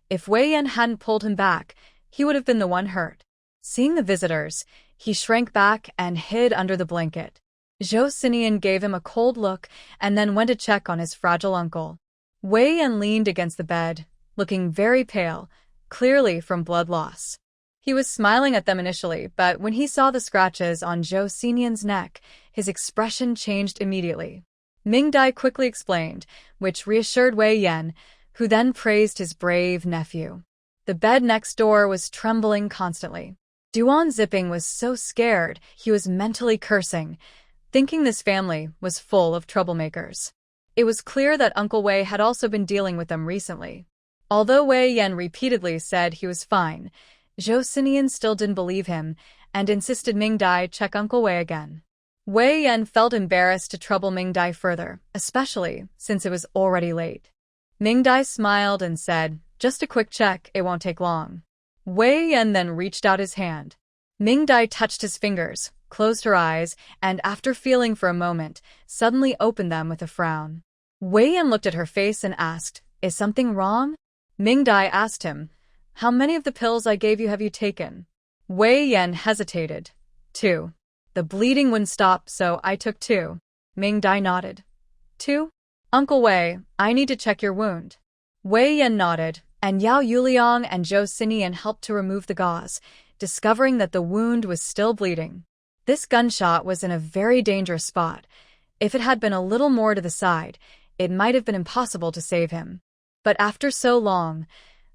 If Wei Yan hadn't pulled him back, he would have been the one hurt. Seeing the visitors, he shrank back and hid under the blanket. Zhou Xinian gave him a cold look and then went to check on his fragile uncle. Wei Yan leaned against the bed, looking very pale, clearly from blood loss. He was smiling at them initially, but when he saw the scratches on Zhou Xinian's neck, his expression changed immediately. Ming Dai quickly explained, which reassured Wei Yan, who then praised his brave nephew. The bed next door was trembling constantly. Duan Zipping was so scared he was mentally cursing, thinking this family was full of troublemakers. It was clear that Uncle Wei had also been dealing with them recently. Although Wei Yan repeatedly said he was fine, Zhou Xinian still didn't believe him and insisted Ming Dai check Uncle Wei again. Wei Yan felt embarrassed to trouble Ming Dai further, especially since it was already late. Ming Dai smiled and said, "Just a quick check, it won't take long." Wei Yan then reached out his hand. Ming Dai touched his fingers, closed her eyes, and after feeling for a moment, suddenly opened them with a frown. Wei Yan looked at her face and asked, "Is something wrong?" Ming Dai asked him, "How many of the pills I gave you have you taken?" Wei Yan hesitated. 2. The bleeding wouldn't stop, so I took 2. Ming Dai nodded. 2? Uncle Wei, I need to check your wound. Wei Yan nodded, and Yao Yuliang and Zhou Xinian helped to remove the gauze, discovering that the wound was still bleeding. This gunshot was in a very dangerous spot. If it had been a little more to the side, it might have been impossible to save him. But after so long,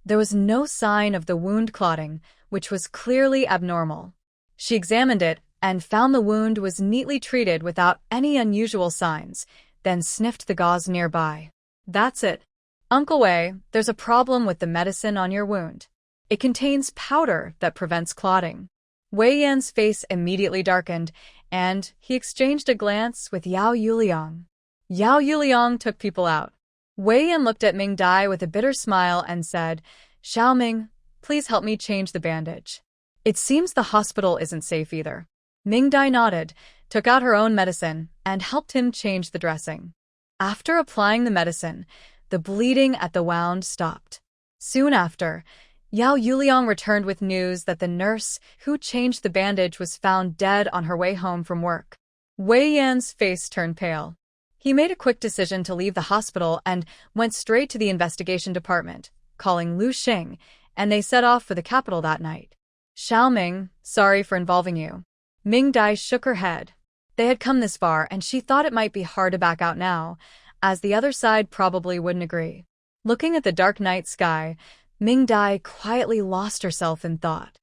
there was no sign of the wound clotting, which was clearly abnormal. She examined it and found the wound was neatly treated without any unusual signs, then sniffed the gauze nearby. That's it. Uncle Wei, there's a problem with the medicine on your wound. It contains powder that prevents clotting. Wei Yan's face immediately darkened, and he exchanged a glance with Yao Yuliang. Yao Yuliang took people out. Wei Yan looked at Ming Dai with a bitter smile and said, "Xiao Ming, please help me change the bandage." It seems the hospital isn't safe either. Ming Dai nodded, took out her own medicine, and helped him change the dressing. After applying the medicine, the bleeding at the wound stopped. Soon after, Yao Yuliang returned with news that the nurse who changed the bandage was found dead on her way home from work. Wei Yan's face turned pale. He made a quick decision to leave the hospital and went straight to the investigation department, calling Lu Xing, and they set off for the capital that night. "Xiao Ming, sorry for involving you." Ming Dai shook her head. They had come this far, and she thought it might be hard to back out now, as the other side probably wouldn't agree. Looking at the dark night sky, Ming Dai quietly lost herself in thought.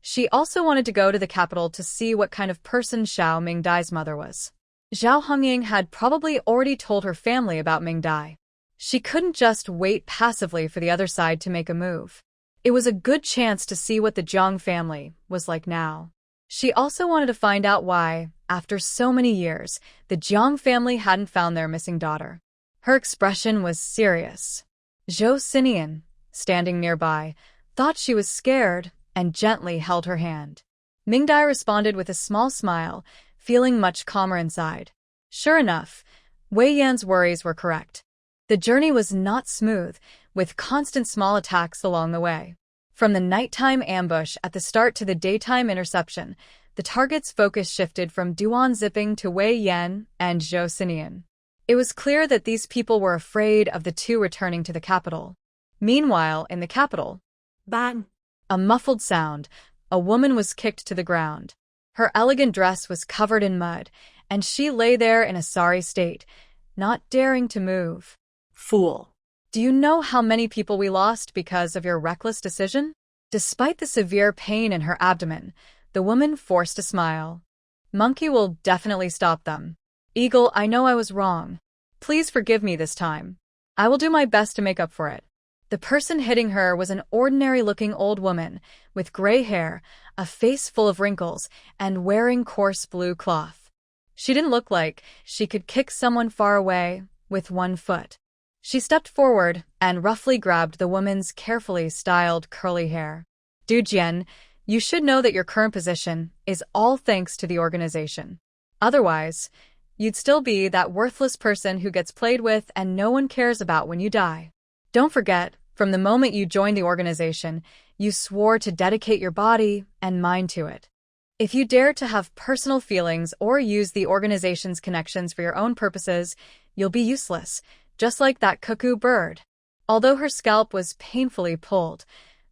She also wanted to go to the capital to see what kind of person Xiao Ming Dai's mother was. Zhao Hongying had probably already told her family about Ming Dai. She couldn't just wait passively for the other side to make a move. It was a good chance to see what the Jiang family was like now. She also wanted to find out why, after so many years, the Jiang family hadn't found their missing daughter. Her expression was serious. Zhou Xinian, standing nearby, thought she was scared and gently held her hand. Ming Dai responded with a small smile, feeling much calmer inside. Sure enough, Wei Yan's worries were correct. The journey was not smooth, with constant small attacks along the way. From the nighttime ambush at the start to the daytime interception, the target's focus shifted from Duan Zipping to Wei Yan and Zhou Xinian. It was clear that these people were afraid of the two returning to the capital. Meanwhile, in the capital, Bang! A muffled sound. A woman was kicked to the ground. Her elegant dress was covered in mud, and she lay there in a sorry state, not daring to move. Fool! Do you know how many people we lost because of your reckless decision? Despite the severe pain in her abdomen, the woman forced a smile. Monkey will definitely stop them. Eagle, I know I was wrong. Please forgive me this time. I will do my best to make up for it. The person hitting her was an ordinary-looking old woman, with gray hair, a face full of wrinkles, and wearing coarse blue cloth. She didn't look like she could kick someone far away with one foot. She stepped forward and roughly grabbed the woman's carefully styled curly hair. Du Jian, you should know that your current position is all thanks to the organization. Otherwise, you'd still be that worthless person who gets played with and no one cares about when you die. Don't forget, from the moment you joined the organization, you swore to dedicate your body and mind to it. If you dare to have personal feelings or use the organization's connections for your own purposes, you'll be useless, just like that cuckoo bird. Although her scalp was painfully pulled,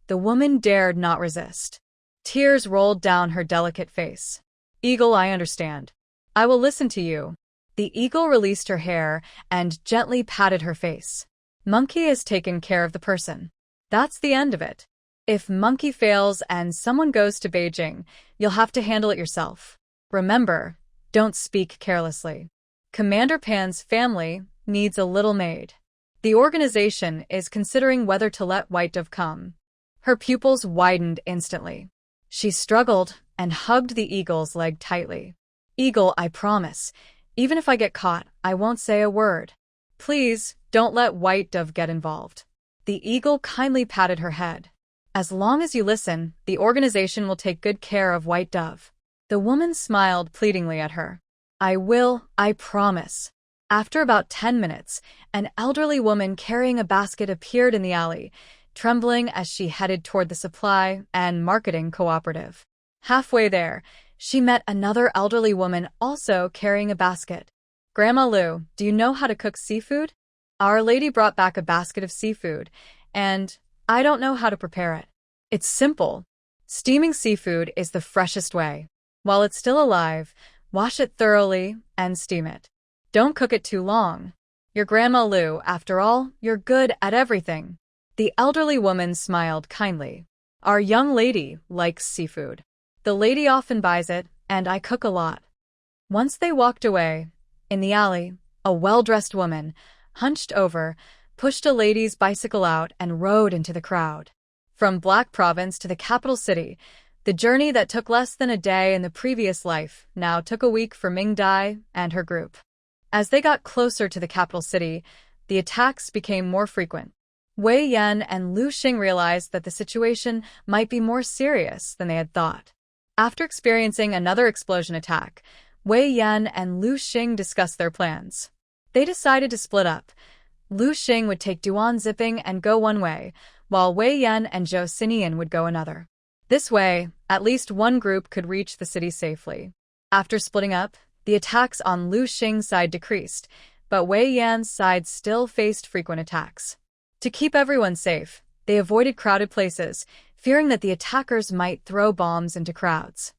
the woman dared not resist. Tears rolled down her delicate face. Eagle, I understand. I will listen to you. The eagle released her hair and gently patted her face. Monkey has taken care of the person. That's the end of it. If Monkey fails and someone goes to Beijing, you'll have to handle it yourself. Remember, don't speak carelessly. Commander Pan's family needs a little maid. The organization is considering whether to let White Dove come. Her pupils widened instantly. She struggled and hugged the eagle's leg tightly. Eagle, I promise. Even if I get caught, I won't say a word. Please, don't let White Dove get involved. The eagle kindly patted her head. As long as you listen, the organization will take good care of White Dove. The woman smiled pleadingly at her. I will, I promise. After about 10 minutes, an elderly woman carrying a basket appeared in the alley, trembling as she headed toward the supply and marketing cooperative. Halfway there, she met another elderly woman also carrying a basket. Grandma Lu, do you know how to cook seafood? Our lady brought back a basket of seafood, and I don't know how to prepare it. It's simple. Steaming seafood is the freshest way. While it's still alive, wash it thoroughly and steam it. Don't cook it too long. Your Grandma Lu, after all, you're good at everything. The elderly woman smiled kindly. Our young lady likes seafood. The lady often buys it, and I cook a lot. Once they walked away, in the alley, a well-dressed woman, hunched over, pushed a lady's bicycle out and rode into the crowd. From Black Province to the capital city, the journey that took less than a day in the previous life now took a week for Ming Dai and her group. As they got closer to the capital city, the attacks became more frequent. Wei Yan and Lu Xing realized that the situation might be more serious than they had thought. After experiencing another explosion attack, Wei Yan and Lu Xing discussed their plans. They decided to split up. Lu Xing would take Duan Zipping and go one way, while Wei Yan and Zhou Xinian would go another. This way, at least one group could reach the city safely. After splitting up, the attacks on Lu Xing's side decreased, but Wei Yan's side still faced frequent attacks. To keep everyone safe, they avoided crowded places, fearing that the attackers might throw bombs into crowds.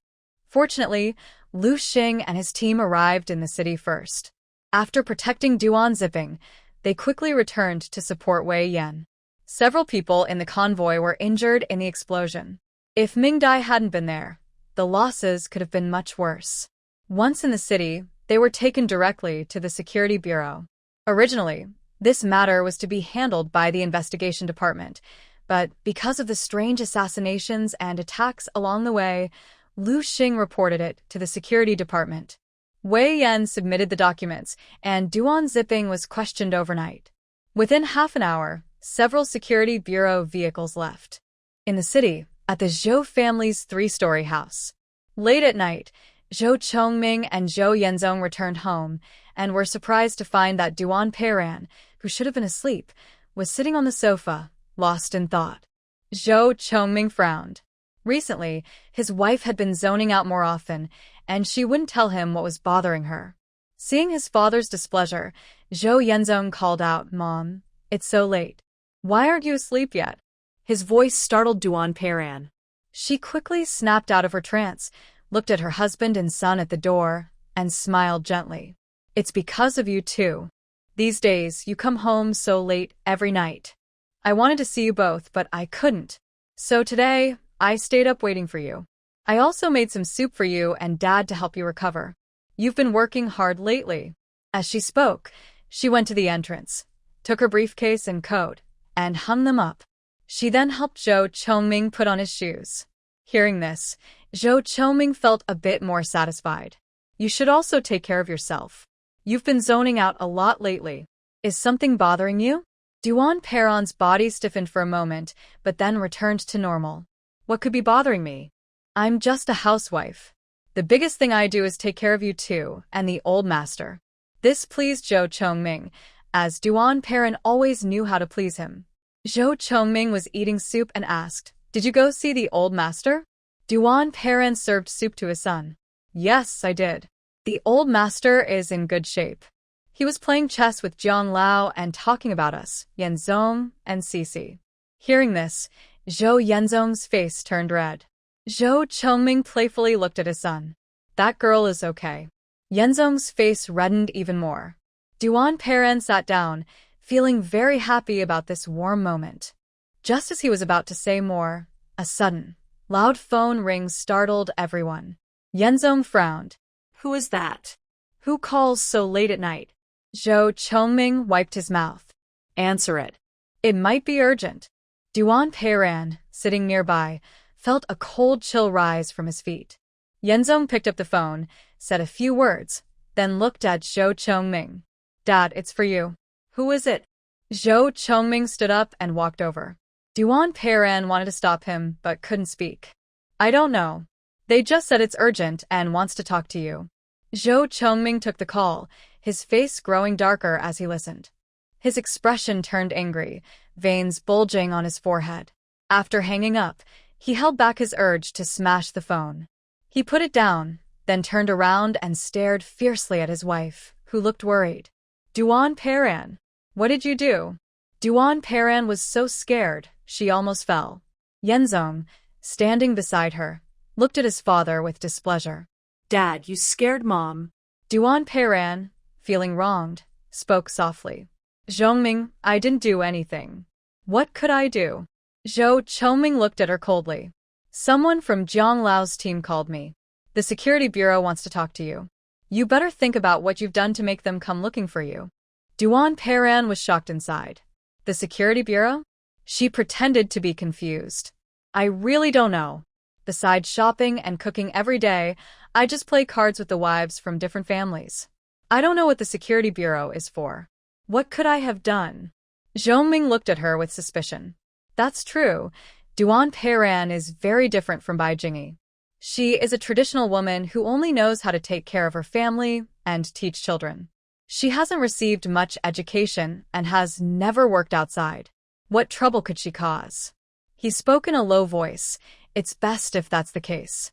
Fortunately, Lu Xing and his team arrived in the city first. After protecting Duan Zipping, they quickly returned to support Wei Yan. Several people in the convoy were injured in the explosion. If Ming Dai hadn't been there, the losses could have been much worse. Once in the city, they were taken directly to the Security Bureau. Originally, this matter was to be handled by the investigation department, but because of the strange assassinations and attacks along the way, Lu Xing reported it to the security department. Wei Yan submitted the documents, and Duan Zipping was questioned overnight. Within half an hour, several security bureau vehicles left. In the city, at the Zhou family's 3-story house. Late at night, Zhou Chongming and Zhou Yenzong returned home and were surprised to find that Duan Peiran, who should have been asleep, was sitting on the sofa, lost in thought. Zhou Chongming frowned. Recently, his wife had been zoning out more often, and she wouldn't tell him what was bothering her. Seeing his father's displeasure, Zhou Yenzong called out, "Mom, it's so late. Why aren't you asleep yet?" His voice startled Duan Peiran. She quickly snapped out of her trance, looked at her husband and son at the door, and smiled gently. "It's because of you too. These days, you come home so late every night. I wanted to see you both, but I couldn't. So today, I stayed up waiting for you. I also made some soup for you and Dad to help you recover. You've been working hard lately." As she spoke, she went to the entrance, took her briefcase and coat, and hung them up. She then helped Zhou Chongming put on his shoes. Hearing this, Zhou Chongming felt a bit more satisfied. "You should also take care of yourself. You've been zoning out a lot lately. Is something bothering you?" Duan Peiran's body stiffened for a moment, but then returned to normal. "What could be bothering me? I'm just a housewife. The biggest thing I do is take care of you two and the old master." This pleased Zhou Chongming, as Duan Peiran always knew how to please him. Zhou Chongming was eating soup and asked, "Did you go see the old master?" Duan Peiran served soup to his son. "Yes, I did. The old master is in good shape. He was playing chess with Jiang Lao and talking about us, Yenzong and Cici." Hearing this, Zhou Yenzong's face turned red. Zhou Chongming playfully looked at his son. "That girl is okay." Yenzong's face reddened even more. Duan Peiran sat down, feeling very happy about this warm moment. Just as he was about to say more, a sudden, loud phone ring startled everyone. Yenzong frowned. "Who is that? "Who calls so late at night?" Zhou Chongming wiped his mouth. Answer it." "It might be urgent." Duan Peiran, sitting nearby, felt a cold chill rise from his feet. Yenzong picked up the phone, said a few words, then looked at Zhou Chongming. "Dad, it's for you." "Who is it?" Zhou Chongming stood up and walked over. Duan Peiran wanted to stop him, but couldn't speak. "I don't know. They just said it's urgent and wants to talk to you." Zhou Chongming took the call, his face growing darker as he listened. His expression turned angry, veins bulging on his forehead. After hanging up, he held back his urge to smash the phone. He put it down, then turned around and stared fiercely at his wife, who looked worried. "Duan Peiran, what did you do?" Duan Peiran was so scared, she almost fell. Yenzong, standing beside her, looked at his father with displeasure. Dad, you scared Mom. Duan Peiran, feeling wronged, spoke softly. Zhongming, I didn't do anything. What could I do? Zhou Chongming looked at her coldly. Someone from Jiang Lao's team called me. The security bureau wants to talk to you. You better think about what you've done to make them come looking for you. Duan Peiran was shocked inside. The security bureau? She pretended to be confused. I really don't know. Besides shopping and cooking every day, I just play cards with the wives from different families. I don't know what the security bureau is for. What could I have done? Zhongming looked at her with suspicion. That's true. Duan Peiran is very different from Bai Jingyi. She is a traditional woman who only knows how to take care of her family and teach children. She hasn't received much education and has never worked outside. What trouble could she cause? He spoke in a low voice. It's best if that's the case.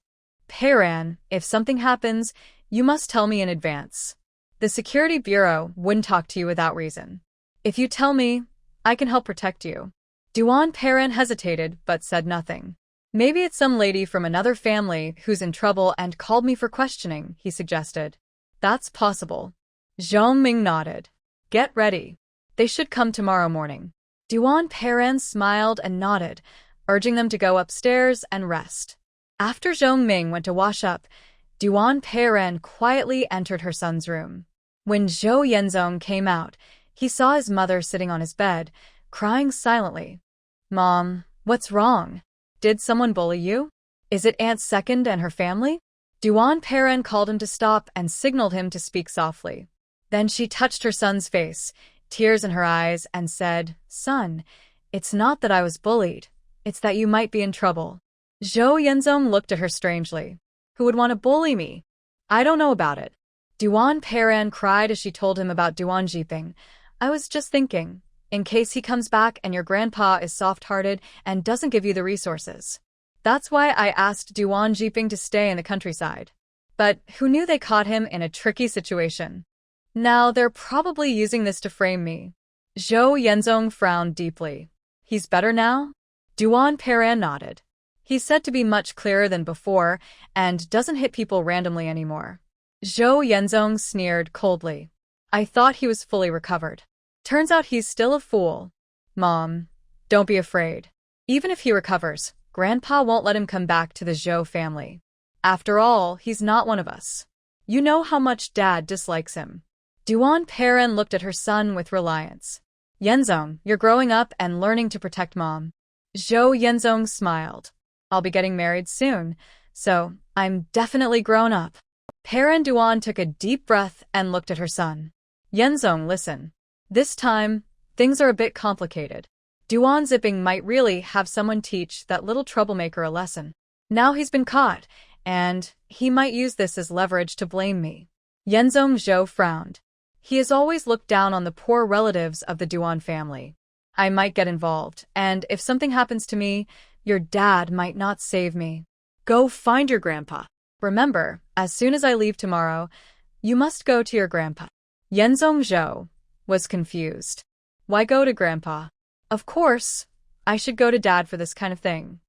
Peiran, if something happens, you must tell me in advance. The security bureau wouldn't talk to you without reason. If you tell me, I can help protect you. Duan Peiran hesitated but said nothing. Maybe it's some lady from another family who's in trouble and called me for questioning, he suggested. That's possible. Zhongming nodded. Get ready. They should come tomorrow morning. Duan Peiran smiled and nodded, urging them to go upstairs and rest. After Zhongming went to wash up, Duan Peiran quietly entered her son's room. When Zhou Yenzong came out, he saw his mother sitting on his bed, crying silently. Mom, what's wrong? Did someone bully you? Is it Aunt Second and her family? Duan Peiran called him to stop and signaled him to speak softly. Then she touched her son's face, tears in her eyes, and said, Son, it's not that I was bullied. It's that you might be in trouble. Zhou Yenzong looked at her strangely. Who would want to bully me? I don't know about it. Duan Peiran cried as she told him about Duan Jiping. I was just thinking, in case he comes back and your grandpa is soft-hearted and doesn't give you the resources. That's why I asked Duan Jiping to stay in the countryside. But who knew they caught him in a tricky situation? Now they're probably using this to frame me. Zhou Yenzong frowned deeply. He's better now? Duan Peiran nodded. He's said to be much clearer than before and doesn't hit people randomly anymore. Zhou Yenzong sneered coldly. I thought he was fully recovered. Turns out he's still a fool. Mom, don't be afraid. Even if he recovers, Grandpa won't let him come back to the Zhou family. After all, he's not one of us. You know how much Dad dislikes him. Duan Peiran looked at her son with reliance. Yenzong, you're growing up and learning to protect Mom. Zhou Yenzong smiled. I'll be getting married soon, so I'm definitely grown up. Peiran Duan took a deep breath and looked at her son. Yenzong, listen. This time, things are a bit complicated. Duan Zipping might really have someone teach that little troublemaker a lesson. Now he's been caught, and he might use this as leverage to blame me. Yenzong Zhou frowned. He has always looked down on the poor relatives of the Duan family. I might get involved, and if something happens to me, your dad might not save me. Go find your grandpa. Remember, as soon as I leave tomorrow, you must go to your grandpa. Yenzong Zhou was confused. Why go to grandpa? Of course, I should go to dad for this kind of thing.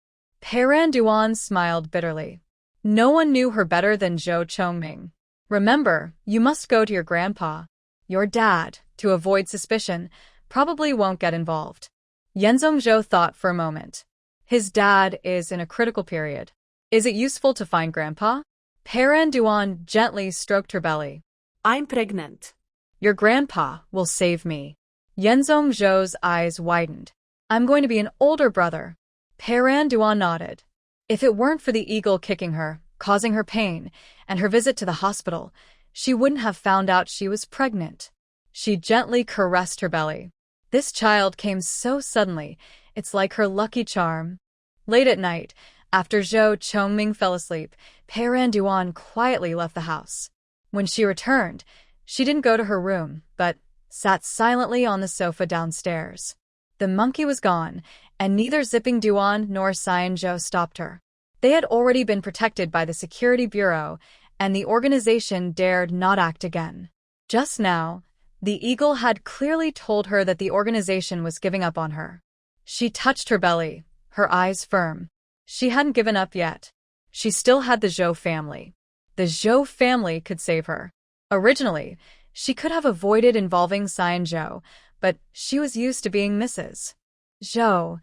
Peiran Duan smiled bitterly. No one knew her better than Zhou Chongming. Remember, you must go to your grandpa. Your dad, to avoid suspicion, probably won't get involved. Yenzong Zhou thought for a moment. His dad is in a critical period. Is it useful to find grandpa? Peiran Duan gently stroked her belly. I'm pregnant. Your grandpa will save me. Yenzong Zhou's eyes widened. I'm going to be an older brother. Peiran Duan nodded. If it weren't for the eagle kicking her, causing her pain, and her visit to the hospital, she wouldn't have found out she was pregnant. She gently caressed her belly. This child came so suddenly, it's like her lucky charm. Late at night, after Zhou Chongming fell asleep, Peiran Duan quietly left the house. When she returned, she didn't go to her room, but sat silently on the sofa downstairs. The monkey was gone, and neither Zipping Duan nor Cyan Zhou stopped her. They had already been protected by the Security Bureau, and the organization dared not act again. Just now, the eagle had clearly told her that the organization was giving up on her. She touched her belly, her eyes firm. She hadn't given up yet. She still had the Zhou family. The Zhou family could save her. Originally, she could have avoided involving Cyan Zhou, but she was used to being Mrs. Zhou,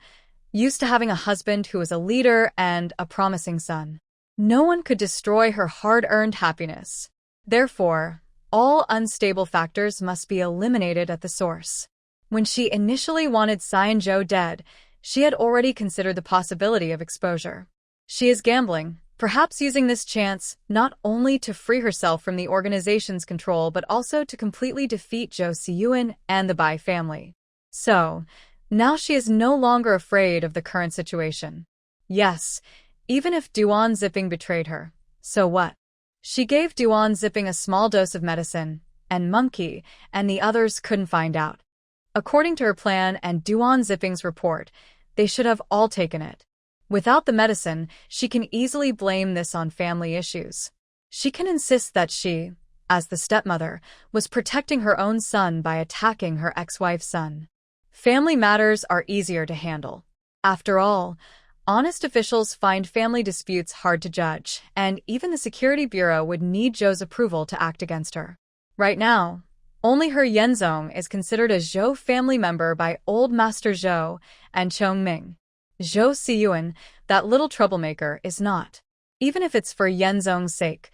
used to having a husband who was a leader and a promising son. No one could destroy her hard-earned happiness. Therefore, all unstable factors must be eliminated at the source. When she initially wanted Cyan Zhou dead, she had already considered the possibility of exposure. She is gambling, perhaps using this chance not only to free herself from the organization's control but also to completely defeat Zhou Siyuan and the Bai family. So, now she is no longer afraid of the current situation. Yes, even if Duan Zipping betrayed her, so what? She gave Duan Zipping a small dose of medicine, and Monkey and the others couldn't find out. According to her plan and Duan Zipping's report, they should have all taken it. Without the medicine, she can easily blame this on family issues. She can insist that she, as the stepmother, was protecting her own son by attacking her ex-wife's son. Family matters are easier to handle. After all, honest officials find family disputes hard to judge, and even the Security Bureau would need Zhou's approval to act against her. Right now, only her Yenzong is considered a Zhou family member by Old Master Zhou and Chongming. Zhou Siyuan, that little troublemaker, is not. Even if it's for Yenzong's sake,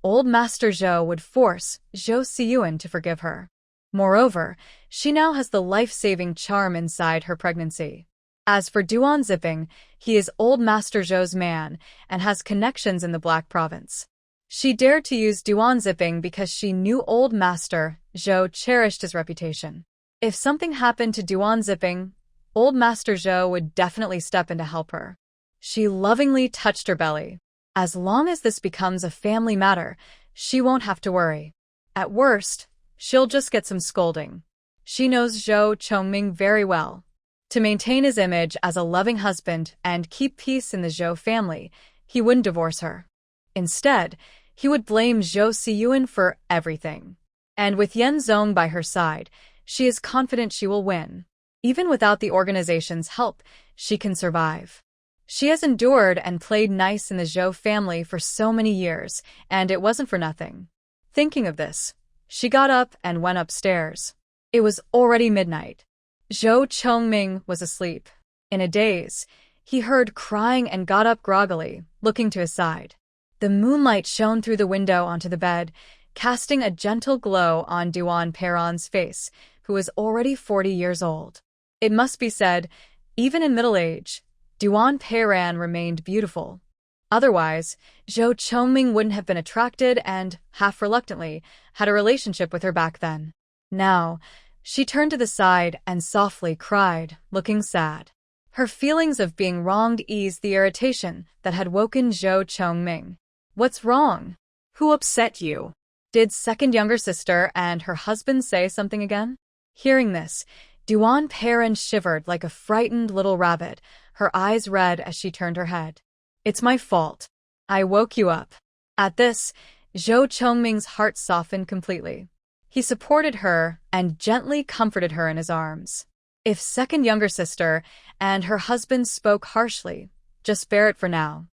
Old Master Zhou would force Zhou Siyuan to forgive her. Moreover, she now has the life-saving charm inside her pregnancy. As for Duan Zipping, he is Old Master Zhou's man and has connections in the Black Province. She dared to use Duan Zipping because she knew Old Master Zhou cherished his reputation. If something happened to Duan Zipping, Old Master Zhou would definitely step in to help her. She lovingly touched her belly. As long as this becomes a family matter, she won't have to worry. At worst, she'll just get some scolding. She knows Zhou Chongming very well. To maintain his image as a loving husband and keep peace in the Zhou family, he wouldn't divorce her. Instead, he would blame Zhou Siyuan for everything. And with Yan Zong by her side, she is confident she will win. Even without the organization's help, she can survive. She has endured and played nice in the Zhou family for so many years, and it wasn't for nothing. Thinking of this, she got up and went upstairs. It was already midnight. Zhou Chongming was asleep. In a daze, he heard crying and got up groggily, looking to his side. The moonlight shone through the window onto the bed, casting a gentle glow on Duan Perron's face, who was already 40 years old. It must be said, even in middle age, Duan Perron remained beautiful. Otherwise, Zhou Chongming wouldn't have been attracted and, half reluctantly, had a relationship with her back then. Now, she turned to the side and softly cried, looking sad. Her feelings of being wronged eased the irritation that had woken Zhou Chongming. "What's wrong? Who upset you?" Did second younger sister and her husband say something again? Hearing this, Duan Perron shivered like a frightened little rabbit, her eyes red as she turned her head. "It's my fault. I woke you up." At this, Zhou Chongming's heart softened completely. He supported her and gently comforted her in his arms. If second younger sister and her husband spoke harshly, just bear it for now.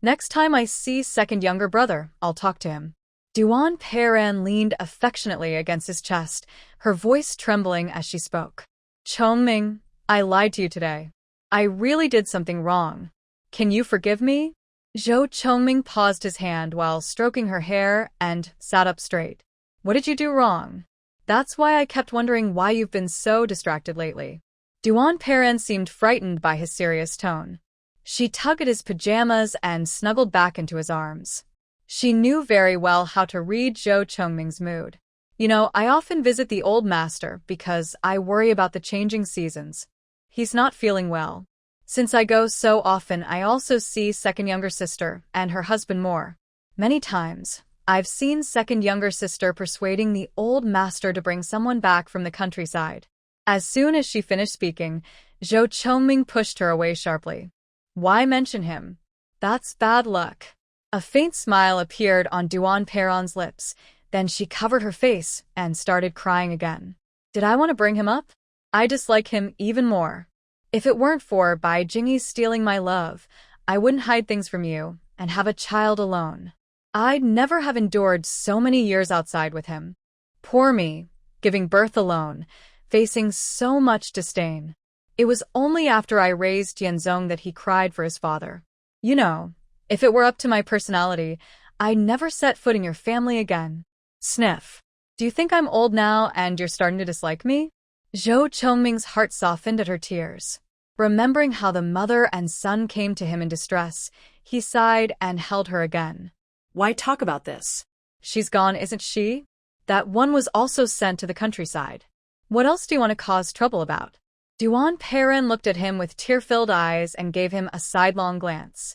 Next time I see second younger brother, I'll talk to him. Duan Perron leaned affectionately against his chest, her voice trembling as she spoke. "Chongming, I lied to you today. I really did something wrong. Can you forgive me?" Zhou Chongming paused his hand while stroking her hair and sat up straight. "What did you do wrong? That's why I kept wondering why you've been so distracted lately." Duan Perron seemed frightened by his serious tone. She tugged at his pajamas and snuggled back into his arms. She knew very well how to read Zhou Chongming's mood. "You know, I often visit the old master because I worry about the changing seasons. He's not feeling well. Since I go so often, I also see second younger sister and her husband more. Many times, I've seen second younger sister persuading the old master to bring someone back from the countryside." As soon as she finished speaking, Zhou Chongming pushed her away sharply. "Why mention him? That's bad luck." A faint smile appeared on Duan Perron's lips, then she covered her face and started crying again. "Did I want to bring him up? I dislike him even more. If it weren't for Bai Jingyi stealing my love, I wouldn't hide things from you and have a child alone." I'd never have endured so many years outside with him. Poor me, giving birth alone, facing so much disdain. It was only after I raised Yenzong that he cried for his father. You know, if it were up to my personality, I'd never set foot in your family again. Sniff. Do you think I'm old now and you're starting to dislike me? Zhou Chongming's heart softened at her tears. Remembering how the mother and son came to him in distress, he sighed and held her again. Why talk about this? She's gone, isn't she? That one was also sent to the countryside. What else do you want to cause trouble about? Duan Perrin looked at him with tear-filled eyes and gave him a sidelong glance.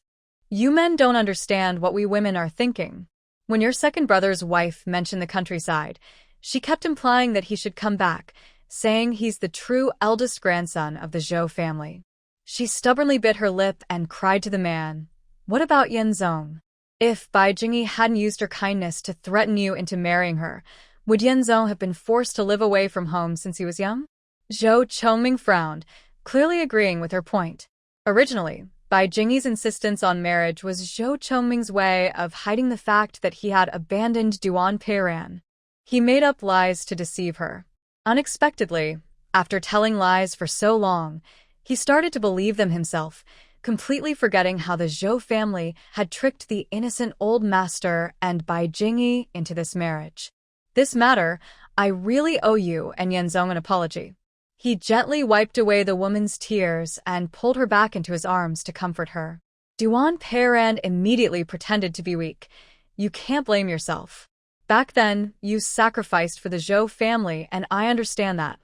You men don't understand what we women are thinking. When your second brother's wife mentioned the countryside, she kept implying that he should come back, saying he's the true eldest grandson of the Zhou family. She stubbornly bit her lip and cried to the man, "What about Yenzong? If Bai Jingyi hadn't used her kindness to threaten you into marrying her, would Yenzong have been forced to live away from home since he was young?" Zhou Chongming frowned, clearly agreeing with her point. Originally, Bai Jingyi's insistence on marriage was Zhou Chongming's way of hiding the fact that he had abandoned Duan Peiran. He made up lies to deceive her. Unexpectedly, after telling lies for so long, he started to believe them himself, completely forgetting how the Zhou family had tricked the innocent old master and Bai Jingyi into this marriage. This matter, I really owe you and Yenzong an apology. He gently wiped away the woman's tears and pulled her back into his arms to comfort her. Duan Peiran immediately pretended to be weak. You can't blame yourself. Back then, you sacrificed for the Zhou family, and I understand that.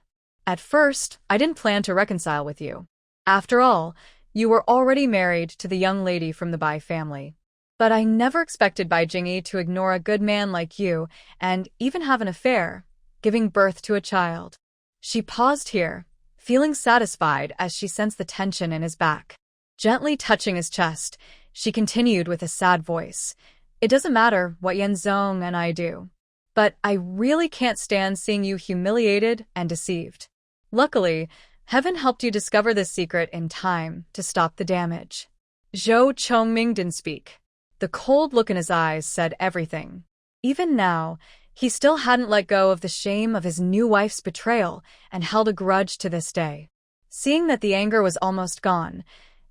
At first, I didn't plan to reconcile with you. After all, you were already married to the young lady from the Bai family. But I never expected Bai Jingyi to ignore a good man like you and even have an affair, giving birth to a child. She paused here, feeling satisfied as she sensed the tension in his back. Gently touching his chest, she continued with a sad voice. It doesn't matter what Yenzong and I do, but I really can't stand seeing you humiliated and deceived. Luckily, heaven helped you discover this secret in time to stop the damage. Zhou Chongming didn't speak. The cold look in his eyes said everything. Even now, he still hadn't let go of the shame of his new wife's betrayal and held a grudge to this day. Seeing that the anger was almost gone,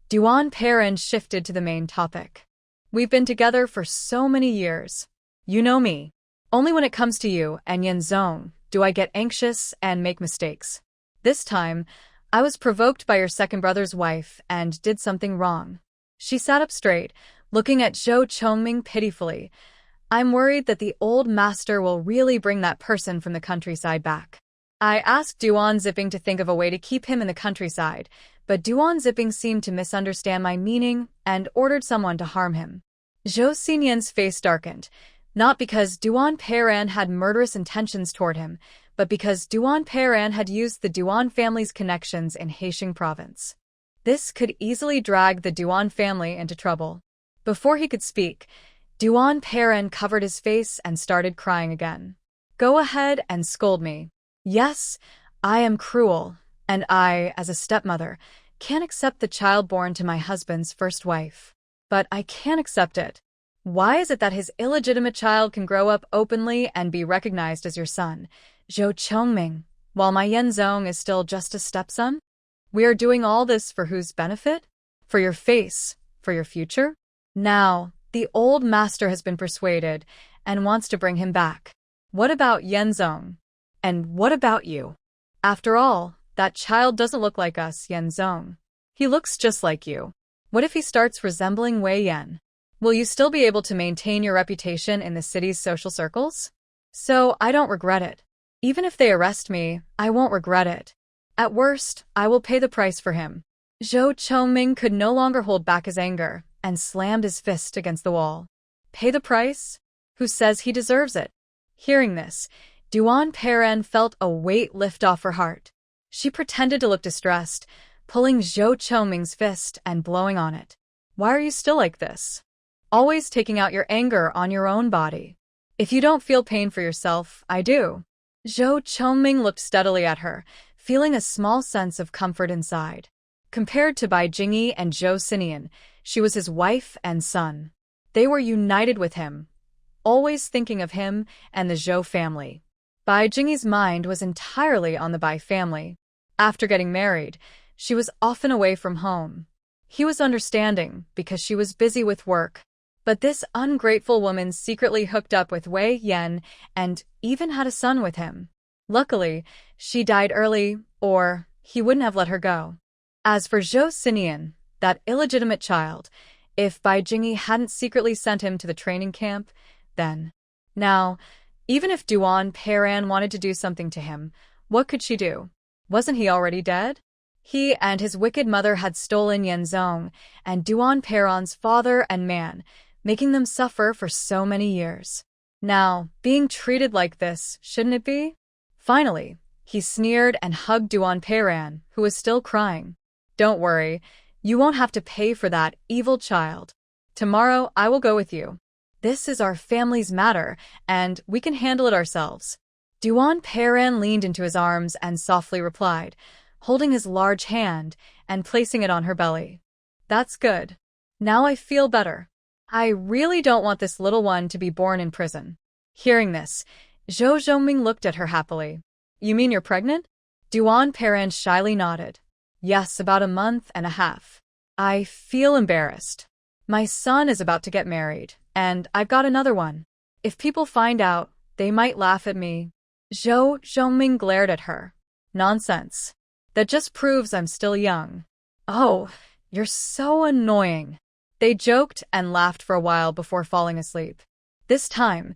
Duan Peiran shifted to the main topic. We've been together for so many years. You know me. Only when it comes to you and Yenzong do I get anxious and make mistakes. This time, I was provoked by your second brother's wife and did something wrong. She sat up straight, looking at Zhou Chongming pitifully. I'm worried that the old master will really bring that person from the countryside back. I asked Duan Zipping to think of a way to keep him in the countryside, but Duan Zipping seemed to misunderstand my meaning and ordered someone to harm him. Zhou Xinyan's face darkened, not because Duan Peiran had murderous intentions toward him, but because Duan Peiran had used the Duan family's connections in Heixing province. This could easily drag the Duan family into trouble. Before he could speak, Duan Peiran covered his face and started crying again. Go ahead and scold me. Yes, I am cruel, and I, as a stepmother, can't accept the child born to my husband's first wife. But I can't accept it. Why is it that his illegitimate child can grow up openly and be recognized as your son, Zhou Chongming, while my Yenzong is still just a stepson? We are doing all this for whose benefit? For your face, for your future? Now, the old master has been persuaded and wants to bring him back. What about Yenzong? And what about you? After all, that child doesn't look like us, Yenzong. He looks just like you. What if he starts resembling Wei Yan? Will you still be able to maintain your reputation in the city's social circles? So I don't regret it. Even if they arrest me, I won't regret it. At worst, I will pay the price for him. Zhou Chongming could no longer hold back his anger and slammed his fist against the wall. Pay the price? Who says he deserves it? Hearing this, Duan Peiran felt a weight lift off her heart. She pretended to look distressed, pulling Zhou Chongming's fist and blowing on it. Why are you still like this? Always taking out your anger on your own body. If you don't feel pain for yourself, I do. Zhou Chongming looked steadily at her, feeling a small sense of comfort inside. Compared to Bai Jingyi and Zhou Xinyan, she was his wife and son. They were united with him, always thinking of him and the Zhou family. Bai Jingyi's mind was entirely on the Bai family. After getting married, she was often away from home. He was understanding because she was busy with work. But this ungrateful woman secretly hooked up with Wei Yan and even had a son with him. Luckily, she died early, or he wouldn't have let her go. As for Zhou Xinian, that illegitimate child, if Bai Jingyi hadn't secretly sent him to the training camp, then... Now, even if Duan Peiran wanted to do something to him, what could she do? Wasn't he already dead? He and his wicked mother had stolen Yanzong and Duan Peiran's father and man, making them suffer for so many years. Now, being treated like this, shouldn't it be? Finally, he sneered and hugged Duan Peiran, who was still crying. Don't worry, you won't have to pay for that, evil child. Tomorrow I will go with you. This is our family's matter, and we can handle it ourselves. Duan Peiran leaned into his arms and softly replied, holding his large hand and placing it on her belly. That's good. Now I feel better. I really don't want this little one to be born in prison. Hearing this, Zhou Zhongming looked at her happily. You mean you're pregnant? Duan Peiran shyly nodded. Yes, about a month and a half. I feel embarrassed. My son is about to get married, and I've got another one. If people find out, they might laugh at me. Zhou Zhongming glared at her. Nonsense. That just proves I'm still young. Oh, you're so annoying. They joked and laughed for a while before falling asleep. This time,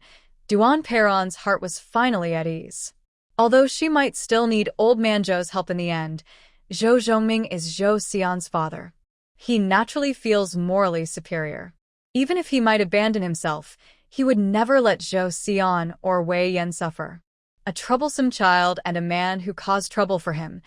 Duan Peiran's heart was finally at ease. Although she might still need old man Zhou's help in the end, Zhou Zhongming is Zhou Xian's father. He naturally feels morally superior. Even if he might abandon himself, he would never let Zhou Xian or Wei Yan suffer. A troublesome child and a man who caused trouble for him,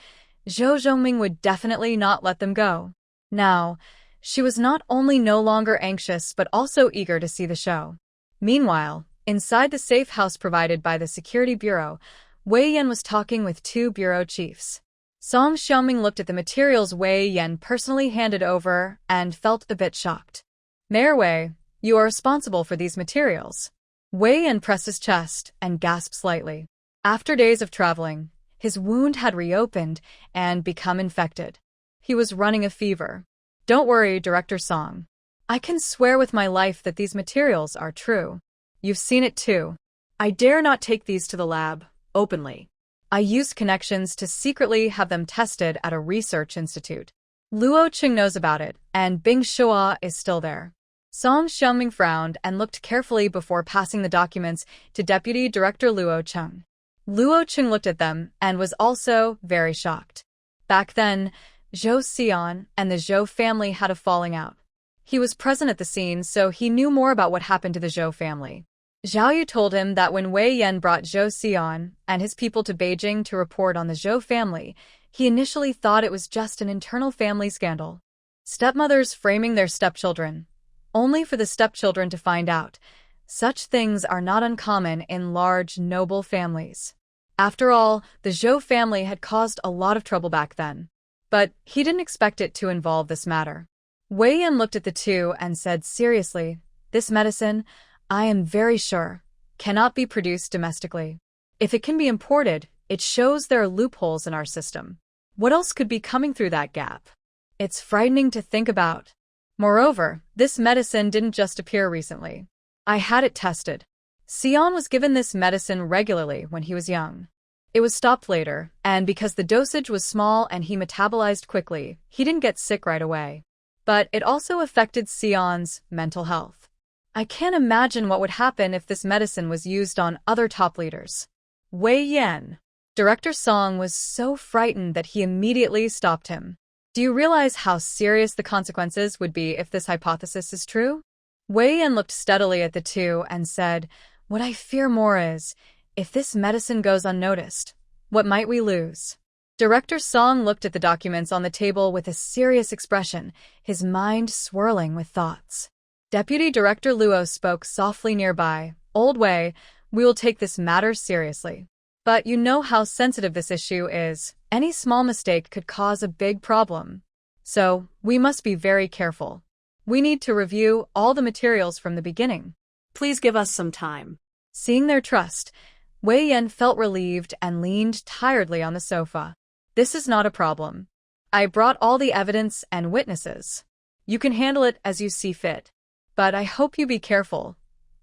Zhou Zhongming would definitely not let them go. Now, she was not only no longer anxious but also eager to see the show. Meanwhile, inside the safe house provided by the security bureau, Wei Yan was talking with two bureau chiefs. Song Xiaoming looked at the materials Wei Yan personally handed over and felt a bit shocked. Mayor Wei, you are responsible for these materials. Wei Yan pressed his chest and gasped slightly. After days of traveling, his wound had reopened and become infected. He was running a fever. Don't worry, Director Song. I can swear with my life that these materials are true. You've seen it too. I dare not take these to the lab, openly. I used connections to secretly have them tested at a research institute. Luo Qing knows about it, and Bing Shua is still there. Song Xiaoming frowned and looked carefully before passing the documents to Deputy Director Luo Qing. Luo Qing looked at them and was also very shocked. Back then, Zhou Xian and the Zhou family had a falling out. He was present at the scene, so he knew more about what happened to the Zhou family. Zhao Yu told him that when Wei Yan brought Zhou Xian and his people to Beijing to report on the Zhou family, he initially thought it was just an internal family scandal. Stepmothers framing their stepchildren, only for the stepchildren to find out. Such things are not uncommon in large, noble families. After all, the Zhou family had caused a lot of trouble back then. But he didn't expect it to involve this matter. Wei Yan looked at the two and said seriously, this medicine, I am very sure, cannot be produced domestically. If it can be imported, it shows there are loopholes in our system. What else could be coming through that gap? It's frightening to think about. Moreover, this medicine didn't just appear recently. I had it tested. Xian was given this medicine regularly when he was young. It was stopped later, and because the dosage was small and he metabolized quickly, he didn't get sick right away. But it also affected Xian's mental health. I can't imagine what would happen if this medicine was used on other top leaders. Wei Yan. Director Song was so frightened that he immediately stopped him. Do you realize how serious the consequences would be if this hypothesis is true? Wei Yan looked steadily at the two and said, what I fear more is, if this medicine goes unnoticed, what might we lose? Director Song looked at the documents on the table with a serious expression, his mind swirling with thoughts. Deputy Director Luo spoke softly nearby. Old Wei, we will take this matter seriously. But you know how sensitive this issue is. Any small mistake could cause a big problem. So, we must be very careful. We need to review all the materials from the beginning. Please give us some time. Seeing their trust, Wei Yan felt relieved and leaned tiredly on the sofa. This is not a problem. I brought all the evidence and witnesses. You can handle it as you see fit. But I hope you be careful.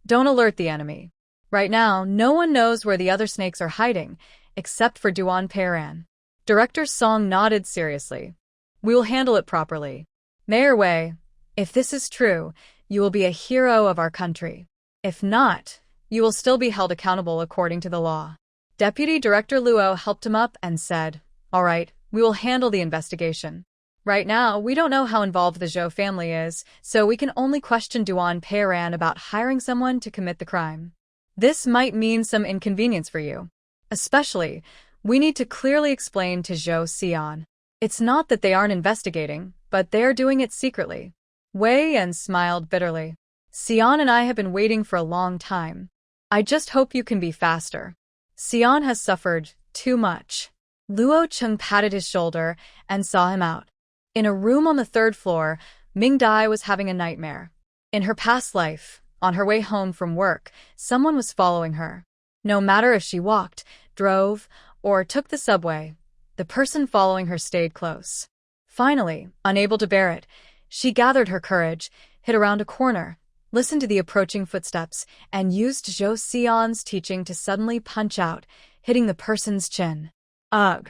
Don't alert the enemy. Right now, no one knows where the other snakes are hiding, except for Duan Peiran. Director Song nodded seriously. We will handle it properly. Mayor Wei, if this is true, you will be a hero of our country. If not, you will still be held accountable according to the law. Deputy Director Luo helped him up and said, All right, we will handle the investigation. Right now, we don't know how involved the Zhou family is, so we can only question Duan Peiran about hiring someone to commit the crime. This might mean some inconvenience for you. Especially, we need to clearly explain to Zhou Xian. It's not that they aren't investigating, but they're doing it secretly. Wei Yan smiled bitterly. Xian and I have been waiting for a long time. I just hope you can be faster. Xian has suffered too much. Luo Cheng patted his shoulder and saw him out. In a room on the 3rd floor, Ming Dai was having a nightmare. In her past life, on her way home from work, someone was following her. No matter if she walked, drove, or took the subway, the person following her stayed close. Finally, unable to bear it, she gathered her courage, hid around a corner, listened to the approaching footsteps, and used Zhou Xian's teaching to suddenly punch out, hitting the person's chin. Ugh!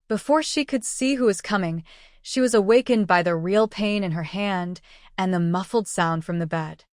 Before she could see who was coming, she was awakened by the real pain in her hand and the muffled sound from the bed.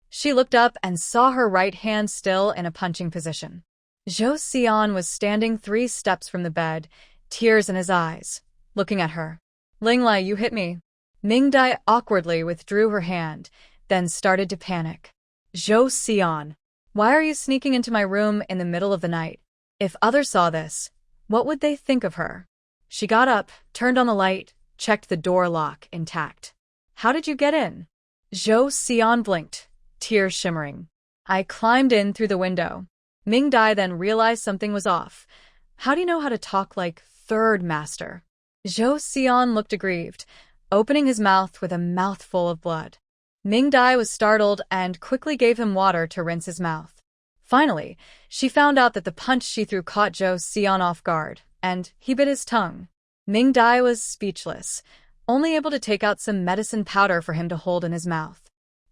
She looked up and saw her right hand still in a punching position. Zhou Xian was standing 3 steps from the bed, tears in his eyes, looking at her. Linglai, you hit me. Ming Dai awkwardly withdrew her hand, then started to panic. Zhou Xian, why are you sneaking into my room in the middle of the night? If others saw this, what would they think of her? She got up, turned on the light, checked the door lock intact. How did you get in? Zhou Xian blinked, tears shimmering. I climbed in through the window. Ming Dai then realized something was off. How do you know how to talk like 3rd master? Zhou Xian looked aggrieved, opening his mouth with a mouthful of blood. Ming Dai was startled and quickly gave him water to rinse his mouth. Finally, she found out that the punch she threw caught Zhou Xian off guard, and he bit his tongue. Ming Dai was speechless, only able to take out some medicine powder for him to hold in his mouth.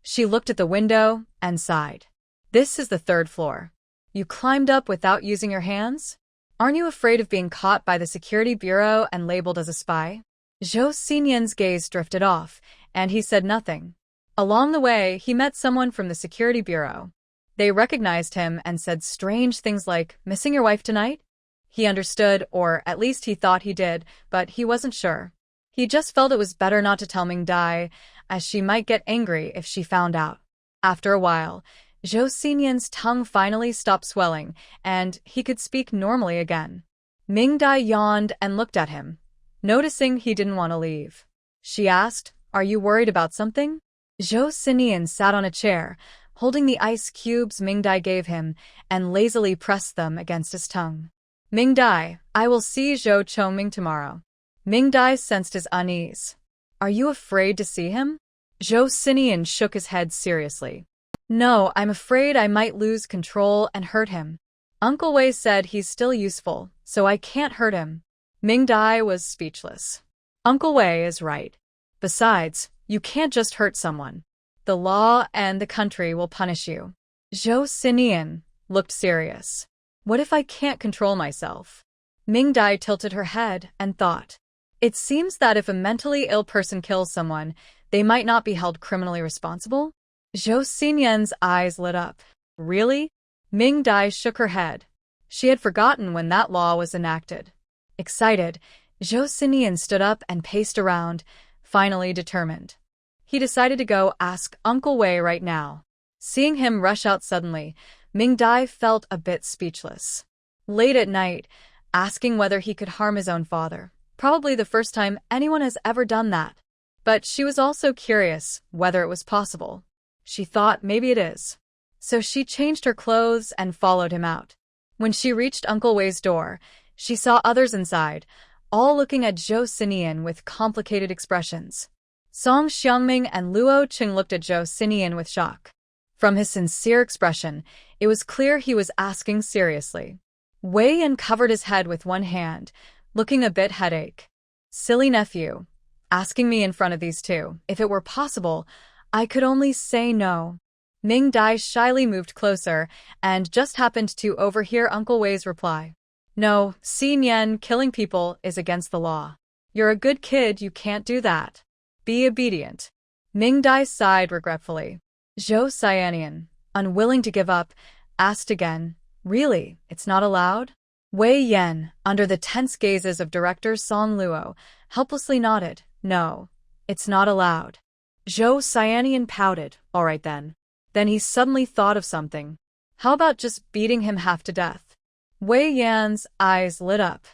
She looked at the window and sighed. This is the 3rd floor. You climbed up without using your hands? Aren't you afraid of being caught by the security bureau and labeled as a spy? Zhou Xinyan's gaze drifted off, and he said nothing. Along the way, he met someone from the security bureau. They recognized him and said strange things like, missing your wife tonight? He understood, or at least he thought he did, but he wasn't sure. He just felt it was better not to tell Ming Dai, as she might get angry if she found out. After a while, Zhou Xinyan's tongue finally stopped swelling, and he could speak normally again. Ming Dai yawned and looked at him, noticing he didn't want to leave. She asked, Are you worried about something? Zhou Xinyan sat on a chair, holding the ice cubes Ming Dai gave him, and lazily pressed them against his tongue. Ming Dai, I will see Zhou Chongming tomorrow. Ming Dai sensed his unease. Are you afraid to see him? Zhou Xinyan shook his head seriously. No, I'm afraid I might lose control and hurt him. Uncle Wei said he's still useful, so I can't hurt him. Ming Dai was speechless. Uncle Wei is right. Besides, you can't just hurt someone. The law and the country will punish you. Zhou Xinyan looked serious. What if I can't control myself? Ming Dai tilted her head and thought. It seems that if a mentally ill person kills someone, they might not be held criminally responsible? Zhou Xinyan's eyes lit up. Really? Ming Dai shook her head. She had forgotten when that law was enacted. Excited, Zhou Xinyan stood up and paced around, finally determined. He decided to go ask Uncle Wei right now. Seeing him rush out suddenly, Ming Dai felt a bit speechless. Late at night, asking whether he could harm his own father. Probably the first time anyone has ever done that. But she was also curious whether it was possible. She thought maybe it is. So she changed her clothes and followed him out. When she reached Uncle Wei's door, she saw others inside, all looking at Zhou Xinyan with complicated expressions. Song Xiangming and Luo Qing looked at Zhou Xinyan with shock. From his sincere expression, it was clear he was asking seriously. Wei Yan covered his head with one hand, looking a bit headache. Silly nephew. Asking me in front of these two. If it were possible, I could only say no. Ming Dai shyly moved closer and just happened to overhear Uncle Wei's reply. No, Xin Yan, killing people is against the law. You're a good kid, you can't do that. Be obedient. Ming Dai sighed regretfully. Zhou Xianian, unwilling to give up, asked again, Really, it's not allowed? Wei Yan, under the tense gazes of director Song Luo, helplessly nodded. No, it's not allowed. Zhou Xianian pouted. All right then. Then he suddenly thought of something. How about just beating him half to death? Wei Yan's eyes lit up.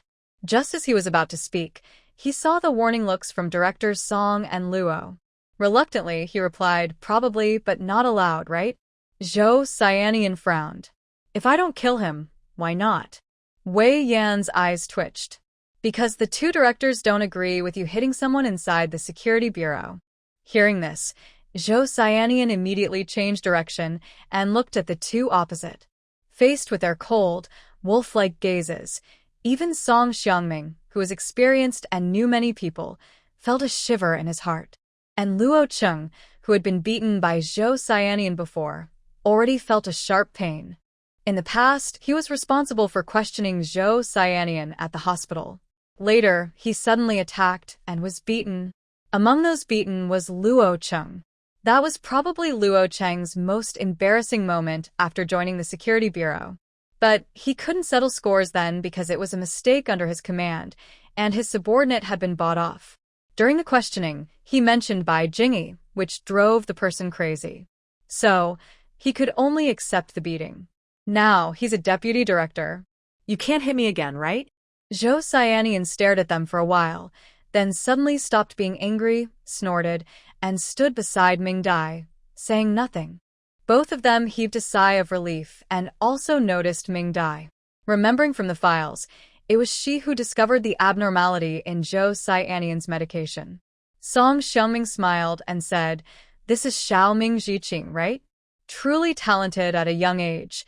Just as he was about to speak, he saw the warning looks from directors Song and Luo. Reluctantly, he replied, Probably, but not allowed, right? Zhou Xianian frowned. If I don't kill him, why not? Wei Yan's eyes twitched. Because the two directors don't agree with you hitting someone inside the security bureau. Hearing this, Zhou Xianian immediately changed direction and looked at the two opposite. Faced with their cold, wolf-like gazes, even Song Xiangming, who was experienced and knew many people, felt a shiver in his heart. And Luo Cheng, who had been beaten by Zhou Xianian before, already felt a sharp pain. In the past, he was responsible for questioning Zhou Xianian at the hospital. Later, he suddenly attacked and was beaten. Among those beaten was Luo Cheng. That was probably Luo Cheng's most embarrassing moment after joining the security bureau. But he couldn't settle scores then because it was a mistake under his command, and his subordinate had been bought off. During the questioning, he mentioned Bai Jingyi, which drove the person crazy. So, he could only accept the beating. Now, he's a deputy director. You can't hit me again, right? Zhou Xianian stared at them for a while, then suddenly stopped being angry, snorted, and stood beside Ming Dai, saying nothing. Both of them heaved a sigh of relief and also noticed Ming Dai. Remembering from the files, it was she who discovered the abnormality in Zhou Xianian's medication. Song Xiangming smiled and said, This is Xiaoming Zhiqing, right? Truly talented at a young age,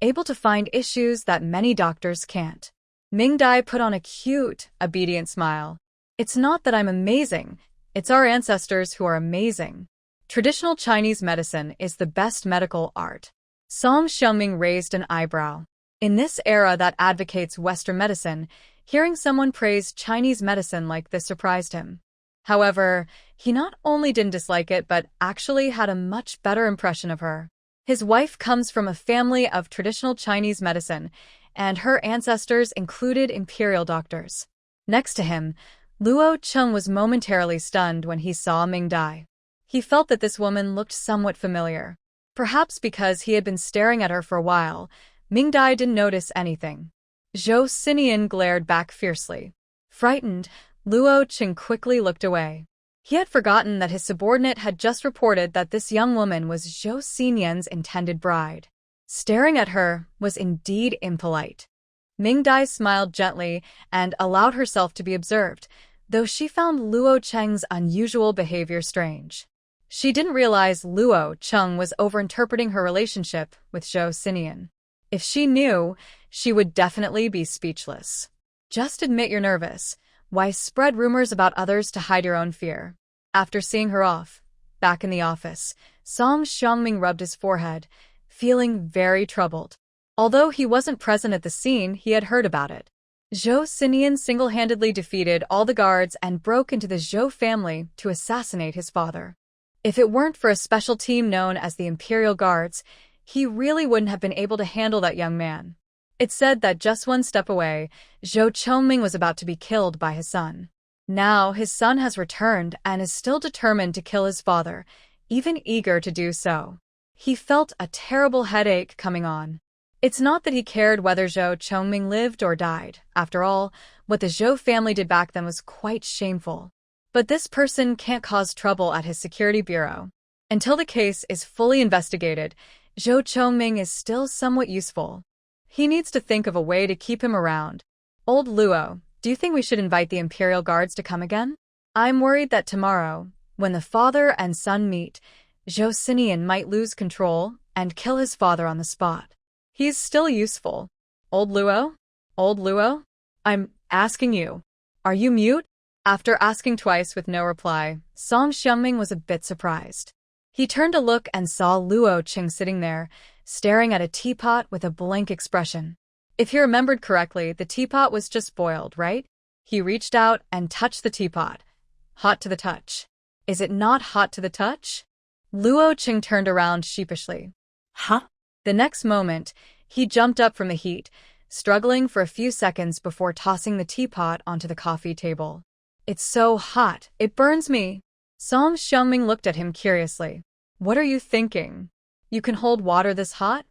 able to find issues that many doctors can't. Ming Dai put on a cute, obedient smile. It's not that I'm amazing, it's our ancestors who are amazing. Traditional Chinese medicine is the best medical art. Song Xiangming raised an eyebrow. In this era that advocates Western medicine, hearing someone praise Chinese medicine like this surprised him. However, he not only didn't dislike it but actually had a much better impression of her. His wife comes from a family of traditional Chinese medicine, and her ancestors included imperial doctors. Next to him, Luo Cheng was momentarily stunned when he saw Ming Dai. He felt that this woman looked somewhat familiar. Perhaps because he had been staring at her for a while, Ming Dai didn't notice anything. Zhou Xianian glared back fiercely. Frightened, Luo Cheng quickly looked away. He had forgotten that his subordinate had just reported that this young woman was Zhou Xianian's intended bride. Staring at her was indeed impolite. Ming Dai smiled gently and allowed herself to be observed, though she found Luo Cheng's unusual behavior strange. She didn't realize Luo Cheng was overinterpreting her relationship with Zhou Xianian. If she knew, she would definitely be speechless. Just admit you're nervous. Why spread rumors about others to hide your own fear? After seeing her off, back in the office, Song Xiangming rubbed his forehead, feeling very troubled. Although he wasn't present at the scene, he had heard about it. Zhou Xianian single-handedly defeated all the guards and broke into the Zhou family to assassinate his father. If it weren't for a special team known as the Imperial Guards, he really wouldn't have been able to handle that young man. It's said that just one step away, Zhou Chongming was about to be killed by his son. Now his son has returned and is still determined to kill his father, even eager to do so. He felt a terrible headache coming on. It's not that he cared whether Zhou Chongming lived or died. After all, what the Zhou family did back then was quite shameful. But this person can't cause trouble at his security bureau. Until the case is fully investigated, Zhou Chongming is still somewhat useful. He needs to think of a way to keep him around. Old Luo, do you think we should invite the Imperial Guards to come again? I'm worried that tomorrow, when the father and son meet, Josinian might lose control and kill his father on the spot. He's still useful. Old Luo? Old Luo? I'm asking you. Are you mute? After asking twice with no reply, Song Xiangming was a bit surprised. He turned to look and saw Luo Qing sitting there, staring at a teapot with a blank expression. If he remembered correctly, the teapot was just boiled, right? He reached out and touched the teapot. Hot to the touch. Is it not hot to the touch? Luo Qing turned around sheepishly. Huh? The next moment, he jumped up from the heat, struggling for a few seconds before tossing the teapot onto the coffee table. It's so hot, it burns me. Song Xiangming looked at him curiously. What are you thinking? You can hold water this hot?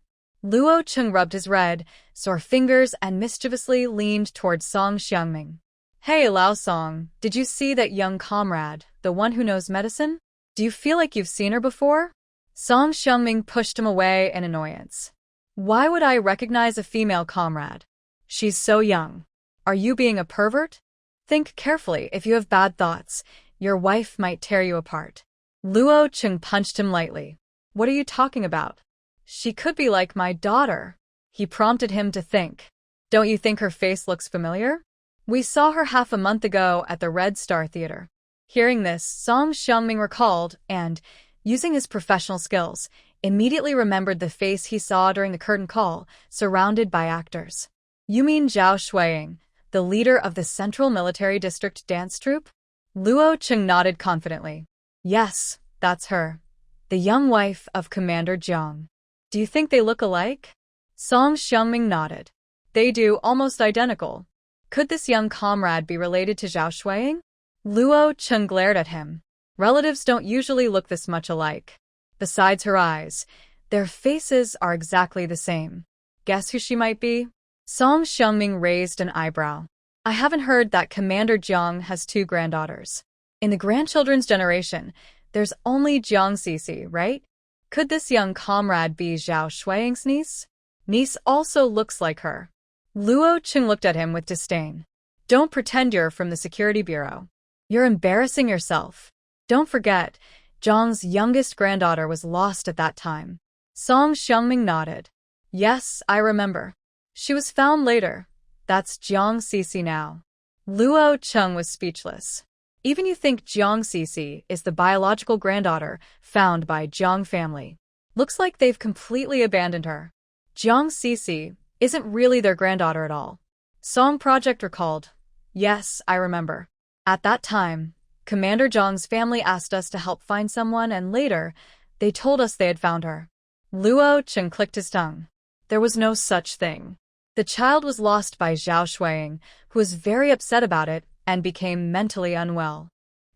Luo Qing rubbed his red, sore fingers and mischievously leaned towards Song Xiangming. Hey Lao Song, did you see that young comrade, the one who knows medicine? Do you feel like you've seen her before? Song Xiangming pushed him away in annoyance. Why would I recognize a female comrade? She's so young. Are you being a pervert? Think carefully. If you have bad thoughts, your wife might tear you apart. Luo Qing punched him lightly. What are you talking about? She could be like my daughter. He prompted him to think. Don't you think her face looks familiar? We saw her half a month ago at the Red Star Theater. Hearing this, Song Xiangming recalled and, using his professional skills, immediately remembered the face he saw during the curtain call, surrounded by actors. You mean Zhao Shuiying, the leader of the Central Military District dance troupe? Luo Qing nodded confidently. Yes, that's her. The young wife of Commander Jiang. Do you think they look alike? Song Xiangming nodded. They do, almost identical. Could this young comrade be related to Zhao Shuiying? Luo Qing glared at him. Relatives don't usually look this much alike. Besides her eyes, their faces are exactly the same. Guess who she might be? Song Xiangming raised an eyebrow. I haven't heard that Commander Jiang has 2 granddaughters. In the grandchildren's generation, there's only Jiang Cece, right? Could this young comrade be Zhao Shuiying's niece? Niece also looks like her. Luo Qing looked at him with disdain. Don't pretend you're from the security bureau. You're embarrassing yourself. Don't forget, Jiang's youngest granddaughter was lost at that time. Song Xiangming nodded. Yes, I remember. She was found later. That's Jiang Cece now. Luo Qing was speechless. Even you think Jiang Cece is the biological granddaughter found by Jiang family. Looks like they've completely abandoned her. Jiang Cece isn't really their granddaughter at all. Song Project recalled. Yes, I remember. At that time, Commander Jiang's family asked us to help find someone and later, they told us they had found her. Luo Qing clicked his tongue. There was no such thing. The child was lost by Zhao Shuiying, who was very upset about it and became mentally unwell.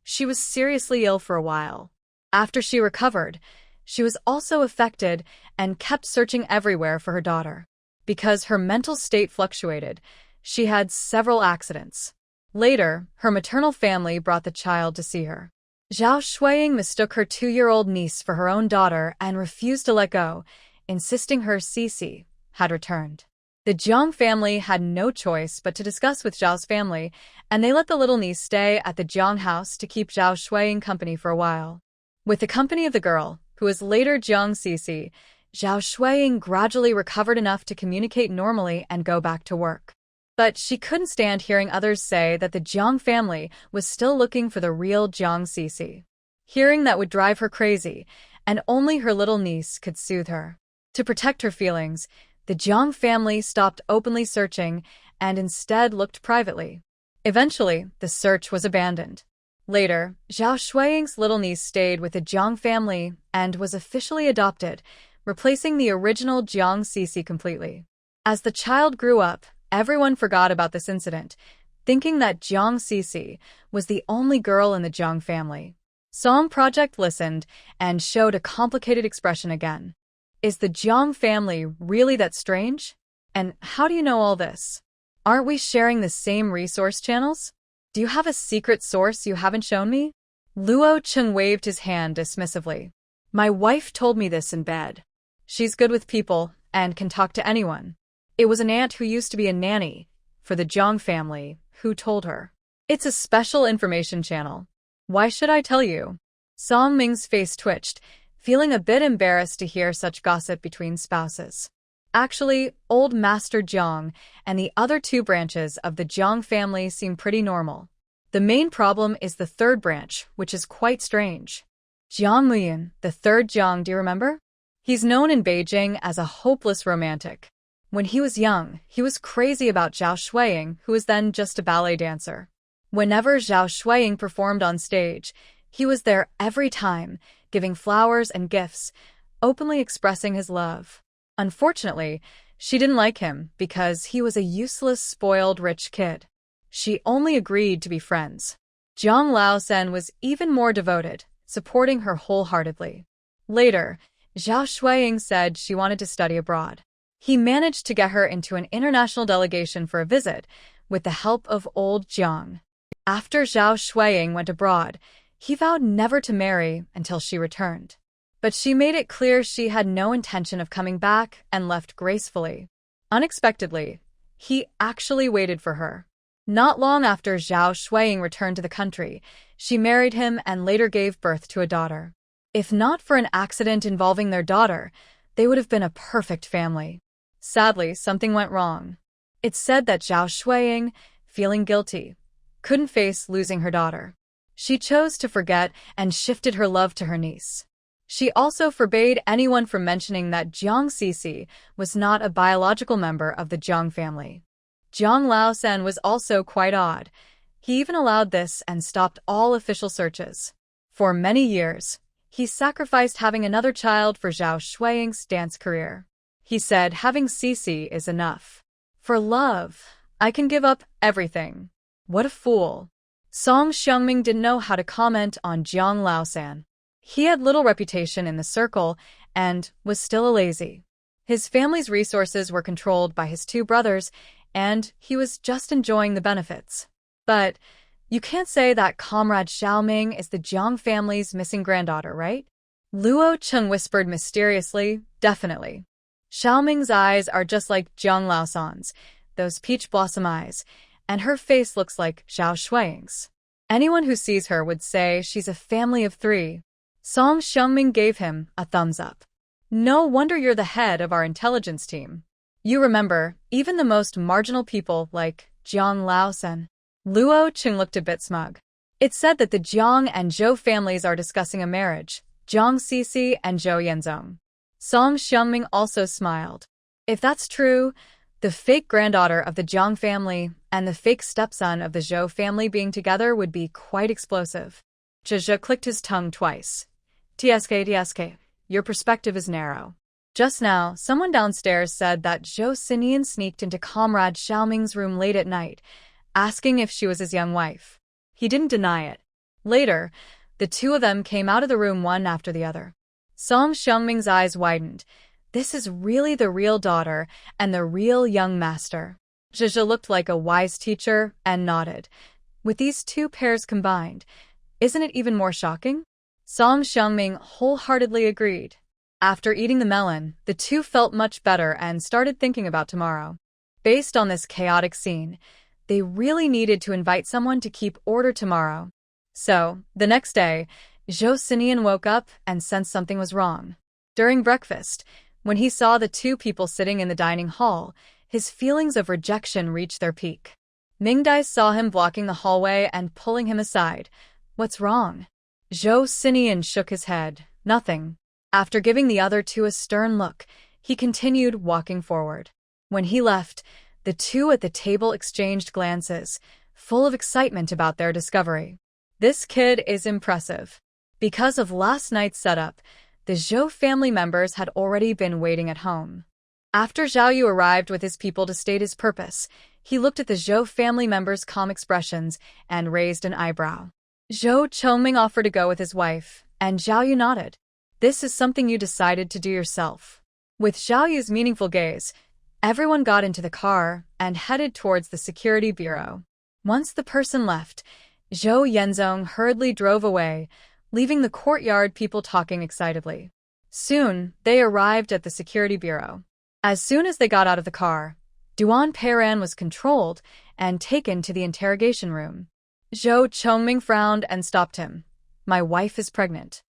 She was seriously ill for a while. After she recovered, she was also affected and kept searching everywhere for her daughter. Because her mental state fluctuated, she had several accidents. Later, her maternal family brought the child to see her. Zhao Shuiying mistook her 2-year-old niece for her own daughter and refused to let go, insisting her Cece had returned. The Jiang family had no choice but to discuss with Zhao's family, and they let the little niece stay at the Jiang house to keep Zhao Shuiying company for a while. With the company of the girl, who was later Jiang Cece, Zhao Shuiying gradually recovered enough to communicate normally and go back to work. But she couldn't stand hearing others say that the Jiang family was still looking for the real Jiang Cece. Hearing that would drive her crazy, and only her little niece could soothe her. To protect her feelings, the Jiang family stopped openly searching and instead looked privately. Eventually, the search was abandoned. Later, Zhao Shuiying's little niece stayed with the Jiang family and was officially adopted, replacing the original Jiang Cece completely. As the child grew up, everyone forgot about this incident, thinking that Jiang Cece was the only girl in the Jiang family. Song Project listened and showed a complicated expression again. Is the Jiang family really that strange? And how do you know all this? Aren't we sharing the same resource channels? Do you have a secret source you haven't shown me? Luo Qing waved his hand dismissively. My wife told me this in bed. She's good with people and can talk to anyone. It was an aunt who used to be a nanny for the Jiang family who told her. It's a special information channel. Why should I tell you? Song Ming's face twitched, feeling a bit embarrassed to hear such gossip between spouses. Actually, old Master Jiang and the other two branches of the Jiang family seem pretty normal. The main problem is the third branch, which is quite strange. Jiang Muyan, the third Jiang, do you remember? He's known in Beijing as a hopeless romantic. When he was young, he was crazy about Zhao Shuiying, who was then just a ballet dancer. Whenever Zhao Shuiying performed on stage, he was there every time, giving flowers and gifts, openly expressing his love. Unfortunately, she didn't like him because he was a useless, spoiled, rich kid. She only agreed to be friends. Jiang Laosen was even more devoted, supporting her wholeheartedly. Later, Zhao Shuiying said she wanted to study abroad. He managed to get her into an international delegation for a visit, with the help of old Jiang. After Zhao Shuiying went abroad, he vowed never to marry until she returned. But she made it clear she had no intention of coming back and left gracefully. Unexpectedly, he actually waited for her. Not long after Zhao Shuiying returned to the country, she married him and later gave birth to a daughter. If not for an accident involving their daughter, they would have been a perfect family. Sadly, something went wrong. It's said that Zhao Shuiying, feeling guilty, couldn't face losing her daughter. She chose to forget and shifted her love to her niece. She also forbade anyone from mentioning that Jiang Sisi was not a biological member of the Jiang family. Jiang Laosen was also quite odd. He even allowed this and stopped all official searches. For many years, he sacrificed having another child for Zhao Shuiying's dance career. He said having Sisi is enough. For love, I can give up everything. What a fool. Song Xiangming didn't know how to comment on Jiang Laosen. He had little reputation in the circle and was still a lazy. His family's resources were controlled by his two brothers, and he was just enjoying the benefits. But you can't say that Comrade Xiaoming is the Jiang family's missing granddaughter, right? Luo Cheng whispered mysteriously, definitely. Xiaoming's eyes are just like Jiang Laosan's, those peach blossom eyes, and her face looks like Zhao Shuiying's. Anyone who sees her would say she's a family of three. Song Xiangming gave him a thumbs up. No wonder you're the head of our intelligence team. You remember, even the most marginal people like Jiang Laosen. Luo Cheng looked a bit smug. It's said that the Jiang and Zhou families are discussing a marriage, Jiang Sisi and Zhou Yanzong. Song Xiangming also smiled. If that's true, the fake granddaughter of the Jiang family and the fake stepson of the Zhou family being together would be quite explosive. Zhe clicked his tongue twice. TSK, your perspective is narrow. Just now, someone downstairs said that Zhou Sinian sneaked into Comrade Xiaoming's room late at night, asking if she was his young wife. He didn't deny it. Later, the two of them came out of the room one after the other. Song Xiangming's eyes widened. This is really the real daughter and the real young master. Zhe looked like a wise teacher and nodded. With these two pairs combined, isn't it even more shocking? Song Xiangming wholeheartedly agreed. After eating the melon, the two felt much better and started thinking about tomorrow. Based on this chaotic scene, they really needed to invite someone to keep order tomorrow. So, the next day, Zhou Sinian woke up and sensed something was wrong. During breakfast, when he saw the two people sitting in the dining hall, his feelings of rejection reached their peak. Mingdai saw him blocking the hallway and pulling him aside. What's wrong? Zhou Sinian shook his head. Nothing. After giving the other two a stern look, he continued walking forward. When he left, the two at the table exchanged glances, full of excitement about their discovery. This kid is impressive. Because of last night's setup, the Zhou family members had already been waiting at home. After Zhao Yu arrived with his people to state his purpose, he looked at the Zhou family members' calm expressions and raised an eyebrow. Zhou Chongming offered to go with his wife, and Zhao Yu nodded. This is something you decided to do yourself. With Zhao Yu's meaningful gaze, everyone got into the car and headed towards the security bureau. Once the person left, Zhou Yanzong hurriedly drove away, leaving the courtyard people talking excitedly. Soon, they arrived at the security bureau. As soon as they got out of the car, Duan Peiran was controlled and taken to the interrogation room. Zhou Chongming frowned and stopped him. My wife is pregnant.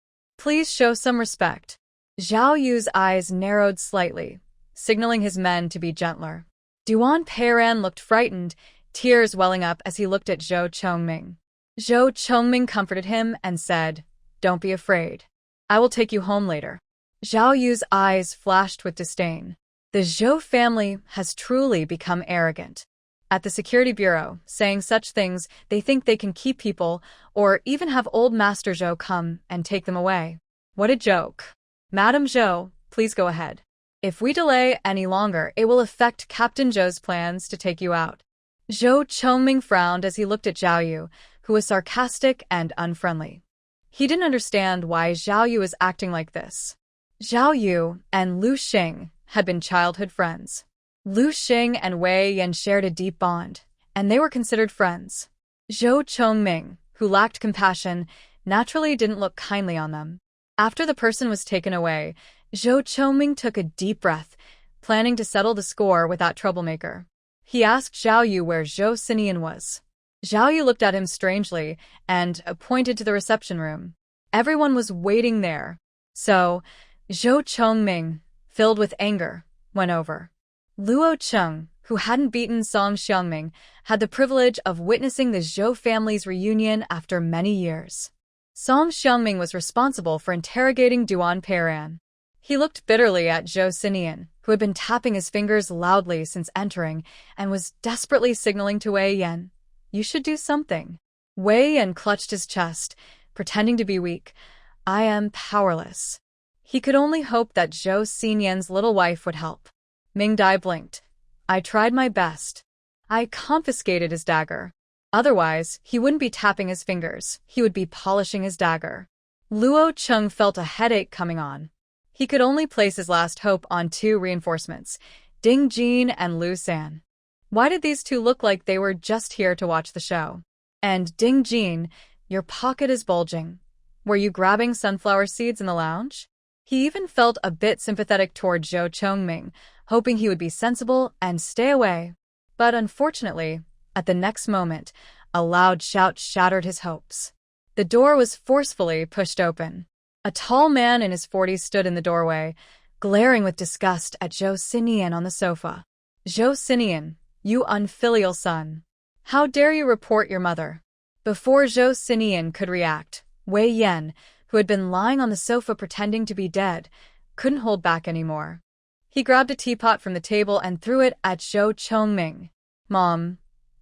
Please show some respect. Zhao Yu's eyes narrowed slightly, signaling his men to be gentler. Duan Peiran looked frightened, tears welling up as he looked at Zhou Chongming. Zhou Chongming comforted him and said, "Don't be afraid. I will take you home later." Zhao Yu's eyes flashed with disdain. The Zhou family has truly become arrogant. At the security bureau, saying such things, they think they can keep people, or even have old Master Zhou come and take them away. What a joke. Madam Zhou, please go ahead. If we delay any longer, it will affect Captain Zhou's plans to take you out. Zhou Chongming frowned as he looked at Zhao Yu, who was sarcastic and unfriendly. He didn't understand why Zhao Yu was acting like this. Zhao Yu and Lu Xing had been childhood friends. Lu Xing and Wei Yan shared a deep bond, and they were considered friends. Zhou Chongming, who lacked compassion, naturally didn't look kindly on them. After the person was taken away, Zhou Chongming took a deep breath, planning to settle the score with that troublemaker. He asked Zhao Yu where Zhou Sinian was. Zhao Yu looked at him strangely and pointed to the reception room. Everyone was waiting there. So, Zhou Chongming, filled with anger, went over. Luo Cheng, who hadn't beaten Song Xiangming, had the privilege of witnessing the Zhou family's reunion after many years. Song Xiangming was responsible for interrogating Duan Peiran. He looked bitterly at Zhou Sinian, who had been tapping his fingers loudly since entering and was desperately signaling to Wei Yan, "You should do something." Wei Yan clutched his chest, pretending to be weak. "I am powerless." He could only hope that Zhou Sinian's little wife would help. Ming Dai blinked. "I tried my best. I confiscated his dagger. Otherwise, he wouldn't be tapping his fingers, he would be polishing his dagger." Luo Cheng felt a headache coming on. He could only place his last hope on two reinforcements, Ding Jin and Lu San. Why did these two look like they were just here to watch the show? And Ding Jin, your pocket is bulging. Were you grabbing sunflower seeds in the lounge? He even felt a bit sympathetic toward Zhou Chongming, hoping he would be sensible and stay away. But unfortunately, at the next moment, a loud shout shattered his hopes. The door was forcefully pushed open. A tall man in his 40s stood in the doorway, glaring with disgust at Zhou Sinian on the sofa. "Zhou Sinian, you unfilial son. How dare you report your mother?" Before Zhou Sinian could react, Wei Yan, who had been lying on the sofa pretending to be dead, couldn't hold back anymore. He grabbed a teapot from the table and threw it at Zhou Chongming. "Mom,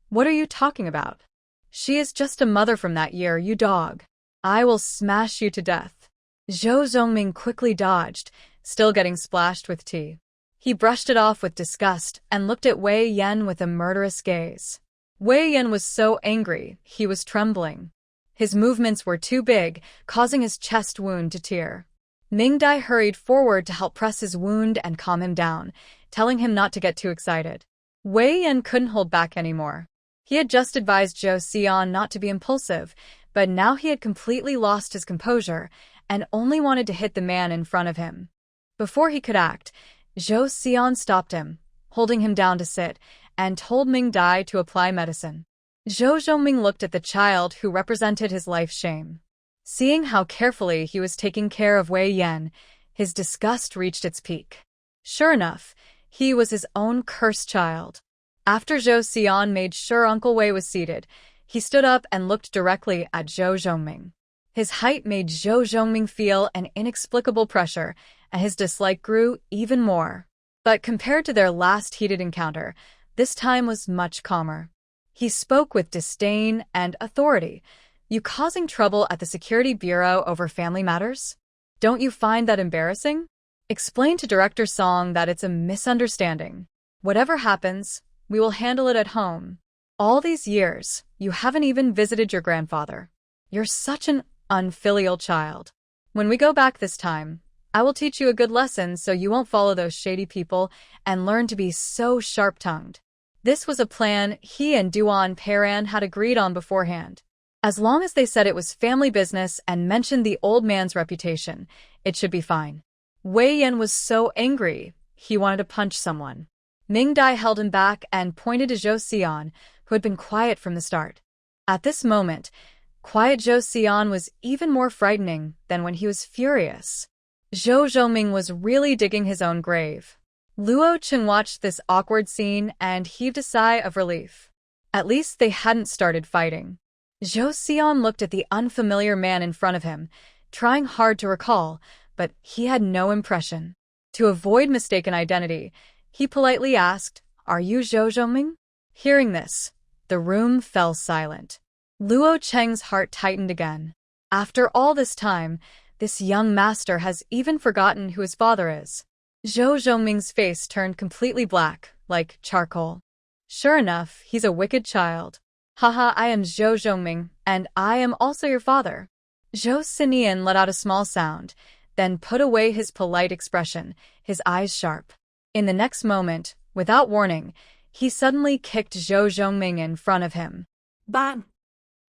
what are you talking about? She is just a mother from that year, you dog. I will smash you to death." Zhou Zhongming quickly dodged, still getting splashed with tea. He brushed it off with disgust and looked at Wei Yan with a murderous gaze. Wei Yan was so angry, he was trembling. His movements were too big, causing his chest wound to tear. Ming Dai hurried forward to help press his wound and calm him down, telling him not to get too excited. Wei Yan couldn't hold back anymore. He had just advised Zhou Xian not to be impulsive, but now he had completely lost his composure and only wanted to hit the man in front of him. Before he could act, Zhou Xian stopped him, holding him down to sit, and told Ming Dai to apply medicine. Zhou Zhongming looked at the child who represented his life's shame. Seeing how carefully he was taking care of Wei Yan, his disgust reached its peak. Sure enough, he was his own cursed child. After Zhou Xian made sure Uncle Wei was seated, he stood up and looked directly at Zhou Zhongming. His height made Zhou Zhongming feel an inexplicable pressure, and his dislike grew even more. But compared to their last heated encounter, this time was much calmer. He spoke with disdain and authority. "You causing trouble at the security bureau over family matters? Don't you find that embarrassing? Explain to Director Song that it's a misunderstanding. Whatever happens, we will handle it at home. All these years, you haven't even visited your grandfather. You're such an unfilial child. When we go back this time, I will teach you a good lesson so you won't follow those shady people and learn to be so sharp-tongued." This was a plan he and Duan Peiran had agreed on beforehand. As long as they said it was family business and mentioned the old man's reputation, it should be fine. Wei Yan was so angry, he wanted to punch someone. Ming Dai held him back and pointed to Zhou Xian, who had been quiet from the start. At this moment, Quiet Zhou Xian was even more frightening than when he was furious. Zhou Zhongming was really digging his own grave. Luo Cheng watched this awkward scene and heaved a sigh of relief. At least they hadn't started fighting. Zhou Xian looked at the unfamiliar man in front of him, trying hard to recall, but he had no impression. To avoid mistaken identity, he politely asked, "Are you Zhou Zhongming?" Hearing this, the room fell silent. Luo Cheng's heart tightened again. After all this time, this young master has even forgotten who his father is. Zhou Zhongming's face turned completely black, like charcoal. Sure enough, he's a wicked child. Haha, I am Zhou Zhongming, and I am also your father. Zhou Xinian let out a small sound, then put away his polite expression, his eyes sharp. In the next moment, without warning, he suddenly kicked Zhou Zhongming in front of him. Bang!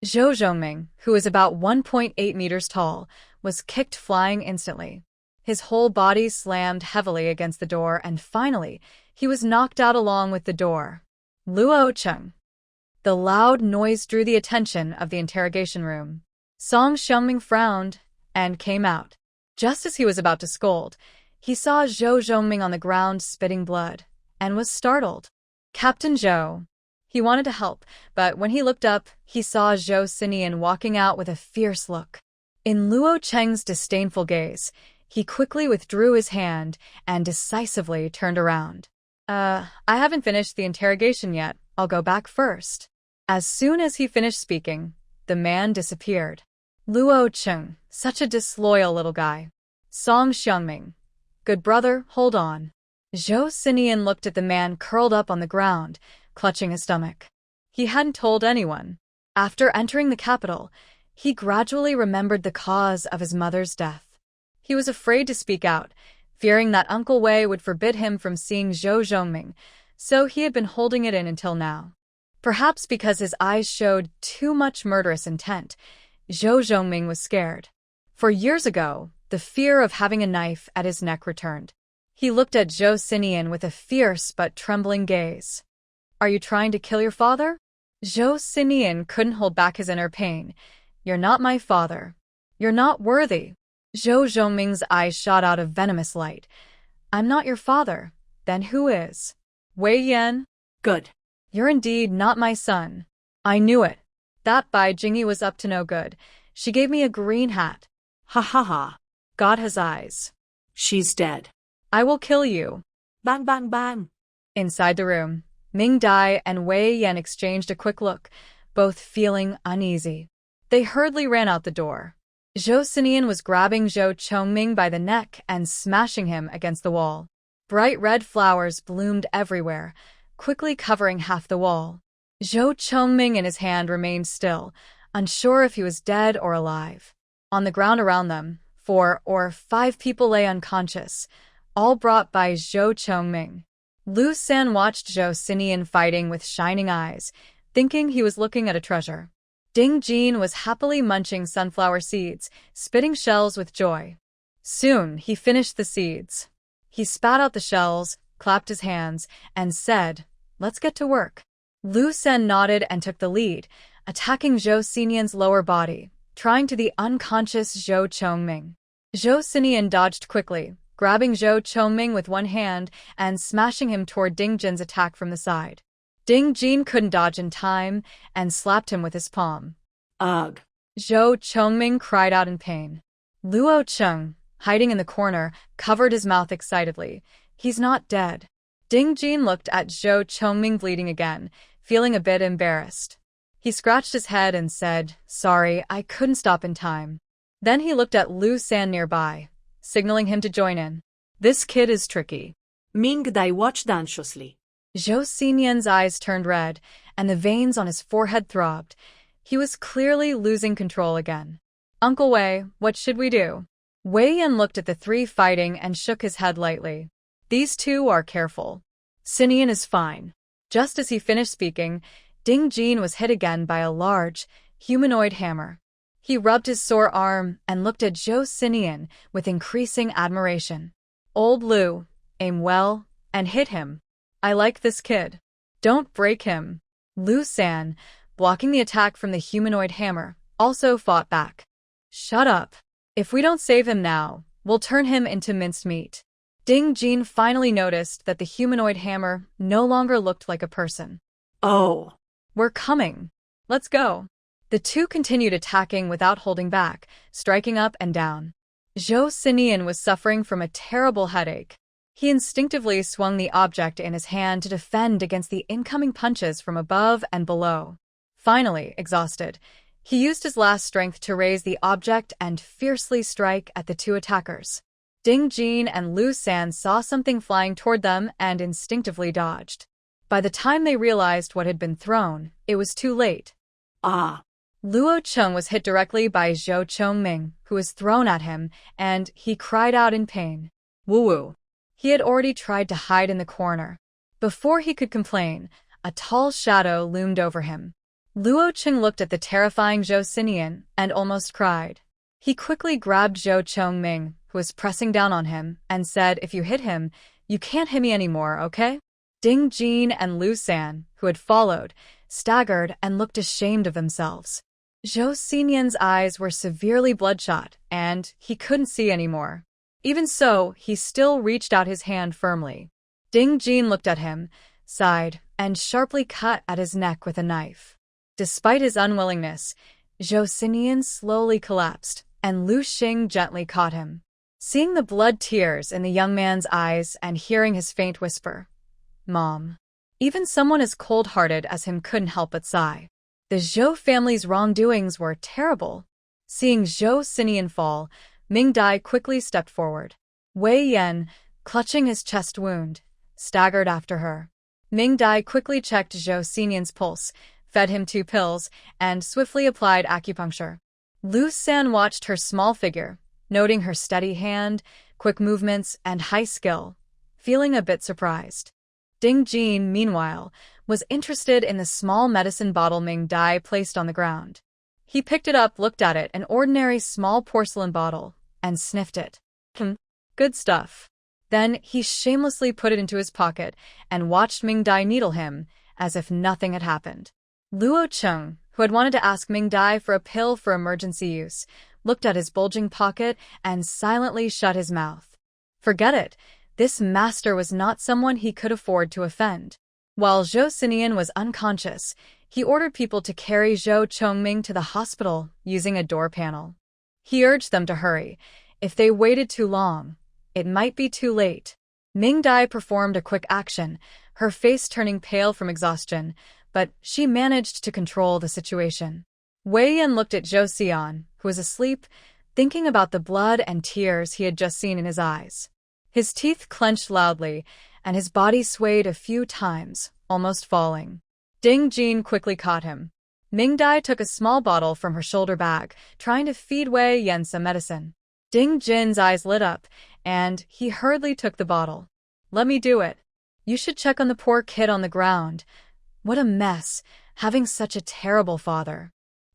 Zhou Zhongming, who was about 1.8 meters tall, was kicked flying instantly. His whole body slammed heavily against the door, and finally, he was knocked out along with the door. Luo Cheng. The loud noise drew the attention of the interrogation room. Song Xiangming frowned and came out. Just as he was about to scold, he saw Zhou Zhongming on the ground spitting blood, and was startled. Captain Zhou. He wanted to help, but when he looked up, he saw Zhou Xinian walking out with a fierce look. In Luo Cheng's disdainful gaze, he quickly withdrew his hand and decisively turned around. I haven't finished the interrogation yet. I'll go back first." As soon as he finished speaking, the man disappeared. Luo Cheng, such a disloyal little guy. Song Xiangming. Good brother, hold on. Zhou Xinian looked at the man curled up on the ground, clutching his stomach. He hadn't told anyone. After entering the capital, he gradually remembered the cause of his mother's death. He was afraid to speak out, fearing that Uncle Wei would forbid him from seeing Zhou Zhongming, so he had been holding it in until now. Perhaps because his eyes showed too much murderous intent, Zhou Zhongming was scared. For years ago, the fear of having a knife at his neck returned. He looked at Zhou Xinian with a fierce but trembling gaze. "Are you trying to kill your father?" Zhou Xinian couldn't hold back his inner pain. "You're not my father. You're not worthy." Zhou Zhongming's eyes shot out a venomous light. "I'm not your father. Then who is?" "Wei Yan." Good. "You're indeed not my son." "I knew it. That Bai Jingyi was up to no good. She gave me a green hat." Ha ha ha. "God has eyes." She's dead. "I will kill you." Bang bang bang. Inside the room, Ming Dai and Wei Yan exchanged a quick look, both feeling uneasy. They hurriedly ran out the door. Zhou Xinian was grabbing Zhou Chongming by the neck and smashing him against the wall. Bright red flowers bloomed everywhere, quickly covering half the wall. Zhou Chongming in his hand remained still, unsure if he was dead or alive. On the ground around them, 4 or 5 people lay unconscious, all brought by Zhou Chongming. Lu San watched Zhou Xinian fighting with shining eyes, thinking he was looking at a treasure. Ding Jin was happily munching sunflower seeds, spitting shells with joy. Soon, he finished the seeds. He spat out the shells, clapped his hands, and said, "Let's get to work." Lu Sen nodded and took the lead, attacking Zhou Xinian's lower body, trying to the unconscious Zhou Chongming. Zhou Xinian dodged quickly, grabbing Zhou Chongming with one hand and smashing him toward Ding Jin's attack from the side. Ding Jin couldn't dodge in time and slapped him with his palm. Ugh. Zhou Chongming cried out in pain. Luo Cheng, hiding in the corner, covered his mouth excitedly. "He's not dead." Ding Jin looked at Zhou Chongming bleeding again, feeling a bit embarrassed. He scratched his head and said, "Sorry, I couldn't stop in time." Then he looked at Lu San nearby, signaling him to join in. "This kid is tricky." Ming Dai watched anxiously. Zhou Xinian's eyes turned red, and the veins on his forehead throbbed. He was clearly losing control again. "Uncle Wei, what should we do?" Wei Yan looked at the 3 fighting and shook his head lightly. "These 2 are careful. Xinian is fine." Just as he finished speaking, Ding Jin was hit again by a large, humanoid hammer. He rubbed his sore arm and looked at Zhou Xinian with increasing admiration. "Old Lu, aim well and hit him. I like this kid. Don't break him." Lu San, blocking the attack from the humanoid hammer, also fought back. Shut up. If we don't save him now, we'll turn him into minced meat. Ding Jin finally noticed that the humanoid hammer no longer looked like a person. Oh. We're coming. Let's go. The two continued attacking without holding back, striking up and down. Zhou Xinian was suffering from a terrible headache. He instinctively swung the object in his hand to defend against the incoming punches from above and below. Finally, exhausted, he used his last strength to raise the object and fiercely strike at the two attackers. Ding Jin and Lu San saw something flying toward them and instinctively dodged. By the time they realized what had been thrown, it was too late. Ah. Luo Cheng was hit directly by Zhou Chongming, who was thrown at him, and he cried out in pain. Woo-woo. He had already tried to hide in the corner. Before he could complain, a tall shadow loomed over him. Luo Cheng looked at the terrifying Zhou Xinian and almost cried. He quickly grabbed Zhou Chongming, who was pressing down on him, and said, "If you hit him, you can't hit me anymore, okay?" Ding Jin and Lu San, who had followed, staggered and looked ashamed of themselves. Zhou Xinian's eyes were severely bloodshot, and he couldn't see anymore. Even so, he still reached out his hand firmly. Ding Jin looked at him, sighed, and sharply cut at his neck with a knife. Despite his unwillingness, Zhou Xinian slowly collapsed, and Lu Xing gently caught him. Seeing the blood tears in the young man's eyes and hearing his faint whisper, "Mom." Even someone as cold-hearted as him couldn't help but sigh. The Zhou family's wrongdoings were terrible. Seeing Zhou Xinian fall, Ming Dai quickly stepped forward. Wei Yan, clutching his chest wound, staggered after her. Ming Dai quickly checked Zhou Xinian's pulse, fed him 2 pills, and swiftly applied acupuncture. Lu San watched her small figure, noting her steady hand, quick movements, and high skill, feeling a bit surprised. Ding Jin, meanwhile, was interested in the small medicine bottle Ming Dai placed on the ground. He picked it up, looked at it, an ordinary small porcelain bottle, and sniffed it. Good stuff. Then he shamelessly put it into his pocket and watched Ming Dai needle him, as if nothing had happened. Luo Cheng, who had wanted to ask Ming Dai for a pill for emergency use, looked at his bulging pocket and silently shut his mouth. Forget it. This master was not someone he could afford to offend. While Zhou Xinian was unconscious, he ordered people to carry Zhou Chongming to the hospital using a door panel. He urged them to hurry. If they waited too long, it might be too late. Ming Dai performed a quick action, her face turning pale from exhaustion, but she managed to control the situation. Wei Yan looked at Zhou Xian, who was asleep, thinking about the blood and tears he had just seen in his eyes. His teeth clenched loudly, and his body swayed a few times, almost falling. Ding Jin quickly caught him. Ming Dai took a small bottle from her shoulder bag, trying to feed Wei Yan some medicine. Ding Jin's eyes lit up, and he hurriedly took the bottle. "Let me do it. You should check on the poor kid on the ground. What a mess, having such a terrible father."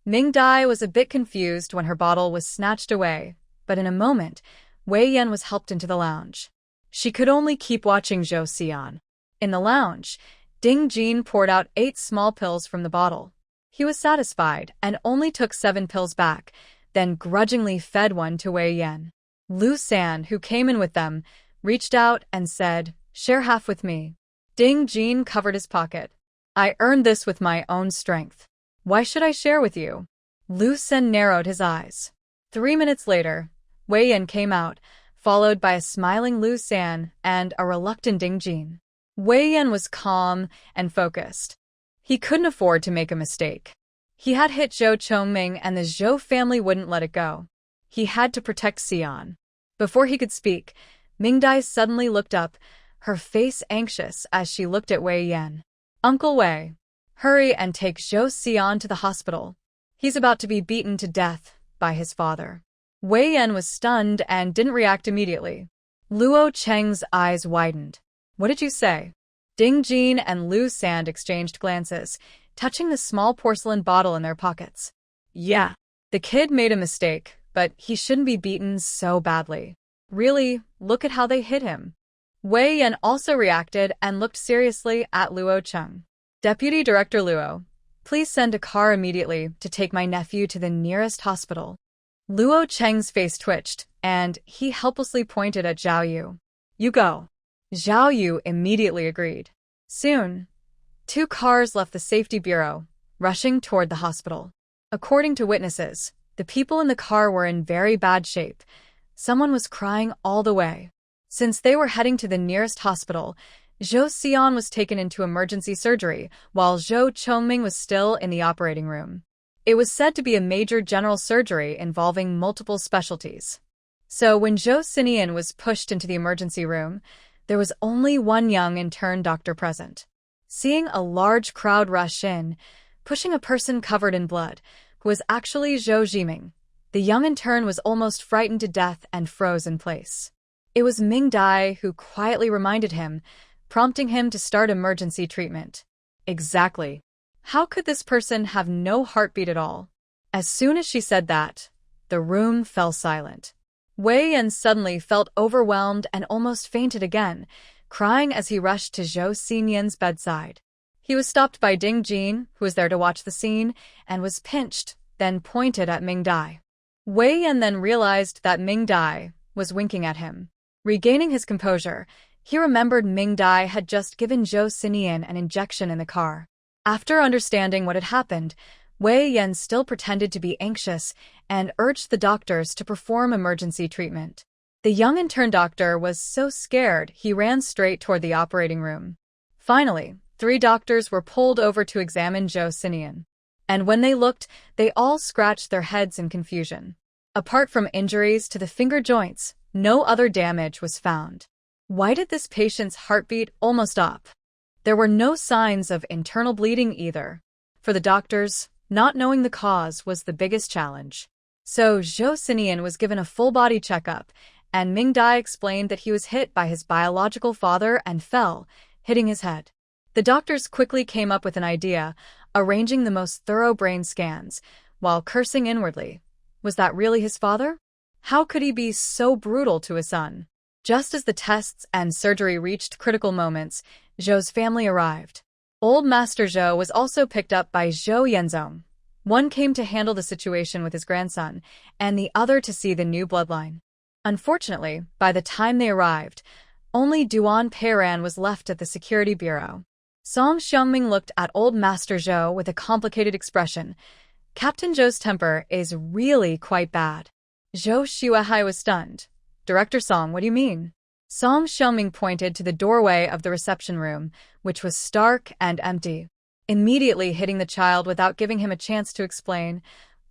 Ming Dai was a bit confused when her bottle was snatched away, but in a moment, Wei Yan was helped into the lounge. She could only keep watching Zhou Xian. In the lounge, Ding Jin poured out 8 small pills from the bottle. He was satisfied and only took 7 pills back, then grudgingly fed one to Wei Yan. Lu San, who came in with them, reached out and said, "Share half with me." Ding Jin covered his pocket. "I earned this with my own strength. Why should I share with you?" Lu San narrowed his eyes. 3 minutes later, Wei Yan came out, followed by a smiling Lu San and a reluctant Ding Jin. Wei Yan was calm and focused. He couldn't afford to make a mistake. He had hit Zhou Chongming and the Zhou family wouldn't let it go. He had to protect Xian. Before he could speak, Ming Dai suddenly looked up, her face anxious as she looked at Wei Yan. "Uncle Wei, hurry and take Zhou Xian to the hospital. He's about to be beaten to death by his father." Wei Yan was stunned and didn't react immediately. Luo Cheng's eyes widened. "What did you say?" Ding Jin and Lu San exchanged glances, touching the small porcelain bottle in their pockets. "Yeah, the kid made a mistake, but he shouldn't be beaten so badly. Really, look at how they hit him." Wei Yan also reacted and looked seriously at Luo Cheng. "Deputy Director Luo, Please send a car immediately to take my nephew to the nearest hospital. Luo Cheng's face twitched, and he helplessly pointed at Zhao Yu. You go. Zhao Yu immediately agreed. Soon, 2 cars left the safety bureau, rushing toward the hospital. According to witnesses, the people in the car were in very bad shape. Someone was crying all the way. Since they were heading to the nearest hospital, Zhou Xian was taken into emergency surgery, while Zhou Chongming was still in the operating room. It was said to be a major general surgery involving multiple specialties. So when Zhou Xinian was pushed into the emergency room, there was only one young intern doctor present. Seeing a large crowd rush in, pushing a person covered in blood, who was actually Zhou Jiming, the young intern was almost frightened to death and froze in place. It was Ming Dai who quietly reminded him, prompting him to start emergency treatment. Exactly. How could this person have no heartbeat at all? As soon as she said that, the room fell silent. Wei Yan suddenly felt overwhelmed and almost fainted again, crying as he rushed to Zhou Xinian's bedside. He was stopped by Ding Jin, who was there to watch the scene, and was pinched, then pointed at Ming Dai. Wei Yan then realized that Ming Dai was winking at him. Regaining his composure, he remembered Ming Dai had just given Zhou Xinian an injection in the car. After understanding what had happened, Wei Yan still pretended to be anxious and urged the doctors to perform emergency treatment. The young intern doctor was so scared he ran straight toward the operating room. Finally, 3 doctors were pulled over to examine Zhou Xinian. And when they looked, they all scratched their heads in confusion. Apart from injuries to the finger joints, no other damage was found. Why did this patient's heartbeat almost stop? There were no signs of internal bleeding either. For the doctors, not knowing the cause was the biggest challenge. So Zhou Xinian was given a full-body checkup, and Ming Dai explained that he was hit by his biological father and fell, hitting his head. The doctors quickly came up with an idea, arranging the most thorough brain scans, while cursing inwardly. Was that really his father? How could he be so brutal to his son? Just as the tests and surgery reached critical moments, Zhou's family arrived. Old Master Zhou was also picked up by Zhou Yenzong. One came to handle the situation with his grandson, and the other to see the new bloodline. Unfortunately, by the time they arrived, only Duan Peiran was left at the security bureau. Song Xiangming looked at Old Master Zhou with a complicated expression. Captain Zhou's temper is really quite bad. Zhou Xuehai was stunned. Director Song, what do you mean? Song Xiangming pointed to the doorway of the reception room, which was stark and empty. Immediately hitting the child without giving him a chance to explain.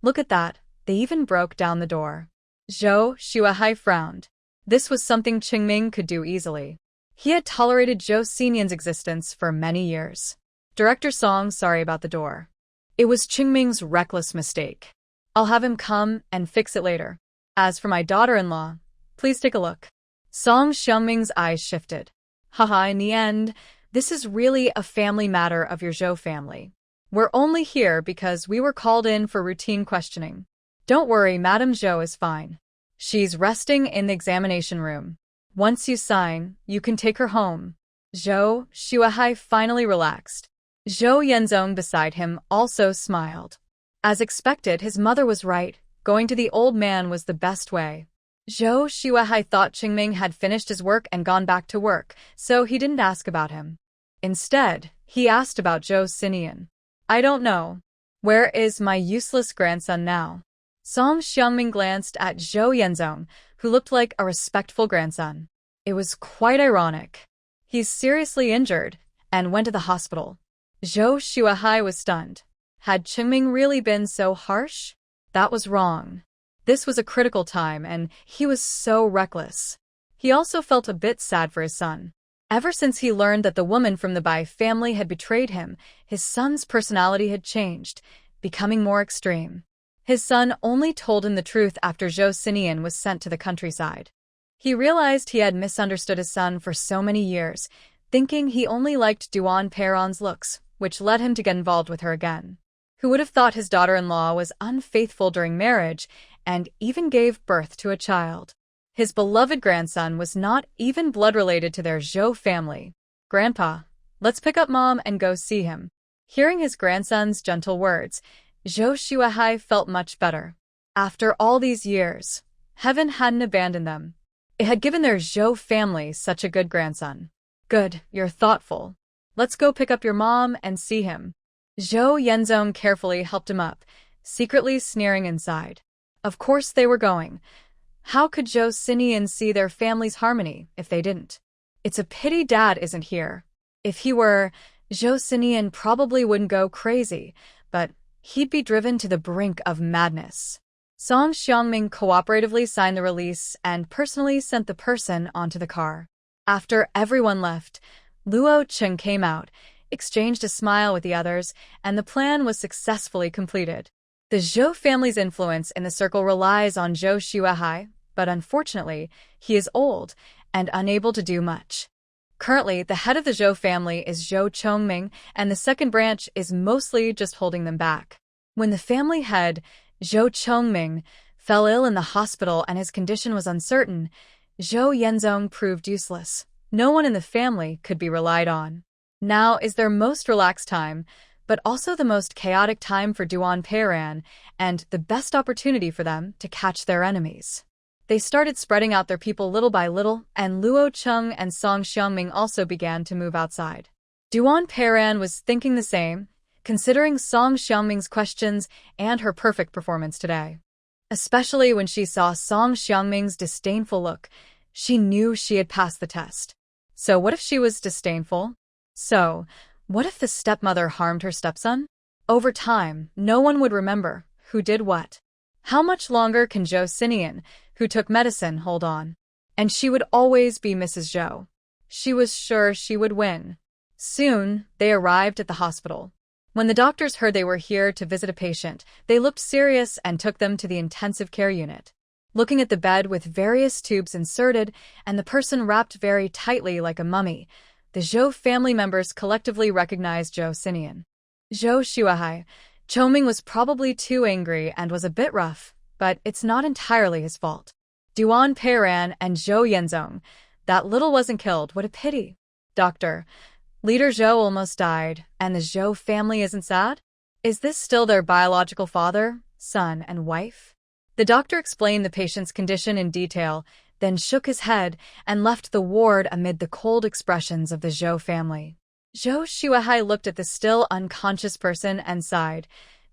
Look at that, they even broke down the door. Zhou Xuehai frowned. This was something Qingming could do easily. He had tolerated Zhou Xinian's existence for many years. Director Song, sorry about the door. It was Qingming's reckless mistake. I'll have him come and fix it later. As for my daughter-in-law, please take a look. Song Xiangming's eyes shifted. Haha, in the end, this is really a family matter of your Zhou family. We're only here because we were called in for routine questioning. Don't worry, Madame Zhou is fine. She's resting in the examination room. Once you sign, you can take her home. Zhou Xuehai finally relaxed. Zhou Yenzong beside him also smiled. As expected, his mother was right. Going to the old man was the best way. Zhou Xuehai thought Qingming had finished his work and gone back to work, so he didn't ask about him. Instead, he asked about Zhou Xinian. I don't know. Where is my useless grandson now? Song Xiangming glanced at Zhou Yenzong, who looked like a respectful grandson. It was quite ironic. He's seriously injured and went to the hospital. Zhou Xuehai was stunned. Had Qingming really been so harsh? That was wrong. This was a critical time, and he was so reckless. He also felt a bit sad for his son. Ever since he learned that the woman from the Bai family had betrayed him, his son's personality had changed, becoming more extreme. His son only told him the truth after Zhou Xinian was sent to the countryside. He realized he had misunderstood his son for so many years, thinking he only liked Duan Peiran's looks, which led him to get involved with her again. Who would have thought his daughter-in-law was unfaithful during marriage and even gave birth to a child? His beloved grandson was not even blood-related to their Zhou family. Grandpa, let's pick up Mom and go see him. Hearing his grandson's gentle words, Zhou Shuahai felt much better. After all these years, heaven hadn't abandoned them. It had given their Zhou family such a good grandson. Good, you're thoughtful. Let's go pick up your mom and see him. Zhou Yenzong carefully helped him up, secretly sneering inside. Of course they were going. How could Zhou Xinian see their family's harmony if they didn't? It's a pity Dad isn't here. If he were, Zhou Xinian probably wouldn't go crazy, but he'd be driven to the brink of madness. Song Xiangming cooperatively signed the release and personally sent the person onto the car. After everyone left, Luo Cheng came out, exchanged a smile with the others, and the plan was successfully completed. The Zhou family's influence in the circle relies on Zhou Shuahai, but unfortunately, he is old and unable to do much. Currently, the head of the Zhou family is Zhou Chongming, and the second branch is mostly just holding them back. When the family head, Zhou Chongming, fell ill in the hospital and his condition was uncertain, Zhou Yenzong proved useless. No one in the family could be relied on. Now is their most relaxed time, but also the most chaotic time for Duan Peiran and the best opportunity for them to catch their enemies. They started spreading out their people little by little, and Luo Cheng and Song Xiangming also began to move outside. Duan Peiran was thinking the same, considering Song Xiangming's questions and her perfect performance today. Especially when she saw Song Xiangming's disdainful look, she knew she had passed the test. So what if she was disdainful? So, what if the stepmother harmed her stepson? Over time, no one would remember who did what. How much longer can Zhou Xinian, who took medicine, hold on? And she would always be Mrs. Zhou. She was sure she would win. Soon, they arrived at the hospital. When the doctors heard they were here to visit a patient, they looked serious and took them to the intensive care unit. Looking at the bed with various tubes inserted and the person wrapped very tightly like a mummy, the Zhou family members collectively recognized Zhou Xinian. Zhou Shuahai, Choming was probably too angry and was a bit rough, but it's not entirely his fault. Duan Peiran and Zhou Yenzong, that little wasn't killed, what a pity. Doctor, Leader Zhou almost died, and the Zhou family isn't sad? Is this still their biological father, son, and wife? The doctor explained the patient's condition in detail, then shook his head and left the ward amid the cold expressions of the Zhou family. Zhou Shuahai looked at the still unconscious person and sighed.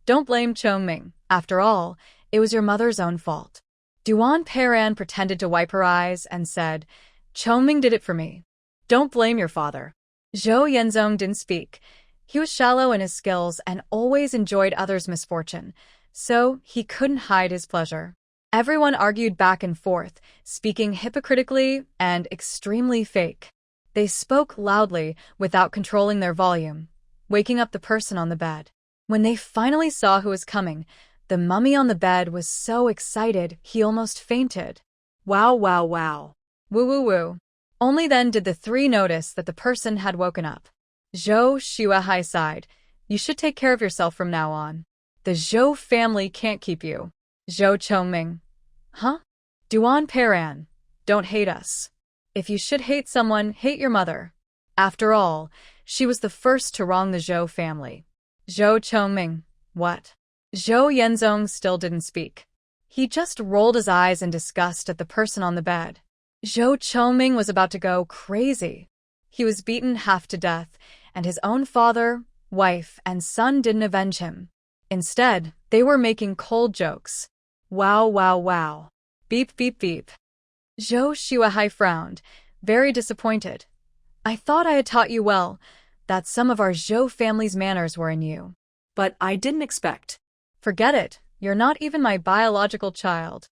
Don't blame Chongming. After all, it was your mother's own fault. Duan Peiran pretended to wipe her eyes and said, Chongming did it for me. Don't blame your father. Zhou Yenzong didn't speak. He was shallow in his skills and always enjoyed others' misfortune, so he couldn't hide his pleasure. Everyone argued back and forth, speaking hypocritically and extremely fake. They spoke loudly without controlling their volume, waking up the person on the bed. When they finally saw who was coming, the mummy on the bed was so excited he almost fainted. Wow, wow, wow. Woo, woo, woo. Only then did the three notice that the person had woken up. Zhou Shuahai sighed. You should take care of yourself from now on. The Zhou family can't keep you. Zhou Chongming. Huh? Duan Peiran. Don't hate us. If you should hate someone, hate your mother. After all, she was the first to wrong the Zhou family. Zhou Chongming. What? Zhou Yenzong still didn't speak. He just rolled his eyes in disgust at the person on the bed. Zhou Chongming was about to go crazy. He was beaten half to death, and his own father, wife, and son didn't avenge him. Instead, they were making cold jokes. Wow, wow, wow. Beep, beep, beep. Zhou Shuahai frowned, very disappointed. I thought I had taught you well, that some of our Zhou family's manners were in you. But I didn't expect. Forget it, you're not even my biological child.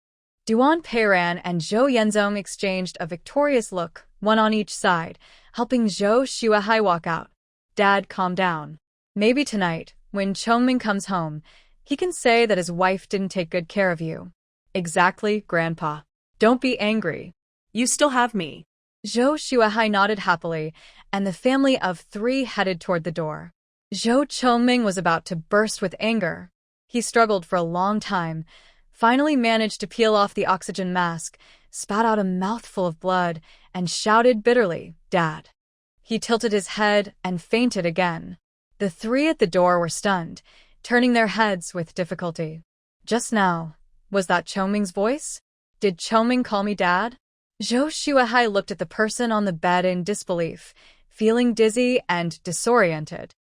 Duan Peiran and Zhou Yenzong exchanged a victorious look, one on each side, helping Zhou Shuahai walk out. Dad, calm down. Maybe tonight, when Chongming comes home, he can say that his wife didn't take good care of you. Exactly, Grandpa. Don't be angry. You still have me. Zhou Shuahai nodded happily, and the family of three headed toward the door. Zhou Chongming was about to burst with anger. He struggled for a long time, finally managed to peel off the oxygen mask, spat out a mouthful of blood, and shouted bitterly, Dad. He tilted his head and fainted again. The three at the door were stunned, turning their heads with difficulty. Just now, was that Chongming's voice? Did Chongming call me Dad? Zhou Shuahai looked at the person on the bed in disbelief, feeling dizzy and disoriented.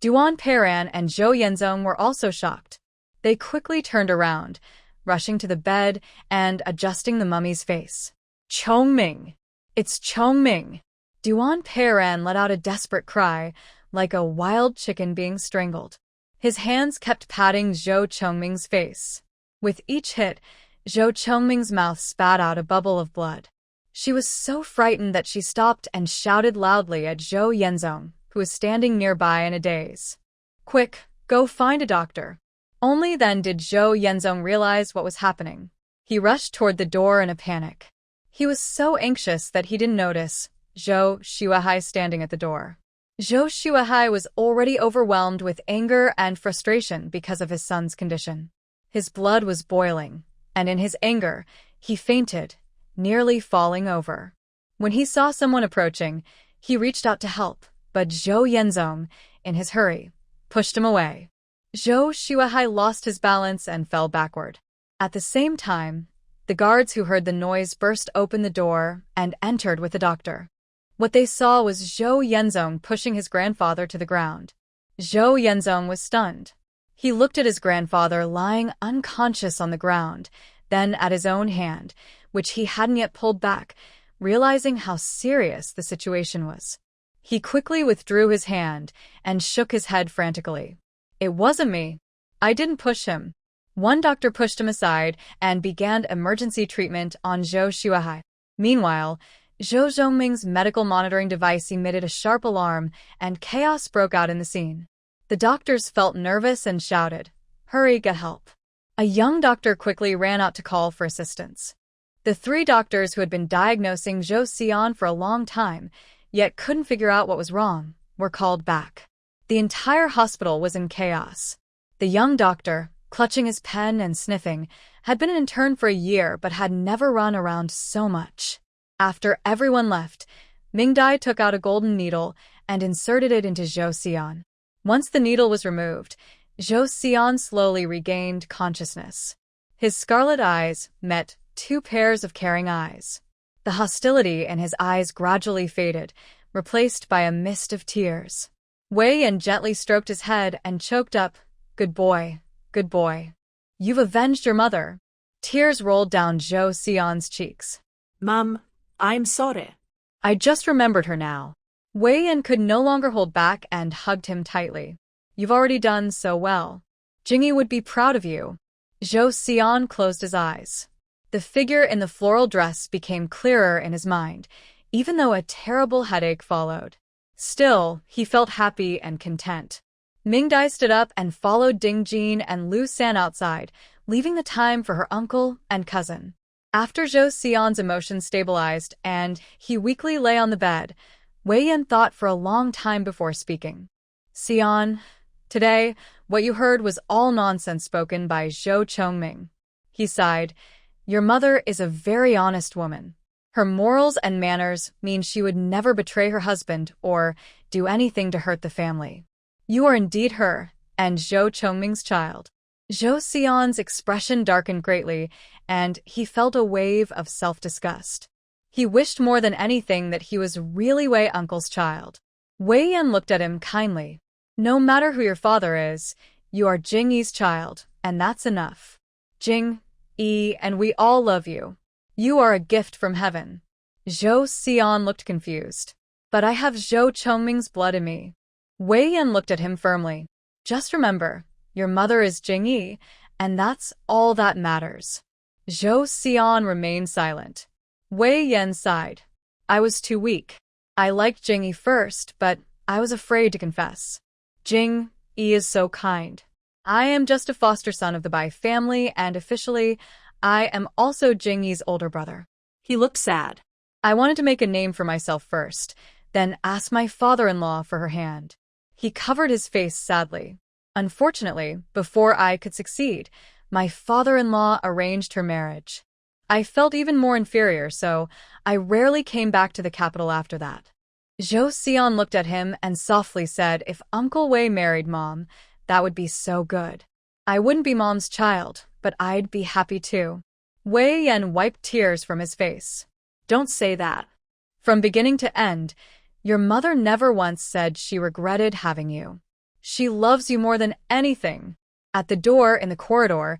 Duan Peiran and Zhou Yenzong were also shocked. They quickly turned around, rushing to the bed and adjusting the mummy's face. Chongming! It's Chongming! Duan Peiran let out a desperate cry, like a wild chicken being strangled. His hands kept patting Zhou Chongming's face. With each hit, Zhou Chongming's mouth spat out a bubble of blood. She was so frightened that she stopped and shouted loudly at Zhou Yenzong, who was standing nearby in a daze. Quick, go find a doctor. Only then did Zhou Yenzong realize what was happening. He rushed toward the door in a panic. He was so anxious that he didn't notice Zhou Shuahai standing at the door. Zhou Shuahai was already overwhelmed with anger and frustration because of his son's condition. His blood was boiling, and in his anger, he fainted, nearly falling over. When he saw someone approaching, he reached out to help, but Zhou Yenzong, in his hurry, pushed him away. Zhou Shuahai lost his balance and fell backward. At the same time, the guards who heard the noise burst open the door and entered with the doctor. What they saw was Zhou Yenzong pushing his grandfather to the ground. Zhou Yenzong was stunned. He looked at his grandfather lying unconscious on the ground, then at his own hand, which he hadn't yet pulled back, realizing how serious the situation was. He quickly withdrew his hand and shook his head frantically. It wasn't me. I didn't push him. One doctor pushed him aside and began emergency treatment on Zhou Shuahai. Meanwhile, Zhou Zhongming's medical monitoring device emitted a sharp alarm, and chaos broke out in the scene. The doctors felt nervous and shouted, "Hurry, get help." A young doctor quickly ran out to call for assistance. The three doctors who had been diagnosing Zhou Xian for a long time, yet couldn't figure out what was wrong, were called back. The entire hospital was in chaos. The young doctor, clutching his pen and sniffing, had been an intern for a year but had never run around so much. After everyone left, Mingdai took out a golden needle and inserted it into Zhou Xian. Once the needle was removed, Zhou Xian slowly regained consciousness. His scarlet eyes met two pairs of caring eyes. The hostility in his eyes gradually faded, replaced by a mist of tears. Wei Yan gently stroked his head and choked up, "Good boy, good boy. You've avenged your mother." Tears rolled down Zhou Xian's cheeks. Mom, I'm sorry. I just remembered her now. Wei Yan could no longer hold back and hugged him tightly. You've already done so well. Jingyi would be proud of you. Zhou Xian closed his eyes. The figure in the floral dress became clearer in his mind, even though a terrible headache followed. Still, he felt happy and content. Mingdai stood up and followed Ding Jin and Lu San outside, leaving the time for her uncle and cousin. After Zhou Xian's emotions stabilized and he weakly lay on the bed, Wei Yan thought for a long time before speaking. "Xian, today, what you heard was all nonsense spoken by Zhou Chongming." He sighed. "Your mother is a very honest woman. Her morals and manners mean she would never betray her husband or do anything to hurt the family. You are indeed her and Zhou Chongming's child." Zhou Xian's expression darkened greatly, and he felt a wave of self-disgust. He wished more than anything that he was really Wei Uncle's child. Wei Yan looked at him kindly. "No matter who your father is, you are Jingyi's child, and that's enough. Jing-yi and we all love you. You are a gift from heaven." Zhou Xian looked confused. "But I have Zhou Chongming's blood in me." Wei Yan looked at him firmly. "Just remember, your mother is Jingyi, and that's all that matters." Zhou Xian remained silent. Wei Yan sighed. "I was too weak. I liked Jingyi first, but I was afraid to confess. Jing-yi is so kind. I am just a foster son of the Bai family, and officially, I am also Jingyi's older brother." He looked sad. "I wanted to make a name for myself first, then ask my father-in-law for her hand." He covered his face sadly. "Unfortunately, before I could succeed, my father-in-law arranged her marriage. I felt even more inferior, so I rarely came back to the capital after that." Zhou Xian looked at him and softly said, "If Uncle Wei married Mom, that would be so good. I wouldn't be Mom's child, but I'd be happy too." Wei Yan wiped tears from his face. Don't say that. From beginning to end, your mother never once said she regretted having you. She loves you more than anything. At the door in the corridor,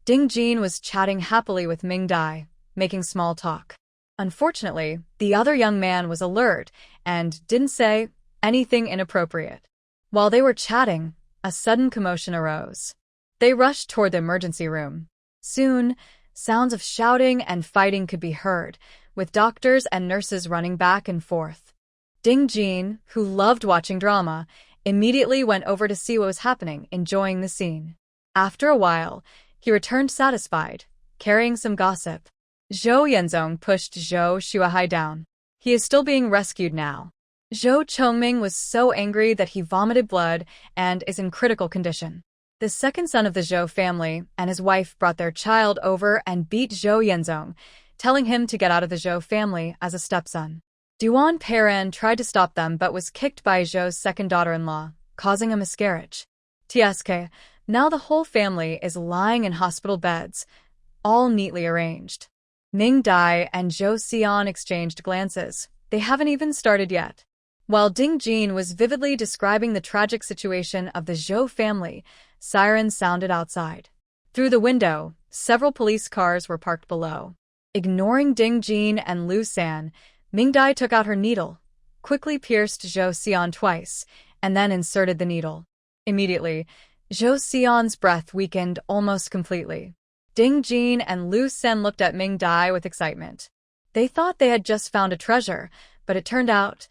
Ding Jin was chatting happily with Ming Dai, making small talk. Unfortunately, the other young man was alert and didn't say anything inappropriate. While they were chatting, a sudden commotion arose. They rushed toward the emergency room. Soon, sounds of shouting and fighting could be heard, with doctors and nurses running back and forth. Ding Jin, who loved watching drama, immediately went over to see what was happening, enjoying the scene. After a while, he returned satisfied, carrying some gossip. Zhou Yanzong pushed Zhou Shuahai down. He is still being rescued now. Zhou Chongming was so angry that he vomited blood and is in critical condition. The second son of the Zhou family and his wife brought their child over and beat Zhou Yanzong, telling him to get out of the Zhou family as a stepson. Duan Peiran tried to stop them but was kicked by Zhou's second daughter-in-law, causing a miscarriage. TSK, now the whole family is lying in hospital beds, all neatly arranged. Ming Dai and Zhou Xian exchanged glances. They haven't even started yet. While Ding Jin was vividly describing the tragic situation of the Zhou family, sirens sounded outside. Through the window, several police cars were parked below. Ignoring Ding Jin and Lu San, Ming Dai took out her needle, quickly pierced Zhou Xian twice, and then inserted the needle. Immediately, Zhou Xian's breath weakened almost completely. Ding Jin and Lu Sen looked at Ming Dai with excitement. They thought they had just found a treasure, but it turned out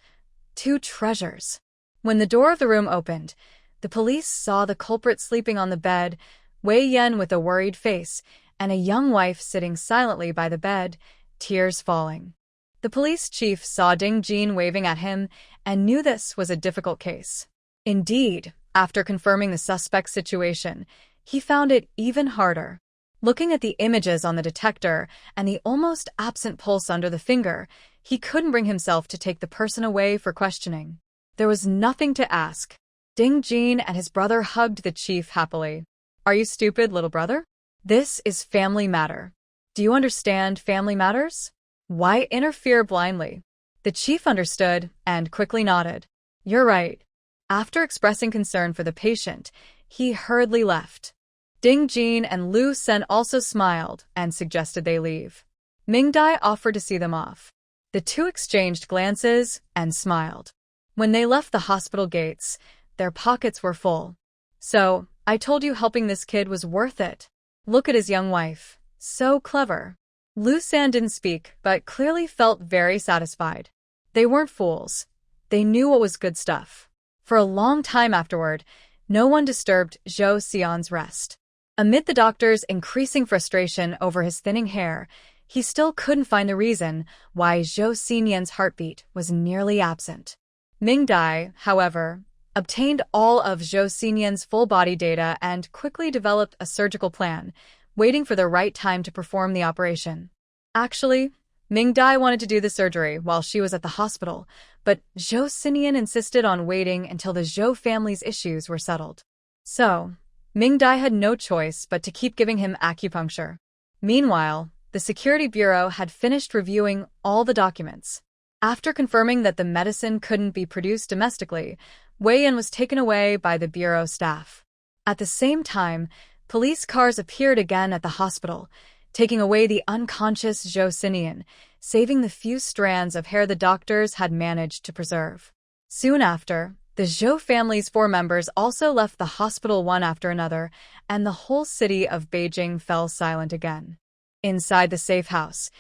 2 treasures. When the door of the room opened, the police saw the culprit sleeping on the bed, Wei Yan with a worried face, and a young wife sitting silently by the bed, tears falling. The police chief saw Ding Jin waving at him and knew this was a difficult case. Indeed, after confirming the suspect's situation, he found it even harder. Looking at the images on the detector and the almost absent pulse under the finger, he couldn't bring himself to take the person away for questioning. There was nothing to ask. Ding Jin and his brother hugged the chief happily. "Are you stupid, little brother? This is family matter. Do you understand family matters? Why interfere blindly?" The chief understood and quickly nodded. "You're right." After expressing concern for the patient, he hurriedly left. Ding Jin and Lu Sen also smiled and suggested they leave. Ming Dai offered to see them off. The two exchanged glances and smiled. When they left the hospital gates, their pockets were full. "So, I told you helping this kid was worth it. Look at his young wife. So clever." Lu San didn't speak, but clearly felt very satisfied. They weren't fools. They knew what was good stuff. For a long time afterward, no one disturbed Zhou Xian's rest. Amid the doctor's increasing frustration over his thinning hair, he still couldn't find the reason why Zhou Xinyan's heartbeat was nearly absent. Ming Dai, however, obtained all of Zhou Xinyan's full body data and quickly developed a surgical plan, waiting for the right time to perform the operation. Actually, Ming Dai wanted to do the surgery while she was at the hospital, but Zhou Xinyan insisted on waiting until the Zhou family's issues were settled. So, Ming Dai had no choice but to keep giving him acupuncture. Meanwhile, the Security Bureau had finished reviewing all the documents. After confirming that the medicine couldn't be produced domestically, Wei Yan was taken away by the Bureau staff. At the same time, police cars appeared again at the hospital, taking away the unconscious Zhou Xinyan, saving the few strands of hair the doctors had managed to preserve. Soon after, the Zhou family's 4 members also left the hospital one after another, and the whole city of Beijing fell silent again. Inside the safe house,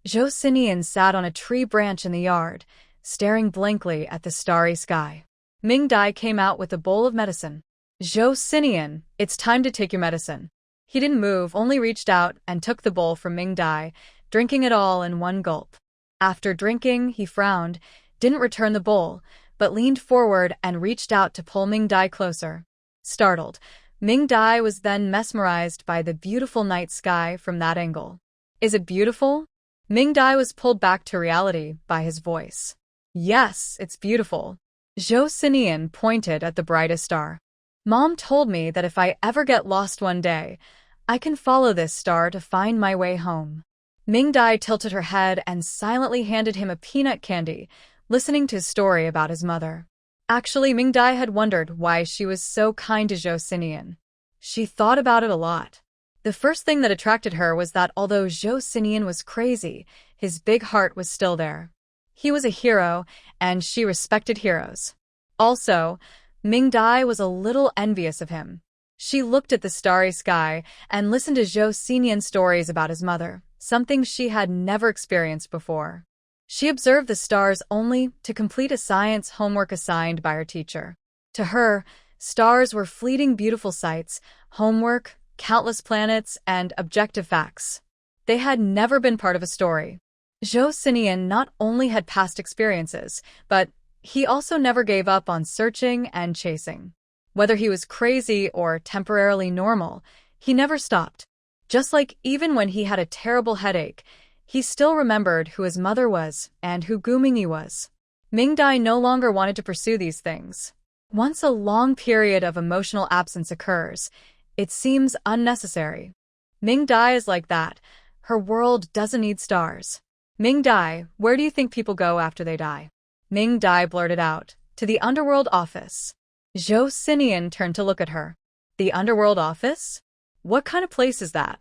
Zhou Xinyan sat on a tree branch in the yard, staring blankly at the starry sky. Ming Dai came out with a bowl of medicine. "Zhou Xinyan, it's time to take your medicine." He didn't move, only reached out and took the bowl from Ming Dai, drinking it all in one gulp. After drinking, he frowned, didn't return the bowl, but leaned forward and reached out to pull Ming Dai closer. Startled, Ming Dai was then mesmerized by the beautiful night sky from that angle. "Is it beautiful?" Ming Dai was pulled back to reality by his voice. Yes, it's beautiful. Zhou Xinian pointed at the brightest star. Mom told me that if I ever get lost one day, I can follow this star to find my way home. Ming Dai tilted her head and silently handed him a peanut candy, listening to his story about his mother. Actually, Ming Dai had wondered why she was so kind to Zhou Xinian. She thought about it a lot. The first thing that attracted her was that although Zhou Xinian was crazy, his big heart was still there. He was a hero, and she respected heroes. Also, Ming Dai was a little envious of him. She looked at the starry sky and listened to Zhou Xinian's stories about his mother, something she had never experienced before. She observed the stars only to complete a science homework assigned by her teacher. To her, stars were fleeting beautiful sights, homework, countless planets, and objective facts. They had never been part of a story. Zhou Xinian not only had past experiences, but he also never gave up on searching and chasing. Whether he was crazy or temporarily normal, he never stopped. Just like even when he had a terrible headache, he still remembered who his mother was and who Gu Mingyi was. Ming Dai no longer wanted to pursue these things. Once a long period of emotional absence occurs, it seems unnecessary. Ming Dai is like that. Her world doesn't need stars. Ming Dai, where do you think people go after they die? Ming Dai blurted out, to the underworld office. Zhou Xinian turned to look at her. The underworld office? What kind of place is that?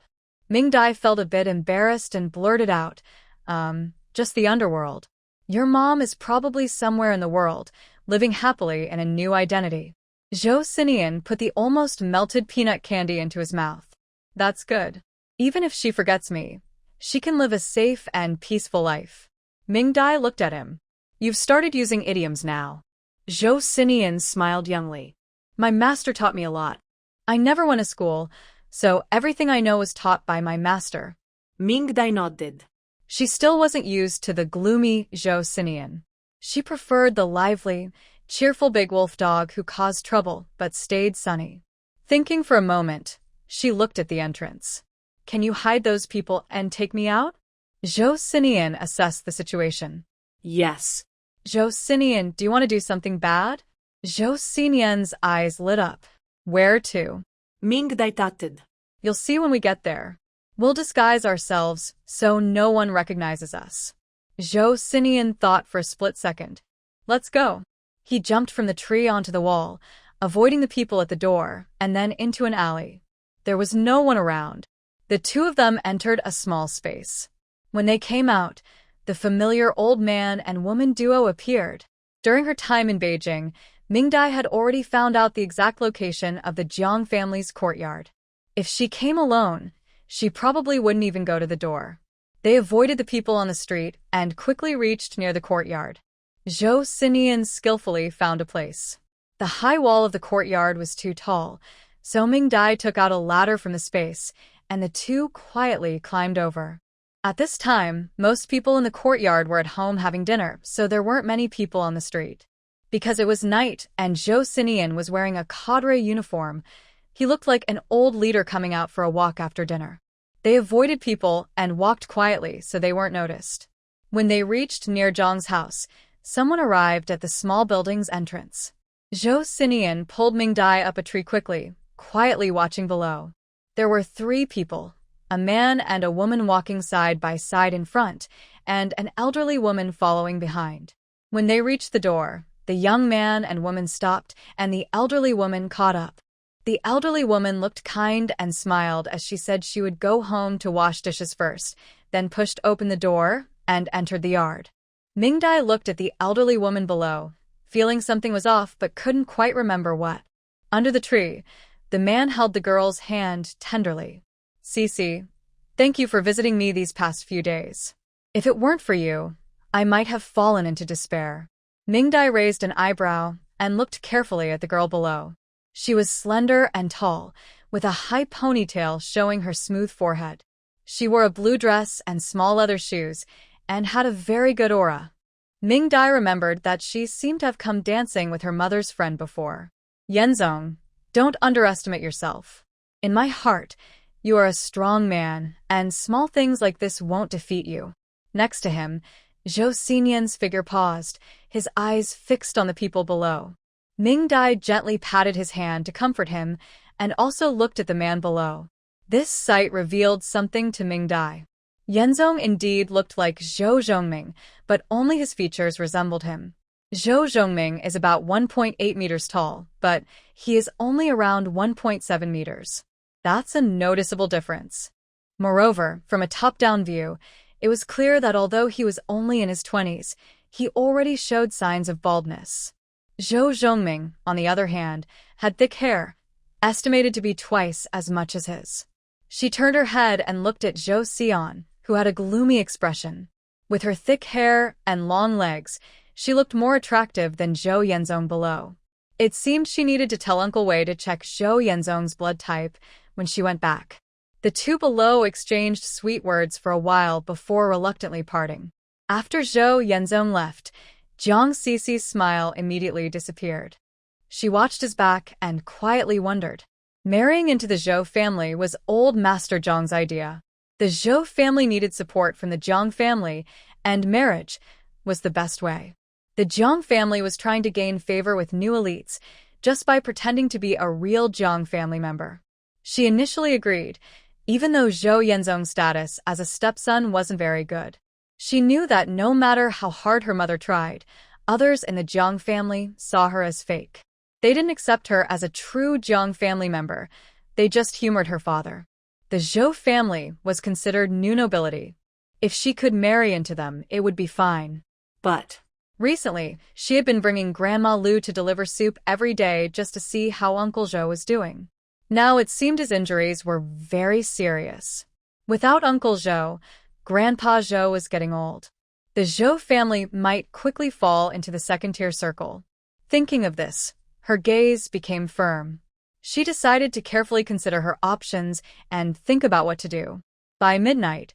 Ming Dai felt a bit embarrassed and blurted out, just the underworld. Your mom is probably somewhere in the world, living happily in a new identity. Zhou Xinian put the almost melted peanut candy into his mouth. That's good. Even if she forgets me, she can live a safe and peaceful life. Ming Dai looked at him. You've started using idioms now. Zhou Xinian smiled youngly. My master taught me a lot. I never went to school, so everything I know was taught by my master. Ming Dai nodded. She still wasn't used to the gloomy Zhou Xinian. She preferred the lively, cheerful big wolf dog who caused trouble but stayed sunny. Thinking for a moment, she looked at the entrance. Can you hide those people and take me out? Zhou Xinian assessed the situation. Yes. Zhou Xinian, do you want to do something bad? Zhou Xinian's eyes lit up. Where to? Ming Dai tutted. You'll see when we get there. We'll disguise ourselves so no one recognizes us. Zhou Xinian thought for a split second. Let's go. He jumped from the tree onto the wall, avoiding the people at the door, and then into an alley. There was no one around. The two of them entered a small space. When they came out, the familiar old man and woman duo appeared. During her time in Beijing, Ming Dai had already found out the exact location of the Jiang family's courtyard. If she came alone, she probably wouldn't even go to the door. They avoided the people on the street and quickly reached near the courtyard. Zhou Xinian skillfully found a place. The high wall of the courtyard was too tall, so Ming Dai took out a ladder from the space, and the two quietly climbed over. At this time, most people in the courtyard were at home having dinner, so there weren't many people on the street. Because it was night and Zhou Xinian was wearing a cadre uniform, he looked like an old leader coming out for a walk after dinner. They avoided people and walked quietly so they weren't noticed. When they reached near Zhang's house, someone arrived at the small building's entrance. Zhou Xinian pulled Ming Dai up a tree quickly, quietly watching below. There were 3 people, a man and a woman walking side by side in front, and an elderly woman following behind. When they reached the door, the young man and woman stopped, and the elderly woman caught up. The elderly woman looked kind and smiled as she said she would go home to wash dishes first, then pushed open the door and entered the yard. Ming Dai looked at the elderly woman below, feeling something was off but couldn't quite remember what. Under the tree, the man held the girl's hand tenderly. Cece, thank you for visiting me these past few days. If it weren't for you, I might have fallen into despair. Ming Dai raised an eyebrow and looked carefully at the girl below. She was slender and tall, with a high ponytail showing her smooth forehead. She wore a blue dress and small leather shoes, and had a very good aura. Ming Dai remembered that she seemed to have come dancing with her mother's friend before. Yenzong, don't underestimate yourself. In my heart, you are a strong man, and small things like this won't defeat you. Next to him, Zhou Xinian's figure paused, his eyes fixed on the people below. Ming-Dai gently patted his hand to comfort him and also looked at the man below. This sight revealed something to Ming-Dai. Yenzong indeed looked like Zhou Zhongming, but only his features resembled him. Zhou Zhongming is about 1.8 meters tall, but he is only around 1.7 meters. That's a noticeable difference. Moreover, from a top-down view, it was clear that although he was only in his 20s, he already showed signs of baldness. Zhou Zhongming, on the other hand, had thick hair, estimated to be twice as much as his. She turned her head and looked at Zhou Xian, who had a gloomy expression. With her thick hair and long legs, she looked more attractive than Zhou Yenzong below. It seemed she needed to tell Uncle Wei to check Zhou Yenzong's blood type when she went back. The two below exchanged sweet words for a while before reluctantly parting. After Zhou Yenzong left, Jiang Cixi's smile immediately disappeared. She watched his back and quietly wondered. Marrying into the Zhou family was old Master Zhang's idea. The Zhou family needed support from the Jiang family, and marriage was the best way. The Jiang family was trying to gain favor with new elites just by pretending to be a real Jiang family member. She initially agreed, even though Zhou Yenzong's status as a stepson wasn't very good. She knew that no matter how hard her mother tried, others in the Jiang family saw her as fake. They didn't accept her as a true Jiang family member, they just humored her father. The Zhou family was considered new nobility. If she could marry into them, it would be fine. But recently, she had been bringing Grandma Lu to deliver soup every day just to see how Uncle Zhou was doing. Now it seemed his injuries were very serious. Without Uncle Zhou, Grandpa Zhou was getting old. The Zhou family might quickly fall into the second-tier circle. Thinking of this, her gaze became firm. She decided to carefully consider her options and think about what to do. By midnight,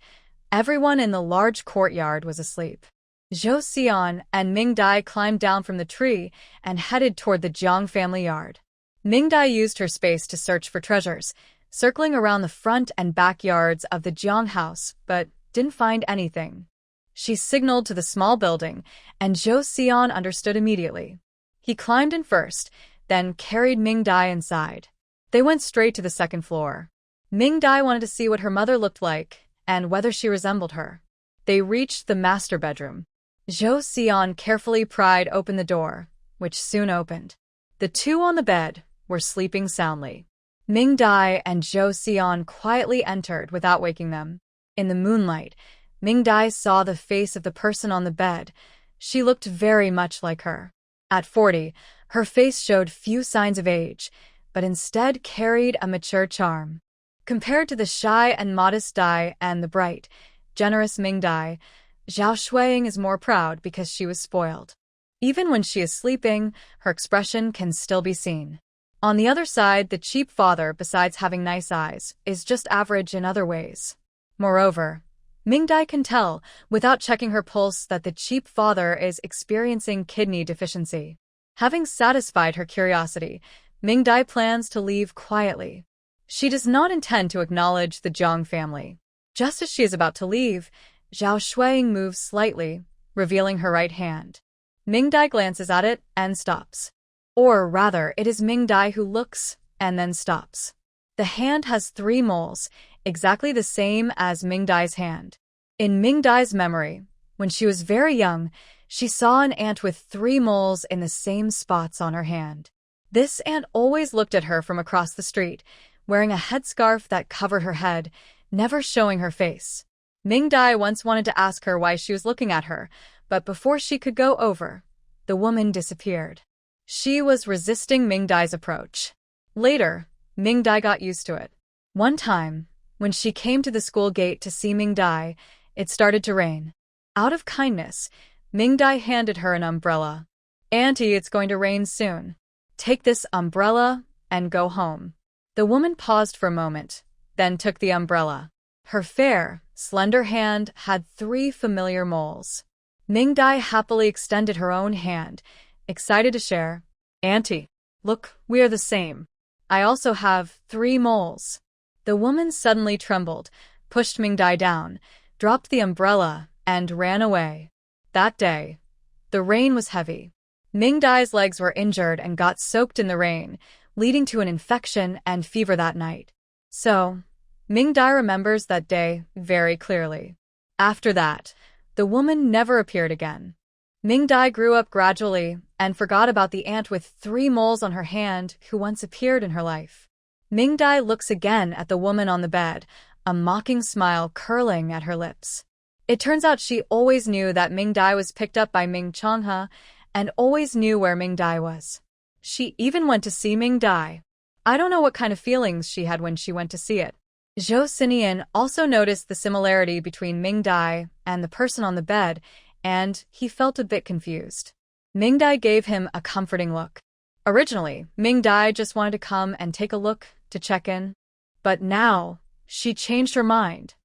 everyone in the large courtyard was asleep. Zhou Xian and Ming-Dai climbed down from the tree and headed toward the Jiang family yard. Ming-Dai used her space to search for treasures, circling around the front and backyards of the Jiang house, but didn't find anything. She signaled to the small building, and Zhou Xian understood immediately. He climbed in first, then carried Ming-Dai inside. They went straight to the second floor. Ming-Dai wanted to see what her mother looked like and whether she resembled her. They reached the master bedroom. Zhou Xian carefully pried open the door, which soon opened. The two on the bed were sleeping soundly. Ming-Dai and Zhou Xian quietly entered without waking them. In the moonlight, Ming-Dai saw the face of the person on the bed. She looked very much like her. At 40, her face showed few signs of age, but instead carried a mature charm. Compared to the shy and modest Dai and the bright, generous Ming-Dai, Zhao Shuiying is more proud because she was spoiled. Even when she is sleeping, her expression can still be seen. On the other side, the cheap father, besides having nice eyes, is just average in other ways. Moreover, Ming-Dai can tell, without checking her pulse, that the cheap father is experiencing kidney deficiency. Having satisfied her curiosity, Ming-Dai plans to leave quietly. She does not intend to acknowledge the Jiang family. Just as she is about to leave, Zhao Shuiying moves slightly, revealing her right hand. Ming-Dai glances at it and stops. Or rather, it is Ming-Dai who looks and then stops. The hand has 3 moles, exactly the same as Ming-Dai's hand. In Ming-Dai's memory, when she was very young, she saw an ant with 3 moles in the same spots on her hand. This ant always looked at her from across the street, wearing a headscarf that covered her head, never showing her face. Ming-Dai once wanted to ask her why she was looking at her, but before she could go over, the woman disappeared. She was resisting Ming-Dai's approach. Later, Ming-Dai got used to it. One time, when she came to the school gate to see Ming-Dai, it started to rain. Out of kindness, Ming-Dai handed her an umbrella. "Auntie, it's going to rain soon. Take this umbrella and go home." The woman paused for a moment, then took the umbrella. Her fair, slender hand had 3 familiar moles. Ming-Dai happily extended her own hand, excited to share. "Auntie, look, we are the same. I also have 3 moles." The woman suddenly trembled, pushed Ming-Dai down, dropped the umbrella, and ran away. That day, The rain was heavy. Ming Dai's legs were injured and got soaked in the rain, leading to an infection and fever that night. So, Ming Dai remembers that day very clearly. After that, the woman never appeared again. Ming Dai grew up gradually and forgot about the aunt with 3 moles on her hand who once appeared in her life. Ming Dai looks again at the woman on the bed, a mocking smile curling at her lips. It turns out she always knew that Ming Dai was picked up by Ming Changhe and always knew where Ming Dai was. She even went to see Ming Dai. I don't know what kind of feelings she had when she went to see it. Zhou Xinian also noticed the similarity between Ming Dai and the person on the bed, and he felt a bit confused. Ming Dai gave him a comforting look. Originally, Ming Dai just wanted to come and take a look to check in. But now, she changed her mind.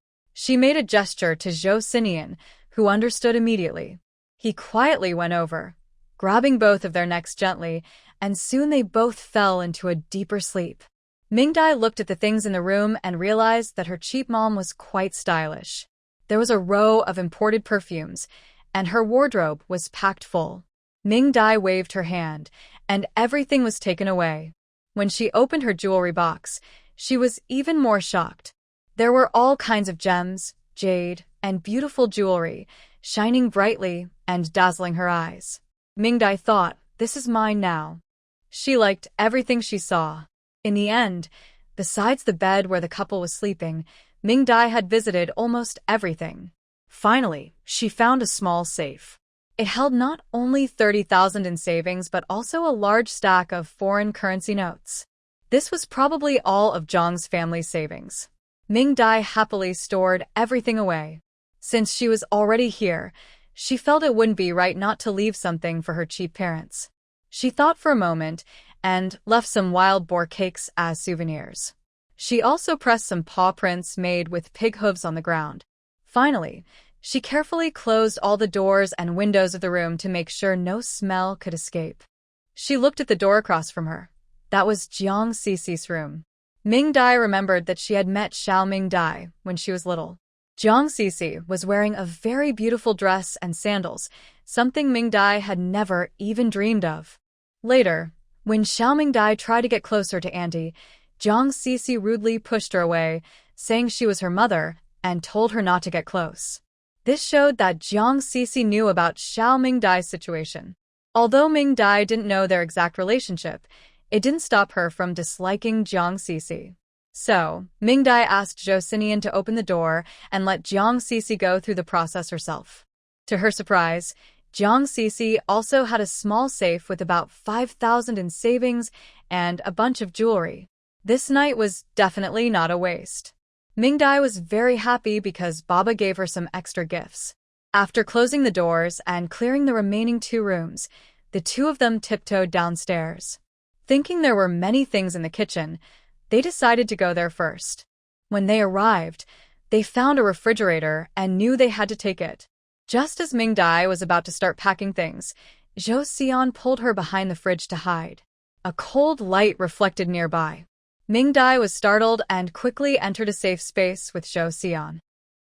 She made a gesture to Zhou Xinian, who understood immediately. He quietly went over, grabbing both of their necks gently, and soon they both fell into a deeper sleep. Ming Dai looked at the things in the room and realized that her cheap mom was quite stylish. There was a row of imported perfumes, and her wardrobe was packed full. Ming Dai waved her hand, and everything was taken away. When she opened her jewelry box, she was even more shocked. There were all kinds of gems, jade, and beautiful jewelry, shining brightly and dazzling her eyes. Ming Dai thought, "This is mine now." She liked everything she saw. In the end, besides the bed where the couple was sleeping, Ming Dai had visited almost everything. Finally, she found a small safe. It held not only 30,000 in savings but also a large stack of foreign currency notes. This was probably all of Zhang's family's savings. Ming Dai happily stored everything away. Since she was already here, she felt it wouldn't be right not to leave something for her cheap parents. She thought for a moment and left some wild boar cakes as souvenirs. She also pressed some paw prints made with pig hooves on the ground. Finally, she carefully closed all the doors and windows of the room to make sure no smell could escape. She looked at the door across from her. That was Jiang Cici's room. Ming Dai remembered that she had met Xiao Ming Dai when she was little. Jiang Cici was wearing a very beautiful dress and sandals, something Ming Dai had never even dreamed of. Later, when Xiao Ming Dai tried to get closer to Auntie, Jiang Cici rudely pushed her away, saying she was her mother, and told her not to get close. This showed that Jiang Cici knew about Xiao Ming Dai's situation. Although Ming Dai didn't know their exact relationship, it didn't stop her from disliking Jiang Cici. So, Ming Dai asked Zhou Xinian to open the door and let Jiang Cici go through the process herself. To her surprise, Jiang Cici also had a small safe with about 5,000 in savings and a bunch of jewelry. This night was definitely not a waste. Ming Dai was very happy because Baba gave her some extra gifts. After closing the doors and clearing the remaining 2 rooms, the 2 of them tiptoed downstairs. Thinking there were many things in the kitchen, they decided to go there first. When they arrived, they found a refrigerator and knew they had to take it. Just as Ming Dai was about to start packing things, Zhou Xian pulled her behind the fridge to hide. A cold light reflected nearby. Ming Dai was startled and quickly entered a safe space with Zhou Xian.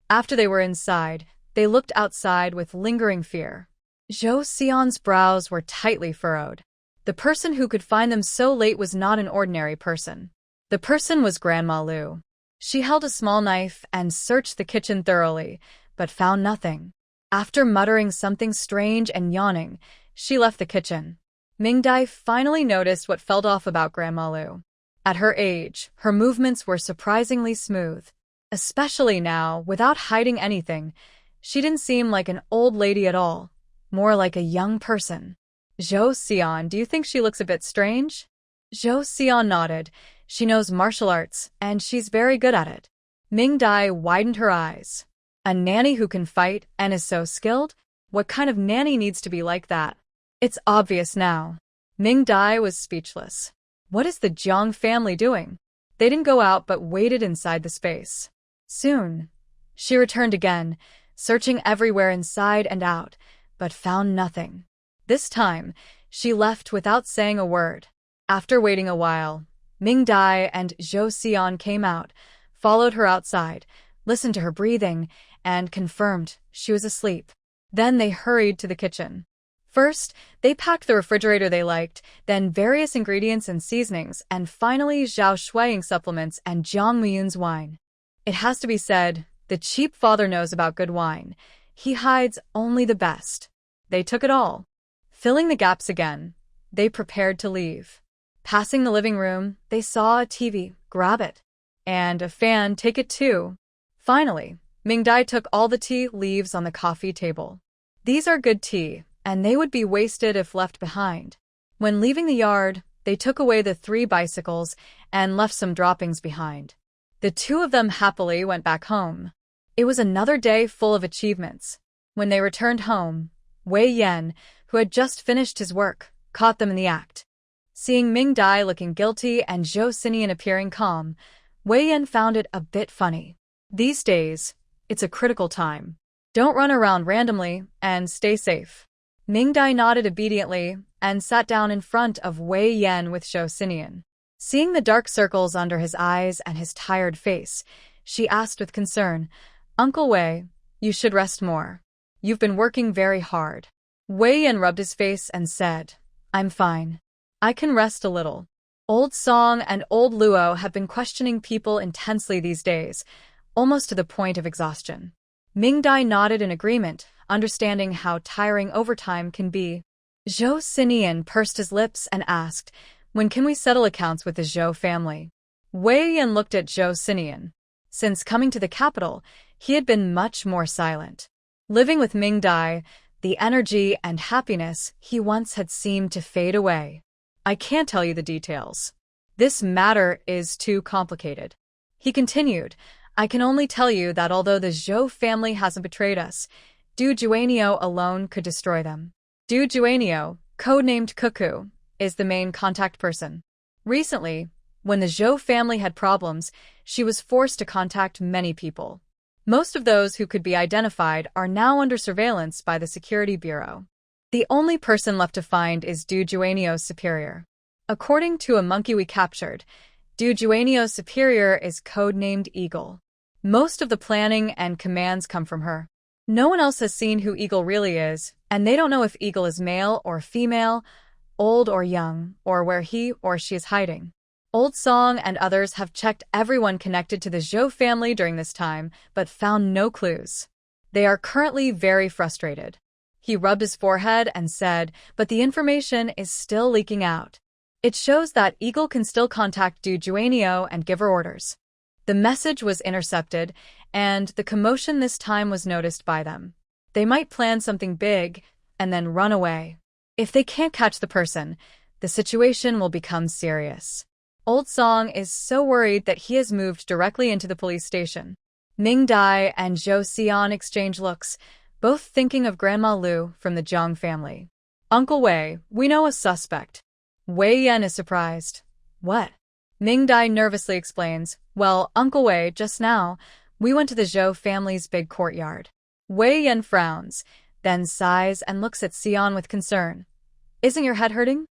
After they were inside, they looked outside with lingering fear. Zhou Xian's brows were tightly furrowed. The person who could find them so late was not an ordinary person. The person was Grandma Lu. She held a small knife and searched the kitchen thoroughly, but found nothing. After muttering something strange and yawning, she left the kitchen. Ming Dai finally noticed what felt off about Grandma Lu. At her age, her movements were surprisingly smooth. Especially now, without hiding anything, she didn't seem like an old lady at all, more like a young person. Zhou Xian, do you think she looks a bit strange? Zhou Xian nodded. She knows martial arts, and she's very good at it. Ming Dai widened her eyes. A nanny who can fight and is so skilled? What kind of nanny needs to be like that? It's obvious now. Ming Dai was speechless. What is the Jiang family doing? They didn't go out but waited inside the space. Soon, she returned again, searching everywhere inside and out, but found nothing. This time, she left without saying a word. After waiting a while, Ming Dai and Zhou Xian came out, followed her outside, listened to her breathing, and confirmed she was asleep. Then they hurried to the kitchen. First, they packed the refrigerator they liked, then various ingredients and seasonings, and finally Zhao Shuiying supplements and Jiang Muyun's wine. It has to be said, the cheap father knows about good wine. He hides only the best. They took it all. Filling the gaps again, they prepared to leave. Passing the living room, they saw a TV, grab it. And a fan, take it too. Finally, Mingdai took all the tea leaves on the coffee table. These are good tea, and they would be wasted if left behind. When leaving the yard, they took away the 3 bicycles and left some droppings behind. The 2 of them happily went back home. It was another day full of achievements. When they returned home, Wei Yan, who had just finished his work, caught them in the act. Seeing Mingdai looking guilty and Zhou Xinian appearing calm, Wei Yan found it a bit funny. These days, it's a critical time. Don't run around randomly and stay safe. Mingdai nodded obediently and sat down in front of Wei Yan with Zhou Xinian. Seeing the dark circles under his eyes and his tired face, she asked with concern, "Uncle Wei, you should rest more. You've been working very hard." Wei Yan rubbed his face and said, "I'm fine. I can rest a little." Old Song and Old Luo have been questioning people intensely these days, almost to the point of exhaustion. Mingdai nodded in agreement, understanding how tiring overtime can be. Zhou Xinian pursed his lips and asked, "When can we settle accounts with the Zhou family?" Wei Yan looked at Zhou Xinian. Since coming to the capital, he had been much more silent. Living with Mingdai, the energy and happiness he once had seemed to fade away. "I can't tell you the details. This matter is too complicated." He continued, "I can only tell you that although the Zhou family hasn't betrayed us, Du Juanio alone could destroy them. Du Juanio, codenamed Cuckoo, is the main contact person. Recently, when the Zhou family had problems, she was forced to contact many people. Most of those who could be identified are now under surveillance by the Security Bureau. The only person left to find is Du Juanio's superior. According to a monkey we captured, Du Juanio's superior is codenamed Eagle. Most of the planning and commands come from her. No one else has seen who Eagle really is, and they don't know if Eagle is male or female, old or young, or where he or she is hiding. Old Song and others have checked everyone connected to the Zhou family during this time, but found no clues. They are currently very frustrated." He rubbed his forehead and said, "But the information is still leaking out. It shows that Eagle can still contact Du Juanio and give her orders." The message was intercepted, and the commotion this time was noticed by them. They might plan something big and then run away. If they can't catch the person, the situation will become serious. Old Song is so worried that he has moved directly into the police station. Mingdai and Zhou Xian exchange looks, both thinking of Grandma Lu from the Zhang family. "Uncle Wei, we know a suspect." Wei Yan is surprised. "What?" Mingdai nervously explains, "Well, Uncle Wei, just now, we went to the Zhou family's big courtyard." Wei Yan frowns, then sighs and looks at Xian with concern. "Isn't your head hurting?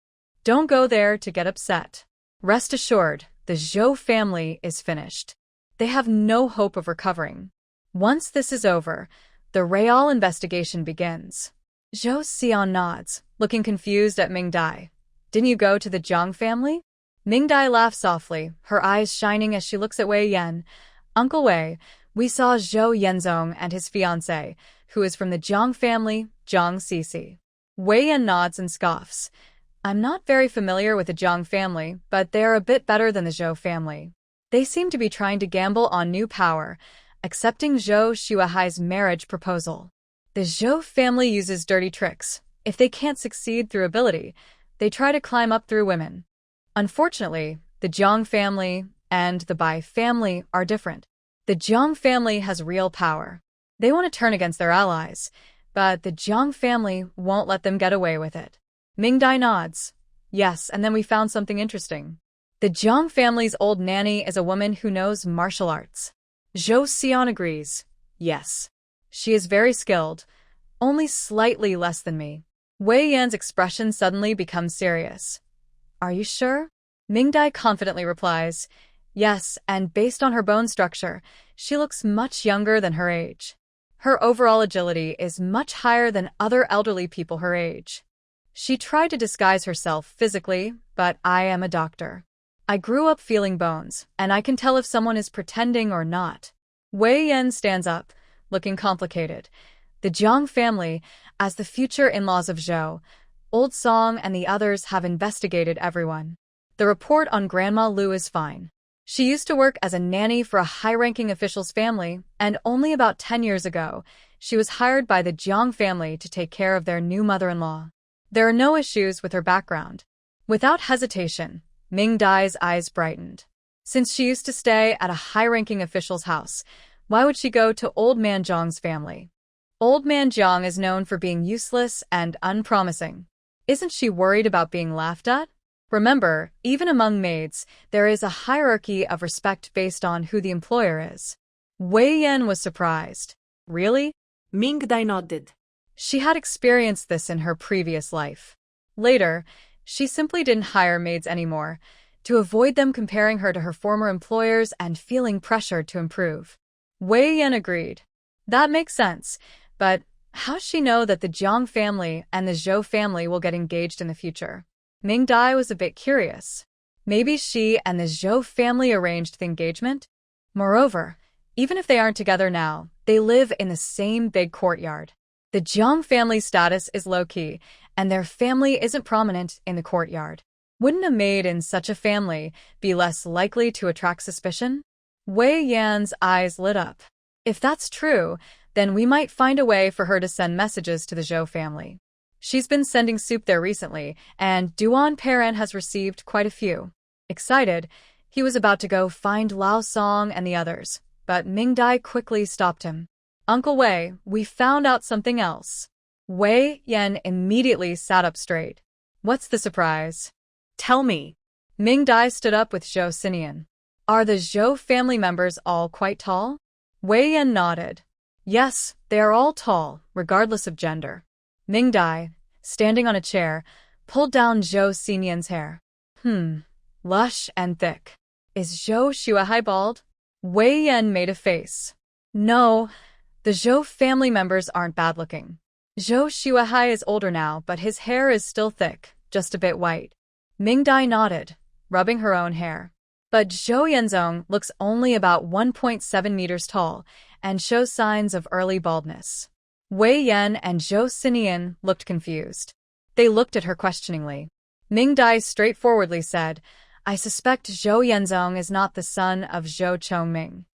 Don't go there to get upset. Rest assured, the Zhou family is finished. They have no hope of recovering. Once this is over, the Real investigation begins." Zhou Xian nods, looking confused at Mingdai. "Didn't you go to the Zhang family?" Mingdai laughs softly, her eyes shining as she looks at Wei Yan. "Uncle Wei, we saw Zhou Yenzong and his fiancée, who is from the Zhang family, Zhang Cici." Wei Yan nods and scoffs. "I'm not very familiar with the Zhang family, but they are a bit better than the Zhou family. They seem to be trying to gamble on new power, accepting Zhou Xuehai's marriage proposal. The Zhou family uses dirty tricks. If they can't succeed through ability, they try to climb up through women. Unfortunately, the Zhang family and the Bai family are different. The Zhang family has real power. They want to turn against their allies, but the Zhang family won't let them get away with it." Mingdai nods. "Yes, and then we found something interesting. The Zhang family's old nanny is a woman who knows martial arts." Zhou Xian agrees. "Yes. She is very skilled, only slightly less than me." Wei Yan's expression suddenly becomes serious. "Are you sure?" Mingdai confidently replies, "Yes, and based on her bone structure, she looks much younger than her age. Her overall agility is much higher than other elderly people her age." She tried to disguise herself physically, but I am a doctor. I grew up feeling bones, and I can tell if someone is pretending or not. Wei Yan stands up, looking complicated. The Jiang family, as the future in-laws of Zhou, Old Song and the others have investigated everyone. The report on Grandma Lu is fine. She used to work as a nanny for a high-ranking official's family, and only about 10 years ago, she was hired by the Jiang family to take care of their new mother-in-law. There are no issues with her background. Without hesitation, Ming Dai's eyes brightened. Since she used to stay at a high-ranking official's house, why would she go to Old Man Jiang's family? Old Man Jiang is known for being useless and unpromising. Isn't she worried about being laughed at? Remember, even among maids, there is a hierarchy of respect based on who the employer is. Wei Yan was surprised. Really? Ming Dai nodded. She had experienced this in her previous life. Later, she simply didn't hire maids anymore, to avoid them comparing her to her former employers and feeling pressured to improve. Wei Yan agreed. That makes sense, but how does she know that the Jiang family and the Zhou family will get engaged in the future? Ming Dai was a bit curious. Maybe she and the Zhou family arranged the engagement? Moreover, even if they aren't together now, they live in the same big courtyard. The Jiang family status is low-key, and their family isn't prominent in the courtyard. Wouldn't a maid in such a family be less likely to attract suspicion? Wei Yan's eyes lit up. If that's true, then we might find a way for her to send messages to the Zhou family. She's been sending soup there recently, and Duan Paran has received quite a few. Excited, he was about to go find Lao Song and the others, but Ming Dai quickly stopped him. Uncle Wei, we found out something else. Wei Yan immediately sat up straight. What's the surprise? Tell me. Ming Dai stood up with Zhou Xinian. Are the Zhou family members all quite tall? Wei Yan nodded. Yes, they are all tall, regardless of gender. Ming Dai, standing on a chair, pulled down Zhou Xinian's hair. Lush and thick. Is Zhou Xuehai bald? Wei Yan made a face. No, the Zhou family members aren't bad-looking. Zhou Xuehai is older now, but his hair is still thick, just a bit white. Ming Dai nodded, rubbing her own hair. But Zhou Yanzong looks only about 1.7 meters tall and shows signs of early baldness. Wei Yan and Zhou Xinian looked confused. They looked at her questioningly. Ming Dai straightforwardly said, I suspect Zhou Yanzong is not the son of Zhou Chongming.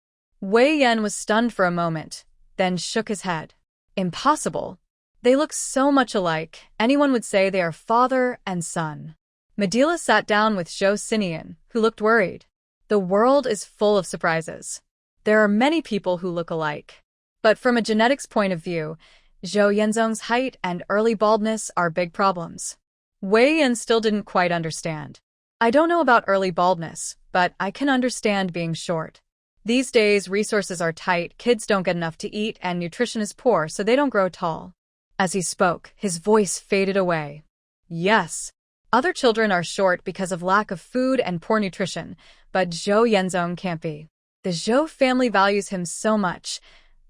Wei Yan was stunned for a moment, then shook his head. Impossible. They look so much alike, anyone would say they are father and son. Medela sat down with Zhou Xinian, who looked worried. The world is full of surprises. There are many people who look alike. But from a genetics point of view, Zhou Yanzong's height and early baldness are big problems. Wei Yan still didn't quite understand. I don't know about early baldness, but I can understand being short. These days, resources are tight, kids don't get enough to eat, and nutrition is poor, so they don't grow tall. As he spoke, his voice faded away. Yes, other children are short because of lack of food and poor nutrition, but Zhou Yanzong can't be. The Zhou family values him so much.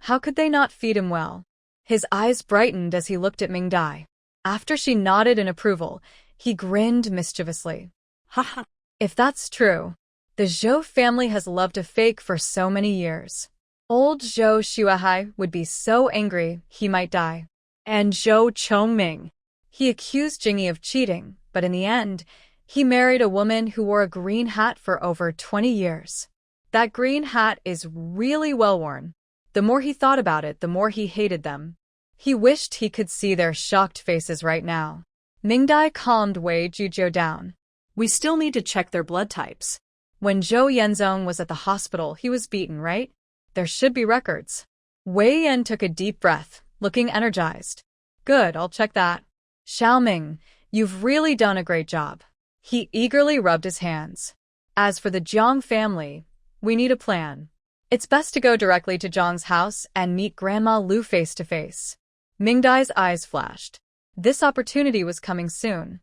How could they not feed him well? His eyes brightened as he looked at Ming Dai. After she nodded in approval, he grinned mischievously. Haha. If that's true, the Zhou family has loved a fake for so many years. Old Zhou Xuehai would be so angry he might die. And Zhou Chongming. He accused Jingyi of cheating, but in the end, he married a woman who wore a green hat for over 20 years. That green hat is really well worn. The more he thought about it, the more he hated them. He wished he could see their shocked faces right now. Ming Dai calmed Wei Juzhou down. We still need to check their blood types. When Zhou Yanzong was at the hospital, he was beaten, right? There should be records. Wei Yan took a deep breath, looking energized. Good, I'll check that. Xiaoming, you've really done a great job. He eagerly rubbed his hands. As for the Jiang family, we need a plan. It's best to go directly to Zhang's house and meet Grandma Lu face to face. Ming Dai's eyes flashed. This opportunity was coming soon.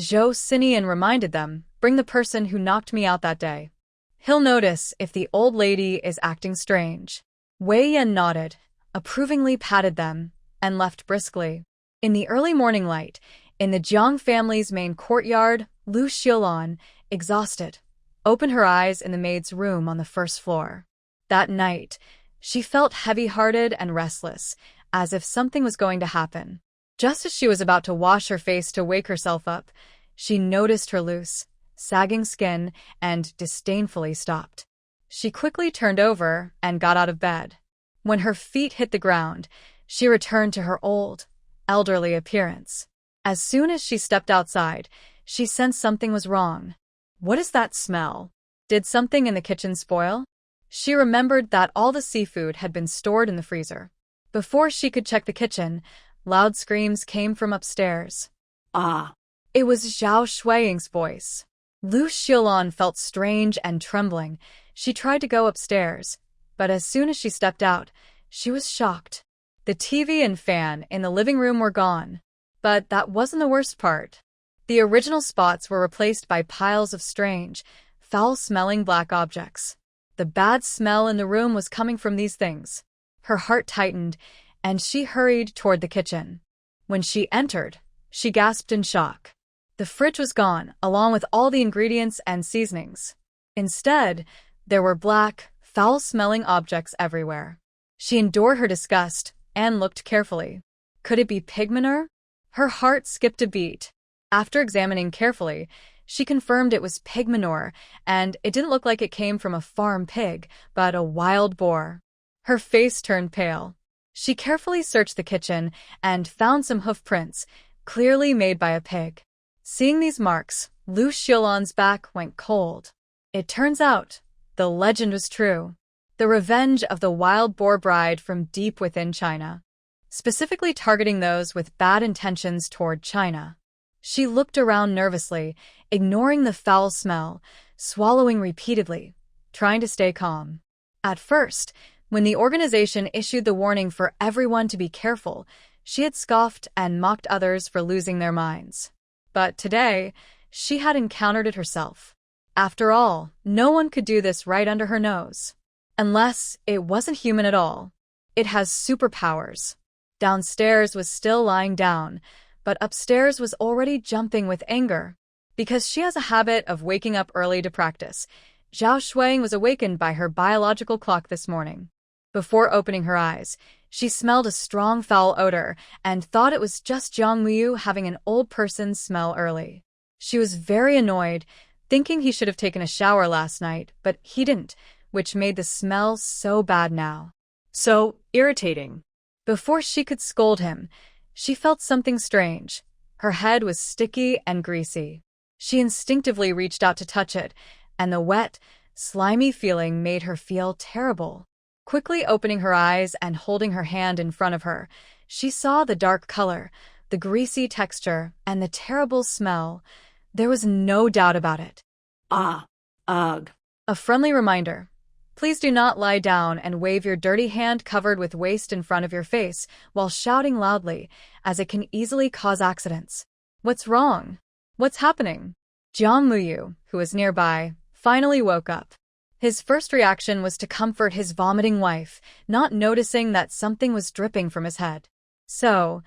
Zhou Xinian reminded them, bring the person who knocked me out that day. He'll notice if the old lady is acting strange. Wei Yan nodded, approvingly patted them, and left briskly. In the early morning light, In the Jiang family's main courtyard, Lu Xiaolan, exhausted, opened her eyes in the maid's room on the first floor. That night, she felt heavy-hearted and restless, as if something was going to happen. Just as she was about to wash her face to wake herself up, she noticed her loose, sagging skin and disdainfully stopped. She quickly turned over and got out of bed. When her feet hit the ground, she returned to her old, elderly appearance. As soon as she stepped outside, she sensed something was wrong. What is that smell? Did something in the kitchen spoil? She remembered that all the seafood had been stored in the freezer. Before she could check the kitchen, loud screams came from upstairs. Ah! It was Zhao Shuiying's voice. Lu Xiaolan felt strange and trembling. She tried to go upstairs, but as soon as she stepped out, she was shocked. The TV and fan in the living room were gone. But that wasn't the worst part. The original spots were replaced by piles of strange, foul-smelling black objects. The bad smell in the room was coming from these things. Her heart tightened, and she hurried toward the kitchen. When she entered, she gasped in shock. The fridge was gone, along with all the ingredients and seasonings. Instead, there were black, foul-smelling objects everywhere. She endured her disgust and looked carefully. Could it be pig manure? Her heart skipped a beat. After examining carefully, she confirmed it was pig manure, and it didn't look like it came from a farm pig, but a wild boar. Her face turned pale. She carefully searched the kitchen and found some hoof prints, clearly made by a pig. Seeing these marks, Lu Xiaolan's back went cold. It turns out, the legend was true. The revenge of the wild boar bride from deep within China, specifically targeting those with bad intentions toward China. She looked around nervously, ignoring the foul smell, swallowing repeatedly, trying to stay calm. At first, when the organization issued the warning for everyone to be careful, she had scoffed and mocked others for losing their minds. But today, she had encountered it herself. After all, no one could do this right under her nose. Unless it wasn't human at all. It has superpowers. Downstairs was still lying down, but upstairs was already jumping with anger. Because she has a habit of waking up early to practice, Zhao Shuiying was awakened by her biological clock this morning. Before opening her eyes, she smelled a strong foul odor and thought it was just Jiang Muyu having an old person smell early. She was very annoyed, thinking he should have taken a shower last night, but he didn't, which made the smell so bad now. So irritating. Before she could scold him, she felt something strange. Her head was sticky and greasy. She instinctively reached out to touch it, and the wet, slimy feeling made her feel terrible. Quickly opening her eyes and holding her hand in front of her, she saw the dark color, the greasy texture, and the terrible smell. There was no doubt about it. Ah, ugh. A friendly reminder. Please do not lie down and wave your dirty hand covered with waste in front of your face while shouting loudly, as it can easily cause accidents. What's wrong? What's happening? Jiang Muyu, who was nearby, finally woke up. His first reaction was to comfort his vomiting wife, not noticing that something was dripping from his head. So,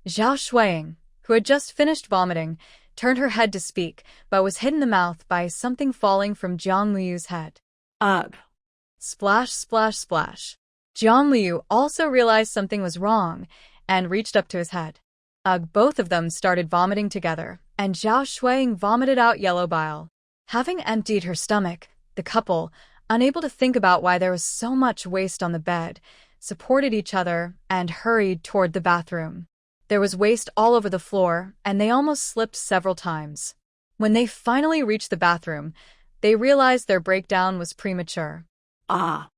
Zhao Shuiying, who had just finished vomiting, turned her head to speak, but was hit in the mouth by something falling from Jiang Muyu's head. Ugh. Splash, splash, splash. Jiang Muyu also realized something was wrong and reached up to his head. Both of them started vomiting together, and Zhao Shuiying vomited out yellow bile. Having emptied her stomach, the couple, unable to think about why there was so much waste on the bed, supported each other and hurried toward the bathroom. There was waste all over the floor, and they almost slipped several times. When they finally reached the bathroom, they realized their breakdown was premature. Ugh.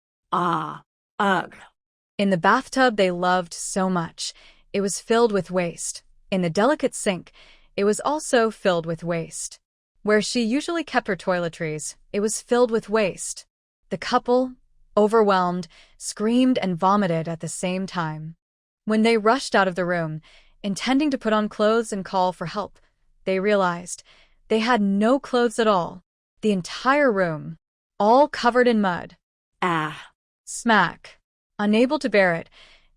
In the bathtub they loved so much, it was filled with waste. In the delicate sink, it was also filled with waste. Where she usually kept her toiletries, it was filled with waste. The couple, overwhelmed, screamed and vomited at the same time. When they rushed out of the room, intending to put on clothes and call for help, they realized they had no clothes at all. The entire room, all covered in mud. Ah. Smack. Unable to bear it,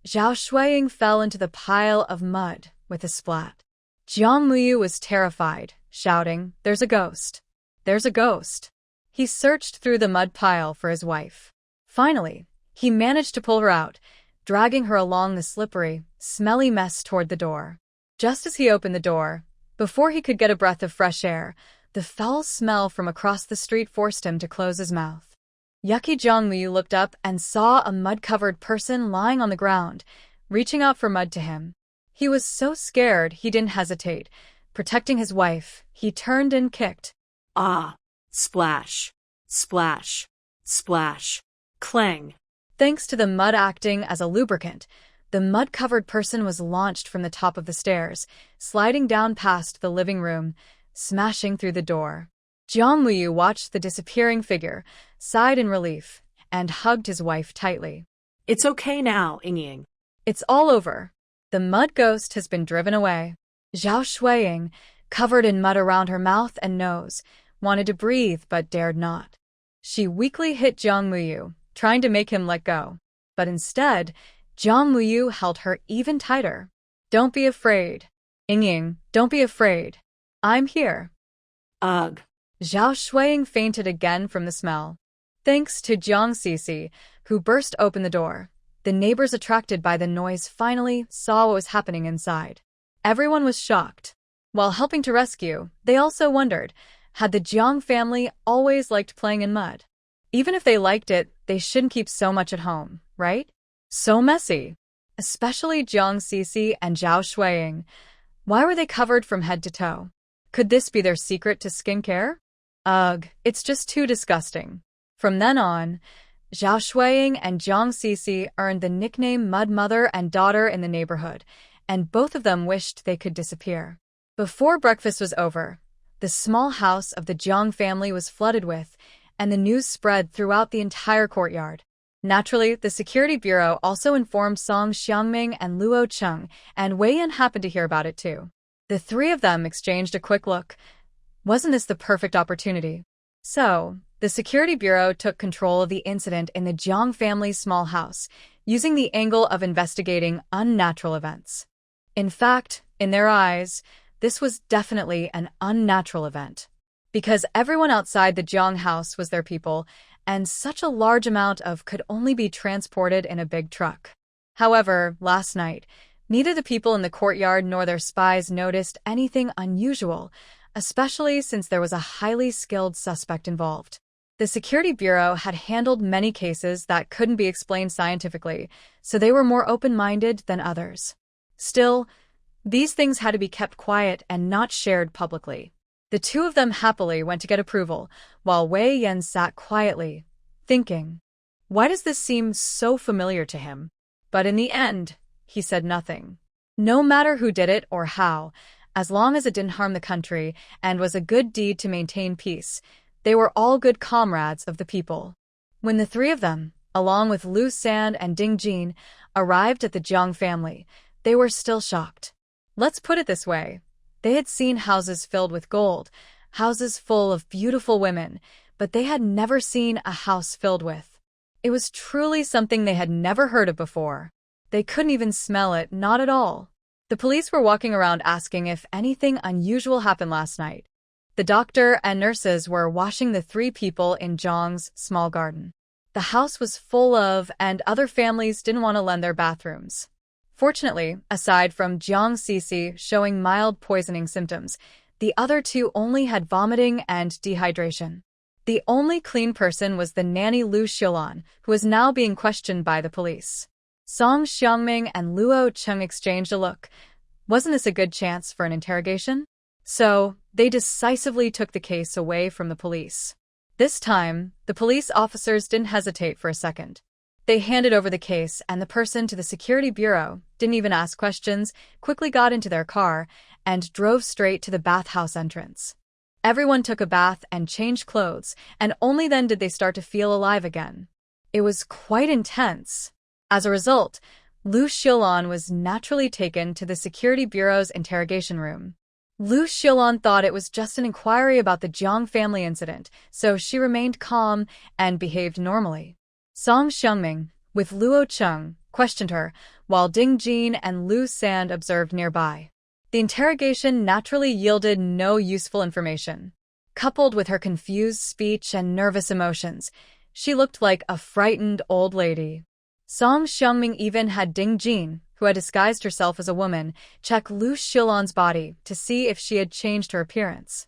Zhao Shuiying fell into the pile of mud with a splat. Jiang Muyu was terrified, shouting, "There's a ghost! There's a ghost!" He searched through the mud pile for his wife. Finally, he managed to pull her out, dragging her along the slippery, smelly mess toward the door. Just as he opened the door, before he could get a breath of fresh air, the foul smell from across the street forced him to close his mouth. Yucky Jiang Muyu looked up and saw a mud-covered person lying on the ground, reaching out for mud to him. He was so scared he didn't hesitate. Protecting his wife, he turned and kicked. Ah! Splash! Splash! Splash! Clang! Thanks to the mud acting as a lubricant, the mud-covered person was launched from the top of the stairs, sliding down past the living room, smashing through the door. Jiang Muyu watched the disappearing figure, sighed in relief, and hugged his wife tightly. It's okay now, Ying. It's all over. The mud ghost has been driven away. Zhao Shuiying, covered in mud around her mouth and nose, wanted to breathe but dared not. She weakly hit Jiang Muyu, trying to make him let go. But instead, Jiang Muyu held her even tighter. Don't be afraid. Ying, don't be afraid. I'm here. Ugh. Zhao Shuiying fainted again from the smell. Thanks to Jiang Sisi, who burst open the door, the neighbors attracted by the noise finally saw what was happening inside. Everyone was shocked. While helping to rescue, they also wondered, had the Jiang family always liked playing in mud? Even if they liked it, they shouldn't keep so much at home, right? So messy. Especially Jiang Sisi and Zhao Shuiying. Why were they covered from head to toe? Could this be their secret to skincare? Ugh, it's just too disgusting. From then on, Zhao Shuiying and Jiang Sisi earned the nickname Mud Mother and Daughter in the neighborhood, and both of them wished they could disappear. Before breakfast was over, the small house of the Jiang family was flooded with, and the news spread throughout the entire courtyard. Naturally, the security bureau also informed Song Xiangming and Luo Cheng, and Wei Yan happened to hear about it too. The three of them exchanged a quick look. Wasn't this the perfect opportunity? So, the security bureau took control of the incident in the Jiang family's small house, using the angle of investigating unnatural events. In fact, in their eyes, this was definitely an unnatural event. Because everyone outside the Jiang house was their people, and such a large amount of could only be transported in a big truck. However, last night, neither the people in the courtyard nor their spies noticed anything unusual, especially since there was a highly skilled suspect involved. The Security Bureau had handled many cases that couldn't be explained scientifically, so they were more open-minded than others. Still, these things had to be kept quiet and not shared publicly. The two of them happily went to get approval, while Wei Yan sat quietly, thinking, why does this seem so familiar to him? But in the end, he said nothing. No matter who did it or how, as long as it didn't harm the country and was a good deed to maintain peace, they were all good comrades of the people. When the three of them, along with Lu San and Ding Jin, arrived at the Jiang family, they were still shocked. Let's put it this way. They had seen houses filled with gold, houses full of beautiful women, but they had never seen a house filled with. It was truly something they had never heard of before. They couldn't even smell it, not at all. The police were walking around asking if anything unusual happened last night. The doctor and nurses were washing the three people in Jiang's small garden. The house was full of, and other families didn't want to lend their bathrooms. Fortunately, aside from Jiang Sisi showing mild poisoning symptoms, the other two only had vomiting and dehydration. The only clean person was the nanny Lu Xilan, who was now being questioned by the police. Song Xiangming and Luo Cheng exchanged a look. Wasn't this a good chance for an interrogation? So, they decisively took the case away from the police. This time, the police officers didn't hesitate for a second. They handed over the case, and the person to the security bureau, didn't even ask questions, quickly got into their car, and drove straight to the bathhouse entrance. Everyone took a bath and changed clothes, and only then did they start to feel alive again. It was quite intense. As a result, Lu Xilan was naturally taken to the security bureau's interrogation room. Lu Xilan thought it was just an inquiry about the Jiang family incident, so she remained calm and behaved normally. Song Xiangming, with Luo Cheng, questioned her, while Ding Jin and Lu San observed nearby. The interrogation naturally yielded no useful information. Coupled with her confused speech and nervous emotions, she looked like a frightened old lady. Song Xiangming even had Ding Jin, who had disguised herself as a woman, check Lu Xiaolan's body to see if she had changed her appearance.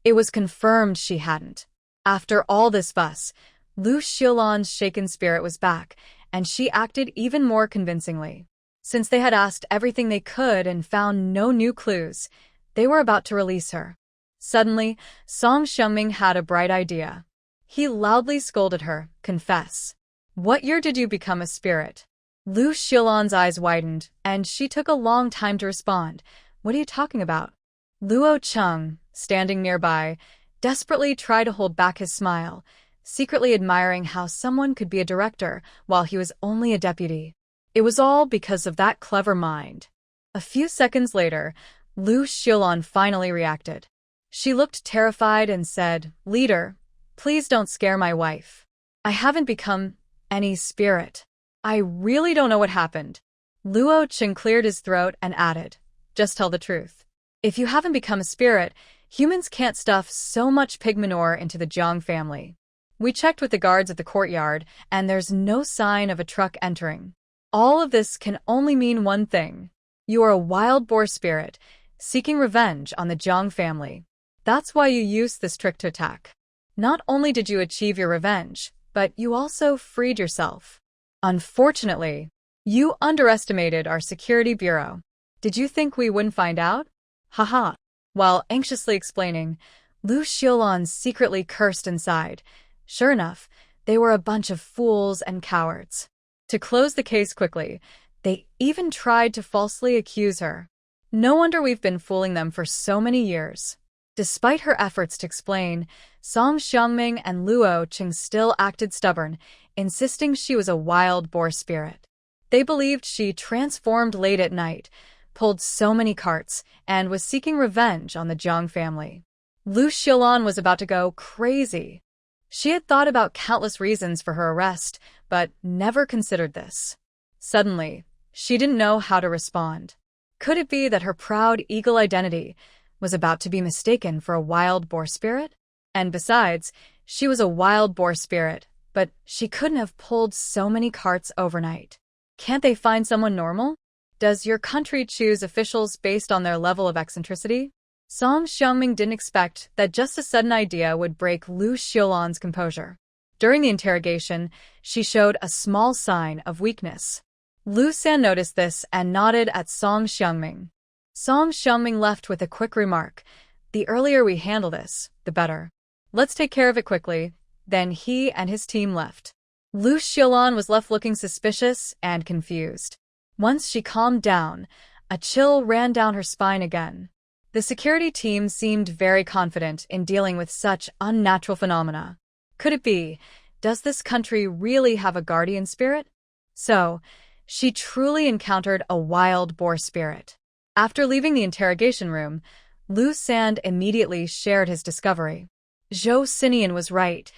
It was confirmed she hadn't. After all this fuss, Lu Xiaolan's shaken spirit was back, and she acted even more convincingly. Since they had asked everything they could and found no new clues, they were about to release her. Suddenly, Song Xiangming had a bright idea. He loudly scolded her, "Confess. What year did you become a spirit?" Lu Xiaolan's eyes widened, and she took a long time to respond. "What are you talking about?" Luo Cheng, standing nearby, desperately tried to hold back his smile, secretly admiring how someone could be a director while he was only a deputy. It was all because of that clever mind. A few seconds later, Lu Xiaolan finally reacted. She looked terrified and said, "Leader, please don't scare my wife. I haven't become any spirit. I really don't know what happened." Luo Cheng cleared his throat and added, "Just tell the truth. If you haven't become a spirit, humans can't stuff so much pig manure into the Jiang family. We checked with the guards at the courtyard, and there's no sign of a truck entering. All of this can only mean one thing. You are a wild boar spirit, seeking revenge on the Jiang family. That's why you used this trick to attack. Not only did you achieve your revenge, but you also freed yourself. Unfortunately, you underestimated our security bureau. Did you think we wouldn't find out? Haha." While anxiously explaining, Lu Xiaolan secretly cursed inside. Sure enough, they were a bunch of fools and cowards. To close the case quickly, they even tried to falsely accuse her. No wonder we've been fooling them for so many years. Despite her efforts to explain, Song Xiangming and Luo Cheng still acted stubborn, insisting she was a wild boar spirit. They believed she transformed late at night, pulled so many carts, and was seeking revenge on the Jiang family. Lu Xiaolan was about to go crazy. She had thought about countless reasons for her arrest, but never considered this. Suddenly, she didn't know how to respond. Could it be that her proud eagle identity was about to be mistaken for a wild boar spirit? And besides, she was a wild boar spirit, but she couldn't have pulled so many carts overnight. Can't they find someone normal? Does your country choose officials based on their level of eccentricity? Song Xiangming didn't expect that just a sudden idea would break Lu Xiaolan's composure. During the interrogation, she showed a small sign of weakness. Lu San noticed this and nodded at Song Xiangming. Song Xiangming left with a quick remark. "The earlier we handle this, the better. Let's take care of it quickly." Then he and his team left. Lu Xiaolan was left looking suspicious and confused. Once she calmed down, a chill ran down her spine again. The security team seemed very confident in dealing with such unnatural phenomena. Could it be? Does this country really have a guardian spirit? So, she truly encountered a wild boar spirit. After leaving the interrogation room, Lu Sand immediately shared his discovery. Zhou Xinian was right.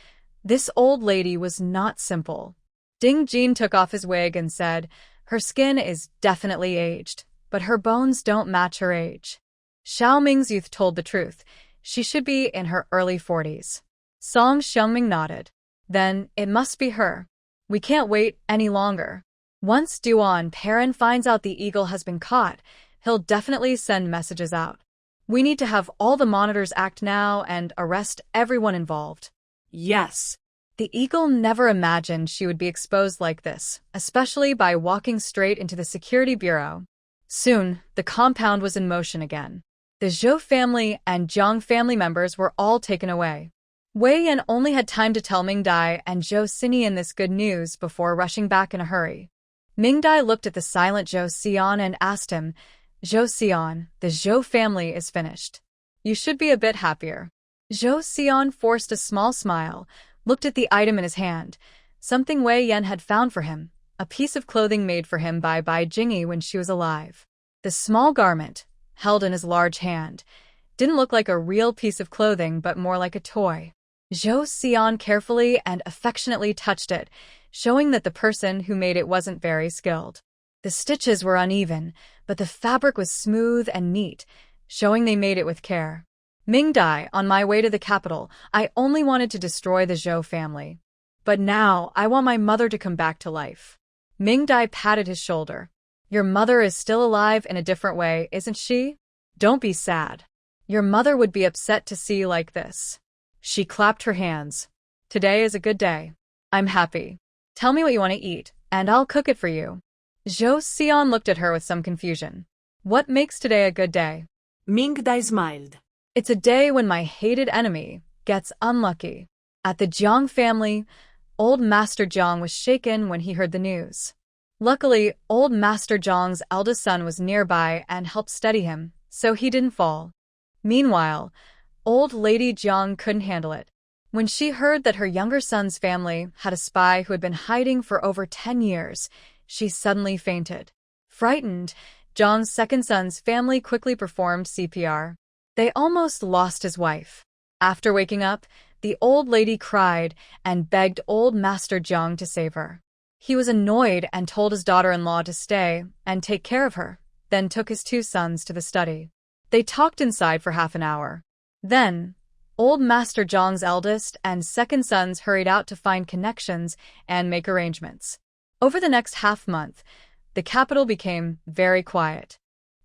This old lady was not simple. Ding Jin took off his wig and said, "Her skin is definitely aged, but her bones don't match her age." Xiao Ming's youth told the truth. She should be in her early 40s. Song Xiangming nodded. Then it must be her. We can't wait any longer. Once Duan Perrin finds out the eagle has been caught, he'll definitely send messages out. We need to have all the monitors act now and arrest everyone involved. Yes. The eagle never imagined she would be exposed like this, especially by walking straight into the security bureau. Soon, the compound was in motion again. The Zhou family and Jiang family members were all taken away. Wei Yan only had time to tell Mingdai and Zhou Xinian this good news before rushing back in a hurry. Mingdai looked at the silent Zhou Xian and asked him, "Zhou Xian, the Zhou family is finished. You should be a bit happier." Zhou Xian forced a small smile, looked at the item in his hand, something Wei Yan had found for him, a piece of clothing made for him by Bai Jingyi when she was alive. The small garment, held in his large hand, didn't look like a real piece of clothing but more like a toy. Zhou Xian carefully and affectionately touched it, showing that the person who made it wasn't very skilled. The stitches were uneven, but the fabric was smooth and neat, showing they made it with care. Mingdai, on my way to the capital, I only wanted to destroy the Zhou family. But now, I want my mother to come back to life. Mingdai patted his shoulder. Your mother is still alive in a different way, isn't she? Don't be sad. Your mother would be upset to see you like this. She clapped her hands. Today is a good day. I'm happy. Tell me what you want to eat, and I'll cook it for you. Zhou Xian looked at her with some confusion. What makes today a good day? Mingdai smiled. It's a day when my hated enemy gets unlucky. At the Jiang family, old Master Jiang was shaken when he heard the news. Luckily, old Master Jiang's eldest son was nearby and helped steady him, so he didn't fall. Meanwhile, old Lady Jiang couldn't handle it. When she heard that her younger son's family had a spy who had been hiding for over 10 years, she suddenly fainted. Frightened, Jiang's second son's family quickly performed CPR. They almost lost his wife. After waking up, the old lady cried and begged old Master Jiang to save her. He was annoyed and told his daughter-in-law to stay and take care of her, then took his 2 sons to the study. They talked inside for half an hour. Then, old Master Jiang's eldest and second sons hurried out to find connections and make arrangements. Over the next half-month, the capital became very quiet.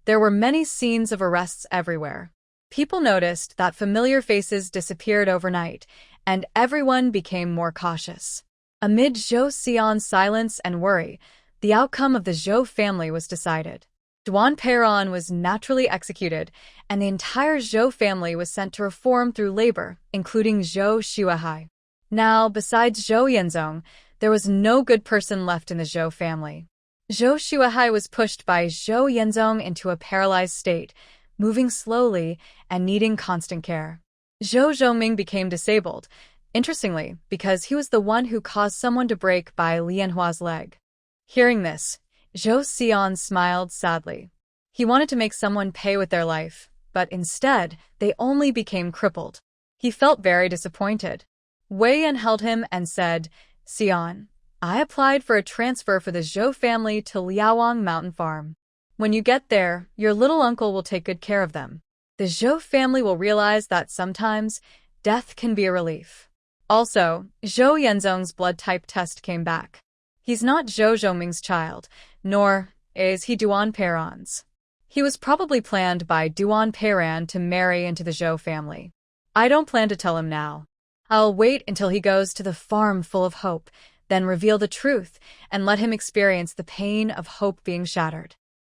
There were many scenes of arrests everywhere. People noticed that familiar faces disappeared overnight, and everyone became more cautious. Amid Zhou Xian's silence and worry, the outcome of the Zhou family was decided. Duan Peiran was naturally executed, and the entire Zhou family was sent to reform through labor, including Zhou Xuehai. Now, besides Zhou Yenzong, there was no good person left in the Zhou family. Zhou Xuehai was pushed by Zhou Yenzong into a paralyzed state, moving slowly and needing constant care. Zhou Zhongming became disabled, interestingly, because he was the one who caused someone to break Bai Lianhua's leg. Hearing this, Zhou Xian smiled sadly. He wanted to make someone pay with their life, but instead, they only became crippled. He felt very disappointed. Wei Yan held him and said, Xian, I applied for a transfer for the Zhou family to Liaowang Mountain Farm. When you get there, your little uncle will take good care of them. The Zhou family will realize that sometimes death can be a relief. Also, Zhou Yenzong's blood type test came back. He's not Zhou Zhongming's child, nor is he Duan Peiran's. He was probably planned by Duan Peiran to marry into the Zhou family. I don't plan to tell him now. I'll wait until he goes to the farm full of hope, then reveal the truth and let him experience the pain of hope being shattered.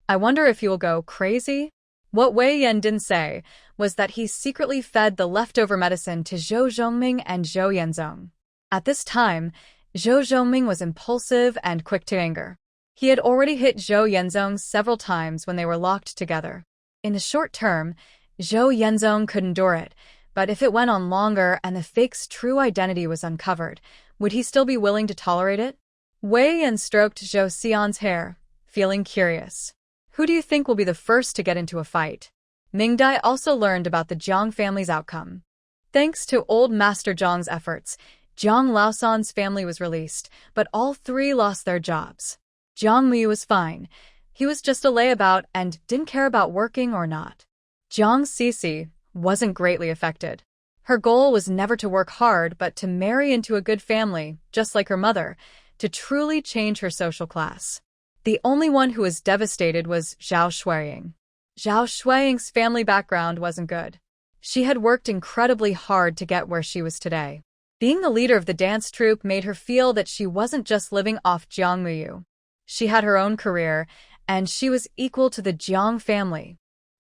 I wonder if he will go crazy? What Wei Yan didn't say was that he secretly fed the leftover medicine to Zhou Zhongming and Zhou Yenzong. At this time, Zhou Zhongming was impulsive and quick to anger. He had already hit Zhou Yenzong several times when they were locked together. In the short term, Zhou Yenzong could endure it, but if it went on longer and the fake's true identity was uncovered, would he still be willing to tolerate it? Wei Yan stroked Zhou Xian's hair, feeling curious. Who do you think will be the first to get into a fight? Mingdai also learned about the Jiang family's outcome. Thanks to old Master Jiang's efforts, Jiang Laosan's family was released, but all 3 lost their jobs. Jiang Mu was fine. He was just a layabout and didn't care about working or not. Jiang Sisi wasn't greatly affected. Her goal was never to work hard but to marry into a good family, just like her mother, to truly change her social class. The only one who was devastated was Zhao Shuiying. Zhao Shuiying's family background wasn't good. She had worked incredibly hard to get where she was today. Being the leader of the dance troupe made her feel that she wasn't just living off Jiang Muyu. She had her own career, and she was equal to the Jiang family.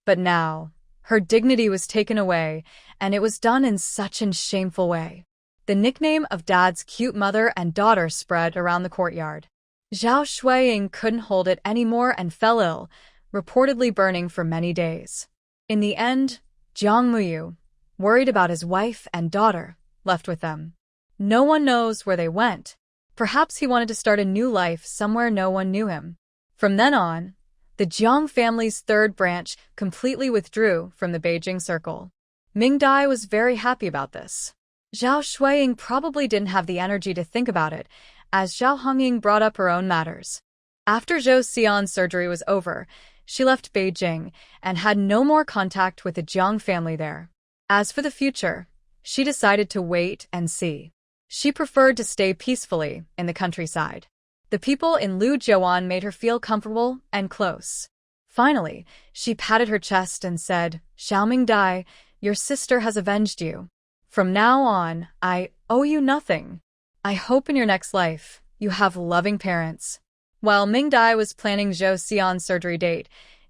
But now, her dignity was taken away, and it was done in such a shameful way. The nickname of Dad's cute mother and daughter spread around the courtyard. Zhao Shuiying couldn't hold it anymore and fell ill, reportedly burning for many days. In the end, Jiang Muyu, worried about his wife and daughter, left with them. No one knows where they went. Perhaps he wanted to start a new life somewhere no one knew him. From then on, the Jiang family's 3rd branch completely withdrew from the Beijing circle. Mingdai was very happy about this. Zhao Shuiying probably didn't have the energy to think about it, as Zhao Hongying brought up her own matters. After Zhou Xian's surgery was over, she left Beijing and had no more contact with the Jiang family there. As for the future, she decided to wait and see. She preferred to stay peacefully in the countryside. The people in Lujiuan made her feel comfortable and close. Finally, she patted her chest and said, "Xiaoming Dai, your sister has avenged you. From now on, I owe you nothing. I hope in your next life, you have loving parents." While Ming Dai was planning Zhou Xian's surgery date,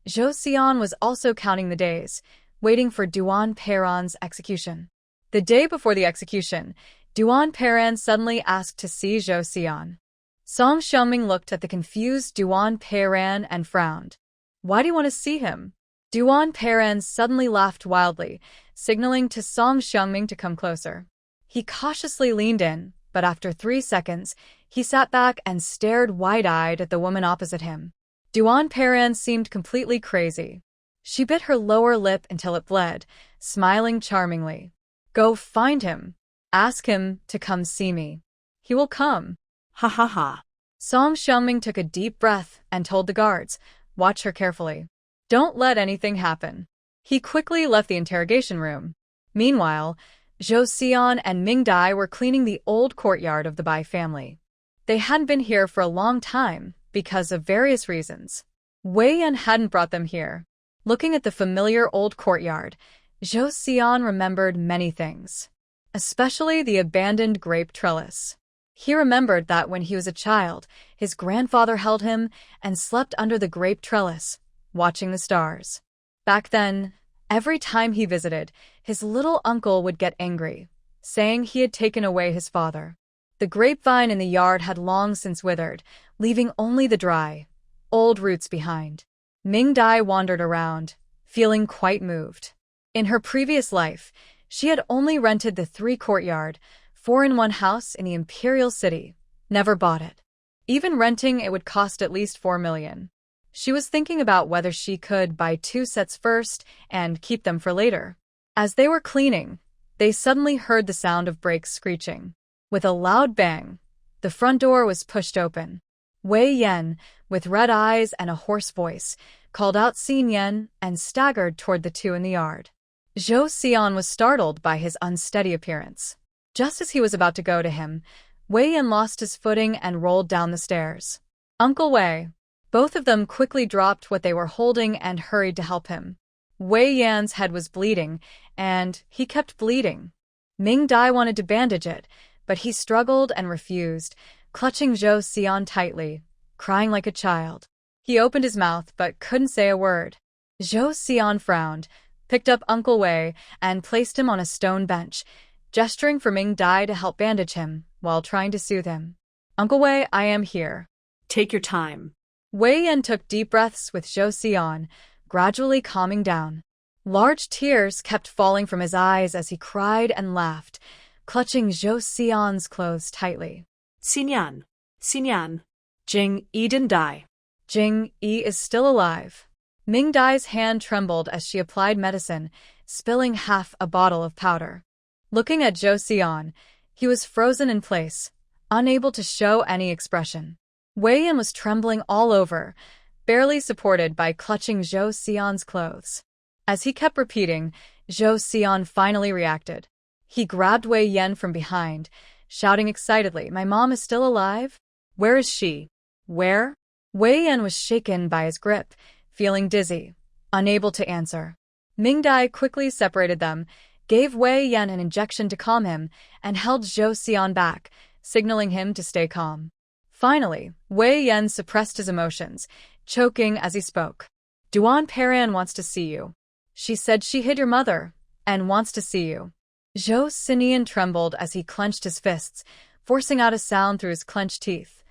Zhou Xian was also counting the days, waiting for Duan Peiran's execution. The day before the execution, Duan Peiran suddenly asked to see Zhou Xian. Song Xiaoming looked at the confused Duan Peiran and frowned. "Why do you want to see him?" Duan Peiran suddenly laughed wildly, signaling to Song Xiaoming to come closer. He cautiously leaned in, but after 3 seconds, he sat back and stared wide-eyed at the woman opposite him. Duan Peiran seemed completely crazy. She bit her lower lip until it bled, smiling charmingly. "Go find him. Ask him to come see me. He will come." Ha ha ha. Song Xiaoming took a deep breath and told the guards, "Watch her carefully. Don't let anything happen." He quickly left the interrogation room. Meanwhile, Zhou Xian and Ming Dai were cleaning the old courtyard of the Bai family. They hadn't been here for a long time because of various reasons. Wei Yan hadn't brought them here. Looking at the familiar old courtyard, Zhou Xian remembered many things, especially the abandoned grape trellis. He remembered that when he was a child, his grandfather held him and slept under the grape trellis, watching the stars. Back then, every time he visited, his little uncle would get angry, saying he had taken away his father. The grapevine in the yard had long since withered, leaving only the dry, old roots behind. Ming Dai wandered around, feeling quite moved. In her previous life, she had only rented the 3-courtyard, 4-in-1 house in the imperial city, never bought it. Even renting it would cost at least 4 million. She was thinking about whether she could buy 2 sets first and keep them for later. As they were cleaning, they suddenly heard the sound of brakes screeching. With a loud bang, the front door was pushed open. Wei Yan, with red eyes and a hoarse voice, called out Xin Yan and staggered toward the 2 in the yard. Zhou Xian was startled by his unsteady appearance. Just as he was about to go to him, Wei Yan lost his footing and rolled down the stairs. "Uncle Wei." Both of them quickly dropped what they were holding and hurried to help him. Wei Yan's head was bleeding, and he kept bleeding. Ming Dai wanted to bandage it, but he struggled and refused, clutching Zhou Xian tightly, crying like a child. He opened his mouth but couldn't say a word. Zhou Xian frowned, picked up Uncle Wei, and placed him on a stone bench, gesturing for Ming Dai to help bandage him while trying to soothe him. "Uncle Wei, I am here." Take your time. Wei Yan took deep breaths with Zhou Xian, gradually calming down. Large tears kept falling from his eyes as he cried and laughed, clutching Zhou Xian's clothes tightly. Xin Yan. Jing Yi didn't die. Jing Yi is still alive. Ming Dai's hand trembled as she applied medicine, spilling half a bottle of powder. Looking at Zhou Xian, he was frozen in place, unable to show any expression. Wei Yan was trembling all over, barely supported by clutching Zhou Xian's clothes. As he kept repeating, Zhou Xian finally reacted. He grabbed Wei Yan from behind, shouting excitedly, "My mom is still alive? Where is she? Where?" Wei Yan was shaken by his grip, feeling dizzy, unable to answer. Ming Dai quickly separated them, gave Wei Yan an injection to calm him, and held Zhou Xian back, signaling him to stay calm. Finally, Wei Yan suppressed his emotions, choking as he spoke. "Duan Peiran wants to see you. She said she hid your mother, and wants to see you." Zhou Xian trembled as he clenched his fists, forcing out a sound through his clenched teeth.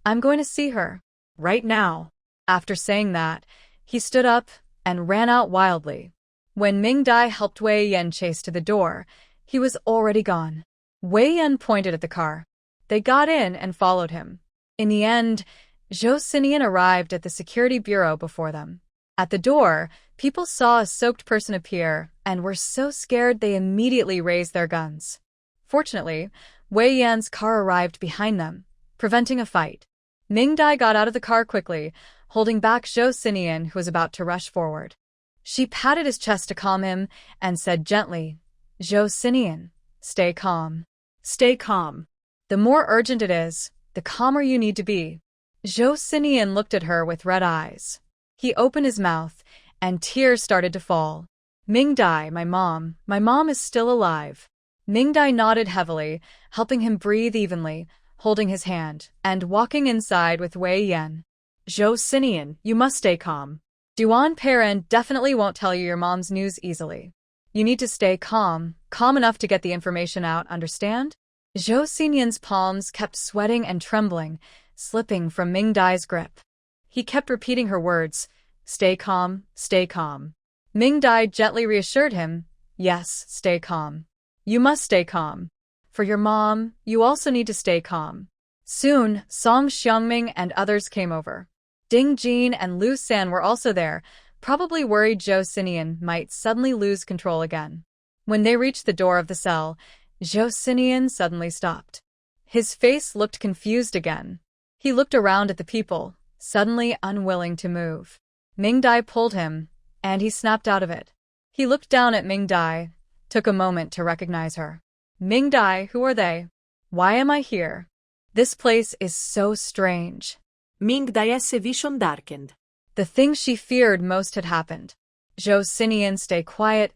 "I'm going to see her. Right now." After saying that, he stood up and ran out wildly. When Ming Dai helped Wei Yan chase to the door, he was already gone. Wei Yan pointed at the car. They got in and followed him. In the end, Zhou Xian arrived at the security bureau before them. At the door, people saw a soaked person appear and were so scared they immediately raised their guns. Fortunately, Wei Yan's car arrived behind them, preventing a fight. Ming-Dai got out of the car quickly, holding back Zhou Xinian, who was about to rush forward. She patted his chest to calm him and said gently, "Zhou Xinian, stay calm. Stay calm. The more urgent it is, the calmer you need to be." Zhou Xinian looked at her with red eyes. He opened his mouth, and tears started to fall. "Ming-Dai, my mom is still alive." Ming-Dai nodded heavily, helping him breathe evenly, holding his hand, and walking inside with Wei Yan. Zhou Xinian, you must stay calm. Duan Peiran definitely won't tell you your mom's news easily. You need to stay calm enough to get the information out, understand? Zhou Xinian's palms kept sweating and trembling, slipping from Ming-Dai's grip. He kept repeating her words, "Stay calm, stay calm." Ming-Dai gently reassured him, "Yes, stay calm. You must stay calm. For your mom, you also need to stay calm." Soon, Song Xiangming and others came over. Ding Jin and Lu San were also there, probably worried Zhou Xinian might suddenly lose control again. When they reached the door of the cell, Zhou Xinian suddenly stopped. His face looked confused again. He looked around at the people, suddenly unwilling to move. Ming-Dai pulled him, and he snapped out of it. He looked down at Ming-Dai, took a moment to recognize her. "Ming-Dai, who are they? Why am I here? This place is so strange." Ming-Dai's vision darkened. The thing she feared most had happened. Zhou Xinian, stay quiet.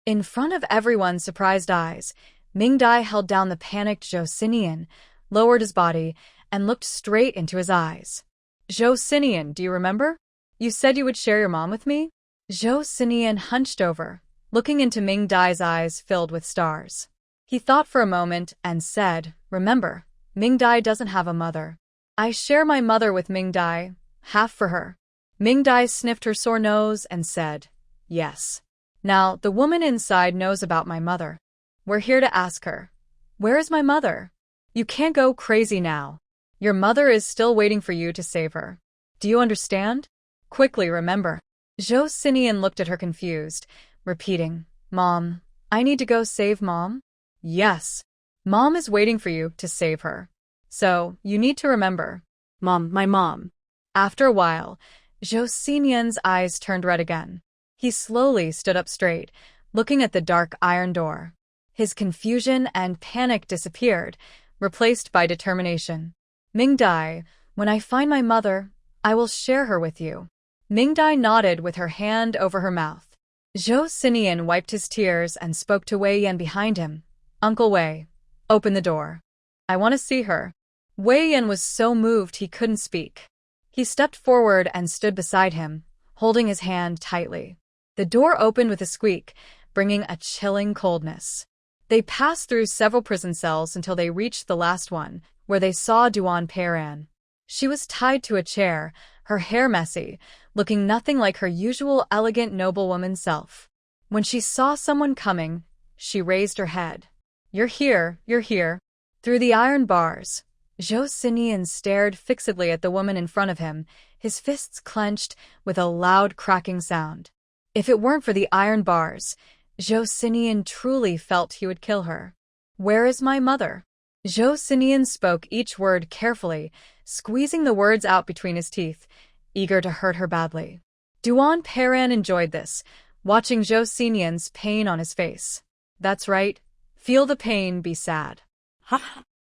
In front of everyone's surprised eyes, Ming-Dai held down the panicked Zhou Xinian, lowered his body, and looked straight into his eyes. "Zhou Xinian, do you remember? You said you would share your mom with me?" Zhou Xinian hunched over, looking into Ming-Dai's eyes filled with stars. He thought for a moment and said, "Remember, Ming-Dai doesn't have a mother. I share my mother with Ming-Dai, half for her." Ming-Dai sniffed her sore nose and said, "Yes. Now, the woman inside knows about my mother. We're here to ask her, where is my mother? You can't go crazy now. Your mother is still waiting for you to save her. Do you understand? Quickly remember." Zhou Xinian looked at her confused, repeating, "Mom, I need to go save Mom?" "Yes. Mom is waiting for you to save her. So, you need to remember." "Mom, my mom." After a while, Zhou Xinian's eyes turned red again. He slowly stood up straight, looking at the dark iron door. His confusion and panic disappeared, replaced by determination. "Ming-Dai, when I find my mother, I will share her with you." Ming-Dai nodded with her hand over her mouth. Zhou Xinian wiped his tears and spoke to Wei Yan behind him. "Uncle Wei, open the door. I want to see her." Wei Yan was so moved he couldn't speak. He stepped forward and stood beside him, holding his hand tightly. The door opened with a squeak, bringing a chilling coldness. They passed through several prison cells until they reached the last one, where they saw Duan Peiran. She was tied to a chair, her hair messy, looking nothing like her usual elegant noblewoman self. When she saw someone coming, she raised her head. You're here. Through the iron bars, Zhou Xinian stared fixedly at the woman in front of him, his fists clenched with a loud cracking sound. If it weren't for the iron bars, Zhou Xinian truly felt he would kill her. "Where is my mother?" Zhou Xinian spoke each word carefully, squeezing the words out between his teeth, eager to hurt her badly. Duan Peiran enjoyed this, watching Zhou Xinian's pain on his face. "That's right. Feel the pain, be sad."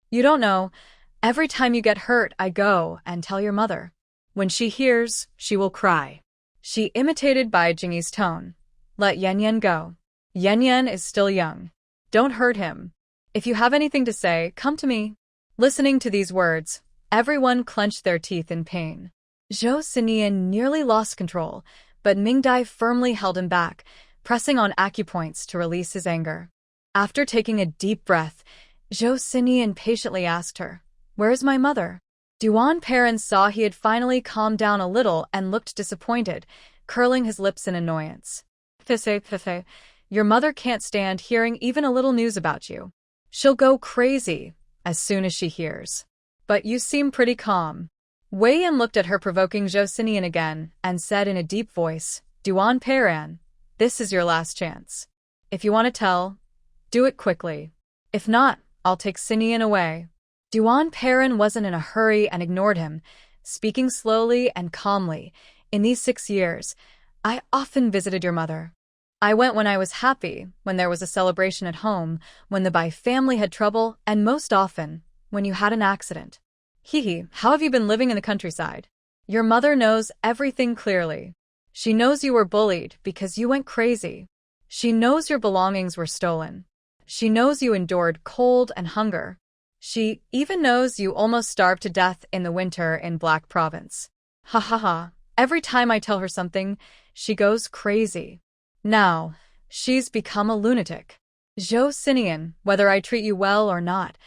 "You don't know. Every time you get hurt, I go and tell your mother. When she hears, she will cry." She imitated Bai Jingyi's tone. "Let Yan Yan go. Yan Yan is still young. Don't hurt him. If you have anything to say, come to me." Listening to these words, everyone clenched their teeth in pain. Zhou Xinian nearly lost control, but Ming-Dai firmly held him back, pressing on acupoints to release his anger. After taking a deep breath, Zhou Xinian patiently asked her, "Where is my mother?" Duan Peiran saw he had finally calmed down a little and looked disappointed, curling his lips in annoyance. Fife, your mother can't stand hearing even a little news about you. She'll go crazy as soon as she hears. But you seem pretty calm." Wei Yan looked at her provoking Zhou Xinian again and said in a deep voice, "Duan Peiran, this is your last chance. If you want to tell, do it quickly. If not, I'll take Xinian away." Duan Perrin wasn't in a hurry and ignored him, speaking slowly and calmly. In these 6 years, I often visited your mother. I went when I was happy, when there was a celebration at home, when the Bai family had trouble, and most often, when you had an accident. Hee, how have you been living in the countryside? Your mother knows everything clearly. She knows you were bullied because you went crazy. She knows your belongings were stolen. She knows you endured cold and hunger. She even knows you almost starved to death in the winter in Black Province. Ha ha ha. Every time I tell her something, she goes crazy. Now, she's become a lunatic. Zhou Xinian, whether I treat you well or not,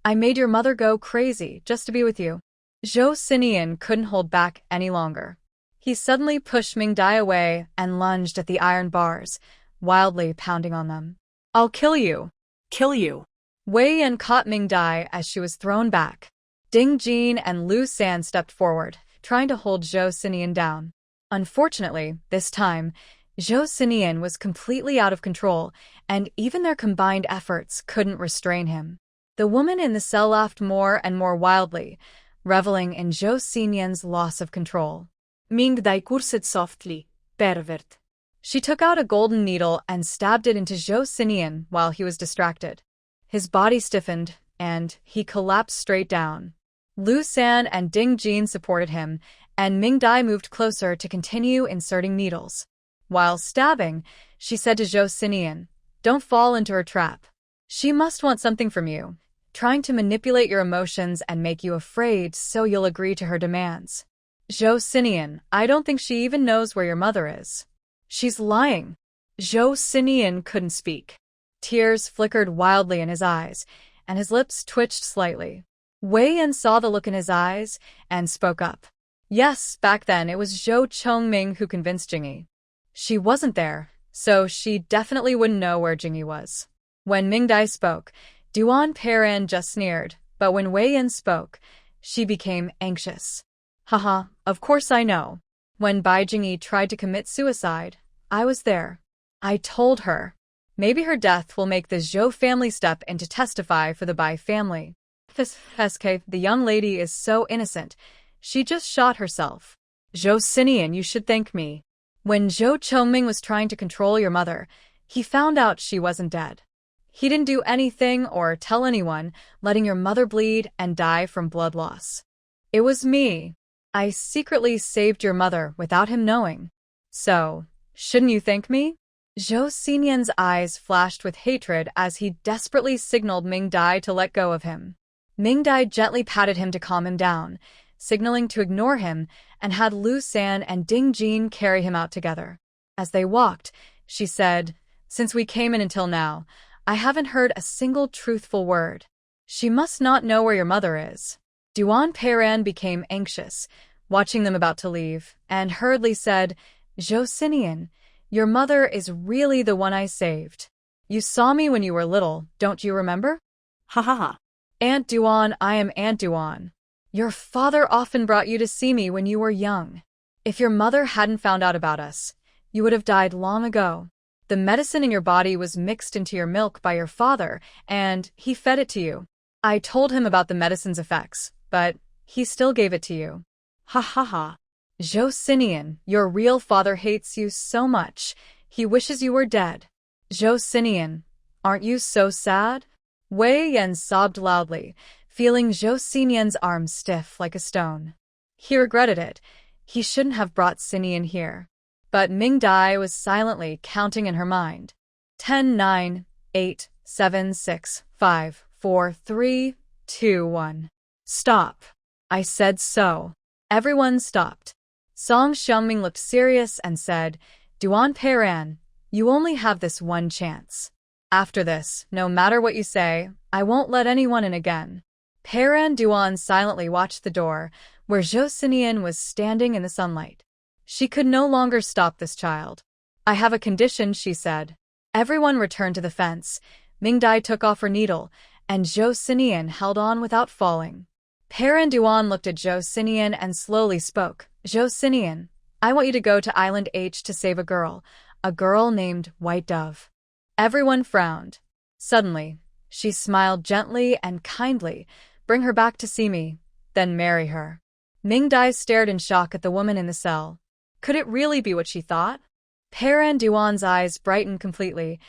I made your mother go crazy just to be with you. Zhou Xinian couldn't hold back any longer. He suddenly pushed Ming Dai away and lunged at the iron bars, wildly pounding on them. I'll kill you. Kill you. Wei Yan caught Ming Dai as she was thrown back. Ding Jin and Lu San stepped forward, trying to hold Zhou Xinian down. Unfortunately, this time, Zhou Xinian was completely out of control, and even their combined efforts couldn't restrain him. The woman in the cell laughed more and more wildly, reveling in Zhou Xinian's loss of control. Ming Dai cursed softly, pervert. She took out a golden needle and stabbed it into Zhou Xinian while he was distracted. His body stiffened, and he collapsed straight down. Lu San and Ding Jin supported him, and Ming Dai moved closer to continue inserting needles. While stabbing, she said to Zhou Xinian, "Don't fall into her trap. She must want something from you, trying to manipulate your emotions and make you afraid so you'll agree to her demands. Zhou Xinian, I don't think she even knows where your mother is. She's lying." Zhou Xinian couldn't speak. Tears flickered wildly in his eyes, and his lips twitched slightly. Wei Yan saw the look in his eyes and spoke up. Yes, back then it was Zhou Chongming who convinced Jingyi. She wasn't there, so she definitely wouldn't know where Jingyi was. When Ming Dai spoke, Duan Perrin just sneered, but when Wei Yan spoke, she became anxious. Haha, of course I know. When Bai Jingyi tried to commit suicide, I was there. I told her. Maybe her death will make the Zhou family step in to testify for the Bai family. SK, the young lady is so innocent. She just shot herself. Zhou Xinian, you should thank me. When Zhou Chongming was trying to control your mother, he found out she wasn't dead. He didn't do anything or tell anyone, letting your mother bleed and die from blood loss. It was me. I secretly saved your mother without him knowing. So, shouldn't you thank me? Zhou Xinian's eyes flashed with hatred as he desperately signaled Ming Dai to let go of him. Ming Dai gently patted him to calm him down, signaling to ignore him, and had Lu San and Ding Jin carry him out together. As they walked, she said, "Since we came in until now, I haven't heard a single truthful word. She must not know where your mother is." Duan Perrin became anxious, watching them about to leave, and hurriedly said, "Zhou Xinian, your mother is really the one I saved. You saw me when you were little, don't you remember?" Ha ha ha. Aunt Duan, I am Aunt Duan. Your father often brought you to see me when you were young. If your mother hadn't found out about us, you would have died long ago. The medicine in your body was mixed into your milk by your father, and he fed it to you. I told him about the medicine's effects, but he still gave it to you. Ha ha ha. Zhou Xinian, your real father hates you so much, he wishes you were dead. Zhou Xinian, aren't you so sad? Wei Yan sobbed loudly, feeling Zhou Xinian's arm stiff like a stone. He regretted it. He shouldn't have brought Xinian here. But Ming Dai was silently counting in her mind. 10, 9, 8, 7, 6, 5, 4, 3, 2, 1. Stop. I said so. Everyone stopped. Song Xiangming looked serious and said, Duan Perrin, you only have this one chance. After this, no matter what you say, I won't let anyone in again. Perrin Duan silently watched the door, where Zhou Xinian was standing in the sunlight. She could no longer stop this child. I have a condition, she said. Everyone returned to the fence. Ming Dai took off her needle, and Zhou Xinian held on without falling. Perrin Duan looked at Zhou Xinian and slowly spoke. Zhou Xinian, I want you to go to Island H to save a girl named White Dove. Everyone frowned. Suddenly, she smiled gently and kindly, Bring her back to see me, then marry her. Ming-Dai stared in shock at the woman in the cell. Could it really be what she thought? Paran Duan's eyes brightened completely,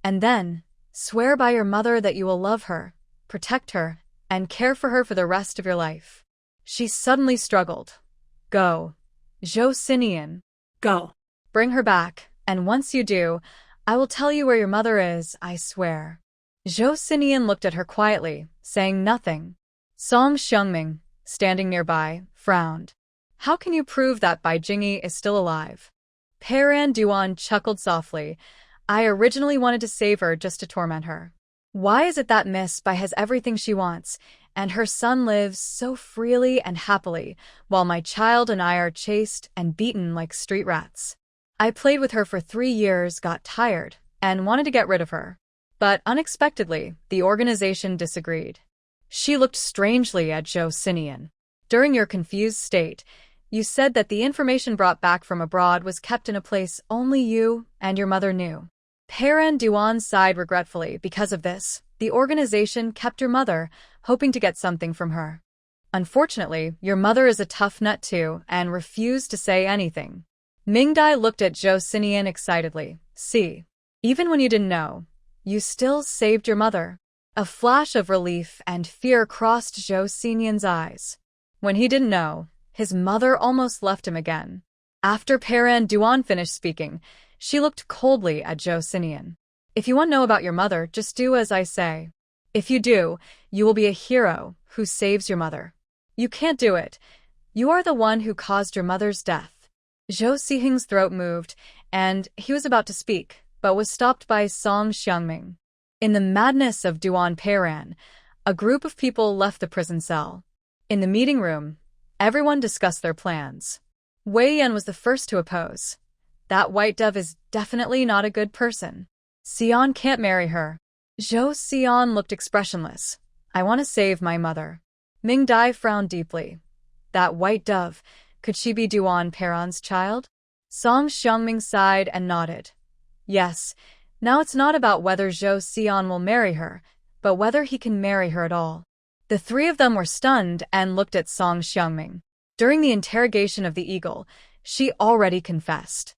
and then, swear by your mother that you will love her, protect her, and care for her for the rest of your life. She suddenly struggled. Go. Zhou Xinian. Go. Bring her back, and once you do, I will tell you where your mother is, I swear. Zhou Xinian looked at her quietly, saying nothing. Song Xiangming, standing nearby, frowned. How can you prove that Bai Jingyi is still alive? Paran Duan chuckled softly. I originally wanted to save her just to torment her. Why is it that Miss Bai has everything she wants, and her son lives so freely and happily, while my child and I are chased and beaten like street rats? I played with her for 3 years, got tired, and wanted to get rid of her. But unexpectedly, the organization disagreed. She looked strangely at Zhou Xinian. During your confused state, you said that the information brought back from abroad was kept in a place only you and your mother knew. Paran Duan sighed regretfully. Because of this, the organization kept your mother, hoping to get something from her. Unfortunately, your mother is a tough nut too and refused to say anything. Ming-Dai looked at Zhou Xinian excitedly. See, even when you didn't know, you still saved your mother. A flash of relief and fear crossed Zhou Xinian's eyes. When he didn't know, his mother almost left him again. After Paran Duan finished speaking, she looked coldly at Zhou Xinian. If you want to know about your mother, just do as I say. If you do, you will be a hero who saves your mother. You can't do it. You are the one who caused your mother's death. Zhou Xiheng's throat moved, and he was about to speak, but was stopped by Song Xiangming. In the madness of Duan Paran, a group of people left the prison cell. In the meeting room, everyone discussed their plans. Wei Yan was the first to oppose. That white dove is definitely not a good person. Xian can't marry her. Zhou Xian looked expressionless. I want to save my mother. Ming-Dai frowned deeply. That white dove, could she be Duan Paran's child? Song Xiangming sighed and nodded. Yes, now it's not about whether Zhou Xian will marry her, but whether he can marry her at all. The 3 of them were stunned and looked at Song Xiangming. During the interrogation of the eagle, she already confessed.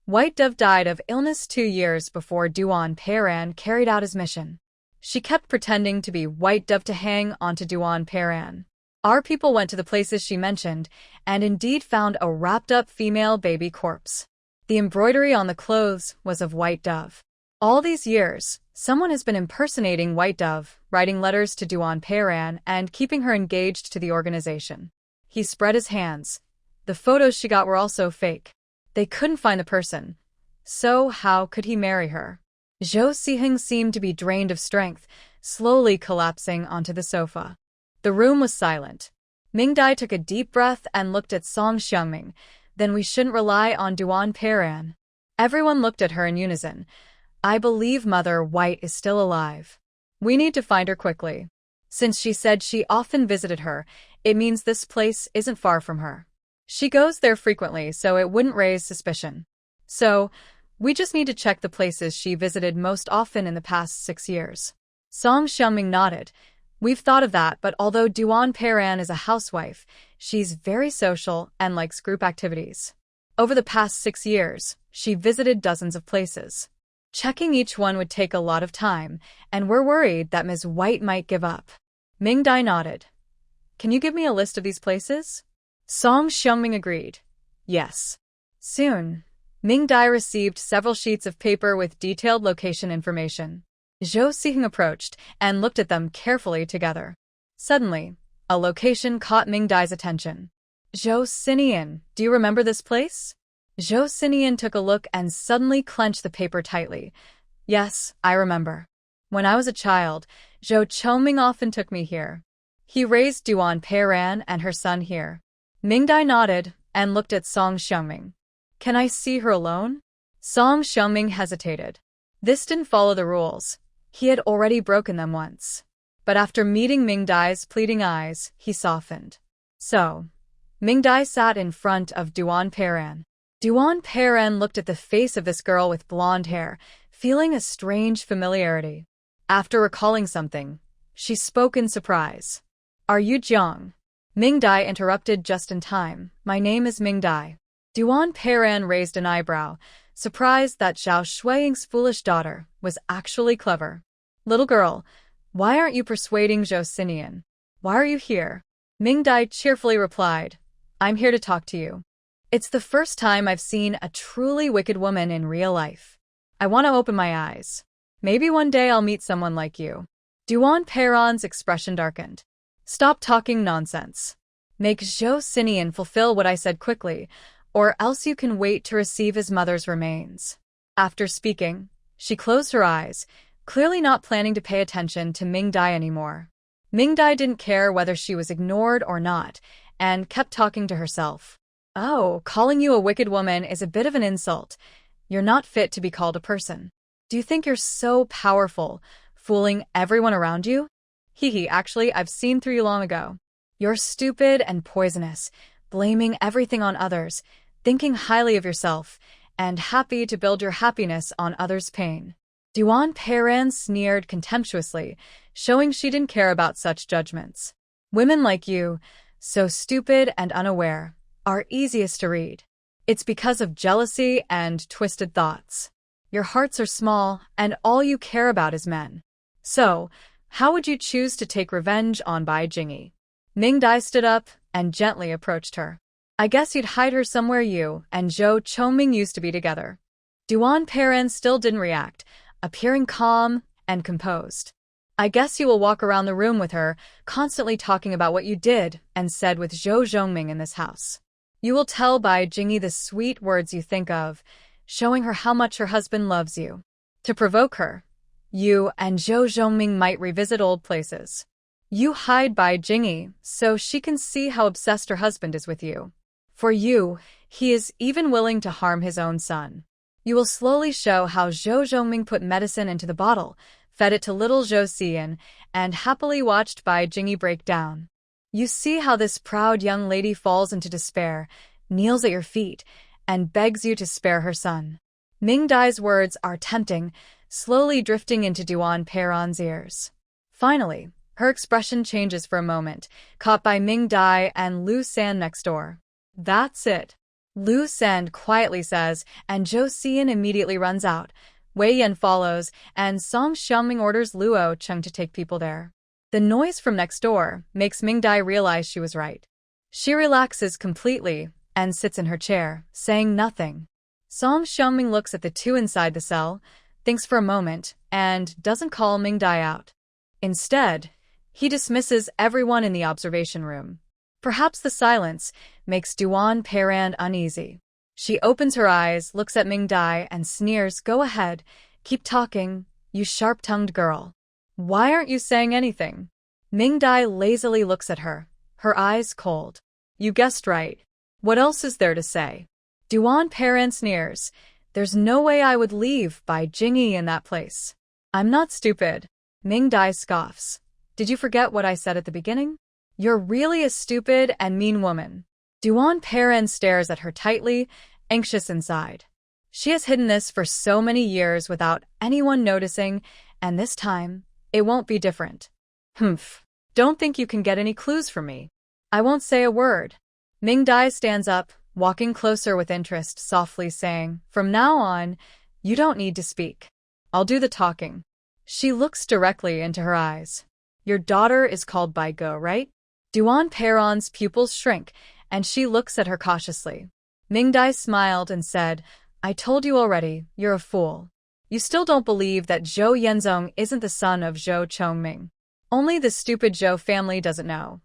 White Dove died of illness 2 years before Duan Paran carried out his mission. She kept pretending to be White Dove to hang onto Duan Paran. Our people went to the places she mentioned and indeed found a wrapped-up female baby corpse. The embroidery on the clothes was of White Dove. All these years, someone has been impersonating White Dove, writing letters to Duan Paran and keeping her engaged to the organization. He spread his hands. The photos she got were also fake. They couldn't find the person. So how could he marry her? Zhou Xiheng seemed to be drained of strength, slowly collapsing onto the sofa. The room was silent. Ming-Dai took a deep breath and looked at Song Xiangming. Then we shouldn't rely on Duan Paran. Everyone looked at her in unison. I believe Mother White is still alive. We need to find her quickly. Since she said she often visited her, it means this place isn't far from her. She goes there frequently, so it wouldn't raise suspicion. So, we just need to check the places she visited most often in the past 6 years. Song Xiangming nodded. We've thought of that, but although Duan Paran is a housewife, she's very social and likes group activities. Over the past 6 years, she visited dozens of places. Checking each one would take a lot of time, and we're worried that Ms. White might give up. Ming-Dai nodded. Can you give me a list of these places? Song Xiangming agreed. Yes. Soon, Ming-Dai received several sheets of paper with detailed location information. Zhou Xiheng approached and looked at them carefully together. Suddenly, a location caught Ming-Dai's attention. Zhou Xinian, do you remember this place? Zhou Xinian took a look and suddenly clenched the paper tightly. Yes, I remember. When I was a child, Zhou Qiuming often took me here. He raised Duan Paran and her son here. Ming-Dai nodded and looked at Song Xiangming. Can I see her alone? Song Xiangming hesitated. This didn't follow the rules. He had already broken them once. But after meeting Ming-Dai's pleading eyes, he softened. So, Ming-Dai sat in front of Duan Paran. Duan Paran looked at the face of this girl with blonde hair, feeling a strange familiarity. After recalling something, she spoke in surprise. Are you Jiang? Ming Dai interrupted just in time. My name is Ming Dai. Duan Peiran raised an eyebrow, surprised that Zhao Shuiying's foolish daughter was actually clever. Little girl, why aren't you persuading Zhou Xinian? Why are you here? Ming Dai cheerfully replied, I'm here to talk to you. It's the first time I've seen a truly wicked woman in real life. I want to open my eyes. Maybe one day I'll meet someone like you. Duan Peiran's expression darkened. Stop talking nonsense. Make Zhou Xinian fulfill what I said quickly, or else you can wait to receive his mother's remains. After speaking, she closed her eyes, clearly not planning to pay attention to Ming Dai anymore. Ming Dai didn't care whether she was ignored or not, and kept talking to herself. Oh, calling you a wicked woman is a bit of an insult. You're not fit to be called a person. Do you think you're so powerful, fooling everyone around you? Actually, I've seen through you long ago. You're stupid and poisonous, blaming everything on others, thinking highly of yourself, and happy to build your happiness on others' pain. Duan Peiran sneered contemptuously, showing she didn't care about such judgments. Women like you, so stupid and unaware, are easiest to read. It's because of jealousy and twisted thoughts. Your hearts are small, and all you care about is men. So, how would you choose to take revenge on Bai Jingyi? Ming Dai stood up and gently approached her. I guess you'd hide her somewhere you and Zhou Chongming used to be together. Duan Peiran still didn't react, appearing calm and composed. I guess you will walk around the room with her, constantly talking about what you did and said with Zhou Zhongming in this house. You will tell Bai Jingyi the sweet words you think of, showing her how much her husband loves you. To provoke her, you and Zhou Zhongming might revisit old places. You hide Bai Jingyi so she can see how obsessed her husband is with you. For you, he is even willing to harm his own son. You will slowly show how Zhou Zhongming put medicine into the bottle, fed it to little Zhou Xian, and happily watched Bai Jingyi break down. You see how this proud young lady falls into despair, kneels at your feet, and begs you to spare her son. Ming Dai's words are tempting, slowly drifting into Duan Peiran's ears. Finally, her expression changes for a moment, caught by Ming Dai and Lu San next door. That's it. Lu San quietly says, and Zhou Xian immediately runs out. Wei Yan follows, and Song Xiangming orders Luo Cheng to take people there. The noise from next door makes Ming Dai realize she was right. She relaxes completely and sits in her chair, saying nothing. Song Xiangming looks at the two inside the cell, thinks for a moment, and doesn't call Ming Dai out. Instead, he dismisses everyone in the observation room. Perhaps the silence makes Duan Peiran uneasy. She opens her eyes, looks at Ming Dai, and sneers, Go ahead, keep talking, you sharp-tongued girl. Why aren't you saying anything? Ming Dai lazily looks at her, her eyes cold. You guessed right. What else is there to say? Duan Peiran sneers. There's no way I would leave Bai Jingyi in that place. I'm not stupid. Ming Dai scoffs. Did you forget what I said at the beginning? You're really a stupid and mean woman. Duan Peiran stares at her tightly, anxious inside. She has hidden this for so many years without anyone noticing, and this time, it won't be different. Humph. Don't think you can get any clues from me. I won't say a word. Ming Dai stands up, walking closer with interest, softly saying, From now on, you don't need to speak. I'll do the talking. She looks directly into her eyes. Your daughter is called Bai Go, right? Duan Peiran's pupils shrink, and she looks at her cautiously. Ming Dai smiled and said, I told you already, you're a fool. You still don't believe that Zhou Yenzong isn't the son of Zhou Chongming. Only the stupid Zhou family doesn't know.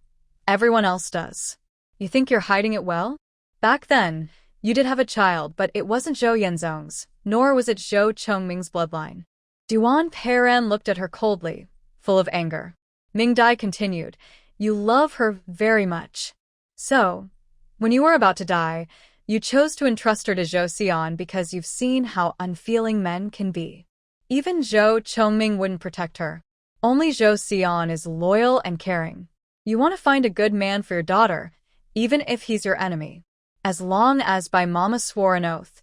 Everyone else does. You think you're hiding it well? Back then, you did have a child, but it wasn't Zhou Yenzong's, nor was it Zhou Chongming's bloodline. Duan Peiran looked at her coldly, full of anger. Ming Dai continued, You love her very much. So, when you were about to die, you chose to entrust her to Zhou Xian because you've seen how unfeeling men can be. Even Zhou Chongming wouldn't protect her. Only Zhou Xian is loyal and caring. You want to find a good man for your daughter, even if he's your enemy. As long as Bai Mama swore an oath,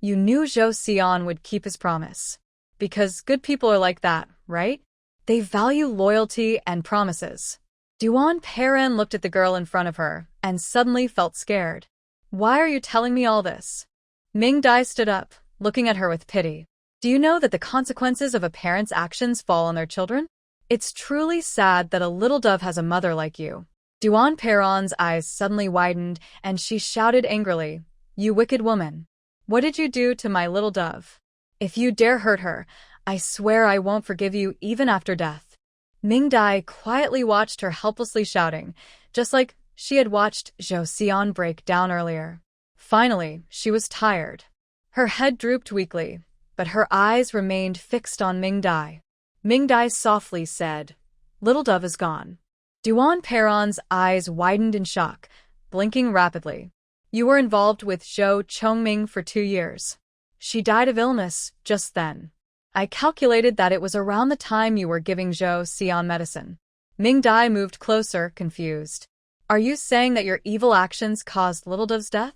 you knew Zhou Xian would keep his promise. Because good people are like that, right? They value loyalty and promises. Duan Peiran looked at the girl in front of her and suddenly felt scared. Why are you telling me all this? Ming Dai stood up, looking at her with pity. Do you know that the consequences of a parent's actions fall on their children? It's truly sad that a little dove has a mother like you. Duan Peiran's eyes suddenly widened and she shouted angrily, You wicked woman! What did you do to my little dove? If you dare hurt her, I swear I won't forgive you even after death. Ming Dai quietly watched her helplessly shouting, just like she had watched Zhou Xian break down earlier. Finally, she was tired. Her head drooped weakly, but her eyes remained fixed on Ming Dai. Ming Dai softly said, Little dove is gone. Duan Peiran's eyes widened in shock, blinking rapidly. You were involved with Zhou Chongming for 2 years. She died of illness just then. I calculated that it was around the time you were giving Zhou Xian medicine. Ming Dai moved closer, confused. Are you saying that your evil actions caused Little Dove's death?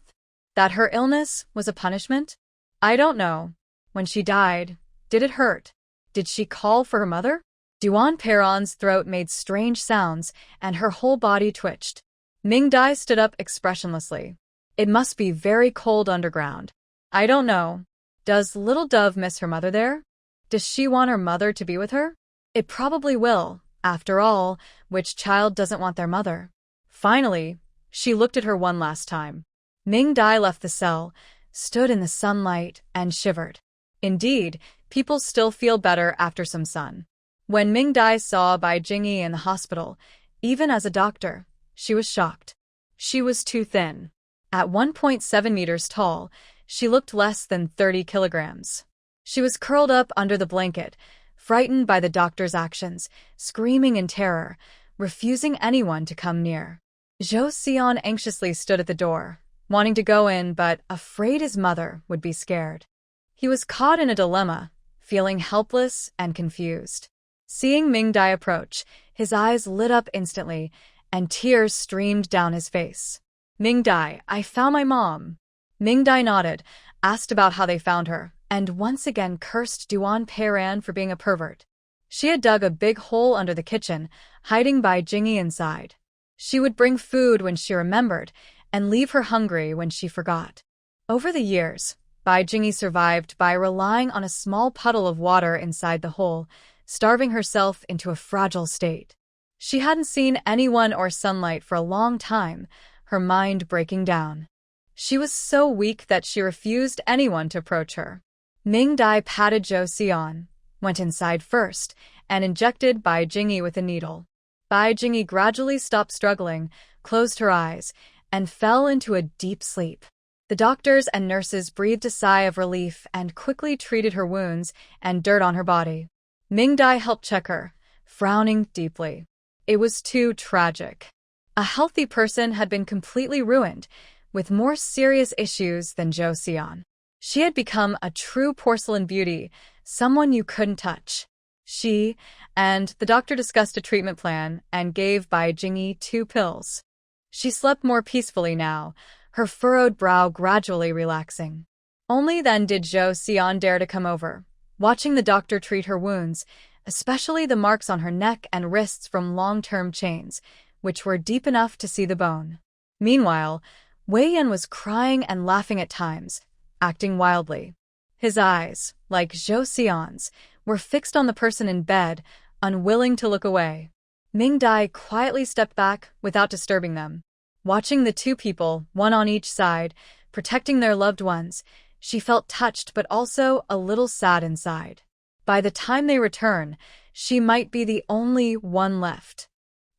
That her illness was a punishment? I don't know. When she died, did it hurt? Did she call for her mother? Duan Peiran's throat made strange sounds, and her whole body twitched. Ming Dai stood up expressionlessly. It must be very cold underground. I don't know. Does Little Dove miss her mother there? Does she want her mother to be with her? It probably will. After all, which child doesn't want their mother? Finally, she looked at her one last time. Ming Dai left the cell, stood in the sunlight, and shivered. Indeed, people still feel better after some sun. When Ming Dai saw Bai Jingyi in the hospital, even as a doctor, she was shocked. She was too thin. At 1.7 meters tall, she looked less than 30 kilograms. She was curled up under the blanket, frightened by the doctor's actions, screaming in terror, refusing anyone to come near. Zhou Xian anxiously stood at the door, wanting to go in but afraid his mother would be scared. He was caught in a dilemma, feeling helpless and confused. Seeing Ming Dai approach, his eyes lit up instantly, and tears streamed down his face. Ming Dai, I found my mom. Ming Dai nodded, asked about how they found her, and once again cursed Duan Peiran for being a pervert. She had dug a big hole under the kitchen, hiding Bai Jingyi inside. She would bring food when she remembered, and leave her hungry when she forgot. Over the years, Bai Jingyi survived by relying on a small puddle of water inside the hole, starving herself into a fragile state. She hadn't seen anyone or sunlight for a long time, her mind breaking down. She was so weak that she refused anyone to approach her. Ming Dai patted Zhou Xian, went inside first, and injected Bai Jingyi with a needle. Bai Jingyi gradually stopped struggling, closed her eyes, and fell into a deep sleep. The doctors and nurses breathed a sigh of relief and quickly treated her wounds and dirt on her body. Ming Dai helped check her, frowning deeply. It was too tragic. A healthy person had been completely ruined, with more serious issues than Zhou Xian. She had become a true porcelain beauty, someone you couldn't touch. She and the doctor discussed a treatment plan and gave Bai Jingyi 2 pills. She slept more peacefully now, her furrowed brow gradually relaxing. Only then did Zhou Xian dare to come over, watching the doctor treat her wounds, especially the marks on her neck and wrists from long-term chains, which were deep enough to see the bone. Meanwhile, Wei Yan was crying and laughing at times, acting wildly. His eyes, like Zhou Xian's, were fixed on the person in bed, unwilling to look away. Ming Dai quietly stepped back without disturbing them. Watching the 2 people, one on each side, protecting their loved ones, she felt touched but also a little sad inside. By the time they return, she might be the only one left.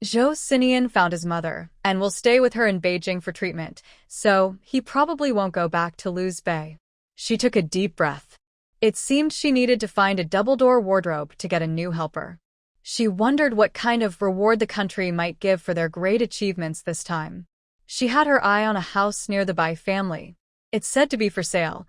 Zhou Xinian found his mother and will stay with her in Beijing for treatment, so he probably won't go back to Luz Bay. She took a deep breath. It seemed she needed to find a double-door wardrobe to get a new helper. She wondered what kind of reward the country might give for their great achievements this time. She had her eye on a house near the Bai family. It's said to be for sale.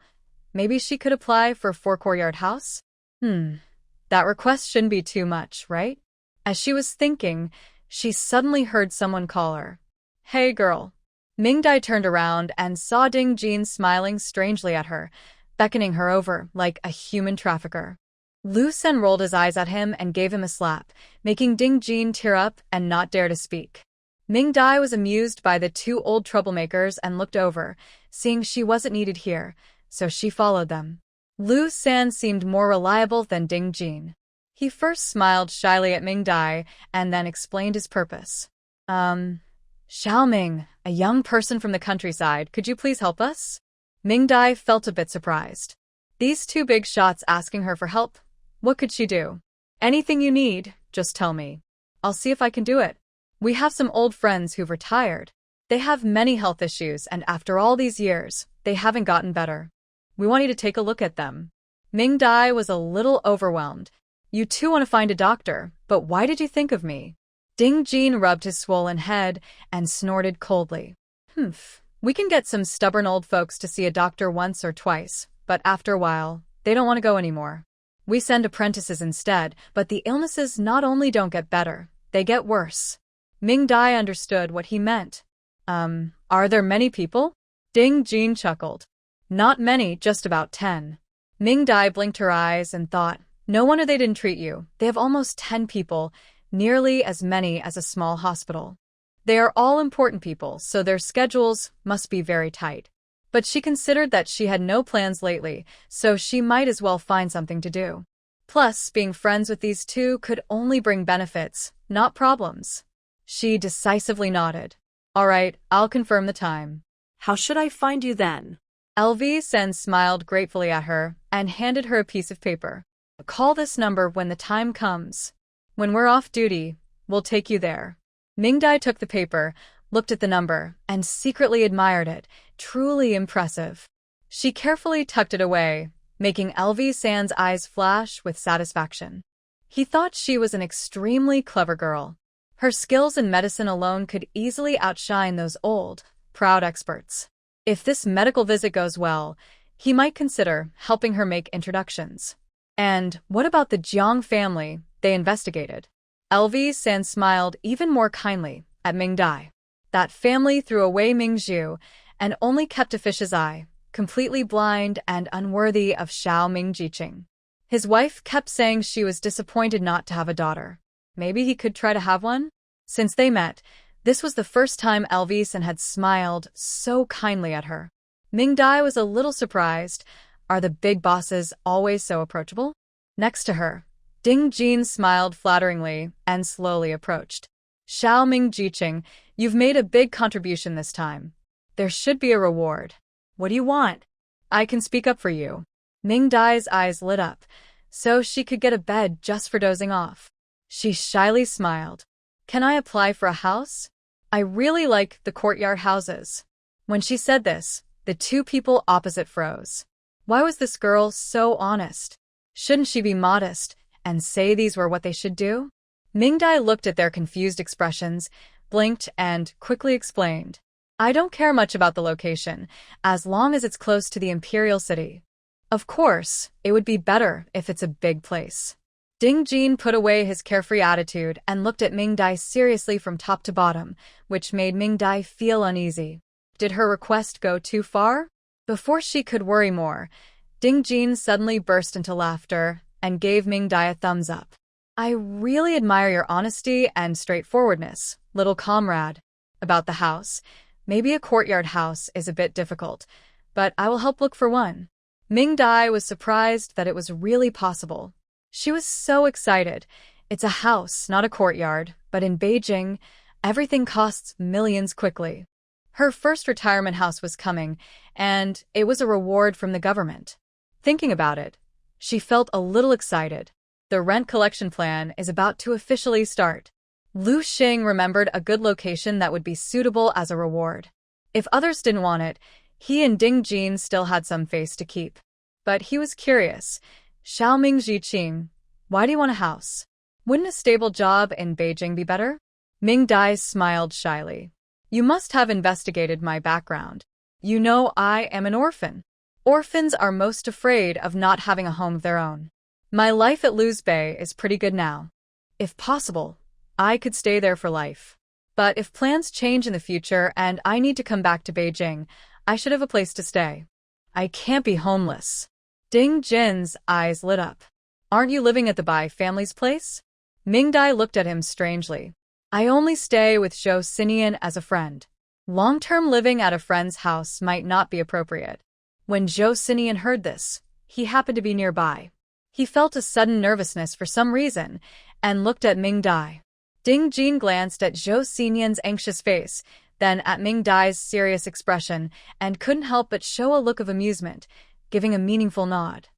Maybe she could apply for a 4-courtyard house? That request shouldn't be too much, right? As she was thinking, she suddenly heard someone call her. Hey girl. Ming Dai turned around and saw Ding Jin smiling strangely at her, beckoning her over like a human trafficker. Lu Sen rolled his eyes at him and gave him a slap, making Ding Jin tear up and not dare to speak. Ming Dai was amused by the two old troublemakers and looked over, seeing she wasn't needed here, so she followed them. Lu San seemed more reliable than Ding Jin. He first smiled shyly at Ming Dai and then explained his purpose. Xiaoming, a young person from the countryside, could you please help us? Ming Dai felt a bit surprised. These two big shots asking her for help? What could she do? Anything you need, just tell me. I'll see if I can do it. We have some old friends who've retired. They have many health issues, and after all these years, they haven't gotten better. We want you to take a look at them. Ming Dai was a little overwhelmed. You too want to find a doctor, but why did you think of me? Ding Jin rubbed his swollen head and snorted coldly. We can get some stubborn old folks to see a doctor once or twice, but after a while, they don't want to go anymore. We send apprentices instead, but the illnesses not only don't get better, they get worse. Ming Dai understood what he meant. Are there many people? Ding Jin chuckled. Not many, just about 10. Ming Dai blinked her eyes and thought, no wonder they didn't treat you. They have almost 10 people, nearly as many as a small hospital. They are all important people, so their schedules must be very tight. But she considered that she had no plans lately, so she might as well find something to do. Plus, being friends with these two could only bring benefits, not problems. She decisively nodded. All right, I'll confirm the time. How should I find you then? LV Sen smiled gratefully at her and handed her a piece of paper. Call this number when the time comes. When we're off duty, we'll take you there. Ming Dai took the paper, looked at the number, and secretly admired it. Truly impressive. She carefully tucked it away, making LV San's eyes flash with satisfaction. He thought she was an extremely clever girl. Her skills in medicine alone could easily outshine those old, proud experts. If this medical visit goes well, he might consider helping her make introductions. And what about the Jiang family they investigated? LV San smiled even more kindly at Ming Dai. That family threw away Ming Zhu and only kept a fish's eye, completely blind and unworthy of Xiao Ming Jiqing. His wife kept saying she was disappointed not to have a daughter. Maybe he could try to have one? Since they met, this was the first time LV San had smiled so kindly at her. Ming Dai was a little surprised. Are the big bosses always so approachable? Next to her, Ding Jin smiled flatteringly and slowly approached. Xiao Ming Jiqing, you've made a big contribution this time. There should be a reward. What do you want? I can speak up for you. Ming Dai's eyes lit up, so she could get a bed just for dozing off. She shyly smiled. Can I apply for a house? I really like the courtyard houses. When she said this, the two people opposite froze. Why was this girl so honest? Shouldn't she be modest and say these were what they should do? Ming Dai looked at their confused expressions, blinked, and quickly explained. I don't care much about the location, as long as it's close to the imperial city. Of course, it would be better if it's a big place. Ding Jin put away his carefree attitude and looked at Ming Dai seriously from top to bottom, which made Ming Dai feel uneasy. Did her request go too far? Before she could worry more, Ding Jin suddenly burst into laughter and gave Ming Dai a thumbs up. I really admire your honesty and straightforwardness, little comrade. About the house, maybe a courtyard house is a bit difficult, but I will help look for one. Ming Dai was surprised that it was really possible. She was so excited. It's a house, not a courtyard, but in Beijing, everything costs millions quickly. Her first retirement house was coming, and it was a reward from the government. Thinking about it, she felt a little excited. The rent collection plan is about to officially start. Lu Xing remembered a good location that would be suitable as a reward. If others didn't want it, he and Ding Jin still had some face to keep. But he was curious. Xiao Ming Jiqing, why do you want a house? Wouldn't a stable job in Beijing be better? Ming Dai smiled shyly. You must have investigated my background. You know I am an orphan. Orphans are most afraid of not having a home of their own. My life at Luz Bay is pretty good now. If possible, I could stay there for life. But if plans change in the future and I need to come back to Beijing, I should have a place to stay. I can't be homeless. Ding Jin's eyes lit up. Aren't you living at the Bai family's place? Mingdai looked at him strangely. I only stay with Zhou Xinian as a friend. Long-term living at a friend's house might not be appropriate. When Zhou Xinian heard this, he happened to be nearby. He felt a sudden nervousness for some reason and looked at Mingdai. Ding Jin glanced at Zhou Xinian's anxious face, then at Mingdai's serious expression, and couldn't help but show a look of amusement, giving a meaningful nod.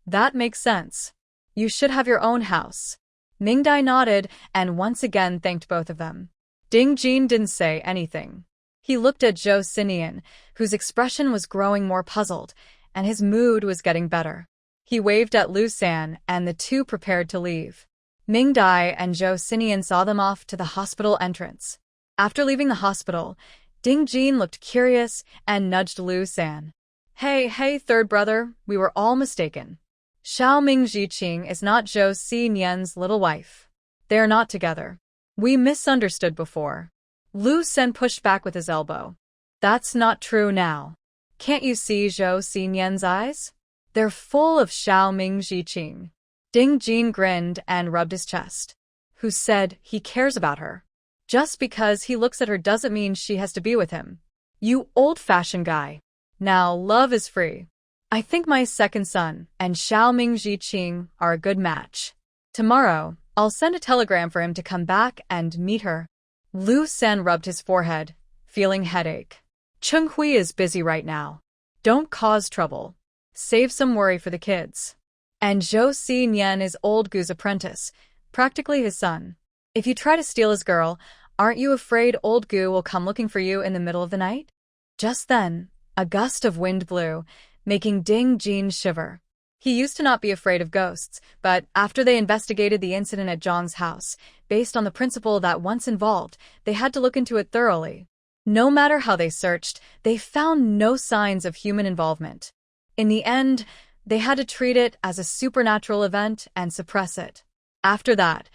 That makes sense. You should have your own house. Mingdai nodded and once again thanked both of them. Ding Jin didn't say anything. He looked at Zhou Xinian, whose expression was growing more puzzled, and his mood was getting better. He waved at Lu San, and the two prepared to leave. Mingdai and Zhou Xinian saw them off to the hospital entrance. After leaving the hospital, Ding Jin looked curious and nudged Lu San. Hey, third brother, we were all mistaken. Xiao Mingjiqing is not Zhou Xinian's little wife. They are not together. We misunderstood before. Lu San pushed back with his elbow. That's not true now. Can't you see Zhou Xinian's eyes? They're full of Xiao Mingjiqing. Ding Jin grinned and rubbed his chest. Who said he cares about her? Just because he looks at her doesn't mean she has to be with him. You old-fashioned guy. Now love is free. I think my second son and Xiao Mingjiqing are a good match. Tomorrow, I'll send a telegram for him to come back and meet her. Lu San rubbed his forehead, feeling headache. Cheng Hui is busy right now. Don't cause trouble. Save some worry for the kids. And Zhou Xinian is old Gu's apprentice, practically his son. If you try to steal his girl, aren't you afraid old Gu will come looking for you in the middle of the night? Just then, a gust of wind blew, making Ding Jin shiver. He used to not be afraid of ghosts, but after they investigated the incident at Zhang's house, based on the principle that once involved, they had to look into it thoroughly. No matter how they searched, they found no signs of human involvement. In the end, they had to treat it as a supernatural event and suppress it. After that,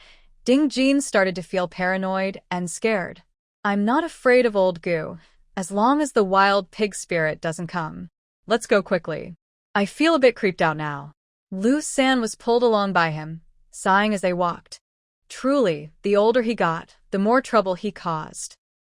Ding Jin started to feel paranoid and scared. I'm not afraid of old Gu, as long as the wild pig spirit doesn't come. Let's go quickly. I feel a bit creeped out now. Lu San was pulled along by him, sighing as they walked. Truly, the older he got, the more trouble he caused.